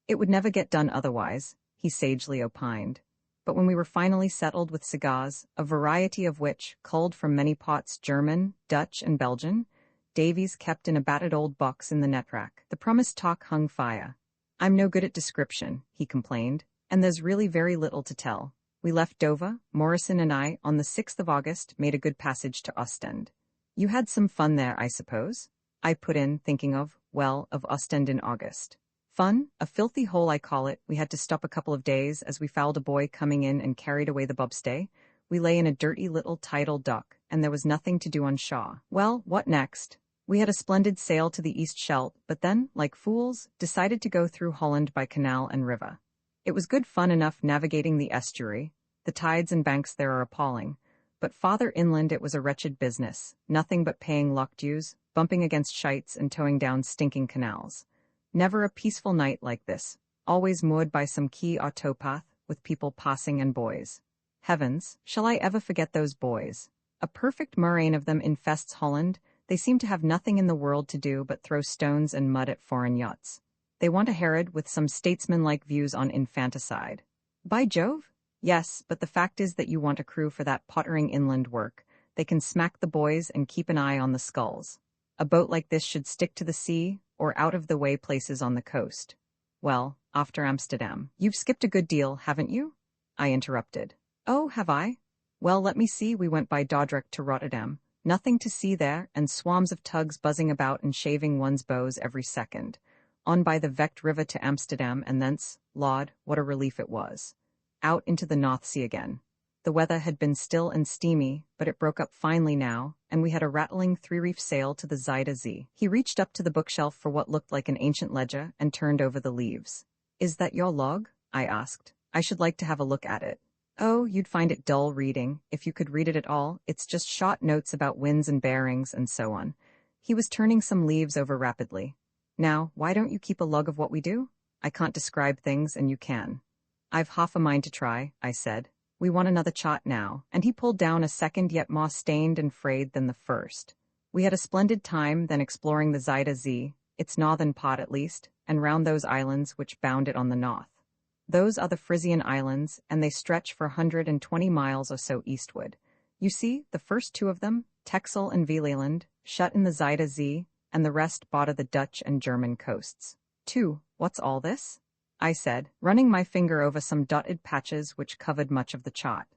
It would never get done otherwise, he sagely opined. But when we were finally settled with cigars, a variety of which, culled from many pots German, Dutch, and Belgian, Davies kept in a battered old box in the net rack, the promised talk hung fire. "I'm no good at description," he complained, "and there's really very little to tell. We left Dover, Morrison and I, on the 6th of August, made a good passage to Ostend." "You had some fun there, I suppose?" I put in, thinking of Ostend in August. "Fun? A filthy hole I call it. We had to stop a couple of days as we fouled a boy coming in and carried away the bobstay. We lay in a dirty little tidal dock, and there was nothing to do on shore. Well, what next? We had a splendid sail to the East Scheldt, but then, like fools, decided to go through Holland by canal and river. It was good fun enough navigating the estuary. The tides and banks there are appalling. But farther inland it was a wretched business, nothing but paying lock dues, bumping against shites and towing down stinking canals. Never a peaceful night like this, always moored by some quay or towpath, with people passing and boys. Heavens, shall I ever forget those boys? A perfect murrain of them infests Holland. They seem to have nothing in the world to do but throw stones and mud at foreign yachts. They want a Herod with some statesman-like views on infanticide. By Jove? Yes, but the fact is that you want a crew for that pottering inland work. They can smack the boys and keep an eye on the sculls. A boat like this should stick to the sea, or out-of-the-way places on the coast. Well, after Amsterdam. You've skipped a good deal, haven't you? I interrupted. Oh, have I? Well, let me see, we went by Dordrecht to Rotterdam. Nothing to see there, and swarms of tugs buzzing about and shaving one's bows every second. On by the Vecht River to Amsterdam, and thence, Lord, what a relief it was. Out into the North Sea again. The weather had been still and steamy, but it broke up finely now, and we had a rattling three-reef sail to the Zuyder Zee. He reached up to the bookshelf for what looked like an ancient ledger and turned over the leaves. "Is that your log?" I asked. "I should like to have a look at it." "Oh, you'd find it dull reading, if you could read it at all. It's just short notes about winds and bearings and so on." He was turning some leaves over rapidly. "Now, why don't you keep a log of what we do? I can't describe things, and you can." "I've half a mind to try," I said. "We want another chart now," and he pulled down a second yet more stained and frayed than the first. We had a splendid time then exploring the Zuyder Zee, its northern part at least, and round those islands which bound it on the north. Those are the Frisian Islands, and they stretch for 120 miles or so eastward. You see, the first two of them, Texel and Vlieland, shut in the Zuyder Zee, and the rest border the Dutch and German coasts. What's all this? I said, running my finger over some dotted patches which covered much of the chart.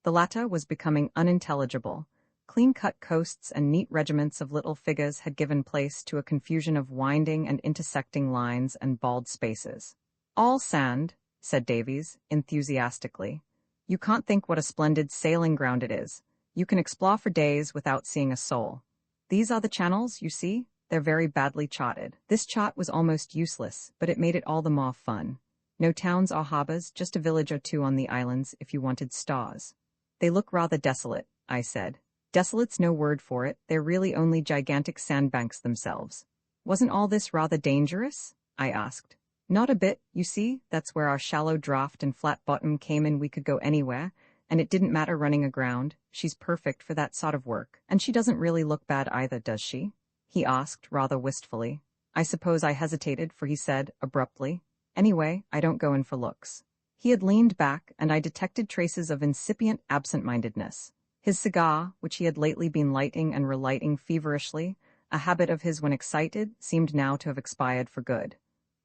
The latter was becoming unintelligible. Clean-cut coasts and neat regiments of little figures had given place to a confusion of winding and intersecting lines and bald spaces. "All sand," said Davies, enthusiastically. "You can't think what a splendid sailing ground it is. You can explore for days without seeing a soul. These are the channels, you see? They're very badly charted." This chart was almost useless, but it made it all the more fun. No towns or harbors, just a village or two on the islands if you wanted stars. "They look rather desolate," I said. "Desolate's no word for it, they're really only gigantic sandbanks themselves." "Wasn't all this rather dangerous?" I asked. "Not a bit, you see, that's where our shallow draft and flat bottom came in. We could go anywhere, and it didn't matter running aground. She's perfect for that sort of work. And she doesn't really look bad either, does she?" he asked, rather wistfully. I suppose I hesitated, for he said, abruptly, "Anyway, I don't go in for looks." He had leaned back, and I detected traces of incipient absent-mindedness. His cigar, which he had lately been lighting and relighting feverishly, a habit of his when excited, seemed now to have expired for good.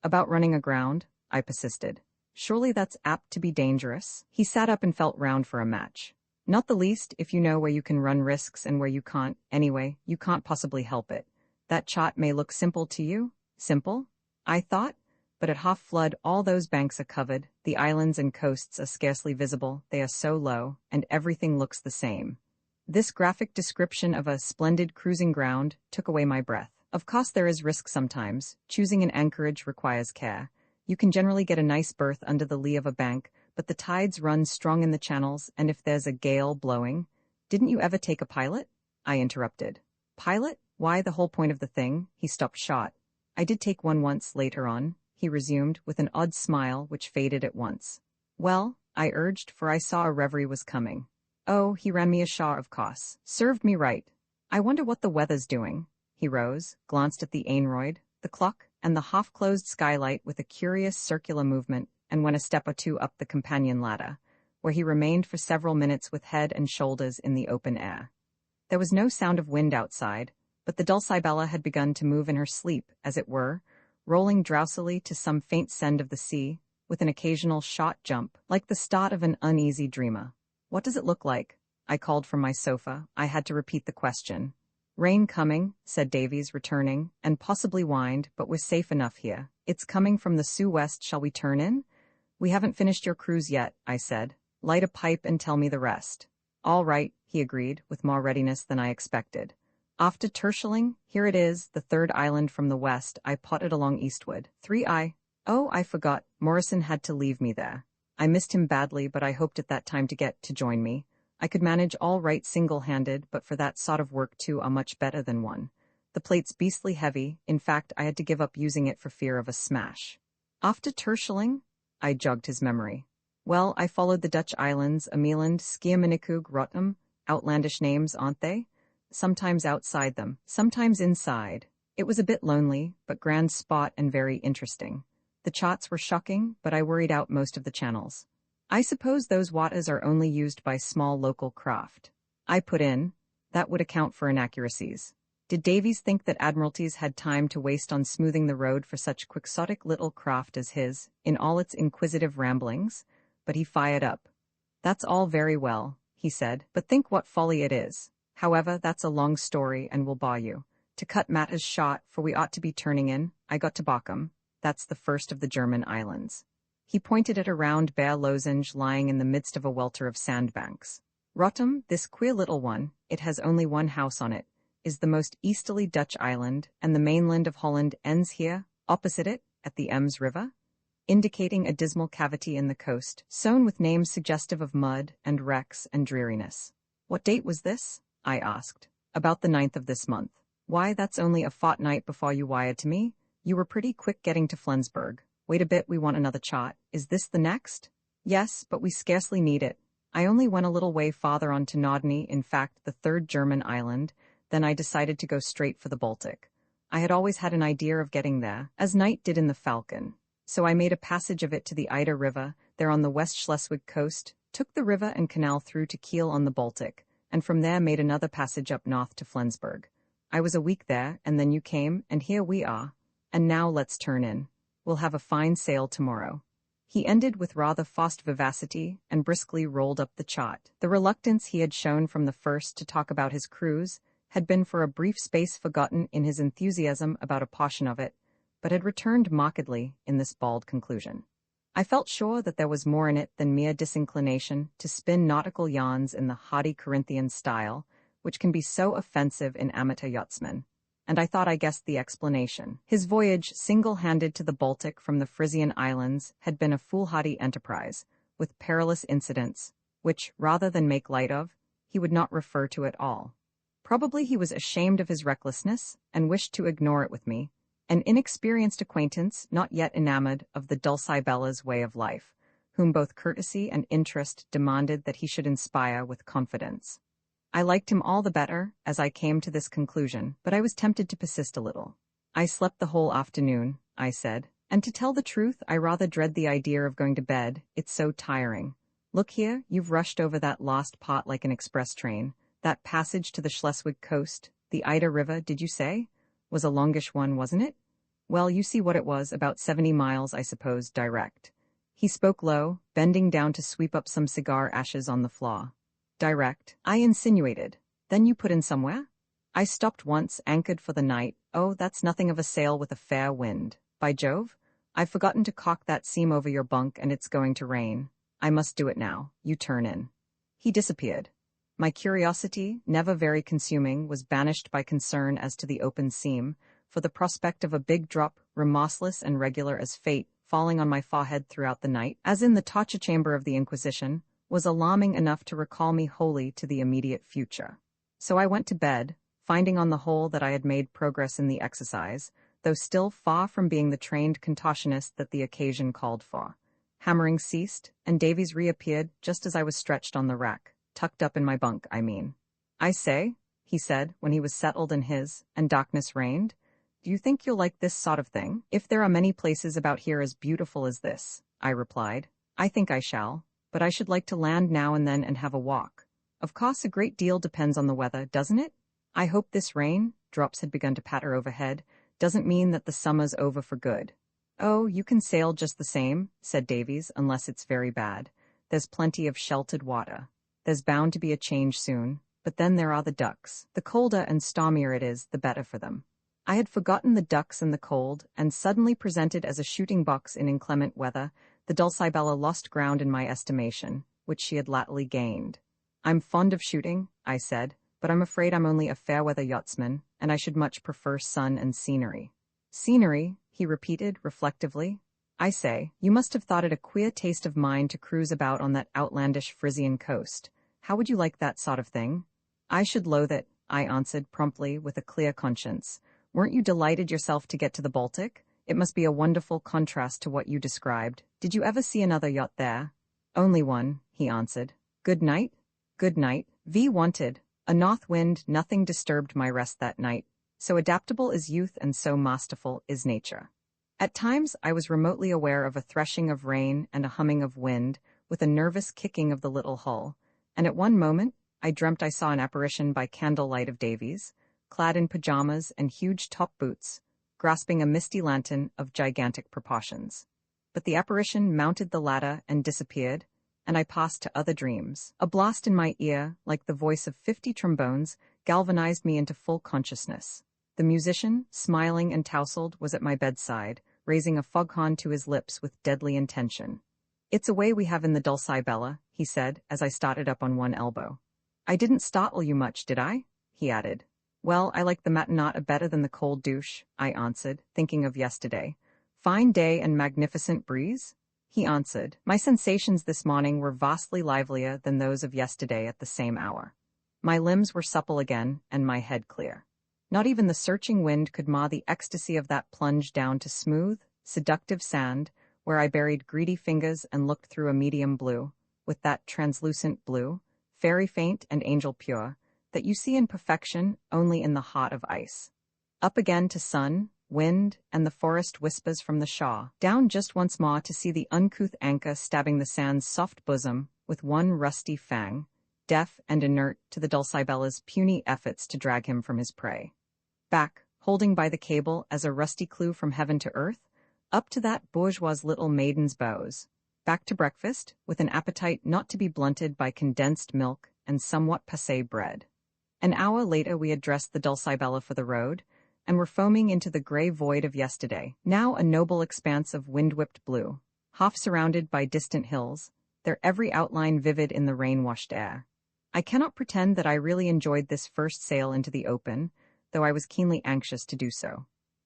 "About running aground?" I persisted. "Surely that's apt to be dangerous." He sat up and felt round for a match. "Not the least, if you know where you can run risks and where you can't. Anyway, you can't possibly help it. That chart may look simple to you. Simple? I thought. But at half flood all those banks are covered, the islands and coasts are scarcely visible, they are so low, and everything looks the same. This graphic description of a splendid cruising ground took away my breath. Of course there is risk sometimes. Choosing an anchorage requires care. You can generally get a nice berth under the lee of a bank, but the tides run strong in the channels, and if there's a gale blowing... Didn't you ever take a pilot? I interrupted. Pilot? Why, the whole point of the thing. He stopped short. I did take one once later on, he resumed, with an odd smile which faded at once. Well, I urged, for I saw a reverie was coming. Oh, he ran me ashore, of course. Served me right. I wonder what the weather's doing. He rose, glanced at the aneroid, the clock, and the half-closed skylight with a curious circular movement, and went a step or two up the companion ladder, where he remained for several minutes with head and shoulders in the open air. There was no sound of wind outside, but the Dulcibella had begun to move in her sleep, as it were, rolling drowsily to some faint send of the sea, with an occasional short jump, like the start of an uneasy dreamer. What does it look like? I called from my sofa. I had to repeat the question. Rain coming, said Davies, returning, and possibly wind, but we're safe enough here. It's coming from the sou-west. Shall we turn in? We haven't finished your cruise yet, I said. Light a pipe and tell me the rest. All right, he agreed, with more readiness than I expected. After Terschelling, here it is, the third island from the west. I potted along eastward. Oh, I forgot, Morrison had to leave me there. I missed him badly, but I hoped at that time to get to join me. I could manage all right single-handed, but for that sort of work two are much better than one. The plate's beastly heavy. In fact, I had to give up using it for fear of a smash. After Terschelling? I jogged his memory. Well, I followed the Dutch islands, Ameland, Schiermonnikoog, Rotterdam. Outlandish names, aren't they? Sometimes outside them, sometimes inside. It was a bit lonely, but grand spot and very interesting. The charts were shocking, but I worried out most of the channels. I suppose those waters are only used by small local craft. I put in. That would account for inaccuracies. Did Davies think that Admiralties had time to waste on smoothing the road for such quixotic little craft as his, in all its inquisitive ramblings? But he fired up. That's all very well, he said, but think what folly it is. However, that's a long story and will bore you. To cut matters short, for we ought to be turning in, I got to Bochum. That's the first of the German islands. He pointed at a round bare lozenge lying in the midst of a welter of sandbanks. Rotterdam, this queer little one, it has only one house on it, is the most easterly Dutch island, and the mainland of Holland ends here, opposite it, at the Ems River, indicating a dismal cavity in the coast, sown with names suggestive of mud and wrecks and dreariness. What date was this? I asked. About the 9th of this month. Why, that's only a fortnight before you wired to me. You were pretty quick getting to Flensburg. Wait a bit, we want another chart. Is this the next? Yes, but we scarcely need it. I only went a little way farther on to Nodny, in fact, the third German island, then I decided to go straight for the Baltic. I had always had an idea of getting there, as Knight did in the Falcon. So I made a passage of it to the Ida River, there on the West Schleswig coast, took the river and canal through to Kiel on the Baltic, and from there made another passage up north to Flensburg. I was a week there, and then you came, and here we are. And now let's turn in. We'll have a fine sail tomorrow. He ended with rather fast vivacity and briskly rolled up the chart. The reluctance he had shown from the first to talk about his cruise had been for a brief space forgotten in his enthusiasm about a portion of it, but had returned markedly in this bald conclusion. I felt sure that there was more in it than mere disinclination to spin nautical yarns in the haughty Corinthian style, which can be so offensive in amateur yachtsmen, and I thought I guessed the explanation. His voyage, single-handed to the Baltic from the Frisian Islands, had been a foolhardy enterprise, with perilous incidents, which, rather than make light of, he would not refer to at all. Probably he was ashamed of his recklessness, and wished to ignore it with me, an inexperienced acquaintance not yet enamored of the Dulcibella's way of life, whom both courtesy and interest demanded that he should inspire with confidence. I liked him all the better, as I came to this conclusion, but I was tempted to persist a little. I slept the whole afternoon, I said, and to tell the truth, I rather dread the idea of going to bed, it's so tiring. Look here, you've rushed over that lost pot like an express train. That passage to the Schleswig coast, the Ida River, did you say? Was a longish one, wasn't it? Well, you see what it was, about 70 miles, I suppose, direct. He spoke low, bending down to sweep up some cigar ashes on the floor. Direct, I insinuated. Then you put in somewhere? I stopped once, anchored for the night. Oh, that's nothing of a sail with a fair wind. By Jove, I've forgotten to caulk that seam over your bunk and it's going to rain. I must do it now. You turn in. He disappeared. My curiosity, never very consuming, was banished by concern as to the open seam, for the prospect of a big drop, remorseless and regular as fate, falling on my forehead throughout the night, as in the torture chamber of the Inquisition, was alarming enough to recall me wholly to the immediate future. So I went to bed, finding on the whole that I had made progress in the exercise, though still far from being the trained contortionist that the occasion called for. Hammering ceased, and Davies reappeared just as I was stretched on the rack, tucked up in my bunk, I mean. "I say," he said, when he was settled in his, and darkness reigned, "do you think you'll like this sort of thing?" "If there are many places about here as beautiful as this," I replied, "I think I shall, but I should like to land now and then and have a walk. Of course a great deal depends on the weather, doesn't it? I hope this rain," drops had begun to patter overhead, "doesn't mean that the summer's over for good." "Oh, you can sail just the same," said Davies, "unless it's very bad. There's plenty of sheltered water. There's bound to be a change soon, but then there are the ducks. The colder and stormier it is, the better for them." I had forgotten the ducks and the cold, and suddenly presented as a shooting box in inclement weather, the Dulcibella lost ground in my estimation, which she had latterly gained. "I'm fond of shooting," I said, "but I'm afraid I'm only a fair-weather yachtsman, and I should much prefer sun and scenery." "Scenery?" he repeated, reflectively. "I say, you must have thought it a queer taste of mine to cruise about on that outlandish Frisian coast. How would you like that sort of thing?" "I should loathe it," I answered promptly with a clear conscience. "Weren't you delighted yourself to get to the Baltic? It must be a wonderful contrast to what you described. Did you ever see another yacht there?" "Only one," he answered. "Good night?" "Good night." V wanted. A north wind, nothing disturbed my rest that night. So adaptable is youth and so masterful is nature. At times I was remotely aware of a threshing of rain and a humming of wind, with a nervous kicking of the little hull, and at one moment I dreamt I saw an apparition by candlelight of Davies, clad in pajamas and huge top boots, grasping a misty lantern of gigantic proportions. But the apparition mounted the ladder and disappeared, and I passed to other dreams. A blast in my ear, like the voice of 50 trombones, galvanized me into full consciousness. The musician, smiling and tousled, was at my bedside, raising a foghorn to his lips with deadly intention. "It's a way we have in the Dulcibella," he said, as I started up on one elbow. "I didn't startle you much, did I?" he added. "Well, I like the matinata better than the cold douche," I answered, thinking of yesterday. "Fine day and magnificent breeze?" He answered, "My sensations this morning were vastly livelier than those of yesterday at the same hour. My limbs were supple again, and my head clear. Not even the searching wind could mar the ecstasy of that plunge down to smooth, seductive sand, where I buried greedy fingers and looked through a medium blue, with that translucent blue, fairy faint and angel pure, that you see in perfection only in the heart of ice. Up again to sun, wind, and the forest whispers from the shore, down just once more to see the uncouth anchor stabbing the sand's soft bosom with one rusty fang, deaf and inert to the Dulcibella's puny efforts to drag him from his prey. Back, holding by the cable as a rusty clue from heaven to earth, up to that bourgeois little maiden's bows. Back to breakfast, with an appetite not to be blunted by condensed milk and somewhat passé bread. An hour later we had dressed the Dulcibella for the road, and were foaming into the grey void of yesterday, now a noble expanse of wind-whipped blue, half surrounded by distant hills, their every outline vivid in the rain-washed air. I cannot pretend that I really enjoyed this first sail into the open, though I was keenly anxious to do so.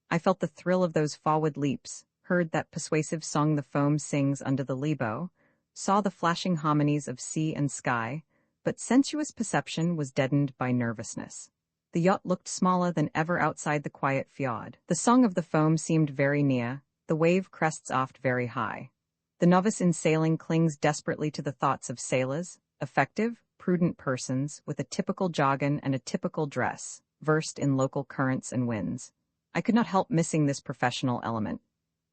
I felt the thrill of those forward leaps, heard that persuasive song the foam sings under the lee bow, saw the flashing harmonies of sea and sky, but sensuous perception was deadened by nervousness. The yacht looked smaller than ever outside the quiet fjord. The song of the foam seemed very near, the wave crests oft very high. The novice in sailing clings desperately to the thoughts of sailors, effective, prudent persons with a typical jargon and a typical dress, versed in local currents and winds. I could not help missing this professional element.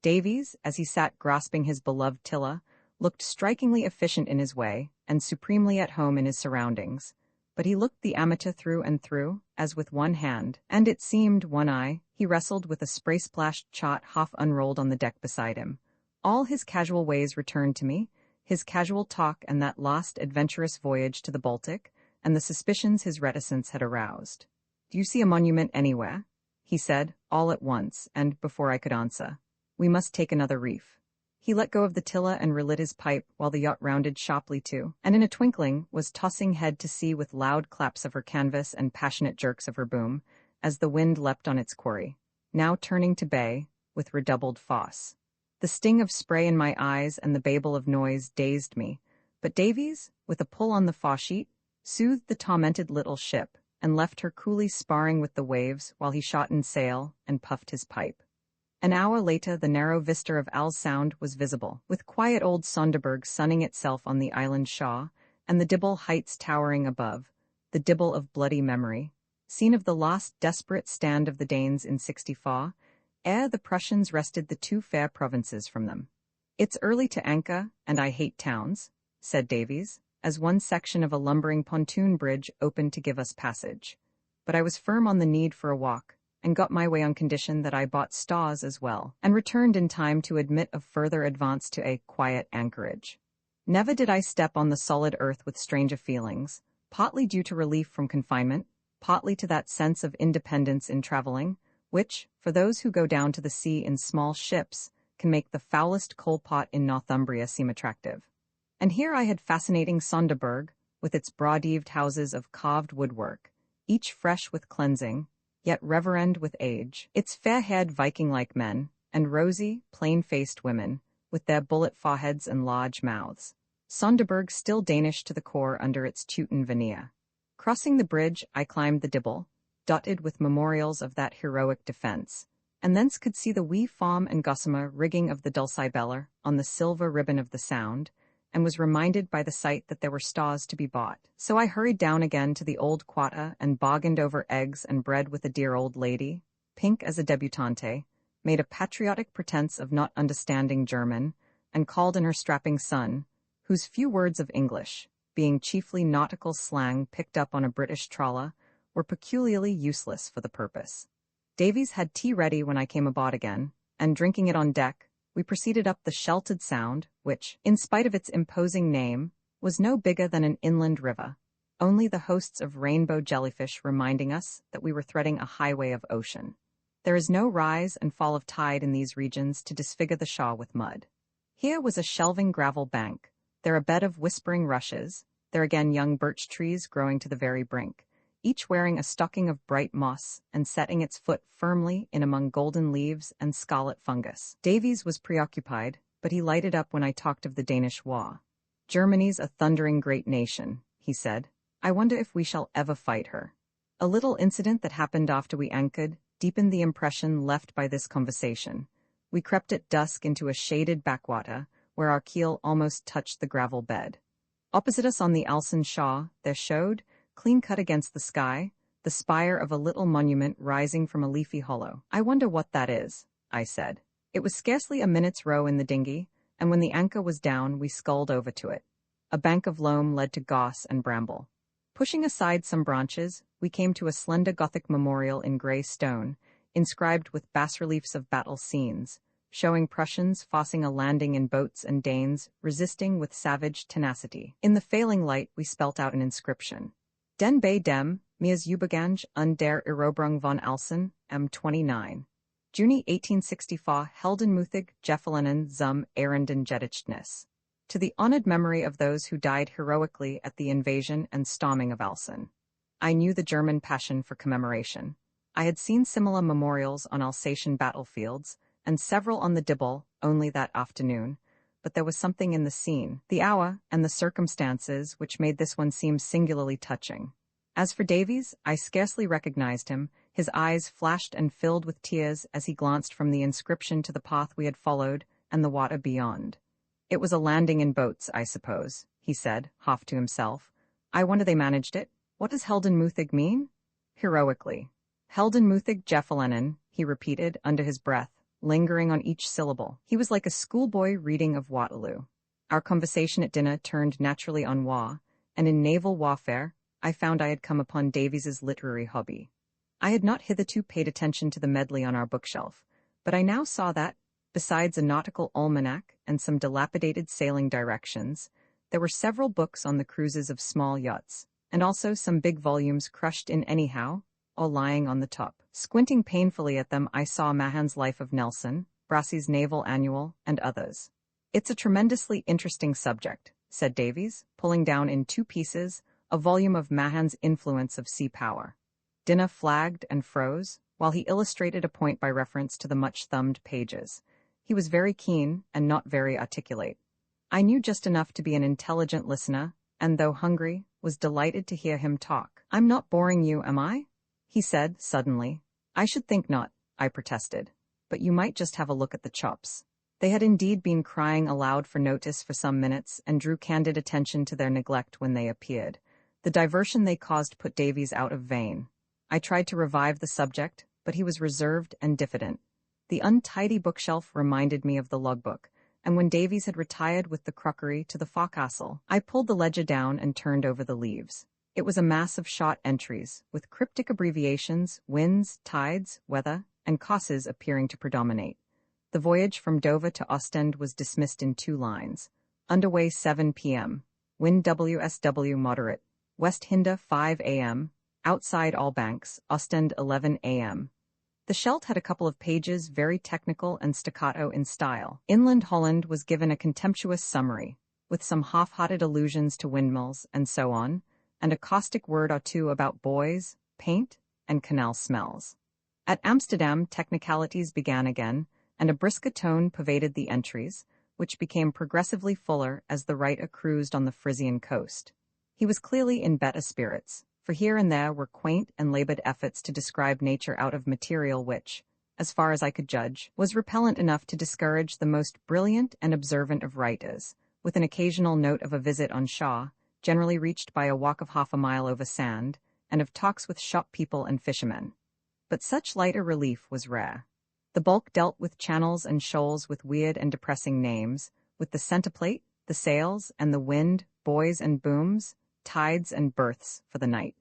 Davies, as he sat grasping his beloved tiller, looked strikingly efficient in his way and supremely at home in his surroundings, but he looked the amateur through and through, as with one hand, and it seemed one eye, he wrestled with a spray-splashed chart half unrolled on the deck beside him. All his casual ways returned to me, his casual talk and that last adventurous voyage to the Baltic, and the suspicions his reticence had aroused. "Do you see a monument anywhere?" he said, all at once, and before I could answer. "We must take another reef." He let go of the tiller and relit his pipe while the yacht rounded sharply to, and in a twinkling was tossing head to sea with loud claps of her canvas and passionate jerks of her boom, as the wind leapt on its quarry, now turning to bay, with redoubled force. The sting of spray in my eyes and the babel of noise dazed me, but Davies, with a pull on the foresheet, soothed the tormented little ship, and left her coolly sparring with the waves while he shot in sail and puffed his pipe. An hour later the narrow vista of Al's Sound was visible, with quiet old Sonderburg sunning itself on the island shore, and the Dibble heights towering above, the Dibble of bloody memory, scene of the last desperate stand of the Danes in '64, ere the Prussians wrested the two fair provinces from them. "It's early to anchor, and I hate towns," said Davies, as one section of a lumbering pontoon bridge opened to give us passage. But I was firm on the need for a walk, and got my way on condition that I bought stars as well, and returned in time to admit of further advance to a quiet anchorage. Never did I step on the solid earth with stranger feelings, partly due to relief from confinement, partly to that sense of independence in traveling, which, for those who go down to the sea in small ships, can make the foulest coal pot in Northumbria seem attractive. And here I had fascinating Sonderburg, with its broad-eaved houses of carved woodwork, each fresh with cleansing, yet reverend with age, its fair-haired Viking-like men, and rosy, plain-faced women, with their bullet foreheads and large mouths. Sonderburg still Danish to the core under its Teuton veneer. Crossing the bridge, I climbed the Dibble, dotted with memorials of that heroic defense, and thence could see the wee farm and gossamer rigging of the Dulcibeller on the silver ribbon of the Sound, and was reminded by the sight that there were stars to be bought. So I hurried down again to the old quarter and bargained over eggs and bread with a dear old lady, pink as a debutante, made a patriotic pretense of not understanding German, and called in her strapping son, whose few words of English, being chiefly nautical slang picked up on a British trawler, were peculiarly useless for the purpose. Davies had tea ready when I came aboard again, and drinking it on deck, we proceeded up the sheltered Sound, which, in spite of its imposing name, was no bigger than an inland river, only the hosts of rainbow jellyfish reminding us that we were threading a highway of ocean. There is no rise and fall of tide in these regions to disfigure the shore with mud. Here was a shelving gravel bank, there a bed of whispering rushes, there again young birch trees growing to the very brink, each wearing a stocking of bright moss and setting its foot firmly in among golden leaves and scarlet fungus. Davies was preoccupied, but he lighted up when I talked of the Danish war. "Germany's a thundering great nation," he said. "I wonder if we shall ever fight her." A little incident that happened after we anchored deepened the impression left by this conversation. We crept at dusk into a shaded backwater, where our keel almost touched the gravel bed. Opposite us on the Alsen shore, there showed, clean cut against the sky, the spire of a little monument rising from a leafy hollow. "I wonder what that is," I said. It was scarcely a minute's row in the dinghy, and when the anchor was down we sculled over to it. A bank of loam led to goss and bramble. Pushing aside some branches, we came to a slender Gothic memorial in grey stone, inscribed with bas-reliefs of battle scenes, showing Prussians forcing a landing in boats and Danes resisting with savage tenacity. In the failing light we spelt out an inscription. Den bei dem, Mirs Übergang und der Eroberung von Alsen, M29. Juni 1864 Heldenmuthig Gefallenen zum Ehrendengedächtnis. To the honored memory of those who died heroically at the invasion and storming of Alsen. I knew the German passion for commemoration. I had seen similar memorials on Alsatian battlefields, and several on the Dibble only that afternoon, but there was something in the scene, the hour, and the circumstances which made this one seem singularly touching. As for Davies, I scarcely recognized him. His eyes flashed and filled with tears as he glanced from the inscription to the path we had followed and the water beyond. "It was a landing in boats, I suppose," he said, half to himself. "I wonder they managed it. What does Heldenmuthig mean?" "Heroically." "Heldenmuthig Gefallenen," he repeated under his breath, lingering on each syllable. He was like a schoolboy reading of Waterloo. Our conversation at dinner turned naturally on war, and in naval warfare, I found I had come upon Davies's literary hobby. I had not hitherto paid attention to the medley on our bookshelf, but I now saw that, besides a nautical almanac and some dilapidated sailing directions, there were several books on the cruises of small yachts, and also some big volumes crushed in anyhow, or lying on the top. Squinting painfully at them, I saw Mahan's Life of Nelson, Brassey's Naval Annual, and others. It's a tremendously interesting subject, said Davies, pulling down in 2 pieces a volume of Mahan's Influence of Sea Power. Dinah flagged and froze, while he illustrated a point by reference to the much-thumbed pages. He was very keen and not very articulate. I knew just enough to be an intelligent listener, and though hungry, was delighted to hear him talk. "I'm not boring you, am I?" he said suddenly. "I should think not," I protested. "But you might just have a look at the chops." They had indeed been crying aloud for notice for some minutes and drew candid attention to their neglect when they appeared. The diversion they caused put Davies out of vein. I tried to revive the subject, but he was reserved and diffident. The untidy bookshelf reminded me of the logbook, and when Davies had retired with the crockery to the forecastle, I pulled the ledger down and turned over the leaves. It was a mass of short entries, with cryptic abbreviations, winds, tides, weather, and causes appearing to predominate. The voyage from Dover to Ostend was dismissed in 2 lines. Underway 7 p.m. Wind WSW moderate. West Hinda 5 a.m. Outside Allbanks, Ostend 11 a.m. The Scheldt had a couple of pages very technical and staccato in style. Inland Holland was given a contemptuous summary, with some half-hearted allusions to windmills and so on, and a caustic word or two about boys, paint, and canal smells. At Amsterdam, technicalities began again, and a brisker tone pervaded the entries, which became progressively fuller as the writer cruised on the Frisian coast. He was clearly in better spirits, for here and there were quaint and labored efforts to describe nature out of material which, as far as I could judge, was repellent enough to discourage the most brilliant and observant of writers, with an occasional note of a visit on Shaw, generally reached by a walk of half a mile over sand, and of talks with shop people and fishermen. But such lighter relief was rare. The bulk dealt with channels and shoals with weird and depressing names, with the centerplate, the sails, and the wind, buoys and booms, tides and berths for the night.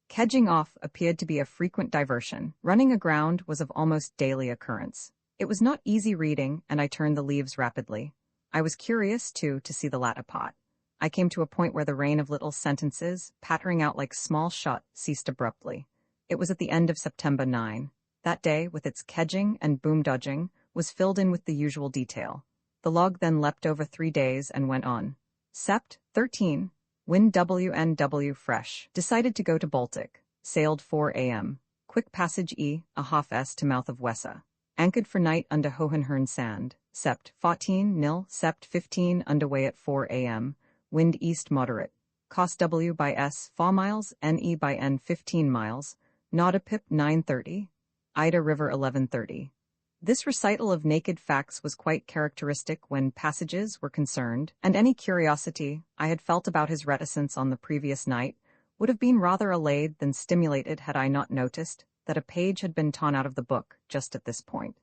Kedging off appeared to be a frequent diversion. Running aground was of almost daily occurrence. It was not easy reading, and I turned the leaves rapidly. I was curious, too, to see the latter part. I came to a point where the rain of little sentences, pattering out like small shot, ceased abruptly. It was at the end of September 9. That day, with its kedging and boom-dodging, was filled in with the usual detail. The log then leapt over 3 days and went on. Sept. 13. Wind WNW fresh. Decided to go to Baltic. Sailed 4 a.m. Quick passage E, a half S to mouth of Wessa. Anchored for night under Hohenhörn Sand. Sept. 14 nil. Sept. 15 underway at 4 a.m. Wind east moderate. Cost W by S 4 miles, NE by N 15 miles. Naudipip 9:30. Ida River 11:30. This recital of naked facts was quite characteristic when passages were concerned, and any curiosity I had felt about his reticence on the previous night would have been rather allayed than stimulated had I not noticed that a page had been torn out of the book just at this point.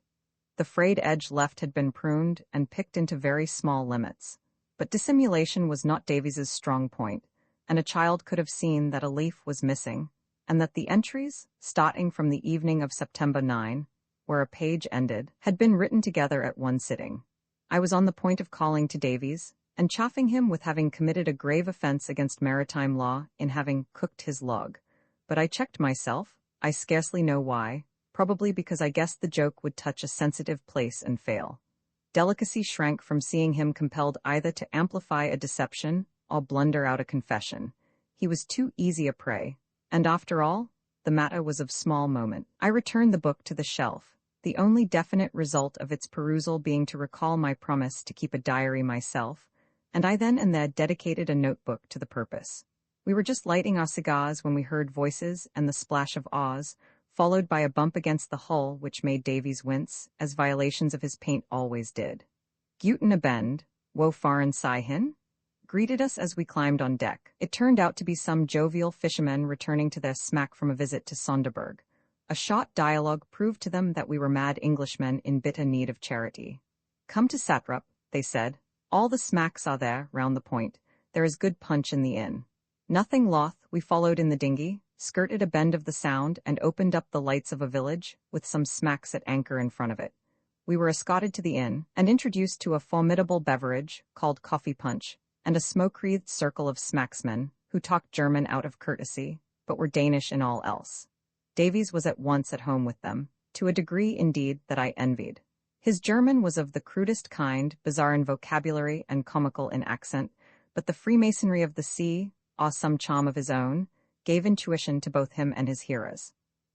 The frayed edge left had been pruned and picked into very small limits, but dissimulation was not Davies's strong point, and a child could have seen that a leaf was missing, and that the entries, starting from the evening of September 9, where a page ended, had been written together at one sitting. I was on the point of calling to Davies, and chaffing him with having committed a grave offense against maritime law in having cooked his log. But I checked myself, I scarcely know why, probably because I guessed the joke would touch a sensitive place and fail. Delicacy shrank from seeing him compelled either to amplify a deception or blunder out a confession. He was too easy a prey. And after all, the matter was of small moment. I returned the book to the shelf, the only definite result of its perusal being to recall my promise to keep a diary myself, and I then and there dedicated a notebook to the purpose. We were just lighting our cigars when we heard voices and the splash of oars, followed by a bump against the hull which made Davies wince, as violations of his paint always did. Guten Abend, wo fahren Sie hin? Greeted us as we climbed on deck. It turned out to be some jovial fishermen returning to their smack from a visit to Sonderburg. A short dialogue proved to them that we were mad Englishmen in bitter need of charity. "Come to Satrap," they said. "All the smacks are there, round the point. There is good punch in the inn." Nothing loth, we followed in the dinghy, skirted a bend of the Sound, and opened up the lights of a village, with some smacks at anchor in front of it. We were escorted to the inn, and introduced to a formidable beverage, called coffee punch, and a smoke-wreathed circle of smacksmen, who talked German out of courtesy, but were Danish in all else. Davies was at once at home with them, to a degree, indeed, that I envied. His German was of the crudest kind, bizarre in vocabulary and comical in accent, but the Freemasonry of the sea, some charm of his own, gave intuition to both him and his hearers.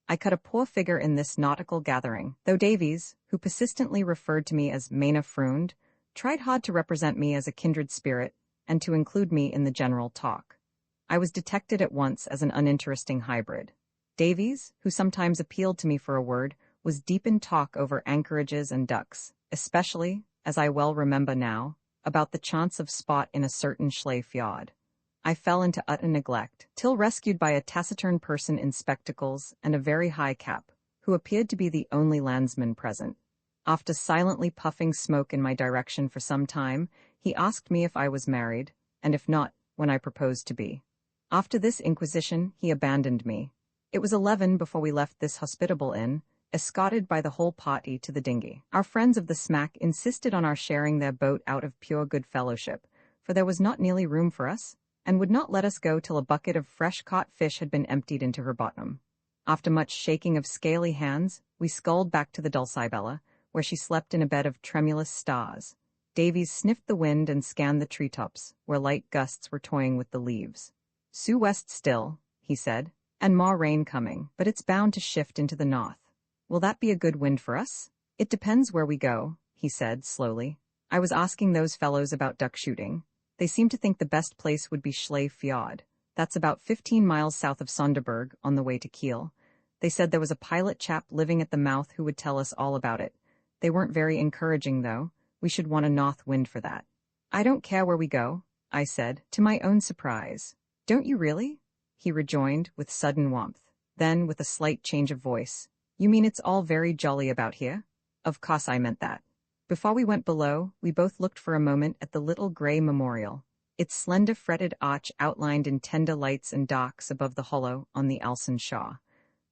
I cut a poor figure in this nautical gathering, though Davies, who persistently referred to me as Meine Freund, tried hard to represent me as a kindred spirit and to include me in the general talk. I was detected at once as an uninteresting hybrid. Davies, who sometimes appealed to me for a word, was deep in talk over anchorages and ducks, especially, as I well remember now, about the chance of spot in a certain Schley fjord. I fell into utter neglect, till rescued by a taciturn person in spectacles and a very high cap, who appeared to be the only landsman present. After silently puffing smoke in my direction for some time, he asked me if I was married, and if not, when I proposed to be. After this inquisition, he abandoned me. It was 11 before we left this hospitable inn, escorted by the whole party to the dinghy. Our friends of the smack insisted on our sharing their boat out of pure good fellowship, for there was not nearly room for us, and would not let us go till a bucket of fresh-caught fish had been emptied into her bottom. After much shaking of scaly hands, we sculled back to the Dulcibella, where she slept in a bed of tremulous stars. Davies sniffed the wind and scanned the treetops, where light gusts were toying with the leaves. "Sue west still," he said, "and more rain coming, but it's bound to shift into the north. Will that be a good wind for us?" "It depends where we go," he said slowly. "I was asking those fellows about duck shooting. They seem to think the best place would be Schley Fjord. That's about 15 miles south of Sonderburg, on the way to Kiel. They said there was a pilot chap living at the mouth who would tell us all about it. They weren't very encouraging, though. We should want a north wind for that." "I don't care where we go," I said, to my own surprise. "Don't you really?" he rejoined with sudden warmth. Then, with a slight change of voice, "You mean it's all very jolly about here?" Of course I meant that. Before we went below, we both looked for a moment at the little gray memorial, its slender fretted arch outlined in tender lights and darks above the hollow on the Alsen shore.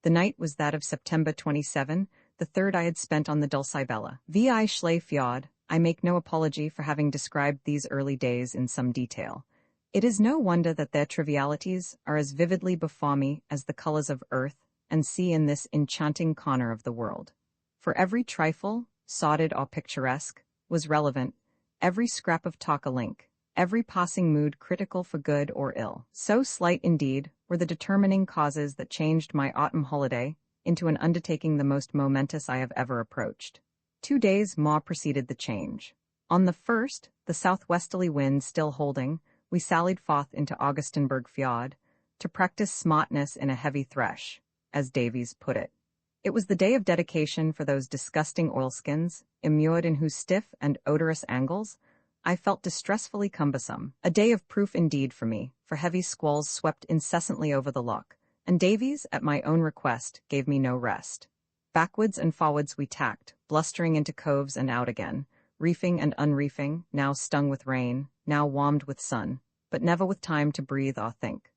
The night was that of September 27, the third I had spent on the Dulcibella. Vi Schley Fjord, I make no apology for having described these early days in some detail. It is no wonder that their trivialities are as vividly before me as the colors of earth and sea in this enchanting corner of the world. For every trifle, sordid or picturesque, was relevant, every scrap of talk a link, every passing mood critical for good or ill. So slight, indeed, were the determining causes that changed my autumn holiday into an undertaking the most momentous I have ever approached. 2 days more preceded the change. On the first, the southwesterly wind still holding, we sallied forth into Augustenburg Fjord to practice smartness in a heavy thresh, as Davies put it. It was the day of dedication for those disgusting oilskins, immured in whose stiff and odorous angles I felt distressfully cumbersome. A day of proof indeed for me, for heavy squalls swept incessantly over the loch, and Davies, at my own request, gave me no rest. Backwards and forwards we tacked, blustering into coves and out again, reefing and unreefing, now stung with rain, now warmed with sun, but never with time to breathe or think.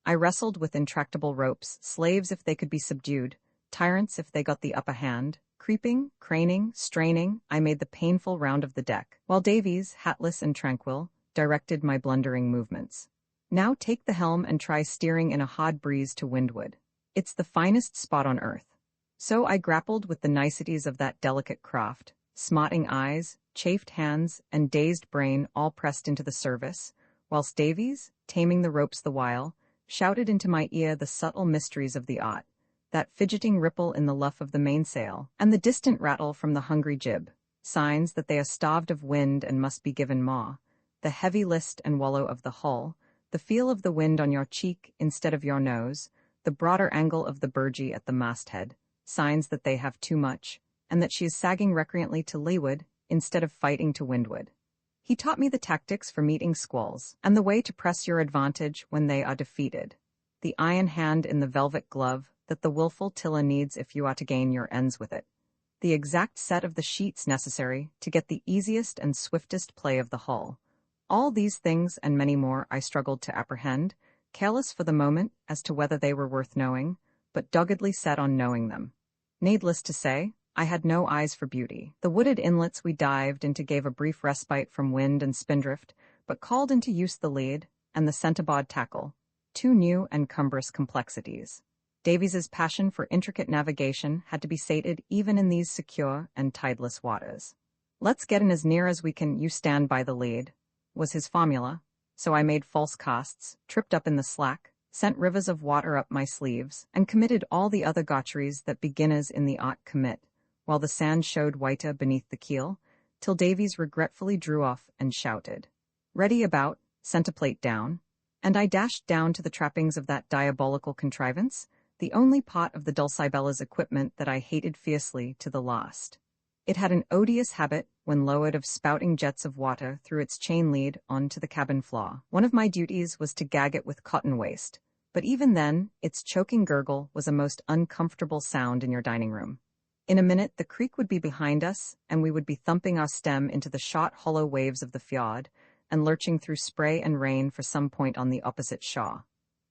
I wrestled with intractable ropes, slaves if they could be subdued, tyrants if they got the upper hand. Creeping, craning, straining, I made the painful round of the deck, while Davies, hatless and tranquil, directed my blundering movements. "Now take the helm and try steering in a hard breeze to windward. It's the finest spot on earth." So I grappled with the niceties of that delicate craft, smarting eyes, chafed hands, and dazed brain all pressed into the service, whilst Davies, taming the ropes the while, shouted into my ear the subtle mysteries of the art, that fidgeting ripple in the luff of the mainsail, and the distant rattle from the hungry jib, signs that they are starved of wind and must be given more, the heavy list and wallow of the hull, the feel of the wind on your cheek instead of your nose, the broader angle of the burgee at the masthead, signs that they have too much, and that she is sagging recreantly to leeward instead of fighting to windward. He taught me the tactics for meeting squalls, and the way to press your advantage when they are defeated, the iron hand in the velvet glove that the willful tiller needs if you are to gain your ends with it, the exact set of the sheets necessary to get the easiest and swiftest play of the hull. All these things and many more I struggled to apprehend, careless for the moment as to whether they were worth knowing, but doggedly set on knowing them. Needless to say, I had no eyes for beauty. The wooded inlets we dived into gave a brief respite from wind and spindrift, but called into use the lead and the centerboard tackle, two new and cumbrous complexities. Davies's passion for intricate navigation had to be sated even in these secure and tideless waters. "Let's get in as near as we can, you stand by the lead," was his formula, so I made false casts, tripped up in the slack, sent rivers of water up my sleeves, and committed all the other gotcheries that beginners in the art commit, while the sand showed whiter beneath the keel, till Davies regretfully drew off and shouted, "Ready about," sent a plate down, and I dashed down to the trappings of that diabolical contrivance, the only part of the Dulcibella's equipment that I hated fiercely to the last. It had an odious habit, when lowered, of spouting jets of water through its chain lead onto the cabin floor. One of my duties was to gag it with cotton waste, but even then, its choking gurgle was a most uncomfortable sound in your dining room. In a minute, the creek would be behind us, and we would be thumping our stem into the shot, hollow waves of the fjord, and lurching through spray and rain for some point on the opposite shore.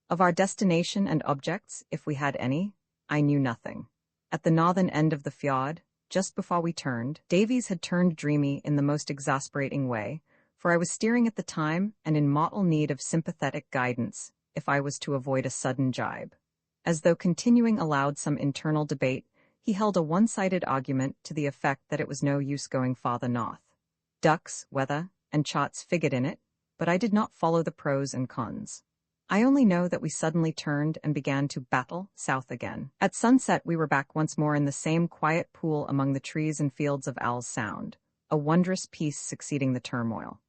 Of our destination and objects, if we had any, I knew nothing. At the northern end of the fjord, just before we turned, Davies had turned dreamy in the most exasperating way, for I was steering at the time and in mortal need of sympathetic guidance if I was to avoid a sudden jibe. As though continuing aloud some internal debate, he held a one-sided argument to the effect that it was no use going farther north. Ducks, weather, and charts figured in it, but I did not follow the pros and cons. I only know that we suddenly turned and began to battle south again. At sunset we were back once more in the same quiet pool among the trees and fields of Owl's Sound, a wondrous peace succeeding the turmoil.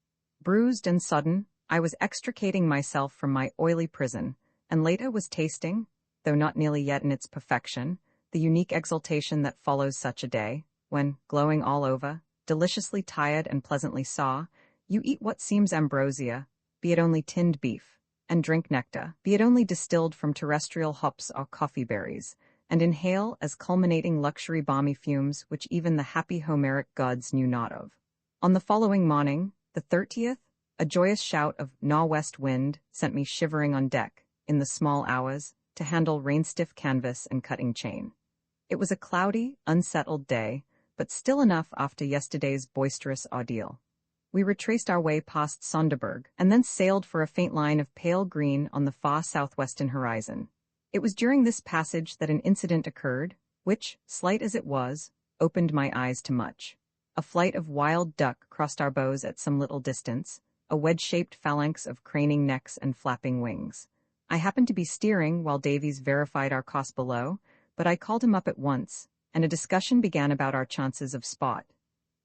Bruised and sodden, I was extricating myself from my oily prison, and later was tasting, though not nearly yet in its perfection, the unique exultation that follows such a day, when, glowing all over, deliciously tired and pleasantly sore, you eat what seems ambrosia, be it only tinned beef, and drink nectar, be it only distilled from terrestrial hops or coffee berries, and inhale as culminating luxury balmy fumes which even the happy Homeric gods knew not of. On the following morning, the 30th, a joyous shout of northwest wind sent me shivering on deck, in the small hours, to handle rain-stiff canvas and cutting chain. It was a cloudy, unsettled day, but still enough after yesterday's boisterous ordeal. We retraced our way past Sonderburg, and then sailed for a faint line of pale green on the far southwestern horizon. It was during this passage that an incident occurred, which, slight as it was, opened my eyes to much. A flight of wild duck crossed our bows at some little distance, a wedge-shaped phalanx of craning necks and flapping wings. I happened to be steering while Davies verified our course below, but I called him up at once, and a discussion began about our chances of spot.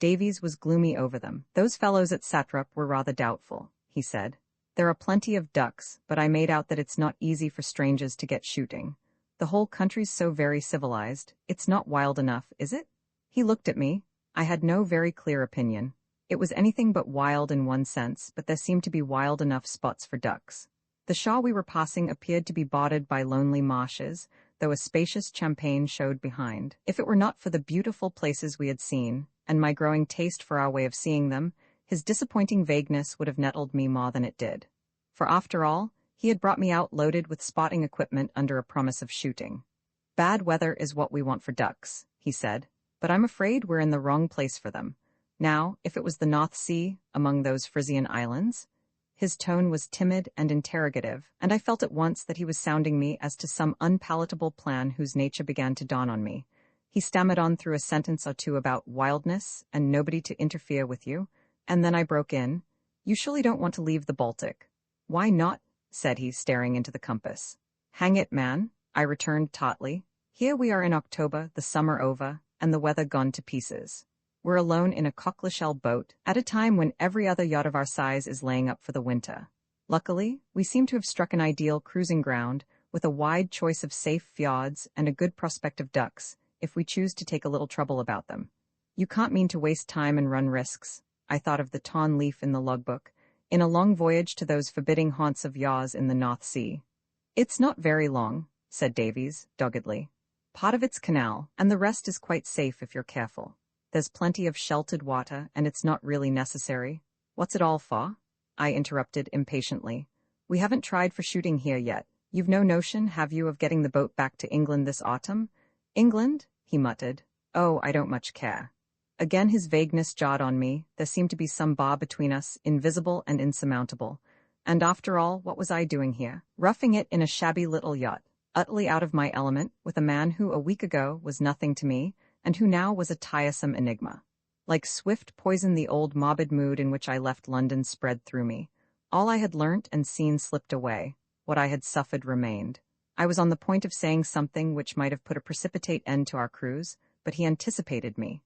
Davies was gloomy over them. "Those fellows at Satrap were rather doubtful," he said. "There are plenty of ducks, but I made out that it's not easy for strangers to get shooting. The whole country's so very civilized, it's not wild enough, is it?" He looked at me. I had no very clear opinion. It was anything but wild in one sense, but there seemed to be wild enough spots for ducks. The shore we were passing appeared to be bordered by lonely marshes, though a spacious champaign showed behind. If it were not for the beautiful places we had seen, and my growing taste for our way of seeing them, his disappointing vagueness would have nettled me more than it did. For after all, he had brought me out loaded with spotting equipment under a promise of shooting. "Bad weather is what we want for ducks," he said, "but I'm afraid we're in the wrong place for them. Now, if it was the North Sea, among those Frisian islands—" His tone was timid and interrogative, and I felt at once that he was sounding me as to some unpalatable plan whose nature began to dawn on me. He stammered on through a sentence or two about wildness and nobody to interfere with you, and then I broke in, "You surely don't want to leave the Baltic." "Why not?" said he, staring into the compass. "Hang it, man," I returned tautly. "Here we are in October, the summer over, and the weather gone to pieces. We're alone in a cockle-shell boat, at a time when every other yacht of our size is laying up for the winter. Luckily, we seem to have struck an ideal cruising ground, with a wide choice of safe fjords and a good prospect of ducks, if we choose to take a little trouble about them. You can't mean to waste time and run risks," I thought of the torn leaf in the logbook, "in a long voyage to those forbidding haunts of yaws in the North Sea." "It's not very long," said Davies, doggedly. "Part of it's canal, and the rest is quite safe if you're careful. There's plenty of sheltered water, and it's not really necessary." "What's it all for?" I interrupted impatiently. "We haven't tried for shooting here yet. You've no notion, have you, of getting the boat back to England this autumn?" "England?" he muttered. "Oh, I don't much care." Again his vagueness jarred on me. There seemed to be some bar between us, invisible and insurmountable. And after all, what was I doing here? Roughing it in a shabby little yacht. utterly out of my element, with a man who a week ago was nothing to me, and who now was a tiresome enigma. Like swift poison, the old morbid mood in which I left London spread through me. All I had learnt and seen slipped away. What I had suffered remained. I was on the point of saying something which might have put a precipitate end to our cruise, but he anticipated me.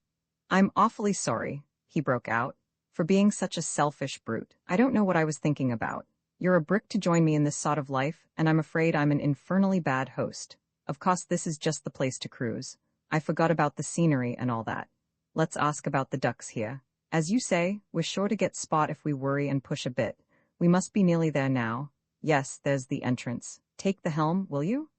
"I'm awfully sorry," he broke out, "for being such a selfish brute. I don't know what I was thinking about. You're a brick to join me in this sort of life, and I'm afraid I'm an infernally bad host. Of course, this is just the place to cruise. I forgot about the scenery and all that. Let's ask about the ducks here. As you say, we're sure to get spot if we worry and push a bit. We must be nearly there now. Yes, there's the entrance. Take the helm, will you?"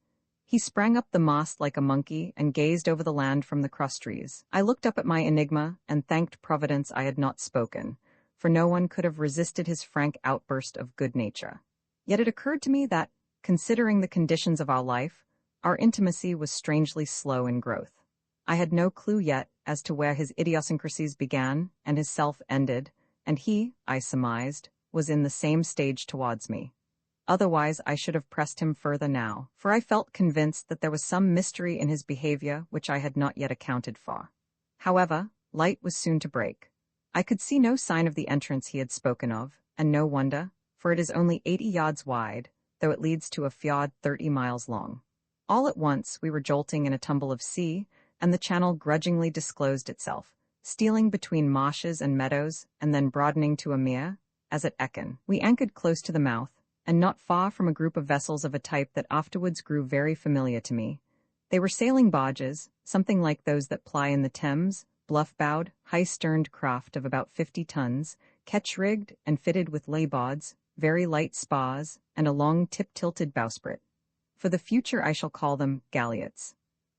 He sprang up the mast like a monkey and gazed over the land from the cross trees. I looked up at my enigma and thanked Providence I had not spoken, for no one could have resisted his frank outburst of good nature. Yet it occurred to me that, considering the conditions of our life, our intimacy was strangely slow in growth. I had no clue yet as to where his idiosyncrasies began and his self ended, and he, I surmised, was in the same stage towards me. Otherwise, I should have pressed him further now, for I felt convinced that there was some mystery in his behavior which I had not yet accounted for. However, light was soon to break. I could see no sign of the entrance he had spoken of, and no wonder, for it is only 80 yards wide, though it leads to a fjord 30 miles long. All at once we were jolting in a tumble of sea, and the channel grudgingly disclosed itself, stealing between marshes and meadows, and then broadening to a mere, as at Erskine. We anchored close to the mouth, and not far from a group of vessels of a type that afterwards grew very familiar to me. They were sailing barges, something like those that ply in the Thames, bluff-bowed, high-sterned craft of about 50 tons, ketch-rigged and fitted with layboards, very light spars, and a long tip-tilted bowsprit. For the future I shall call them galliots.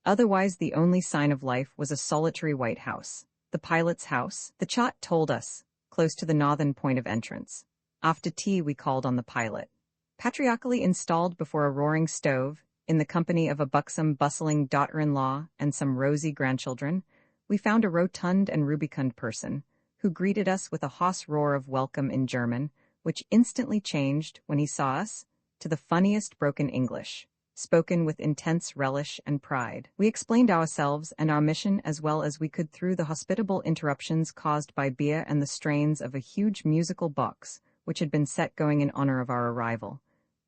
Otherwise the only sign of life was a solitary white house. The pilot's house, the chart told us, close to the northern point of entrance. After tea we called on the pilot. Patriarchally installed before a roaring stove, in the company of a buxom, bustling daughter-in-law and some rosy grandchildren, we found a rotund and rubicund person, who greeted us with a hoarse roar of welcome in German, which instantly changed, when he saw us, to the funniest broken English, spoken with intense relish and pride. We explained ourselves and our mission as well as we could through the hospitable interruptions caused by beer and the strains of a huge musical box, which had been set going in honor of our arrival.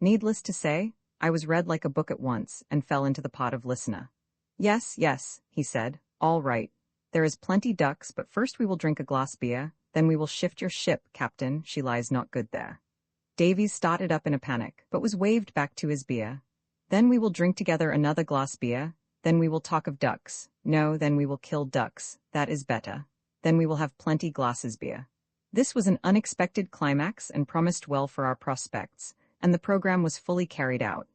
Needless to say, I was read like a book at once and fell into the pot of listener. "Yes, yes," he said, "all right. There is plenty ducks, but first we will drink a glass beer, then we will shift your ship, Captain, she lies not good there." Davies started up in a panic, but was waved back to his beer. "Then we will drink together another glass beer, then we will talk of ducks. No, then we will kill ducks, that is better. Then we will have plenty glasses beer." This was an unexpected climax and promised well for our prospects, and the program was fully carried out.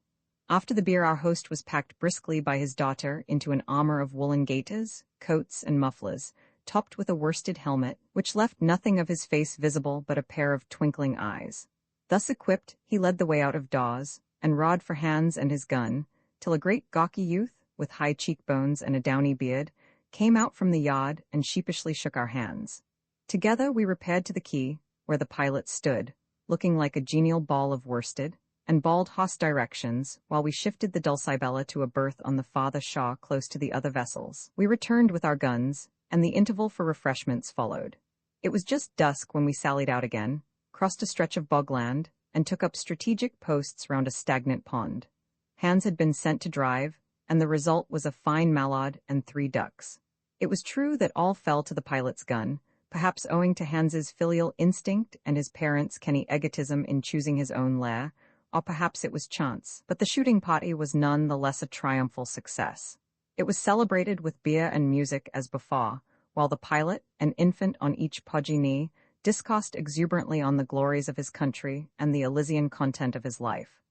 After the beer, our host was packed briskly by his daughter into an armor of woolen gaiters, coats, and mufflers, topped with a worsted helmet, which left nothing of his face visible but a pair of twinkling eyes. Thus equipped, he led the way out of doors, and rod for hands and his gun, till a great gawky youth, with high cheekbones and a downy beard, came out from the yard and sheepishly shook our hands. Together we repaired to the quay, where the pilot stood, looking like a genial ball of worsted, and bawled hoarse directions, while we shifted the Dulcibella to a berth on the farther shore close to the other vessels. We returned with our guns, and the interval for refreshments followed. It was just dusk when we sallied out again, crossed a stretch of bogland, and took up strategic posts round a stagnant pond. Hands had been sent to drive, and the result was a fine mallard and 3 ducks. It was true that all fell to the pilot's gun, perhaps owing to Hans's filial instinct and his parents' canny egotism in choosing his own lair, or perhaps it was chance, but the shooting party was none the less a triumphal success. It was celebrated with beer and music as before, while the pilot, an infant on each podgy knee, discoursed exuberantly on the glories of his country and the Elysian content of his life.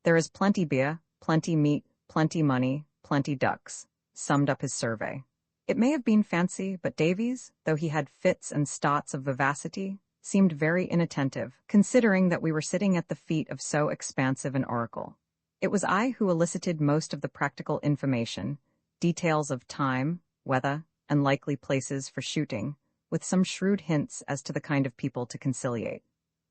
"There is plenty beer, plenty meat, plenty money, plenty ducks," summed up his survey. It may have been fancy, but Davies, though he had fits and starts of vivacity, seemed very inattentive, considering that we were sitting at the feet of so expansive an oracle. It was I who elicited most of the practical information, details of time, weather, and likely places for shooting, with some shrewd hints as to the kind of people to conciliate.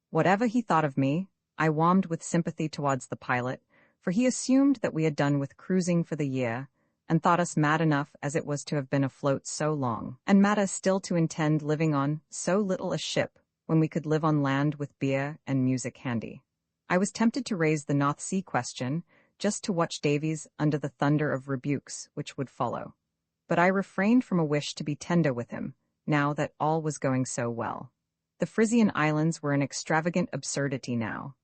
Whatever he thought of me, I warmed with sympathy towards the pilot, for he assumed that we had done with cruising for the year, and thought us mad enough as it was to have been afloat so long, and madder still to intend living on so little a ship when we could live on land with beer and music handy. I was tempted to raise the North Sea question, just to watch Davies under the thunder of rebukes which would follow. But I refrained from a wish to be tender with him, now that all was going so well. The Frisian Islands were an extravagant absurdity now.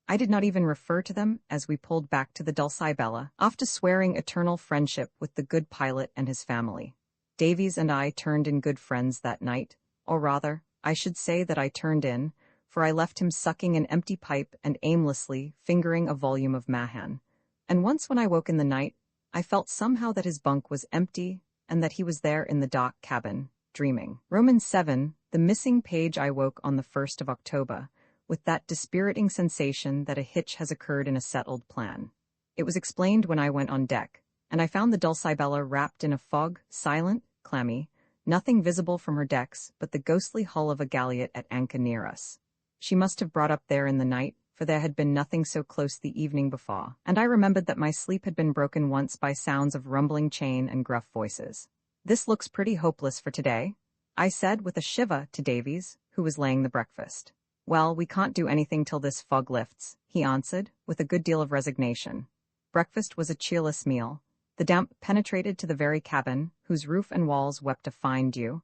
I did not even refer to them as we pulled back to the Dulcibella, after swearing eternal friendship with the good pilot and his family. Davies and I turned in good friends that night, or rather, I should say that I turned in, for I left him sucking an empty pipe and aimlessly fingering a volume of Mahan. And once when I woke in the night, I felt somehow that his bunk was empty and that he was there in the dock cabin, dreaming. Romans 7, the missing page. I woke on the 1st of October, with that dispiriting sensation that a hitch has occurred in a settled plan. It was explained when I went on deck, and I found the Dulcibella wrapped in a fog, silent, clammy, nothing visible from her decks but the ghostly hull of a galliot at anchor near us. She must have brought up there in the night, for there had been nothing so close the evening before, and I remembered that my sleep had been broken once by sounds of rumbling chain and gruff voices. "This looks pretty hopeless for today," I said with a shiver to Davies, who was laying the breakfast. "Well, we can't do anything till this fog lifts," he answered, with a good deal of resignation. Breakfast was a cheerless meal. The damp penetrated to the very cabin, whose roof and walls wept a fine dew.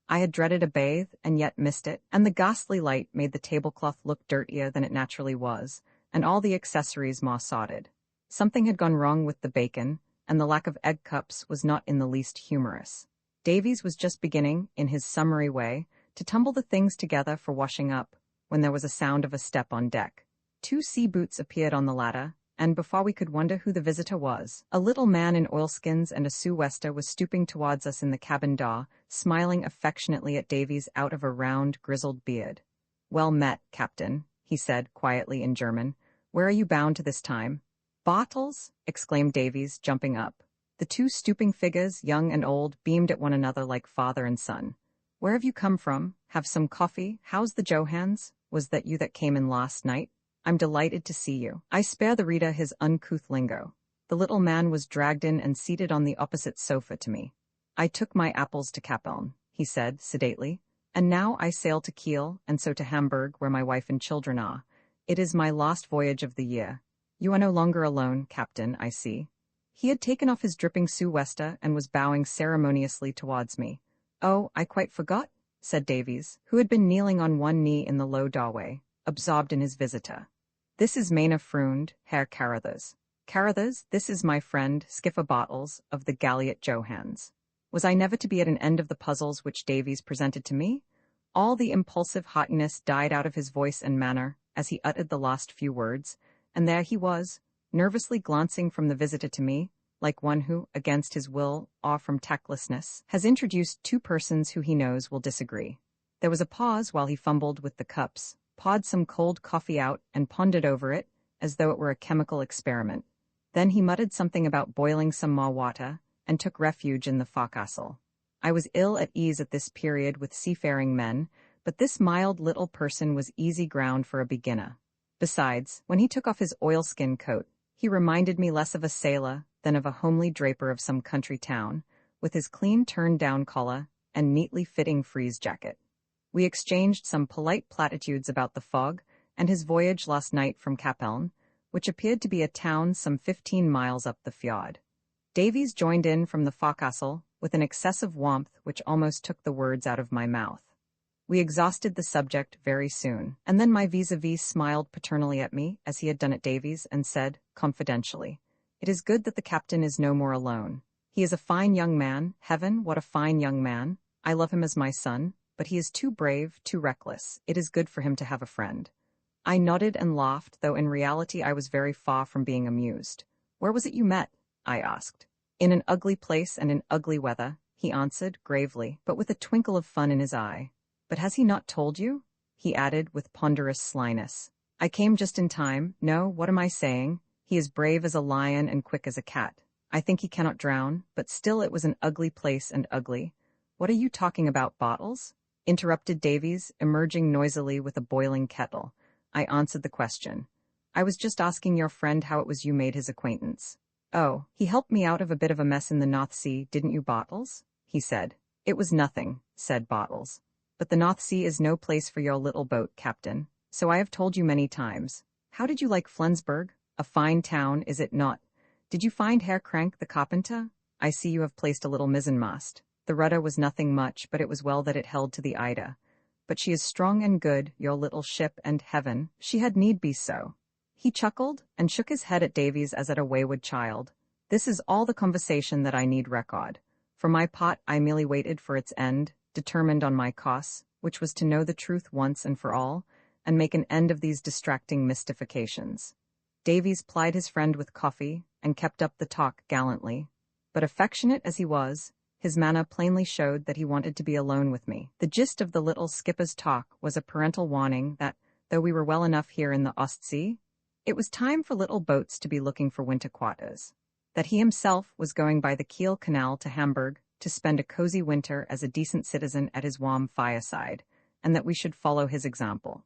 I had dreaded a bathe, and yet missed it, and the ghastly light made the tablecloth look dirtier than it naturally was, and all the accessories more sodded. Something had gone wrong with the bacon, and the lack of egg cups was not in the least humorous. Davies was just beginning, in his summary way, to tumble the things together for washing up, when there was a sound of a step on deck. 2 sea boots appeared on the ladder, and before we could wonder who the visitor was, a little man in oilskins and a sou'wester was stooping towards us in the cabin door, smiling affectionately at Davies out of a round, grizzled beard. "Well met, Captain," he said quietly in German. "Where are you bound to this time?" "Bottles!" exclaimed Davies, jumping up. The 2 stooping figures, young and old, beamed at one another like father and son. "Where have you come from? Have some coffee? How's the Johans? Was that you that came in last night? I'm delighted to see you." I spare the reader his uncouth lingo. The little man was dragged in and seated on the opposite sofa to me. "I took my apples to Capeln," he said sedately, "and now I sail to Kiel, and so to Hamburg, where my wife and children are. It is my last voyage of the year. You are no longer alone, Captain, I see." He had taken off his dripping sou'wester and was bowing ceremoniously towards me. "Oh, I quite forgot," said Davies, who had been kneeling on one knee in the low doorway, absorbed in his visitor. "This is Mena Freund, Herr Carruthers. Carruthers, this is my friend, Skipper Bottles, of the galliot Johans." Was I never to be at an end of the puzzles which Davies presented to me? All the impulsive haughtiness died out of his voice and manner as he uttered the last few words, and there he was, nervously glancing from the visitor to me, like one who, against his will or from tactlessness, has introduced 2 persons who he knows will disagree. There was a pause while he fumbled with the cups, pawed some cold coffee out, and pondered over it, as though it were a chemical experiment. Then he muttered something about boiling some more water, and took refuge in the forecastle. I was ill at ease at this period with seafaring men, but this mild little person was easy ground for a beginner. Besides, when he took off his oilskin coat, he reminded me less of a sailor than of a homely draper of some country town, with his clean turned-down collar and neatly fitting frieze jacket. We exchanged some polite platitudes about the fog and his voyage last night from Capeln, which appeared to be a town some 15 miles up the fjord. Davies joined in from the forecastle with an excessive warmth which almost took the words out of my mouth. We exhausted the subject very soon, and then my vis-a-vis smiled paternally at me, as he had done at Davies, and said, confidentially, "It is good that the captain is no more alone. He is a fine young man. Heaven, what a fine young man. I love him as my son, but he is too brave, too reckless. It is good for him to have a friend." I nodded and laughed, though in reality I was very far from being amused. "Where was it you met?" I asked. "In an ugly place and in ugly weather," he answered, gravely, but with a twinkle of fun in his eye. "But has he not told you?" he added with ponderous slyness. "I came just in time. No, what am I saying? He is brave as a lion and quick as a cat. I think he cannot drown, but still it was an ugly place and ugly." "What are you talking about, Bottles?" interrupted Davies, emerging noisily with a boiling kettle. I answered the question. I was just asking your friend how it was you made his acquaintance. Oh, he helped me out of a bit of a mess in the North Sea, didn't you, Bottles? He said. It was nothing, said Bottles. But the North Sea is no place for your little boat, Captain. So I have told you many times. How did you like Flensburg? A fine town, is it not? Did you find Herr Krank the carpenter? I see you have placed a little mizzenmast. The rudder was nothing much, but it was well that it held to the Ida. But she is strong and good, your little ship, and heaven, she had need be so. He chuckled, and shook his head at Davies as at a wayward child. This is all the conversation that I need record. For my part, I merely waited for its end, determined on my course, which was to know the truth once and for all, and make an end of these distracting mystifications. Davies plied his friend with coffee, and kept up the talk gallantly. But affectionate as he was, his manner plainly showed that he wanted to be alone with me. The gist of the little skipper's talk was a parental warning that, though we were well enough here in the Ostsee, it was time for little boats to be looking for winter quarters. That he himself was going by the Kiel Canal to Hamburg to spend a cozy winter as a decent citizen at his warm fireside, and that we should follow his example.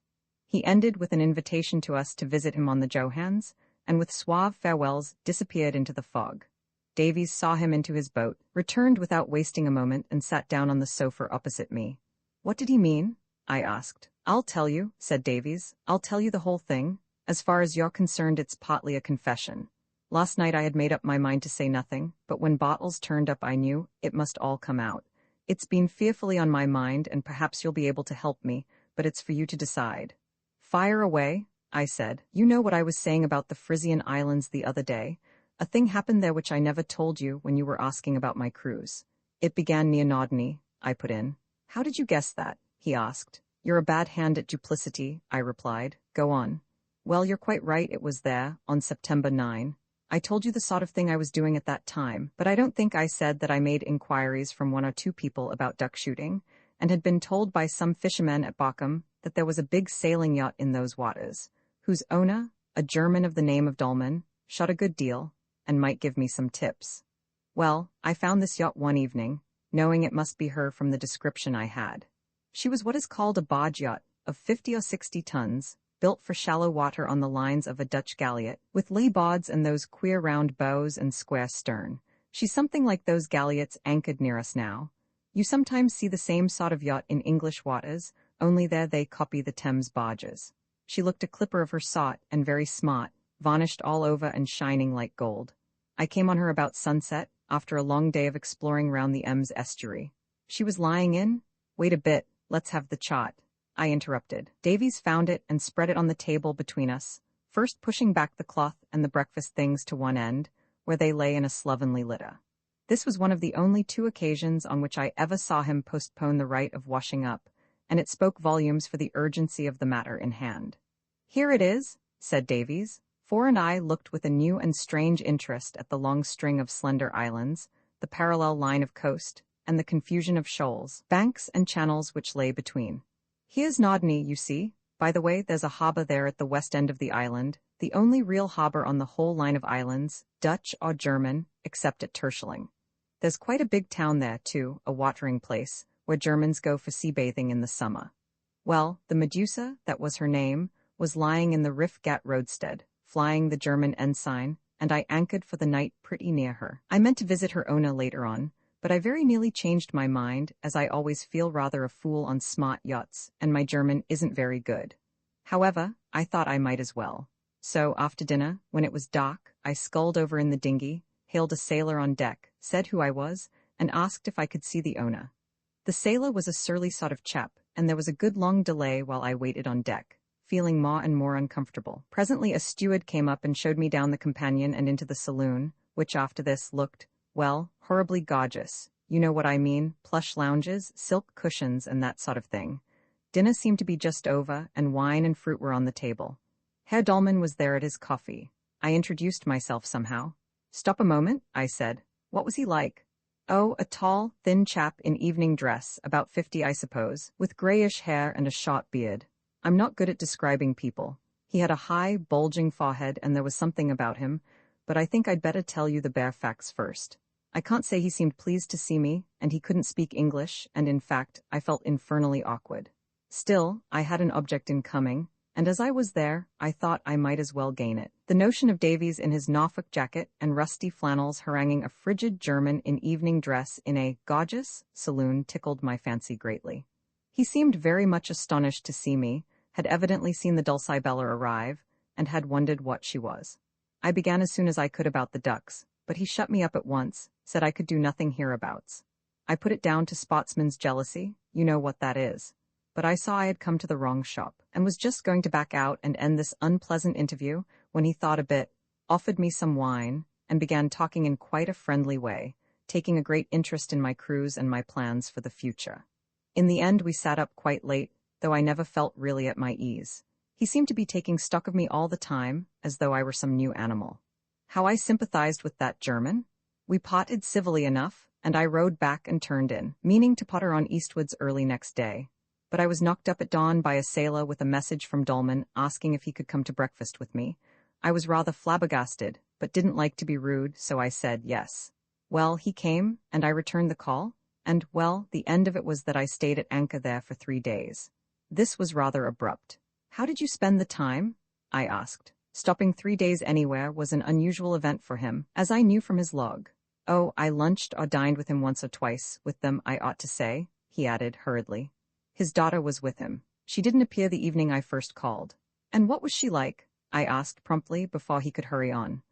He ended with an invitation to us to visit him on the Johans, and with suave farewells disappeared into the fog. Davies saw him into his boat, returned without wasting a moment, and sat down on the sofa opposite me. What did he mean? I asked. I'll tell you, said Davies. I'll tell you the whole thing. As far as you're concerned, it's partly a confession. Last night I had made up my mind to say nothing, but when Bottles turned up I knew it must all come out. It's been fearfully on my mind, and perhaps you'll be able to help me, but it's for you to decide. Fire away, I said. You know what I was saying about the Frisian Islands the other day. A thing happened there which I never told you when you were asking about my cruise. It began near Norderney, I put in. How did you guess that? He asked. You're a bad hand at duplicity, I replied. Go on. Well, you're quite right, it was there, on September 9. I told you the sort of thing I was doing at that time, but I don't think I said that I made inquiries from 1 or 2 people about duck shooting, and had been told by some fishermen at Bochum that there was a big sailing yacht in those waters, whose owner, a German of the name of Dolman, shot a good deal, and might give me some tips. Well, I found this yacht one evening, knowing it must be her from the description I had. She was what is called a barge yacht, of 50 or 60 tons, built for shallow water on the lines of a Dutch galliot, with layboards and those queer round bows and square stern. She's something like those galliots anchored near us now. You sometimes see the same sort of yacht in English waters, only there they copy the Thames barges. She looked a clipper of her sort, and very smart, varnished all over and shining like gold. I came on her about sunset, after a long day of exploring round the Ems estuary. She was lying in— Wait a bit, let's have the chart, I interrupted. Davies found it and spread it on the table between us, first pushing back the cloth and the breakfast things to one end, where they lay in a slovenly litter. This was one of the only 2 occasions on which I ever saw him postpone the rite of washing up, and it spoke volumes for the urgency of the matter in hand. Here it is, said Davies. Fore and I looked with a new and strange interest at the long string of slender islands, the parallel line of coast, and the confusion of shoals, banks and channels which lay between. Here's Norderney, you see. By the way, there's a harbour there at the west end of the island, the only real harbour on the whole line of islands, Dutch or German, except at Terschelling. There's quite a big town there, too, a watering place, where Germans go for sea bathing in the summer. Well, the Medusa, that was her name, was lying in the Riff Gat roadstead, flying the German ensign, and I anchored for the night pretty near her. I meant to visit her owner later on, but I very nearly changed my mind, as I always feel rather a fool on smart yachts, and my German isn't very good. However, I thought I might as well. So, after dinner, when it was dark, I sculled over in the dinghy, hailed a sailor on deck, said who I was, and asked if I could see the owner. The sailor was a surly sort of chap, and there was a good long delay while I waited on deck, feeling more and more uncomfortable. Presently a steward came up and showed me down the companion and into the saloon, which after this looked, well, horribly gorgeous. You know what I mean, plush lounges, silk cushions, and that sort of thing. Dinner seemed to be just over, and wine and fruit were on the table. Herr Dolman was there at his coffee. I introduced myself somehow. Stop a moment, I said. What was he like? Oh, a tall, thin chap in evening dress, about 50 I suppose, with greyish hair and a short beard. I'm not good at describing people. He had a high, bulging forehead, and there was something about him, but I think I'd better tell you the bare facts first. I can't say he seemed pleased to see me, and he couldn't speak English, and in fact, I felt infernally awkward. Still, I had an object in coming, and as I was there, I thought I might as well gain it. The notion of Davies in his Norfolk jacket and rusty flannels haranguing a frigid German in evening dress in a gorgeous saloon tickled my fancy greatly. He seemed very much astonished to see me, had evidently seen the Dulcibella arrive, and had wondered what she was. I began as soon as I could about the ducks, but he shut me up at once, said I could do nothing hereabouts. I put it down to sportsman's jealousy, you know what that is. But I saw I had come to the wrong shop, and was just going to back out and end this unpleasant interview when he thought a bit, offered me some wine, and began talking in quite a friendly way, taking a great interest in my cruise and my plans for the future. In the end we sat up quite late, though I never felt really at my ease. He seemed to be taking stock of me all the time, as though I were some new animal. How I sympathized with that German? We potted civilly enough, and I rode back and turned in, meaning to potter on eastwards early next day. But I was knocked up at dawn by a sailor with a message from Dolman asking if he could come to breakfast with me. I was rather flabbergasted, but didn't like to be rude, so I said yes. Well, he came, and I returned the call, and, well, the end of it was that I stayed at anchor there for 3 days. This was rather abrupt. How did you spend the time? I asked. Stopping 3 days anywhere was an unusual event for him, as I knew from his log. Oh, I lunched or dined with him once or twice, with them, I ought to say, he added hurriedly. His daughter was with him. She didn't appear the evening I first called. And what was she like? I asked promptly before he could hurry on.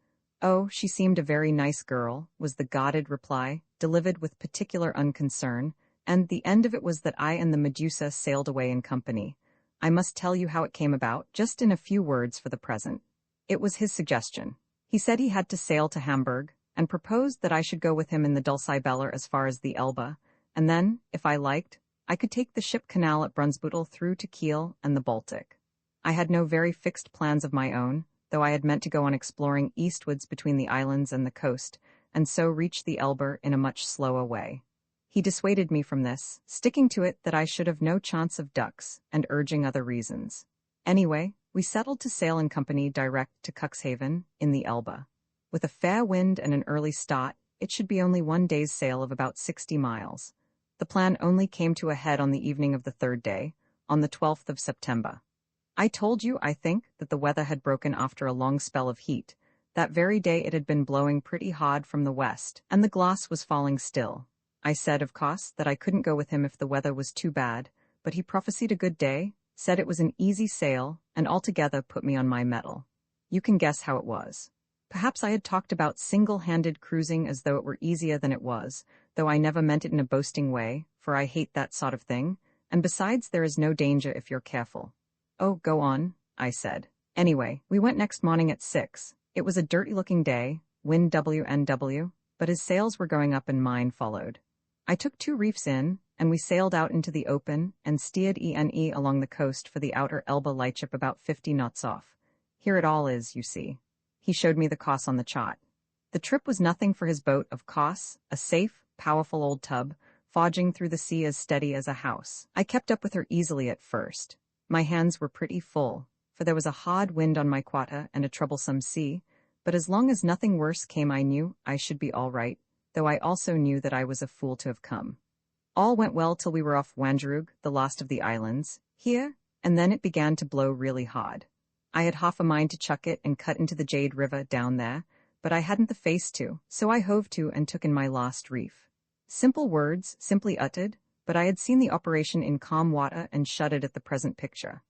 Oh, she seemed a very nice girl, was the guarded reply, delivered with particular unconcern, and the end of it was that I and the Medusa sailed away in company. I must tell you how it came about, just in a few words for the present. It was his suggestion. He said he had to sail to Hamburg, and proposed that I should go with him in the Dulcibella as far as the Elbe, and then, if I liked, I could take the ship canal at Brunsbüttel through to Kiel and the Baltic. I had no very fixed plans of my own, though I had meant to go on exploring eastwards between the islands and the coast, and so reach the Elbe in a much slower way. He dissuaded me from this, sticking to it that I should have no chance of ducks, and urging other reasons. Anyway, we settled to sail in company direct to Cuxhaven, in the Elbe. With a fair wind and an early start, it should be only 1 day's sail of about 60 miles. The plan only came to a head on the evening of the 3rd day, on the 12th of September. I told you, I think, that the weather had broken after a long spell of heat. That very day it had been blowing pretty hard from the west, and the glass was falling still. I said, of course, that I couldn't go with him if the weather was too bad, but he prophesied a good day, said it was an easy sail, and altogether put me on my mettle. You can guess how it was. Perhaps I had talked about single-handed cruising as though it were easier than it was, though I never meant it in a boasting way, for I hate that sort of thing, and besides there is no danger if you're careful. Oh, go on, I said. Anyway, we went next morning at 6. It was a dirty-looking day, wind WNW, but his sails were going up and mine followed. I took 2 reefs in, and we sailed out into the open and steered ENE along the coast for the outer Elbe lightship about 50 knots off. Here it all is, you see. He showed me the course on the chart. The trip was nothing for his boat, of course, a safe, powerful old tub, forging through the sea as steady as a house. I kept up with her easily at first. My hands were pretty full, for there was a hard wind on my quarter and a troublesome sea, but as long as nothing worse came I knew I should be all right, though I also knew that I was a fool to have come. All went well till we were off Wangerooge, the last of the islands, here, and then it began to blow really hard. I had half a mind to chuck it and cut into the Jade River down there, but I hadn't the face to, so I hove to and took in my last reef. Simple words, simply uttered, but I had seen the operation in calm water and shuddered at the present picture.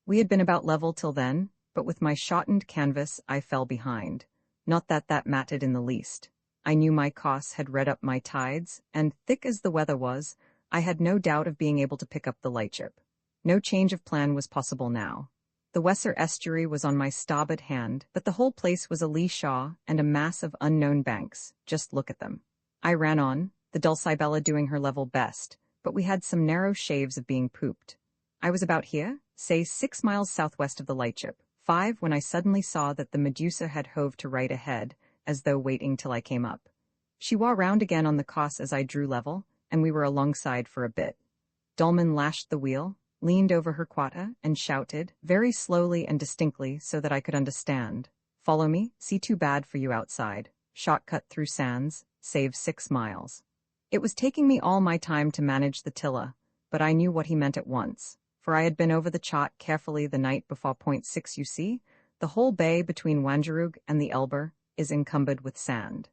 We had been about level till then, but with my shortened canvas I fell behind. Not that that mattered in the least. I knew my course had read up my tides, and, thick as the weather was, I had no doubt of being able to pick up the lightship. No change of plan was possible now. The Weser estuary was on my starboard hand, but the whole place was a lee shore and a mass of unknown banks. Just look at them. I ran on, the Dulcibella doing her level best, but we had some narrow shaves of being pooped. I was about here, say 6 miles southwest of the lightship, 5 when I suddenly saw that the Medusa had hove to right ahead, as though waiting till I came up. She wore round again on the course as I drew level, and we were alongside for a bit. Dolman lashed the wheel, leaned over her quarter, and shouted, very slowly and distinctly so that I could understand. Follow me, see too bad for you outside. Shortcut through sands, save 6 miles. It was taking me all my time to manage the tiller, but I knew what he meant at once. for I had been over the chart carefully the night before. Point 6. You see, the whole bay between Wangerooge and the Elbe is encumbered with sand.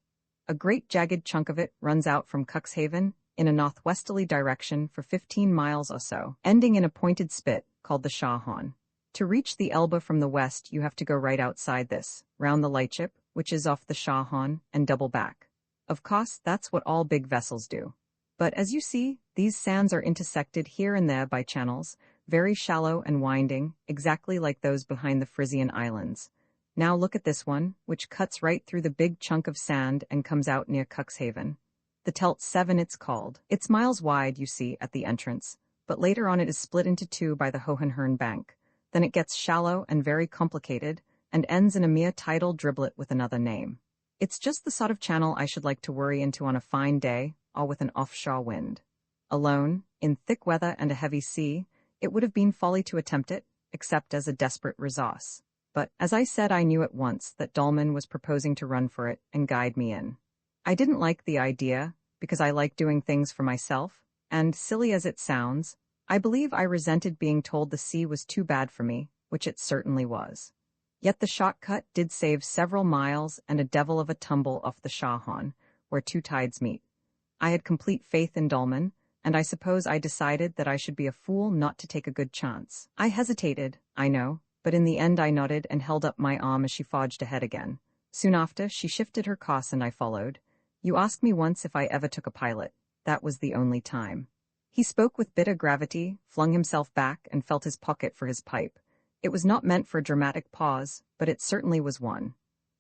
A great jagged chunk of it runs out from Cuxhaven in a northwesterly direction for 15 miles or so, ending in a pointed spit called the Scharhorn. To reach the Elbe from the west, you have to go right outside this, round the lightship, which is off the Scharhorn, and double back. Of course, that's what all big vessels do. But as you see, these sands are intersected here and there by channels, very shallow and winding, exactly like those behind the Frisian Islands. Now look at this one, which cuts right through the big chunk of sand and comes out near Cuxhaven. The Telt 7 it's called. It's miles wide, you see, at the entrance, but later on it is split into two by the Hohenhörn bank. Then it gets shallow and very complicated, and ends in a mere tidal driblet with another name. It's just the sort of channel I should like to worry into on a fine day, or with an offshore wind. Alone, in thick weather and a heavy sea, it would have been folly to attempt it, except as a desperate resource. But, as I said, I knew at once that Dolman was proposing to run for it and guide me in. I didn't like the idea, because I like doing things for myself, and, silly as it sounds, I believe I resented being told the sea was too bad for me, which it certainly was. Yet the shortcut did save several miles and a devil of a tumble off the Scharhorn, where two tides meet. I had complete faith in Dolman, and I suppose I decided that I should be a fool not to take a good chance. I hesitated, I know, but in the end I nodded and held up my arm as she forged ahead again. Soon after, she shifted her course and I followed. You asked me once if I ever took a pilot. That was the only time. He spoke with bitter gravity, flung himself back, and felt his pocket for his pipe. It was not meant for a dramatic pause, but it certainly was one.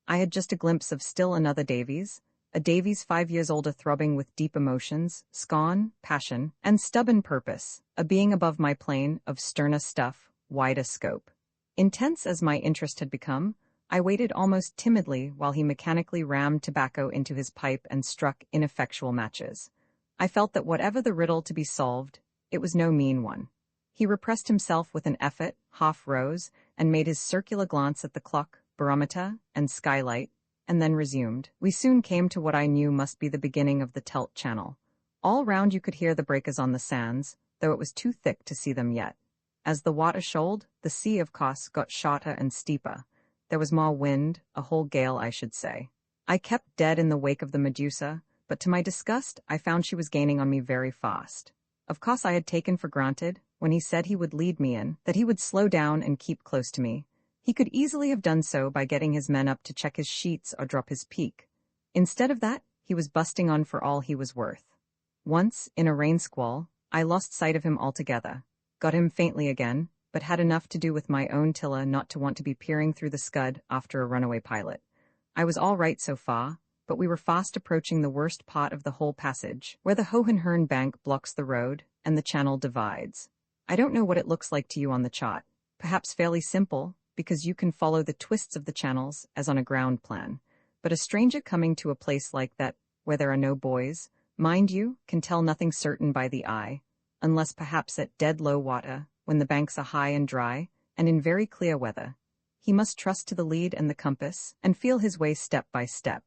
I had just a glimpse of still another Davies, a Davies 5 years older, throbbing with deep emotions, scorn, passion, and stubborn purpose, a being above my plane, of sterner stuff, wider scope. Intense as my interest had become, I waited almost timidly while he mechanically rammed tobacco into his pipe and struck ineffectual matches. I felt that whatever the riddle to be solved, it was no mean one. He repressed himself with an effort, half rose, and made his circular glance at the clock, barometer, and skylight, and then resumed. We soon came to what I knew must be the beginning of the Telt Channel. All round you could hear the breakers on the sands, though it was too thick to see them yet. As the water shoaled, the sea, of course, got shorter and steeper. There was more wind, a whole gale, I should say. I kept dead in the wake of the Medusa, but to my disgust, I found she was gaining on me very fast. Of course I had taken for granted, when he said he would lead me in, that he would slow down and keep close to me. He could easily have done so by getting his men up to check his sheets or drop his peak. Instead of that, he was busting on for all he was worth. Once, in a rain squall, I lost sight of him altogether, got him faintly again, but had enough to do with my own tiller not to want to be peering through the scud after a runaway pilot. I was all right so far, but we were fast approaching the worst part of the whole passage, where the Hohenhörn bank blocks the road and the channel divides. I don't know what it looks like to you on the chart. Perhaps fairly simple, because you can follow the twists of the channels as on a ground plan. But a stranger coming to a place like that, where there are no buoys, mind you, can tell nothing certain by the eye, unless perhaps at dead low water, when the banks are high and dry, and in very clear weather. He must trust to the lead and the compass, and feel his way step by step.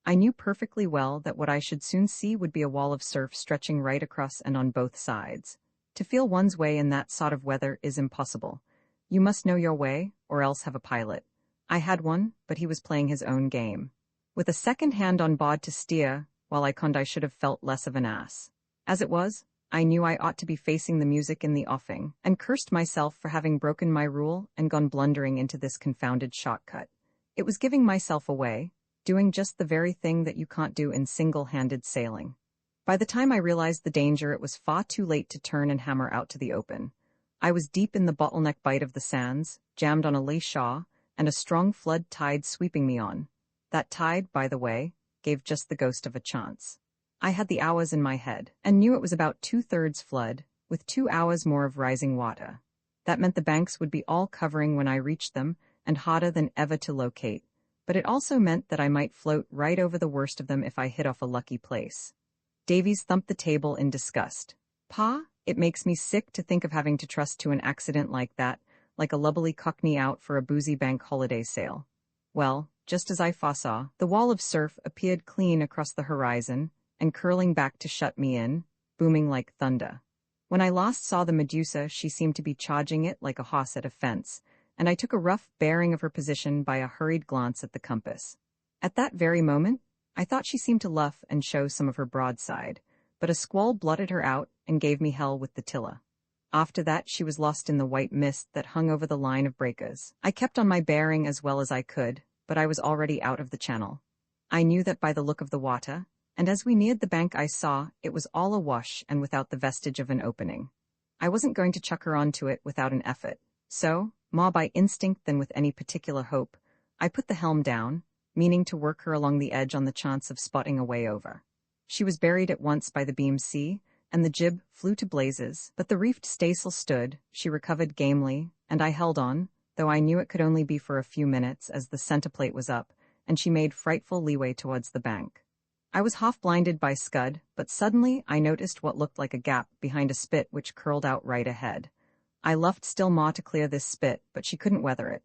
I knew perfectly well that what I should soon see would be a wall of surf stretching right across and on both sides. To feel one's way in that sort of weather is impossible. You must know your way, or else have a pilot. I had one, but he was playing his own game. With a second hand on board to steer, while I conned, I should have felt less of an ass. As it was, I knew I ought to be facing the music in the offing, and cursed myself for having broken my rule and gone blundering into this confounded shortcut. It was giving myself away, doing just the very thing that you can't do in single-handed sailing. By the time I realized the danger, it was far too late to turn and hammer out to the open. I was deep in the bottleneck bite of the sands, jammed on a lee shaw, and a strong flood tide sweeping me on. That tide, by the way, gave just the ghost of a chance. I had the hours in my head, and knew it was about 2/3 flood, with 2 hours more of rising water. That meant the banks would be all covering when I reached them, and harder than ever to locate. But it also meant that I might float right over the worst of them if I hit off a lucky place. Davies thumped the table in disgust. "Pa, it makes me sick to think of having to trust to an accident like that, like a lubberly cockney out for a boozy bank holiday sail." Well, just as I foresaw, the wall of surf appeared clean across the horizon, and curling back to shut me in, booming like thunder. When I last saw the Medusa, she seemed to be charging it like a horse at a fence, and I took a rough bearing of her position by a hurried glance at the compass. At that very moment, I thought she seemed to luff and show some of her broadside, but a squall blotted her out and gave me hell with the tiller. After that, she was lost in the white mist that hung over the line of breakers. I kept on my bearing as well as I could, but I was already out of the channel. I knew that by the look of the water, and as we neared the bank I saw it was all awash and without the vestige of an opening. I wasn't going to chuck her onto it without an effort, so, more by instinct than with any particular hope, I put the helm down, meaning to work her along the edge on the chance of spotting a way over. She was buried at once by the beam sea, and the jib flew to blazes, but the reefed staysail stood, she recovered gamely, and I held on, though I knew it could only be for a few minutes as the centerplate was up, and she made frightful leeway towards the bank. I was half-blinded by scud, but suddenly I noticed what looked like a gap behind a spit which curled out right ahead. I luffed still more to clear this spit, but she couldn't weather it.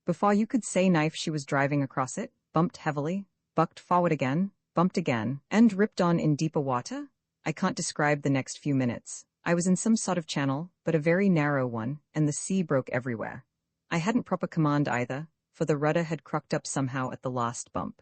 Before you could say knife, she was driving across it, bumped heavily, bucked forward again, bumped again, and ripped on in deeper water. I can't describe the next few minutes. I was in some sort of channel, but a very narrow one, and the sea broke everywhere. I hadn't proper command either, for the rudder had crooked up somehow at the last bump.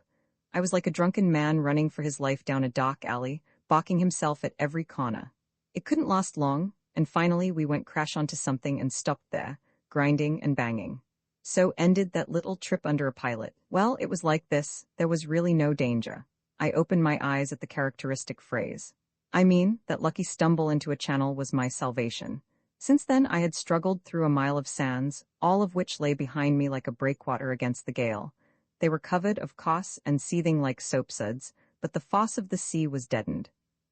I was like a drunken man running for his life down a dark alley, balking himself at every corner. It couldn't last long, and finally we went crash onto something and stopped there, grinding and banging. So ended that little trip under a pilot. Well, it was like this, there was really no danger. I opened my eyes at the characteristic phrase. I mean, that lucky stumble into a channel was my salvation. Since then I had struggled through a mile of sands, all of which lay behind me like a breakwater against the gale. They were covered, of course, and seething like soapsuds, but the fosse of the sea was deadened.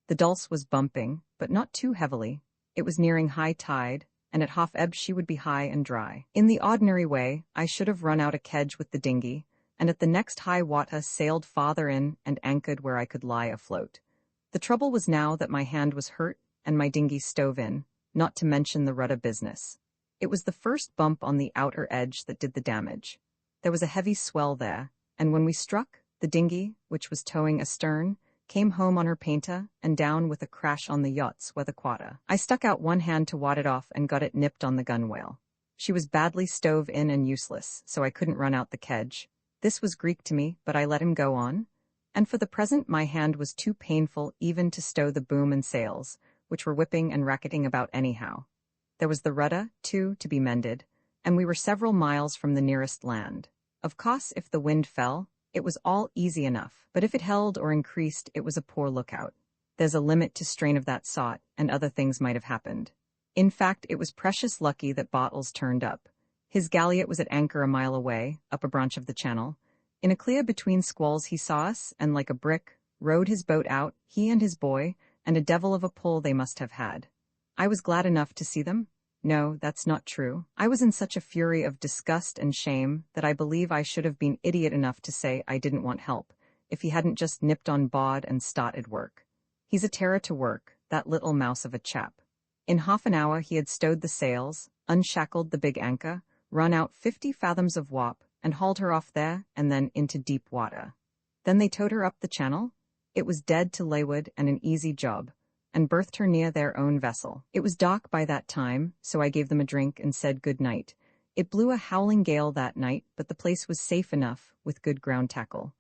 The Dulce was bumping, but not too heavily. It was nearing high tide, and at half ebb she would be high and dry. In the ordinary way, I should have run out a kedge with the dinghy, and at the next high water sailed farther in and anchored where I could lie afloat. The trouble was now that my hand was hurt and my dinghy stove in, not to mention the rudder business. It was the first bump on the outer edge that did the damage. There was a heavy swell there, and when we struck, the dinghy, which was towing astern, came home on her painter and down with a crash on the yacht's weather quarter. I stuck out one hand to ward it off and got it nipped on the gunwale. She was badly stove in and useless, so I couldn't run out the kedge. This was Greek to me, but I let him go on. And for the present my hand was too painful even to stow the boom and sails, which were whipping and racketing about anyhow. There was the rudder, too, to be mended, and we were several miles from the nearest land. Of course, if the wind fell, it was all easy enough, but if it held or increased, it was a poor lookout. There's a limit to strain of that sort, and other things might have happened. In fact, it was precious lucky that Bottles turned up. His galliot was at anchor a mile away, up a branch of the channel. In a clear between squalls he saw us, and like a brick, rowed his boat out, he and his boy, and a devil of a pull they must have had. I was glad enough to see them. No, that's not true. I was in such a fury of disgust and shame that I believe I should have been idiot enough to say I didn't want help, if he hadn't just nipped on board and started work. He's a terror to work, that little mouse of a chap. In half an hour he had stowed the sails, unshackled the big anchor, run out 50 fathoms of warp, and hauled her off there and then into deep water. Then they towed her up the channel. It was dead to leeward and an easy job, and berthed her near their own vessel. It was dark by that time, so I gave them a drink and said good night. It blew a howling gale that night, but the place was safe enough, with good ground tackle.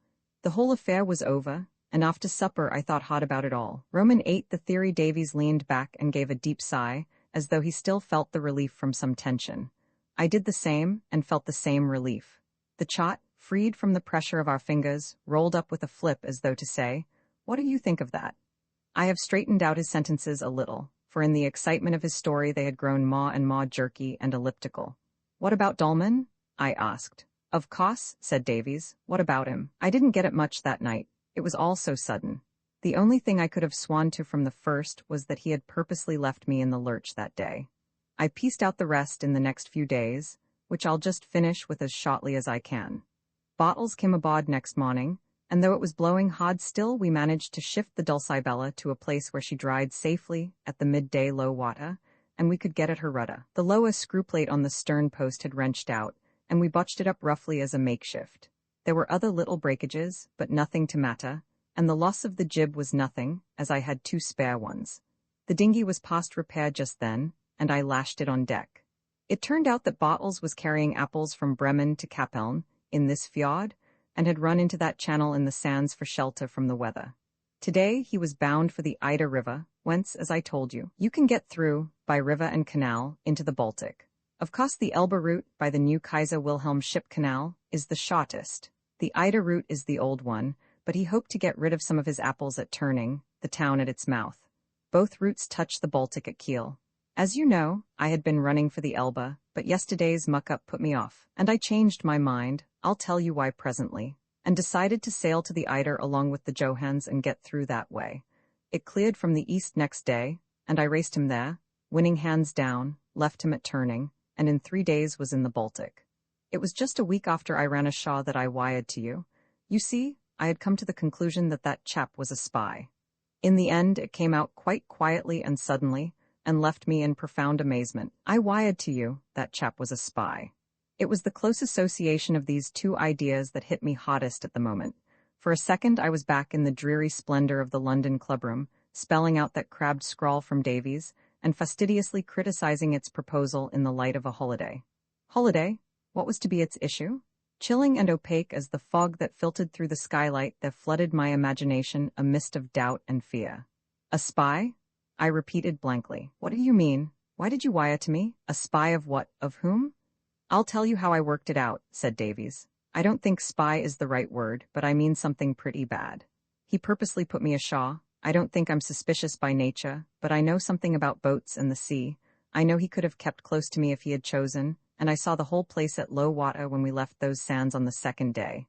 The whole affair was over, and after supper I thought hard about it all. Roman ate the theory. Davies leaned back and gave a deep sigh, as though he still felt the relief from some tension. I did the same, and felt the same relief. The chart, freed from the pressure of our fingers, rolled up with a flip as though to say, "What do you think of that?" I have straightened out his sentences a little, for in the excitement of his story they had grown more and more jerky and elliptical. "What about Dolman?" I asked. "Of course," said Davies. "What about him?" I didn't get it much that night. It was all so sudden. The only thing I could have sworn to from the first was that he had purposely left me in the lurch that day. I pieced out the rest in the next few days, which I'll just finish with as shortly as I can. Bottles came aboard next morning, and though it was blowing hard still, we managed to shift the Dulcibella to a place where she dried safely at the midday low water, and we could get at her rudder. The lower screw plate on the stern post had wrenched out, and we botched it up roughly as a makeshift. There were other little breakages, but nothing to matter, and the loss of the jib was nothing, as I had 2 spare ones. The dinghy was past repair just then, and I lashed it on deck. It turned out that Bartels was carrying apples from Bremen to Kapeln, in this fjord, and had run into that channel in the sands for shelter from the weather. Today he was bound for the Ida River, whence, as I told you, you can get through, by river and canal, into the Baltic. Of course the Elbe route, by the new Kaiser Wilhelm ship canal, is the shortest. The Ida route is the old one, but he hoped to get rid of some of his apples at Turning, the town at its mouth. Both routes touch the Baltic at Kiel. As you know, I had been running for the Elbe, but yesterday's muck-up put me off, and I changed my mind, I'll tell you why presently, and decided to sail to the Eider along with the Johans and get through that way. It cleared from the east next day, and I raced him there, winning hands down, left him at Turning, and in 3 days was in the Baltic. It was just a week after I ran ashore that I wired to you. You see, I had come to the conclusion that that chap was a spy. In the end, it came out quite quietly and suddenly, and left me in profound amazement. I wired to you, that chap was a spy. It was the close association of these two ideas that hit me hottest at the moment. For a second I was back in the dreary splendor of the London clubroom, spelling out that crabbed scrawl from Davies, and fastidiously criticizing its proposal in the light of a holiday. Holiday? What was to be its issue? Chilling and opaque as the fog that filtered through the skylight, there flooded my imagination a mist of doubt and fear. A spy? I repeated blankly. What do you mean? Why did you wire to me? A spy of what? Of whom? I'll tell you how I worked it out, said Davies. I don't think spy is the right word, but I mean something pretty bad. He purposely put me ashore. I don't think I'm suspicious by nature, but I know something about boats and the sea. I know he could have kept close to me if he had chosen, and I saw the whole place at low water when we left those sands on the second day.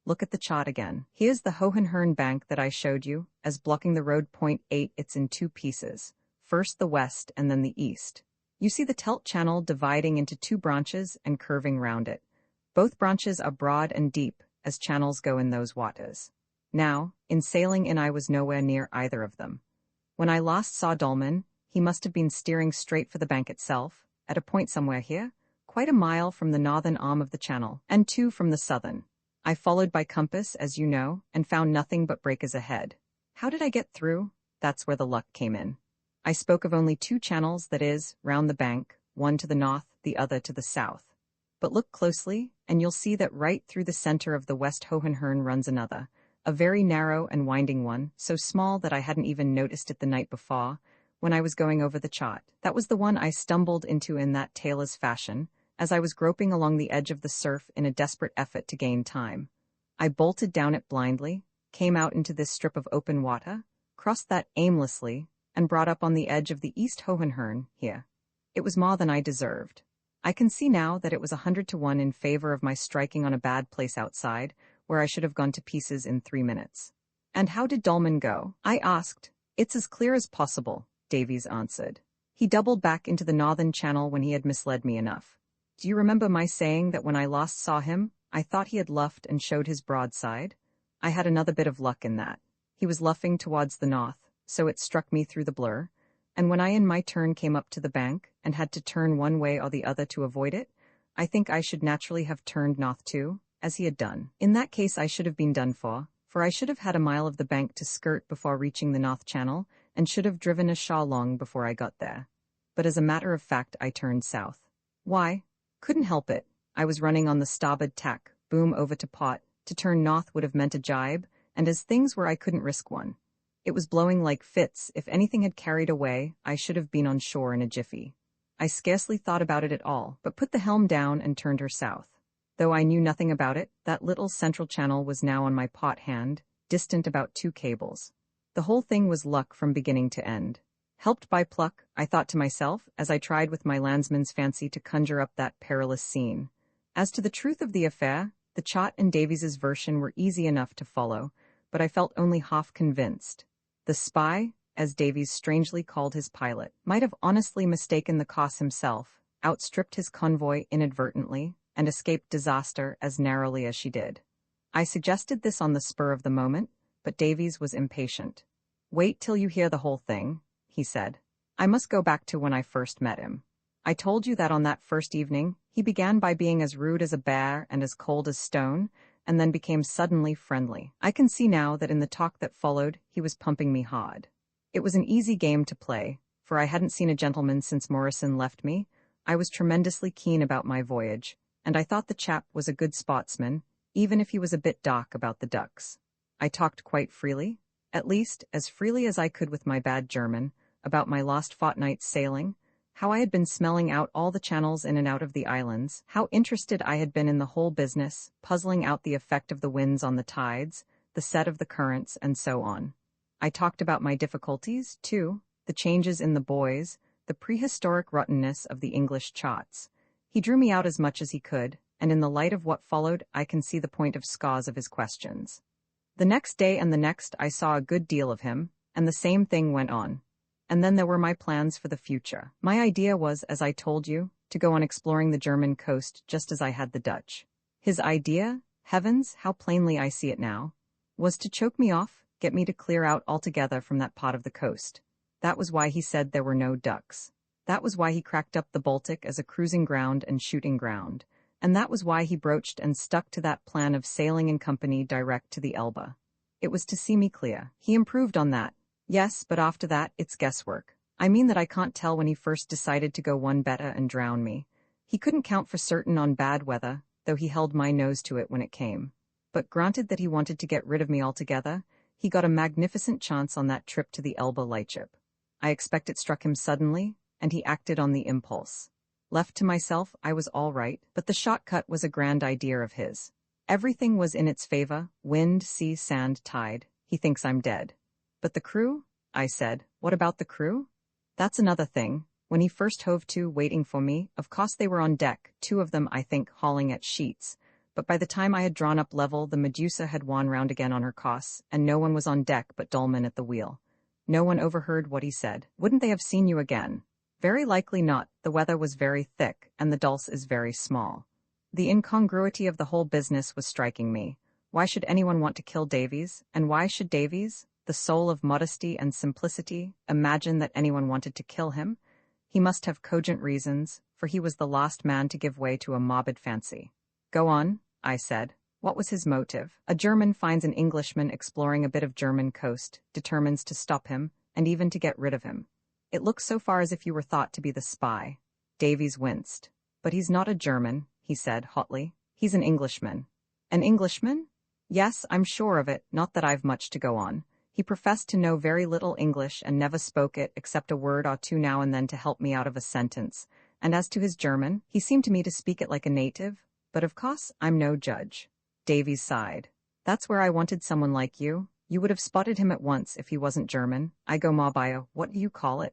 Look at the chart again. Here's the Hohenhörn bank that I showed you, as blocking the road. Point 8, it's in two pieces. First the west and then the east. You see the Telt Channel dividing into two branches and curving round it. Both branches are broad and deep, as channels go in those waters. Now, in sailing in I was nowhere near either of them. When I last saw Dolman, he must have been steering straight for the bank itself, at a point somewhere here, quite a mile from the northern arm of the channel, and 2 from the southern. I followed by compass, as you know, and found nothing but breakers ahead. How did I get through? That's where the luck came in. I spoke of only 2 channels, that is, round the bank, one to the north, the other to the south. But look closely, and you'll see that right through the center of the West Hohenhörn runs another, a very narrow and winding one, so small that I hadn't even noticed it the night before, when I was going over the chart. That was the one I stumbled into in that tailor's fashion, as I was groping along the edge of the surf in a desperate effort to gain time. I bolted down it blindly, came out into this strip of open water, crossed that aimlessly, and brought up on the edge of the East Hohenhörn here. It was more than I deserved. I can see now that it was 100 to 1 in favor of my striking on a bad place outside, where I should have gone to pieces in 3 minutes. And how did Dolman go? I asked. It's as clear as possible, Davies answered. He doubled back into the northern channel when he had misled me enough. Do you remember my saying that when I last saw him, I thought he had luffed and showed his broadside? I had another bit of luck in that. He was luffing towards the north, so it struck me through the blur, and when I in my turn came up to the bank and had to turn one way or the other to avoid it, I think I should naturally have turned north too, as he had done. In that case I should have been done for I should have had a mile of the bank to skirt before reaching the North Channel, and should have driven ashore long before I got there. But as a matter of fact I turned south. Why? Couldn't help it. I was running on the starboard tack, boom over to pot. To turn north would have meant a jibe, and as things were I couldn't risk one. It was blowing like fits. If anything had carried away, I should have been on shore in a jiffy. I scarcely thought about it at all, but put the helm down and turned her south. Though I knew nothing about it, that little central channel was now on my pot hand, distant about 2 cables. The whole thing was luck from beginning to end. Helped by pluck, I thought to myself, as I tried with my landsman's fancy to conjure up that perilous scene. As to the truth of the affair, the chart and Davies's version were easy enough to follow, but I felt only half convinced. The spy, as Davies strangely called his pilot, might have honestly mistaken the cause himself, outstripped his convoy inadvertently, and escaped disaster as narrowly as she did. I suggested this on the spur of the moment, but Davies was impatient. "Wait till you hear the whole thing," he said. "I must go back to when I first met him. I told you that on that first evening, he began by being as rude as a bear and as cold as stone, and then became suddenly friendly. I can see now that in the talk that followed, he was pumping me hard. It was an easy game to play, for I hadn't seen a gentleman since Morrison left me. I was tremendously keen about my voyage, and I thought the chap was a good sportsman, even if he was a bit dark about the ducks. I talked quite freely, at least as freely as I could with my bad German, about my lost fortnight's sailing, how I had been smelling out all the channels in and out of the islands, how interested I had been in the whole business, puzzling out the effect of the winds on the tides, the set of the currents, and so on. I talked about my difficulties, too, the changes in the boys, the prehistoric rottenness of the English charts. He drew me out as much as he could, and in the light of what followed I can see the point of scores of his questions. The next day and the next I saw a good deal of him, and the same thing went on. And then there were my plans for the future. My idea was, as I told you, to go on exploring the German coast just as I had the Dutch. His idea, heavens, how plainly I see it now, was to choke me off, get me to clear out altogether from that part of the coast. That was why he said there were no ducks. That was why he cracked up the Baltic as a cruising ground and shooting ground. And that was why he broached and stuck to that plan of sailing in company direct to the Elbe. It was to see me clear. He improved on that. Yes, but after that, it's guesswork. I mean that I can't tell when he first decided to go one better and drown me. He couldn't count for certain on bad weather, though he held my nose to it when it came. But granted that he wanted to get rid of me altogether, he got a magnificent chance on that trip to the Elbe lightship. I expect it struck him suddenly, and he acted on the impulse. Left to myself, I was all right, but the shortcut was a grand idea of his. Everything was in its favor, wind, sea, sand, tide. He thinks I'm dead. But the crew? I said. What about the crew? That's another thing. When he first hove to, waiting for me, of course they were on deck, 2 of them, I think, hauling at sheets. But by the time I had drawn up level, the Medusa had won round again on her course, and no one was on deck but Dolman at the wheel. No one overheard what he said. Wouldn't they have seen you again? Very likely not. The weather was very thick, and the dulce is very small. The incongruity of the whole business was striking me. Why should anyone want to kill Davies? And why should Davies, the soul of modesty and simplicity, imagine that anyone wanted to kill him? He must have cogent reasons, for he was the last man to give way to a morbid fancy. Go on, I said. What was his motive? A German finds an Englishman exploring a bit of German coast, determines to stop him, and even to get rid of him. It looks so far as if you were thought to be the spy. Davies winced. But he's not a German, he said hotly. He's an Englishman. An Englishman? Yes, I'm sure of it, not that I've much to go on. He professed to know very little English and never spoke it except a word or two now and then to help me out of a sentence. And as to his German, he seemed to me to speak it like a native. But of course, I'm no judge. Davies sighed. That's where I wanted someone like you. You would have spotted him at once if he wasn't German. I go more by what do you call it?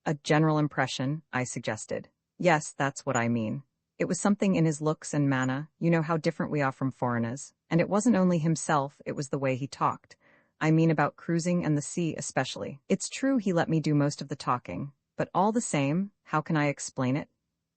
A general impression, I suggested. Yes, that's what I mean. It was something in his looks and manner, you know how different we are from foreigners. And it wasn't only himself, it was the way he talked. I mean about cruising and the sea especially. It's true he let me do most of the talking, but all the same, how can I explain it?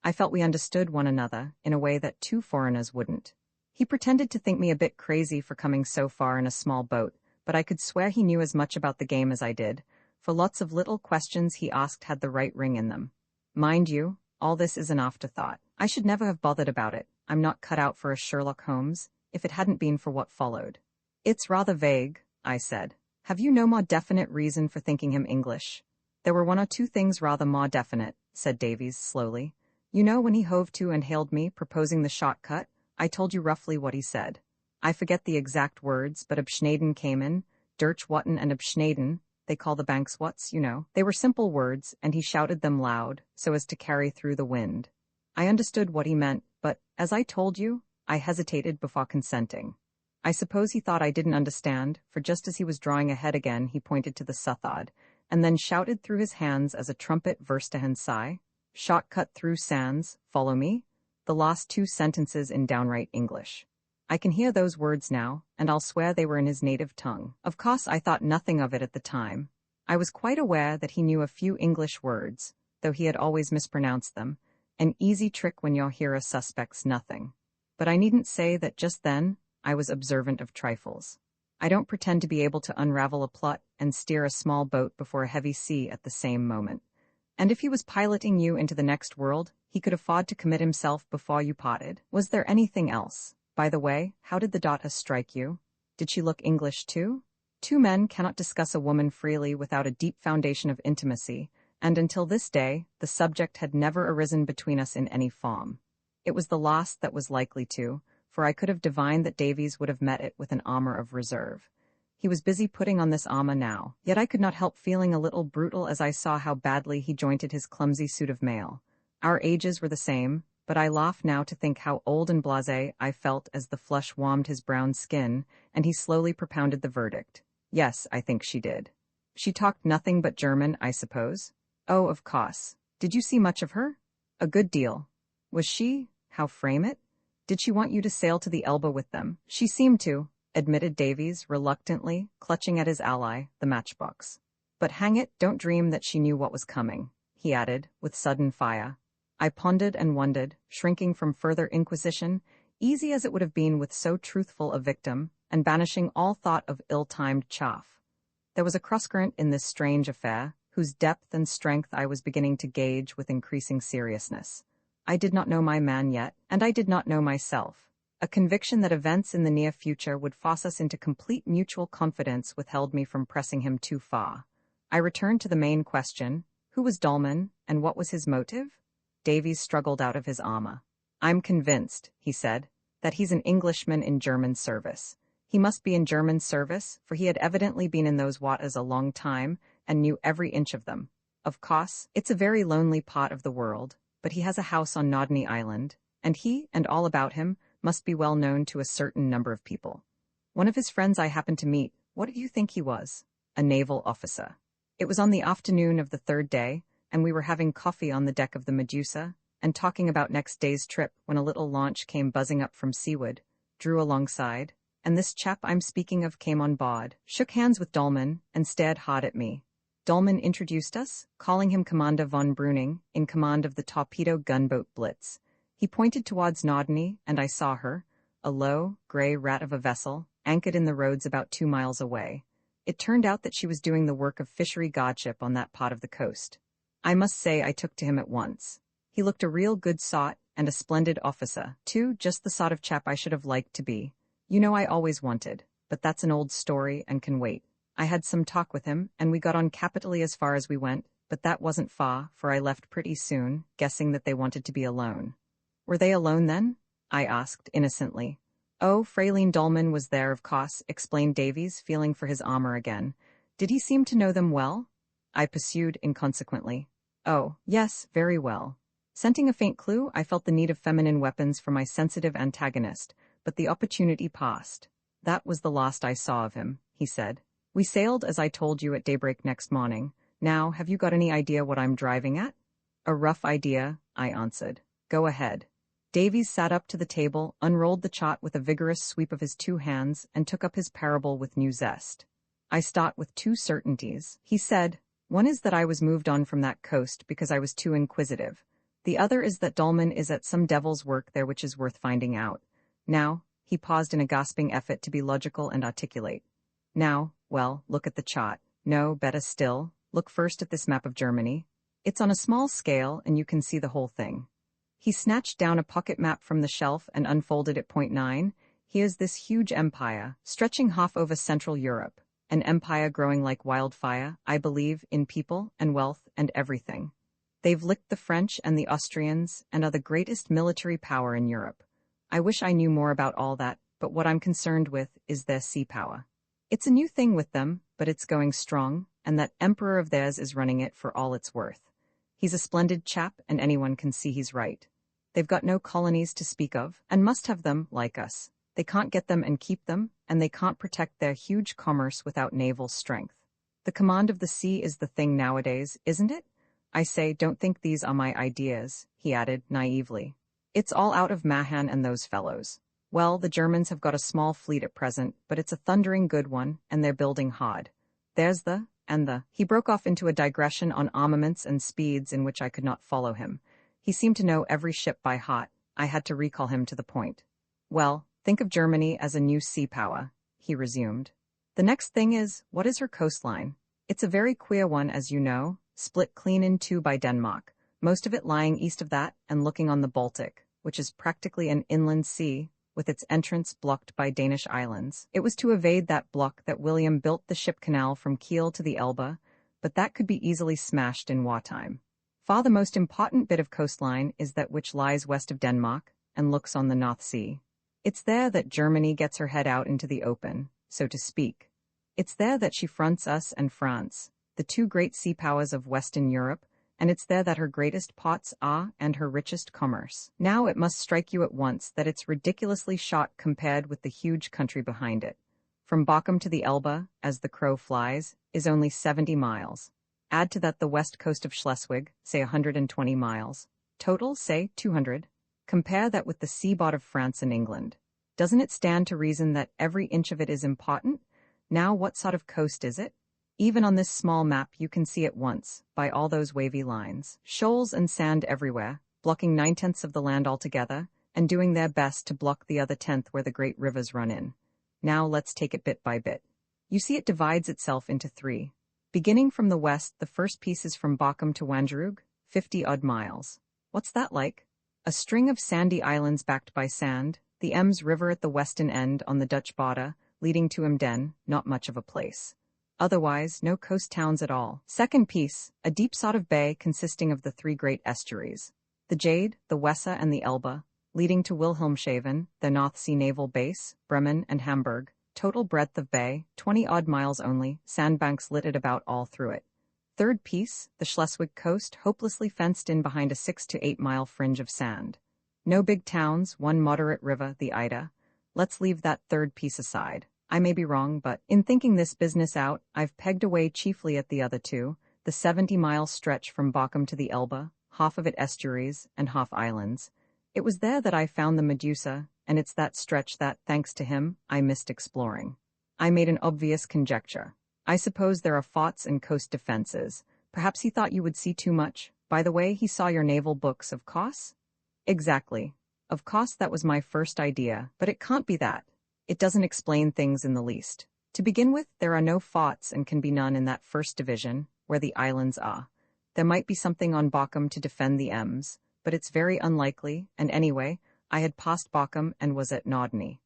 I felt we understood one another in a way that 2 foreigners wouldn't. He pretended to think me a bit crazy for coming so far in a small boat, but I could swear he knew as much about the game as I did, for lots of little questions he asked had the right ring in them. Mind you, all this is an afterthought. I should never have bothered about it. I'm not cut out for a Sherlock Holmes, if it hadn't been for what followed. It's rather vague, I said. Have you no more definite reason for thinking him English? There were 1 or 2 things rather more definite, said Davies slowly. You know when he hove to and hailed me, proposing the shortcut, I told you roughly what he said. I forget the exact words, but Abschneden came in, Durch Watten and Abschneden, they call the banks what's, you know. They were simple words, and he shouted them loud, so as to carry through the wind. I understood what he meant, but, as I told you, I hesitated before consenting. I suppose he thought I didn't understand, for just as he was drawing ahead again, he pointed to the Suthod, and then shouted through his hands as a trumpet Verstehen sigh, shortcut through sands, follow me, the last 2 sentences in downright English. I can hear those words now, and I'll swear they were in his native tongue. Of course I thought nothing of it at the time. I was quite aware that he knew a few English words, though he had always mispronounced them, an easy trick when your hero suspects nothing. But I needn't say that just then, I was observant of trifles. I don't pretend to be able to unravel a plot and steer a small boat before a heavy sea at the same moment. And if he was piloting you into the next world, he could afford to commit himself before you parted. Was there anything else? By the way, how did the daughter strike you? Did she look English too? 2 men cannot discuss a woman freely without a deep foundation of intimacy, and until this day, the subject had never arisen between us in any form. It was the last that was likely to, for I could have divined that Davies would have met it with an armor of reserve. He was busy putting on this armor now, yet I could not help feeling a little brutal as I saw how badly he jointed his clumsy suit of mail. Our ages were the same, but I laugh now to think how old and blasé I felt as the flush warmed his brown skin, and he slowly propounded the verdict. Yes, I think she did. She talked nothing but German, I suppose? Oh, of course. Did you see much of her? A good deal. Was she, how frame it? Did she want you to sail to the Elba with them? She seemed to, admitted Davies, reluctantly, clutching at his ally, the matchbox. But hang it, don't dream that she knew what was coming, he added, with sudden fire. I pondered and wondered, shrinking from further inquisition, easy as it would have been with so truthful a victim, and banishing all thought of ill-timed chaff. There was a cross-current in this strange affair, whose depth and strength I was beginning to gauge with increasing seriousness. I did not know my man yet, and I did not know myself. A conviction that events in the near future would force us into complete mutual confidence withheld me from pressing him too far. I returned to the main question, who was Dolman, and what was his motive? Davies struggled out of his armor. I'm convinced, he said, that he's an Englishman in German service. He must be in German service, for he had evidently been in those waters a long time, and knew every inch of them. Of course, it's a very lonely part of the world, but he has a house on Nodney Island, and he, and all about him, must be well known to a certain number of people. One of his friends I happened to meet, what do you think he was? A naval officer. It was on the afternoon of the third day, and we were having coffee on the deck of the Medusa, and talking about next day's trip when a little launch came buzzing up from seaward, drew alongside, and this chap I'm speaking of came on board, shook hands with Dolman, and stared hard at me. Dolman introduced us, calling him Commander von Breuning, in command of the torpedo gunboat Blitz. He pointed towards Nodney, and I saw her, a low, grey rat of a vessel, anchored in the roads about 2 miles away. It turned out that she was doing the work of fishery guardship on that part of the coast. I must say I took to him at once. He looked a real good sort, and a splendid officer, too, just the sort of chap I should have liked to be. You know I always wanted, but that's an old story and can wait. I had some talk with him, and we got on capitally as far as we went, but that wasn't far, for I left pretty soon, guessing that they wanted to be alone. Were they alone then? I asked, innocently. Oh, Fraulein Dolman was there, of course, explained Davies, feeling for his armor again. Did he seem to know them well? I pursued inconsequently. Oh, yes, very well. Scenting a faint clue, I felt the need of feminine weapons for my sensitive antagonist, but the opportunity passed. That was the last I saw of him, he said. We sailed, as I told you, at daybreak next morning. Now, have you got any idea what I'm driving at? A rough idea, I answered. Go ahead. Davies sat up to the table, unrolled the chart with a vigorous sweep of his 2 hands, and took up his parable with new zest. I start with 2 certainties, he said. One is that I was moved on from that coast because I was too inquisitive. The other is that Dolman is at some devil's work there which is worth finding out. Now, he paused in a gasping effort to be logical and articulate. Now, well, look at the chart. No, better still, look first at this map of Germany. It's on a small scale, and you can see the whole thing. He snatched down a pocket map from the shelf and unfolded it. Point 9. Here's this huge empire, stretching half over Central Europe. An empire growing like wildfire, I believe, in people and wealth and everything. They've licked the French and the Austrians and are the greatest military power in Europe. I wish I knew more about all that, but what I'm concerned with is their sea power. It's a new thing with them, but it's going strong, and that emperor of theirs is running it for all it's worth. He's a splendid chap, and anyone can see he's right. They've got no colonies to speak of, and must have them, like us. They can't get them and keep them, and they can't protect their huge commerce without naval strength. The command of the sea is the thing nowadays, isn't it? I say, don't think these are my ideas, he added naively. It's all out of Mahan and those fellows. Well, the Germans have got a small fleet at present, but it's a thundering good one, and they're building hard. There's the. He broke off into a digression on armaments and speeds in which I could not follow him. He seemed to know every ship by heart. I had to recall him to the point. Well, think of Germany as a new sea power, he resumed. The next thing is, what is her coastline? It's a very queer one, as you know, split clean in 2 by Denmark, most of it lying east of that and looking on the Baltic, which is practically an inland sea, with its entrance blocked by Danish islands. It was to evade that block that William built the ship canal from Kiel to the Elbe, but that could be easily smashed in wartime. Far the most important bit of coastline is that which lies west of Denmark and looks on the North Sea. It's there that Germany gets her head out into the open, so to speak. It's there that she fronts us and France, the two great sea powers of Western Europe, and it's there that her greatest ports are and her richest commerce. Now it must strike you at once that it's ridiculously short compared with the huge country behind it. From Bochum to the Elbe, as the crow flies, is only 70 miles. Add to that the west coast of Schleswig, say 120 miles. Total, say 200. Compare that with the seaboard of France and England. Doesn't it stand to reason that every inch of it is important? Now what sort of coast is it? Even on this small map you can see at once, by all those wavy lines. Shoals and sand everywhere, blocking 9/10 of the land altogether, and doing their best to block the other 10th where the great rivers run in. Now let's take it bit by bit. You see it divides itself into 3. Beginning from the west, the first piece is from Bochum to Wangerooge, 50-odd miles. What's that like? A string of sandy islands backed by sand, the Ems River at the western end on the Dutch border, leading to Emden, not much of a place. Otherwise, no coast towns at all. Second piece, a deep sort of bay consisting of the 3 great estuaries. The Jade, the Weser and the Elbe, leading to Wilhelmshaven, the North Sea naval base, Bremen and Hamburg. Total breadth of bay, 20-odd miles only, sandbanks littered about all through it. Third piece, the Schleswig coast, hopelessly fenced in behind a 6 to 8 mile fringe of sand. No big towns, one moderate river, the Ida. Let's leave that third piece aside. I may be wrong, but in thinking this business out, I've pegged away chiefly at the other 2, the 70-mile stretch from Bochum to the Elbe, half of it estuaries and half islands. It was there that I found the Medusa, and it's that stretch that, thanks to him, I missed exploring. I made an obvious conjecture. I suppose there are forts and coast defenses. Perhaps he thought you would see too much. By the way, he saw your naval books, of course? Exactly. Of course that was my first idea, but it can't be that. It doesn't explain things in the least. To begin with, there are no forts and can be none in that first division, where the islands are. There might be something on Bochum to defend the Ems, but it's very unlikely, and anyway, I had passed Bochum and was at Norderney.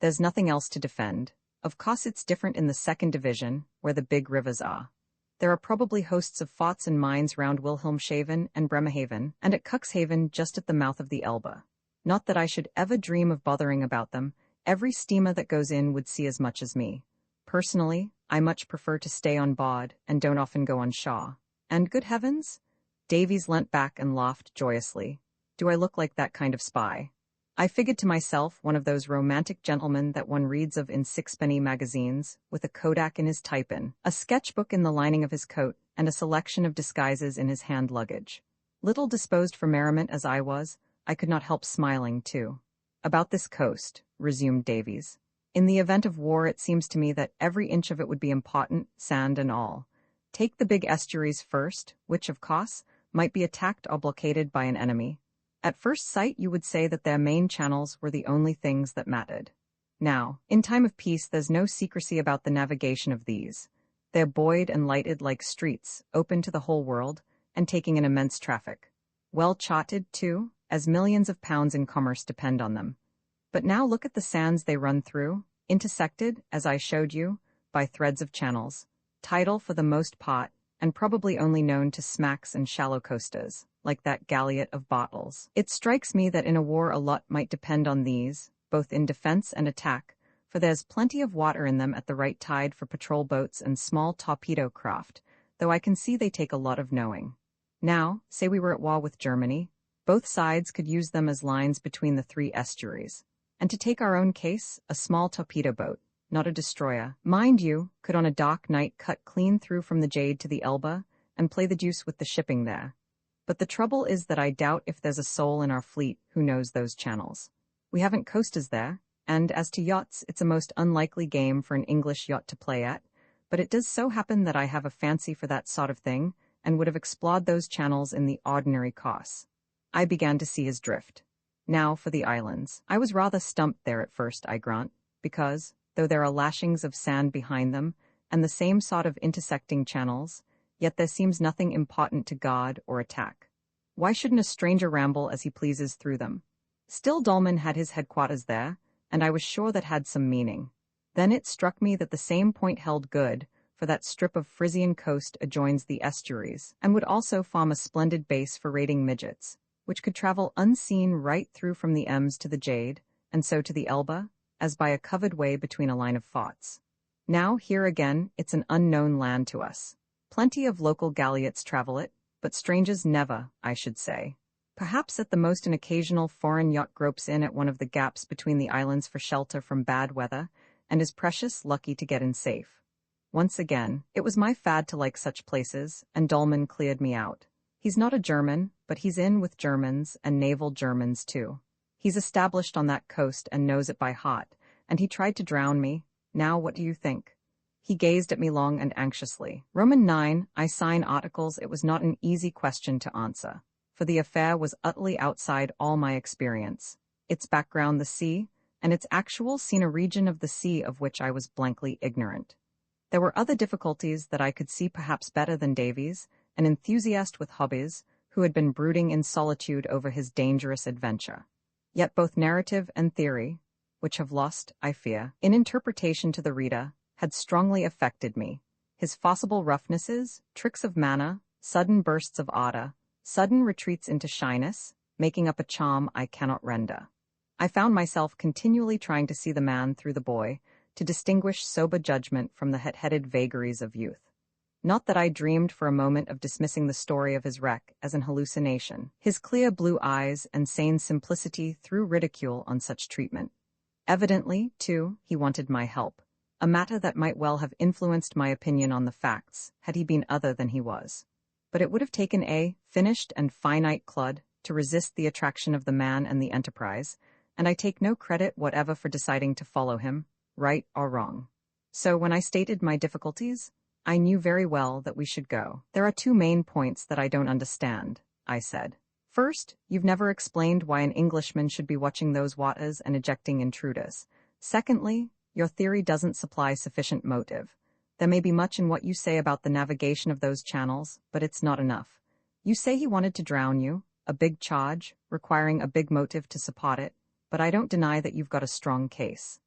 There's nothing else to defend. Of course it's different in the second division, where the big rivers are. There are probably hosts of forts and mines round Wilhelmshaven and Bremerhaven, and at Cuxhaven just at the mouth of the Elbe. Not that I should ever dream of bothering about them. Every steamer that goes in would see as much as me. Personally, I much prefer to stay on board and don't often go on shore. And good heavens? Davies leant back and laughed joyously. Do I look like that kind of spy? I figured to myself one of those romantic gentlemen that one reads of in sixpenny magazines, with a Kodak in his type-in, a sketchbook in the lining of his coat, and a selection of disguises in his hand luggage. Little disposed for merriment as I was, I could not help smiling, too. About this coast, resumed Davies. In the event of war, it seems to me that every inch of it would be important, sand and all. Take the big estuaries first, which, of course, might be attacked or blockaded by an enemy. At first sight, you would say that their main channels were the only things that mattered. Now, in time of peace, there's no secrecy about the navigation of these. They're buoyed and lighted like streets, open to the whole world, and taking an immense traffic. Well charted, too, as millions of pounds in commerce depend on them. But now look at the sands they run through, intersected, as I showed you, by threads of channels, tidal for the most part, and probably only known to smacks and shallow coasters, like that galliot of Bottles. It strikes me that in a war a lot might depend on these, both in defense and attack, for there's plenty of water in them at the right tide for patrol boats and small torpedo craft, though I can see they take a lot of knowing. Now, say we were at war with Germany, both sides could use them as lines between the 3 estuaries. And to take our own case, a small torpedo boat, not a destroyer, mind you, could on a dark night cut clean through from the Jade to the Elbe and play the deuce with the shipping there. But the trouble is that I doubt if there's a soul in our fleet who knows those channels. We haven't coasters there, and as to yachts, it's a most unlikely game for an English yacht to play at, but it does so happen that I have a fancy for that sort of thing and would have explored those channels in the ordinary course. I began to see his drift. Now for the islands. I was rather stumped there at first, I grant, because, though there are lashings of sand behind them, and the same sort of intersecting channels, yet there seems nothing important to guard or attack. Why shouldn't a stranger ramble as he pleases through them? Still, Dolman had his headquarters there, and I was sure that had some meaning. Then it struck me that the same point held good, for that strip of Frisian coast adjoins the estuaries, and would also form a splendid base for raiding midgets, which could travel unseen right through from the Ems to the Jade, and so to the Elbe, as by a covered way between a line of forts. Now, here again, it's an unknown land to us. Plenty of local galliots travel it, but strangers never, I should say. Perhaps at the most an occasional foreign yacht gropes in at one of the gaps between the islands for shelter from bad weather, and is precious lucky to get in safe. Once again, it was my fad to like such places, and Dolman cleared me out. He's not a German, but he's in with Germans, and naval Germans too. He's established on that coast and knows it by heart, and he tried to drown me. Now what do you think? He gazed at me long and anxiously. Roman 9, I sign articles. It was not an easy question to answer, for the affair was utterly outside all my experience. Its background the sea, and its actual scene a region of the sea of which I was blankly ignorant. There were other difficulties that I could see perhaps better than Davies, an enthusiast with hobbies, who had been brooding in solitude over his dangerous adventure. Yet both narrative and theory, which have lost, I fear, in interpretation to the reader, had strongly affected me. His forcible roughnesses, tricks of manner, sudden bursts of ardor, sudden retreats into shyness, making up a charm I cannot render. I found myself continually trying to see the man through the boy, to distinguish sober judgment from the het-headed vagaries of youth. Not that I dreamed for a moment of dismissing the story of his wreck as an hallucination. His clear blue eyes and sane simplicity threw ridicule on such treatment. Evidently, too, he wanted my help, a matter that might well have influenced my opinion on the facts, had he been other than he was. But it would have taken a finished and finite clod to resist the attraction of the man and the enterprise, and I take no credit whatever for deciding to follow him, right or wrong. So when I stated my difficulties, I knew very well that we should go. There are two main points that I don't understand, I said. First, you've never explained why an Englishman should be watching those waters and ejecting intruders. Secondly, your theory doesn't supply sufficient motive. There may be much in what you say about the navigation of those channels, but it's not enough. You say he wanted to drown you, a big charge, requiring a big motive to support it, but I don't deny that you've got a strong case.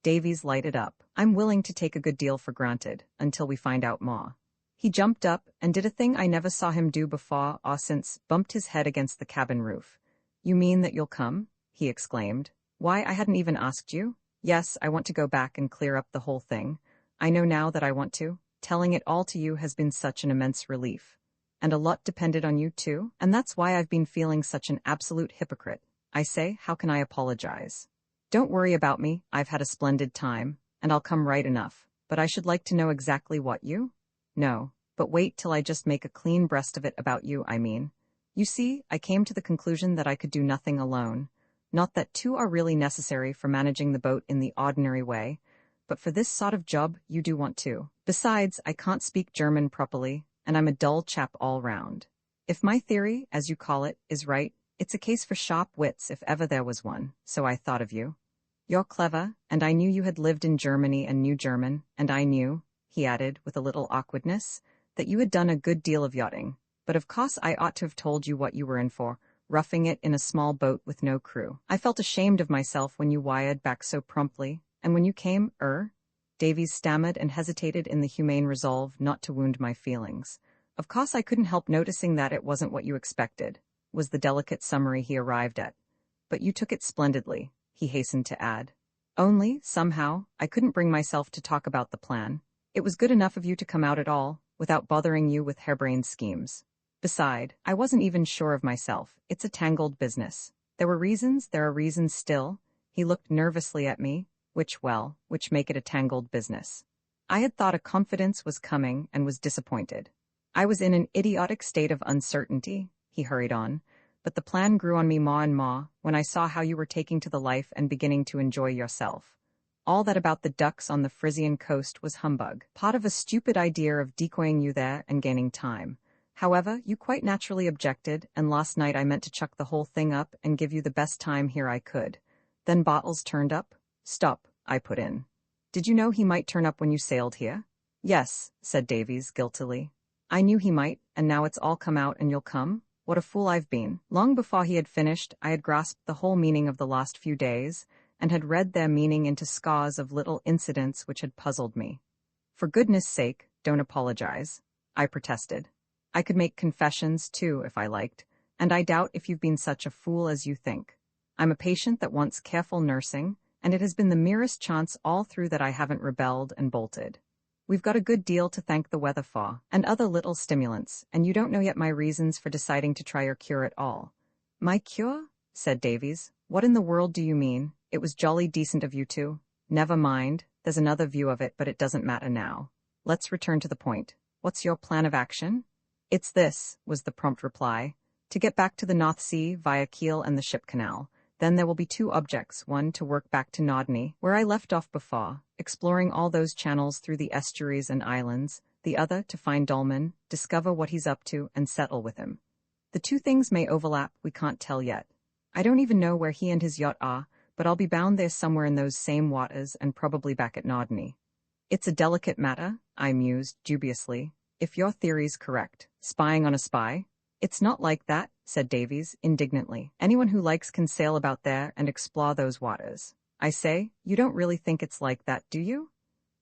Davies lighted up. I'm willing to take a good deal for granted, until we find out more. He jumped up and did a thing I never saw him do before or since, bumped his head against the cabin roof. You mean that you'll come? He exclaimed. Why, I hadn't even asked you. Yes, I want to go back and clear up the whole thing. I know now that I want to. Telling it all to you has been such an immense relief. And a lot depended on you too, and that's why I've been feeling such an absolute hypocrite. I say, how can I apologize? Don't worry about me, I've had a splendid time, and I'll come right enough, but I should like to know exactly what you? No, but wait till I just make a clean breast of it about you, I mean. You see, I came to the conclusion that I could do nothing alone. Not that two are really necessary for managing the boat in the ordinary way, but for this sort of job you do want to. Besides, I can't speak German properly, and I'm a dull chap all round. If my theory, as you call it, is right, it's a case for sharp wits if ever there was one, so I thought of you. You're clever, and I knew you had lived in Germany and knew German, and I knew, he added with a little awkwardness, that you had done a good deal of yachting. But of course I ought to have told you what you were in for, roughing it in a small boat with no crew. I felt ashamed of myself when you wired back so promptly, and when you came, Davies stammered and hesitated in the humane resolve not to wound my feelings. Of course I couldn't help noticing that it wasn't what you expected, was the delicate summary he arrived at. But you took it splendidly, he hastened to add. Only, somehow, I couldn't bring myself to talk about the plan. It was good enough of you to come out at all, without bothering you with harebrained schemes. Beside, I wasn't even sure of myself. It's a tangled business. There are reasons still. He looked nervously at me, which make it a tangled business. I had thought a confidence was coming and was disappointed. I was in an idiotic state of uncertainty, he hurried on, but the plan grew on me more and more when I saw how you were taking to the life and beginning to enjoy yourself. All that about the ducks on the Frisian coast was humbug, part of a stupid idea of decoying you there and gaining time. However, you quite naturally objected, and last night I meant to chuck the whole thing up and give you the best time here I could. Then Bottles turned up? Stop, I put in. Did you know he might turn up when you sailed here? Yes, said Davies guiltily. I knew he might, and now it's all come out and you'll come? What a fool I've been. Long before he had finished, I had grasped the whole meaning of the last few days, and had read their meaning into scores of little incidents which had puzzled me. For goodness sake, don't apologize, I protested. I could make confessions, too, if I liked, and I doubt if you've been such a fool as you think. I'm a patient that wants careful nursing, and it has been the merest chance all through that I haven't rebelled and bolted. We've got a good deal to thank the weather for, and other little stimulants, and you don't know yet my reasons for deciding to try your cure at all. My cure? Said Davies. What in the world do you mean? It was jolly decent of you to. Never mind, there's another view of it, but it doesn't matter now. Let's return to the point. What's your plan of action? It's this, was the prompt reply. To get back to the North Sea via Kiel and the ship canal. Then there will be two objects, one to work back to Nodney, where I left off before, exploring all those channels through the estuaries and islands, the other to find Dolman, discover what he's up to, and settle with him. The two things may overlap, we can't tell yet. I don't even know where he and his yacht are, but I'll be bound there somewhere in those same waters and probably back at Nodney. It's a delicate matter, I mused dubiously. If your theory's correct, spying on a spy? It's not like that, said Davies, indignantly. Anyone who likes can sail about there and explore those waters. I say, you don't really think it's like that, do you?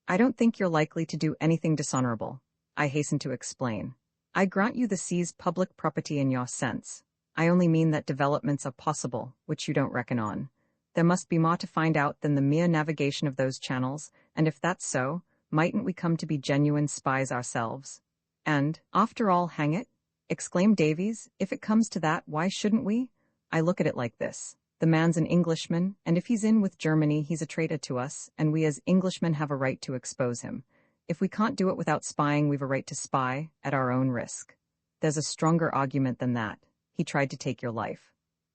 I don't think you're likely to do anything dishonorable, I hastened to explain. I grant you the sea's public property in your sense. I only mean that developments are possible, which you don't reckon on. There must be more to find out than the mere navigation of those channels, and if that's so, mightn't we come to be genuine spies ourselves? And, after all, hang it, exclaimed Davies, if it comes to that, why shouldn't we? I look at it like this. The man's an Englishman, and if he's in with Germany, he's a traitor to us, and we as Englishmen have a right to expose him. If we can't do it without spying, we've a right to spy, at our own risk. There's a stronger argument than that. He tried to take your life.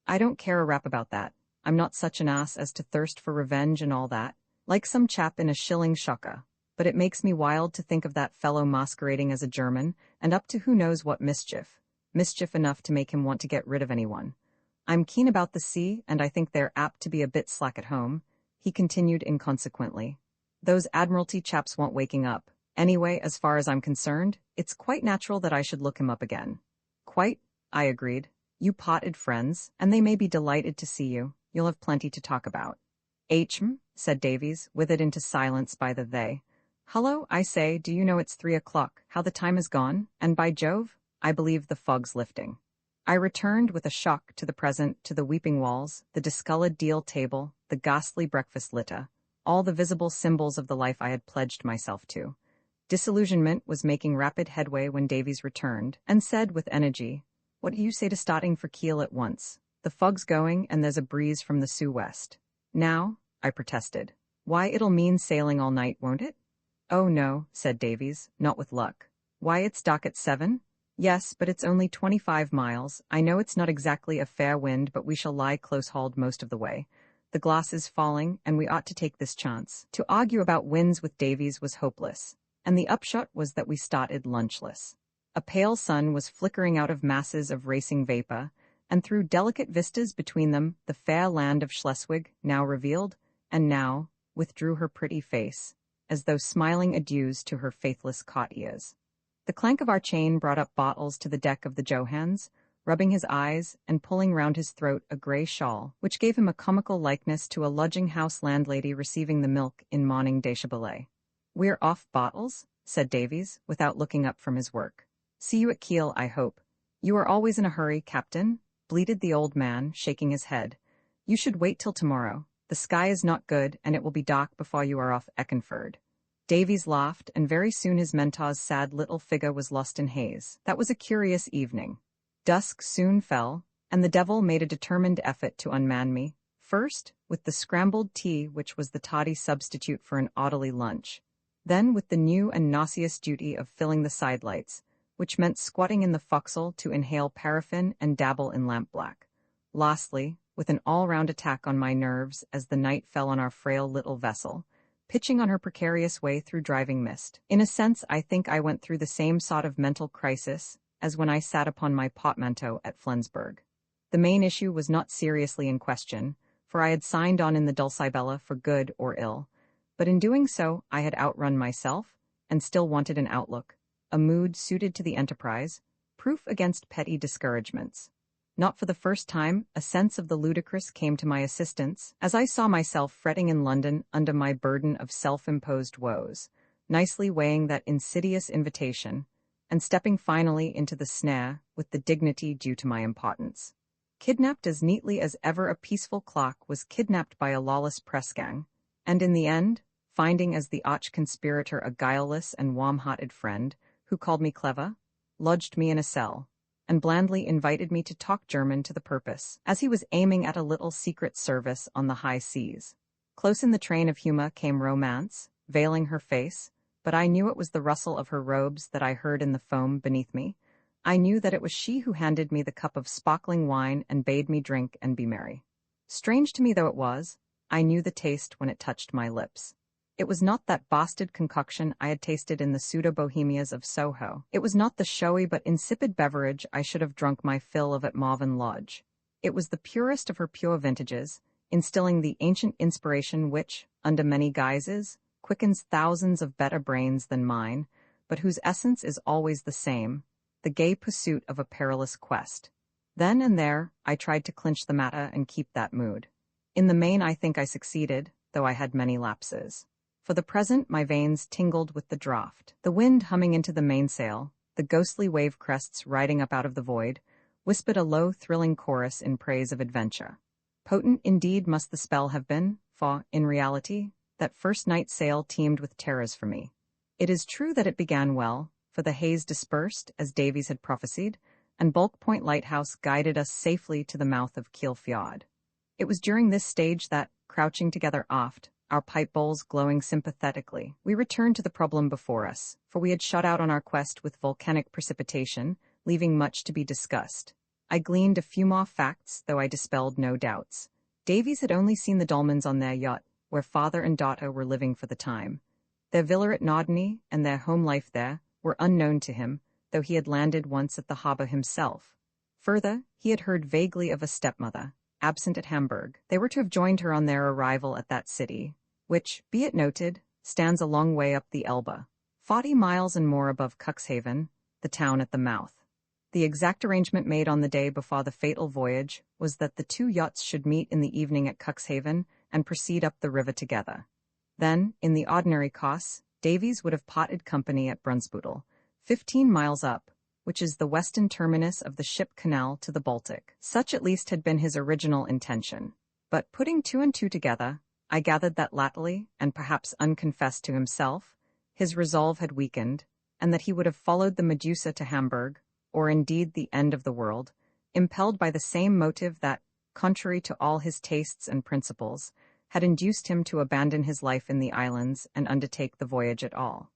I don't care a rap about that. I'm not such an ass as to thirst for revenge and all that, like some chap in a shilling shocker. But it makes me wild to think of that fellow masquerading as a German, and up to who knows what mischief. Mischief enough to make him want to get rid of anyone. I'm keen about the sea, and I think they're apt to be a bit slack at home, he continued inconsequently. Those Admiralty chaps want waking up. Anyway, as far as I'm concerned, it's quite natural that I should look him up again. Quite, I agreed. You potted friends, and they may be delighted to see you. You'll have plenty to talk about. Said Davies, withered into silence by the they. Hullo, I say, do you know it's 3 o'clock, how the time has gone, and by Jove, I believe the fog's lifting. I returned with a shock to the present, to the weeping walls, the discolored deal table, the ghastly breakfast litter, all the visible symbols of the life I had pledged myself to. Disillusionment was making rapid headway when Davies returned, and said with energy, What do you say to starting for Kiel at once? The fog's going, and there's a breeze from the sou-west. Now, I protested. Why, it'll mean sailing all night, won't it? Oh no, said Davies, not with luck. Why, it's dock at 7? Yes, but it's only 25 miles. I know it's not exactly a fair wind, but we shall lie close-hauled most of the way. The glass is falling, and we ought to take this chance. To argue about winds with Davies was hopeless, and the upshot was that we started lunchless. A pale sun was flickering out of masses of racing vapor, and through delicate vistas between them, the fair land of Schleswig, now revealed, and now, withdrew her pretty face, as though smiling adieus to her faithless cot ears. The clank of our chain brought up bottles to the deck of the Johans, rubbing his eyes and pulling round his throat a grey shawl, which gave him a comical likeness to a lodging-house landlady receiving the milk in morning déchabelet. We're off bottles, said Davies, without looking up from his work. See you at Kiel, I hope. You are always in a hurry, Captain, bleated the old man, shaking his head. You should wait till tomorrow. The sky is not good, and it will be dark before you are off Eckernford. Davies laughed, and very soon his mentor's sad little figure was lost in haze. That was a curious evening. Dusk soon fell, and the devil made a determined effort to unman me, first with the scrambled tea which was the toddy substitute for an orderly lunch, then with the new and nauseous duty of filling the sidelights, which meant squatting in the forecastle to inhale paraffin and dabble in lampblack. Lastly, with an all-round attack on my nerves as the night fell on our frail little vessel, pitching on her precarious way through driving mist. In a sense, I think I went through the same sort of mental crisis as when I sat upon my portmanteau at Flensburg. The main issue was not seriously in question, for I had signed on in the Dulcibella for good or ill, but in doing so I had outrun myself, and still wanted an outlook, a mood suited to the enterprise, proof against petty discouragements. Not for the first time, a sense of the ludicrous came to my assistance, as I saw myself fretting in London under my burden of self-imposed woes. nicely weighing that insidious invitation, and stepping finally into the snare with the dignity due to my importance. Kidnapped as neatly as ever a peaceful clock was kidnapped by a lawless press gang, and in the end, finding as the arch-conspirator a guileless and warm-hearted friend who called me clever, lodged me in a cell, and blandly invited me to talk German to the purpose, as he was aiming at a little secret service on the high seas. Close in the train of humor came romance, veiling her face, but I knew it was the rustle of her robes that I heard in the foam beneath me. I knew that it was she who handed me the cup of sparkling wine and bade me drink and be merry. Strange to me though it was, I knew the taste when it touched my lips. It was not that bastard concoction I had tasted in the pseudo-bohemias of Soho. It was not the showy but insipid beverage I should have drunk my fill of at Marvin Lodge. It was the purest of her pure vintages, instilling the ancient inspiration which, under many guises, quickens thousands of better brains than mine, but whose essence is always the same, the gay pursuit of a perilous quest. Then and there, I tried to clinch the matter and keep that mood. In the main I think I succeeded, though I had many lapses. For the present my veins tingled with the draught. The wind humming into the mainsail, the ghostly wave crests riding up out of the void, whispered a low, thrilling chorus in praise of adventure. Potent indeed must the spell have been, for, in reality, that first night's sail teemed with terrors for me. It is true that it began well, for the haze dispersed, as Davies had prophesied, and Bulk Point Lighthouse guided us safely to the mouth of Kiel Fjord. It was during this stage that, crouching together aft, our pipe bowls glowing sympathetically, we returned to the problem before us, for we had shot out on our quest with volcanic precipitation, leaving much to be discussed. I gleaned a few more facts, though I dispelled no doubts. Davies had only seen the Dolmans on their yacht, where father and daughter were living for the time. Their villa at Norderney and their home life there were unknown to him, though he had landed once at the harbour himself. Further, he had heard vaguely of a stepmother, absent at Hamburg. They were to have joined her on their arrival at that city, which, be it noted, stands a long way up the Elbe, 40 miles and more above Cuxhaven, the town at the mouth. The exact arrangement made on the day before the fatal voyage was that the two yachts should meet in the evening at Cuxhaven and proceed up the river together. Then, in the ordinary course, Davies would have parted company at Brunsbüttel, 15 miles up, which is the western terminus of the ship canal to the Baltic. Such at least had been his original intention. But putting two and two together, I gathered that latterly, and perhaps unconfessed to himself, his resolve had weakened, and that he would have followed the Medusa to Hamburg, or indeed the end of the world, impelled by the same motive that, contrary to all his tastes and principles, had induced him to abandon his life in the islands and undertake the voyage at all.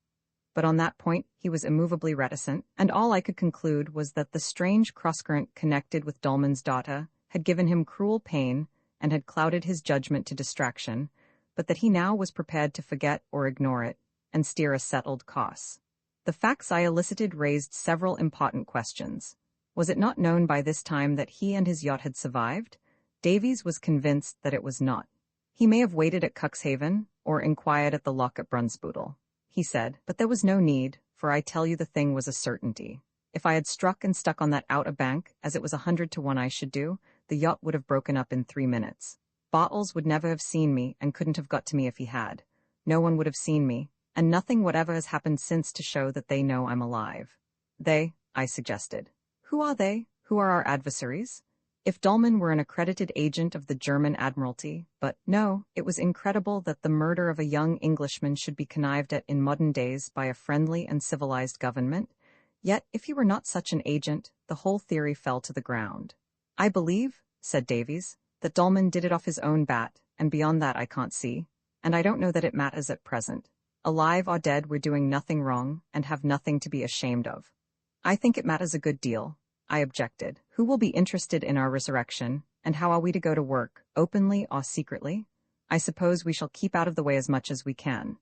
But on that point he was immovably reticent, and all I could conclude was that the strange cross-current connected with Dolman's daughter had given him cruel pain and had clouded his judgment to distraction, but that he now was prepared to forget or ignore it and steer a settled course. The facts I elicited raised several important questions. Was it not known by this time that he and his yacht had survived? Davies was convinced that it was not. He may have waited at Cuxhaven, or inquired at the lock at Brunsbüttel, he said, but there was no need, for I tell you the thing was a certainty. If I had struck and stuck on that outer bank, as it was 100 to 1 I should do, the yacht would have broken up in 3 minutes. Bartels would never have seen me and couldn't have got to me if he had. No one would have seen me, and nothing whatever has happened since to show that they know I'm alive. They, I suggested. Who are they? Who are our adversaries? If Dolman were an accredited agent of the German Admiralty, but no, it was incredible that the murder of a young Englishman should be connived at in modern days by a friendly and civilized government. Yet, if he were not such an agent, the whole theory fell to the ground. I believe, said Davies, that Dolman did it off his own bat, and beyond that I can't see, and I don't know that it matters at present. Alive or dead, we're doing nothing wrong, and have nothing to be ashamed of. I think it matters a good deal, I objected. Who will be interested in our resurrection, and how are we to go to work, openly or secretly? I suppose we shall keep out of the way as much as we can.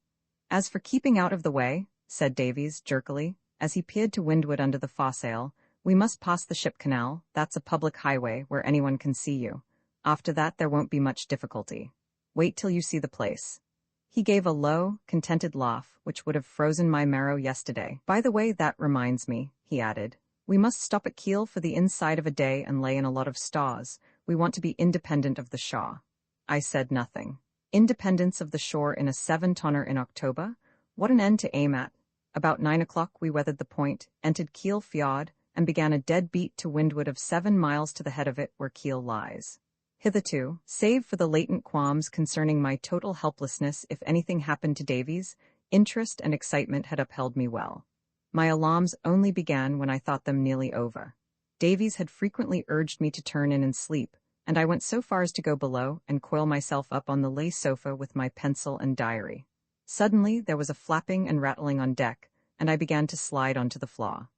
As for keeping out of the way, said Davies, jerkily, as he peered to windward under the foresail, we must pass the ship canal. That's a public highway where anyone can see you. After that there won't be much difficulty. Wait till you see the place. He gave a low, contented laugh, which would have frozen my marrow yesterday. By the way, that reminds me, he added. We must stop at Kiel for the inside of a day and lay in a lot of stores. We want to be independent of the shore. I said nothing. Independence of the shore in a 7-tonner in October? What an end to aim at. About 9 o'clock we weathered the point, entered Kiel Fjord, and began a dead beat to windward of 7 miles to the head of it where Kiel lies. Hitherto, save for the latent qualms concerning my total helplessness if anything happened to Davies, interest and excitement had upheld me well. My alarms only began when I thought them nearly over. Davies had frequently urged me to turn in and sleep, and I went so far as to go below and coil myself up on the lace sofa with my pencil and diary. Suddenly there was a flapping and rattling on deck, and I began to slide onto the floor.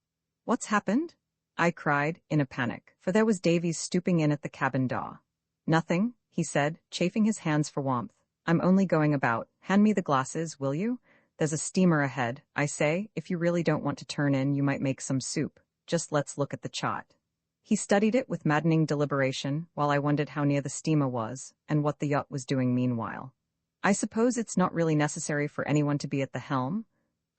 "What's happened?" I cried, in a panic, for there was Davies stooping in at the cabin door. "Nothing," he said, chafing his hands for warmth. "I'm only going about. Hand me the glasses, will you? There's a steamer ahead. I say, if you really don't want to turn in, you might make some soup. Just let's look at the chart." He studied it with maddening deliberation, while I wondered how near the steamer was, and what the yacht was doing meanwhile. "I suppose it's not really necessary for anyone to be at the helm?"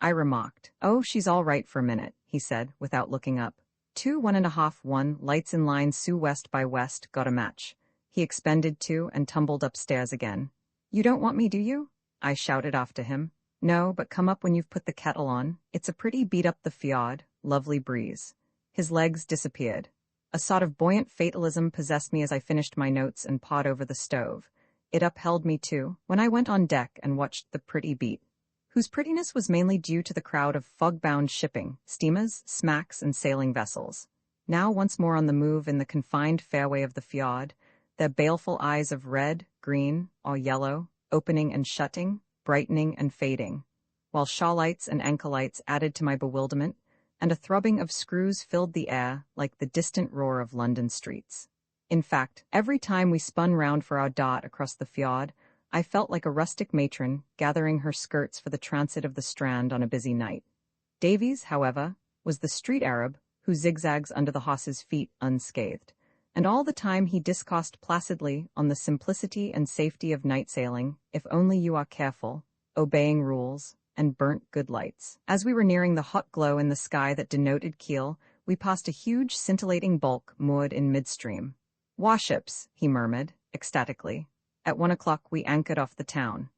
I remarked. "Oh, she's all right for a minute," he said, without looking up. 2 1.5 1, lights in line Sue west by west, got a match. He expended 2 and tumbled upstairs again. "You don't want me, do you?" I shouted after him. "No, but come up when you've put the kettle on. It's a pretty beat up the fjord, lovely breeze." His legs disappeared. A sort of buoyant fatalism possessed me as I finished my notes and pawed over the stove. It upheld me, too, when I went on deck and watched the pretty beat, whose prettiness was mainly due to the crowd of fog-bound shipping, steamers, smacks, and sailing vessels. Now once more on the move in the confined fairway of the fjord, their baleful eyes of red, green, or yellow, opening and shutting, brightening and fading, while shawlights and ankle lights added to my bewilderment, and a throbbing of screws filled the air like the distant roar of London streets. In fact, every time we spun round for our dot across the fjord, I felt like a rustic matron gathering her skirts for the transit of the Strand on a busy night. Davies, however, was the street Arab who zigzags under the horse's feet unscathed, and all the time he discoursed placidly on the simplicity and safety of night sailing, if only you are careful, obeying rules, and burnt good lights. As we were nearing the hot glow in the sky that denoted Kiel, we passed a huge scintillating bulk moored in midstream. "Warships," he murmured, ecstatically. At 1 o'clock we anchored off the town.